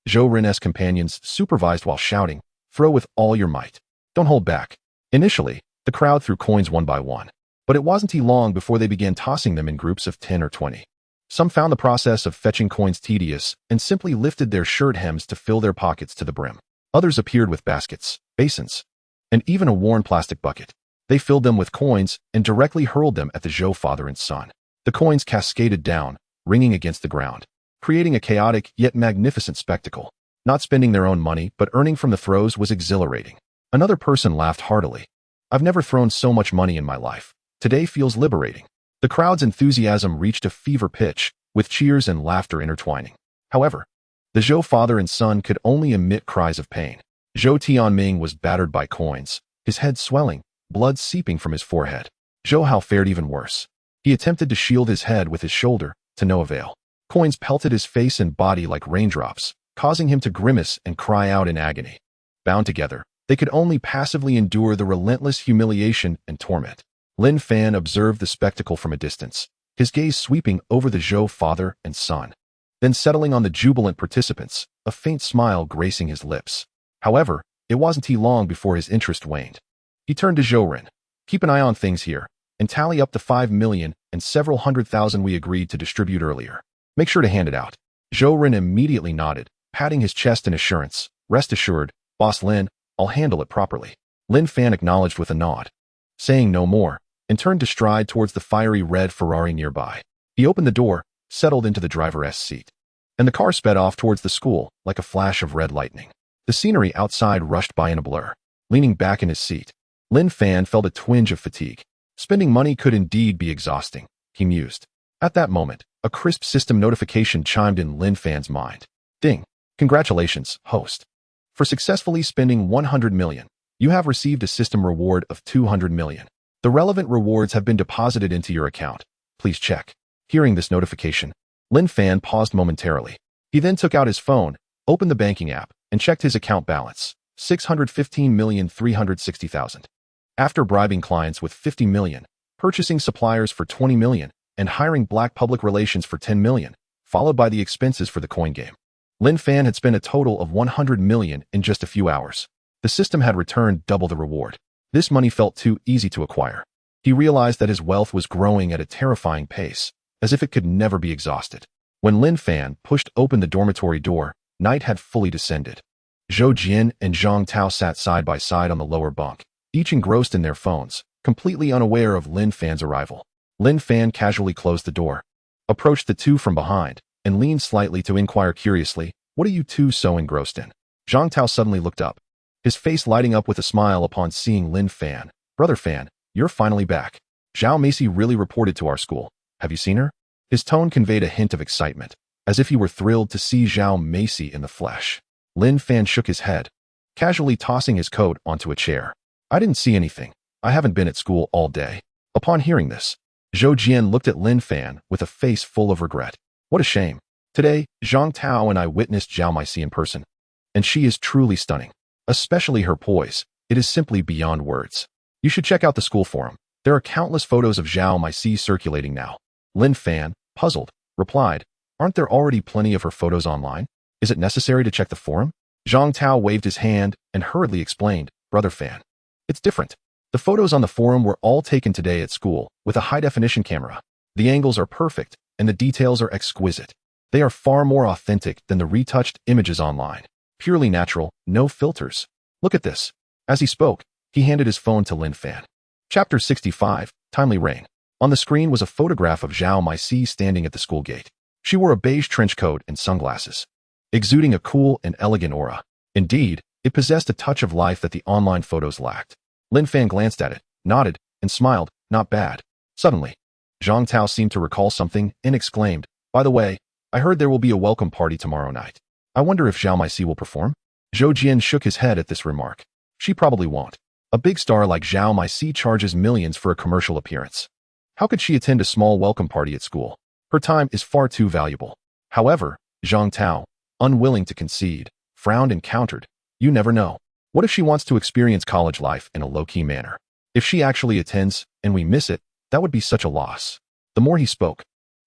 Zhou Ren's companions supervised while shouting, throw with all your might. Don't hold back. Initially, the crowd threw coins one by one, but it wasn't long before they began tossing them in groups of 10 or 20. Some found the process of fetching coins tedious and simply lifted their shirt hems to fill their pockets to the brim. Others appeared with baskets, basins, and even a worn plastic bucket. They filled them with coins and directly hurled them at the Zhou father and son. The coins cascaded down, ringing against the ground, creating a chaotic yet magnificent spectacle. Not spending their own money, but earning from the throws was exhilarating. Another person laughed heartily. I've never thrown so much money in my life. Today feels liberating. The crowd's enthusiasm reached a fever pitch, with cheers and laughter intertwining. However, the Zhou father and son could only emit cries of pain. Zhou Tianming was battered by coins, his head swelling, blood seeping from his forehead. Zhou Hao fared even worse. He attempted to shield his head with his shoulder, to no avail. Coins pelted his face and body like raindrops, causing him to grimace and cry out in agony. Bound together, they could only passively endure the relentless humiliation and torment. Lin Fan observed the spectacle from a distance, his gaze sweeping over the Zhou father and son, then settling on the jubilant participants, a faint smile gracing his lips. However, it wasn't long before his interest waned. He turned to Zhou Ren. Keep an eye on things here, and tally up the 5 million and several 100,000 we agreed to distribute earlier. Make sure to hand it out. Zhou Ren immediately nodded, patting his chest in assurance. Rest assured, Boss Lin, I'll handle it properly. Lin Fan acknowledged with a nod, saying no more, and turned to stride towards the fiery red Ferrari nearby. He opened the door, settled into the driver's seat, and the car sped off towards the school like a flash of red lightning. The scenery outside rushed by in a blur. Leaning back in his seat, Lin Fan felt a twinge of fatigue. Spending money could indeed be exhausting, he mused. At that moment, a crisp system notification chimed in Lin Fan's mind. Ding! Congratulations, host. For successfully spending 100 million, you have received a system reward of 200 million. The relevant rewards have been deposited into your account. Please check. Hearing this notification, Lin Fan paused momentarily. He then took out his phone, opened the banking app, and checked his account balance, 615,360,000. After bribing clients with 50 million, purchasing suppliers for 20 million, and hiring black public relations for 10 million, followed by the expenses for the coin game, Lin Fan had spent a total of 100 million in just a few hours. The system had returned double the reward. This money felt too easy to acquire. He realized that his wealth was growing at a terrifying pace, as if it could never be exhausted. When Lin Fan pushed open the dormitory door, night had fully descended. Zhou Jin and Zhang Tao sat side by side on the lower bunk, each engrossed in their phones, completely unaware of Lin Fan's arrival. Lin Fan casually closed the door, approached the two from behind, and leaned slightly to inquire curiously, "What are you two so engrossed in?" Zhang Tao suddenly looked up, his face lighting up with a smile upon seeing Lin Fan. "Brother Fan, you're finally back. Zhao Macy really reported to our school. Have you seen her?" His tone conveyed a hint of excitement, as if he were thrilled to see Zhao Macy in the flesh. Lin Fan shook his head, casually tossing his coat onto a chair. "I didn't see anything. I haven't been at school all day." Upon hearing this, Zhou Jian looked at Lin Fan with a face full of regret. "What a shame. Today, Zhang Tao and I witnessed Zhao Macy in person, and she is truly stunning. Especially her poise. It is simply beyond words. You should check out the school forum. There are countless photos of Zhao Macy circulating now." Lin Fan, puzzled, replied, "Aren't there already plenty of her photos online? Is it necessary to check the forum?" Zhang Tao waved his hand and hurriedly explained, Brother Fan. It's different. The photos on the forum were all taken today at school with a high-definition camera. The angles are perfect and the details are exquisite. They are far more authentic than the retouched images online. Purely natural, no filters. Look at this. As he spoke, he handed his phone to Lin Fan. Chapter 65, Timely Rain. On the screen was a photograph of Zhao Meisi standing at the school gate. She wore a beige trench coat and sunglasses, exuding a cool and elegant aura. Indeed, it possessed a touch of life that the online photos lacked. Lin Fan glanced at it, nodded, and smiled, not bad. Suddenly, Zhang Tao seemed to recall something and exclaimed, By the way, I heard there will be a welcome party tomorrow night. I wonder if Zhao Meisi will perform? Zhou Jian shook his head at this remark. She probably won't. A big star like Zhao Meisi charges millions for a commercial appearance. How could she attend a small welcome party at school? Her time is far too valuable. However, Zhang Tao, unwilling to concede, frowned and countered, You never know. What if she wants to experience college life in a low-key manner? If she actually attends, and we miss it, that would be such a loss. The more he spoke,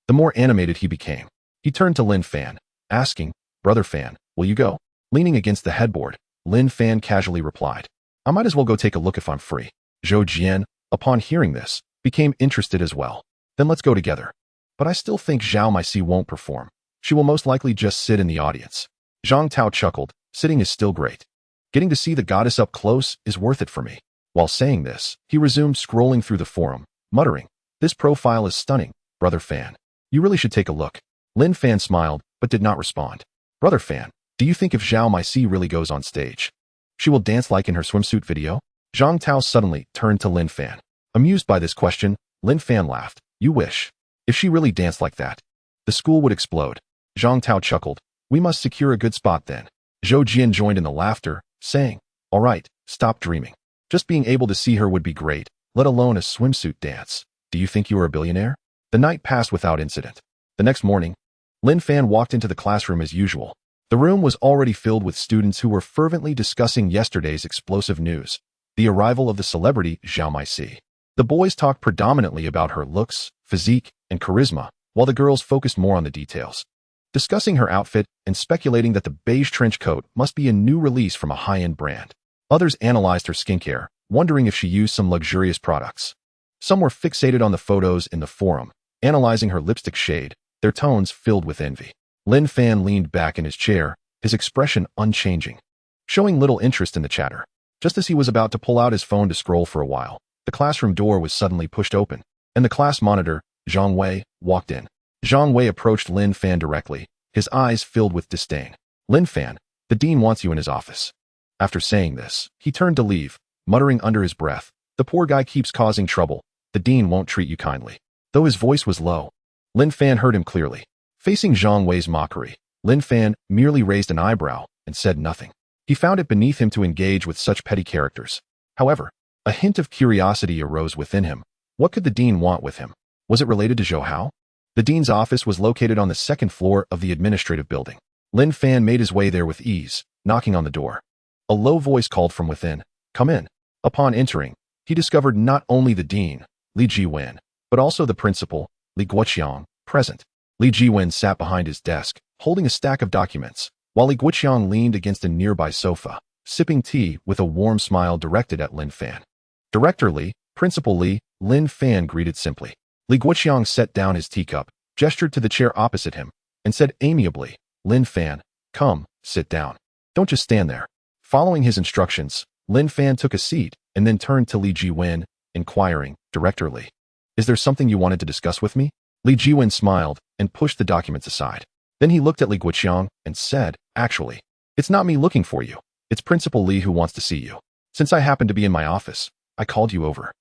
the more animated he became. He turned to Lin Fan, asking, Brother Fan, will you go? Leaning against the headboard, Lin Fan casually replied, I might as well go take a look if I'm free. Zhou Jian, upon hearing this, became interested as well. Then let's go together. But I still think Zhao Meisi won't perform. She will most likely just sit in the audience. Zhang Tao chuckled, sitting is still great. Getting to see the goddess up close is worth it for me. While saying this, he resumed scrolling through the forum, muttering, This profile is stunning, Brother Fan. You really should take a look. Lin Fan smiled, but did not respond. Brother Fan, do you think if Zhao Meisi really goes on stage, she will dance like in her swimsuit video? Zhang Tao suddenly turned to Lin Fan. Amused by this question, Lin Fan laughed. You wish. If she really danced like that, the school would explode. Zhang Tao chuckled. We must secure a good spot then. Zhou Jian joined in the laughter, saying, All right, stop dreaming. Just being able to see her would be great, let alone a swimsuit dance. Do you think you are a billionaire? The night passed without incident. The next morning, Lin Fan walked into the classroom as usual. The room was already filled with students who were fervently discussing yesterday's explosive news, the arrival of the celebrity Zhao Meisi. The boys talked predominantly about her looks, physique, and charisma, while the girls focused more on the details, discussing her outfit and speculating that the beige trench coat must be a new release from a high-end brand. Others analyzed her skincare, wondering if she used some luxurious products. Some were fixated on the photos in the forum, analyzing her lipstick shade, their tones filled with envy. Lin Fan leaned back in his chair, his expression unchanging, showing little interest in the chatter. Just as he was about to pull out his phone to scroll for a while, the classroom door was suddenly pushed open, and the class monitor, Zhang Wei, walked in. Zhang Wei approached Lin Fan directly, his eyes filled with disdain. Lin Fan, the dean wants you in his office. After saying this, he turned to leave, muttering under his breath, The poor guy keeps causing trouble. The dean won't treat you kindly. Though his voice was low, Lin Fan heard him clearly. Facing Zhang Wei's mockery, Lin Fan merely raised an eyebrow and said nothing. He found it beneath him to engage with such petty characters. However, a hint of curiosity arose within him. What could the dean want with him? Was it related to Zhou Hao? The dean's office was located on the second floor of the administrative building. Lin Fan made his way there with ease, knocking on the door. A low voice called from within, Come in. Upon entering, he discovered not only the dean, Li Jiwen, but also the principal, Li Guoqiang, present. Li Jiwen sat behind his desk, holding a stack of documents, while Li Guoqiang leaned against a nearby sofa, sipping tea with a warm smile directed at Lin Fan. Director Li, Principal Li, Lin Fan greeted simply. Li Guoqiang set down his teacup, gestured to the chair opposite him, and said amiably, Lin Fan, come, sit down. Don't just stand there. Following his instructions, Lin Fan took a seat and then turned to Li Jiwen, inquiring, Director Li, is there something you wanted to discuss with me? Li Jiwen smiled and pushed the documents aside. Then he looked at Li Guoqiang and said, Actually, it's not me looking for you. It's Principal Li who wants to see you. Since I happen to be in my office, I called you over.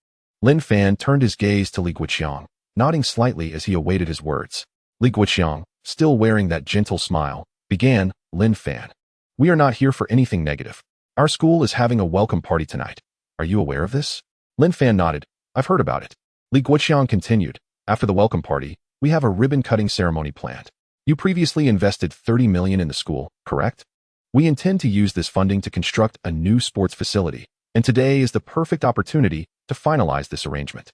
Lin Fan turned his gaze to Li Guoqiang, nodding slightly as he awaited his words. Li Guoqiang, still wearing that gentle smile, began, Lin Fan. We are not here for anything negative. Our school is having a welcome party tonight. Are you aware of this? Lin Fan nodded. I've heard about it. Li Guoqiang continued. After the welcome party, we have a ribbon-cutting ceremony planned. You previously invested 30 million in the school, correct? We intend to use this funding to construct a new sports facility, and today is the perfect opportunity to finalize this arrangement.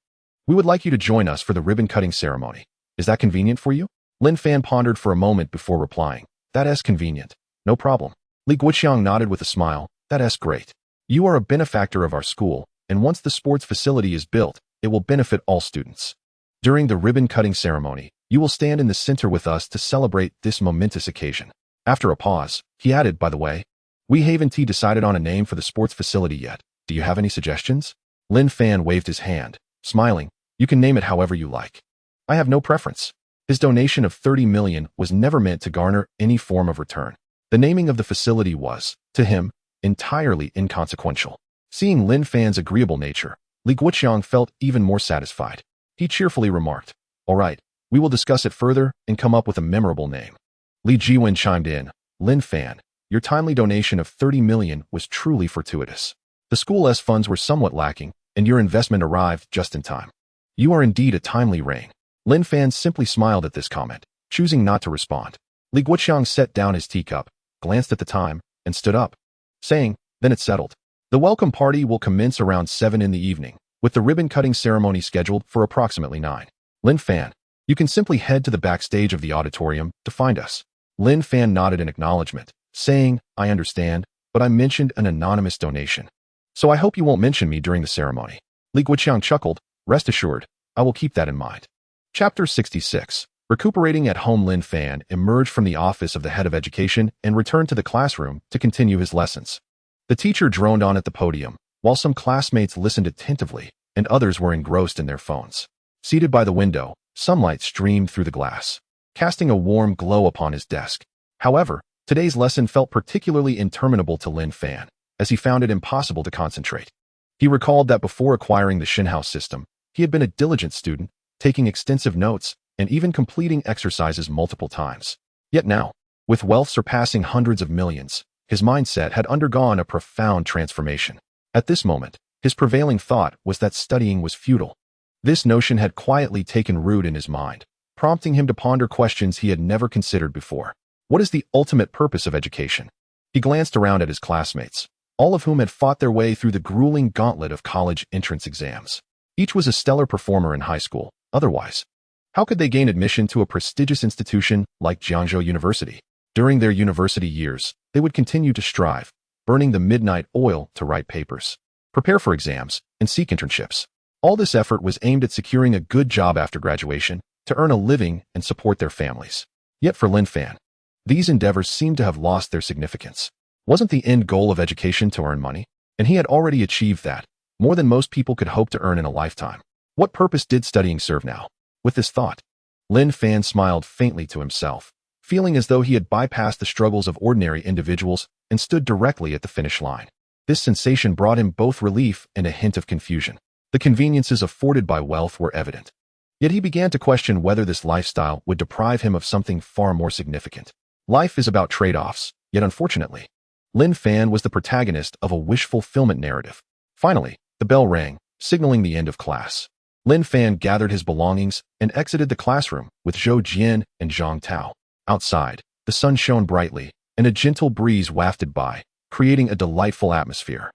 We would like you to join us for the ribbon-cutting ceremony. Is that convenient for you? Lin Fan pondered for a moment before replying. That is convenient. No problem. Li Guoqiang nodded with a smile. That's great. You are a benefactor of our school, and once the sports facility is built, it will benefit all students. During the ribbon-cutting ceremony, you will stand in the center with us to celebrate this momentous occasion. After a pause, he added, by the way, we haven't decided on a name for the sports facility yet. Do you have any suggestions? Lin Fan waved his hand, smiling. You can name it however you like. I have no preference. His donation of 30 million was never meant to garner any form of return. The naming of the facility was, to him, entirely inconsequential. Seeing Lin Fan's agreeable nature, Li Guoqiang felt even more satisfied. He cheerfully remarked, all right, we will discuss it further and come up with a memorable name. Li Jiwen chimed in, Lin Fan, your timely donation of 30 million was truly fortuitous. The school's funds were somewhat lacking, and your investment arrived just in time. You are indeed a timely rain. Lin Fan simply smiled at this comment, choosing not to respond. Li Guoqiang set down his teacup, glanced at the time, and stood up, saying, then it's settled. The welcome party will commence around 7 in the evening, with the ribbon-cutting ceremony scheduled for approximately 9. Lin Fan, you can simply head to the backstage of the auditorium to find us. Lin Fan nodded in acknowledgement, saying, I understand, but I mentioned an anonymous donation. So I hope you won't mention me during the ceremony. Li Guoqiang chuckled, rest assured, I will keep that in mind. Chapter 66. Recuperating at home, Lin Fan emerged from the office of the head of education and returned to the classroom to continue his lessons. The teacher droned on at the podium, while some classmates listened attentively and others were engrossed in their phones. Seated by the window, sunlight streamed through the glass, casting a warm glow upon his desk. However, today's lesson felt particularly interminable to Lin Fan, as he found it impossible to concentrate. He recalled that before acquiring the Shinhouse system, he had been a diligent student, taking extensive notes and even completing exercises multiple times. Yet now, with wealth surpassing hundreds of millions, his mindset had undergone a profound transformation. At this moment, his prevailing thought was that studying was futile. This notion had quietly taken root in his mind, prompting him to ponder questions he had never considered before. What is the ultimate purpose of education? He glanced around at his classmates, all of whom had fought their way through the grueling gauntlet of college entrance exams. Each was a stellar performer in high school. Otherwise, how could they gain admission to a prestigious institution like Jiangzhou University? During their university years, they would continue to strive, burning the midnight oil to write papers, prepare for exams, and seek internships. All this effort was aimed at securing a good job after graduation, to earn a living and support their families. Yet for Lin Fan, these endeavors seemed to have lost their significance. Wasn't the end goal of education to earn money? And he had already achieved that, more than most people could hope to earn in a lifetime. What purpose did studying serve now? With this thought, Lin Fan smiled faintly to himself, feeling as though he had bypassed the struggles of ordinary individuals and stood directly at the finish line. This sensation brought him both relief and a hint of confusion. The conveniences afforded by wealth were evident. Yet he began to question whether this lifestyle would deprive him of something far more significant. Life is about trade-offs, yet unfortunately, Lin Fan was the protagonist of a wish-fulfillment narrative. Finally, the bell rang, signaling the end of class. Lin Fan gathered his belongings and exited the classroom with Zhou Jian and Zhang Tao. Outside, the sun shone brightly, and a gentle breeze wafted by, creating a delightful atmosphere.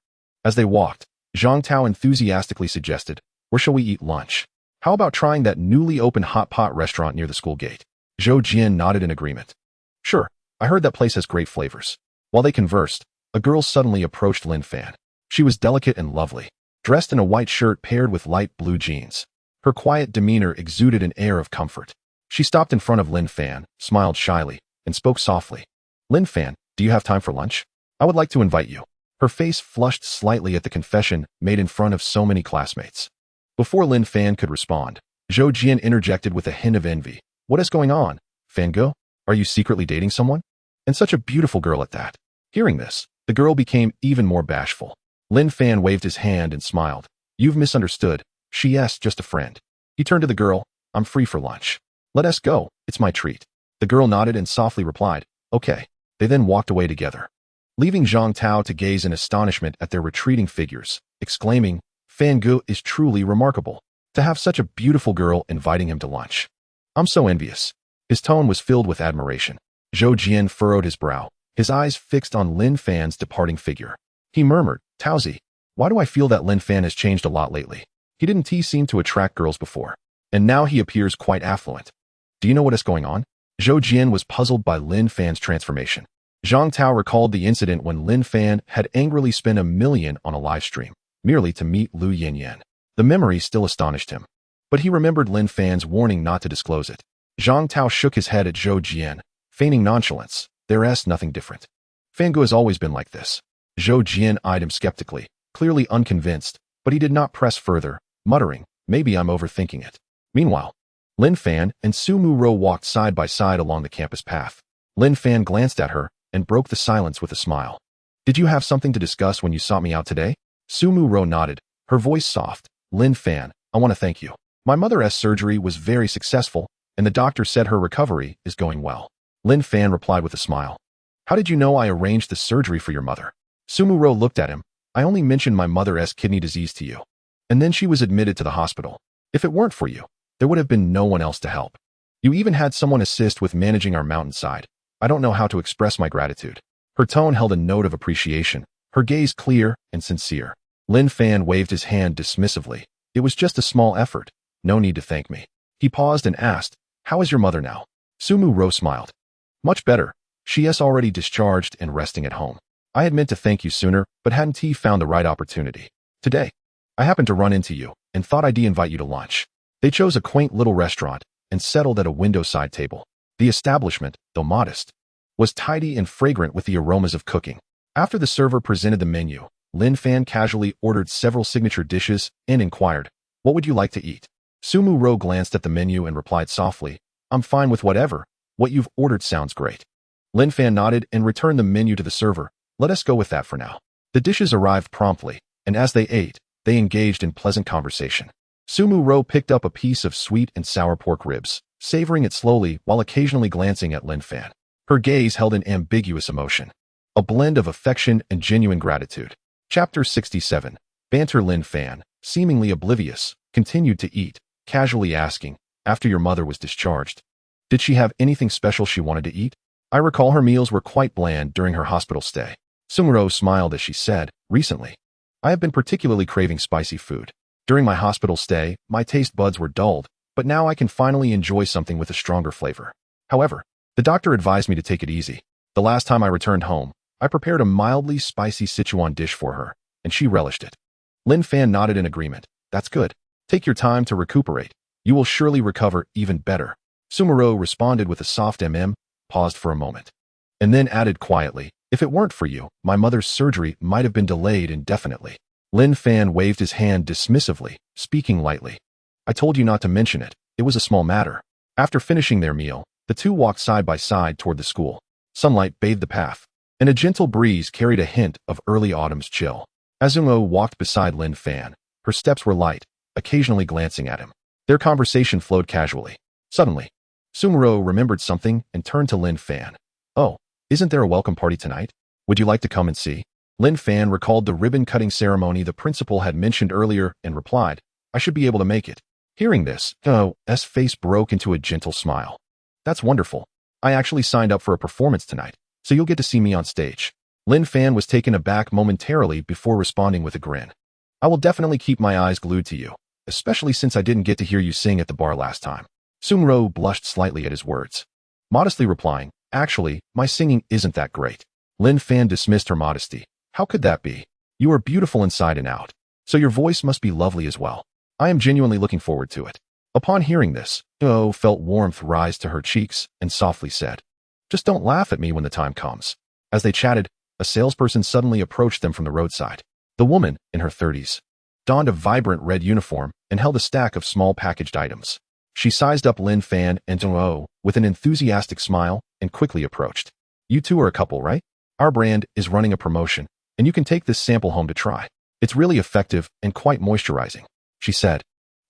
As they walked, Zhang Tao enthusiastically suggested, where shall we eat lunch? How about trying that newly opened hot pot restaurant near the school gate? Zhou Jian nodded in agreement. Sure, I heard that place has great flavors. While they conversed, a girl suddenly approached Lin Fan. She was delicate and lovely, dressed in a white shirt paired with light blue jeans. Her quiet demeanor exuded an air of comfort. She stopped in front of Lin Fan, smiled shyly, and spoke softly. Lin Fan, do you have time for lunch? I would like to invite you. Her face flushed slightly at the confession made in front of so many classmates. Before Lin Fan could respond, Zhou Jian interjected with a hint of envy. What is going on, Fango? Are you secretly dating someone? And such a beautiful girl at that. Hearing this, the girl became even more bashful. Lin Fan waved his hand and smiled. You've misunderstood. She's just a friend. He turned to the girl. I'm free for lunch. Let us go. It's my treat. The girl nodded and softly replied, okay. They then walked away together, leaving Zhang Tao to gaze in astonishment at their retreating figures, exclaiming, Fangu is truly remarkable. To have such a beautiful girl inviting him to lunch. I'm so envious. His tone was filled with admiration. Zhou Jian furrowed his brow, his eyes fixed on Lin Fan's departing figure. He murmured, Taozi, why do I feel that Lin Fan has changed a lot lately? He didn't seem to attract girls before, and now he appears quite affluent. Do you know what is going on? Zhou Jian was puzzled by Lin Fan's transformation. Zhang Tao recalled the incident when Lin Fan had angrily spent $1 million on a live stream, merely to meet Lu Yanyan. The memory still astonished him. But he remembered Lin Fan's warning not to disclose it. Zhang Tao shook his head at Zhou Jian, feigning nonchalance. There's nothing different. Fangu has always been like this. Zhou Jian eyed him skeptically, clearly unconvinced, but he did not press further, muttering, maybe I'm overthinking it. Meanwhile, Lin Fan and Su Mu walked side by side along the campus path. Lin Fan glanced at her and broke the silence with a smile. Did you have something to discuss when you sought me out today? Su Mu nodded, her voice soft. Lin Fan, I want to thank you. My mother's surgery was very successful, and the doctor said her recovery is going well. Lin Fan replied with a smile. How did you know I arranged the surgery for your mother? Su Mu looked at him. I only mentioned my mother's kidney disease to you. And then she was admitted to the hospital. If it weren't for you, there would have been no one else to help. You even had someone assist with managing our mountainside. I don't know how to express my gratitude. Her tone held a note of appreciation, her gaze clear and sincere. Lin Fan waved his hand dismissively. It was just a small effort. No need to thank me. He paused and asked, how is your mother now? Su Mu smiled. Much better. She is already discharged and resting at home. I had meant to thank you sooner, but hadn't found the right opportunity. Today, I happened to run into you and thought I'd invite you to lunch. They chose a quaint little restaurant and settled at a window-side table. The establishment, though modest, was tidy and fragrant with the aromas of cooking. After the server presented the menu, Lin Fan casually ordered several signature dishes and inquired, what would you like to eat? Su Mu glanced at the menu and replied softly, I'm fine with whatever. What you've ordered sounds great. Lin Fan nodded and returned the menu to the server. Let us go with that for now. The dishes arrived promptly, and as they ate, they engaged in pleasant conversation. Su Mu picked up a piece of sweet and sour pork ribs, savoring it slowly while occasionally glancing at Lin Fan. Her gaze held an ambiguous emotion, a blend of affection and genuine gratitude. Chapter 67. Banter. Lin Fan, seemingly oblivious, continued to eat, casually asking, after your mother was discharged, did she have anything special she wanted to eat? I recall her meals were quite bland during her hospital stay. Sungro smiled as she said, recently, I have been particularly craving spicy food. During my hospital stay, my taste buds were dulled, but now I can finally enjoy something with a stronger flavor. However, the doctor advised me to take it easy. The last time I returned home, I prepared a mildly spicy Sichuan dish for her, and she relished it. Lin Fan nodded in agreement. That's good. Take your time to recuperate. You will surely recover even better. Sumuro responded with a soft paused for a moment, and then added quietly, if it weren't for you, my mother's surgery might have been delayed indefinitely. Lin Fan waved his hand dismissively, speaking lightly. I told you not to mention it. It was a small matter. After finishing their meal, the two walked side by side toward the school. Sunlight bathed the path, and a gentle breeze carried a hint of early autumn's chill. Azumo walked beside Lin Fan. Her steps were light, occasionally glancing at him. Their conversation flowed casually. Suddenly, Sumuro remembered something and turned to Lin Fan. Oh, isn't there a welcome party tonight? Would you like to come and see? Lin Fan recalled the ribbon-cutting ceremony the principal had mentioned earlier and replied, I should be able to make it. Hearing this, S face broke into a gentle smile. That's wonderful. I actually signed up for a performance tonight, so you'll get to see me on stage. Lin Fan was taken aback momentarily before responding with a grin. I will definitely keep my eyes glued to you, especially since I didn't get to hear you sing at the bar last time. Sungro blushed slightly at his words, modestly replying, actually, my singing isn't that great. Lin Fan dismissed her modesty. How could that be? You are beautiful inside and out, so your voice must be lovely as well. I am genuinely looking forward to it. Upon hearing this, felt warmth rise to her cheeks and softly said, just don't laugh at me when the time comes. As they chatted, a salesperson suddenly approached them from the roadside. The woman, in her 30s, donned a vibrant red uniform and held a stack of small packaged items. She sized up Lin Fan and Zhou with an enthusiastic smile and quickly approached. You two are a couple, right? Our brand is running a promotion, and you can take this sample home to try. It's really effective and quite moisturizing, she said,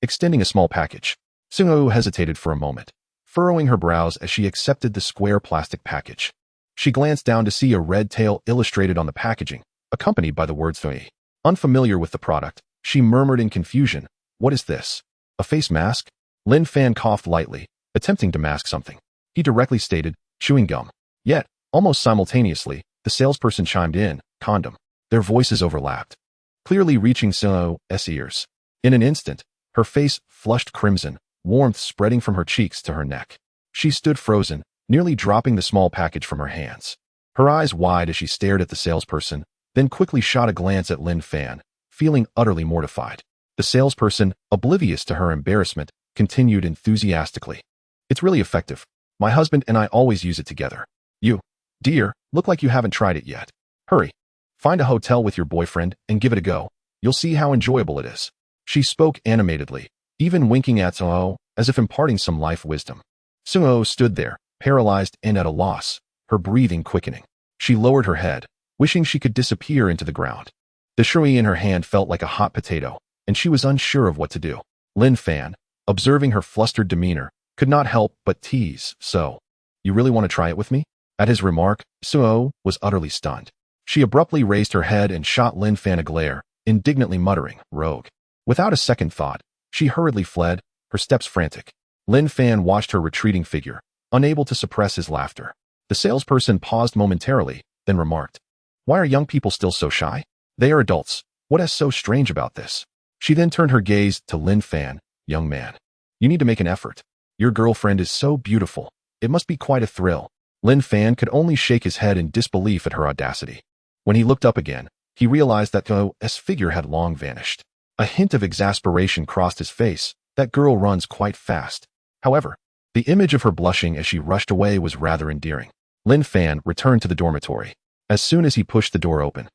extending a small package. Zhou hesitated for a moment, furrowing her brows as she accepted the square plastic package. She glanced down to see a red tail illustrated on the packaging, accompanied by the words Fei. Unfamiliar with the product, she murmured in confusion, what is this? A face mask? Lin Fan coughed lightly, attempting to mask something. He directly stated, chewing gum. Yet, almost simultaneously, the salesperson chimed in, condom. Their voices overlapped, clearly reaching Zhou's ears. In an instant, her face flushed crimson, warmth spreading from her cheeks to her neck. She stood frozen, nearly dropping the small package from her hands. Her eyes wide as she stared at the salesperson, then quickly shot a glance at Lin Fan, feeling utterly mortified. The salesperson, oblivious to her embarrassment, continued enthusiastically. It's really effective. My husband and I always use it together. You, dear, look like you haven't tried it yet. Hurry. Find a hotel with your boyfriend and give it a go. You'll see how enjoyable it is. She spoke animatedly, even winking at Suo, as if imparting some life wisdom. Suo stood there, paralyzed and at a loss, her breathing quickening. She lowered her head, wishing she could disappear into the ground. The shui in her hand felt like a hot potato, and she was unsure of what to do. Lin Fan, observing her flustered demeanor, could not help but tease. So, you really want to try it with me? At his remark, Suo was utterly stunned. She abruptly raised her head and shot Lin Fan a glare, indignantly muttering, "Rogue." Without a second thought, she hurriedly fled, her steps frantic. Lin Fan watched her retreating figure, unable to suppress his laughter. The salesperson paused momentarily, then remarked, "Why are young people still so shy? They are adults. What is so strange about this?" She then turned her gaze to Lin Fan. "Young man, you need to make an effort. Your girlfriend is so beautiful. It must be quite a thrill." Lin Fan could only shake his head in disbelief at her audacity. When he looked up again, he realized that Go's figure had long vanished. A hint of exasperation crossed his face. That girl runs quite fast. However, the image of her blushing as she rushed away was rather endearing. Lin Fan returned to the dormitory. As soon as he pushed the door open,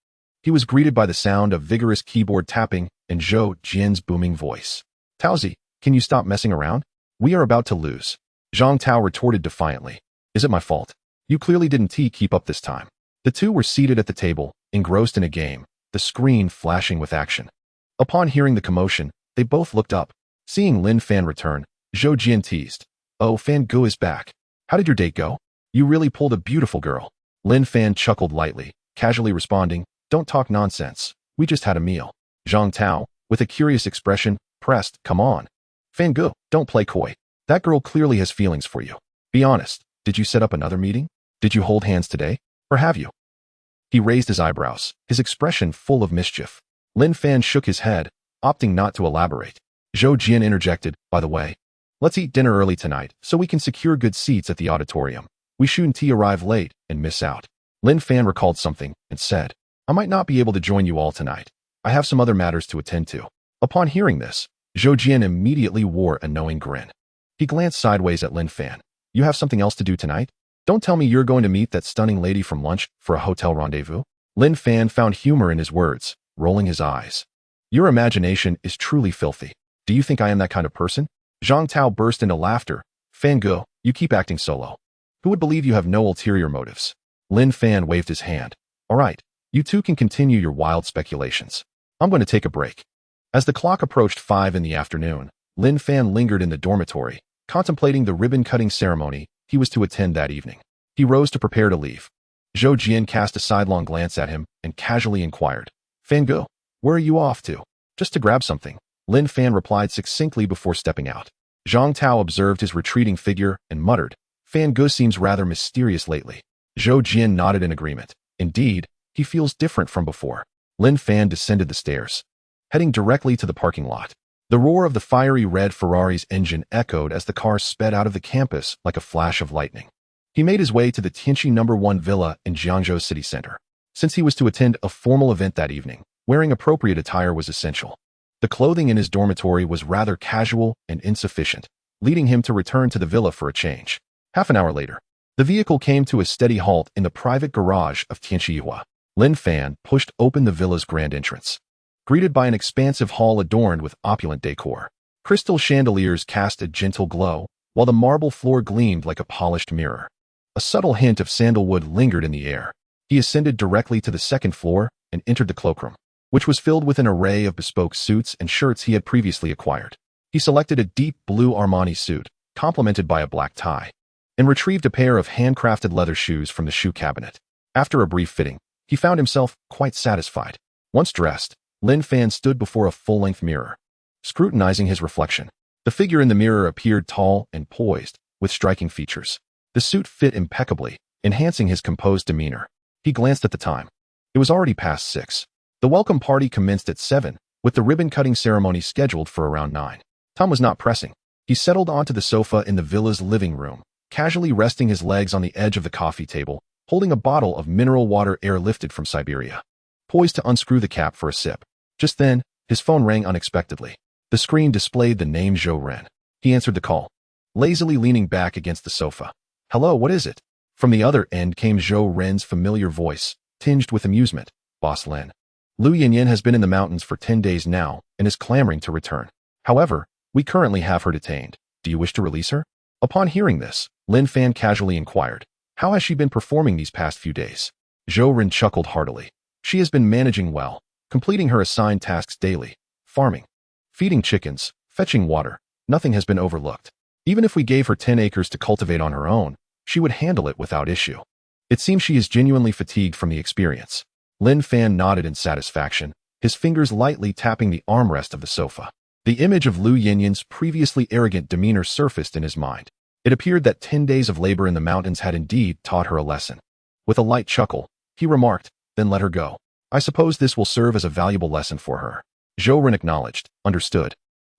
he was greeted by the sound of vigorous keyboard tapping and Zhou Jian's booming voice. "Taozi, can you stop messing around? We are about to lose." Zhang Tao retorted defiantly. "Is it my fault? You clearly didn't keep up this time." The two were seated at the table, engrossed in a game, the screen flashing with action. Upon hearing the commotion, they both looked up. Seeing Lin Fan return, Zhou Jian teased, "Oh, Fan Gu is back. How did your date go? You really pulled a beautiful girl." Lin Fan chuckled lightly, casually responding, "Don't talk nonsense. We just had a meal." Zhang Tao, with a curious expression, pressed, "Come on. Fan Gu, don't play coy. That girl clearly has feelings for you. Be honest, did you set up another meeting? Did you hold hands today? Or have you?" He raised his eyebrows, his expression full of mischief. Lin Fan shook his head, opting not to elaborate. Zhou Jian interjected, "By the way, let's eat dinner early tonight so we can secure good seats at the auditorium. We shouldn't arrive late and miss out." Lin Fan recalled something and said, "I might not be able to join you all tonight. I have some other matters to attend to." Upon hearing this, Zhou Jian immediately wore a knowing grin. He glanced sideways at Lin Fan. "You have something else to do tonight? Don't tell me you're going to meet that stunning lady from lunch for a hotel rendezvous?" Lin Fan found humor in his words, rolling his eyes. "Your imagination is truly filthy. Do you think I am that kind of person?" Zhang Tao burst into laughter. "Fan Gu, you keep acting solo. Who would believe you have no ulterior motives?" Lin Fan waved his hand. "All right, you two can continue your wild speculations. I'm going to take a break." As the clock approached 5 in the afternoon, Lin Fan lingered in the dormitory, contemplating the ribbon-cutting ceremony he was to attend that evening. He rose to prepare to leave. Zhou Jian cast a sidelong glance at him and casually inquired, "Fan Gu, where are you off to?" "Just to grab something," Lin Fan replied succinctly before stepping out. Zhang Tao observed his retreating figure and muttered, "Fan Gu seems rather mysterious lately." Zhou Jian nodded in agreement. Indeed, he feels different from before. Lin Fan descended the stairs, heading directly to the parking lot. The roar of the fiery red Ferrari's engine echoed as the car sped out of the campus like a flash of lightning. He made his way to the Tianxi No. 1 villa in Jiangzhou city center. Since he was to attend a formal event that evening, wearing appropriate attire was essential. The clothing in his dormitory was rather casual and insufficient, leading him to return to the villa for a change. Half an hour later, the vehicle came to a steady halt in the private garage of Tianxi Yuhua. Lin Fan pushed open the villa's grand entrance, greeted by an expansive hall adorned with opulent decor. Crystal chandeliers cast a gentle glow, while the marble floor gleamed like a polished mirror. A subtle hint of sandalwood lingered in the air. He ascended directly to the second floor and entered the cloakroom, which was filled with an array of bespoke suits and shirts he had previously acquired. He selected a deep blue Armani suit, complemented by a black tie, and retrieved a pair of handcrafted leather shoes from the shoe cabinet. After a brief fitting, he found himself quite satisfied. Once dressed, Lin Fan stood before a full-length mirror, scrutinizing his reflection. The figure in the mirror appeared tall and poised, with striking features. The suit fit impeccably, enhancing his composed demeanor. He glanced at the time. It was already past 6. The welcome party commenced at 7, with the ribbon-cutting ceremony scheduled for around 9. Time was not pressing. He settled onto the sofa in the villa's living room, casually resting his legs on the edge of the coffee table, holding a bottle of mineral water airlifted from Siberia, poised to unscrew the cap for a sip. Just then, his phone rang unexpectedly. The screen displayed the name Zhou Ren. He answered the call, lazily leaning back against the sofa. "Hello, what is it?" From the other end came Zhou Ren's familiar voice, tinged with amusement. "Boss Lin. Lu Yinyin has been in the mountains for 10 days now and is clamoring to return. However, we currently have her detained. Do you wish to release her?" Upon hearing this, Lin Fan casually inquired, "How has she been performing these past few days?" Zhou Ren chuckled heartily. "She has been managing well, completing her assigned tasks daily, farming, feeding chickens, fetching water. Nothing has been overlooked. Even if we gave her 10 acres to cultivate on her own, she would handle it without issue. It seems she is genuinely fatigued from the experience." Lin Fan nodded in satisfaction, his fingers lightly tapping the armrest of the sofa. The image of Lu Yinyin's previously arrogant demeanor surfaced in his mind. It appeared that 10 days of labor in the mountains had indeed taught her a lesson. With a light chuckle, he remarked, "Then let her go. I suppose this will serve as a valuable lesson for her." Zhou Ren acknowledged, "Understood.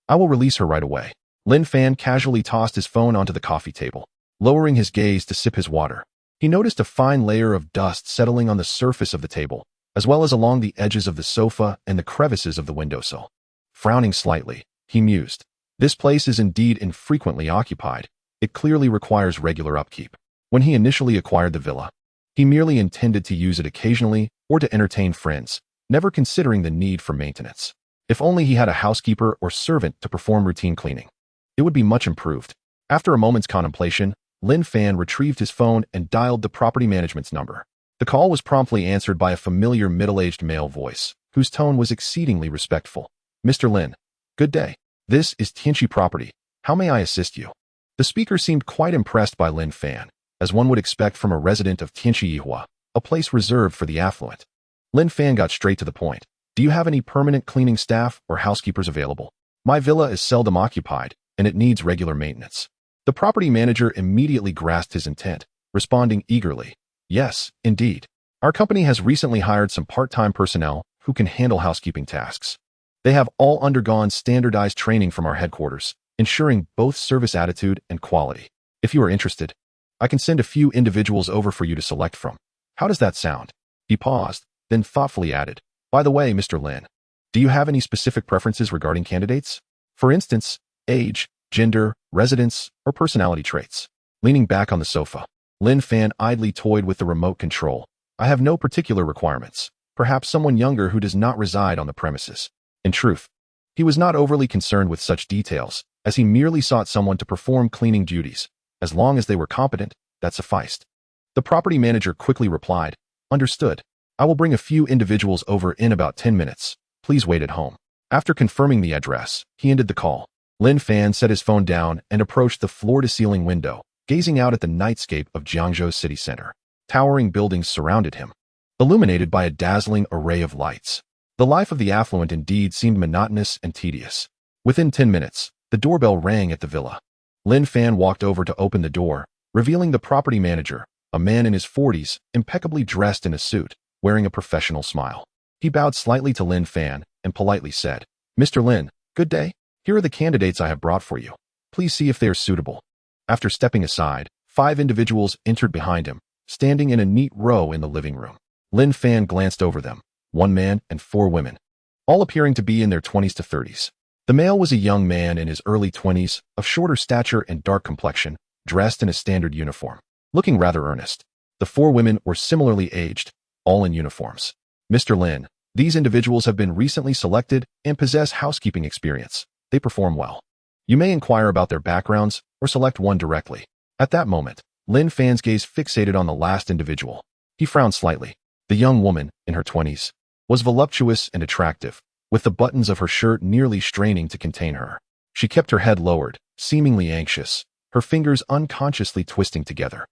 I will release her right away." Lin Fan casually tossed his phone onto the coffee table, lowering his gaze to sip his water. He noticed a fine layer of dust settling on the surface of the table, as well as along the edges of the sofa and the crevices of the windowsill. Frowning slightly, he mused, "This place is indeed infrequently occupied. It clearly requires regular upkeep." When he initially acquired the villa, he merely intended to use it occasionally or to entertain friends, never considering the need for maintenance. If only he had a housekeeper or servant to perform routine cleaning, it would be much improved. After a moment's contemplation, Lin Fan retrieved his phone and dialed the property management's number. The call was promptly answered by a familiar middle-aged male voice, whose tone was exceedingly respectful. "Mr. Lin, good day. This is Tianqi Property. How may I assist you?" The speaker seemed quite impressed by Lin Fan, as one would expect from a resident of Tianqi Yihua, a place reserved for the affluent. Lin Fan got straight to the point. "Do you have any permanent cleaning staff or housekeepers available? My villa is seldom occupied, and it needs regular maintenance." The property manager immediately grasped his intent, responding eagerly, "Yes, indeed. Our company has recently hired some part-time personnel who can handle housekeeping tasks. They have all undergone standardized training from our headquarters, ensuring both service attitude and quality. If you are interested, I can send a few individuals over for you to select from. How does that sound?" He paused, then thoughtfully added, "By the way, Mr. Lin, do you have any specific preferences regarding candidates? For instance, age, gender, residence, or personality traits?" Leaning back on the sofa, Lin Fan idly toyed with the remote control. "I have no particular requirements. Perhaps someone younger who does not reside on the premises." In truth, he was not overly concerned with such details, as he merely sought someone to perform cleaning duties. As long as they were competent, that sufficed. The property manager quickly replied, "Understood. I will bring a few individuals over in about 10 minutes. Please wait at home." After confirming the address, he ended the call. Lin Fan set his phone down and approached the floor-to-ceiling window, gazing out at the nightscape of Jiangzhou's city center. Towering buildings surrounded him, illuminated by a dazzling array of lights. The life of the affluent indeed seemed monotonous and tedious. Within 10 minutes, the doorbell rang at the villa. Lin Fan walked over to open the door, revealing the property manager, a man in his 40s, impeccably dressed in a suit, wearing a professional smile. He bowed slightly to Lin Fan and politely said, "Mr. Lin, good day. Here are the candidates I have brought for you. Please see if they are suitable." After stepping aside, 5 individuals entered behind him, standing in a neat row in the living room. Lin Fan glanced over them, 1 man and 4 women, all appearing to be in their 20s to 30s. The male was a young man in his early 20s, of shorter stature and dark complexion, dressed in a standard uniform, looking rather earnest. The 4 women were similarly aged, all in uniforms. "Mr. Lin, these individuals have been recently selected and possess housekeeping experience. They perform well. You may inquire about their backgrounds or select one directly." At that moment, Lin Fan's gaze fixated on the last individual. He frowned slightly. The young woman, in her 20s, was voluptuous and attractive, with the buttons of her shirt nearly straining to contain her. She kept her head lowered, seemingly anxious, her fingers unconsciously twisting together.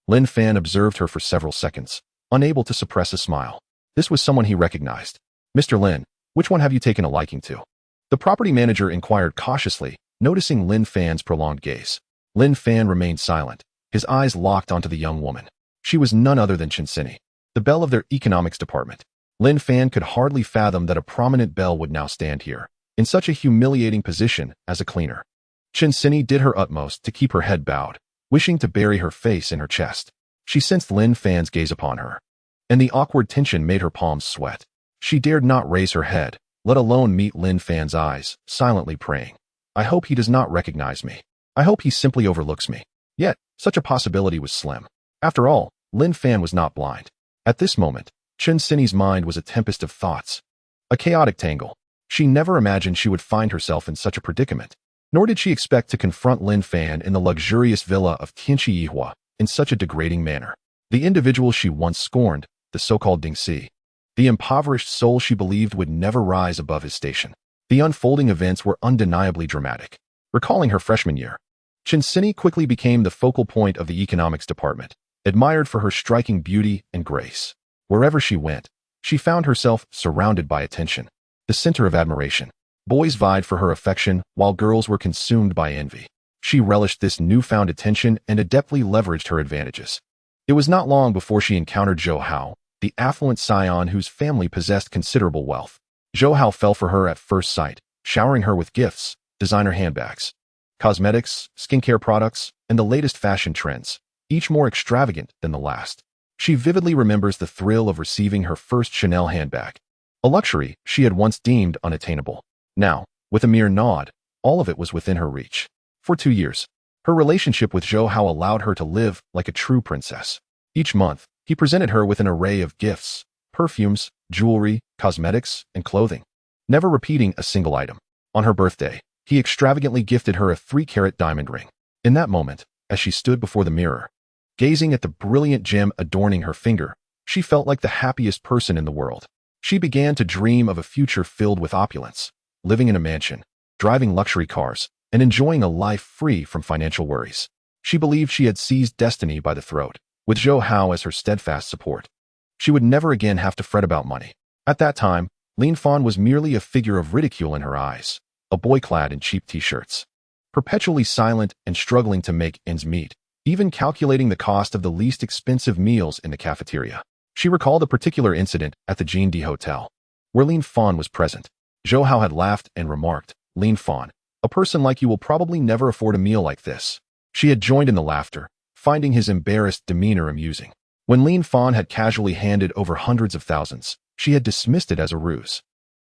Lin Fan observed her for several seconds, unable to suppress a smile. This was someone he recognized. "Mr. Lin, which one have you taken a liking to?" The property manager inquired cautiously, noticing Lin Fan's prolonged gaze. Lin Fan remained silent, his eyes locked onto the young woman. She was none other than Chinsini, the Belle of their economics department. Lin Fan could hardly fathom that a prominent Belle would now stand here, in such a humiliating position as a cleaner. Chinsini did her utmost to keep her head bowed, wishing to bury her face in her chest. She sensed Lin Fan's gaze upon her, and the awkward tension made her palms sweat. She dared not raise her head, let alone meet Lin Fan's eyes, silently praying. I hope he does not recognize me. I hope he simply overlooks me. Yet, such a possibility was slim. After all, Lin Fan was not blind. At this moment, Chen Xinyi's mind was a tempest of thoughts. A chaotic tangle. She never imagined she would find herself in such a predicament. Nor did she expect to confront Lin Fan in the luxurious villa of Tianqi Yihua in such a degrading manner. The individual she once scorned, the so-called Dingxi, the impoverished soul she believed would never rise above his station. The unfolding events were undeniably dramatic. Recalling her freshman year, Chen Xinyi quickly became the focal point of the economics department, admired for her striking beauty and grace. Wherever she went, she found herself surrounded by attention, the center of admiration. Boys vied for her affection, while girls were consumed by envy. She relished this newfound attention and adeptly leveraged her advantages. It was not long before she encountered Zhou Hao, the affluent scion whose family possessed considerable wealth. Zhou Hao fell for her at first sight, showering her with gifts, designer handbags, cosmetics, skincare products, and the latest fashion trends, each more extravagant than the last. She vividly remembers the thrill of receiving her first Chanel handbag, a luxury she had once deemed unattainable. Now, with a mere nod, all of it was within her reach. For 2 years, her relationship with Zhou Hao allowed her to live like a true princess. Each month, he presented her with an array of gifts, perfumes, jewelry, cosmetics, and clothing, never repeating a single item. On her birthday, he extravagantly gifted her a 3-carat diamond ring. In that moment, as she stood before the mirror, gazing at the brilliant gem adorning her finger, she felt like the happiest person in the world. She began to dream of a future filled with opulence, living in a mansion, driving luxury cars, and enjoying a life free from financial worries. She believed she had seized destiny by the throat, with Zhou Hao as her steadfast support. She would never again have to fret about money. At that time, Lin Fan was merely a figure of ridicule in her eyes, a boy clad in cheap t-shirts, perpetually silent and struggling to make ends meet, even calculating the cost of the least expensive meals in the cafeteria. She recalled a particular incident at the Jean D Hotel, where Lin Fan was present. Zhou Hao had laughed and remarked, "Lin Fan, a person like you will probably never afford a meal like this." She had joined in the laughter, finding his embarrassed demeanor amusing. When Lin Fan had casually handed over hundreds of thousands, she had dismissed it as a ruse,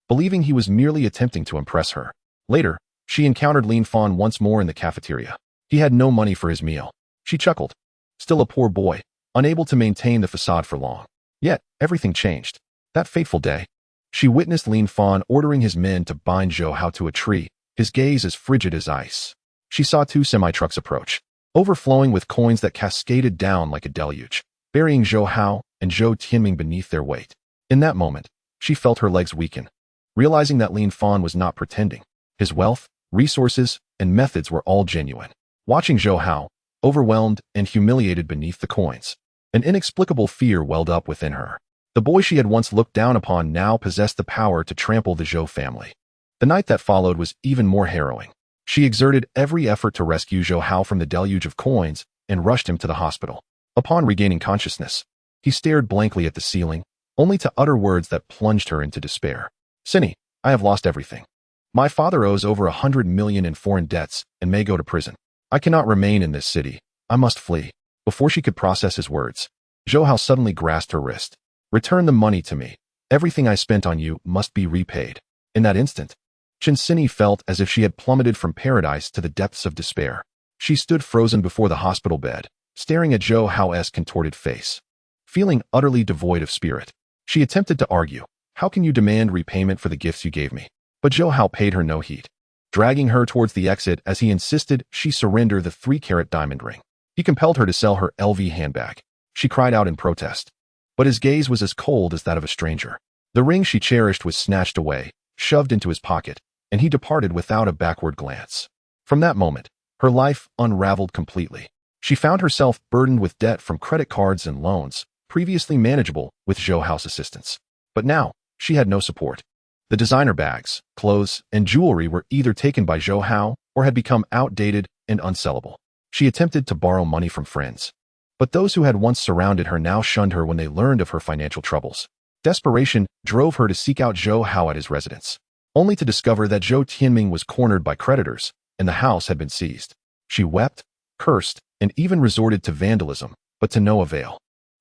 believing he was merely attempting to impress her. Later, she encountered Lin Fan once more in the cafeteria. He had no money for his meal. She chuckled. Still a poor boy, unable to maintain the facade for long. Yet, everything changed. That fateful day, she witnessed Lin Fan ordering his men to bind Zhou Hao to a tree, his gaze as frigid as ice. She saw 2 semi-trucks approach, overflowing with coins that cascaded down like a deluge, burying Zhou Hao and Zhou Tianming beneath their weight. In that moment, she felt her legs weaken, realizing that Lin Fan was not pretending. His wealth, resources, and methods were all genuine. Watching Zhou Hao, overwhelmed and humiliated beneath the coins, an inexplicable fear welled up within her. The boy she had once looked down upon now possessed the power to trample the Zhou family. The night that followed was even more harrowing. She exerted every effort to rescue Zhou Hao from the deluge of coins and rushed him to the hospital. Upon regaining consciousness, he stared blankly at the ceiling, only to utter words that plunged her into despair. "Xinyi, I have lost everything. My father owes over 100 million in foreign debts and may go to prison. I cannot remain in this city. I must flee." Before she could process his words, Zhou Hao suddenly grasped her wrist. "Return the money to me. Everything I spent on you must be repaid." In that instant, Chen Xinyi felt as if she had plummeted from paradise to the depths of despair. She stood frozen before the hospital bed, staring at Zhou Hao's contorted face. Feeling utterly devoid of spirit, she attempted to argue, "How can you demand repayment for the gifts you gave me?" But Zhou Hao paid her no heed, dragging her towards the exit as he insisted she surrender the 3-carat diamond ring. He compelled her to sell her LV handbag. She cried out in protest, but his gaze was as cold as that of a stranger. The ring she cherished was snatched away, shoved into his pocket, and he departed without a backward glance. From that moment, her life unraveled completely. She found herself burdened with debt from credit cards and loans, previously manageable with Zhou Hao's assistance. But now, she had no support. The designer bags, clothes, and jewelry were either taken by Zhou Hao or had become outdated and unsellable. She attempted to borrow money from friends, but those who had once surrounded her now shunned her when they learned of her financial troubles. Desperation drove her to seek out Zhou Hao at his residence, only to discover that Zhou Tianming was cornered by creditors and the house had been seized. She wept, cursed, and even resorted to vandalism, but to no avail.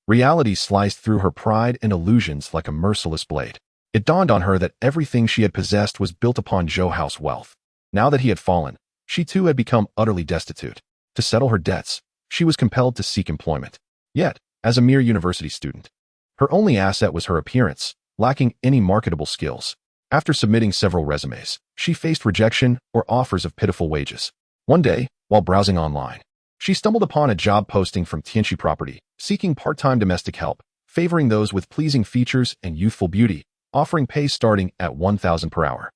Reality sliced through her pride and illusions like a merciless blade. It dawned on her that everything she had possessed was built upon Zhou Hao's wealth. Now that he had fallen, she too had become utterly destitute. To settle her debts, she was compelled to seek employment. Yet, as a mere university student, her only asset was her appearance, lacking any marketable skills. After submitting several resumes, she faced rejection or offers of pitiful wages. One day, while browsing online, she stumbled upon a job posting from Tianqi Property, seeking part-time domestic help, favoring those with pleasing features and youthful beauty, offering pay starting at 1,000 per hour.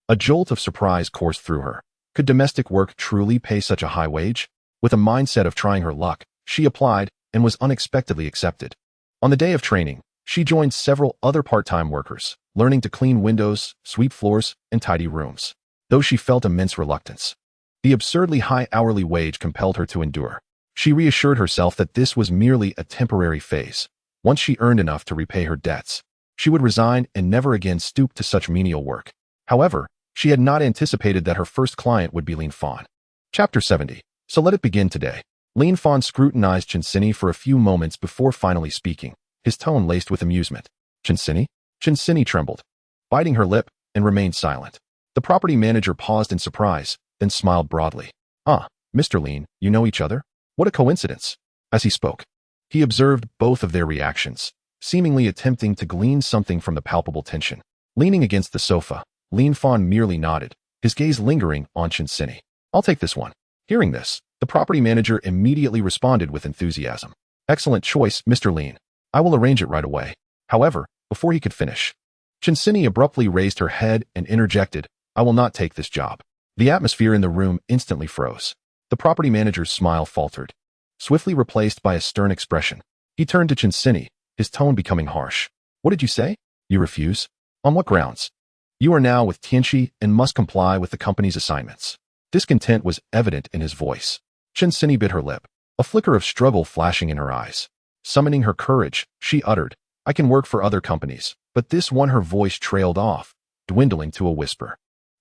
A jolt of surprise coursed through her. Could domestic work truly pay such a high wage? With a mindset of trying her luck, she applied and was unexpectedly accepted. On the day of training, she joined several other part-time workers, learning to clean windows, sweep floors, and tidy rooms. Though she felt immense reluctance, the absurdly high hourly wage compelled her to endure. She reassured herself that this was merely a temporary phase. Once she earned enough to repay her debts, she would resign and never again stoop to such menial work. However, she had not anticipated that her first client would be Lin Fan. Chapter 70. So let it begin today. Lin Fan scrutinized Chinsini for a few moments before finally speaking, his tone laced with amusement. Chinsini? Chinsini trembled, biting her lip, and remained silent. The property manager paused in surprise, then smiled broadly. Ah, Mr. Lin, you know each other? What a coincidence. As he spoke, he observed both of their reactions, seemingly attempting to glean something from the palpable tension. Leaning against the sofa, Lin Fan merely nodded, his gaze lingering on Chinsini. I'll take this one. Hearing this, the property manager immediately responded with enthusiasm. Excellent choice, Mr. Lin. I will arrange it right away. However, before he could finish, Chinsini abruptly raised her head and interjected, I will not take this job. The atmosphere in the room instantly froze. The property manager's smile faltered, swiftly replaced by a stern expression. He turned to Chinsini, his tone becoming harsh. What did you say? You refuse? On what grounds? You are now with Tianqi and must comply with the company's assignments. Discontent was evident in his voice. Chinsini bit her lip, a flicker of struggle flashing in her eyes. Summoning her courage, she uttered, I can work for other companies, but this one. Her voice trailed off, dwindling to a whisper.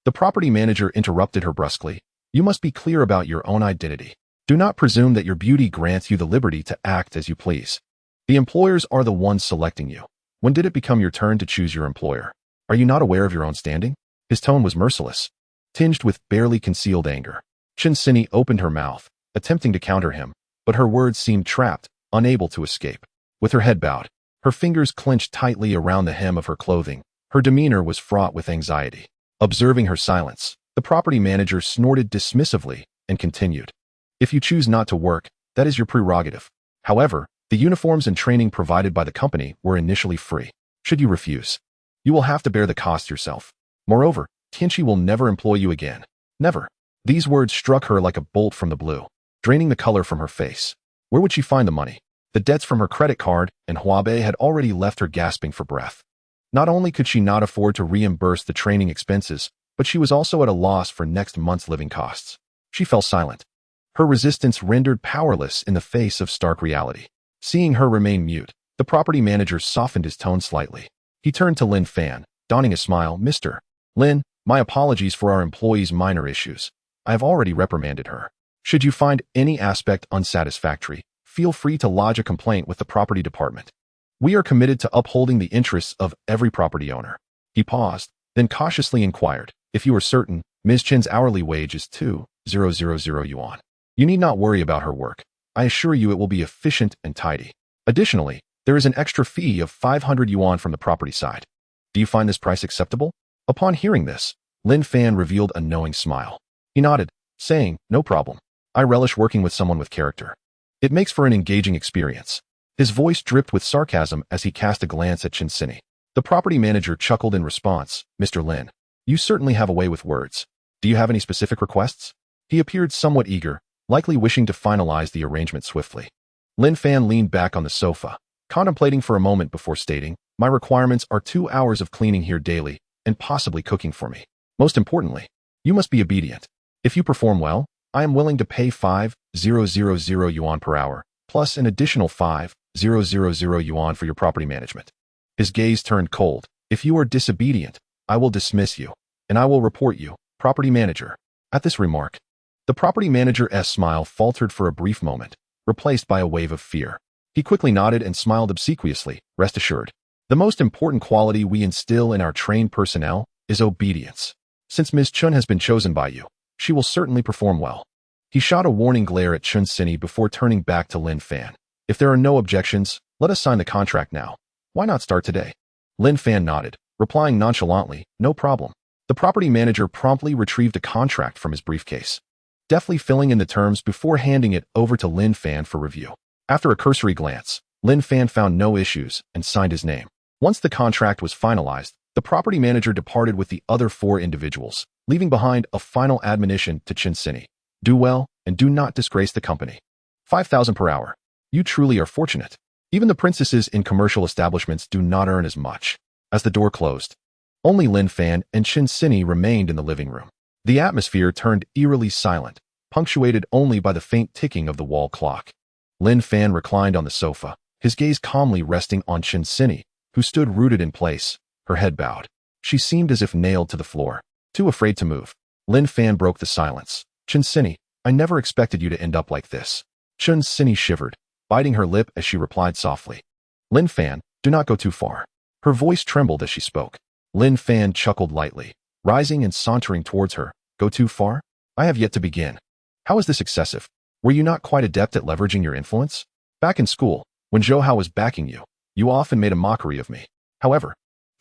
The property manager interrupted her brusquely. You must be clear about your own identity. Do not presume that your beauty grants you the liberty to act as you please. The employers are the ones selecting you. When did it become your turn to choose your employer? Are you not aware of your own standing? His tone was merciless, tinged with barely concealed anger. Chinsini opened her mouth, attempting to counter him, but her words seemed trapped, unable to escape. With her head bowed, her fingers clenched tightly around the hem of her clothing, her demeanor was fraught with anxiety. Observing her silence, the property manager snorted dismissively and continued. If you choose not to work, that is your prerogative. However, the uniforms and training provided by the company were initially free. Should you refuse, you will have to bear the cost yourself. Moreover, Tianqi will never employ you again. Never. These words struck her like a bolt from the blue, draining the color from her face. Where would she find the money? The debts from her credit card and Huabei had already left her gasping for breath. Not only could she not afford to reimburse the training expenses, but she was also at a loss for next month's living costs. She fell silent, her resistance rendered powerless in the face of stark reality. Seeing her remain mute, the property manager softened his tone slightly. He turned to Lin Fan, donning a smile. Mr. Lin, my apologies for our employee's minor issues. I have already reprimanded her. Should you find any aspect unsatisfactory, feel free to lodge a complaint with the property department. We are committed to upholding the interests of every property owner. He paused, then cautiously inquired, if you are certain, Ms. Chen's hourly wage is 2,000 yuan. You need not worry about her work. I assure you it will be efficient and tidy. Additionally, there is an extra fee of 500 yuan from the property side. Do you find this price acceptable? Upon hearing this, Lin Fan revealed a knowing smile. He nodded, saying, no problem. I relish working with someone with character. It makes for an engaging experience. His voice dripped with sarcasm as he cast a glance at Chinsini. The property manager chuckled in response. Mr. Lin, you certainly have a way with words. Do you have any specific requests? He appeared somewhat eager, likely wishing to finalize the arrangement swiftly. Lin Fan leaned back on the sofa, contemplating for a moment before stating, my requirements are 2 hours of cleaning here daily, and possibly cooking for me. Most importantly, you must be obedient. If you perform well, I am willing to pay 5,000 yuan per hour, plus an additional 5,000 yuan for your property management. His gaze turned cold. If you are disobedient, I will dismiss you, and I will report you, property manager. At this remark, the property manager's smile faltered for a brief moment, replaced by a wave of fear. He quickly nodded and smiled obsequiously. Rest assured. The most important quality we instill in our trained personnel is obedience. Since Ms. Chun has been chosen by you, she will certainly perform well. He shot a warning glare at Chun Sinny before turning back to Lin Fan. If there are no objections, let us sign the contract now. Why not start today? Lin Fan nodded, replying nonchalantly, no problem. The property manager promptly retrieved a contract from his briefcase, deftly filling in the terms before handing it over to Lin Fan for review. After a cursory glance, Lin Fan found no issues and signed his name. Once the contract was finalized, the property manager departed with the other 4 individuals, leaving behind a final admonition to Chun Sinny. Do well, and do not disgrace the company. 5,000 per hour. You truly are fortunate. Even the princesses in commercial establishments do not earn as much. As the door closed, only Lin Fan and Chun Sinny remained in the living room. The atmosphere turned eerily silent, punctuated only by the faint ticking of the wall clock. Lin Fan reclined on the sofa, his gaze calmly resting on Chun Sinny, who stood rooted in place, her head bowed. She seemed as if nailed to the floor, too afraid to move. Lin Fan broke the silence. Chun Sinny, I never expected you to end up like this. Chun Sinny shivered, biting her lip as she replied softly. Lin Fan, do not go too far. Her voice trembled as she spoke. Lin Fan chuckled lightly, rising and sauntering towards her. Go too far? I have yet to begin. How is this excessive? Were you not quite adept at leveraging your influence? Back in school, when Zhou Hao was backing you, you often made a mockery of me. However,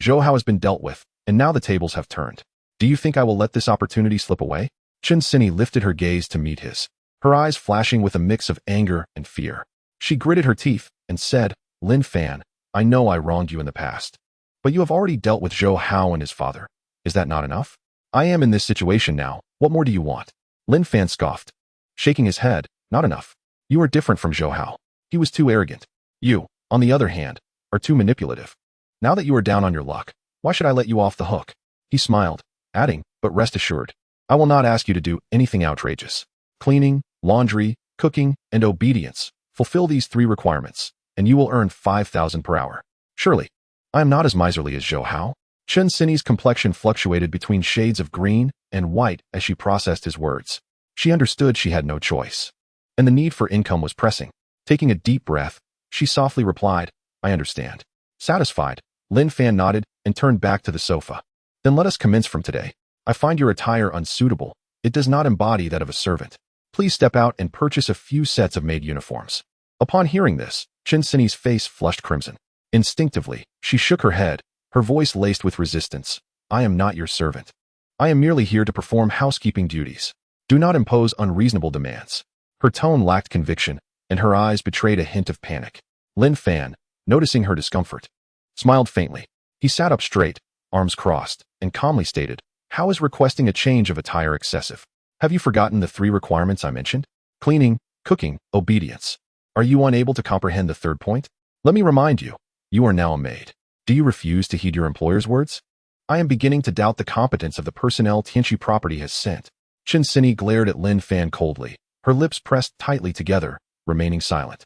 Zhou Hao has been dealt with, and now the tables have turned. Do you think I will let this opportunity slip away? Chun Sinny lifted her gaze to meet his, her eyes flashing with a mix of anger and fear. She gritted her teeth and said, Lin Fan, I know I wronged you in the past, but you have already dealt with Zhou Hao and his father. Is that not enough? I am in this situation now. What more do you want? Lin Fan scoffed, shaking his head. Not enough. You are different from Zhou Hao. He was too arrogant. You, on the other hand, are too manipulative. Now that you are down on your luck, why should I let you off the hook? He smiled, adding, but rest assured, I will not ask you to do anything outrageous. Cleaning, laundry, cooking, and obedience. Fulfill these 3 requirements, and you will earn 5,000 per hour. Surely, I am not as miserly as Zhou Hao. Chun Sinny's complexion fluctuated between shades of green and white as she processed his words. She understood she had no choice, and the need for income was pressing. Taking a deep breath, she softly replied, I understand. Satisfied, Lin Fan nodded and turned back to the sofa. Then let us commence from today. I find your attire unsuitable. It does not embody that of a servant. Please step out and purchase a few sets of maid uniforms. Upon hearing this, Chun Sinny's face flushed crimson. Instinctively, she shook her head, her voice laced with resistance. I am not your servant. I am merely here to perform housekeeping duties. Do not impose unreasonable demands. Her tone lacked conviction, and her eyes betrayed a hint of panic. Lin Fan, noticing her discomfort, smiled faintly. He sat up straight, arms crossed, and calmly stated, How is requesting a change of attire excessive? Have you forgotten the 3 requirements I mentioned? Cleaning, cooking, obedience. Are you unable to comprehend the 3rd point? Let me remind you, you are now a maid. Do you refuse to heed your employer's words? I am beginning to doubt the competence of the personnel Tianchi property has sent. Chun Sinny glared at Lin Fan coldly, her lips pressed tightly together, remaining silent.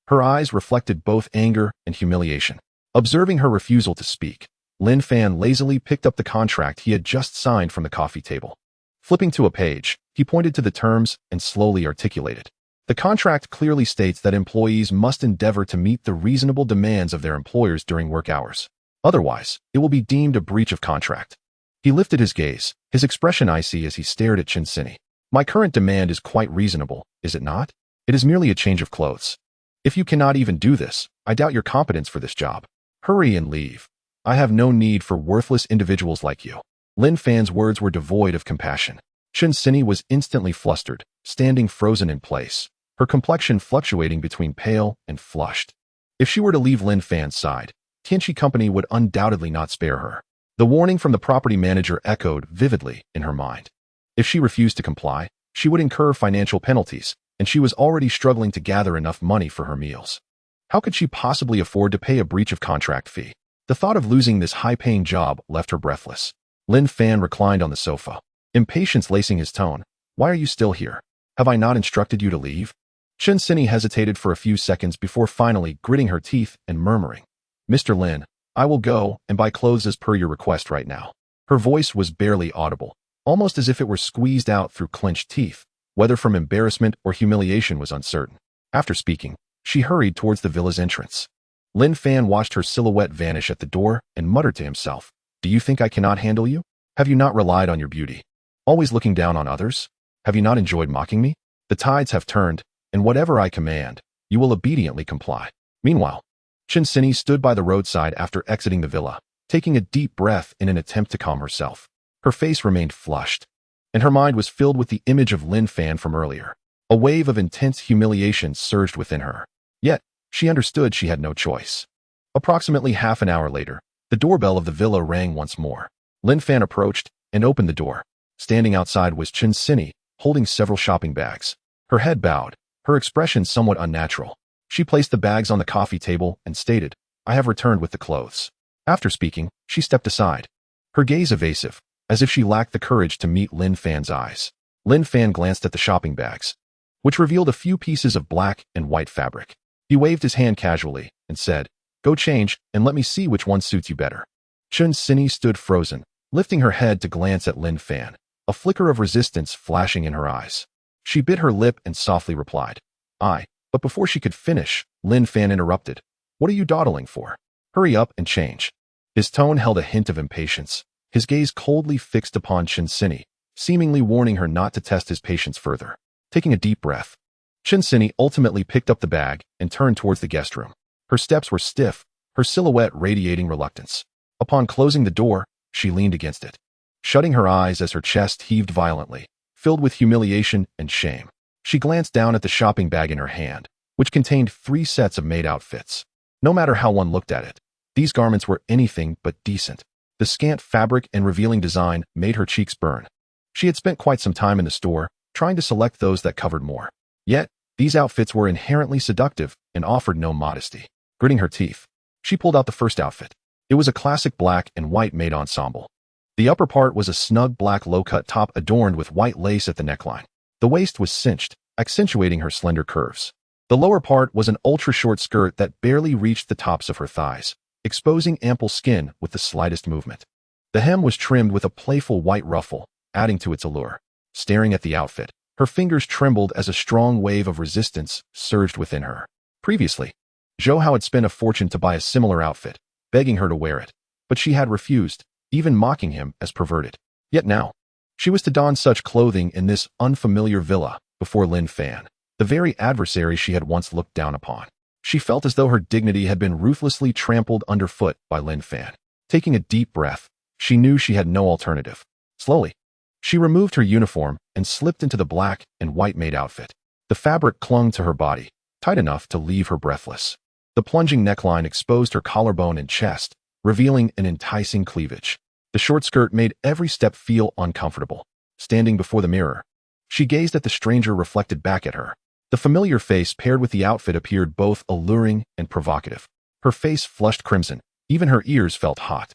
Her eyes reflected both anger and humiliation. Observing her refusal to speak, Lin Fan lazily picked up the contract he had just signed from the coffee table. Flipping to a page, he pointed to the terms and slowly articulated. The contract clearly states that employees must endeavor to meet the reasonable demands of their employers during work hours. Otherwise, it will be deemed a breach of contract. He lifted his gaze, his expression icy as he stared at Chun Sinny. My current demand is quite reasonable, is it not? It is merely a change of clothes. If you cannot even do this, I doubt your competence for this job. Hurry and leave. I have no need for worthless individuals like you. Lin Fan's words were devoid of compassion. Chun Sinny was instantly flustered, standing frozen in place, her complexion fluctuating between pale and flushed. If she were to leave Lin Fan's side, Tianchi Company would undoubtedly not spare her. The warning from the property manager echoed vividly in her mind. If she refused to comply, she would incur financial penalties, and she was already struggling to gather enough money for her meals. How could she possibly afford to pay a breach of contract fee? The thought of losing this high-paying job left her breathless. Lin Fan reclined on the sofa, impatience lacing his tone. Why are you still here? Have I not instructed you to leave? Chun Sinny hesitated for a few seconds before finally gritting her teeth and murmuring, Mr. Lin, I will go and buy clothes as per your request right now. Her voice was barely audible, almost as if it were squeezed out through clenched teeth. Whether from embarrassment or humiliation was uncertain. After speaking, She hurried towards the villa's entrance. Lin Fan watched her silhouette vanish at the door and muttered to himself, "Do you think I cannot handle you? Have you not relied on your beauty? Always looking down on others? Have you not enjoyed mocking me? The tides have turned, and whatever I command, you will obediently comply." Meanwhile, Chinsini stood by the roadside after exiting the villa, taking a deep breath in an attempt to calm herself. Her face remained flushed, and her mind was filled with the image of Lin Fan from earlier. A wave of intense humiliation surged within her. Yet, she understood she had no choice. Approximately half an hour later, the doorbell of the villa rang once more. Lin Fan approached and opened the door. Standing outside was Chinsini, holding several shopping bags. Her head bowed, her expression somewhat unnatural. She placed the bags on the coffee table and stated, "I have returned with the clothes." After speaking, she stepped aside, her gaze evasive, as if she lacked the courage to meet Lin Fan's eyes. Lin Fan glanced at the shopping bags, which revealed a few pieces of black and white fabric. He waved his hand casually and said, "Go change and let me see which one suits you better." Chinsini stood frozen, lifting her head to glance at Lin Fan, a flicker of resistance flashing in her eyes. She bit her lip and softly replied, "I." But before she could finish, Lin Fan interrupted, "What are you dawdling for? Hurry up and change." His tone held a hint of impatience, his gaze coldly fixed upon Chinsini, seemingly warning her not to test his patience further. Taking a deep breath, Chinsini ultimately picked up the bag and turned towards the guest room. Her steps were stiff, her silhouette radiating reluctance. Upon closing the door, she leaned against it, shutting her eyes as her chest heaved violently, filled with humiliation and shame. She glanced down at the shopping bag in her hand, which contained 3 sets of maid outfits. No matter how one looked at it, these garments were anything but decent. The scant fabric and revealing design made her cheeks burn. She had spent quite some time in the store, trying to select those that covered more. Yet, these outfits were inherently seductive and offered no modesty. Gritting her teeth, she pulled out the first outfit. It was a classic black and white maid ensemble. The upper part was a snug black low-cut top adorned with white lace at the neckline. The waist was cinched, accentuating her slender curves. The lower part was an ultra-short skirt that barely reached the tops of her thighs, exposing ample skin with the slightest movement. The hem was trimmed with a playful white ruffle, adding to its allure. Staring at the outfit, her fingers trembled as a strong wave of resistance surged within her. Previously, Zhou Hao had spent a fortune to buy a similar outfit, begging her to wear it, but she had refused, even mocking him as perverted. Yet now, she was to don such clothing in this unfamiliar villa before Lin Fan, the very adversary she had once looked down upon. She felt as though her dignity had been ruthlessly trampled underfoot by Lin Fan. Taking a deep breath, she knew she had no alternative. Slowly, she removed her uniform and slipped into the black and white maid outfit. The fabric clung to her body, tight enough to leave her breathless. The plunging neckline exposed her collarbone and chest, revealing an enticing cleavage. The short skirt made every step feel uncomfortable. Standing before the mirror, she gazed at the stranger reflected back at her. The familiar face paired with the outfit appeared both alluring and provocative. Her face flushed crimson, even her ears felt hot.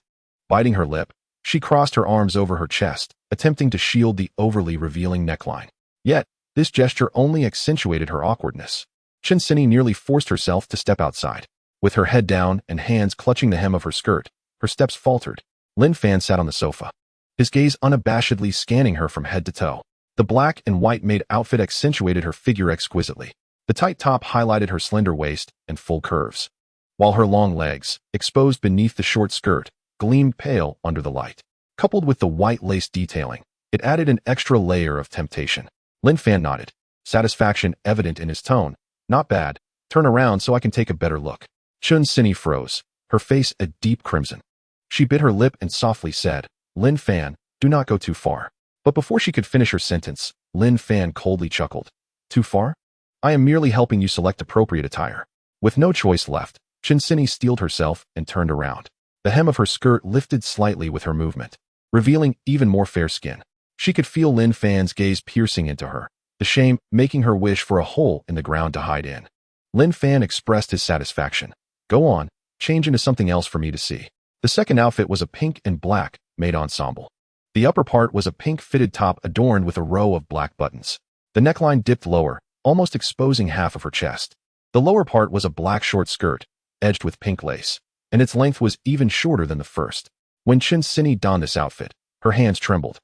Biting her lip, she crossed her arms over her chest, attempting to shield the overly revealing neckline. Yet, this gesture only accentuated her awkwardness. Chinsini nearly forced herself to step outside. With her head down and hands clutching the hem of her skirt, her steps faltered. Lin Fan sat on the sofa, his gaze unabashedly scanning her from head to toe. The black and white maid outfit accentuated her figure exquisitely. The tight top highlighted her slender waist and full curves, while her long legs, exposed beneath the short skirt, gleamed pale under the light. Coupled with the white lace detailing, it added an extra layer of temptation. Lin Fan nodded, satisfaction evident in his tone. "Not bad. Turn around so I can take a better look." Chinsini froze, her face a deep crimson. She bit her lip and softly said, "Lin Fan, do not go too far." But before she could finish her sentence, Lin Fan coldly chuckled. "Too far? I am merely helping you select appropriate attire." With no choice left, Chinsini steeled herself and turned around. The hem of her skirt lifted slightly with her movement, revealing even more fair skin. She could feel Lin Fan's gaze piercing into her, the shame making her wish for a hole in the ground to hide in. Lin Fan expressed his satisfaction. "Go on, change into something else for me to see." The second outfit was a pink and black maid ensemble. The upper part was a pink fitted top adorned with a row of black buttons. The neckline dipped lower, almost exposing half of her chest. The lower part was a black short skirt, edged with pink lace, and its length was even shorter than the first. When Chinsini donned this outfit, her hands trembled.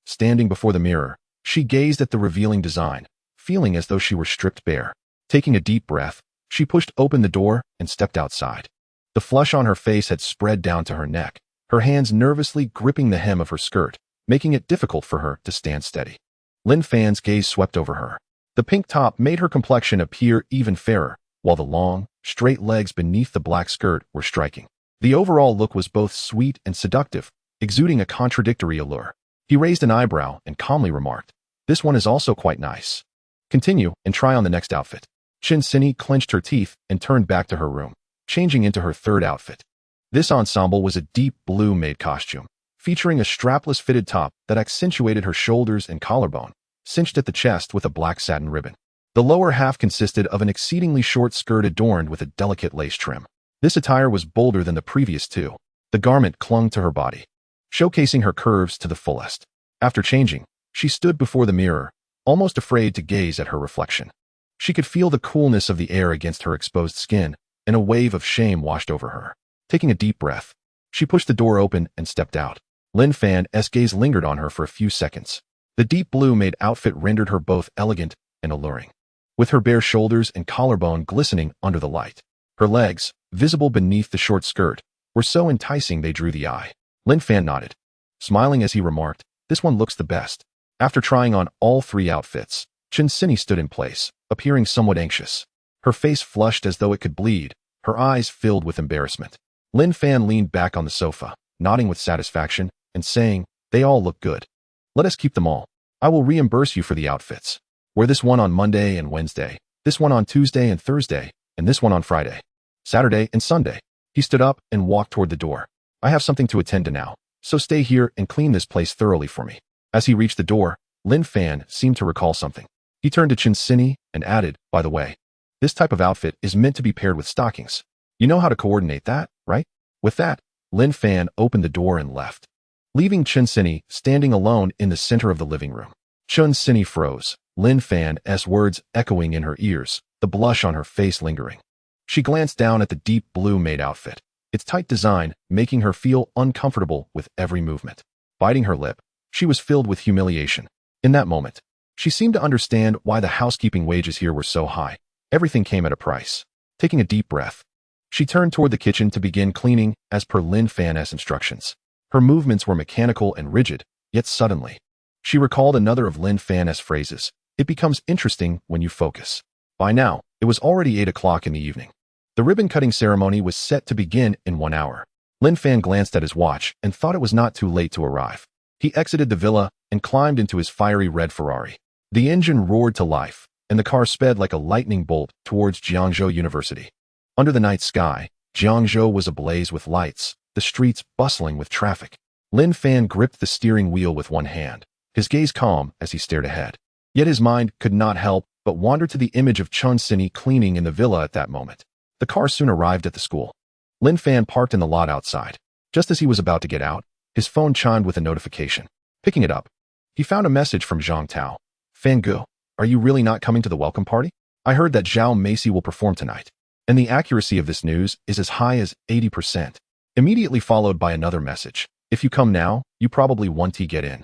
Standing before the mirror, she gazed at the revealing design, feeling as though she were stripped bare. Taking a deep breath, She pushed open the door and stepped outside. The flush on her face had spread down to her neck, her hands nervously gripping the hem of her skirt, making it difficult for her to stand steady. Lin Fan's gaze swept over her. The pink top made her complexion appear even fairer, while the long, straight legs beneath the black skirt were striking. The overall look was both sweet and seductive, exuding a contradictory allure. He raised an eyebrow and calmly remarked, "This one is also quite nice. Continue and try on the next outfit." Chin Sini clenched her teeth and turned back to her room, changing into her third outfit. This ensemble was a deep blue maid costume, featuring a strapless fitted top that accentuated her shoulders and collarbone, cinched at the chest with a black satin ribbon. The lower half consisted of an exceedingly short skirt adorned with a delicate lace trim. This attire was bolder than the previous two. The garment clung to her body, showcasing her curves to the fullest. After changing, she stood before the mirror, almost afraid to gaze at her reflection. She could feel the coolness of the air against her exposed skin, and a wave of shame washed over her. Taking a deep breath, she pushed the door open and stepped out. Lin Fan's gaze lingered on her for a few seconds. The deep blue maid outfit rendered her both elegant and alluring, with her bare shoulders and collarbone glistening under the light. Her legs, visible beneath the short skirt, were so enticing they drew the eye. Lin Fan nodded, smiling as he remarked, "This one looks the best." After trying on all three outfits, Chin Sini stood in place, appearing somewhat anxious. Her face flushed as though it could bleed, her eyes filled with embarrassment. Lin Fan leaned back on the sofa, nodding with satisfaction, and saying, "They all look good. Let us keep them all. I will reimburse you for the outfits. Wear this one on Monday and Wednesday, this one on Tuesday and Thursday, and this one on Friday, Saturday and Sunday." He stood up and walked toward the door. "I have something to attend to now, so stay here and clean this place thoroughly for me." As he reached the door, Lin Fan seemed to recall something. He turned to Chin Sini and added, "By the way, this type of outfit is meant to be paired with stockings. You know how to coordinate that, right?" With that, Lin Fan opened the door and left, leaving Chin Sini standing alone in the center of the living room. Chin Sini froze, Lin Fan's words echoing in her ears, the blush on her face lingering. She glanced down at the deep blue maid outfit, its tight design making her feel uncomfortable with every movement. Biting her lip, she was filled with humiliation. In that moment, she seemed to understand why the housekeeping wages here were so high. Everything came at a price. Taking a deep breath, she turned toward the kitchen to begin cleaning as per Lin Fan's instructions. Her movements were mechanical and rigid, yet suddenly, she recalled another of Lin Fan's phrases, "It becomes interesting when you focus." By now, it was already 8 o'clock in the evening. The ribbon-cutting ceremony was set to begin in 1 hour. Lin Fan glanced at his watch and thought it was not too late to arrive. He exited the villa and climbed into his fiery red Ferrari. The engine roared to life, and the car sped like a lightning bolt towards Jiangzhou University. Under the night sky, Jiangzhou was ablaze with lights, the streets bustling with traffic. Lin Fan gripped the steering wheel with one hand, his gaze calm as he stared ahead. Yet his mind could not help but wander to the image of Chin Sini cleaning in the villa at that moment. The car soon arrived at the school. Lin Fan parked in the lot outside. Just as he was about to get out, his phone chimed with a notification. Picking it up, he found a message from Zhang Tao. "Fangu, are you really not coming to the welcome party? I heard that Zhao Macy will perform tonight, and the accuracy of this news is as high as 80%. Immediately followed by another message. "If you come now, you probably won't get in.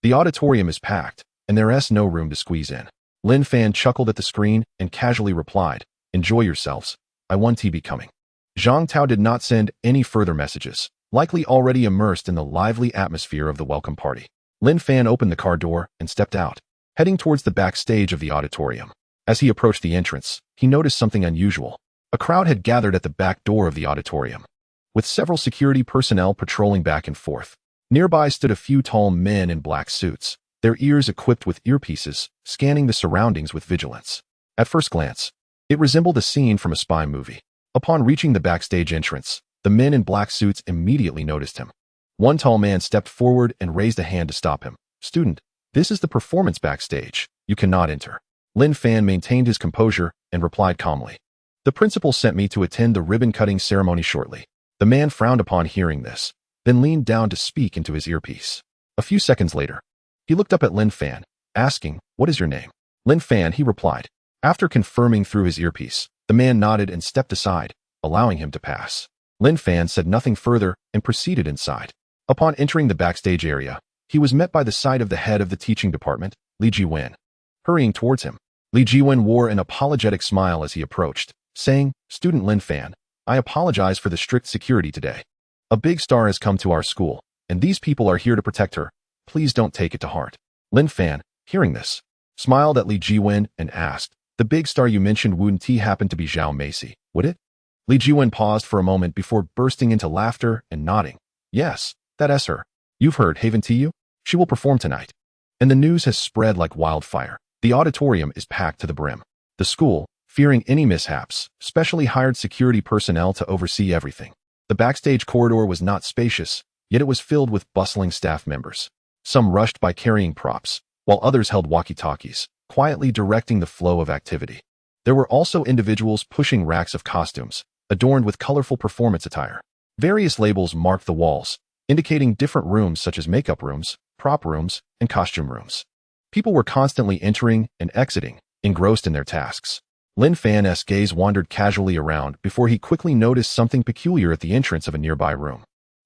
The auditorium is packed, and there's no room to squeeze in." Lin Fan chuckled at the screen and casually replied, "Enjoy yourselves. I won't be coming." Zhang Tao did not send any further messages, likely already immersed in the lively atmosphere of the welcome party. Lin Fan opened the car door and stepped out, heading towards the backstage of the auditorium. As he approached the entrance, he noticed something unusual. A crowd had gathered at the back door of the auditorium, with several security personnel patrolling back and forth. Nearby stood a few tall men in black suits, their ears equipped with earpieces, scanning the surroundings with vigilance. At first glance, it resembled a scene from a spy movie. Upon reaching the backstage entrance, the men in black suits immediately noticed him. One tall man stepped forward and raised a hand to stop him. "Student, this is the performance backstage. You cannot enter." Lin Fan maintained his composure and replied calmly, "The principal sent me to attend the ribbon-cutting ceremony shortly." The man frowned upon hearing this, then leaned down to speak into his earpiece. A few seconds later, he looked up at Lin Fan, asking, "What is your name?" "Lin Fan," he replied. After confirming through his earpiece, the man nodded and stepped aside, allowing him to pass. Lin Fan said nothing further and proceeded inside. Upon entering the backstage area, he was met by the sight of the head of the teaching department, Li Jiwen. Hurrying towards him, Li Jiwen wore an apologetic smile as he approached, saying, "Student Lin Fan, I apologize for the strict security today. A big star has come to our school, and these people are here to protect her. Please don't take it to heart." Lin Fan, hearing this, smiled at Li Jiwen and asked, "The big star you mentioned wouldn't happen to be Zhao Macy, would it?" Li Jiwen paused for a moment before bursting into laughter and nodding. "Yes, that's her. You've heard, haven't you? She will perform tonight." And the news has spread like wildfire. The auditorium is packed to the brim. The school, fearing any mishaps, specially hired security personnel to oversee everything. The backstage corridor was not spacious, yet it was filled with bustling staff members. Some rushed by carrying props, while others held walkie-talkies, quietly directing the flow of activity. There were also individuals pushing racks of costumes, adorned with colorful performance attire. Various labels marked the walls, indicating different rooms such as makeup rooms, prop rooms, and costume rooms. People were constantly entering and exiting, engrossed in their tasks. Lin Fan's gaze wandered casually around before he quickly noticed something peculiar at the entrance of a nearby room.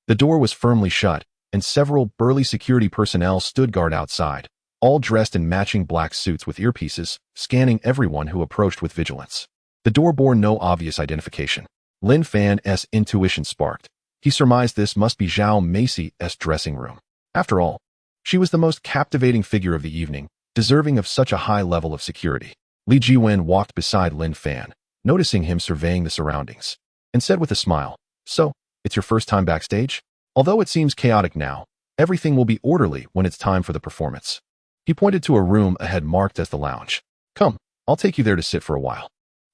The door was firmly shut, and several burly security personnel stood guard outside, all dressed in matching black suits with earpieces, scanning everyone who approached with vigilance. The door bore no obvious identification. Lin Fan's intuition sparked. He surmised this must be Zhao Macy's dressing room. After all, she was the most captivating figure of the evening, deserving of such a high level of security. Li Jiwen walked beside Lin Fan, noticing him surveying the surroundings, and said with a smile, "So, it's your first time backstage? Although it seems chaotic now, everything will be orderly when it's time for the performance." He pointed to a room ahead marked as the lounge. "Come, I'll take you there to sit for a while.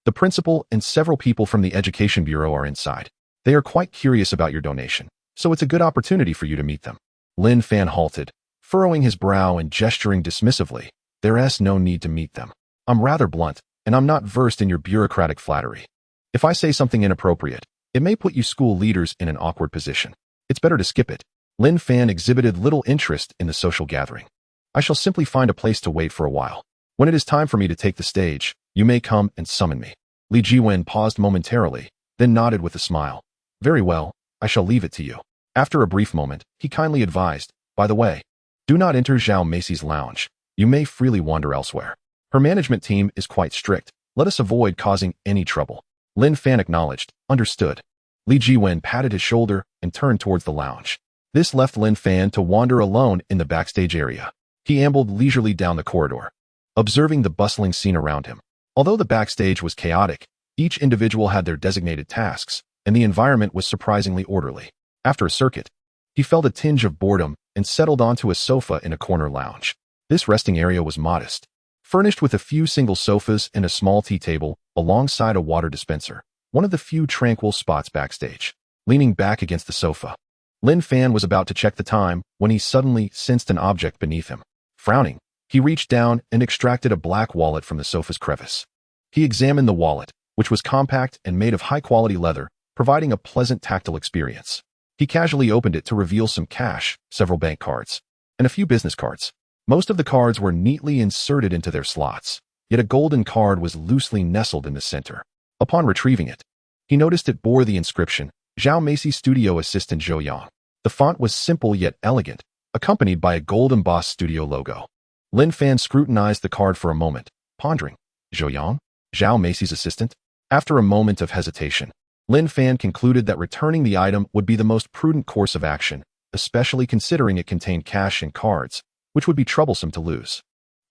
The principal and several people from the Education Bureau are inside. They are quite curious about your donation, so it's a good opportunity for you to meet them." Lin Fan halted, furrowing his brow and gesturing dismissively. "There's no need to meet them. I'm rather blunt, and I'm not versed in your bureaucratic flattery. If I say something inappropriate, it may put you school leaders in an awkward position. It's better to skip it." Lin Fan exhibited little interest in the social gathering. "I shall simply find a place to wait for a while. When it is time for me to take the stage, you may come and summon me." Li Jiwen paused momentarily, then nodded with a smile. "Very well, I shall leave it to you." After a brief moment, he kindly advised, "By the way, do not enter Zhao Macy's lounge. You may freely wander elsewhere. Her management team is quite strict. Let us avoid causing any trouble." Lin Fan acknowledged, "Understood." Li Jiwen patted his shoulder and turned towards the lounge. This left Lin Fan to wander alone in the backstage area. He ambled leisurely down the corridor, observing the bustling scene around him. Although the backstage was chaotic, each individual had their designated tasks, and the environment was surprisingly orderly. After a circuit, he felt a tinge of boredom and settled onto a sofa in a corner lounge. This resting area was modest, furnished with a few single sofas and a small tea table alongside a water dispenser, one of the few tranquil spots backstage. Leaning back against the sofa, Lin Fan was about to check the time when he suddenly sensed an object beneath him. Frowning, he reached down and extracted a black wallet from the sofa's crevice. He examined the wallet, which was compact and made of high-quality leather, providing a pleasant tactile experience. He casually opened it to reveal some cash, several bank cards, and a few business cards. Most of the cards were neatly inserted into their slots, yet a golden card was loosely nestled in the center. Upon retrieving it, he noticed it bore the inscription, "Zhao Macy Studio Assistant Zhou Yang." The font was simple yet elegant, accompanied by a gold embossed studio logo. Lin Fan scrutinized the card for a moment, pondering, "Zhou Yang? Zhao Macy's assistant?" After a moment of hesitation, Lin Fan concluded that returning the item would be the most prudent course of action, especially considering it contained cash and cards, which would be troublesome to lose.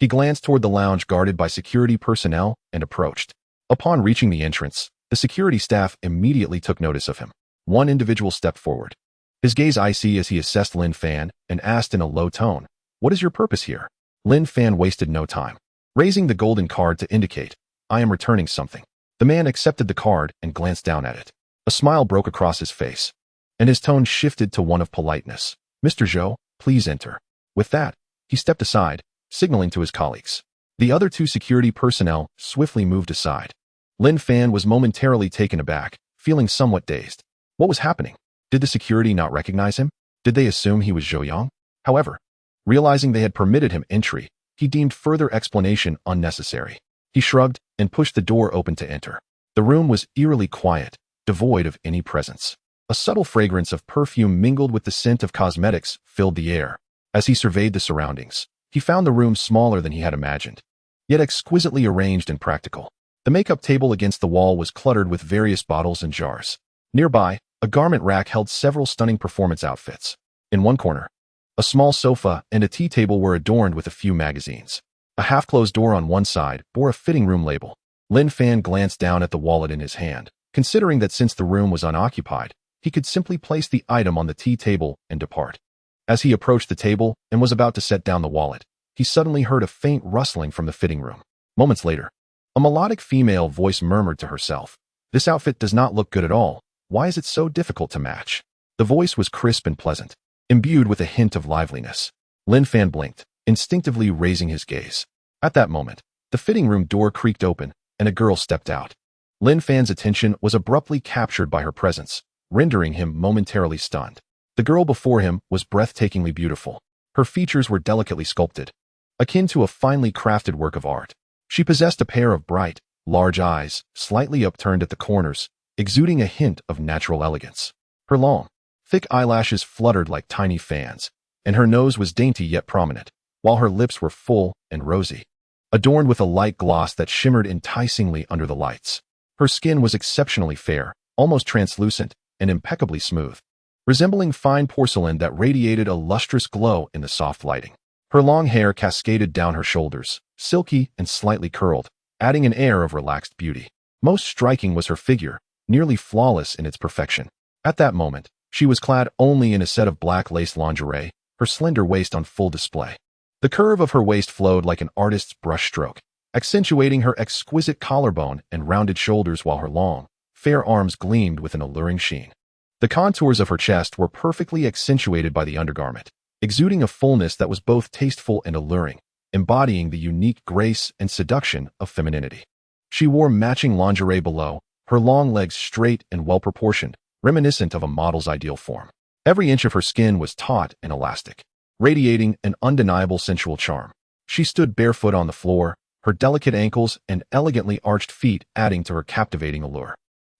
He glanced toward the lounge guarded by security personnel and approached. Upon reaching the entrance, the security staff immediately took notice of him. One individual stepped forward, his gaze icy as he assessed Lin Fan and asked in a low tone, "What is your purpose here?" Lin Fan wasted no time, raising the golden card to indicate, "I am returning something." The man accepted the card and glanced down at it. A smile broke across his face, and his tone shifted to one of politeness. "Mr. Zhou, please enter." With that, he stepped aside, signaling to his colleagues. The other two security personnel swiftly moved aside. Lin Fan was momentarily taken aback, feeling somewhat dazed. What was happening? Did the security not recognize him? Did they assume he was Zhou Yang? However, realizing they had permitted him entry, he deemed further explanation unnecessary. He shrugged and pushed the door open to enter. The room was eerily quiet, devoid of any presence. A subtle fragrance of perfume mingled with the scent of cosmetics filled the air. As he surveyed the surroundings, he found the room smaller than he had imagined, yet exquisitely arranged and practical. The makeup table against the wall was cluttered with various bottles and jars. Nearby, a garment rack held several stunning performance outfits. In one corner, a small sofa and a tea table were adorned with a few magazines. A half-closed door on one side bore a fitting room label. Lin Fan glanced down at the wallet in his hand, considering that since the room was unoccupied, he could simply place the item on the tea table and depart. As he approached the table and was about to set down the wallet, he suddenly heard a faint rustling from the fitting room. Moments later, a melodic female voice murmured to herself, "This outfit does not look good at all. Why is it so difficult to match?" The voice was crisp and pleasant, imbued with a hint of liveliness. Lin Fan blinked, instinctively raising his gaze. At that moment, the fitting room door creaked open, and a girl stepped out. Lin Fan's attention was abruptly captured by her presence, rendering him momentarily stunned. The girl before him was breathtakingly beautiful. Her features were delicately sculpted, akin to a finely crafted work of art. She possessed a pair of bright, large eyes, slightly upturned at the corners, exuding a hint of natural elegance. Her long, thick eyelashes fluttered like tiny fans, and her nose was dainty yet prominent, while her lips were full and rosy, adorned with a light gloss that shimmered enticingly under the lights. Her skin was exceptionally fair, almost translucent, and impeccably smooth, resembling fine porcelain that radiated a lustrous glow in the soft lighting. Her long hair cascaded down her shoulders, silky and slightly curled, adding an air of relaxed beauty. Most striking was her figure, nearly flawless in its perfection. At that moment, she was clad only in a set of black lace lingerie, her slender waist on full display. The curve of her waist flowed like an artist's brushstroke, accentuating her exquisite collarbone and rounded shoulders, while her long, fair arms gleamed with an alluring sheen. The contours of her chest were perfectly accentuated by the undergarment, exuding a fullness that was both tasteful and alluring, embodying the unique grace and seduction of femininity. She wore matching lingerie below, her long legs straight and well-proportioned, reminiscent of a model's ideal form. Every inch of her skin was taut and elastic, radiating an undeniable sensual charm. She stood barefoot on the floor, her delicate ankles and elegantly arched feet adding to her captivating allure.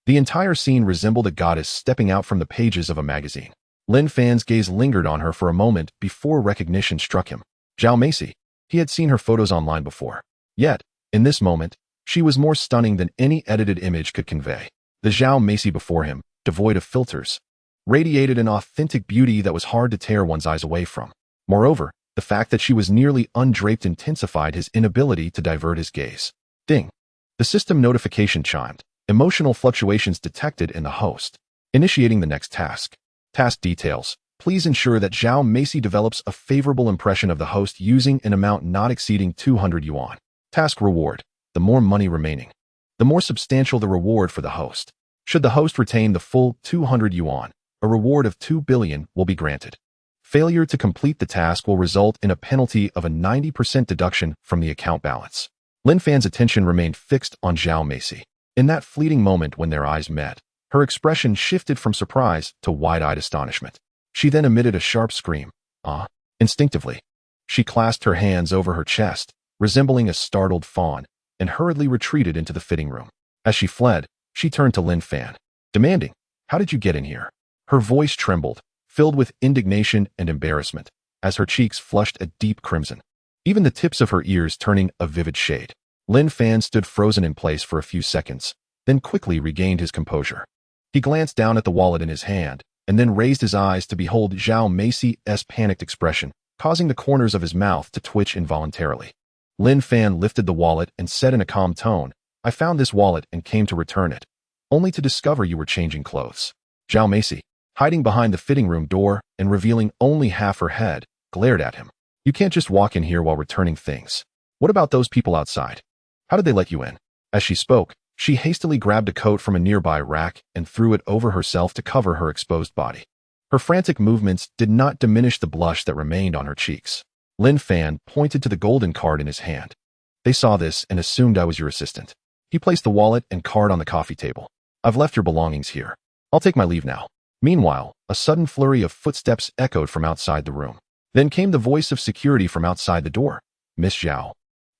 The entire scene resembled a goddess stepping out from the pages of a magazine. Lin Fan's gaze lingered on her for a moment before recognition struck him. Zhao Macy. He had seen her photos online before. Yet, in this moment, she was more stunning than any edited image could convey. The Zhao Macy before him, devoid of filters, radiated an authentic beauty that was hard to tear one's eyes away from. Moreover, the fact that she was nearly undraped intensified his inability to divert his gaze. Ding. The system notification chimed. Emotional fluctuations detected in the host. Initiating the next task. Task details. Please ensure that Zhao Macy develops a favorable impression of the host using an amount not exceeding 200 yuan. Task reward. The more money remaining, the more substantial the reward for the host. Should the host retain the full 200 yuan, a reward of 2 billion will be granted. Failure to complete the task will result in a penalty of a 90% deduction from the account balance. Lin Fan's attention remained fixed on Zhao Macy. In that fleeting moment when their eyes met, her expression shifted from surprise to wide-eyed astonishment. She then emitted a sharp scream. Ah! Instinctively, she clasped her hands over her chest, resembling a startled fawn, and hurriedly retreated into the fitting room. As she fled, she turned to Lin Fan, demanding, "How did you get in here?" Her voice trembled, filled with indignation and embarrassment, as her cheeks flushed a deep crimson, even the tips of her ears turning a vivid shade. Lin Fan stood frozen in place for a few seconds, then quickly regained his composure. He glanced down at the wallet in his hand, and then raised his eyes to behold Zhao Macy's panicked expression, causing the corners of his mouth to twitch involuntarily. Lin Fan lifted the wallet and said in a calm tone, "I found this wallet and came to return it, only to discover you were changing clothes." Zhao Macy, hiding behind the fitting room door and revealing only half her head, glared at him. "You can't just walk in here while returning things. What about those people outside? How did they let you in?" As she spoke, she hastily grabbed a coat from a nearby rack and threw it over herself to cover her exposed body. Her frantic movements did not diminish the blush that remained on her cheeks. Lin Fan pointed to the golden card in his hand. "They saw this and assumed I was your assistant." He placed the wallet and card on the coffee table. "I've left your belongings here. I'll take my leave now." Meanwhile, a sudden flurry of footsteps echoed from outside the room. Then came the voice of security from outside the door. "Miss Zhao,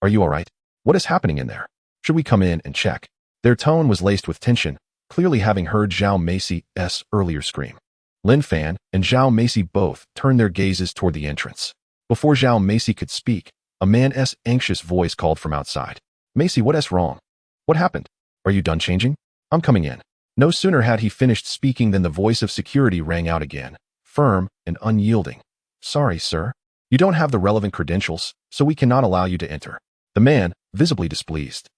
are you all right? What is happening in there? Should we come in and check?" Their tone was laced with tension, clearly having heard Zhao Macy's earlier scream. Lin Fan and Zhao Macy both turned their gazes toward the entrance. Before Zhao Macy could speak, a man's anxious voice called from outside. "Macy, what's wrong?" What happened? Are you done changing? I'm coming in. No sooner had he finished speaking than the voice of security rang out again, firm and unyielding. Sorry, sir. You don't have the relevant credentials, so we cannot allow you to enter. The man, visibly displeased,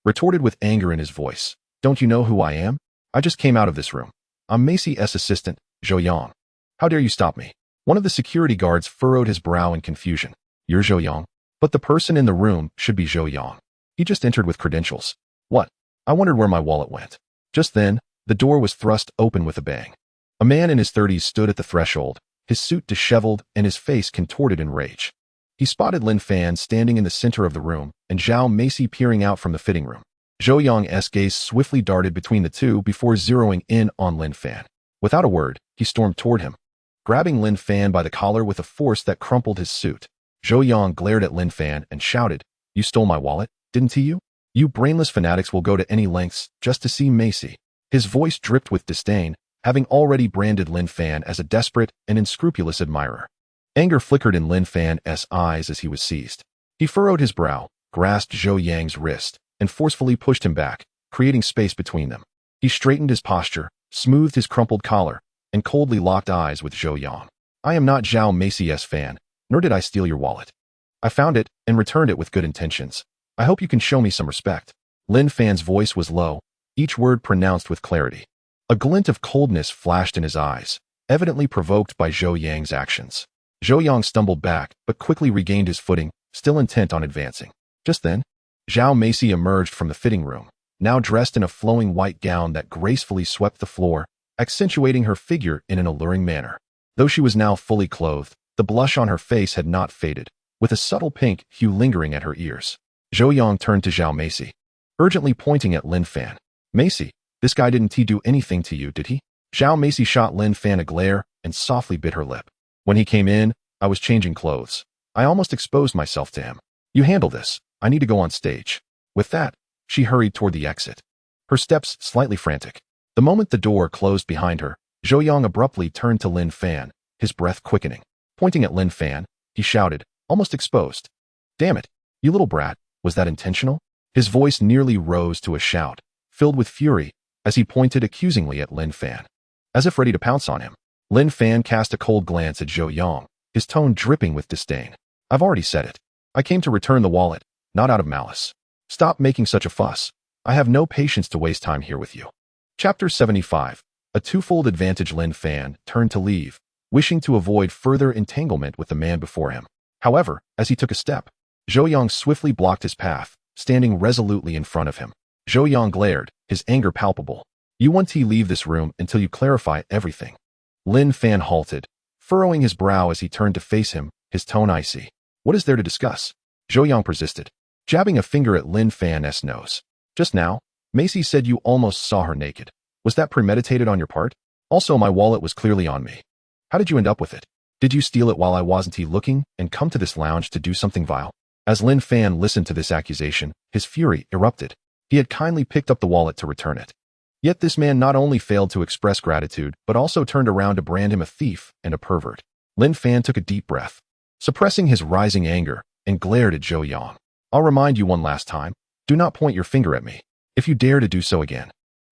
retorted with anger in his voice. Don't you know who I am? I just came out of this room. I'm Macy's assistant, Zhou Yang. How dare you stop me? One of the security guards furrowed his brow in confusion. You're Zhou Yang? But the person in the room should be Zhou Yang. He just entered with credentials. What? I wondered where my wallet went. Just then, the door was thrust open with a bang. A man in his 30s stood at the threshold, his suit disheveled and his face contorted in rage. He spotted Lin Fan standing in the center of the room and Zhao Macy peering out from the fitting room. Zhou Yang's gaze swiftly darted between the two before zeroing in on Lin Fan. Without a word, he stormed toward him, grabbing Lin Fan by the collar with a force that crumpled his suit. Zhou Yang glared at Lin Fan and shouted, You stole my wallet, didn't you? You brainless fanatics will go to any lengths just to see Macy. His voice dripped with disdain, having already branded Lin Fan as a desperate and unscrupulous admirer. Anger flickered in Lin Fan's eyes as he was seized. He furrowed his brow, grasped Zhou Yang's wrist, and forcefully pushed him back, creating space between them. He straightened his posture, smoothed his crumpled collar, and coldly locked eyes with Zhou Yang. I am not Zhao Macy's fan, nor did I steal your wallet. I found it and returned it with good intentions. I hope you can show me some respect. Lin Fan's voice was low, each word pronounced with clarity. A glint of coldness flashed in his eyes, evidently provoked by Zhou Yang's actions. Zhou Yang stumbled back, but quickly regained his footing, still intent on advancing. Just then, Zhao Macy emerged from the fitting room, now dressed in a flowing white gown that gracefully swept the floor, accentuating her figure in an alluring manner. Though she was now fully clothed, the blush on her face had not faded, with a subtle pink hue lingering at her ears. Zhou Yang turned to Zhao Macy, urgently pointing at Lin Fan. Macy, this guy didn't do anything to you, did he? Zhao Macy shot Lin Fan a glare and softly bit her lip. When he came in, I was changing clothes. I almost exposed myself to him. You handle this. I need to go on stage. With that, she hurried toward the exit, her steps slightly frantic. The moment the door closed behind her, Zhou Yang abruptly turned to Lin Fan, his breath quickening. Pointing at Lin Fan, he shouted, almost exposed. Damn it, you little brat, was that intentional? His voice nearly rose to a shout, filled with fury, as he pointed accusingly at Lin Fan. As if ready to pounce on him, Lin Fan cast a cold glance at Zhou Yang, his tone dripping with disdain. I've already said it. I came to return the wallet, not out of malice. Stop making such a fuss. I have no patience to waste time here with you. Chapter 75. A twofold advantage. Lin Fan turned to leave, wishing to avoid further entanglement with the man before him. However, as he took a step, Zhou Yang swiftly blocked his path, standing resolutely in front of him. Zhou Yang glared, his anger palpable. You won't leave this room until you clarify everything. Lin Fan halted, furrowing his brow as he turned to face him, his tone icy. What is there to discuss? Zhou Yang persisted, jabbing a finger at Lin Fan's nose. Just now, Macy said you almost saw her naked. Was that premeditated on your part? Also, my wallet was clearly on me. How did you end up with it? Did you steal it while I wasn't looking and come to this lounge to do something vile? As Lin Fan listened to this accusation, his fury erupted. He had kindly picked up the wallet to return it. Yet this man not only failed to express gratitude, but also turned around to brand him a thief and a pervert. Lin Fan took a deep breath, suppressing his rising anger, and glared at Zhou Yang. I'll remind you one last time, do not point your finger at me. If you dare to do so again,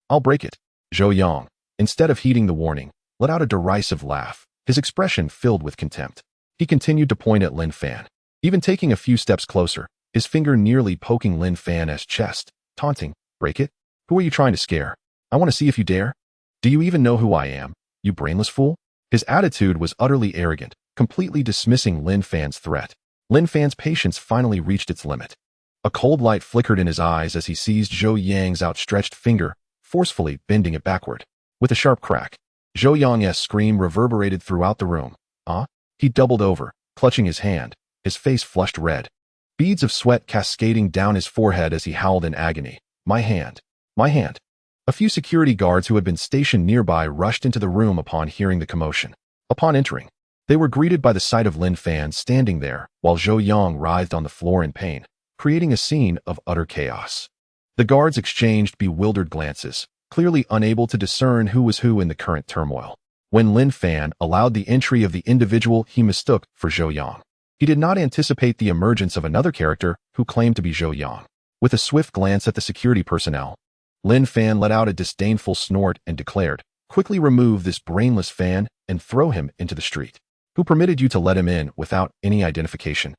I'll break it. Zhou Yang, instead of heeding the warning, let out a derisive laugh, his expression filled with contempt. He continued to point at Lin Fan, even taking a few steps closer, his finger nearly poking Lin Fan's chest, taunting, break it? Who are you trying to scare? I want to see if you dare. Do you even know who I am, you brainless fool? His attitude was utterly arrogant, completely dismissing Lin Fan's threat. Lin Fan's patience finally reached its limit. A cold light flickered in his eyes as he seized Zhou Yang's outstretched finger, forcefully bending it backward. With a sharp crack, Zhou Yang's scream reverberated throughout the room. He doubled over, clutching his hand, his face flushed red, beads of sweat cascading down his forehead as he howled in agony. My hand. My hand. A few security guards who had been stationed nearby rushed into the room upon hearing the commotion. Upon entering, they were greeted by the sight of Lin Fan standing there, while Zhou Yang writhed on the floor in pain, creating a scene of utter chaos. The guards exchanged bewildered glances, clearly unable to discern who was who in the current turmoil. When Lin Fan allowed the entry of the individual he mistook for Zhou Yang, he did not anticipate the emergence of another character who claimed to be Zhou Yang. With a swift glance at the security personnel, Lin Fan let out a disdainful snort and declared, "Quickly remove this brainless fan and throw him into the street. Who permitted you to let him in without any identification?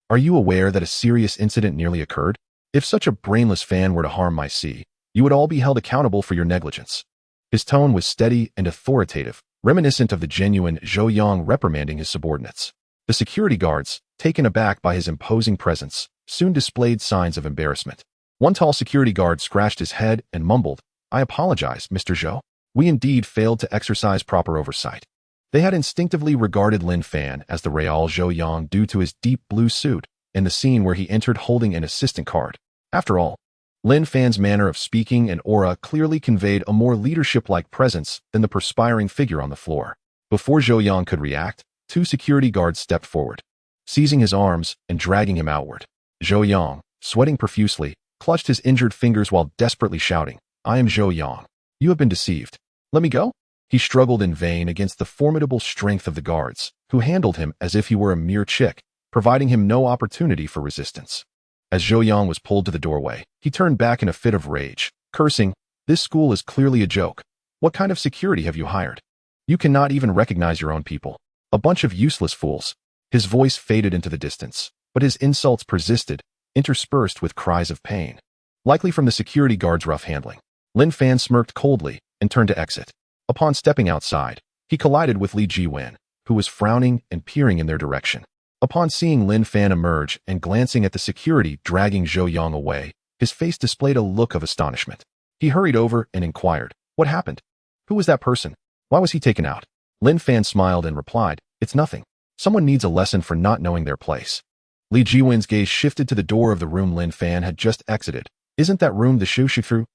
Are you aware that a serious incident nearly occurred? If such a brainless fan were to harm my C, you would all be held accountable for your negligence." His tone was steady and authoritative, reminiscent of the genuine Zhou Yang reprimanding his subordinates. The security guards, taken aback by his imposing presence, soon displayed signs of embarrassment. One tall security guard scratched his head and mumbled, "I apologize, Mr. Zhou. We indeed failed to exercise proper oversight." They had instinctively regarded Lin Fan as the Real Zhou Yang due to his deep blue suit and the scene where he entered holding an assistant card. After all, Lin Fan's manner of speaking and aura clearly conveyed a more leadership-like presence than the perspiring figure on the floor. Before Zhou Yang could react, two security guards stepped forward, seizing his arms and dragging him outward. Zhou Yang, sweating profusely, clutched his injured fingers while desperately shouting, "I am Zhou Yang. You have been deceived. Let me go?" He struggled in vain against the formidable strength of the guards, who handled him as if he were a mere chick, providing him no opportunity for resistance. As Zhou Yang was pulled to the doorway, he turned back in a fit of rage, cursing, "This school is clearly a joke. What kind of security have you hired? You cannot even recognize your own people. A bunch of useless fools." His voice faded into the distance, but his insults persisted, interspersed with cries of pain. Likely from the security guard's rough handling, Lin Fan smirked coldly and turned to exit. Upon stepping outside, he collided with Li Jiwen, who was frowning and peering in their direction. Upon seeing Lin Fan emerge and glancing at the security dragging Zhou Yang away, his face displayed a look of astonishment. He hurried over and inquired, "What happened? Who was that person? Why was he taken out?" Lin Fan smiled and replied, "It's nothing. Someone needs a lesson for not knowing their place." Li Jiwen's gaze shifted to the door of the room Lin Fan had just exited. "Isn't that room the Xiuxi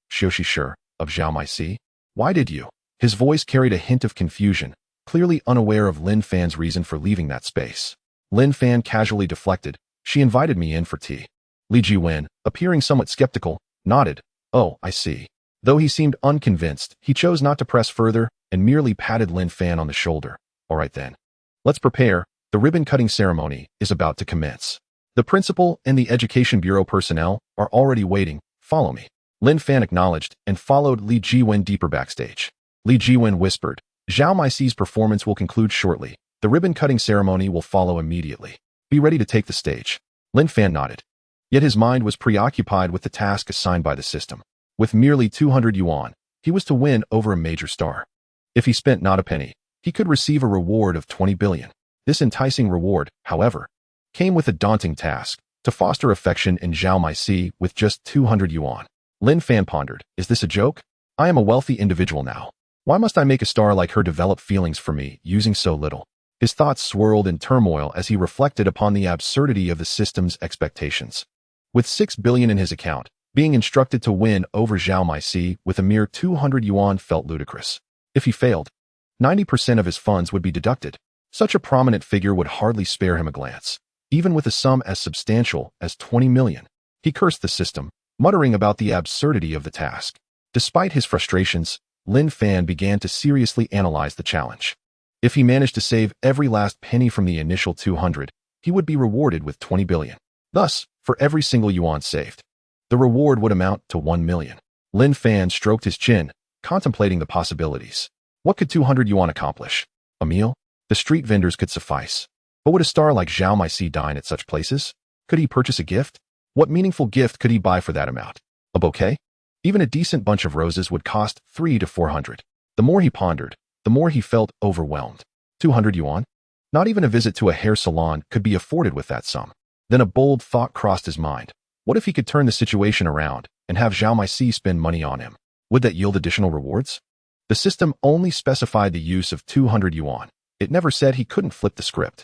of Zhao Mai? Why did you?" His voice carried a hint of confusion, clearly unaware of Lin Fan's reason for leaving that space. Lin Fan casually deflected, "She invited me in for tea." Li Jiwen, appearing somewhat skeptical, nodded, "Oh, I see." Though he seemed unconvinced, he chose not to press further and merely patted Lin Fan on the shoulder. "All right then. Let's prepare. The ribbon-cutting ceremony is about to commence. The principal and the Education Bureau personnel are already waiting. Follow me." Lin Fan acknowledged and followed Li Jiwen deeper backstage. Li Jiwen whispered, "Zhao Mai's performance will conclude shortly. The ribbon-cutting ceremony will follow immediately. Be ready to take the stage." Lin Fan nodded. Yet his mind was preoccupied with the task assigned by the system. With merely 200 yuan, he was to win over a major star. If he spent not a penny, he could receive a reward of 20 billion. This enticing reward, however, came with a daunting task, to foster affection in Zhao Mai with just 200 yuan. Lin Fan pondered, "Is this a joke? I am a wealthy individual now. Why must I make a star like her develop feelings for me using so little?" His thoughts swirled in turmoil as he reflected upon the absurdity of the system's expectations. With 6 billion in his account, being instructed to win over Zhao Mai with a mere 200 yuan felt ludicrous. If he failed, 90% of his funds would be deducted. Such a prominent figure would hardly spare him a glance, even with a sum as substantial as 20 million. He cursed the system, muttering about the absurdity of the task. Despite his frustrations, Lin Fan began to seriously analyze the challenge. If he managed to save every last penny from the initial 200, he would be rewarded with 20 billion. Thus, for every single yuan saved, the reward would amount to 1 million. Lin Fan stroked his chin, contemplating the possibilities. What could 200 yuan accomplish? A meal? The street vendors could suffice. But would a star like Zhao Mai dine at such places? Could he purchase a gift? What meaningful gift could he buy for that amount? A bouquet? Even a decent bunch of roses would cost 300 to 400. The more he pondered, the more he felt overwhelmed. 200 yuan? Not even a visit to a hair salon could be afforded with that sum. Then a bold thought crossed his mind. What if he could turn the situation around and have Zhao Mai spend money on him? Would that yield additional rewards? The system only specified the use of 200 yuan. It never said he couldn't flip the script.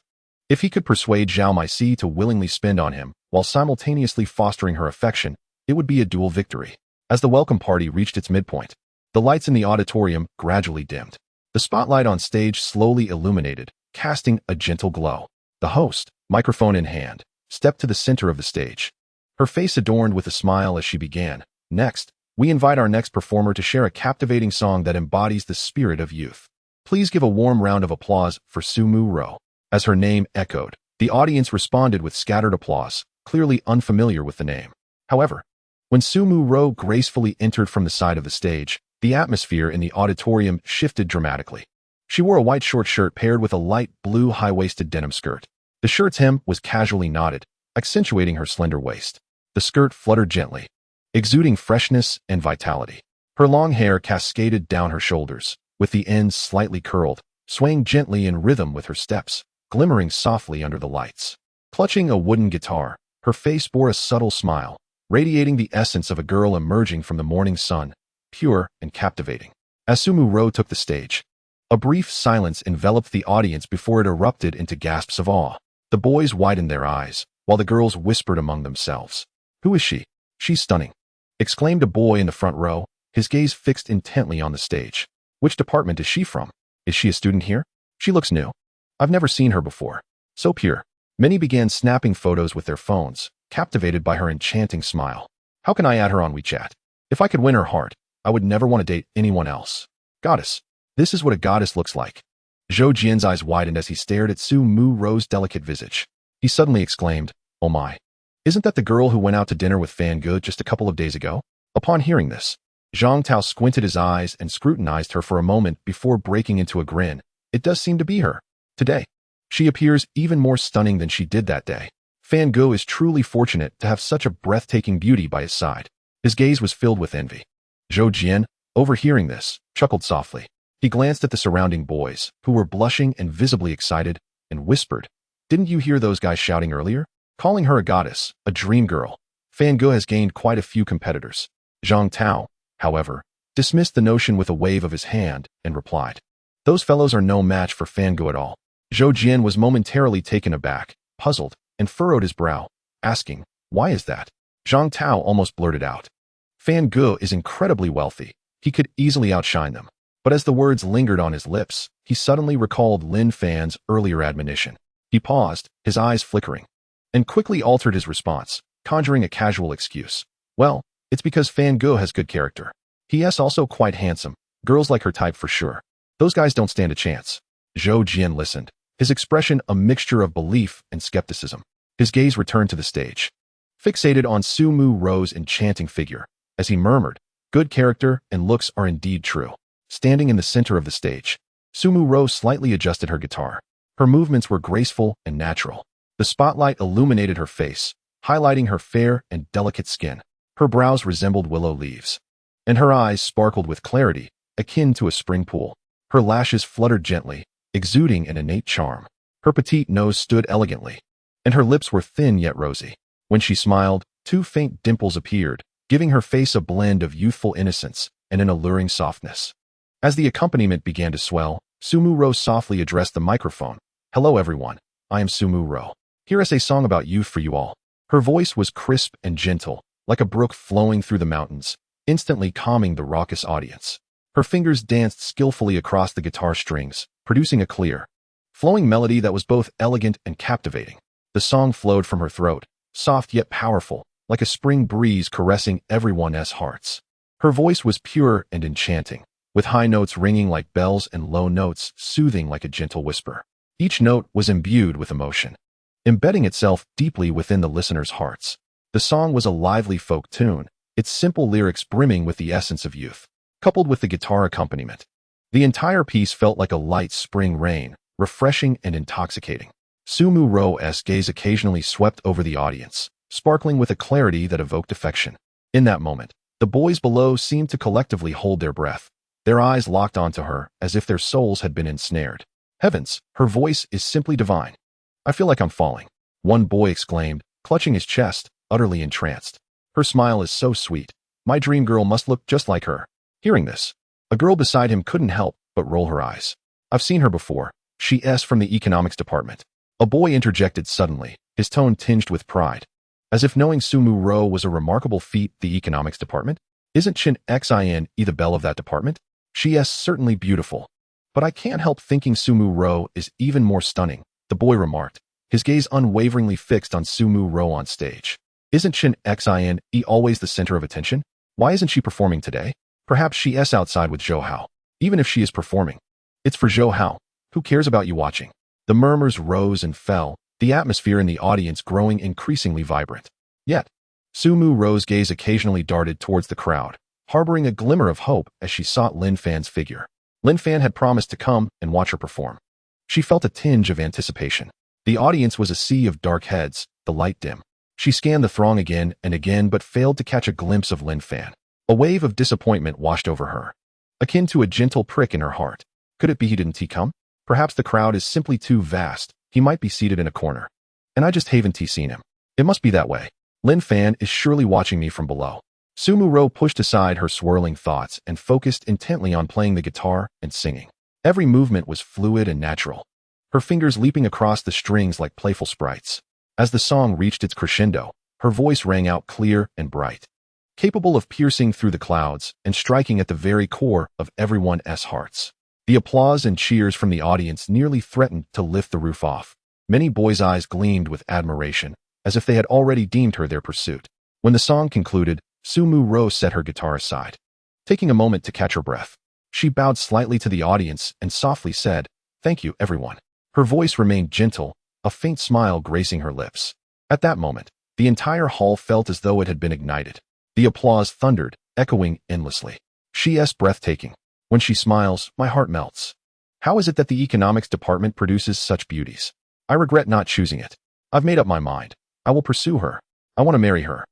If he could persuade Zhao Mai to willingly spend on him while simultaneously fostering her affection, it would be a dual victory. As the welcome party reached its midpoint, the lights in the auditorium gradually dimmed. The spotlight on stage slowly illuminated, casting a gentle glow. The host, microphone in hand, stepped to the center of the stage. Her face adorned with a smile as she began. "Next, we invite our next performer to share a captivating song that embodies the spirit of youth. Please give a warm round of applause for Sumu Ro." As her name echoed, the audience responded with scattered applause, clearly unfamiliar with the name. However, When Sumu Ro gracefully entered from the side of the stage, the atmosphere in the auditorium shifted dramatically. She wore a white short shirt paired with a light blue high-waisted denim skirt. The shirt's hem was casually knotted, accentuating her slender waist. The skirt fluttered gently, exuding freshness and vitality. Her long hair cascaded down her shoulders, with the ends slightly curled, swaying gently in rhythm with her steps, glimmering softly under the lights. Clutching a wooden guitar, her face bore a subtle smile, radiating the essence of a girl emerging from the morning sun, pure and captivating. As Sumu Ro took the stage, a brief silence enveloped the audience before it erupted into gasps of awe. The boys widened their eyes, while the girls whispered among themselves. "Who is she? She's stunning," exclaimed a boy in the front row, his gaze fixed intently on the stage. "Which department is she from? Is she a student here? She looks new. I've never seen her before. So pure." Many began snapping photos with their phones, captivated by her enchanting smile. "How can I add her on WeChat? If I could win her heart, I would never want to date anyone else. Goddess. This is what a goddess looks like." Zhou Jian's eyes widened as he stared at Su Mu Ro's delicate visage. He suddenly exclaimed, "Oh my. Isn't that the girl who went out to dinner with Fan Ge just a couple of days ago?" Upon hearing this, Zhang Tao squinted his eyes and scrutinized her for a moment before breaking into a grin. "It does seem to be her. Today. She appears even more stunning than she did that day. Fan Ge is truly fortunate to have such a breathtaking beauty by his side." His gaze was filled with envy. Zhou Jian, overhearing this, chuckled softly. He glanced at the surrounding boys, who were blushing and visibly excited, and whispered, "Didn't you hear those guys shouting earlier? Calling her a goddess, a dream girl. Fan Ge has gained quite a few competitors." Zhang Tao, however, dismissed the notion with a wave of his hand and replied, "Those fellows are no match for Fan Ge at all." Zhou Jian was momentarily taken aback, puzzled, and furrowed his brow, asking, "Why is that?" Zhang Tao almost blurted out, "Fan Ge is incredibly wealthy. He could easily outshine them." But as the words lingered on his lips, he suddenly recalled Lin Fan's earlier admonition. He paused, his eyes flickering, and quickly altered his response, conjuring a casual excuse. "Well, it's because Fan Ge has good character. He is also quite handsome. Girls like her type for sure. Those guys don't stand a chance." Zhou Jian listened, his expression a mixture of belief and skepticism. His gaze returned to the stage, fixated on Su Mu Ro's enchanting figure, as he murmured, "Good character and looks are indeed true." Standing in the center of the stage, Su Mu Ro slightly adjusted her guitar. Her movements were graceful and natural. The spotlight illuminated her face, highlighting her fair and delicate skin. Her brows resembled willow leaves, and her eyes sparkled with clarity, akin to a spring pool. Her lashes fluttered gently, exuding an innate charm. Her petite nose stood elegantly, and her lips were thin yet rosy. When she smiled, two faint dimples appeared, giving her face a blend of youthful innocence and an alluring softness. As the accompaniment began to swell, Sumu Ro softly addressed the microphone. "Hello everyone, I am Sumu Ro. Here is a song about youth for you all." Her voice was crisp and gentle, like a brook flowing through the mountains, instantly calming the raucous audience. Her fingers danced skillfully across the guitar strings, producing a clear, flowing melody that was both elegant and captivating. The song flowed from her throat, soft yet powerful, like a spring breeze caressing everyone's hearts. Her voice was pure and enchanting, with high notes ringing like bells and low notes soothing like a gentle whisper. Each note was imbued with emotion, embedding itself deeply within the listeners' hearts. The song was a lively folk tune, its simple lyrics brimming with the essence of youth, coupled with the guitar accompaniment. The entire piece felt like a light spring rain, refreshing and intoxicating. Sumu Ro's gaze occasionally swept over the audience, sparkling with a clarity that evoked affection. In that moment, the boys below seemed to collectively hold their breath, their eyes locked onto her as if their souls had been ensnared. "Heavens, her voice is simply divine. I feel like I'm falling," one boy exclaimed, clutching his chest, utterly entranced. "Her smile is so sweet. My dream girl must look just like her." Hearing this, a girl beside him couldn't help but roll her eyes. "I've seen her before. She's from the economics department." A boy interjected suddenly, his tone tinged with pride. As if knowing Sumu Ro was a remarkable feat, the economics department? "Isn't Xin Xin the belle of that department? She's certainly beautiful. But I can't help thinking Sumu Ro is even more stunning," the boy remarked, his gaze unwaveringly fixed on Sumu Ro on stage. "Isn't Xin Xin always the center of attention? Why isn't she performing today? Perhaps she's outside with Zhou Hao. Even if she is performing, it's for Zhou Hao. Who cares about you watching?" The murmurs rose and fell, the atmosphere in the audience growing increasingly vibrant. Yet, Sumu Ro's gaze occasionally darted towards the crowd, harboring a glimmer of hope as she sought Lin Fan's figure. Lin Fan had promised to come and watch her perform. She felt a tinge of anticipation. The audience was a sea of dark heads, the light dim. She scanned the throng again and again but failed to catch a glimpse of Lin Fan. A wave of disappointment washed over her, akin to a gentle prick in her heart. Could it be he didn't come? Perhaps the crowd is simply too vast. He might be seated in a corner. And I just haven't seen him. It must be that way. Lin Fan is surely watching me from below. Sumu Ro pushed aside her swirling thoughts and focused intently on playing the guitar and singing. Every movement was fluid and natural, her fingers leaping across the strings like playful sprites. As the song reached its crescendo, her voice rang out clear and bright, capable of piercing through the clouds and striking at the very core of everyone's hearts. The applause and cheers from the audience nearly threatened to lift the roof off. Many boys' eyes gleamed with admiration, as if they had already deemed her their pursuit. When the song concluded, Sumu Ro set her guitar aside. Taking a moment to catch her breath, she bowed slightly to the audience and softly said, "Thank you, everyone." Her voice remained gentle, a faint smile gracing her lips. At that moment, the entire hall felt as though it had been ignited. The applause thundered, echoing endlessly. She's breathtaking. When she smiles, my heart melts. How is it that the economics department produces such beauties? I regret not choosing it. I've made up my mind. I will pursue her. I want to marry her.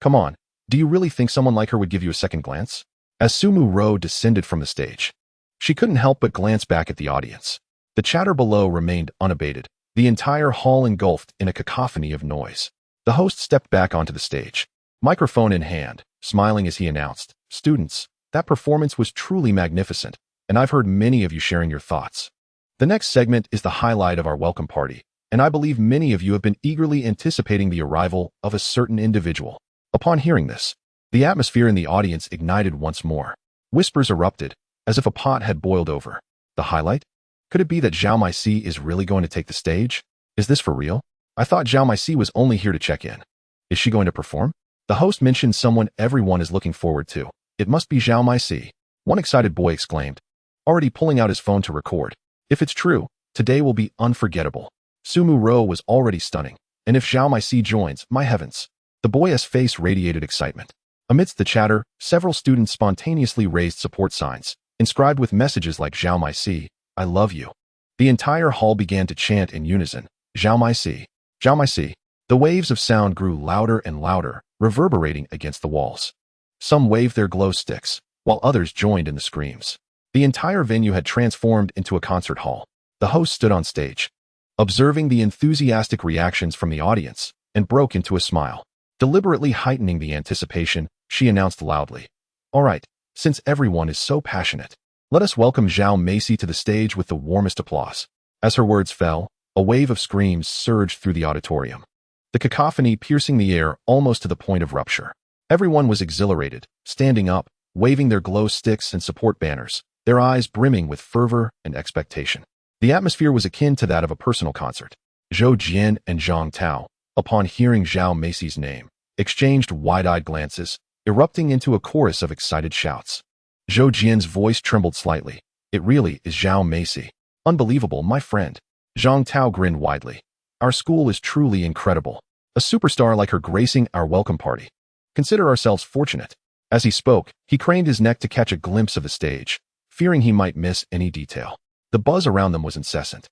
Come on, do you really think someone like her would give you a second glance? As Sumu Ro descended from the stage, she couldn't help but glance back at the audience. The chatter below remained unabated, the entire hall engulfed in a cacophony of noise. The host stepped back onto the stage, microphone in hand, smiling as he announced, "Students, that performance was truly magnificent, and I've heard many of you sharing your thoughts. The next segment is the highlight of our welcome party, and I believe many of you have been eagerly anticipating the arrival of a certain individual." Upon hearing this, the atmosphere in the audience ignited once more. Whispers erupted, as if a pot had boiled over. The highlight? Could it be that Zhao Meisi is really going to take the stage? Is this for real? I thought Zhao Meisi was only here to check in. Is she going to perform? The host mentioned someone everyone is looking forward to. It must be Zhao Meisi. One excited boy exclaimed, already pulling out his phone to record. If it's true, today will be unforgettable. Sumu Ro was already stunning, and if Zhao Meisi joins, my heavens. The boy's face radiated excitement. Amidst the chatter, several students spontaneously raised support signs, inscribed with messages like "Zhao Meisi, I love you." The entire hall began to chant in unison, "Zhao Meisi, Zhao Meisi." The waves of sound grew louder and louder, reverberating against the walls. Some waved their glow sticks, while others joined in the screams. The entire venue had transformed into a concert hall. The host stood on stage, observing the enthusiastic reactions from the audience, and broke into a smile. Deliberately heightening the anticipation, she announced loudly, "All right, since everyone is so passionate, let us welcome Zhao Meisi to the stage with the warmest applause." As her words fell, a wave of screams surged through the auditorium, the cacophony piercing the air almost to the point of rupture. Everyone was exhilarated, standing up, waving their glow sticks and support banners, their eyes brimming with fervor and expectation. The atmosphere was akin to that of a personal concert. Zhou Jian and Zhang Tao, upon hearing Zhao Meisi's name, exchanged wide-eyed glances, erupting into a chorus of excited shouts. Zhou Jian's voice trembled slightly. "It really is Zhao Meisi. Unbelievable, my friend." Zhang Tao grinned widely. "Our school is truly incredible. A superstar like her gracing our welcome party. Consider ourselves fortunate." As he spoke, he craned his neck to catch a glimpse of the stage, fearing he might miss any detail. The buzz around them was incessant.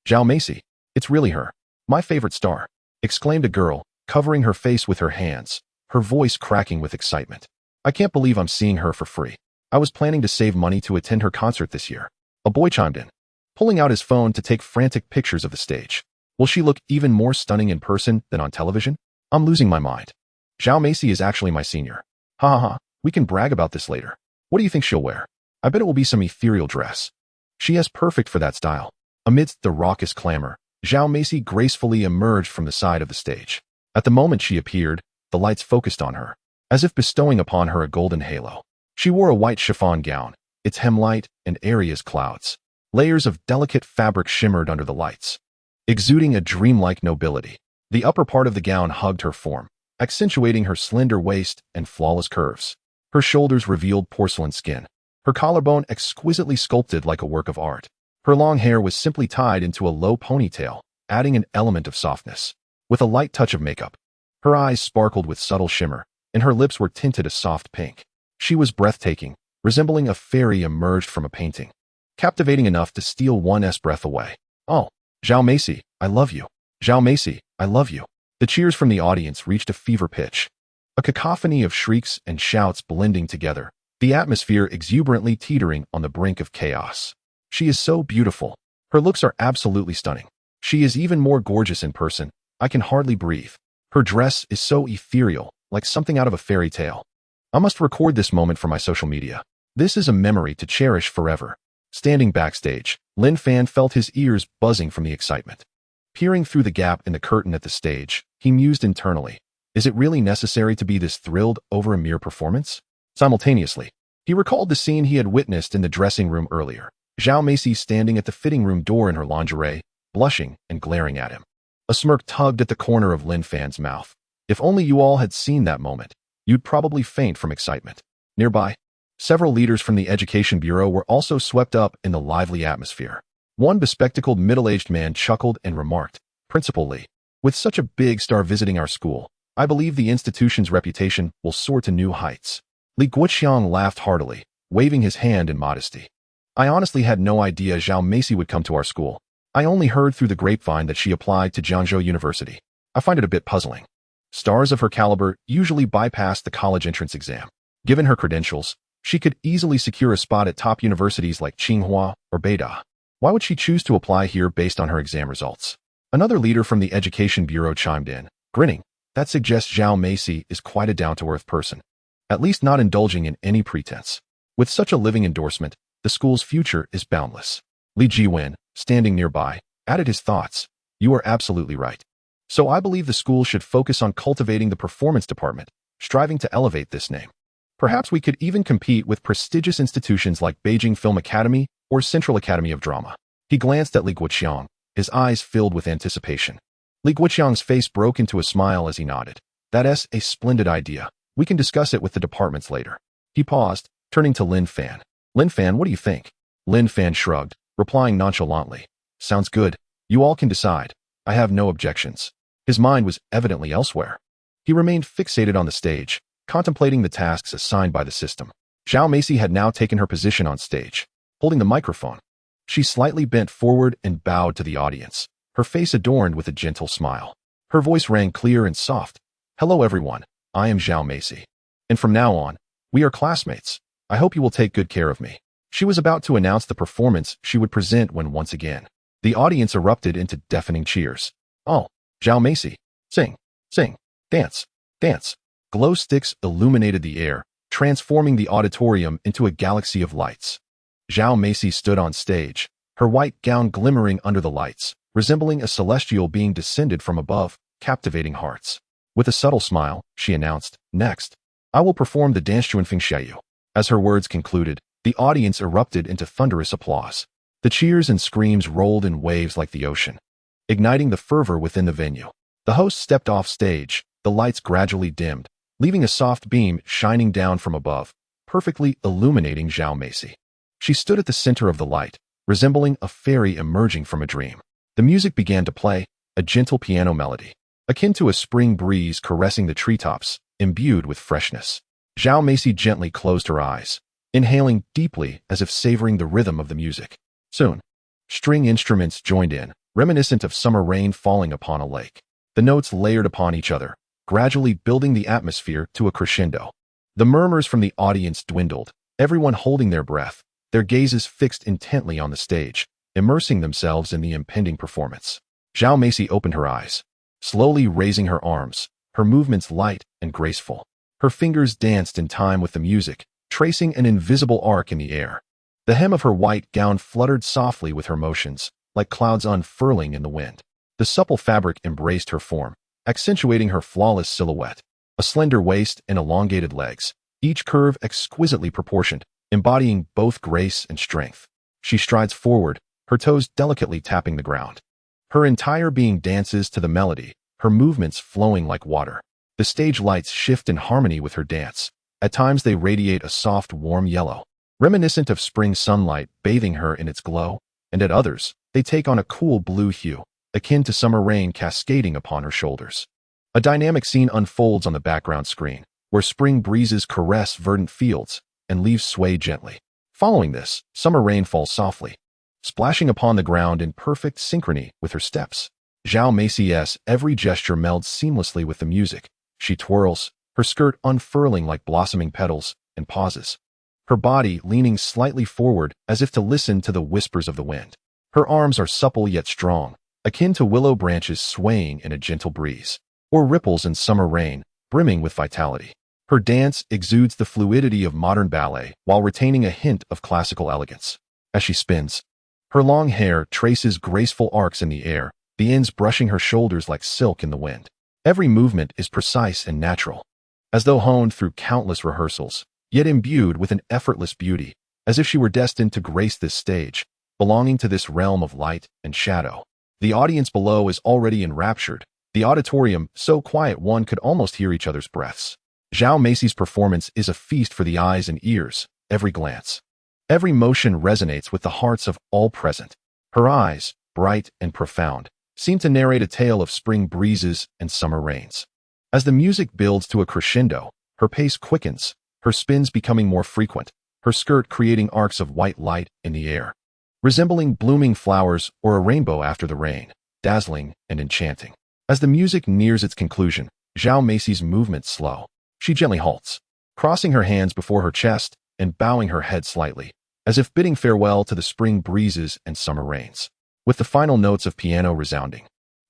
"Zhao Meisi, it's really her. My favorite star," exclaimed a girl, covering her face with her hands, her voice cracking with excitement. "I can't believe I'm seeing her for free. I was planning to save money to attend her concert this year." A boy chimed in, pulling out his phone to take frantic pictures of the stage. "Will she look even more stunning in person than on television? I'm losing my mind. Zhao Meisi is actually my senior. Ha ha ha, we can brag about this later. What do you think she'll wear? I bet it will be some ethereal dress. She is perfect for that style." Amidst the raucous clamor, Zhao Meisi gracefully emerged from the side of the stage. At the moment she appeared, the lights focused on her, as if bestowing upon her a golden halo. She wore a white chiffon gown, its hem light and airy as clouds. Layers of delicate fabric shimmered under the lights, exuding a dreamlike nobility. The upper part of the gown hugged her form, accentuating her slender waist and flawless curves. Her shoulders revealed porcelain skin, her collarbone exquisitely sculpted like a work of art. Her long hair was simply tied into a low ponytail, adding an element of softness. With a light touch of makeup, Her eyes sparkled with subtle shimmer, and her lips were tinted a soft pink. She was breathtaking, resembling a fairy emerged from a painting, captivating enough to steal one's breath away. "Oh, Zhao Macy, I love you. Zhao Macy, I love you." The cheers from the audience reached a fever pitch, a cacophony of shrieks and shouts blending together, the atmosphere exuberantly teetering on the brink of chaos. "She is so beautiful. Her looks are absolutely stunning. She is even more gorgeous in person. I can hardly breathe. Her dress is so ethereal, like something out of a fairy tale. I must record this moment for my social media. This is a memory to cherish forever." Standing backstage, Lin Fan felt his ears buzzing from the excitement. Peering through the gap in the curtain at the stage, he mused internally, is it really necessary to be this thrilled over a mere performance? Simultaneously, he recalled the scene he had witnessed in the dressing room earlier. Zhao Macy standing at the fitting room door in her lingerie, blushing and glaring at him. A smirk tugged at the corner of Lin Fan's mouth. If only you all had seen that moment, you'd probably faint from excitement. Nearby, several leaders from the Education Bureau were also swept up in the lively atmosphere. One bespectacled middle-aged man chuckled and remarked, "Principal Li, with such a big star visiting our school, I believe the institution's reputation will soar to new heights." Li Guoqiang laughed heartily, waving his hand in modesty. "I honestly had no idea Zhao Macy would come to our school. I only heard through the grapevine that she applied to Jiangzhou University. I find it a bit puzzling. Stars of her caliber usually bypass the college entrance exam. Given her credentials, she could easily secure a spot at top universities like Tsinghua or Beida. Why would she choose to apply here based on her exam results?" Another leader from the Education Bureau chimed in, grinning. "That suggests Zhao Macy is quite a down-to-earth person, at least not indulging in any pretense. With such a living endorsement, the school's future is boundless." Li Jiwen, standing nearby, added his thoughts. "You are absolutely right. So I believe the school should focus on cultivating the performance department, striving to elevate this name. Perhaps we could even compete with prestigious institutions like Beijing Film Academy or Central Academy of Drama." He glanced at Li Guoqiang, his eyes filled with anticipation. Li Guoqiang's face broke into a smile as he nodded. "That's a splendid idea. We can discuss it with the departments later." He paused, turning to Lin Fan. "Lin Fan, what do you think?" Lin Fan shrugged, replying nonchalantly, "Sounds good. You all can decide. I have no objections." His mind was evidently elsewhere. He remained fixated on the stage, contemplating the tasks assigned by the system. Zhao Macy had now taken her position on stage, holding the microphone. She slightly bent forward and bowed to the audience, her face adorned with a gentle smile. Her voice rang clear and soft. "Hello everyone, I am Zhao Macy. And from now on, we are classmates. I hope you will take good care of me." She was about to announce the performance she would present when once again, the audience erupted into deafening cheers. "Oh, Zhao Macy, sing, sing, dance, dance." Glow sticks illuminated the air, transforming the auditorium into a galaxy of lights. Zhao Macy stood on stage, her white gown glimmering under the lights, resembling a celestial being descended from above, captivating hearts. With a subtle smile, she announced, "Next, I will perform the dance Juanfeng Xiaoyu." As her words concluded, the audience erupted into thunderous applause. The cheers and screams rolled in waves like the ocean, igniting the fervor within the venue. The host stepped off stage, the lights gradually dimmed, leaving a soft beam shining down from above, perfectly illuminating Zhao Macy. She stood at the center of the light, resembling a fairy emerging from a dream. The music began to play, a gentle piano melody, akin to a spring breeze caressing the treetops, imbued with freshness. Zhao Macy gently closed her eyes, inhaling deeply as if savoring the rhythm of the music. Soon, string instruments joined in, reminiscent of summer rain falling upon a lake. The notes layered upon each other, gradually building the atmosphere to a crescendo. The murmurs from the audience dwindled, everyone holding their breath, their gazes fixed intently on the stage, immersing themselves in the impending performance. Zhao Macy opened her eyes, slowly raising her arms, her movements light and graceful. Her fingers danced in time with the music, tracing an invisible arc in the air. The hem of her white gown fluttered softly with her motions, like clouds unfurling in the wind. The supple fabric embraced her form, accentuating her flawless silhouette. A slender waist and elongated legs, each curve exquisitely proportioned, embodying both grace and strength. She strides forward, her toes delicately tapping the ground. Her entire being dances to the melody, her movements flowing like water. The stage lights shift in harmony with her dance. At times they radiate a soft, warm yellow, reminiscent of spring sunlight bathing her in its glow, and at others, they take on a cool blue hue, akin to summer rain cascading upon her shoulders. A dynamic scene unfolds on the background screen, where spring breezes caress verdant fields and leaves sway gently. Following this, summer rain falls softly, splashing upon the ground in perfect synchrony with her steps. Zhao Macy's every gesture melds seamlessly with the music. She twirls, her skirt unfurling like blossoming petals, and pauses, her body leaning slightly forward as if to listen to the whispers of the wind. Her arms are supple yet strong, akin to willow branches swaying in a gentle breeze, or ripples in summer rain, brimming with vitality. Her dance exudes the fluidity of modern ballet while retaining a hint of classical elegance. As she spins, her long hair traces graceful arcs in the air, the ends brushing her shoulders like silk in the wind. Every movement is precise and natural, as though honed through countless rehearsals, yet imbued with an effortless beauty, as if she were destined to grace this stage, belonging to this realm of light and shadow. The audience below is already enraptured, the auditorium so quiet one could almost hear each other's breaths. Zhao Macy's performance is a feast for the eyes and ears, every glance. Every motion resonates with the hearts of all present. Her eyes, bright and profound, seem to narrate a tale of spring breezes and summer rains. As the music builds to a crescendo, her pace quickens, her spins becoming more frequent, her skirt creating arcs of white light in the air, resembling blooming flowers or a rainbow after the rain, dazzling and enchanting. As the music nears its conclusion, Zhao Macy's movements slow. She gently halts, crossing her hands before her chest and bowing her head slightly, as if bidding farewell to the spring breezes and summer rains. With the final notes of piano resounding,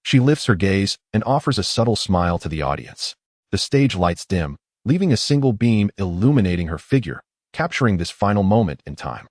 she lifts her gaze and offers a subtle smile to the audience. The stage lights dim, leaving a single beam illuminating her figure, capturing this final moment in time.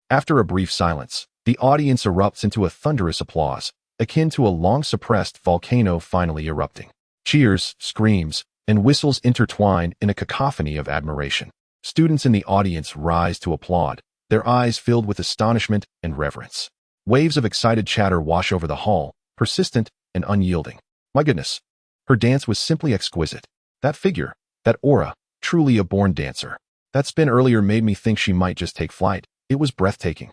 After a brief silence, the audience erupts into a thunderous applause, akin to a long-suppressed volcano finally erupting. Cheers, screams, and whistles intertwine in a cacophony of admiration. Students in the audience rise to applaud, their eyes filled with astonishment and reverence. Waves of excited chatter wash over the hall, persistent and unyielding. My goodness, her dance was simply exquisite. That figure, that aura, truly a born dancer. That spin earlier made me think she might just take flight. It was breathtaking.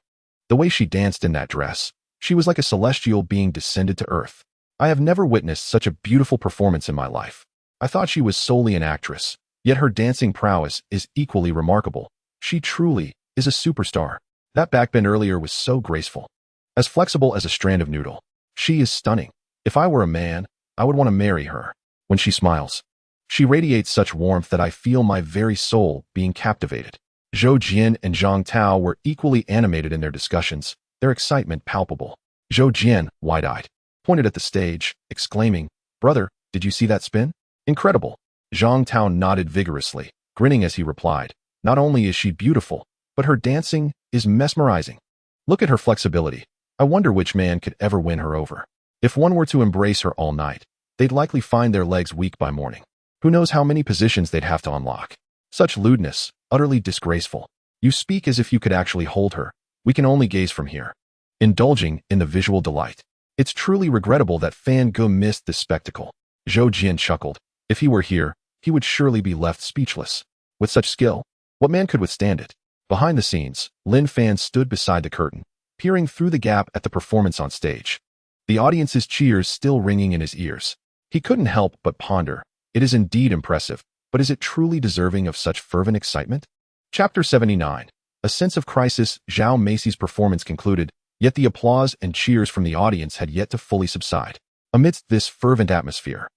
The way she danced in that dress, she was like a celestial being descended to earth. I have never witnessed such a beautiful performance in my life. I thought she was solely an actress, yet her dancing prowess is equally remarkable. She truly is a superstar. That backbend earlier was so graceful, as flexible as a strand of noodle. She is stunning. If I were a man, I would want to marry her. When she smiles, she radiates such warmth that I feel my very soul being captivated. Zhou Jian and Zhang Tao were equally animated in their discussions, their excitement palpable. Zhou Jian, wide-eyed, pointed at the stage, exclaiming, "Brother, did you see that spin? Incredible." Zhang Tao nodded vigorously, grinning as he replied, "Not only is she beautiful, but her dancing is mesmerizing. Look at her flexibility. I wonder which man could ever win her over. If one were to embrace her all night, they'd likely find their legs weak by morning. Who knows how many positions they'd have to unlock. Such lewdness, utterly disgraceful. You speak as if you could actually hold her. We can only gaze from here, indulging in the visual delight. It's truly regrettable that Fan Ge missed this spectacle." Zhou Jian chuckled. If he were here, he would surely be left speechless. With such skill, what man could withstand it? Behind the scenes, Lin Fan stood beside the curtain, peering through the gap at the performance on stage. The audience's cheers still ringing in his ears. He couldn't help but ponder. It is indeed impressive, but is it truly deserving of such fervent excitement? Chapter 79. A sense of crisis. Zhao Macy's performance concluded, yet the applause and cheers from the audience had yet to fully subside. Amidst this fervent atmosphere,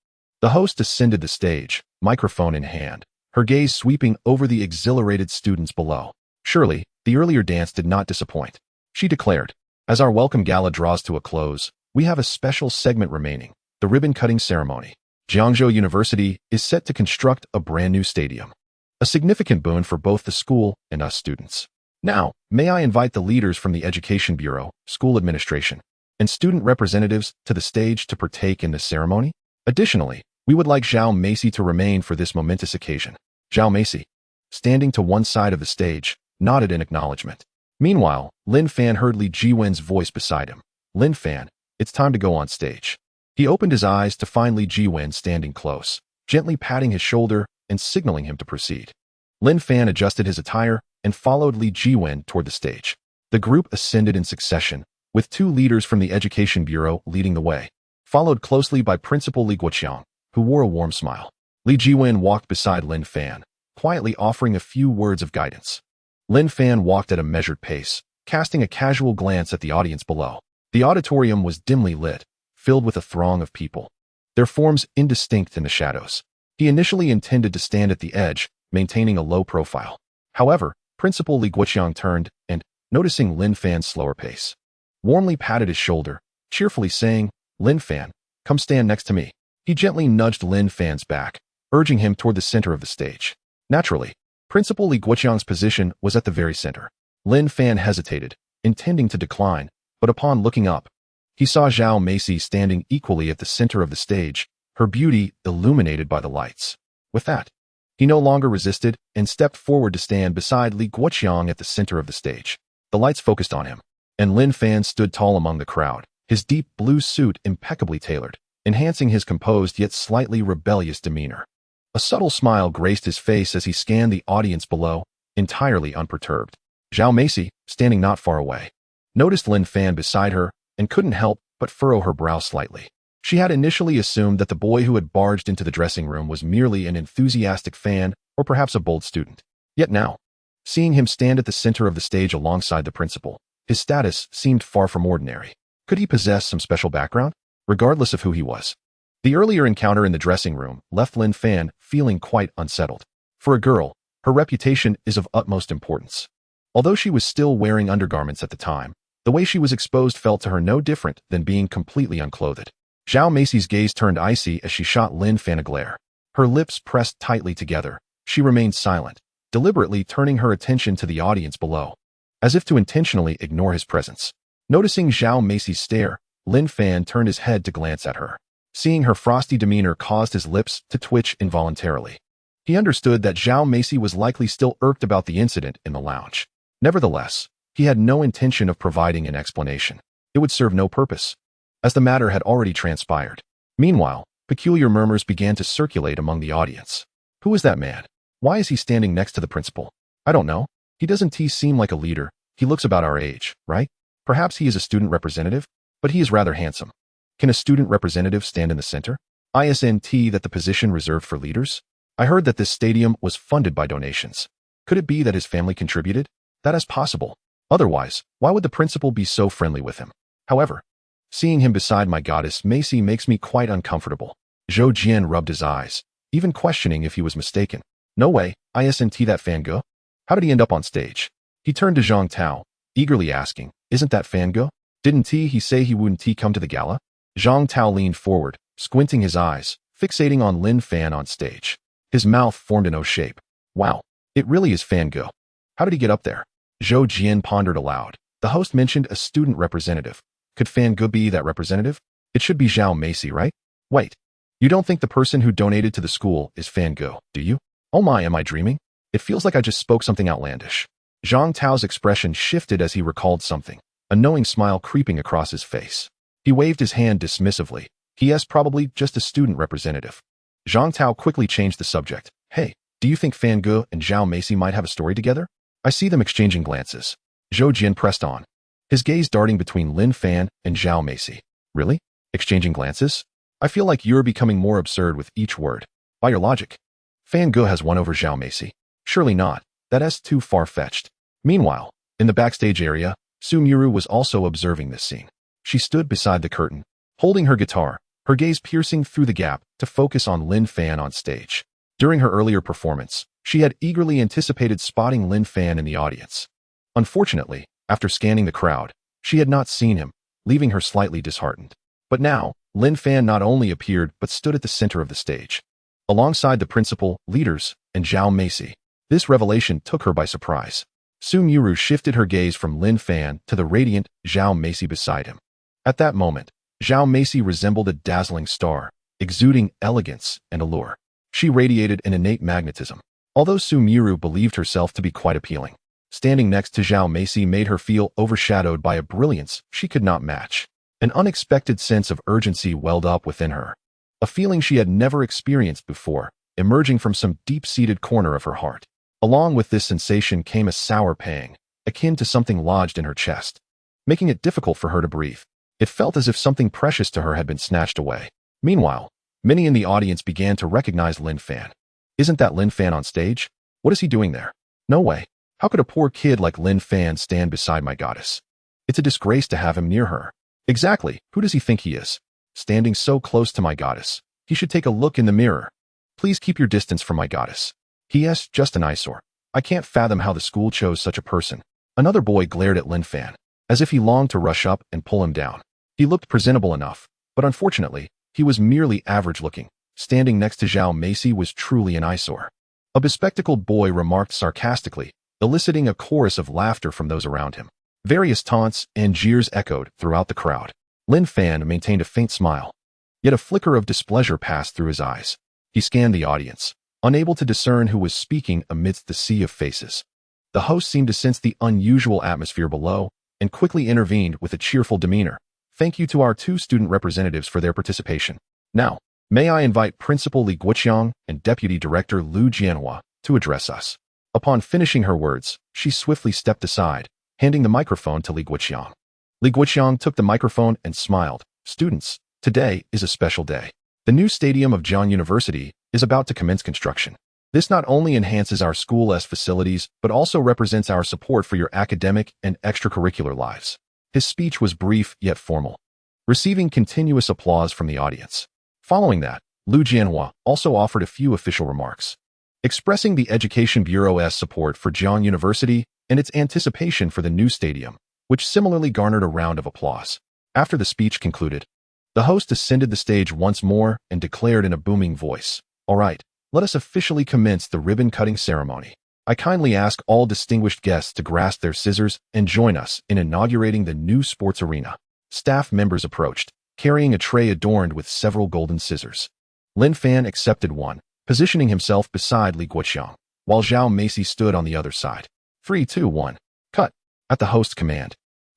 the host ascended the stage, microphone in hand, her gaze sweeping over the exhilarated students below. Surely, the earlier dance did not disappoint. She declared, "As our welcome gala draws to a close, we have a special segment remaining, the ribbon-cutting ceremony. Jiangzhou University is set to construct a brand new stadium, a significant boon for both the school and us students. Now, may I invite the leaders from the Education Bureau, school administration, and student representatives to the stage to partake in the ceremony? Additionally, we would like Zhao Macy to remain for this momentous occasion." Zhao Macy, standing to one side of the stage, nodded in acknowledgement. Meanwhile, Lin Fan heard Li Jiwen's voice beside him. "Lin Fan, it's time to go on stage." He opened his eyes to find Li Jiwen standing close, gently patting his shoulder and signaling him to proceed. Lin Fan adjusted his attire and followed Li Jiwen toward the stage. The group ascended in succession, with two leaders from the Education Bureau leading the way, followed closely by Principal Li Guoqiang, who wore a warm smile. Li Jiwen walked beside Lin Fan, quietly offering a few words of guidance. Lin Fan walked at a measured pace, casting a casual glance at the audience below. The auditorium was dimly lit, filled with a throng of people, their forms indistinct in the shadows. He initially intended to stand at the edge, maintaining a low profile. However, Principal Li Guoqiang turned and, noticing Lin Fan's slower pace, warmly patted his shoulder, cheerfully saying, "Lin Fan, come stand next to me." He gently nudged Lin Fan's back, urging him toward the center of the stage. Naturally, Principal Li Guoqiang's position was at the very center. Lin Fan hesitated, intending to decline, but upon looking up, he saw Zhao Macy standing equally at the center of the stage, her beauty illuminated by the lights. With that, he no longer resisted and stepped forward to stand beside Li Guoqiang at the center of the stage. The lights focused on him, and Lin Fan stood tall among the crowd, his deep blue suit impeccably tailored, enhancing his composed yet slightly rebellious demeanor. A subtle smile graced his face as he scanned the audience below, entirely unperturbed. Zhao Macy, standing not far away, noticed Lin Fan beside her and couldn't help but furrow her brow slightly. She had initially assumed that the boy who had barged into the dressing room was merely an enthusiastic fan or perhaps a bold student. Yet now, seeing him stand at the center of the stage alongside the principal, his status seemed far from ordinary. Could he possess some special background? Regardless of who he was. The earlier encounter in the dressing room left Lin Fan feeling quite unsettled. For a girl, her reputation is of utmost importance. Although she was still wearing undergarments at the time, the way she was exposed felt to her no different than being completely unclothed. Zhao Macy's gaze turned icy as she shot Lin Fan a glare. Her lips pressed tightly together. She remained silent, deliberately turning her attention to the audience below, as if to intentionally ignore his presence. Noticing Zhao Macy's stare, Lin Fan turned his head to glance at her. Seeing her frosty demeanor caused his lips to twitch involuntarily. He understood that Zhao Macy was likely still irked about the incident in the lounge. Nevertheless, he had no intention of providing an explanation. It would serve no purpose, as the matter had already transpired. Meanwhile, peculiar murmurs began to circulate among the audience. Who is that man? Why is he standing next to the principal? I don't know. He doesn't seem like a leader. He looks about our age, right? Perhaps he is a student representative, but he is rather handsome. Can a student representative stand in the center? Isn't that the position reserved for leaders? I heard that this stadium was funded by donations. Could it be that his family contributed? That is possible. Otherwise, why would the principal be so friendly with him? However, seeing him beside my goddess Macy makes me quite uncomfortable. Zhou Jian rubbed his eyes, even questioning if he was mistaken. No way, isn't that Fan Ge? How did he end up on stage? He turned to Zhang Tao, eagerly asking, isn't that Fan Ge? Didn't he say he wouldn't come to the gala? Zhang Tao leaned forward, squinting his eyes, fixating on Lin Fan on stage. His mouth formed an O shape. Wow, it really is Fan Ge. How did he get up there? Zhou Jian pondered aloud. The host mentioned a student representative. Could Fan Ge be that representative? It should be Zhao Macy, right? Wait, you don't think the person who donated to the school is Fan Ge, do you? Oh my, am I dreaming? It feels like I just spoke something outlandish. Zhang Tao's expression shifted as he recalled something, a knowing smile creeping across his face. He waved his hand dismissively. He is probably just a student representative. Zhang Tao quickly changed the subject. Hey, do you think Fan Ge and Zhao Macy might have a story together? I see them exchanging glances. Zhou Jian pressed on, his gaze darting between Lin Fan and Zhao Macy. Really? Exchanging glances? I feel like you're becoming more absurd with each word. By your logic, Fan Ge has won over Zhao Macy. Surely not. That is too far-fetched. Meanwhile, in the backstage area, Su Miru was also observing this scene. She stood beside the curtain, holding her guitar, her gaze piercing through the gap to focus on Lin Fan on stage. During her earlier performance, she had eagerly anticipated spotting Lin Fan in the audience. Unfortunately, after scanning the crowd, she had not seen him, leaving her slightly disheartened. But now, Lin Fan not only appeared but stood at the center of the stage, alongside the principal, leaders, and Zhao Macy. This revelation took her by surprise. Su Miru shifted her gaze from Lin Fan to the radiant Zhao Macy beside him. At that moment, Zhao Macy resembled a dazzling star, exuding elegance and allure. She radiated an innate magnetism. Although Su Miru believed herself to be quite appealing, standing next to Zhao Macy made her feel overshadowed by a brilliance she could not match. An unexpected sense of urgency welled up within her, a feeling she had never experienced before, emerging from some deep-seated corner of her heart. Along with this sensation came a sour pang, akin to something lodged in her chest, making it difficult for her to breathe. It felt as if something precious to her had been snatched away. Meanwhile, Many in the audience began to recognize Lin Fan. Isn't that Lin Fan on stage? What is he doing there? No way. How could a poor kid like Lin Fan stand beside my goddess? It's a disgrace to have him near her. Exactly, who does he think he is? Standing so close to my goddess. He should take a look in the mirror. Please keep your distance from my goddess. P.S. Just an eyesore. I can't fathom how the school chose such a person. Another boy glared at Lin Fan, as if he longed to rush up and pull him down. He looked presentable enough, but unfortunately, he was merely average-looking. Standing next to Zhao Macy was truly an eyesore. A bespectacled boy remarked sarcastically, eliciting a chorus of laughter from those around him. Various taunts and jeers echoed throughout the crowd. Lin Fan maintained a faint smile. Yet a flicker of displeasure passed through his eyes. He scanned the audience, unable to discern who was speaking amidst the sea of faces. The host seemed to sense the unusual atmosphere below and quickly intervened with a cheerful demeanor. Thank you to our 2 student representatives for their participation. Now, may I invite Principal Li Guoqiang and Deputy Director Lu Jianhua to address us. Upon finishing her words, she swiftly stepped aside, handing the microphone to Li Guoqiang. Li Guoqiang took the microphone and smiled. Students, today is a special day. The new stadium of Jiang University is about to commence construction. This not only enhances our school's facilities, but also represents our support for your academic and extracurricular lives. His speech was brief yet formal, receiving continuous applause from the audience. Following that, Lu Jianhua also offered a few official remarks, expressing the Education Bureau's support for Jiang University and its anticipation for the new stadium, which similarly garnered a round of applause. After the speech concluded, the host ascended the stage once more and declared in a booming voice, "All right, let us officially commence the ribbon-cutting ceremony. I kindly ask all distinguished guests to grasp their scissors and join us in inaugurating the new sports arena." Staff members approached, carrying a tray adorned with several golden scissors. Lin Fan accepted one, positioning himself beside Li Guoqiang, while Zhao Macy stood on the other side. 3, 2, 1. Cut! At the host's command,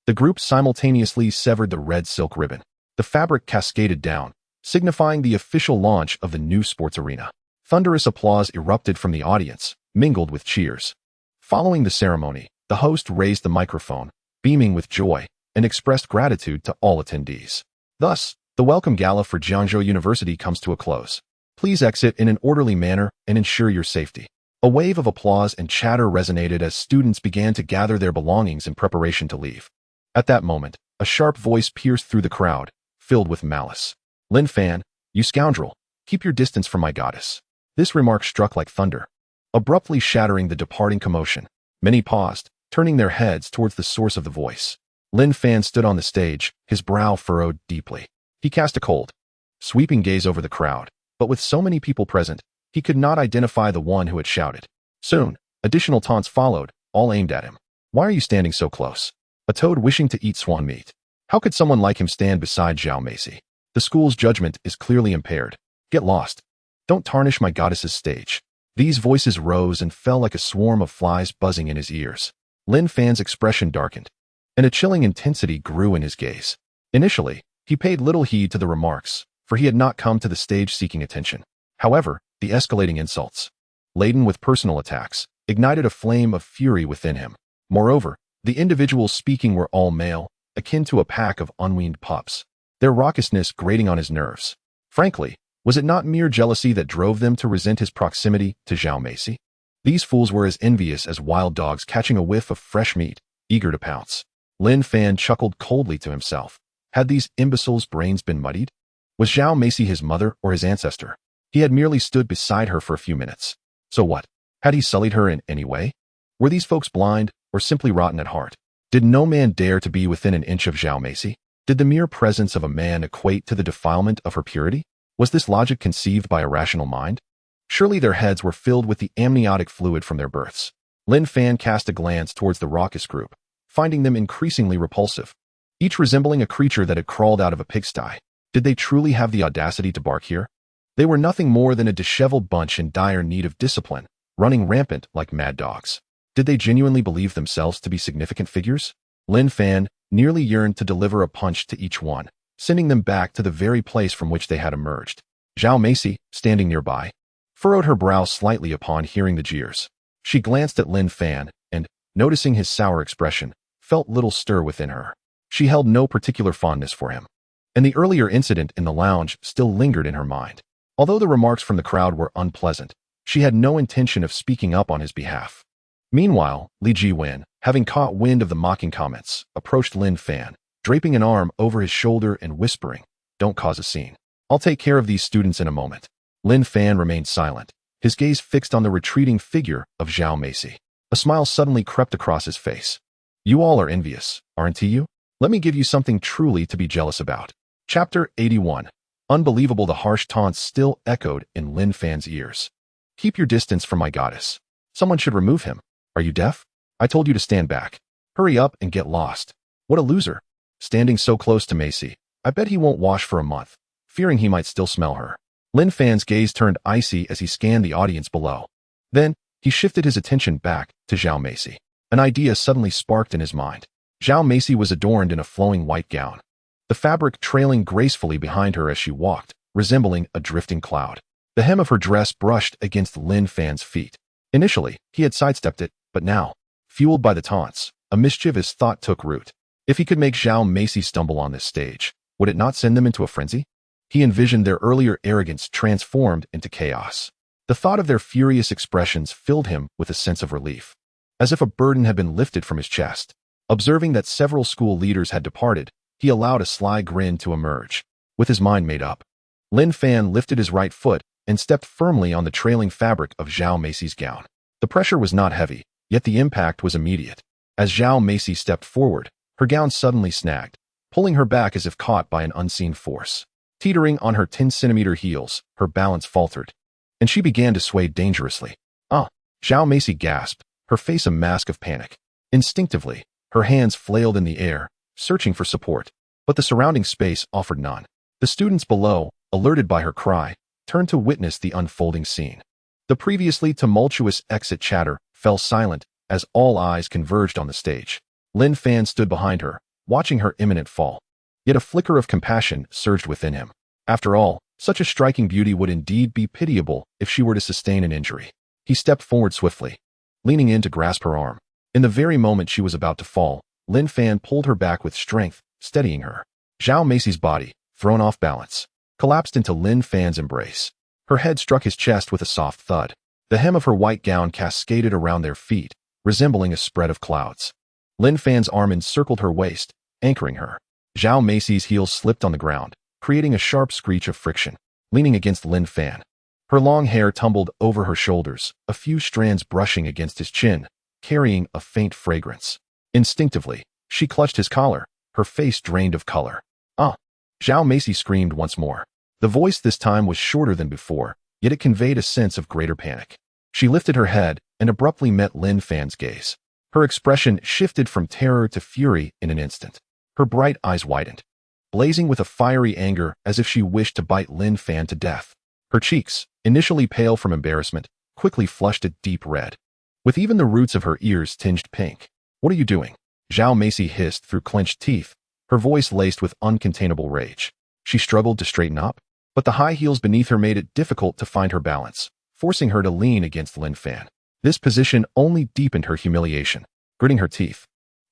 the group simultaneously severed the red silk ribbon. The fabric cascaded down, signifying the official launch of the new sports arena. Thunderous applause erupted from the audience, mingled with cheers. Following the ceremony, the host raised the microphone, beaming with joy, and expressed gratitude to all attendees. Thus, the welcome gala for Jiangzhou University comes to a close. Please exit in an orderly manner and ensure your safety. A wave of applause and chatter resonated as students began to gather their belongings in preparation to leave. At that moment, a sharp voice pierced through the crowd, filled with malice. "Lin Fan, you scoundrel, keep your distance from my goddess." This remark struck like thunder, abruptly shattering the departing commotion. Many paused, turning their heads towards the source of the voice. Lin Fan stood on the stage, his brow furrowed deeply. He cast a cold, sweeping gaze over the crowd, but with so many people present, he could not identify the one who had shouted. Soon, additional taunts followed, all aimed at him. "Why are you standing so close? A toad wishing to eat swan meat. How could someone like him stand beside Zhao Macy? The school's judgment is clearly impaired. Get lost. Don't tarnish my goddess's stage." These voices rose and fell like a swarm of flies buzzing in his ears. Lin Fan's expression darkened, and a chilling intensity grew in his gaze. Initially, he paid little heed to the remarks, for he had not come to the stage seeking attention. However, the escalating insults, laden with personal attacks, ignited a flame of fury within him. Moreover, the individuals speaking were all male, akin to a pack of unweaned pups, their raucousness grating on his nerves. Frankly, was it not mere jealousy that drove them to resent his proximity to Zhao Macy? These fools were as envious as wild dogs catching a whiff of fresh meat, eager to pounce. Lin Fan chuckled coldly to himself. Had these imbeciles' brains been muddied? Was Zhao Macy his mother or his ancestor? He had merely stood beside her for a few minutes. So what? Had he sullied her in any way? Were these folks blind or simply rotten at heart? Did no man dare to be within an inch of Zhao Macy? Did the mere presence of a man equate to the defilement of her purity? Was this logic conceived by a rational mind? Surely their heads were filled with the amniotic fluid from their births. Lin Fan cast a glance towards the raucous group, finding them increasingly repulsive, each resembling a creature that had crawled out of a pigsty. Did they truly have the audacity to bark here? They were nothing more than a disheveled bunch in dire need of discipline, running rampant like mad dogs. Did they genuinely believe themselves to be significant figures? Lin Fan nearly yearned to deliver a punch to each one, sending them back to the very place from which they had emerged. Zhao Macy, standing nearby, furrowed her brow slightly upon hearing the jeers. She glanced at Lin Fan and, noticing his sour expression, felt little stir within her. She held no particular fondness for him, and the earlier incident in the lounge still lingered in her mind. Although the remarks from the crowd were unpleasant, she had no intention of speaking up on his behalf. Meanwhile, Li Jiwen, having caught wind of the mocking comments, approached Lin Fan, draping an arm over his shoulder and whispering, "Don't cause a scene. I'll take care of these students in a moment." Lin Fan remained silent, his gaze fixed on the retreating figure of Zhao Macy. A smile suddenly crept across his face. "You all are envious, aren't you? Let me give you something truly to be jealous about." Chapter 81. Unbelievable. The harsh taunts still echoed in Lin Fan's ears. "Keep your distance from my goddess. Someone should remove him. Are you deaf? I told you to stand back. Hurry up and get lost. What a loser. Standing so close to Macy. I bet he won't wash for a month," fearing he might still smell her. Lin Fan's gaze turned icy as he scanned the audience below. Then, he shifted his attention back to Zhao Macy. An idea suddenly sparked in his mind. Zhao Macy was adorned in a flowing white gown, the fabric trailing gracefully behind her as she walked, resembling a drifting cloud. The hem of her dress brushed against Lin Fan's feet. Initially, he had sidestepped it, but now, fueled by the taunts, a mischievous thought took root. If he could make Zhao Macy stumble on this stage, would it not send them into a frenzy? He envisioned their earlier arrogance transformed into chaos. The thought of their furious expressions filled him with a sense of relief, as if a burden had been lifted from his chest. Observing that several school leaders had departed, he allowed a sly grin to emerge. With his mind made up, Lin Fan lifted his right foot and stepped firmly on the trailing fabric of Zhao Macy's gown. The pressure was not heavy, yet the impact was immediate. As Zhao Macy stepped forward, her gown suddenly snagged, pulling her back as if caught by an unseen force. Teetering on her 10-centimeter heels, her balance faltered, and she began to sway dangerously. "Ah!" Zhao Macy gasped, her face a mask of panic. Instinctively, her hands flailed in the air, searching for support, but the surrounding space offered none. The students below, alerted by her cry, turned to witness the unfolding scene. The previously tumultuous exit chatter fell silent as all eyes converged on the stage. Lin Fan stood behind her, watching her imminent fall. Yet a flicker of compassion surged within him. After all, such a striking beauty would indeed be pitiable if she were to sustain an injury. He stepped forward swiftly, leaning in to grasp her arm. In the very moment she was about to fall, Lin Fan pulled her back with strength, steadying her. Zhao Macy's body, thrown off balance, collapsed into Lin Fan's embrace. Her head struck his chest with a soft thud. The hem of her white gown cascaded around their feet, resembling a spread of clouds. Lin Fan's arm encircled her waist, anchoring her. Zhao Macy's heels slipped on the ground, creating a sharp screech of friction. Leaning against Lin Fan, her long hair tumbled over her shoulders, a few strands brushing against his chin, carrying a faint fragrance. Instinctively, she clutched his collar, her face drained of color. "Ah!" Zhao Macy screamed once more. The voice this time was shorter than before, yet it conveyed a sense of greater panic. She lifted her head and abruptly met Lin Fan's gaze. Her expression shifted from terror to fury in an instant. Her bright eyes widened, blazing with a fiery anger as if she wished to bite Lin Fan to death. Her cheeks, initially pale from embarrassment, quickly flushed a deep red, with even the roots of her ears tinged pink. "What are you doing?" Zhao Macy hissed through clenched teeth, her voice laced with uncontainable rage. She struggled to straighten up, but the high heels beneath her made it difficult to find her balance, forcing her to lean against Lin Fan. This position only deepened her humiliation. Gritting her teeth,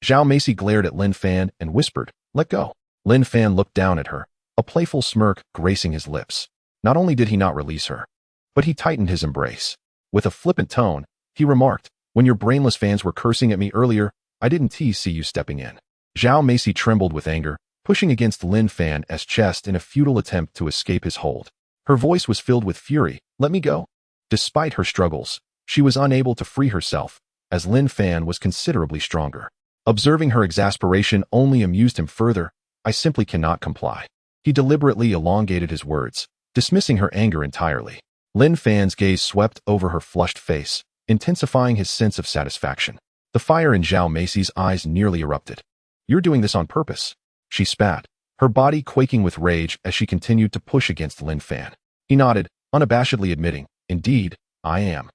Zhao Macy glared at Lin Fan and whispered, "Let go." Lin Fan looked down at her, a playful smirk gracing his lips. Not only did he not release her, but he tightened his embrace. With a flippant tone, he remarked, "When your brainless fans were cursing at me earlier, I didn't see you stepping in." Zhao Macy trembled with anger, pushing against Lin Fan's chest in a futile attempt to escape his hold. Her voice was filled with fury. "Let me go." Despite her struggles, she was unable to free herself, as Lin Fan was considerably stronger. Observing her exasperation only amused him further. "I simply cannot comply." He deliberately elongated his words, dismissing her anger entirely. Lin Fan's gaze swept over her flushed face, intensifying his sense of satisfaction. The fire in Zhao Macy's eyes nearly erupted. "You're doing this on purpose," she spat, her body quaking with rage as she continued to push against Lin Fan. He nodded, unabashedly admitting, "Indeed, I am.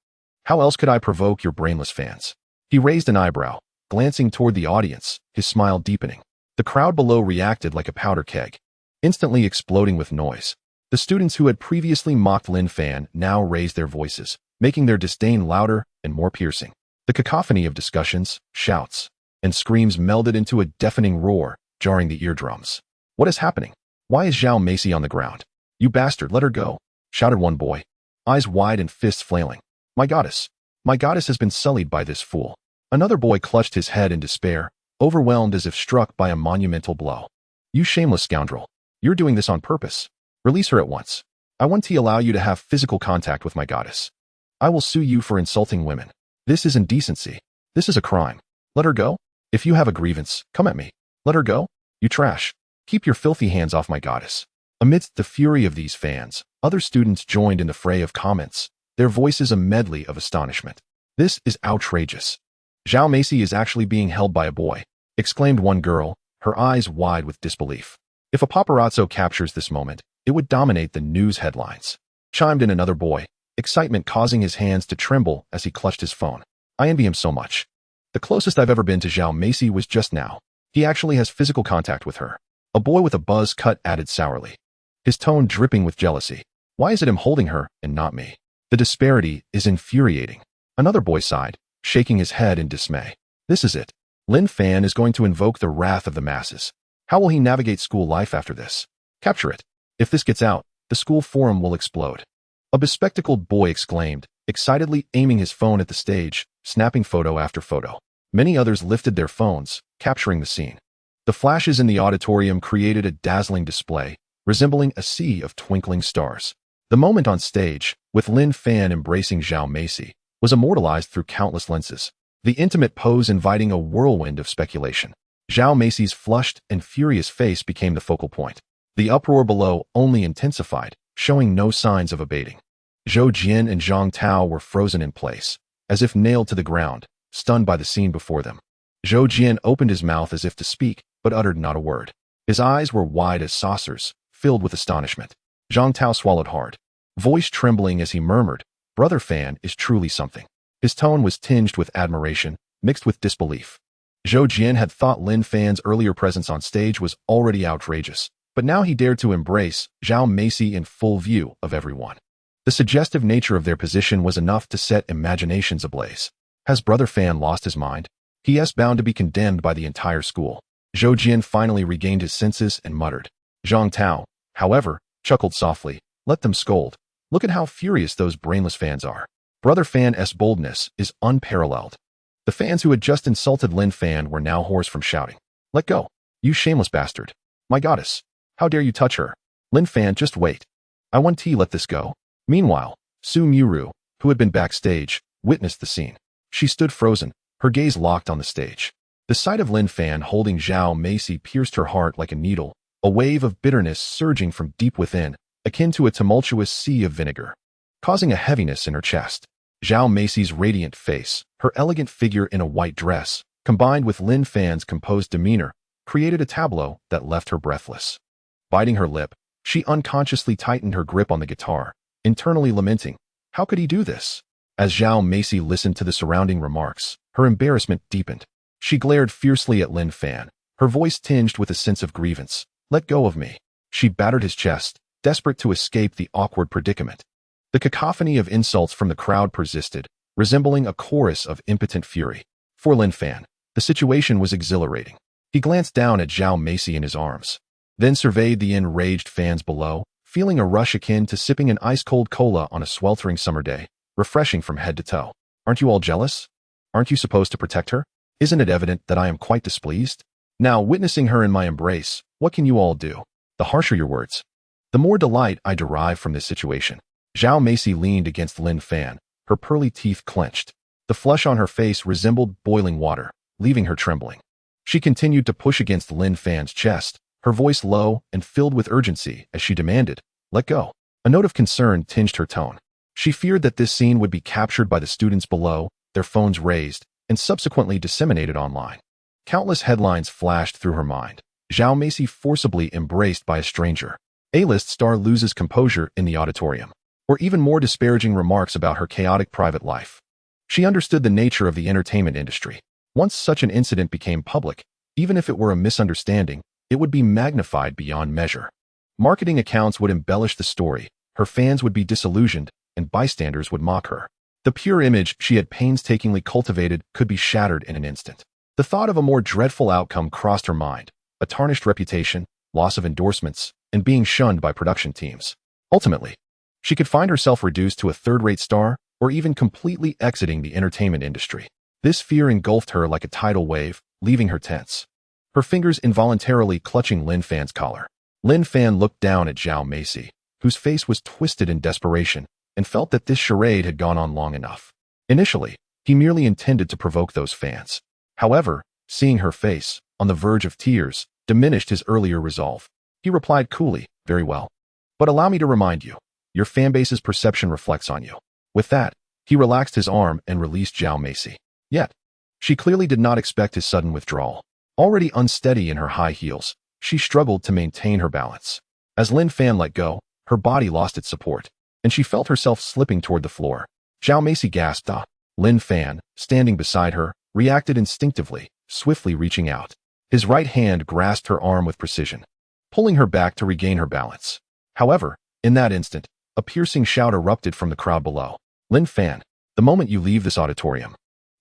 How else could I provoke your brainless fans?" He raised an eyebrow, glancing toward the audience, his smile deepening. The crowd below reacted like a powder keg, instantly exploding with noise. The students who had previously mocked Lin Fan now raised their voices, making their disdain louder and more piercing. The cacophony of discussions, shouts, and screams melded into a deafening roar, jarring the eardrums. "What is happening? Why is Zhao Macy on the ground? You bastard, let her go." shouted one boy, eyes wide and fists flailing. My goddess has been sullied by this fool. Another boy clutched his head in despair, overwhelmed as if struck by a monumental blow. You shameless scoundrel. You're doing this on purpose. Release her at once. I won't allow you to have physical contact with my goddess. I will sue you for insulting women. This is indecency. This is a crime. Let her go. If you have a grievance, come at me. Let her go. You trash. Keep your filthy hands off my goddess. Amidst the fury of these fans, other students joined in the fray of comments, their voices a medley of astonishment. This is outrageous. Zhao Macy is actually being held by a boy, exclaimed one girl, her eyes wide with disbelief. If a paparazzo captures this moment, it would dominate the news headlines. Chimed in another boy, excitement causing his hands to tremble as he clutched his phone. I envy him so much. The closest I've ever been to Zhao Macy was just now. He actually has physical contact with her. A boy with a buzz cut added sourly, his tone dripping with jealousy. Why is it him holding her and not me? The disparity is infuriating. Another boy sighed, shaking his head in dismay. This is it. Lin Fan is going to invoke the wrath of the masses. How will he navigate school life after this? Capture it. If this gets out, the school forum will explode. A bespectacled boy exclaimed, excitedly aiming his phone at the stage, snapping photo after photo. Many others lifted their phones, capturing the scene. The flashes in the auditorium created a dazzling display, resembling a sea of twinkling stars. The moment on stage, with Lin Fan embracing Zhao Macy, was immortalized through countless lenses. The intimate pose inviting a whirlwind of speculation. Zhao Macy's flushed and furious face became the focal point. The uproar below only intensified, showing no signs of abating. Zhou Jian and Zhang Tao were frozen in place, as if nailed to the ground, stunned by the scene before them. Zhou Jian opened his mouth as if to speak, but uttered not a word. His eyes were wide as saucers, filled with astonishment. Zhang Tao swallowed hard, voice trembling as he murmured, Brother Fan is truly something. His tone was tinged with admiration, mixed with disbelief. Zhou Jian had thought Lin Fan's earlier presence on stage was already outrageous, but now he dared to embrace Zhao Macy in full view of everyone. The suggestive nature of their position was enough to set imaginations ablaze. Has Brother Fan lost his mind? He is bound to be condemned by the entire school. Zhou Jian finally regained his senses and muttered. Zhang Tao, however, chuckled softly. Let them scold. Look at how furious those brainless fans are. Brother Fan's boldness is unparalleled. The fans who had just insulted Lin Fan were now hoarse from shouting. Let go. You shameless bastard. My goddess. How dare you touch her? Lin Fan, just wait. I want to let this go. Meanwhile, Su Muru, who had been backstage, witnessed the scene. She stood frozen, her gaze locked on the stage. The sight of Lin Fan holding Zhao Macy pierced her heart like a needle, a wave of bitterness surging from deep within, akin to a tumultuous sea of vinegar, causing a heaviness in her chest. Zhao Macy's radiant face, her elegant figure in a white dress, combined with Lin Fan's composed demeanor, created a tableau that left her breathless. Biting her lip, she unconsciously tightened her grip on the guitar, internally lamenting, how could he do this? As Zhao Macy listened to the surrounding remarks, her embarrassment deepened. She glared fiercely at Lin Fan, her voice tinged with a sense of grievance. Let go of me. She battered his chest, desperate to escape the awkward predicament. The cacophony of insults from the crowd persisted, resembling a chorus of impotent fury. For Lin Fan, the situation was exhilarating. He glanced down at Zhao Macy in his arms, then surveyed the enraged fans below, feeling a rush akin to sipping an ice-cold cola on a sweltering summer day, refreshing from head to toe. Aren't you all jealous? Aren't you supposed to protect her? Isn't it evident that I am quite displeased? Now, witnessing her in my embrace, what can you all do? The harsher your words, the more delight I derive from this situation. Zhao Macy leaned against Lin Fan, her pearly teeth clenched. The flush on her face resembled boiling water, leaving her trembling. She continued to push against Lin Fan's chest, her voice low and filled with urgency as she demanded, let go. A note of concern tinged her tone. She feared that this scene would be captured by the students below, their phones raised, and subsequently disseminated online. Countless headlines flashed through her mind. Zhao Macy forcibly embraced by a stranger. A-list star loses composure in the auditorium. Or even more disparaging remarks about her chaotic private life. She understood the nature of the entertainment industry. Once such an incident became public, even if it were a misunderstanding, it would be magnified beyond measure. Marketing accounts would embellish the story, her fans would be disillusioned, and bystanders would mock her. The pure image she had painstakingly cultivated could be shattered in an instant. The thought of a more dreadful outcome crossed her mind, a tarnished reputation, loss of endorsements, and being shunned by production teams. Ultimately, She could find herself reduced to a third-rate star or even completely exiting the entertainment industry. This fear engulfed her like a tidal wave, leaving her tense. Her fingers involuntarily clutching Lin Fan's collar. Lin Fan looked down at Zhao Macy, whose face was twisted in desperation, and felt that this charade had gone on long enough. Initially, he merely intended to provoke those fans. However, seeing her face, on the verge of tears, diminished his earlier resolve. He replied coolly, "Very well. But allow me to remind you, your fanbase's perception reflects on you." With that, he relaxed his arm and released Zhao Macy. Yet, she clearly did not expect his sudden withdrawal. Already unsteady in her high heels, she struggled to maintain her balance. As Lin Fan let go, her body lost its support, and she felt herself slipping toward the floor. Zhao Macy gasped. Lin Fan, standing beside her, reacted instinctively, swiftly reaching out. His right hand grasped her arm with precision, pulling her back to regain her balance. However, in that instant, a piercing shout erupted from the crowd below. "Lin Fan, the moment you leave this auditorium,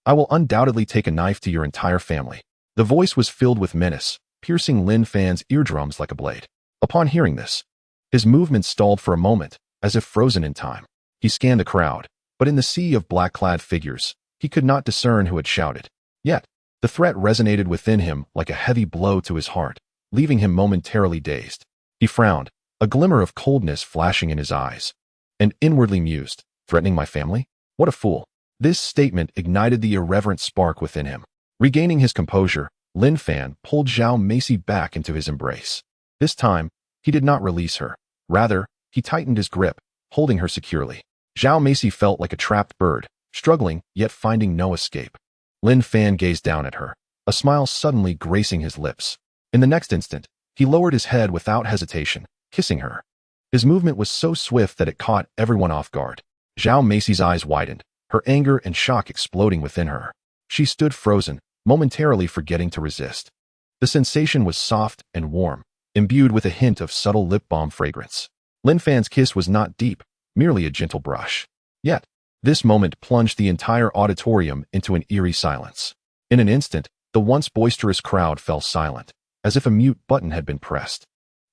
I will undoubtedly take a knife to your entire family." The voice was filled with menace, piercing Lin Fan's eardrums like a blade. Upon hearing this, his movements stalled for a moment, as if frozen in time. He scanned the crowd, but in the sea of black-clad figures, he could not discern who had shouted. Yet, the threat resonated within him like a heavy blow to his heart, leaving him momentarily dazed. He frowned, a glimmer of coldness flashing in his eyes, and inwardly mused, "Threatening my family? What a fool." This statement ignited the irreverent spark within him. Regaining his composure, Lin Fan pulled Zhao Macy back into his embrace. This time, he did not release her. Rather, he tightened his grip, holding her securely. Zhao Macy felt like a trapped bird, struggling yet finding no escape. Lin Fan gazed down at her, a smile suddenly gracing his lips. In the next instant, he lowered his head without hesitation, kissing her. His movement was so swift that it caught everyone off guard. Zhao Macy's eyes widened, her anger and shock exploding within her. She stood frozen, momentarily forgetting to resist. The sensation was soft and warm, imbued with a hint of subtle lip balm fragrance. Lin Fan's kiss was not deep, merely a gentle brush. Yet, this moment plunged the entire auditorium into an eerie silence. In an instant, the once boisterous crowd fell silent, as if a mute button had been pressed.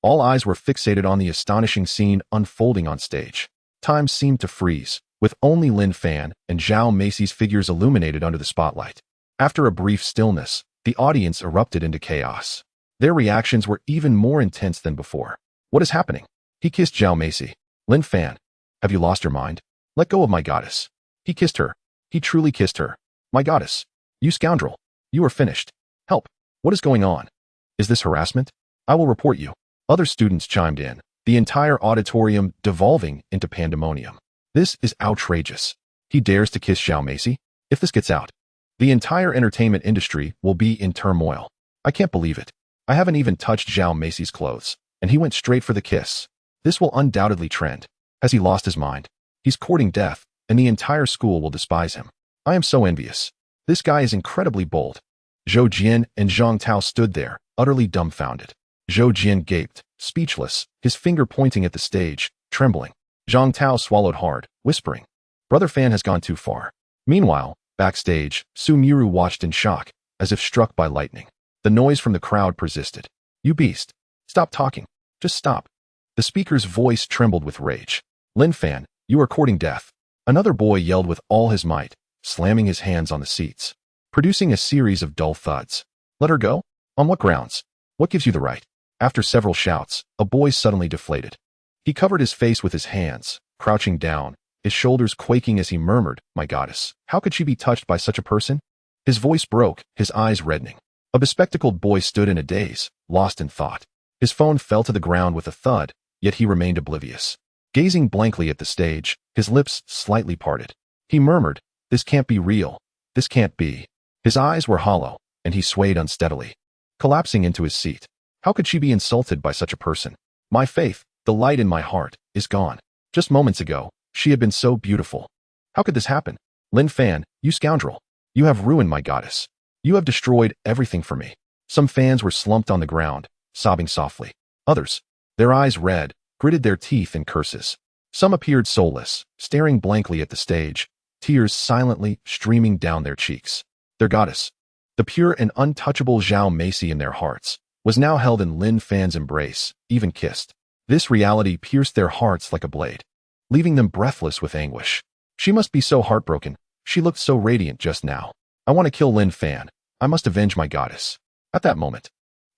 All eyes were fixated on the astonishing scene unfolding on stage. Time seemed to freeze, with only Lin Fan and Zhao Macy's figures illuminated under the spotlight. After a brief stillness, the audience erupted into chaos. Their reactions were even more intense than before. "What is happening?" He kissed Zhao Macy. "Lin Fan, have you lost your mind? Let go of my goddess." He kissed her. He truly kissed her. "My goddess. You scoundrel. You are finished. Help. What is going on? Is this harassment? I will report you." Other students chimed in, the entire auditorium devolving into pandemonium. "This is outrageous. He dares to kiss Zhao Macy? If this gets out, the entire entertainment industry will be in turmoil. I can't believe it. I haven't even touched Zhao Macy's clothes, and he went straight for the kiss. This will undoubtedly trend. Has he lost his mind? He's courting death, and the entire school will despise him. I am so envious. This guy is incredibly bold." Zhou Jian and Zhang Tao stood there, utterly dumbfounded. Zhou Jian gaped, speechless, his finger pointing at the stage, trembling. Zhang Tao swallowed hard, whispering, "Brother Fan has gone too far." Meanwhile, backstage, Su Miru watched in shock, as if struck by lightning. The noise from the crowd persisted. "You beast. Stop talking. Just stop." The speaker's voice trembled with rage. "Lin Fan, you are courting death." Another boy yelled with all his might, slamming his hands on the seats, producing a series of dull thuds. "Let her go? On what grounds? What gives you the right?" After several shouts, a boy suddenly deflated. He covered his face with his hands, crouching down, his shoulders quaking as he murmured, "My goddess, how could she be touched by such a person?" His voice broke, his eyes reddening. A bespectacled boy stood in a daze, lost in thought. His phone fell to the ground with a thud, yet he remained oblivious. Gazing blankly at the stage, his lips slightly parted. He murmured, "This can't be real. This can't be." His eyes were hollow, and he swayed unsteadily, collapsing into his seat. How could she be insulted by such a person? My faith, the light in my heart, is gone. Just moments ago, she had been so beautiful. How could this happen? Lin Fan, you scoundrel. You have ruined my goddess. You have destroyed everything for me. Some fans were slumped on the ground, sobbing softly. Others, their eyes red, gritted their teeth in curses. Some appeared soulless, staring blankly at the stage, tears silently streaming down their cheeks. Their goddess, the pure and untouchable Zhao Macy in their hearts, was now held in Lin Fan's embrace, even kissed. This reality pierced their hearts like a blade. leaving them breathless with anguish. She must be so heartbroken. She looked so radiant just now. I want to kill Lin Fan. I must avenge my goddess. At that moment,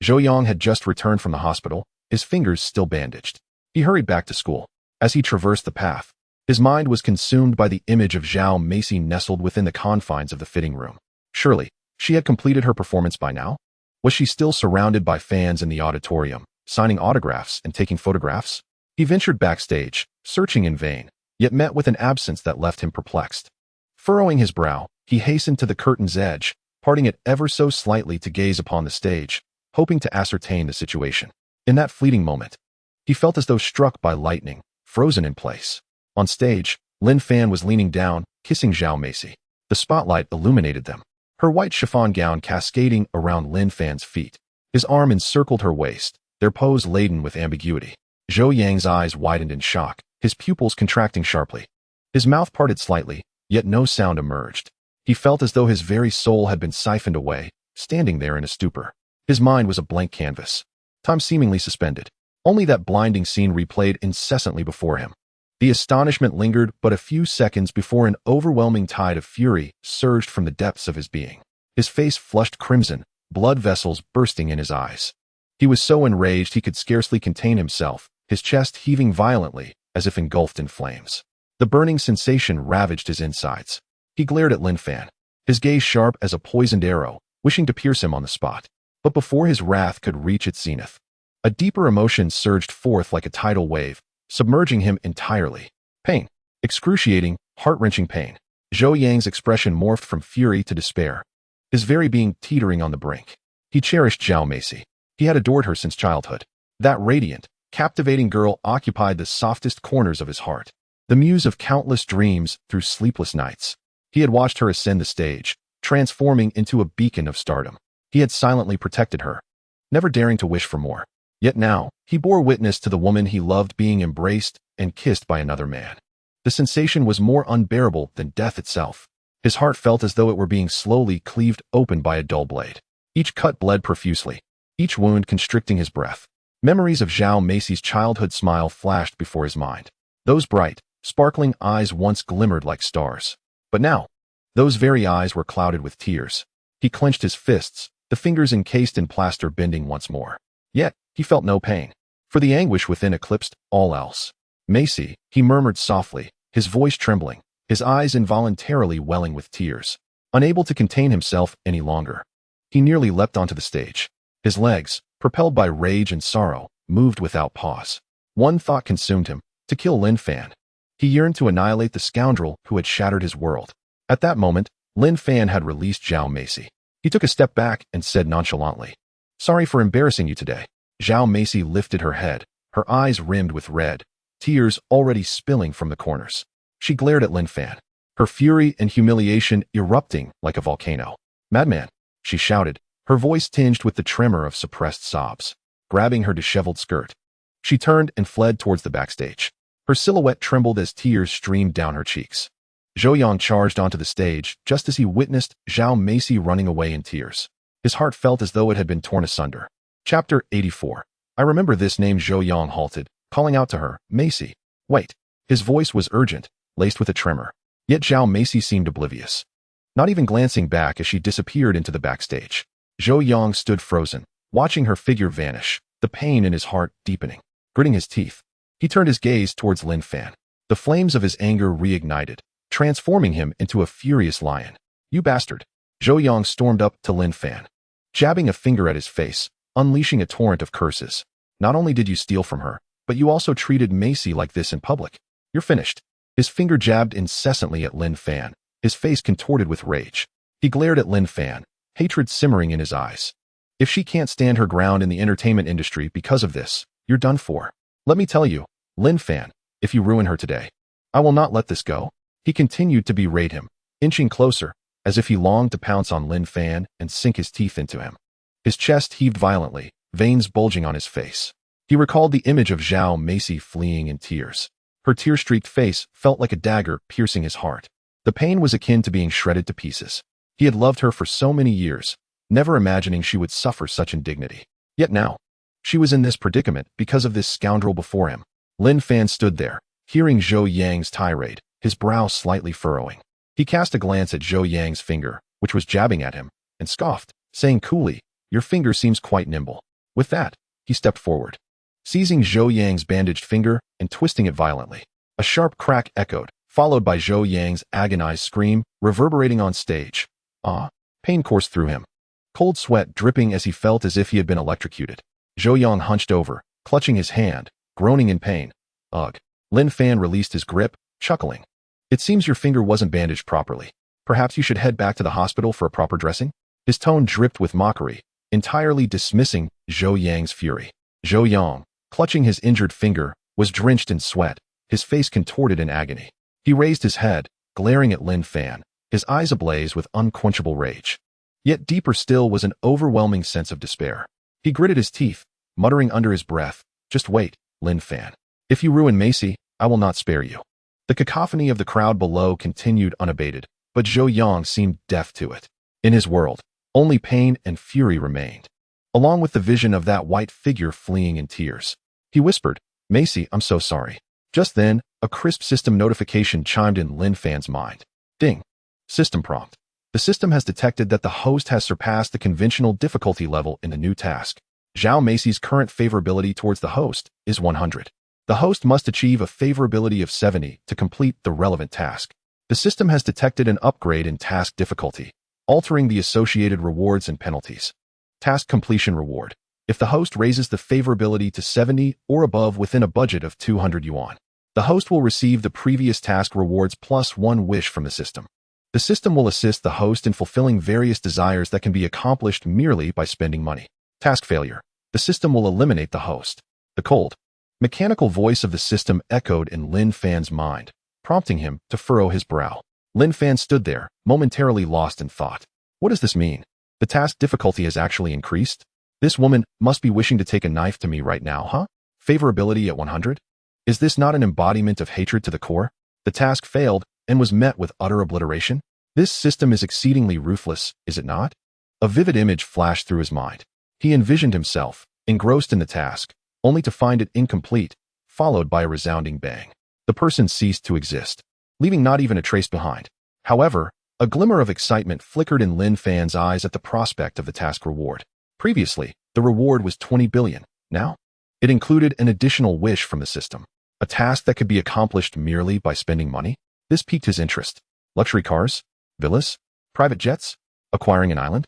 Zhou Yang had just returned from the hospital, his fingers still bandaged. He hurried back to school. As he traversed the path, his mind was consumed by the image of Zhao Macy nestled within the confines of the fitting room. Surely, she had completed her performance by now? Was she still surrounded by fans in the auditorium, signing autographs and taking photographs? He ventured backstage, searching in vain, yet met with an absence that left him perplexed. Furrowing his brow, he hastened to the curtain's edge, parting it ever so slightly to gaze upon the stage, hoping to ascertain the situation. In that fleeting moment, he felt as though struck by lightning, frozen in place. On stage, Lin Fan was leaning down, kissing Zhao Macy. The spotlight illuminated them, her white chiffon gown cascading around Lin Fan's feet. His arm encircled her waist, their pose laden with ambiguity. Zhou Yang's eyes widened in shock, his pupils contracting sharply. His mouth parted slightly, yet no sound emerged. He felt as though his very soul had been siphoned away, standing there in a stupor. His mind was a blank canvas, time seemingly suspended. Only that blinding scene replayed incessantly before him. The astonishment lingered but a few seconds before an overwhelming tide of fury surged from the depths of his being. His face flushed crimson, blood vessels bursting in his eyes. He was so enraged he could scarcely contain himself, his chest heaving violently, as if engulfed in flames. The burning sensation ravaged his insides. He glared at Lin Fan, his gaze sharp as a poisoned arrow, wishing to pierce him on the spot. But before his wrath could reach its zenith, a deeper emotion surged forth like a tidal wave, submerging him entirely. Pain. Excruciating, heart-wrenching pain. Zhou Yang's expression morphed from fury to despair, his very being teetering on the brink. He cherished Zhao Macy. He had adored her since childhood. That radiant, captivating girl occupied the softest corners of his heart, the muse of countless dreams through sleepless nights. He had watched her ascend the stage, transforming into a beacon of stardom. He had silently protected her, never daring to wish for more. Yet now, he bore witness to the woman he loved being embraced and kissed by another man. The sensation was more unbearable than death itself. His heart felt as though it were being slowly cleaved open by a dull blade. Each cut bled profusely, each wound constricting his breath. Memories of Zhao Macy's childhood smile flashed before his mind. Those bright, sparkling eyes once glimmered like stars. But now, those very eyes were clouded with tears. He clenched his fists, the fingers encased in plaster bending once more. Yet, he felt no pain, for the anguish within eclipsed all else. Macy, he murmured softly, his voice trembling, his eyes involuntarily welling with tears. Unable to contain himself any longer, he nearly leapt onto the stage. His legs, propelled by rage and sorrow, moved without pause. One thought consumed him, to kill Lin Fan. He yearned to annihilate the scoundrel who had shattered his world. At that moment, Lin Fan had released Zhao Macy. He took a step back and said nonchalantly, "Sorry for embarrassing you today." Zhao Macy lifted her head, her eyes rimmed with red, tears already spilling from the corners. She glared at Lin Fan, her fury and humiliation erupting like a volcano. "Madman," she shouted, her voice tinged with the tremor of suppressed sobs. Grabbing her disheveled skirt, she turned and fled towards the backstage. Her silhouette trembled as tears streamed down her cheeks. Zhou Yang charged onto the stage just as he witnessed Zhao Macy running away in tears. His heart felt as though it had been torn asunder. Chapter 84. I remember this name. Zhou Yang halted, calling out to her, "Macy, wait." His voice was urgent, laced with a tremor. Yet Zhao Macy seemed oblivious, not even glancing back as she disappeared into the backstage. Zhou Yang stood frozen, watching her figure vanish, the pain in his heart deepening. Gritting his teeth, he turned his gaze towards Lin Fan. The flames of his anger reignited, transforming him into a furious lion. "You bastard!" Zhou Yang stormed up to Lin Fan, jabbing a finger at his face, unleashing a torrent of curses. "Not only did you steal from her, but you also treated Macy like this in public. You're finished." His finger jabbed incessantly at Lin Fan, his face contorted with rage. He glared at Lin Fan, hatred simmering in his eyes. "If she can't stand her ground in the entertainment industry because of this, you're done for. Let me tell you, Lin Fan, if you ruin her today, I will not let this go." He continued to berate him, inching closer, as if he longed to pounce on Lin Fan and sink his teeth into him. His chest heaved violently, veins bulging on his face. He recalled the image of Zhao Macy fleeing in tears. Her tear-streaked face felt like a dagger piercing his heart. The pain was akin to being shredded to pieces. He had loved her for so many years, never imagining she would suffer such indignity. Yet now, she was in this predicament because of this scoundrel before him. Lin Fan stood there, hearing Zhou Yang's tirade, his brow slightly furrowing. He cast a glance at Zhou Yang's finger, which was jabbing at him, and scoffed, saying coolly, "Your finger seems quite nimble." With that, he stepped forward, seizing Zhou Yang's bandaged finger and twisting it violently. A sharp crack echoed, followed by Zhou Yang's agonized scream, reverberating on stage. Ah! Pain coursed through him, cold sweat dripping as he felt as if he had been electrocuted. Zhou Yang hunched over, clutching his hand, groaning in pain. Ugh. Lin Fan released his grip, chuckling. "It seems your finger wasn't bandaged properly. Perhaps you should head back to the hospital for a proper dressing?" His tone dripped with mockery, entirely dismissing Zhou Yang's fury. Zhou Yang, clutching his injured finger, was drenched in sweat, his face contorted in agony. He raised his head, glaring at Lin Fan, his eyes ablaze with unquenchable rage. Yet deeper still was an overwhelming sense of despair. He gritted his teeth, muttering under his breath, "Just wait, Lin Fan. If you ruin Macy, I will not spare you." The cacophony of the crowd below continued unabated, but Zhou Yang seemed deaf to it. In his world, only pain and fury remained, along with the vision of that white figure fleeing in tears. He whispered, "Macy, I'm so sorry." Just then, a crisp system notification chimed in Lin Fan's mind. Ding. System prompt. The system has detected that the host has surpassed the conventional difficulty level in the new task. Zhao Macy's current favorability towards the host is 100. The host must achieve a favorability of 70 to complete the relevant task. The system has detected an upgrade in task difficulty, altering the associated rewards and penalties. Task completion reward. If the host raises the favorability to 70 or above within a budget of 200 yuan, the host will receive the previous task rewards plus one wish from the system. The system will assist the host in fulfilling various desires that can be accomplished merely by spending money. Task failure. The system will eliminate the host. The cold, mechanical voice of the system echoed in Lin Fan's mind, prompting him to furrow his brow. Lin Fan stood there, momentarily lost in thought. What does this mean? The task difficulty has actually increased? This woman must be wishing to take a knife to me right now, huh? Favorability at 100? Is this not an embodiment of hatred to the core? The task failed and was met with utter obliteration? This system is exceedingly ruthless, is it not? A vivid image flashed through his mind. He envisioned himself, engrossed in the task, only to find it incomplete, followed by a resounding bang. The person ceased to exist, leaving not even a trace behind. However, a glimmer of excitement flickered in Lin Fan's eyes at the prospect of the task reward. Previously, the reward was 20 billion. Now, it included an additional wish from the system, a task that could be accomplished merely by spending money. This piqued his interest. Luxury cars? Villas? Private jets? Acquiring an island?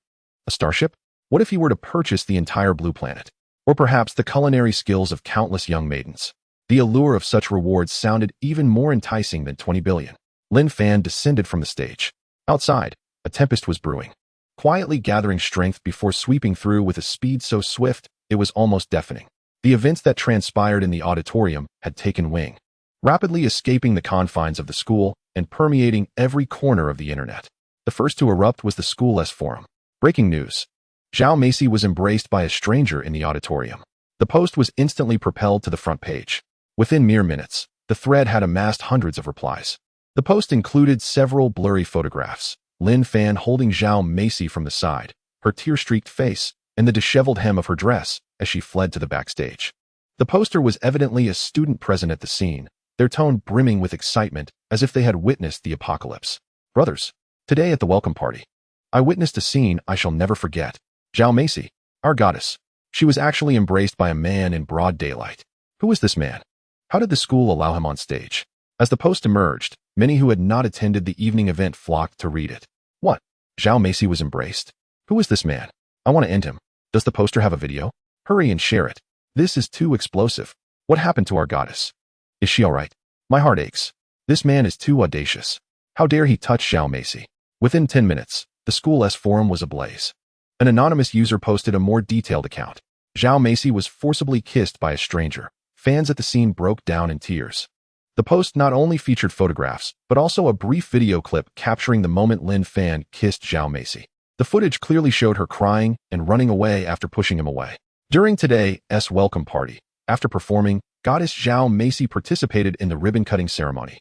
A starship? What if he were to purchase the entire blue planet? Or perhaps the culinary skills of countless young maidens? The allure of such rewards sounded even more enticing than 20 billion. Lin Fan descended from the stage. Outside, a tempest was brewing, quietly gathering strength before sweeping through with a speed so swift it was almost deafening. The events that transpired in the auditorium had taken wing, rapidly escaping the confines of the school and permeating every corner of the internet. The first to erupt was the School S forum. Breaking news. Zhao Macy was embraced by a stranger in the auditorium. The post was instantly propelled to the front page. Within mere minutes, the thread had amassed hundreds of replies. The post included several blurry photographs, Lin Fan holding Zhao Macy from the side, her tear-streaked face, and the disheveled hem of her dress as she fled to the backstage. The poster was evidently a student present at the scene, their tone brimming with excitement as if they had witnessed the apocalypse. "Brothers, today at the welcome party, I witnessed a scene I shall never forget. Zhao Macy, our goddess. She was actually embraced by a man in broad daylight. Who was this man? How did the school allow him on stage?" As the post emerged, many who had not attended the evening event flocked to read it. What? Zhao Macy was embraced? Who is this man? I want to end him. Does the poster have a video? Hurry and share it. This is too explosive. What happened to our goddess? Is she all right? My heart aches. This man is too audacious. How dare he touch Zhao Macy? Within 10 minutes, the School S forum was ablaze. An anonymous user posted a more detailed account. Zhao Macy was forcibly kissed by a stranger. Fans at the scene broke down in tears. The post not only featured photographs, but also a brief video clip capturing the moment Lin Fan kissed Zhao Macy. The footage clearly showed her crying and running away after pushing him away. During today's welcome party, after performing, goddess Zhao Macy participated in the ribbon-cutting ceremony,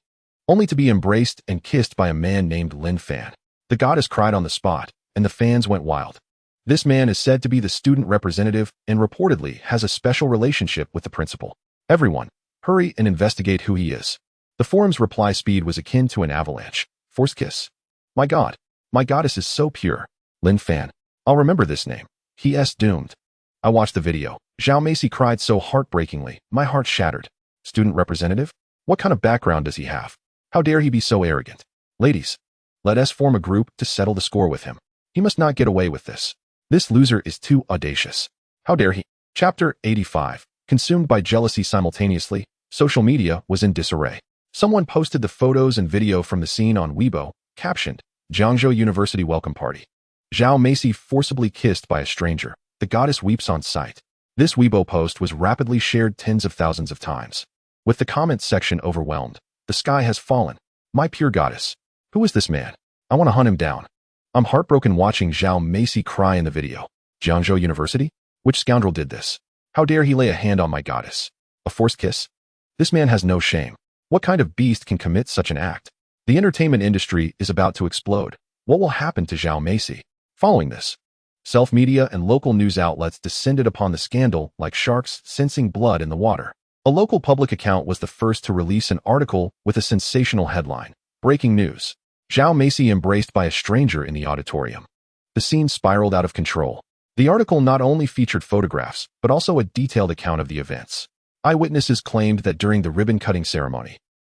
only to be embraced and kissed by a man named Lin Fan. The goddess cried on the spot, and the fans went wild. This man is said to be the student representative and reportedly has a special relationship with the principal. Everyone, hurry and investigate who he is. The forum's reply speed was akin to an avalanche. Forced kiss. My god. My goddess is so pure. Lin Fan. I'll remember this name. He.s. doomed. I watched the video. Zhao Macy cried so heartbreakingly, my heart shattered. Student representative? What kind of background does he have? How dare he be so arrogant? Ladies, let us form a group to settle the score with him. He must not get away with this. This loser is too audacious. How dare he? Chapter 85. Consumed by jealousy simultaneously, social media was in disarray. Someone posted the photos and video from the scene on Weibo, captioned, Jiangzhou University Welcome Party. Zhao Macy forcibly kissed by a stranger. The goddess weeps on sight. This Weibo post was rapidly shared tens of thousands of times. With the comments section overwhelmed, the sky has fallen. My pure goddess. Who is this man? I want to hunt him down. I'm heartbroken watching Zhao Macy cry in the video. Jiangzhou University? Which scoundrel did this? How dare he lay a hand on my goddess? A forced kiss? This man has no shame. What kind of beast can commit such an act? The entertainment industry is about to explode. What will happen to Zhao Macy? Following this, self-media and local news outlets descended upon the scandal like sharks sensing blood in the water. A local public account was the first to release an article with a sensational headline. Breaking news. Zhao Macy embraced by a stranger in the auditorium. The scene spiraled out of control. The article not only featured photographs, but also a detailed account of the events. Eyewitnesses claimed that during the ribbon-cutting ceremony,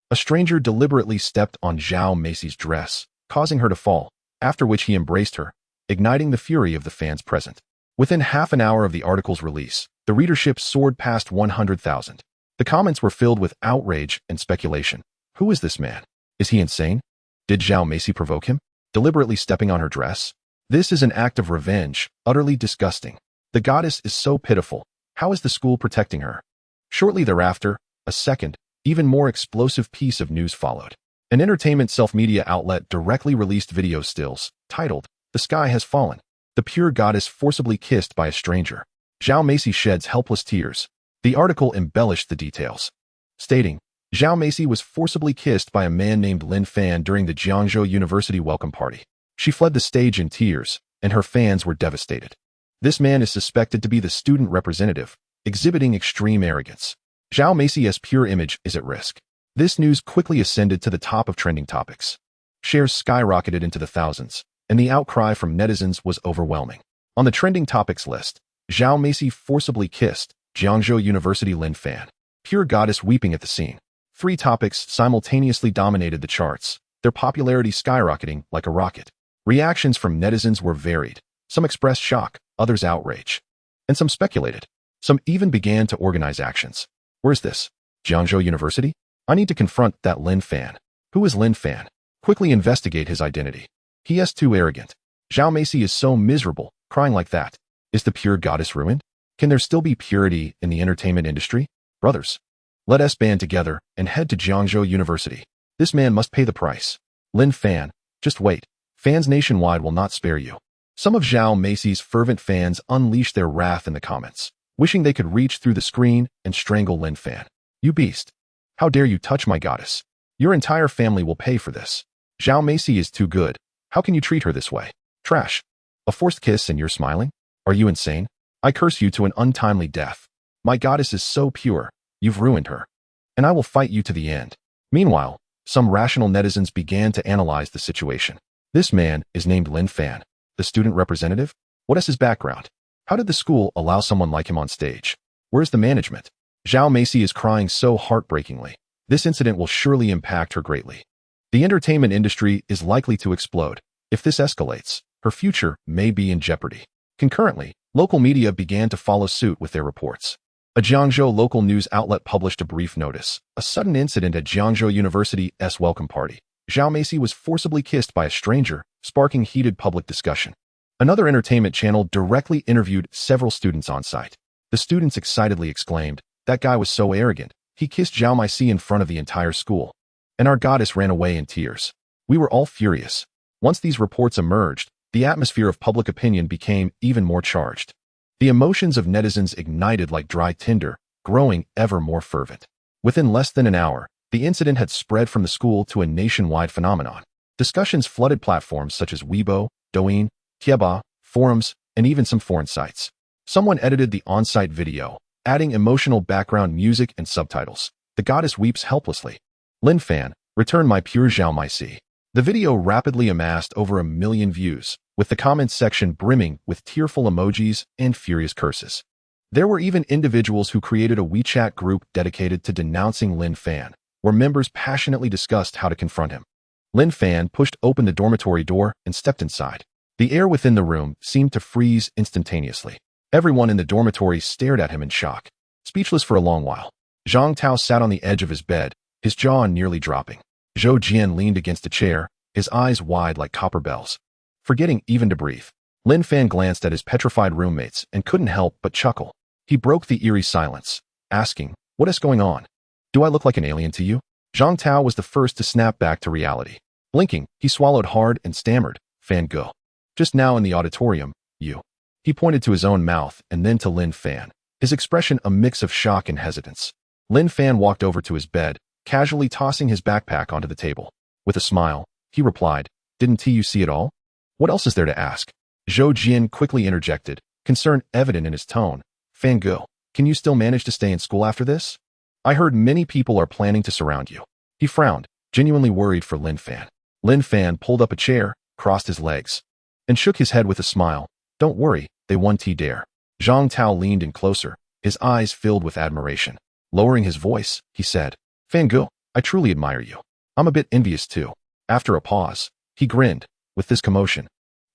a stranger deliberately stepped on Zhao Macy's dress, causing her to fall, after which he embraced her, igniting the fury of the fans present. Within half an hour of the article's release, the readership soared past 100,000. The comments were filled with outrage and speculation. Who is this man? Is he insane? Did Zhao Macy provoke him? Deliberately stepping on her dress? This is an act of revenge, utterly disgusting. The goddess is so pitiful. How is the school protecting her? Shortly thereafter, a second, even more explosive piece of news followed. An entertainment self-media outlet directly released video stills, titled, The Sky Has Fallen. The pure goddess forcibly kissed by a stranger. Zhao Macy sheds helpless tears. The article embellished the details, stating, Zhao Macy was forcibly kissed by a man named Lin Fan during the Jiangzhou University welcome party. She fled the stage in tears, and her fans were devastated. This man is suspected to be the student representative, exhibiting extreme arrogance. Zhao Macy's pure image is at risk. This news quickly ascended to the top of trending topics. Shares skyrocketed into the thousands, and the outcry from netizens was overwhelming. On the trending topics list, Zhao Macy forcibly kissed Jiangzhou University Lin Fan. Pure goddess weeping at the scene. 3 topics simultaneously dominated the charts, their popularity skyrocketing like a rocket. Reactions from netizens were varied. Some expressed shock, others outrage, and some speculated. Some even began to organize actions. Where's this? Jiangzhou University? I need to confront that Lin Fan. Who is Lin Fan? Quickly investigate his identity. He is too arrogant. Zhao Macy is so miserable, crying like that. Is the pure goddess ruined? Can there still be purity in the entertainment industry? Brothers, let us band together and head to Jiangzhou University. This man must pay the price. Lin Fan, just wait. Fans nationwide will not spare you. Some of Zhao Macy's fervent fans unleashed their wrath in the comments, wishing they could reach through the screen and strangle Lin Fan. You beast. How dare you touch my goddess? Your entire family will pay for this. Zhao Macy is too good. How can you treat her this way? Trash. A forced kiss and you're smiling? Are you insane? I curse you to an untimely death. My goddess is so pure. You've ruined her. And I will fight you to the end. Meanwhile, some rational netizens began to analyze the situation. This man is named Lin Fan, the student representative. What is his background? How did the school allow someone like him on stage? Where's the management? Zhao Macy is crying so heartbreakingly. This incident will surely impact her greatly. The entertainment industry is likely to explode. If this escalates, her future may be in jeopardy. Concurrently, local media began to follow suit with their reports. A Jiangzhou local news outlet published a brief notice. A sudden incident at Jiangzhou University's welcome party. Zhao Macy was forcibly kissed by a stranger, sparking heated public discussion. Another entertainment channel directly interviewed several students on site. The students excitedly exclaimed, that guy was so arrogant. He kissed Zhao Macy in front of the entire school. And our goddess ran away in tears. We were all furious. Once these reports emerged, the atmosphere of public opinion became even more charged. The emotions of netizens ignited like dry tinder, growing ever more fervent. Within less than an hour, the incident had spread from the school to a nationwide phenomenon. Discussions flooded platforms such as Weibo, Douyin, Tieba, forums, and even some foreign sites. Someone edited the on-site video, adding emotional background music and subtitles. The goddess weeps helplessly. Lin Fan, return my pure Xiao Mai Si. The video rapidly amassed over 1 million views, with the comments section brimming with tearful emojis and furious curses. There were even individuals who created a WeChat group dedicated to denouncing Lin Fan, where members passionately discussed how to confront him. Lin Fan pushed open the dormitory door and stepped inside. The air within the room seemed to freeze instantaneously. Everyone in the dormitory stared at him in shock, speechless for a long while. Zhang Tao sat on the edge of his bed, his jaw nearly dropping. Zhou Jian leaned against a chair, his eyes wide like copper bells, forgetting even to breathe. Lin Fan glanced at his petrified roommates and couldn't help but chuckle. He broke the eerie silence, asking, "What is going on? Do I look like an alien to you?" Zhang Tao was the first to snap back to reality. Blinking, he swallowed hard and stammered, "Fan Ge. Just now in the auditorium, you." He pointed to his own mouth and then to Lin Fan, his expression a mix of shock and hesitance. Lin Fan walked over to his bed, casually tossing his backpack onto the table. With a smile, he replied, "Didn't you see it all? What else is there to ask?" Zhou Jian quickly interjected, concern evident in his tone. "Fan Ge, can you still manage to stay in school after this? I heard many people are planning to surround you." He frowned, genuinely worried for Lin Fan. Lin Fan pulled up a chair, crossed his legs, and shook his head with a smile. "Don't worry, they won't dare." Zhang Tao leaned in closer, his eyes filled with admiration. Lowering his voice, he said, "Fan Ge, I truly admire you. I'm a bit envious too." After a pause, he grinned, "With this commotion,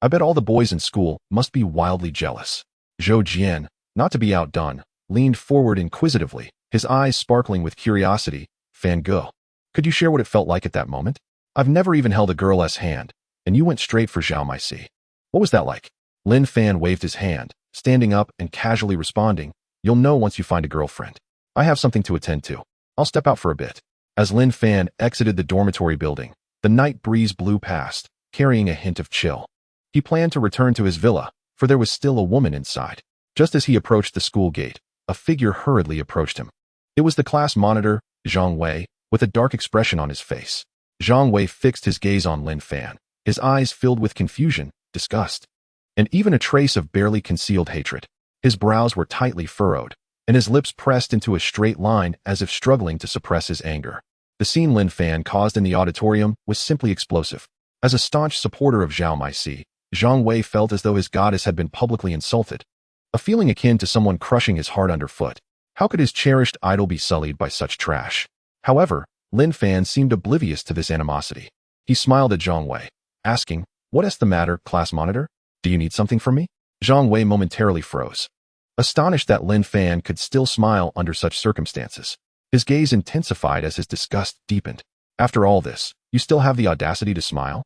I bet all the boys in school must be wildly jealous." Zhou Jian, not to be outdone, leaned forward inquisitively, his eyes sparkling with curiosity. "Fan Ge, could you share what it felt like at that moment? I've never even held a girl's hand, and you went straight for Xiao Mai Si. What was that like?" Lin Fan waved his hand, standing up and casually responding, "You'll know once you find a girlfriend. I have something to attend to. I'll step out for a bit." As Lin Fan exited the dormitory building, the night breeze blew past, carrying a hint of chill. He planned to return to his villa, for there was still a woman inside. Just as he approached the school gate, a figure hurriedly approached him. It was the class monitor, Zhang Wei, with a dark expression on his face. Zhang Wei fixed his gaze on Lin Fan, his eyes filled with confusion, disgust, and even a trace of barely concealed hatred. His brows were tightly furrowed, and his lips pressed into a straight line as if struggling to suppress his anger. The scene Lin Fan caused in the auditorium was simply explosive. As a staunch supporter of Xiao Mai Si, Zhang Wei felt as though his goddess had been publicly insulted, a feeling akin to someone crushing his heart underfoot. How could his cherished idol be sullied by such trash? However, Lin Fan seemed oblivious to this animosity. He smiled at Zhang Wei, asking, "What is the matter, class monitor? Do you need something from me?" Zhang Wei momentarily froze, astonished that Lin Fan could still smile under such circumstances. His gaze intensified as his disgust deepened. "After all this, you still have the audacity to smile?"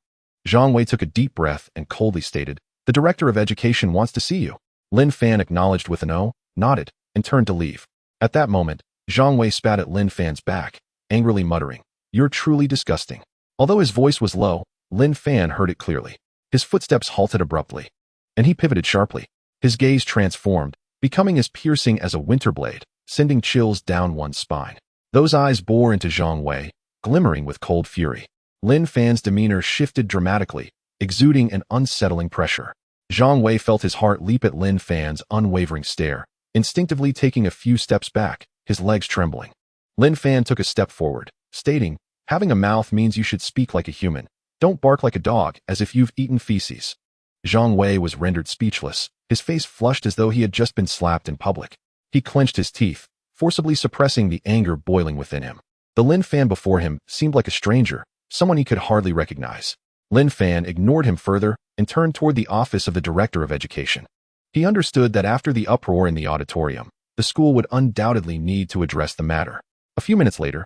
Zhang Wei took a deep breath and coldly stated, "The director of education wants to see you." Lin Fan acknowledged with an "Oh," nodded, and turned to leave. At that moment, Zhang Wei spat at Lin Fan's back, angrily muttering, "You're truly disgusting." Although his voice was low, Lin Fan heard it clearly. His footsteps halted abruptly, and he pivoted sharply. His gaze transformed, becoming as piercing as a winter blade, sending chills down one's spine. Those eyes bore into Zhang Wei, glimmering with cold fury. Lin Fan's demeanor shifted dramatically, exuding an unsettling pressure. Zhang Wei felt his heart leap at Lin Fan's unwavering stare, instinctively taking a few steps back, his legs trembling. Lin Fan took a step forward, stating, "Having a mouth means you should speak like a human. Don't bark like a dog as if you've eaten feces." Zhang Wei was rendered speechless, his face flushed as though he had just been slapped in public. He clenched his teeth, forcibly suppressing the anger boiling within him. The Lin Fan before him seemed like a stranger, someone he could hardly recognize. Lin Fan ignored him further and turned toward the office of the director of education. He understood that after the uproar in the auditorium, the school would undoubtedly need to address the matter. A few minutes later,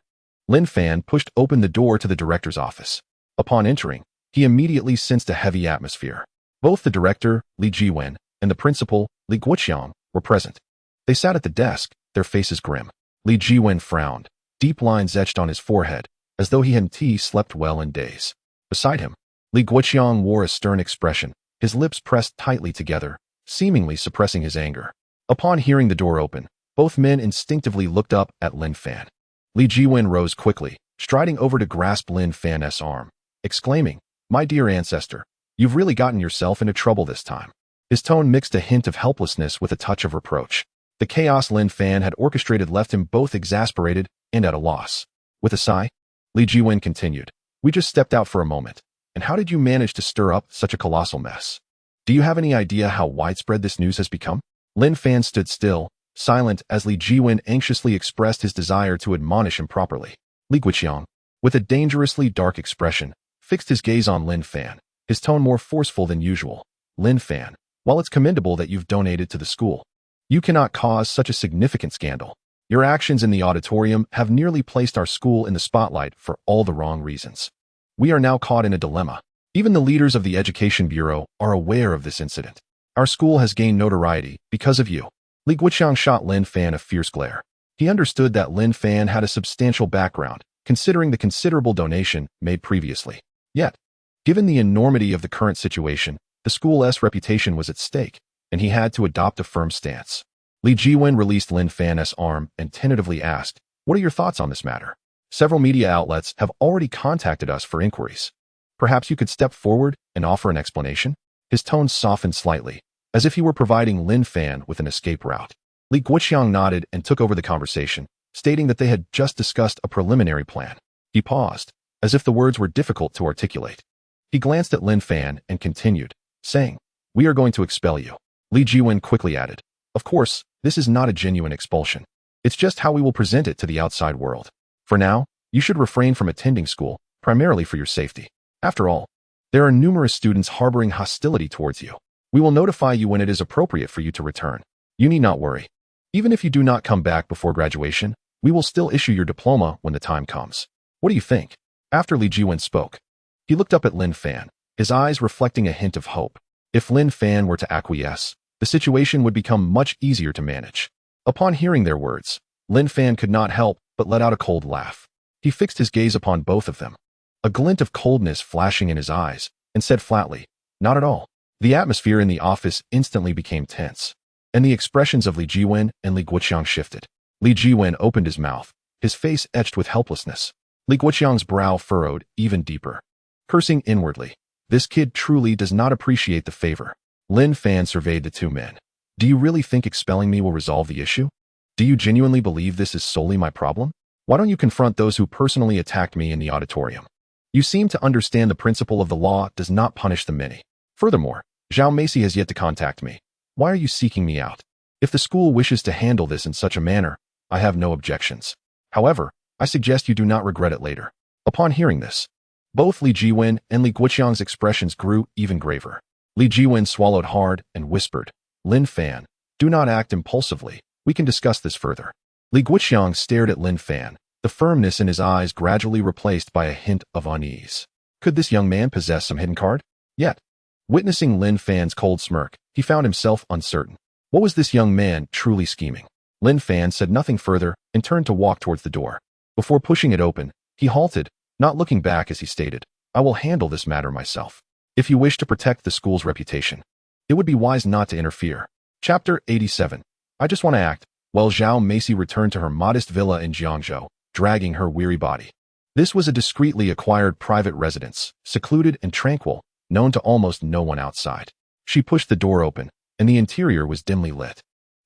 Lin Fan pushed open the door to the director's office. Upon entering, he immediately sensed a heavy atmosphere. Both the director, Li Jiwen, and the principal, Li Guoqiang, were present. They sat at the desk, their faces grim. Li Jiwen frowned, deep lines etched on his forehead, as though he hadn't slept well in days. Beside him, Li Guoqiang wore a stern expression, his lips pressed tightly together, seemingly suppressing his anger. Upon hearing the door open, both men instinctively looked up at Lin Fan. Li Jiwen rose quickly, striding over to grasp Lin Fan's arm, exclaiming, "My dear ancestor, you've really gotten yourself into trouble this time." His tone mixed a hint of helplessness with a touch of reproach. The chaos Lin Fan had orchestrated left him both exasperated and at a loss. With a sigh, Li Jiwen continued. We just stepped out for a moment. And how did you manage to stir up such a colossal mess? Do you have any idea how widespread this news has become? Lin Fan stood still, silent as Li Jiwen anxiously expressed his desire to admonish him properly. Li Guiqiang, with a dangerously dark expression, fixed his gaze on Lin Fan, his tone more forceful than usual. Lin Fan, while it's commendable that you've donated to the school, you cannot cause such a significant scandal. Your actions in the auditorium have nearly placed our school in the spotlight for all the wrong reasons. We are now caught in a dilemma. Even the leaders of the Education Bureau are aware of this incident. Our school has gained notoriety because of you. Li Guiqiang shot Lin Fan a fierce glare. He understood that Lin Fan had a substantial background, considering the considerable donation made previously. Yet, given the enormity of the current situation, the school's reputation was at stake, and he had to adopt a firm stance. Li Jiwen released Lin Fan's arm and tentatively asked, "What are your thoughts on this matter? Several media outlets have already contacted us for inquiries. Perhaps you could step forward and offer an explanation?" His tone softened slightly, as if he were providing Lin Fan with an escape route. Li Guiqiang nodded and took over the conversation, stating that they had just discussed a preliminary plan. He paused, as if the words were difficult to articulate. He glanced at Lin Fan and continued, saying, "We are going to expel you." Li Jiwen quickly added, "Of course, this is not a genuine expulsion. It's just how we will present it to the outside world. For now, you should refrain from attending school, primarily for your safety. After all, there are numerous students harboring hostility towards you. We will notify you when it is appropriate for you to return. You need not worry. Even if you do not come back before graduation, we will still issue your diploma when the time comes. What do you think?" After Li Jiwen spoke, he looked up at Lin Fan, his eyes reflecting a hint of hope. If Lin Fan were to acquiesce, the situation would become much easier to manage. Upon hearing their words, Lin Fan could not help but let out a cold laugh. He fixed his gaze upon both of them, a glint of coldness flashing in his eyes, and said flatly, "Not at all." The atmosphere in the office instantly became tense, and the expressions of Li Jiwen and Li Guiqiang shifted. Li Jiwen opened his mouth, his face etched with helplessness. Li Guiqiang's brow furrowed even deeper. Cursing inwardly, this kid truly does not appreciate the favor. Lin Fan surveyed the two men. "Do you really think expelling me will resolve the issue? Do you genuinely believe this is solely my problem? Why don't you confront those who personally attacked me in the auditorium? You seem to understand the principle of the law does not punish the many. Furthermore, Zhao Macy has yet to contact me. Why are you seeking me out? If the school wishes to handle this in such a manner, I have no objections. However, I suggest you do not regret it later." Upon hearing this, both Li Jiwen and Li Guiqiang's expressions grew even graver. Li Jiwen swallowed hard and whispered, "Lin Fan, do not act impulsively. We can discuss this further." Li Guiqiang stared at Lin Fan, the firmness in his eyes gradually replaced by a hint of unease. Could this young man possess some hidden card? Yet, witnessing Lin Fan's cold smirk, he found himself uncertain. What was this young man truly scheming? Lin Fan said nothing further and turned to walk towards the door. Before pushing it open, he halted, not looking back as he stated, "I will handle this matter myself. If you wish to protect the school's reputation, it would be wise not to interfere." Chapter 87. I just want to act. While Zhao Macy returned to her modest villa in Jiangzhou, dragging her weary body. This was a discreetly acquired private residence, secluded and tranquil, known to almost no one outside. She pushed the door open, and the interior was dimly lit.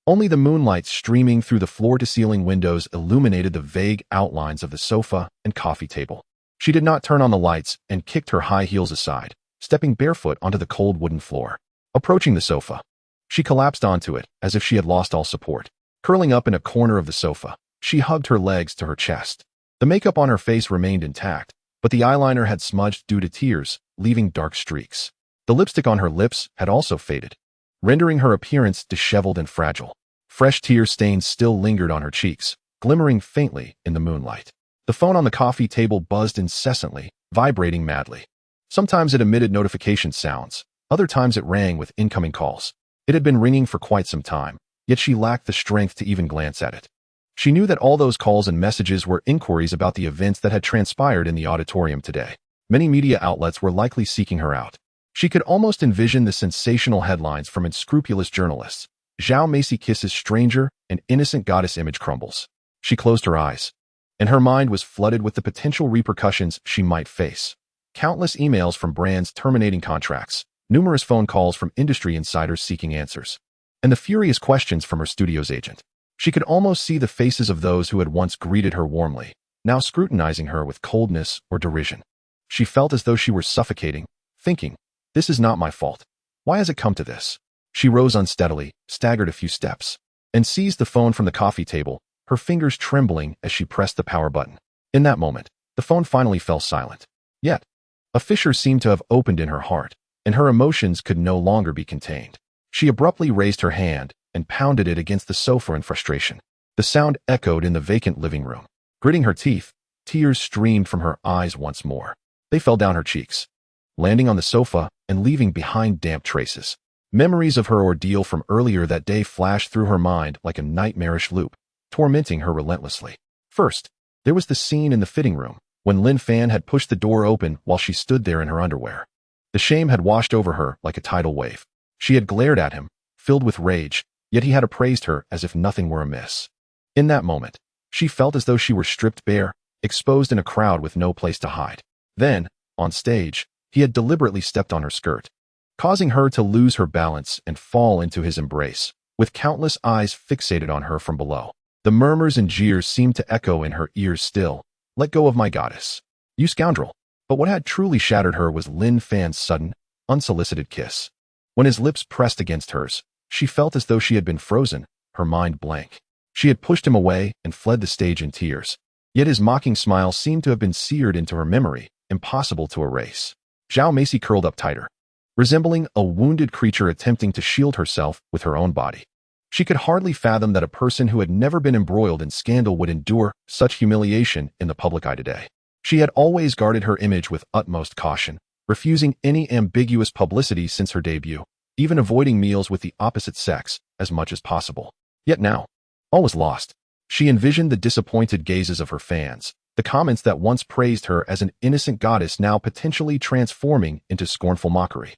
Only the moonlight streaming through the floor-to-ceiling windows illuminated the vague outlines of the sofa and coffee table. She did not turn on the lights and kicked her high heels aside, stepping barefoot onto the cold wooden floor. Approaching the sofa, she collapsed onto it as if she had lost all support. Curling up in a corner of the sofa, she hugged her legs to her chest. The makeup on her face remained intact, but the eyeliner had smudged due to tears, leaving dark streaks. The lipstick on her lips had also faded, rendering her appearance disheveled and fragile. Fresh tear stains still lingered on her cheeks, glimmering faintly in the moonlight. The phone on the coffee table buzzed incessantly, vibrating madly. Sometimes it emitted notification sounds, other times it rang with incoming calls. It had been ringing for quite some time, yet she lacked the strength to even glance at it. She knew that all those calls and messages were inquiries about the events that had transpired in the auditorium today. Many media outlets were likely seeking her out. She could almost envision the sensational headlines from unscrupulous journalists. Zhao Macy kisses stranger, and innocent goddess image crumbles. She closed her eyes, and her mind was flooded with the potential repercussions she might face. Countless emails from brands terminating contracts, numerous phone calls from industry insiders seeking answers, and the furious questions from her studio's agent. She could almost see the faces of those who had once greeted her warmly, now scrutinizing her with coldness or derision. She felt as though she were suffocating, thinking, "This is not my fault. Why has it come to this?" She rose unsteadily, staggered a few steps, and seized the phone from the coffee table, her fingers trembling as she pressed the power button. In that moment, the phone finally fell silent. Yet, a fissure seemed to have opened in her heart, and her emotions could no longer be contained. She abruptly raised her hand and pounded it against the sofa in frustration. The sound echoed in the vacant living room. Gritting her teeth, tears streamed from her eyes once more. They fell down her cheeks, landing on the sofa and leaving behind damp traces. Memories of her ordeal from earlier that day flashed through her mind like a nightmarish loop, tormenting her relentlessly. First, there was the scene in the fitting room, when Lin Fan had pushed the door open while she stood there in her underwear. The shame had washed over her like a tidal wave. She had glared at him, filled with rage, yet he had appraised her as if nothing were amiss. In that moment, she felt as though she were stripped bare, exposed in a crowd with no place to hide. Then, on stage, he had deliberately stepped on her skirt, causing her to lose her balance and fall into his embrace, with countless eyes fixated on her from below. The murmurs and jeers seemed to echo in her ears still. "Let go of my goddess, you scoundrel." But what had truly shattered her was Lin Fan's sudden, unsolicited kiss. When his lips pressed against hers, she felt as though she had been frozen, her mind blank. She had pushed him away and fled the stage in tears. Yet his mocking smile seemed to have been seared into her memory, impossible to erase. Zhao Macy curled up tighter, resembling a wounded creature attempting to shield herself with her own body. She could hardly fathom that a person who had never been embroiled in scandal would endure such humiliation in the public eye today. She had always guarded her image with utmost caution, refusing any ambiguous publicity since her debut, even avoiding meals with the opposite sex as much as possible. Yet now, all was lost. She envisioned the disappointed gazes of her fans, the comments that once praised her as an innocent goddess now potentially transforming into scornful mockery.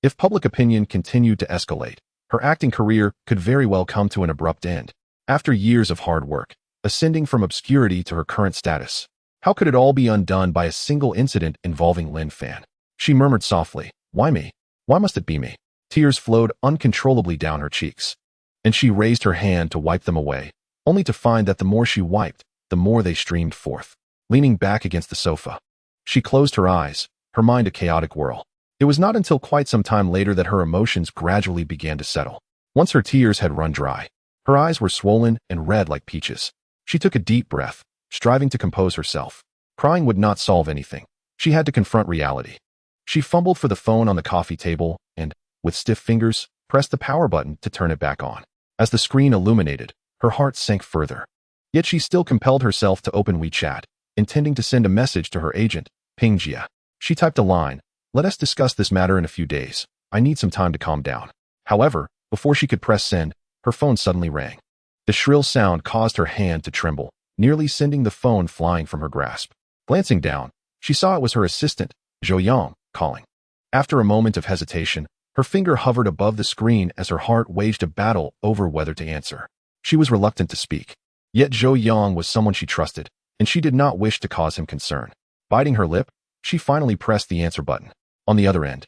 If public opinion continued to escalate, her acting career could very well come to an abrupt end. After years of hard work, ascending from obscurity to her current status, how could it all be undone by a single incident involving Lin Fan? She murmured softly, "Why me? Why must it be me?" Tears flowed uncontrollably down her cheeks, and she raised her hand to wipe them away, only to find that the more she wiped, the more they streamed forth. Leaning back against the sofa, she closed her eyes, her mind a chaotic whirl. It was not until quite some time later that her emotions gradually began to settle. Once her tears had run dry, her eyes were swollen and red like peaches. She took a deep breath, striving to compose herself. Crying would not solve anything. She had to confront reality. She fumbled for the phone on the coffee table and, with stiff fingers, pressed the power button to turn it back on. As the screen illuminated, her heart sank further. Yet she still compelled herself to open WeChat, intending to send a message to her agent, Ping Jia. She typed a line, "Let us discuss this matter in a few days. I need some time to calm down." However, before she could press send, her phone suddenly rang. The shrill sound caused her hand to tremble, nearly sending the phone flying from her grasp. Glancing down, she saw it was her assistant, Zhou Yang, calling. After a moment of hesitation, her finger hovered above the screen as her heart waged a battle over whether to answer. She was reluctant to speak. Yet Zhou Yang was someone she trusted, and she did not wish to cause him concern. Biting her lip, she finally pressed the answer button. On the other end,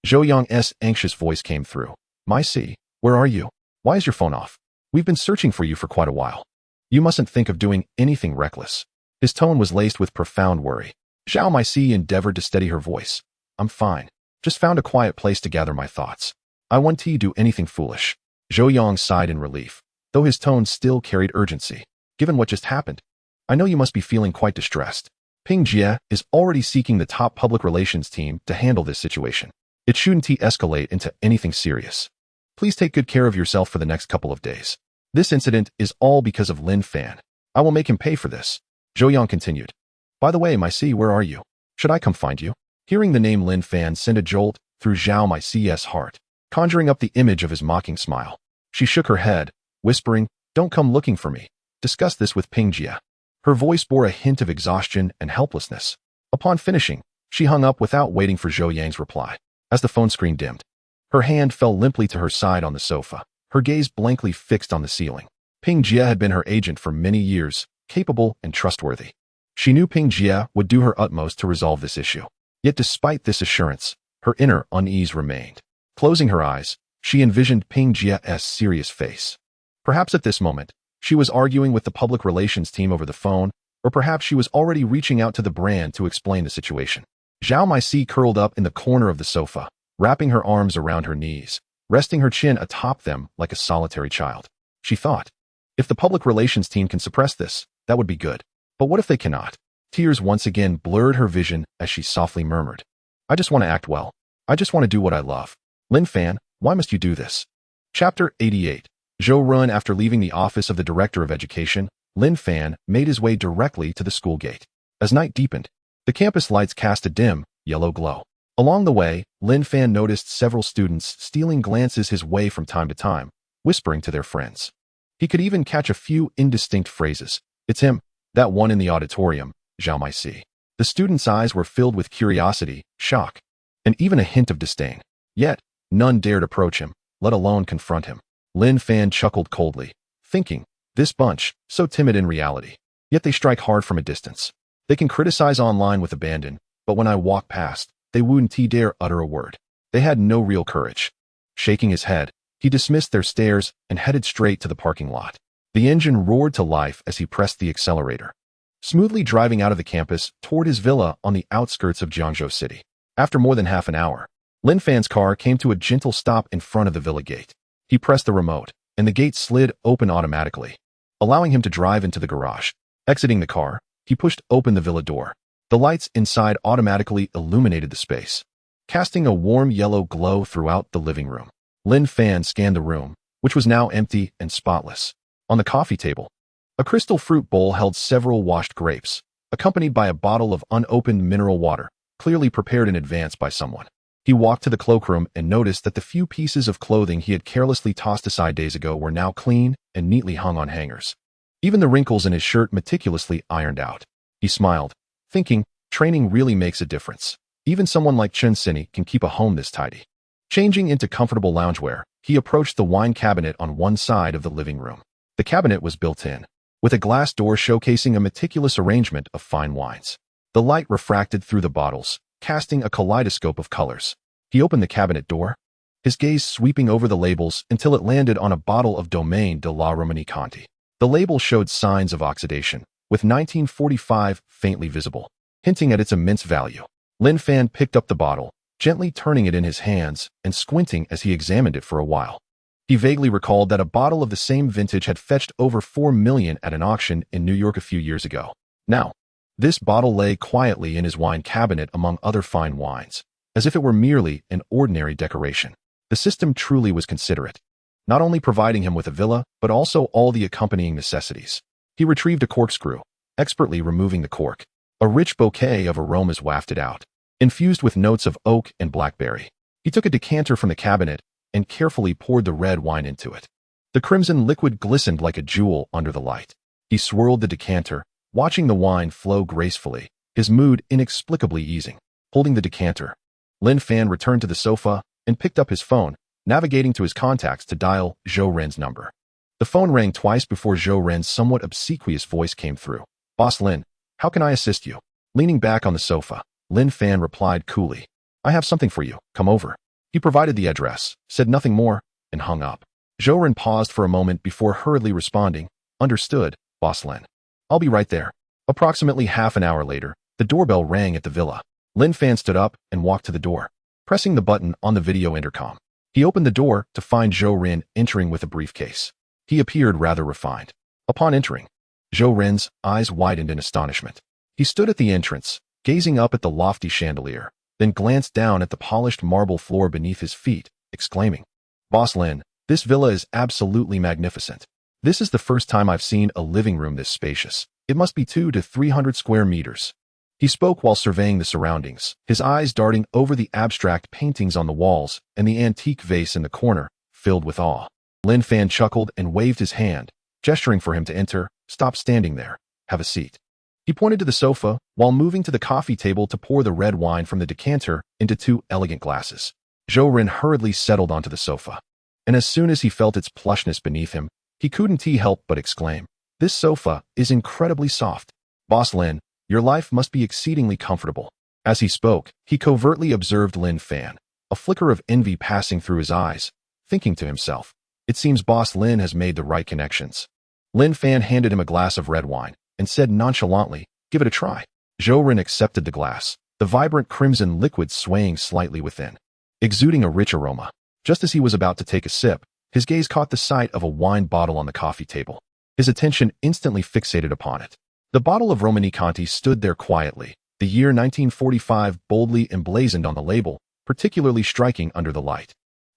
Zhou Yang's anxious voice came through. "My C, where are you? Why is your phone off? We've been searching for you for quite a while. You mustn't think of doing anything reckless." His tone was laced with profound worry. Zhao My C endeavored to steady her voice. "I'm fine. Just found a quiet place to gather my thoughts. I won't do anything foolish." Zhou Yang sighed in relief, though his tone still carried urgency. "Given what just happened, I know you must be feeling quite distressed. Ping Jia is already seeking the top public relations team to handle this situation. It shouldn't escalate into anything serious. Please take good care of yourself for the next couple of days. This incident is all because of Lin Fan. I will make him pay for this." Zhou Yang continued. "By the way, My C, where are you? Should I come find you?" Hearing the name Lin Fan sent a jolt through Zhao My C's heart, conjuring up the image of his mocking smile. She shook her head, whispering, "Don't come looking for me. Discuss this with Ping Jia." Her voice bore a hint of exhaustion and helplessness. Upon finishing, she hung up without waiting for Zhou Yang's reply. As the phone screen dimmed, her hand fell limply to her side on the sofa, her gaze blankly fixed on the ceiling. Ping Jia had been her agent for many years, capable and trustworthy. She knew Ping Jia would do her utmost to resolve this issue. Yet despite this assurance, her inner unease remained. Closing her eyes, she envisioned Ping Jia's serious face. Perhaps at this moment, she was arguing with the public relations team over the phone, Or perhaps she was already reaching out to the brand to explain the situation. Zhao Meisi curled up in the corner of the sofa, wrapping her arms around her knees, resting her chin atop them like a solitary child. She thought, if the public relations team can suppress this, that would be good. But what if they cannot? Tears once again blurred her vision as she softly murmured, I just want to act well. I just want to do what I love. Lin Fan, why must you do this? Chapter 88. Zhou Run. After leaving the office of the Director of Education, Lin Fan made his way directly to the school gate. As night deepened, the campus lights cast a dim, yellow glow. Along the way, Lin Fan noticed several students stealing glances his way from time to time, whispering to their friends. He could even catch a few indistinct phrases. It's him, that one in the auditorium, Zhao Meisi. The students' eyes were filled with curiosity, shock, and even a hint of disdain. Yet, none dared approach him, let alone confront him. Lin Fan chuckled coldly, thinking, this bunch, so timid in reality. Yet they strike hard from a distance. They can criticize online with abandon, but when I walk past, they wouldn't dare utter a word. They had no real courage. Shaking his head, he dismissed their stares and headed straight to the parking lot. The engine roared to life as he pressed the accelerator, smoothly driving out of the campus toward his villa on the outskirts of Jiangzhou City. After more than half an hour, Lin Fan's car came to a gentle stop in front of the villa gate. He pressed the remote, and the gate slid open automatically, allowing him to drive into the garage. Exiting the car, he pushed open the villa door. The lights inside automatically illuminated the space, casting a warm yellow glow throughout the living room. Lin Fan scanned the room, which was now empty and spotless. On the coffee table, a crystal fruit bowl held several washed grapes, accompanied by a bottle of unopened mineral water, clearly prepared in advance by someone. He walked to the cloakroom and noticed that the few pieces of clothing he had carelessly tossed aside days ago were now clean and neatly hung on hangers. Even the wrinkles in his shirt meticulously ironed out. He smiled, thinking, training really makes a difference. Even someone like Chen Sini can keep a home this tidy. Changing into comfortable loungewear, he approached the wine cabinet on one side of the living room. The cabinet was built in, with a glass door showcasing a meticulous arrangement of fine wines. The light refracted through the bottles, casting a kaleidoscope of colors. He opened the cabinet door, his gaze sweeping over the labels until it landed on a bottle of Domaine de la Romanie Conti. The label showed signs of oxidation, with 1945 faintly visible, hinting at its immense value. Lin Fan picked up the bottle, gently turning it in his hands and squinting as he examined it for a while. He vaguely recalled that a bottle of the same vintage had fetched over $4 million at an auction in New York a few years ago. Now, this bottle lay quietly in his wine cabinet among other fine wines, as if it were merely an ordinary decoration. The system truly was considerate, not only providing him with a villa, but also all the accompanying necessities. He retrieved a corkscrew, expertly removing the cork. A rich bouquet of aromas wafted out, infused with notes of oak and blackberry. He took a decanter from the cabinet and carefully poured the red wine into it. The crimson liquid glistened like a jewel under the light. He swirled the decanter, watching the wine flow gracefully, his mood inexplicably easing. Holding the decanter, Lin Fan returned to the sofa and picked up his phone, navigating to his contacts to dial Zhou Ren's number. The phone rang twice before Zhou Ren's somewhat obsequious voice came through. Boss Lin, how can I assist you? Leaning back on the sofa, Lin Fan replied coolly, I have something for you, come over. He provided the address, said nothing more, and hung up. Zhou Ren paused for a moment before hurriedly responding, understood, Boss Lin. I'll be right there. Approximately half an hour later, the doorbell rang at the villa. Lin Fan stood up and walked to the door, pressing the button on the video intercom. He opened the door to find Zhou Ren entering with a briefcase. He appeared rather refined. Upon entering, Zhou Ren's eyes widened in astonishment. He stood at the entrance, gazing up at the lofty chandelier, then glanced down at the polished marble floor beneath his feet, exclaiming, Boss Lin, this villa is absolutely magnificent. This is the first time I've seen a living room this spacious. It must be 200 to 300 square meters. He spoke while surveying the surroundings, his eyes darting over the abstract paintings on the walls and the antique vase in the corner, filled with awe. Lin Fan chuckled and waved his hand, gesturing for him to enter. Stop standing there. Have a seat. He pointed to the sofa while moving to the coffee table to pour the red wine from the decanter into 2 elegant glasses. Zhou Ren hurriedly settled onto the sofa, and as soon as he felt its plushness beneath him, he couldn't help but exclaim, This sofa is incredibly soft. Boss Lin, your life must be exceedingly comfortable. As he spoke, he covertly observed Lin Fan, a flicker of envy passing through his eyes, thinking to himself, It seems Boss Lin has made the right connections. Lin Fan handed him a glass of red wine, and said nonchalantly, "Give it a try." Zhou Ren accepted the glass, the vibrant crimson liquid swaying slightly within, exuding a rich aroma. Just as he was about to take a sip, his gaze caught the sight of a wine bottle on the coffee table. His attention instantly fixated upon it. The bottle of Romanée-Conti stood there quietly, the year 1945 boldly emblazoned on the label, particularly striking under the light.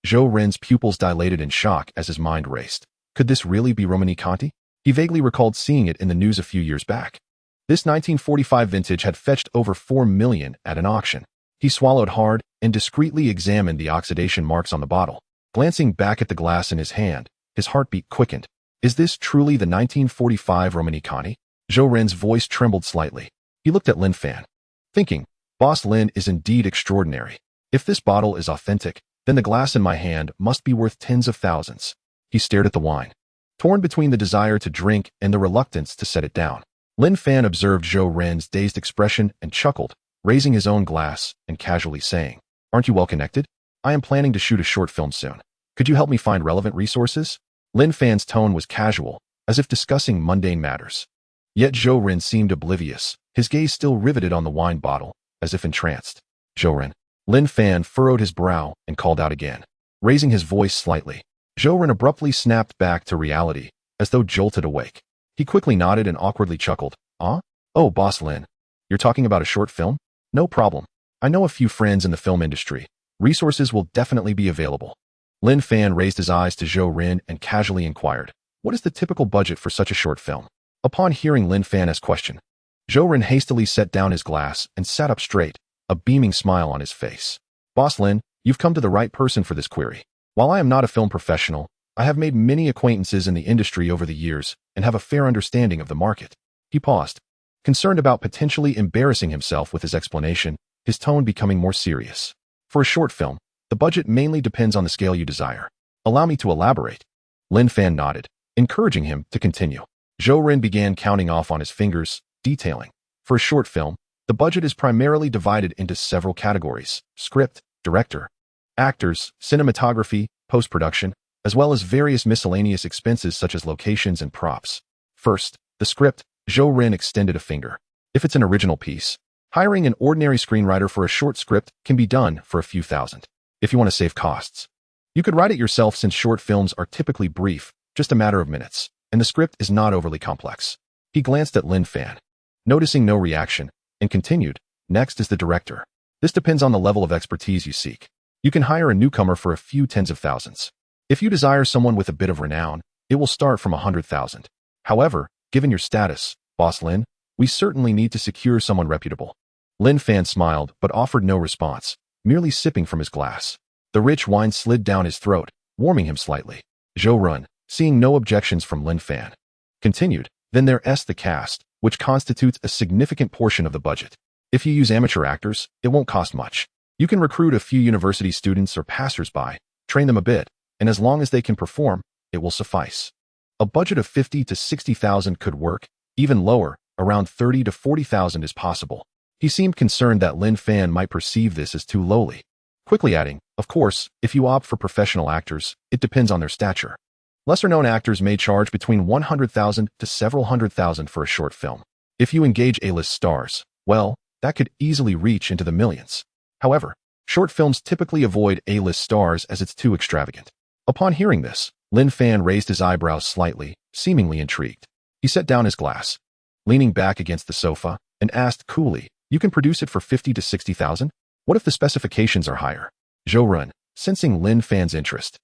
Zhou Ren's pupils dilated in shock as his mind raced. Could this really be Romanée-Conti? He vaguely recalled seeing it in the news a few years back. This 1945 vintage had fetched over $4 million at an auction. He swallowed hard and discreetly examined the oxidation marks on the bottle. Glancing back at the glass in his hand, his heartbeat quickened. Is this truly the 1945 Romanée-Conti? Zhou Ren's voice trembled slightly. He looked at Lin Fan, thinking, Boss Lin is indeed extraordinary. If this bottle is authentic, then the glass in my hand must be worth tens of thousands. He stared at the wine, torn between the desire to drink and the reluctance to set it down. Lin Fan observed Zhou Ren's dazed expression and chuckled, raising his own glass and casually saying, "Aren't you well connected? I am planning to shoot a short film soon. Could you help me find relevant resources?" Lin Fan's tone was casual, as if discussing mundane matters. Yet Zhou Ren seemed oblivious, his gaze still riveted on the wine bottle, as if entranced. "Zhou Ren." Lin Fan furrowed his brow and called out again, raising his voice slightly. Zhou Ren abruptly snapped back to reality, as though jolted awake. He quickly nodded and awkwardly chuckled. "Ah? Oh, Boss Lin. You're talking about a short film? No problem. I know a few friends in the film industry. Resources will definitely be available." Lin Fan raised his eyes to Zhou Ren and casually inquired, "What is the typical budget for such a short film?" Upon hearing Lin Fan's question, Zhou Ren hastily set down his glass and sat up straight, a beaming smile on his face. "Boss Lin, you've come to the right person for this query. While I am not a film professional, I have made many acquaintances in the industry over the years and have a fair understanding of the market." He paused, concerned about potentially embarrassing himself with his explanation, his tone becoming more serious. "For a short film, the budget mainly depends on the scale you desire. Allow me to elaborate." Lin Fan nodded, encouraging him to continue. Zhou Ren began counting off on his fingers, detailing. For a short film, the budget is primarily divided into several categories: script, director, actors, cinematography, post-production, as well as various miscellaneous expenses such as locations and props. First, the script. Zhou Ren extended a finger. If it's an original piece, hiring an ordinary screenwriter for a short script can be done for a few thousand. If you want to save costs, you could write it yourself since short films are typically brief, just a matter of minutes, and the script is not overly complex. He glanced at Lin Fan, noticing no reaction, and continued, "Next is the director. This depends on the level of expertise you seek. You can hire a newcomer for a few tens of thousands. If you desire someone with a bit of renown, it will start from 100,000. However, given your status, Boss Lin, we certainly need to secure someone reputable." Lin Fan smiled but offered no response, merely sipping from his glass. The rich wine slid down his throat, warming him slightly. Zhou Ren, seeing no objections from Lin Fan, continued, "Then there's the cast, which constitutes a significant portion of the budget. If you use amateur actors, it won't cost much. You can recruit a few university students or passers-by, train them a bit, and as long as they can perform, it will suffice. A budget of 50 to 60,000 could work, even lower, around 30 to 40,000 is possible." He seemed concerned that Lin Fan might perceive this as too lowly, quickly adding, "Of course, if you opt for professional actors, it depends on their stature. Lesser-known actors may charge between 100,000 to several hundred thousand for a short film. If you engage A-list stars, well, that could easily reach into the millions. However, short films typically avoid A-list stars as it's too extravagant." Upon hearing this, Lin Fan raised his eyebrows slightly, seemingly intrigued. He set down his glass, leaning back against the sofa, and asked coolly, "You can produce it for 50 to 60,000? What if the specifications are higher?" Zhou Ren, sensing Lin Fan's interest,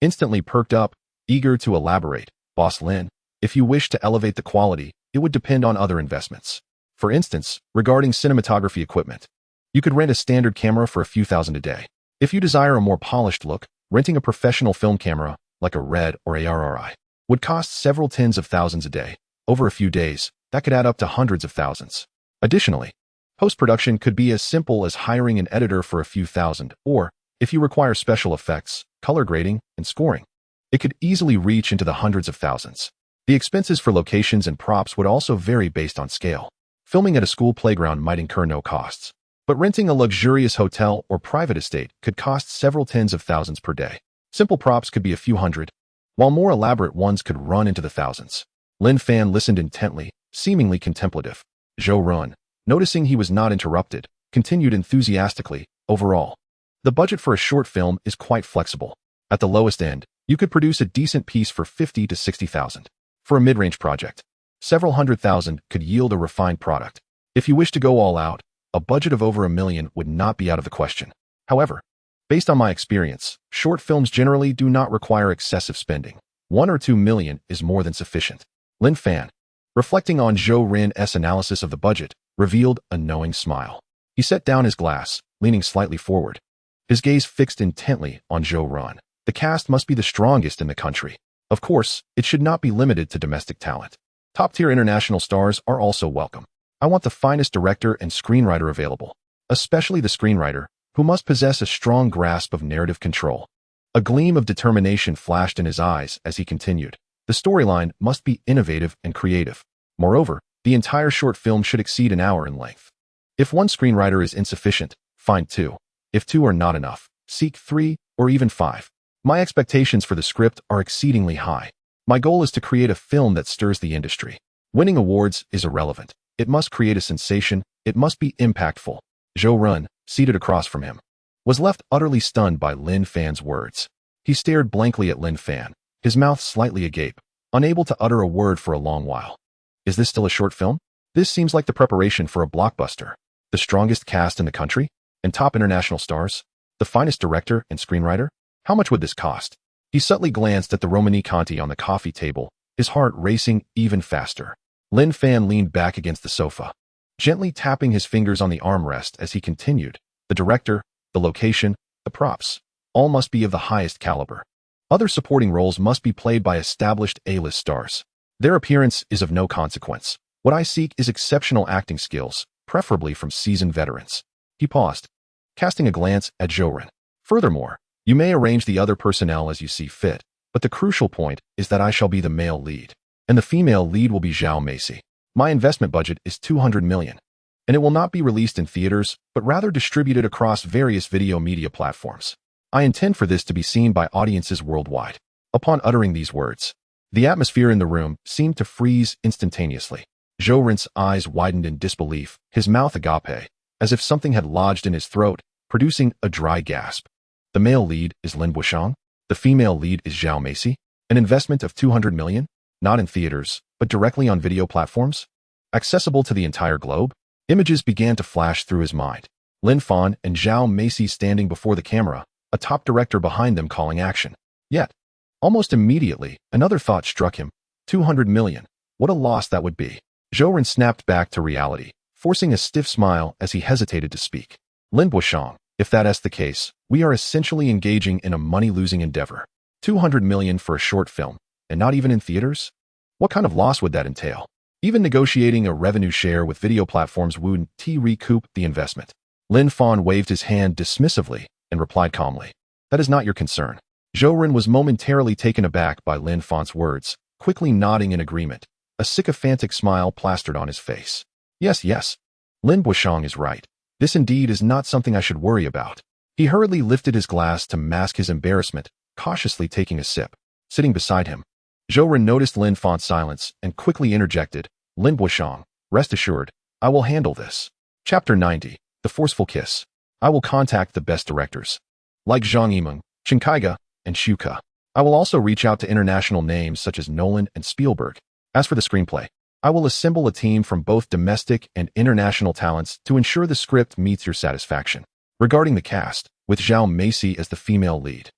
instantly perked up, eager to elaborate. "Boss Lin, if you wish to elevate the quality, it would depend on other investments. For instance, regarding cinematography equipment, you could rent a standard camera for a few thousand a day. If you desire a more polished look, renting a professional film camera, like a RED or ARRI, would cost several tens of thousands a day. Over a few days, that could add up to hundreds of thousands. Additionally, post-production could be as simple as hiring an editor for a few thousand, or, if you require special effects, color grading, and scoring, it could easily reach into the hundreds of thousands. The expenses for locations and props would also vary based on scale. Filming at a school playground might incur no costs, but renting a luxurious hotel or private estate could cost several tens of thousands per day. Simple props could be a few hundred, while more elaborate ones could run into the thousands. Lin Fan listened intently, seemingly contemplative. Zhou Run, noticing he was not interrupted, continued enthusiastically. Overall, the budget for a short film is quite flexible. At the lowest end, you could produce a decent piece for 50 to 60,000. For a mid-range project, several hundred thousand could yield a refined product. If you wish to go all out, a budget of over $1 million would not be out of the question. However, based on my experience, short films generally do not require excessive spending. 1 or 2 million is more than sufficient. Lin Fan, reflecting on Zhou Rin's analysis of the budget, revealed a knowing smile. He set down his glass, leaning slightly forward. His gaze fixed intently on Zhou Rin. The cast must be the strongest in the country. Of course, it should not be limited to domestic talent. Top-tier international stars are also welcome. I want the finest director and screenwriter available, especially the screenwriter, who must possess a strong grasp of narrative control. A gleam of determination flashed in his eyes as he continued. The storyline must be innovative and creative. Moreover, the entire short film should exceed an hour in length. If one screenwriter is insufficient, find 2. If 2 are not enough, seek 3 or even 5. My expectations for the script are exceedingly high. My goal is to create a film that stirs the industry. Winning awards is irrelevant. It must create a sensation. It must be impactful. Zhou Rin, seated across from him, was left utterly stunned by Lin Fan's words. He stared blankly at Lin Fan, his mouth slightly agape, unable to utter a word for a long while. Is this still a short film? This seems like the preparation for a blockbuster. The strongest cast in the country? And top international stars? The finest director and screenwriter? How much would this cost? He subtly glanced at the Romani Conti on the coffee table, his heart racing even faster. Lin Fan leaned back against the sofa, gently tapping his fingers on the armrest as he continued. The director, the location, the props, all must be of the highest caliber. Other supporting roles must be played by established A-list stars. Their appearance is of no consequence. What I seek is exceptional acting skills, preferably from seasoned veterans. He paused, casting a glance at Zhou Rin. Furthermore, you may arrange the other personnel as you see fit, but the crucial point is that I shall be the male lead, and the female lead will be Zhao Macy. My investment budget is 200 million, and it will not be released in theaters, but rather distributed across various video media platforms. I intend for this to be seen by audiences worldwide. Upon uttering these words, the atmosphere in the room seemed to freeze instantaneously. Zhou Rin's eyes widened in disbelief, his mouth agape, as if something had lodged in his throat, producing a dry gasp. The male lead is Lin Buishang. The female lead is Zhao Macy. An investment of 200 million, not in theaters, but directly on video platforms, accessible to the entire globe. Images began to flash through his mind. Lin Fan and Zhao Macy standing before the camera, a top director behind them calling action. Yet, almost immediately, another thought struck him. 200 million. What a loss that would be. Zhou Rin snapped back to reality, forcing a stiff smile as he hesitated to speak. Lin Buishang, if that's the case, we are essentially engaging in a money-losing endeavor. 200 million for a short film, and not even in theaters? What kind of loss would that entail? Even negotiating a revenue share with video platforms wouldn't recoup the investment. Lin Fan waved his hand dismissively and replied calmly. That is not your concern. Zhou Rin was momentarily taken aback by Lin Fan's words, quickly nodding in agreement. A sycophantic smile plastered on his face. Yes. Lin Buishang is right. This indeed is not something I should worry about. He hurriedly lifted his glass to mask his embarrassment, cautiously taking a sip. Sitting beside him, Zhou Rin noticed Lin Fan's silence and quickly interjected, Lin Buishang, rest assured, I will handle this. Chapter 90, The Forceful Kiss. I will contact the best directors, like Zhang Yimeng, Chen Kaiga, and Xu Ke. I will also reach out to international names such as Nolan and Spielberg. As for the screenplay, I will assemble a team from both domestic and international talents to ensure the script meets your satisfaction. Regarding the cast, with Zhao Macy as the female lead,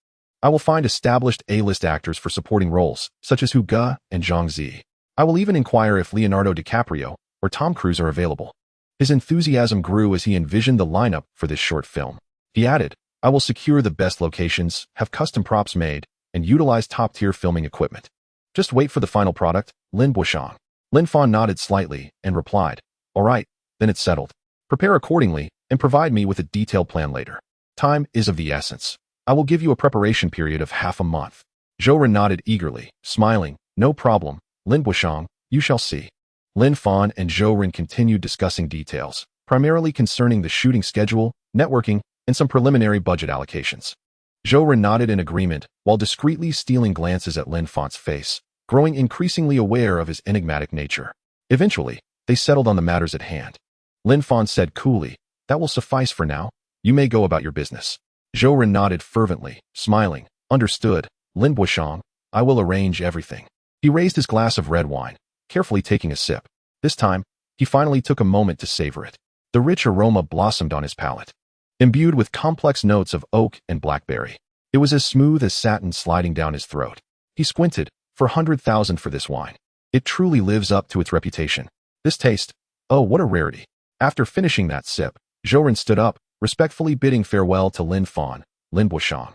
I will find established A-list actors for supporting roles, such as Hu Ge and Zhang Zi. I will even inquire if Leonardo DiCaprio or Tom Cruise are available. His enthusiasm grew as he envisioned the lineup for this short film. He added, I will secure the best locations, have custom props made, and utilize top-tier filming equipment. Just wait for the final product, Lin Buishang. Lin Fan nodded slightly and replied, all right, then it's settled. Prepare accordingly and provide me with a detailed plan later. Time is of the essence. I will give you a preparation period of half a month. Zhou Rin nodded eagerly, smiling, no problem, Lin Buishang, you shall see. Lin Fan and Zhou Rin continued discussing details, primarily concerning the shooting schedule, networking, and some preliminary budget allocations. Zhou Rin nodded in agreement while discreetly stealing glances at Lin Fan's face, growing increasingly aware of his enigmatic nature. Eventually, they settled on the matters at hand. Lin Fan said coolly, "That will suffice for now. You may go about your business." Zhou Ren nodded fervently, smiling. "Understood, Lin Buishang. I will arrange everything." He raised his glass of red wine, carefully taking a sip. This time, he finally took a moment to savor it. The rich aroma blossomed on his palate, imbued with complex notes of oak and blackberry. It was as smooth as satin sliding down his throat. He squinted. "For 100,000 for this wine. It truly lives up to its reputation. This taste, oh, what a rarity." After finishing that sip, Zhou Ren stood up, respectfully bidding farewell to Lin Fan. "Lin Buishang,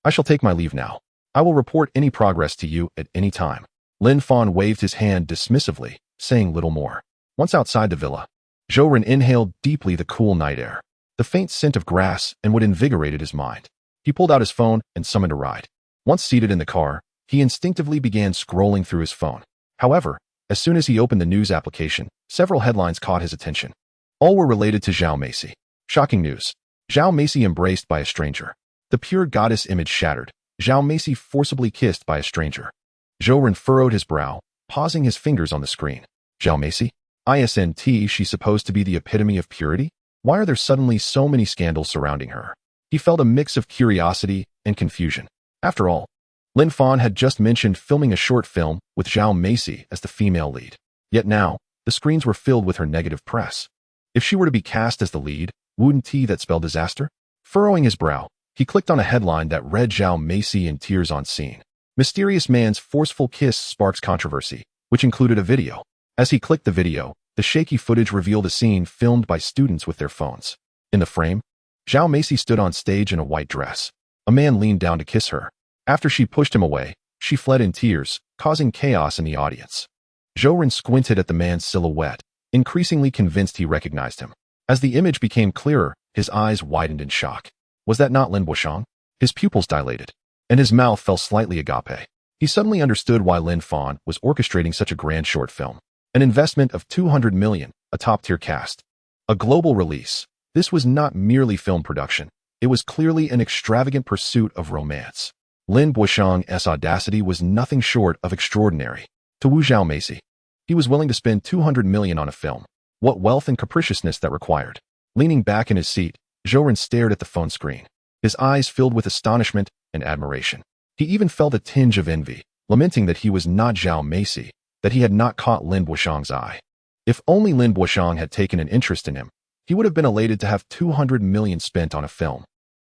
I shall take my leave now. I will report any progress to you at any time." Lin Fan waved his hand dismissively, saying little more. Once outside the villa, Zhou Ren inhaled deeply the cool night air, the faint scent of grass and what invigorated his mind. He pulled out his phone and summoned a ride. Once seated in the car, he instinctively began scrolling through his phone. However, as soon as he opened the news application, several headlines caught his attention. All were related to Zhao Meici. Shocking news. Zhao Meici embraced by a stranger. The pure goddess image shattered. Zhao Meici forcibly kissed by a stranger. Zhou Ren furrowed his brow, pausing his fingers on the screen. Zhao Meici? Isn't she supposed to be the epitome of purity? Why are there suddenly so many scandals surrounding her? He felt a mix of curiosity and confusion. After all, Lin Fan had just mentioned filming a short film with Zhao Meici as the female lead. Yet now, the screens were filled with her negative press. If she were to be cast as the lead, wouldn't that spell disaster? Furrowing his brow, he clicked on a headline that read Zhao Meici in tears on scene. Mysterious man's forceful kiss sparks controversy, which included a video. As he clicked the video, the shaky footage revealed a scene filmed by students with their phones. In the frame, Zhao Meici stood on stage in a white dress. A man leaned down to kiss her. After she pushed him away, she fled in tears, causing chaos in the audience. Zhou Ren squinted at the man's silhouette, increasingly convinced he recognized him. As the image became clearer, his eyes widened in shock. Was that not Lin Buishang? His pupils dilated, and his mouth fell slightly agape. He suddenly understood why Lin Fan was orchestrating such a grand short film. An investment of 200 million, a top-tier cast. A global release. This was not merely film production. It was clearly an extravagant pursuit of romance. Lin Buishang's audacity was nothing short of extraordinary. To woo Zhao Meici, he was willing to spend 200 million on a film. What wealth and capriciousness that required. Leaning back in his seat, Zhou Ren stared at the phone screen, his eyes filled with astonishment and admiration. He even felt a tinge of envy, lamenting that he was not Zhao Meici, that he had not caught Lin Buishang's eye. If only Lin Buishang had taken an interest in him, he would have been elated to have 200 million spent on a film.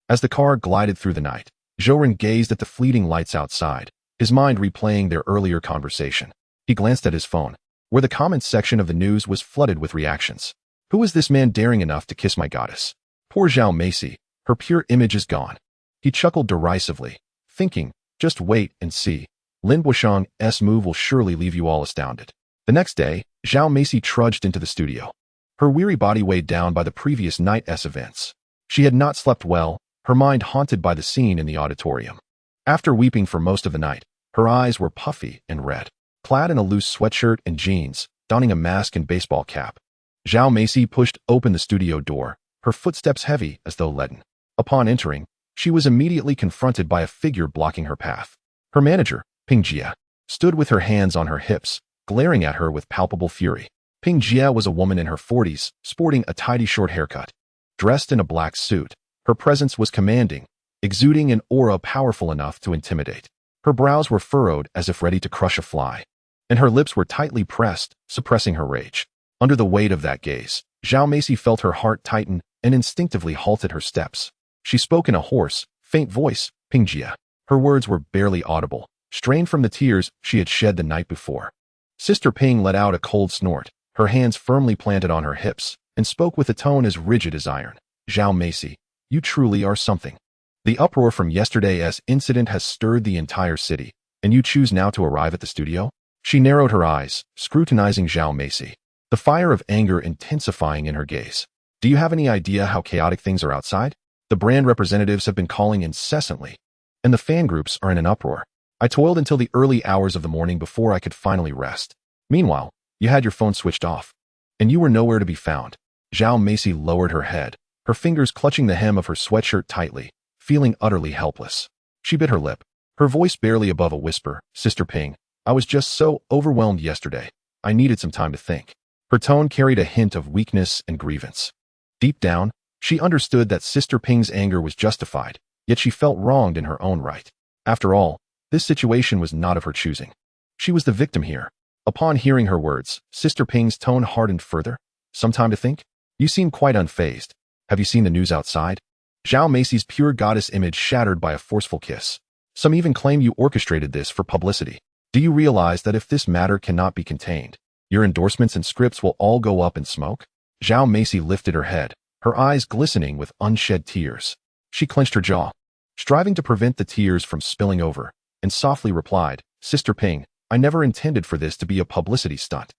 As the car glided through the night, Zhou Ren gazed at the fleeting lights outside, his mind replaying their earlier conversation. He glanced at his phone, where the comments section of the news was flooded with reactions. Who is this man daring enough to kiss my goddess? Poor Zhao Meici, her pure image is gone. He chuckled derisively, thinking, just wait and see. Lin Buishang's move will surely leave you all astounded. The next day, Zhao Meici trudged into the studio, her weary body weighed down by the previous night's events. She had not slept well, her mind haunted by the scene in the auditorium. After weeping for most of the night, her eyes were puffy and red. Clad in a loose sweatshirt and jeans, donning a mask and baseball cap, Zhao Meici pushed open the studio door, her footsteps heavy as though leaden. Upon entering, she was immediately confronted by a figure blocking her path. Her manager, Ping Jia, stood with her hands on her hips, glaring at her with palpable fury. Ping Jia was a woman in her 40s, sporting a tidy short haircut. Dressed in a black suit, her presence was commanding, exuding an aura powerful enough to intimidate. Her brows were furrowed as if ready to crush a fly, and her lips were tightly pressed, suppressing her rage. Under the weight of that gaze, Zhao Meici felt her heart tighten and instinctively halted her steps. She spoke in a hoarse, faint voice, Ping Jia. Her words were barely audible, strained from the tears she had shed the night before. Sister Ping let out a cold snort, her hands firmly planted on her hips, and spoke with a tone as rigid as iron. Zhao Meici, you truly are something. The uproar from yesterday's incident has stirred the entire city, and you choose now to arrive at the studio? She narrowed her eyes, scrutinizing Zhao Meici, the fire of anger intensifying in her gaze. Do you have any idea how chaotic things are outside? The brand representatives have been calling incessantly, and the fan groups are in an uproar. I toiled until the early hours of the morning before I could finally rest. Meanwhile, you had your phone switched off, and you were nowhere to be found. Zhao Meici lowered her head, her fingers clutching the hem of her sweatshirt tightly, feeling utterly helpless. She bit her lip, her voice barely above a whisper. Sister Ping, I was just so overwhelmed yesterday. I needed some time to think. Her tone carried a hint of weakness and grievance. Deep down, she understood that Sister Ping's anger was justified, yet she felt wronged in her own right. After all, this situation was not of her choosing. She was the victim here. Upon hearing her words, Sister Ping's tone hardened further. Some time to think? You seem quite unfazed. Have you seen the news outside? Zhao Macy's pure goddess image shattered by a forceful kiss. Some even claim you orchestrated this for publicity. Do you realize that if this matter cannot be contained, your endorsements and scripts will all go up in smoke? Zhao Macy lifted her head, her eyes glistening with unshed tears. She clenched her jaw, striving to prevent the tears from spilling over, and softly replied, Sister Ping, I never intended for this to be a publicity stunt.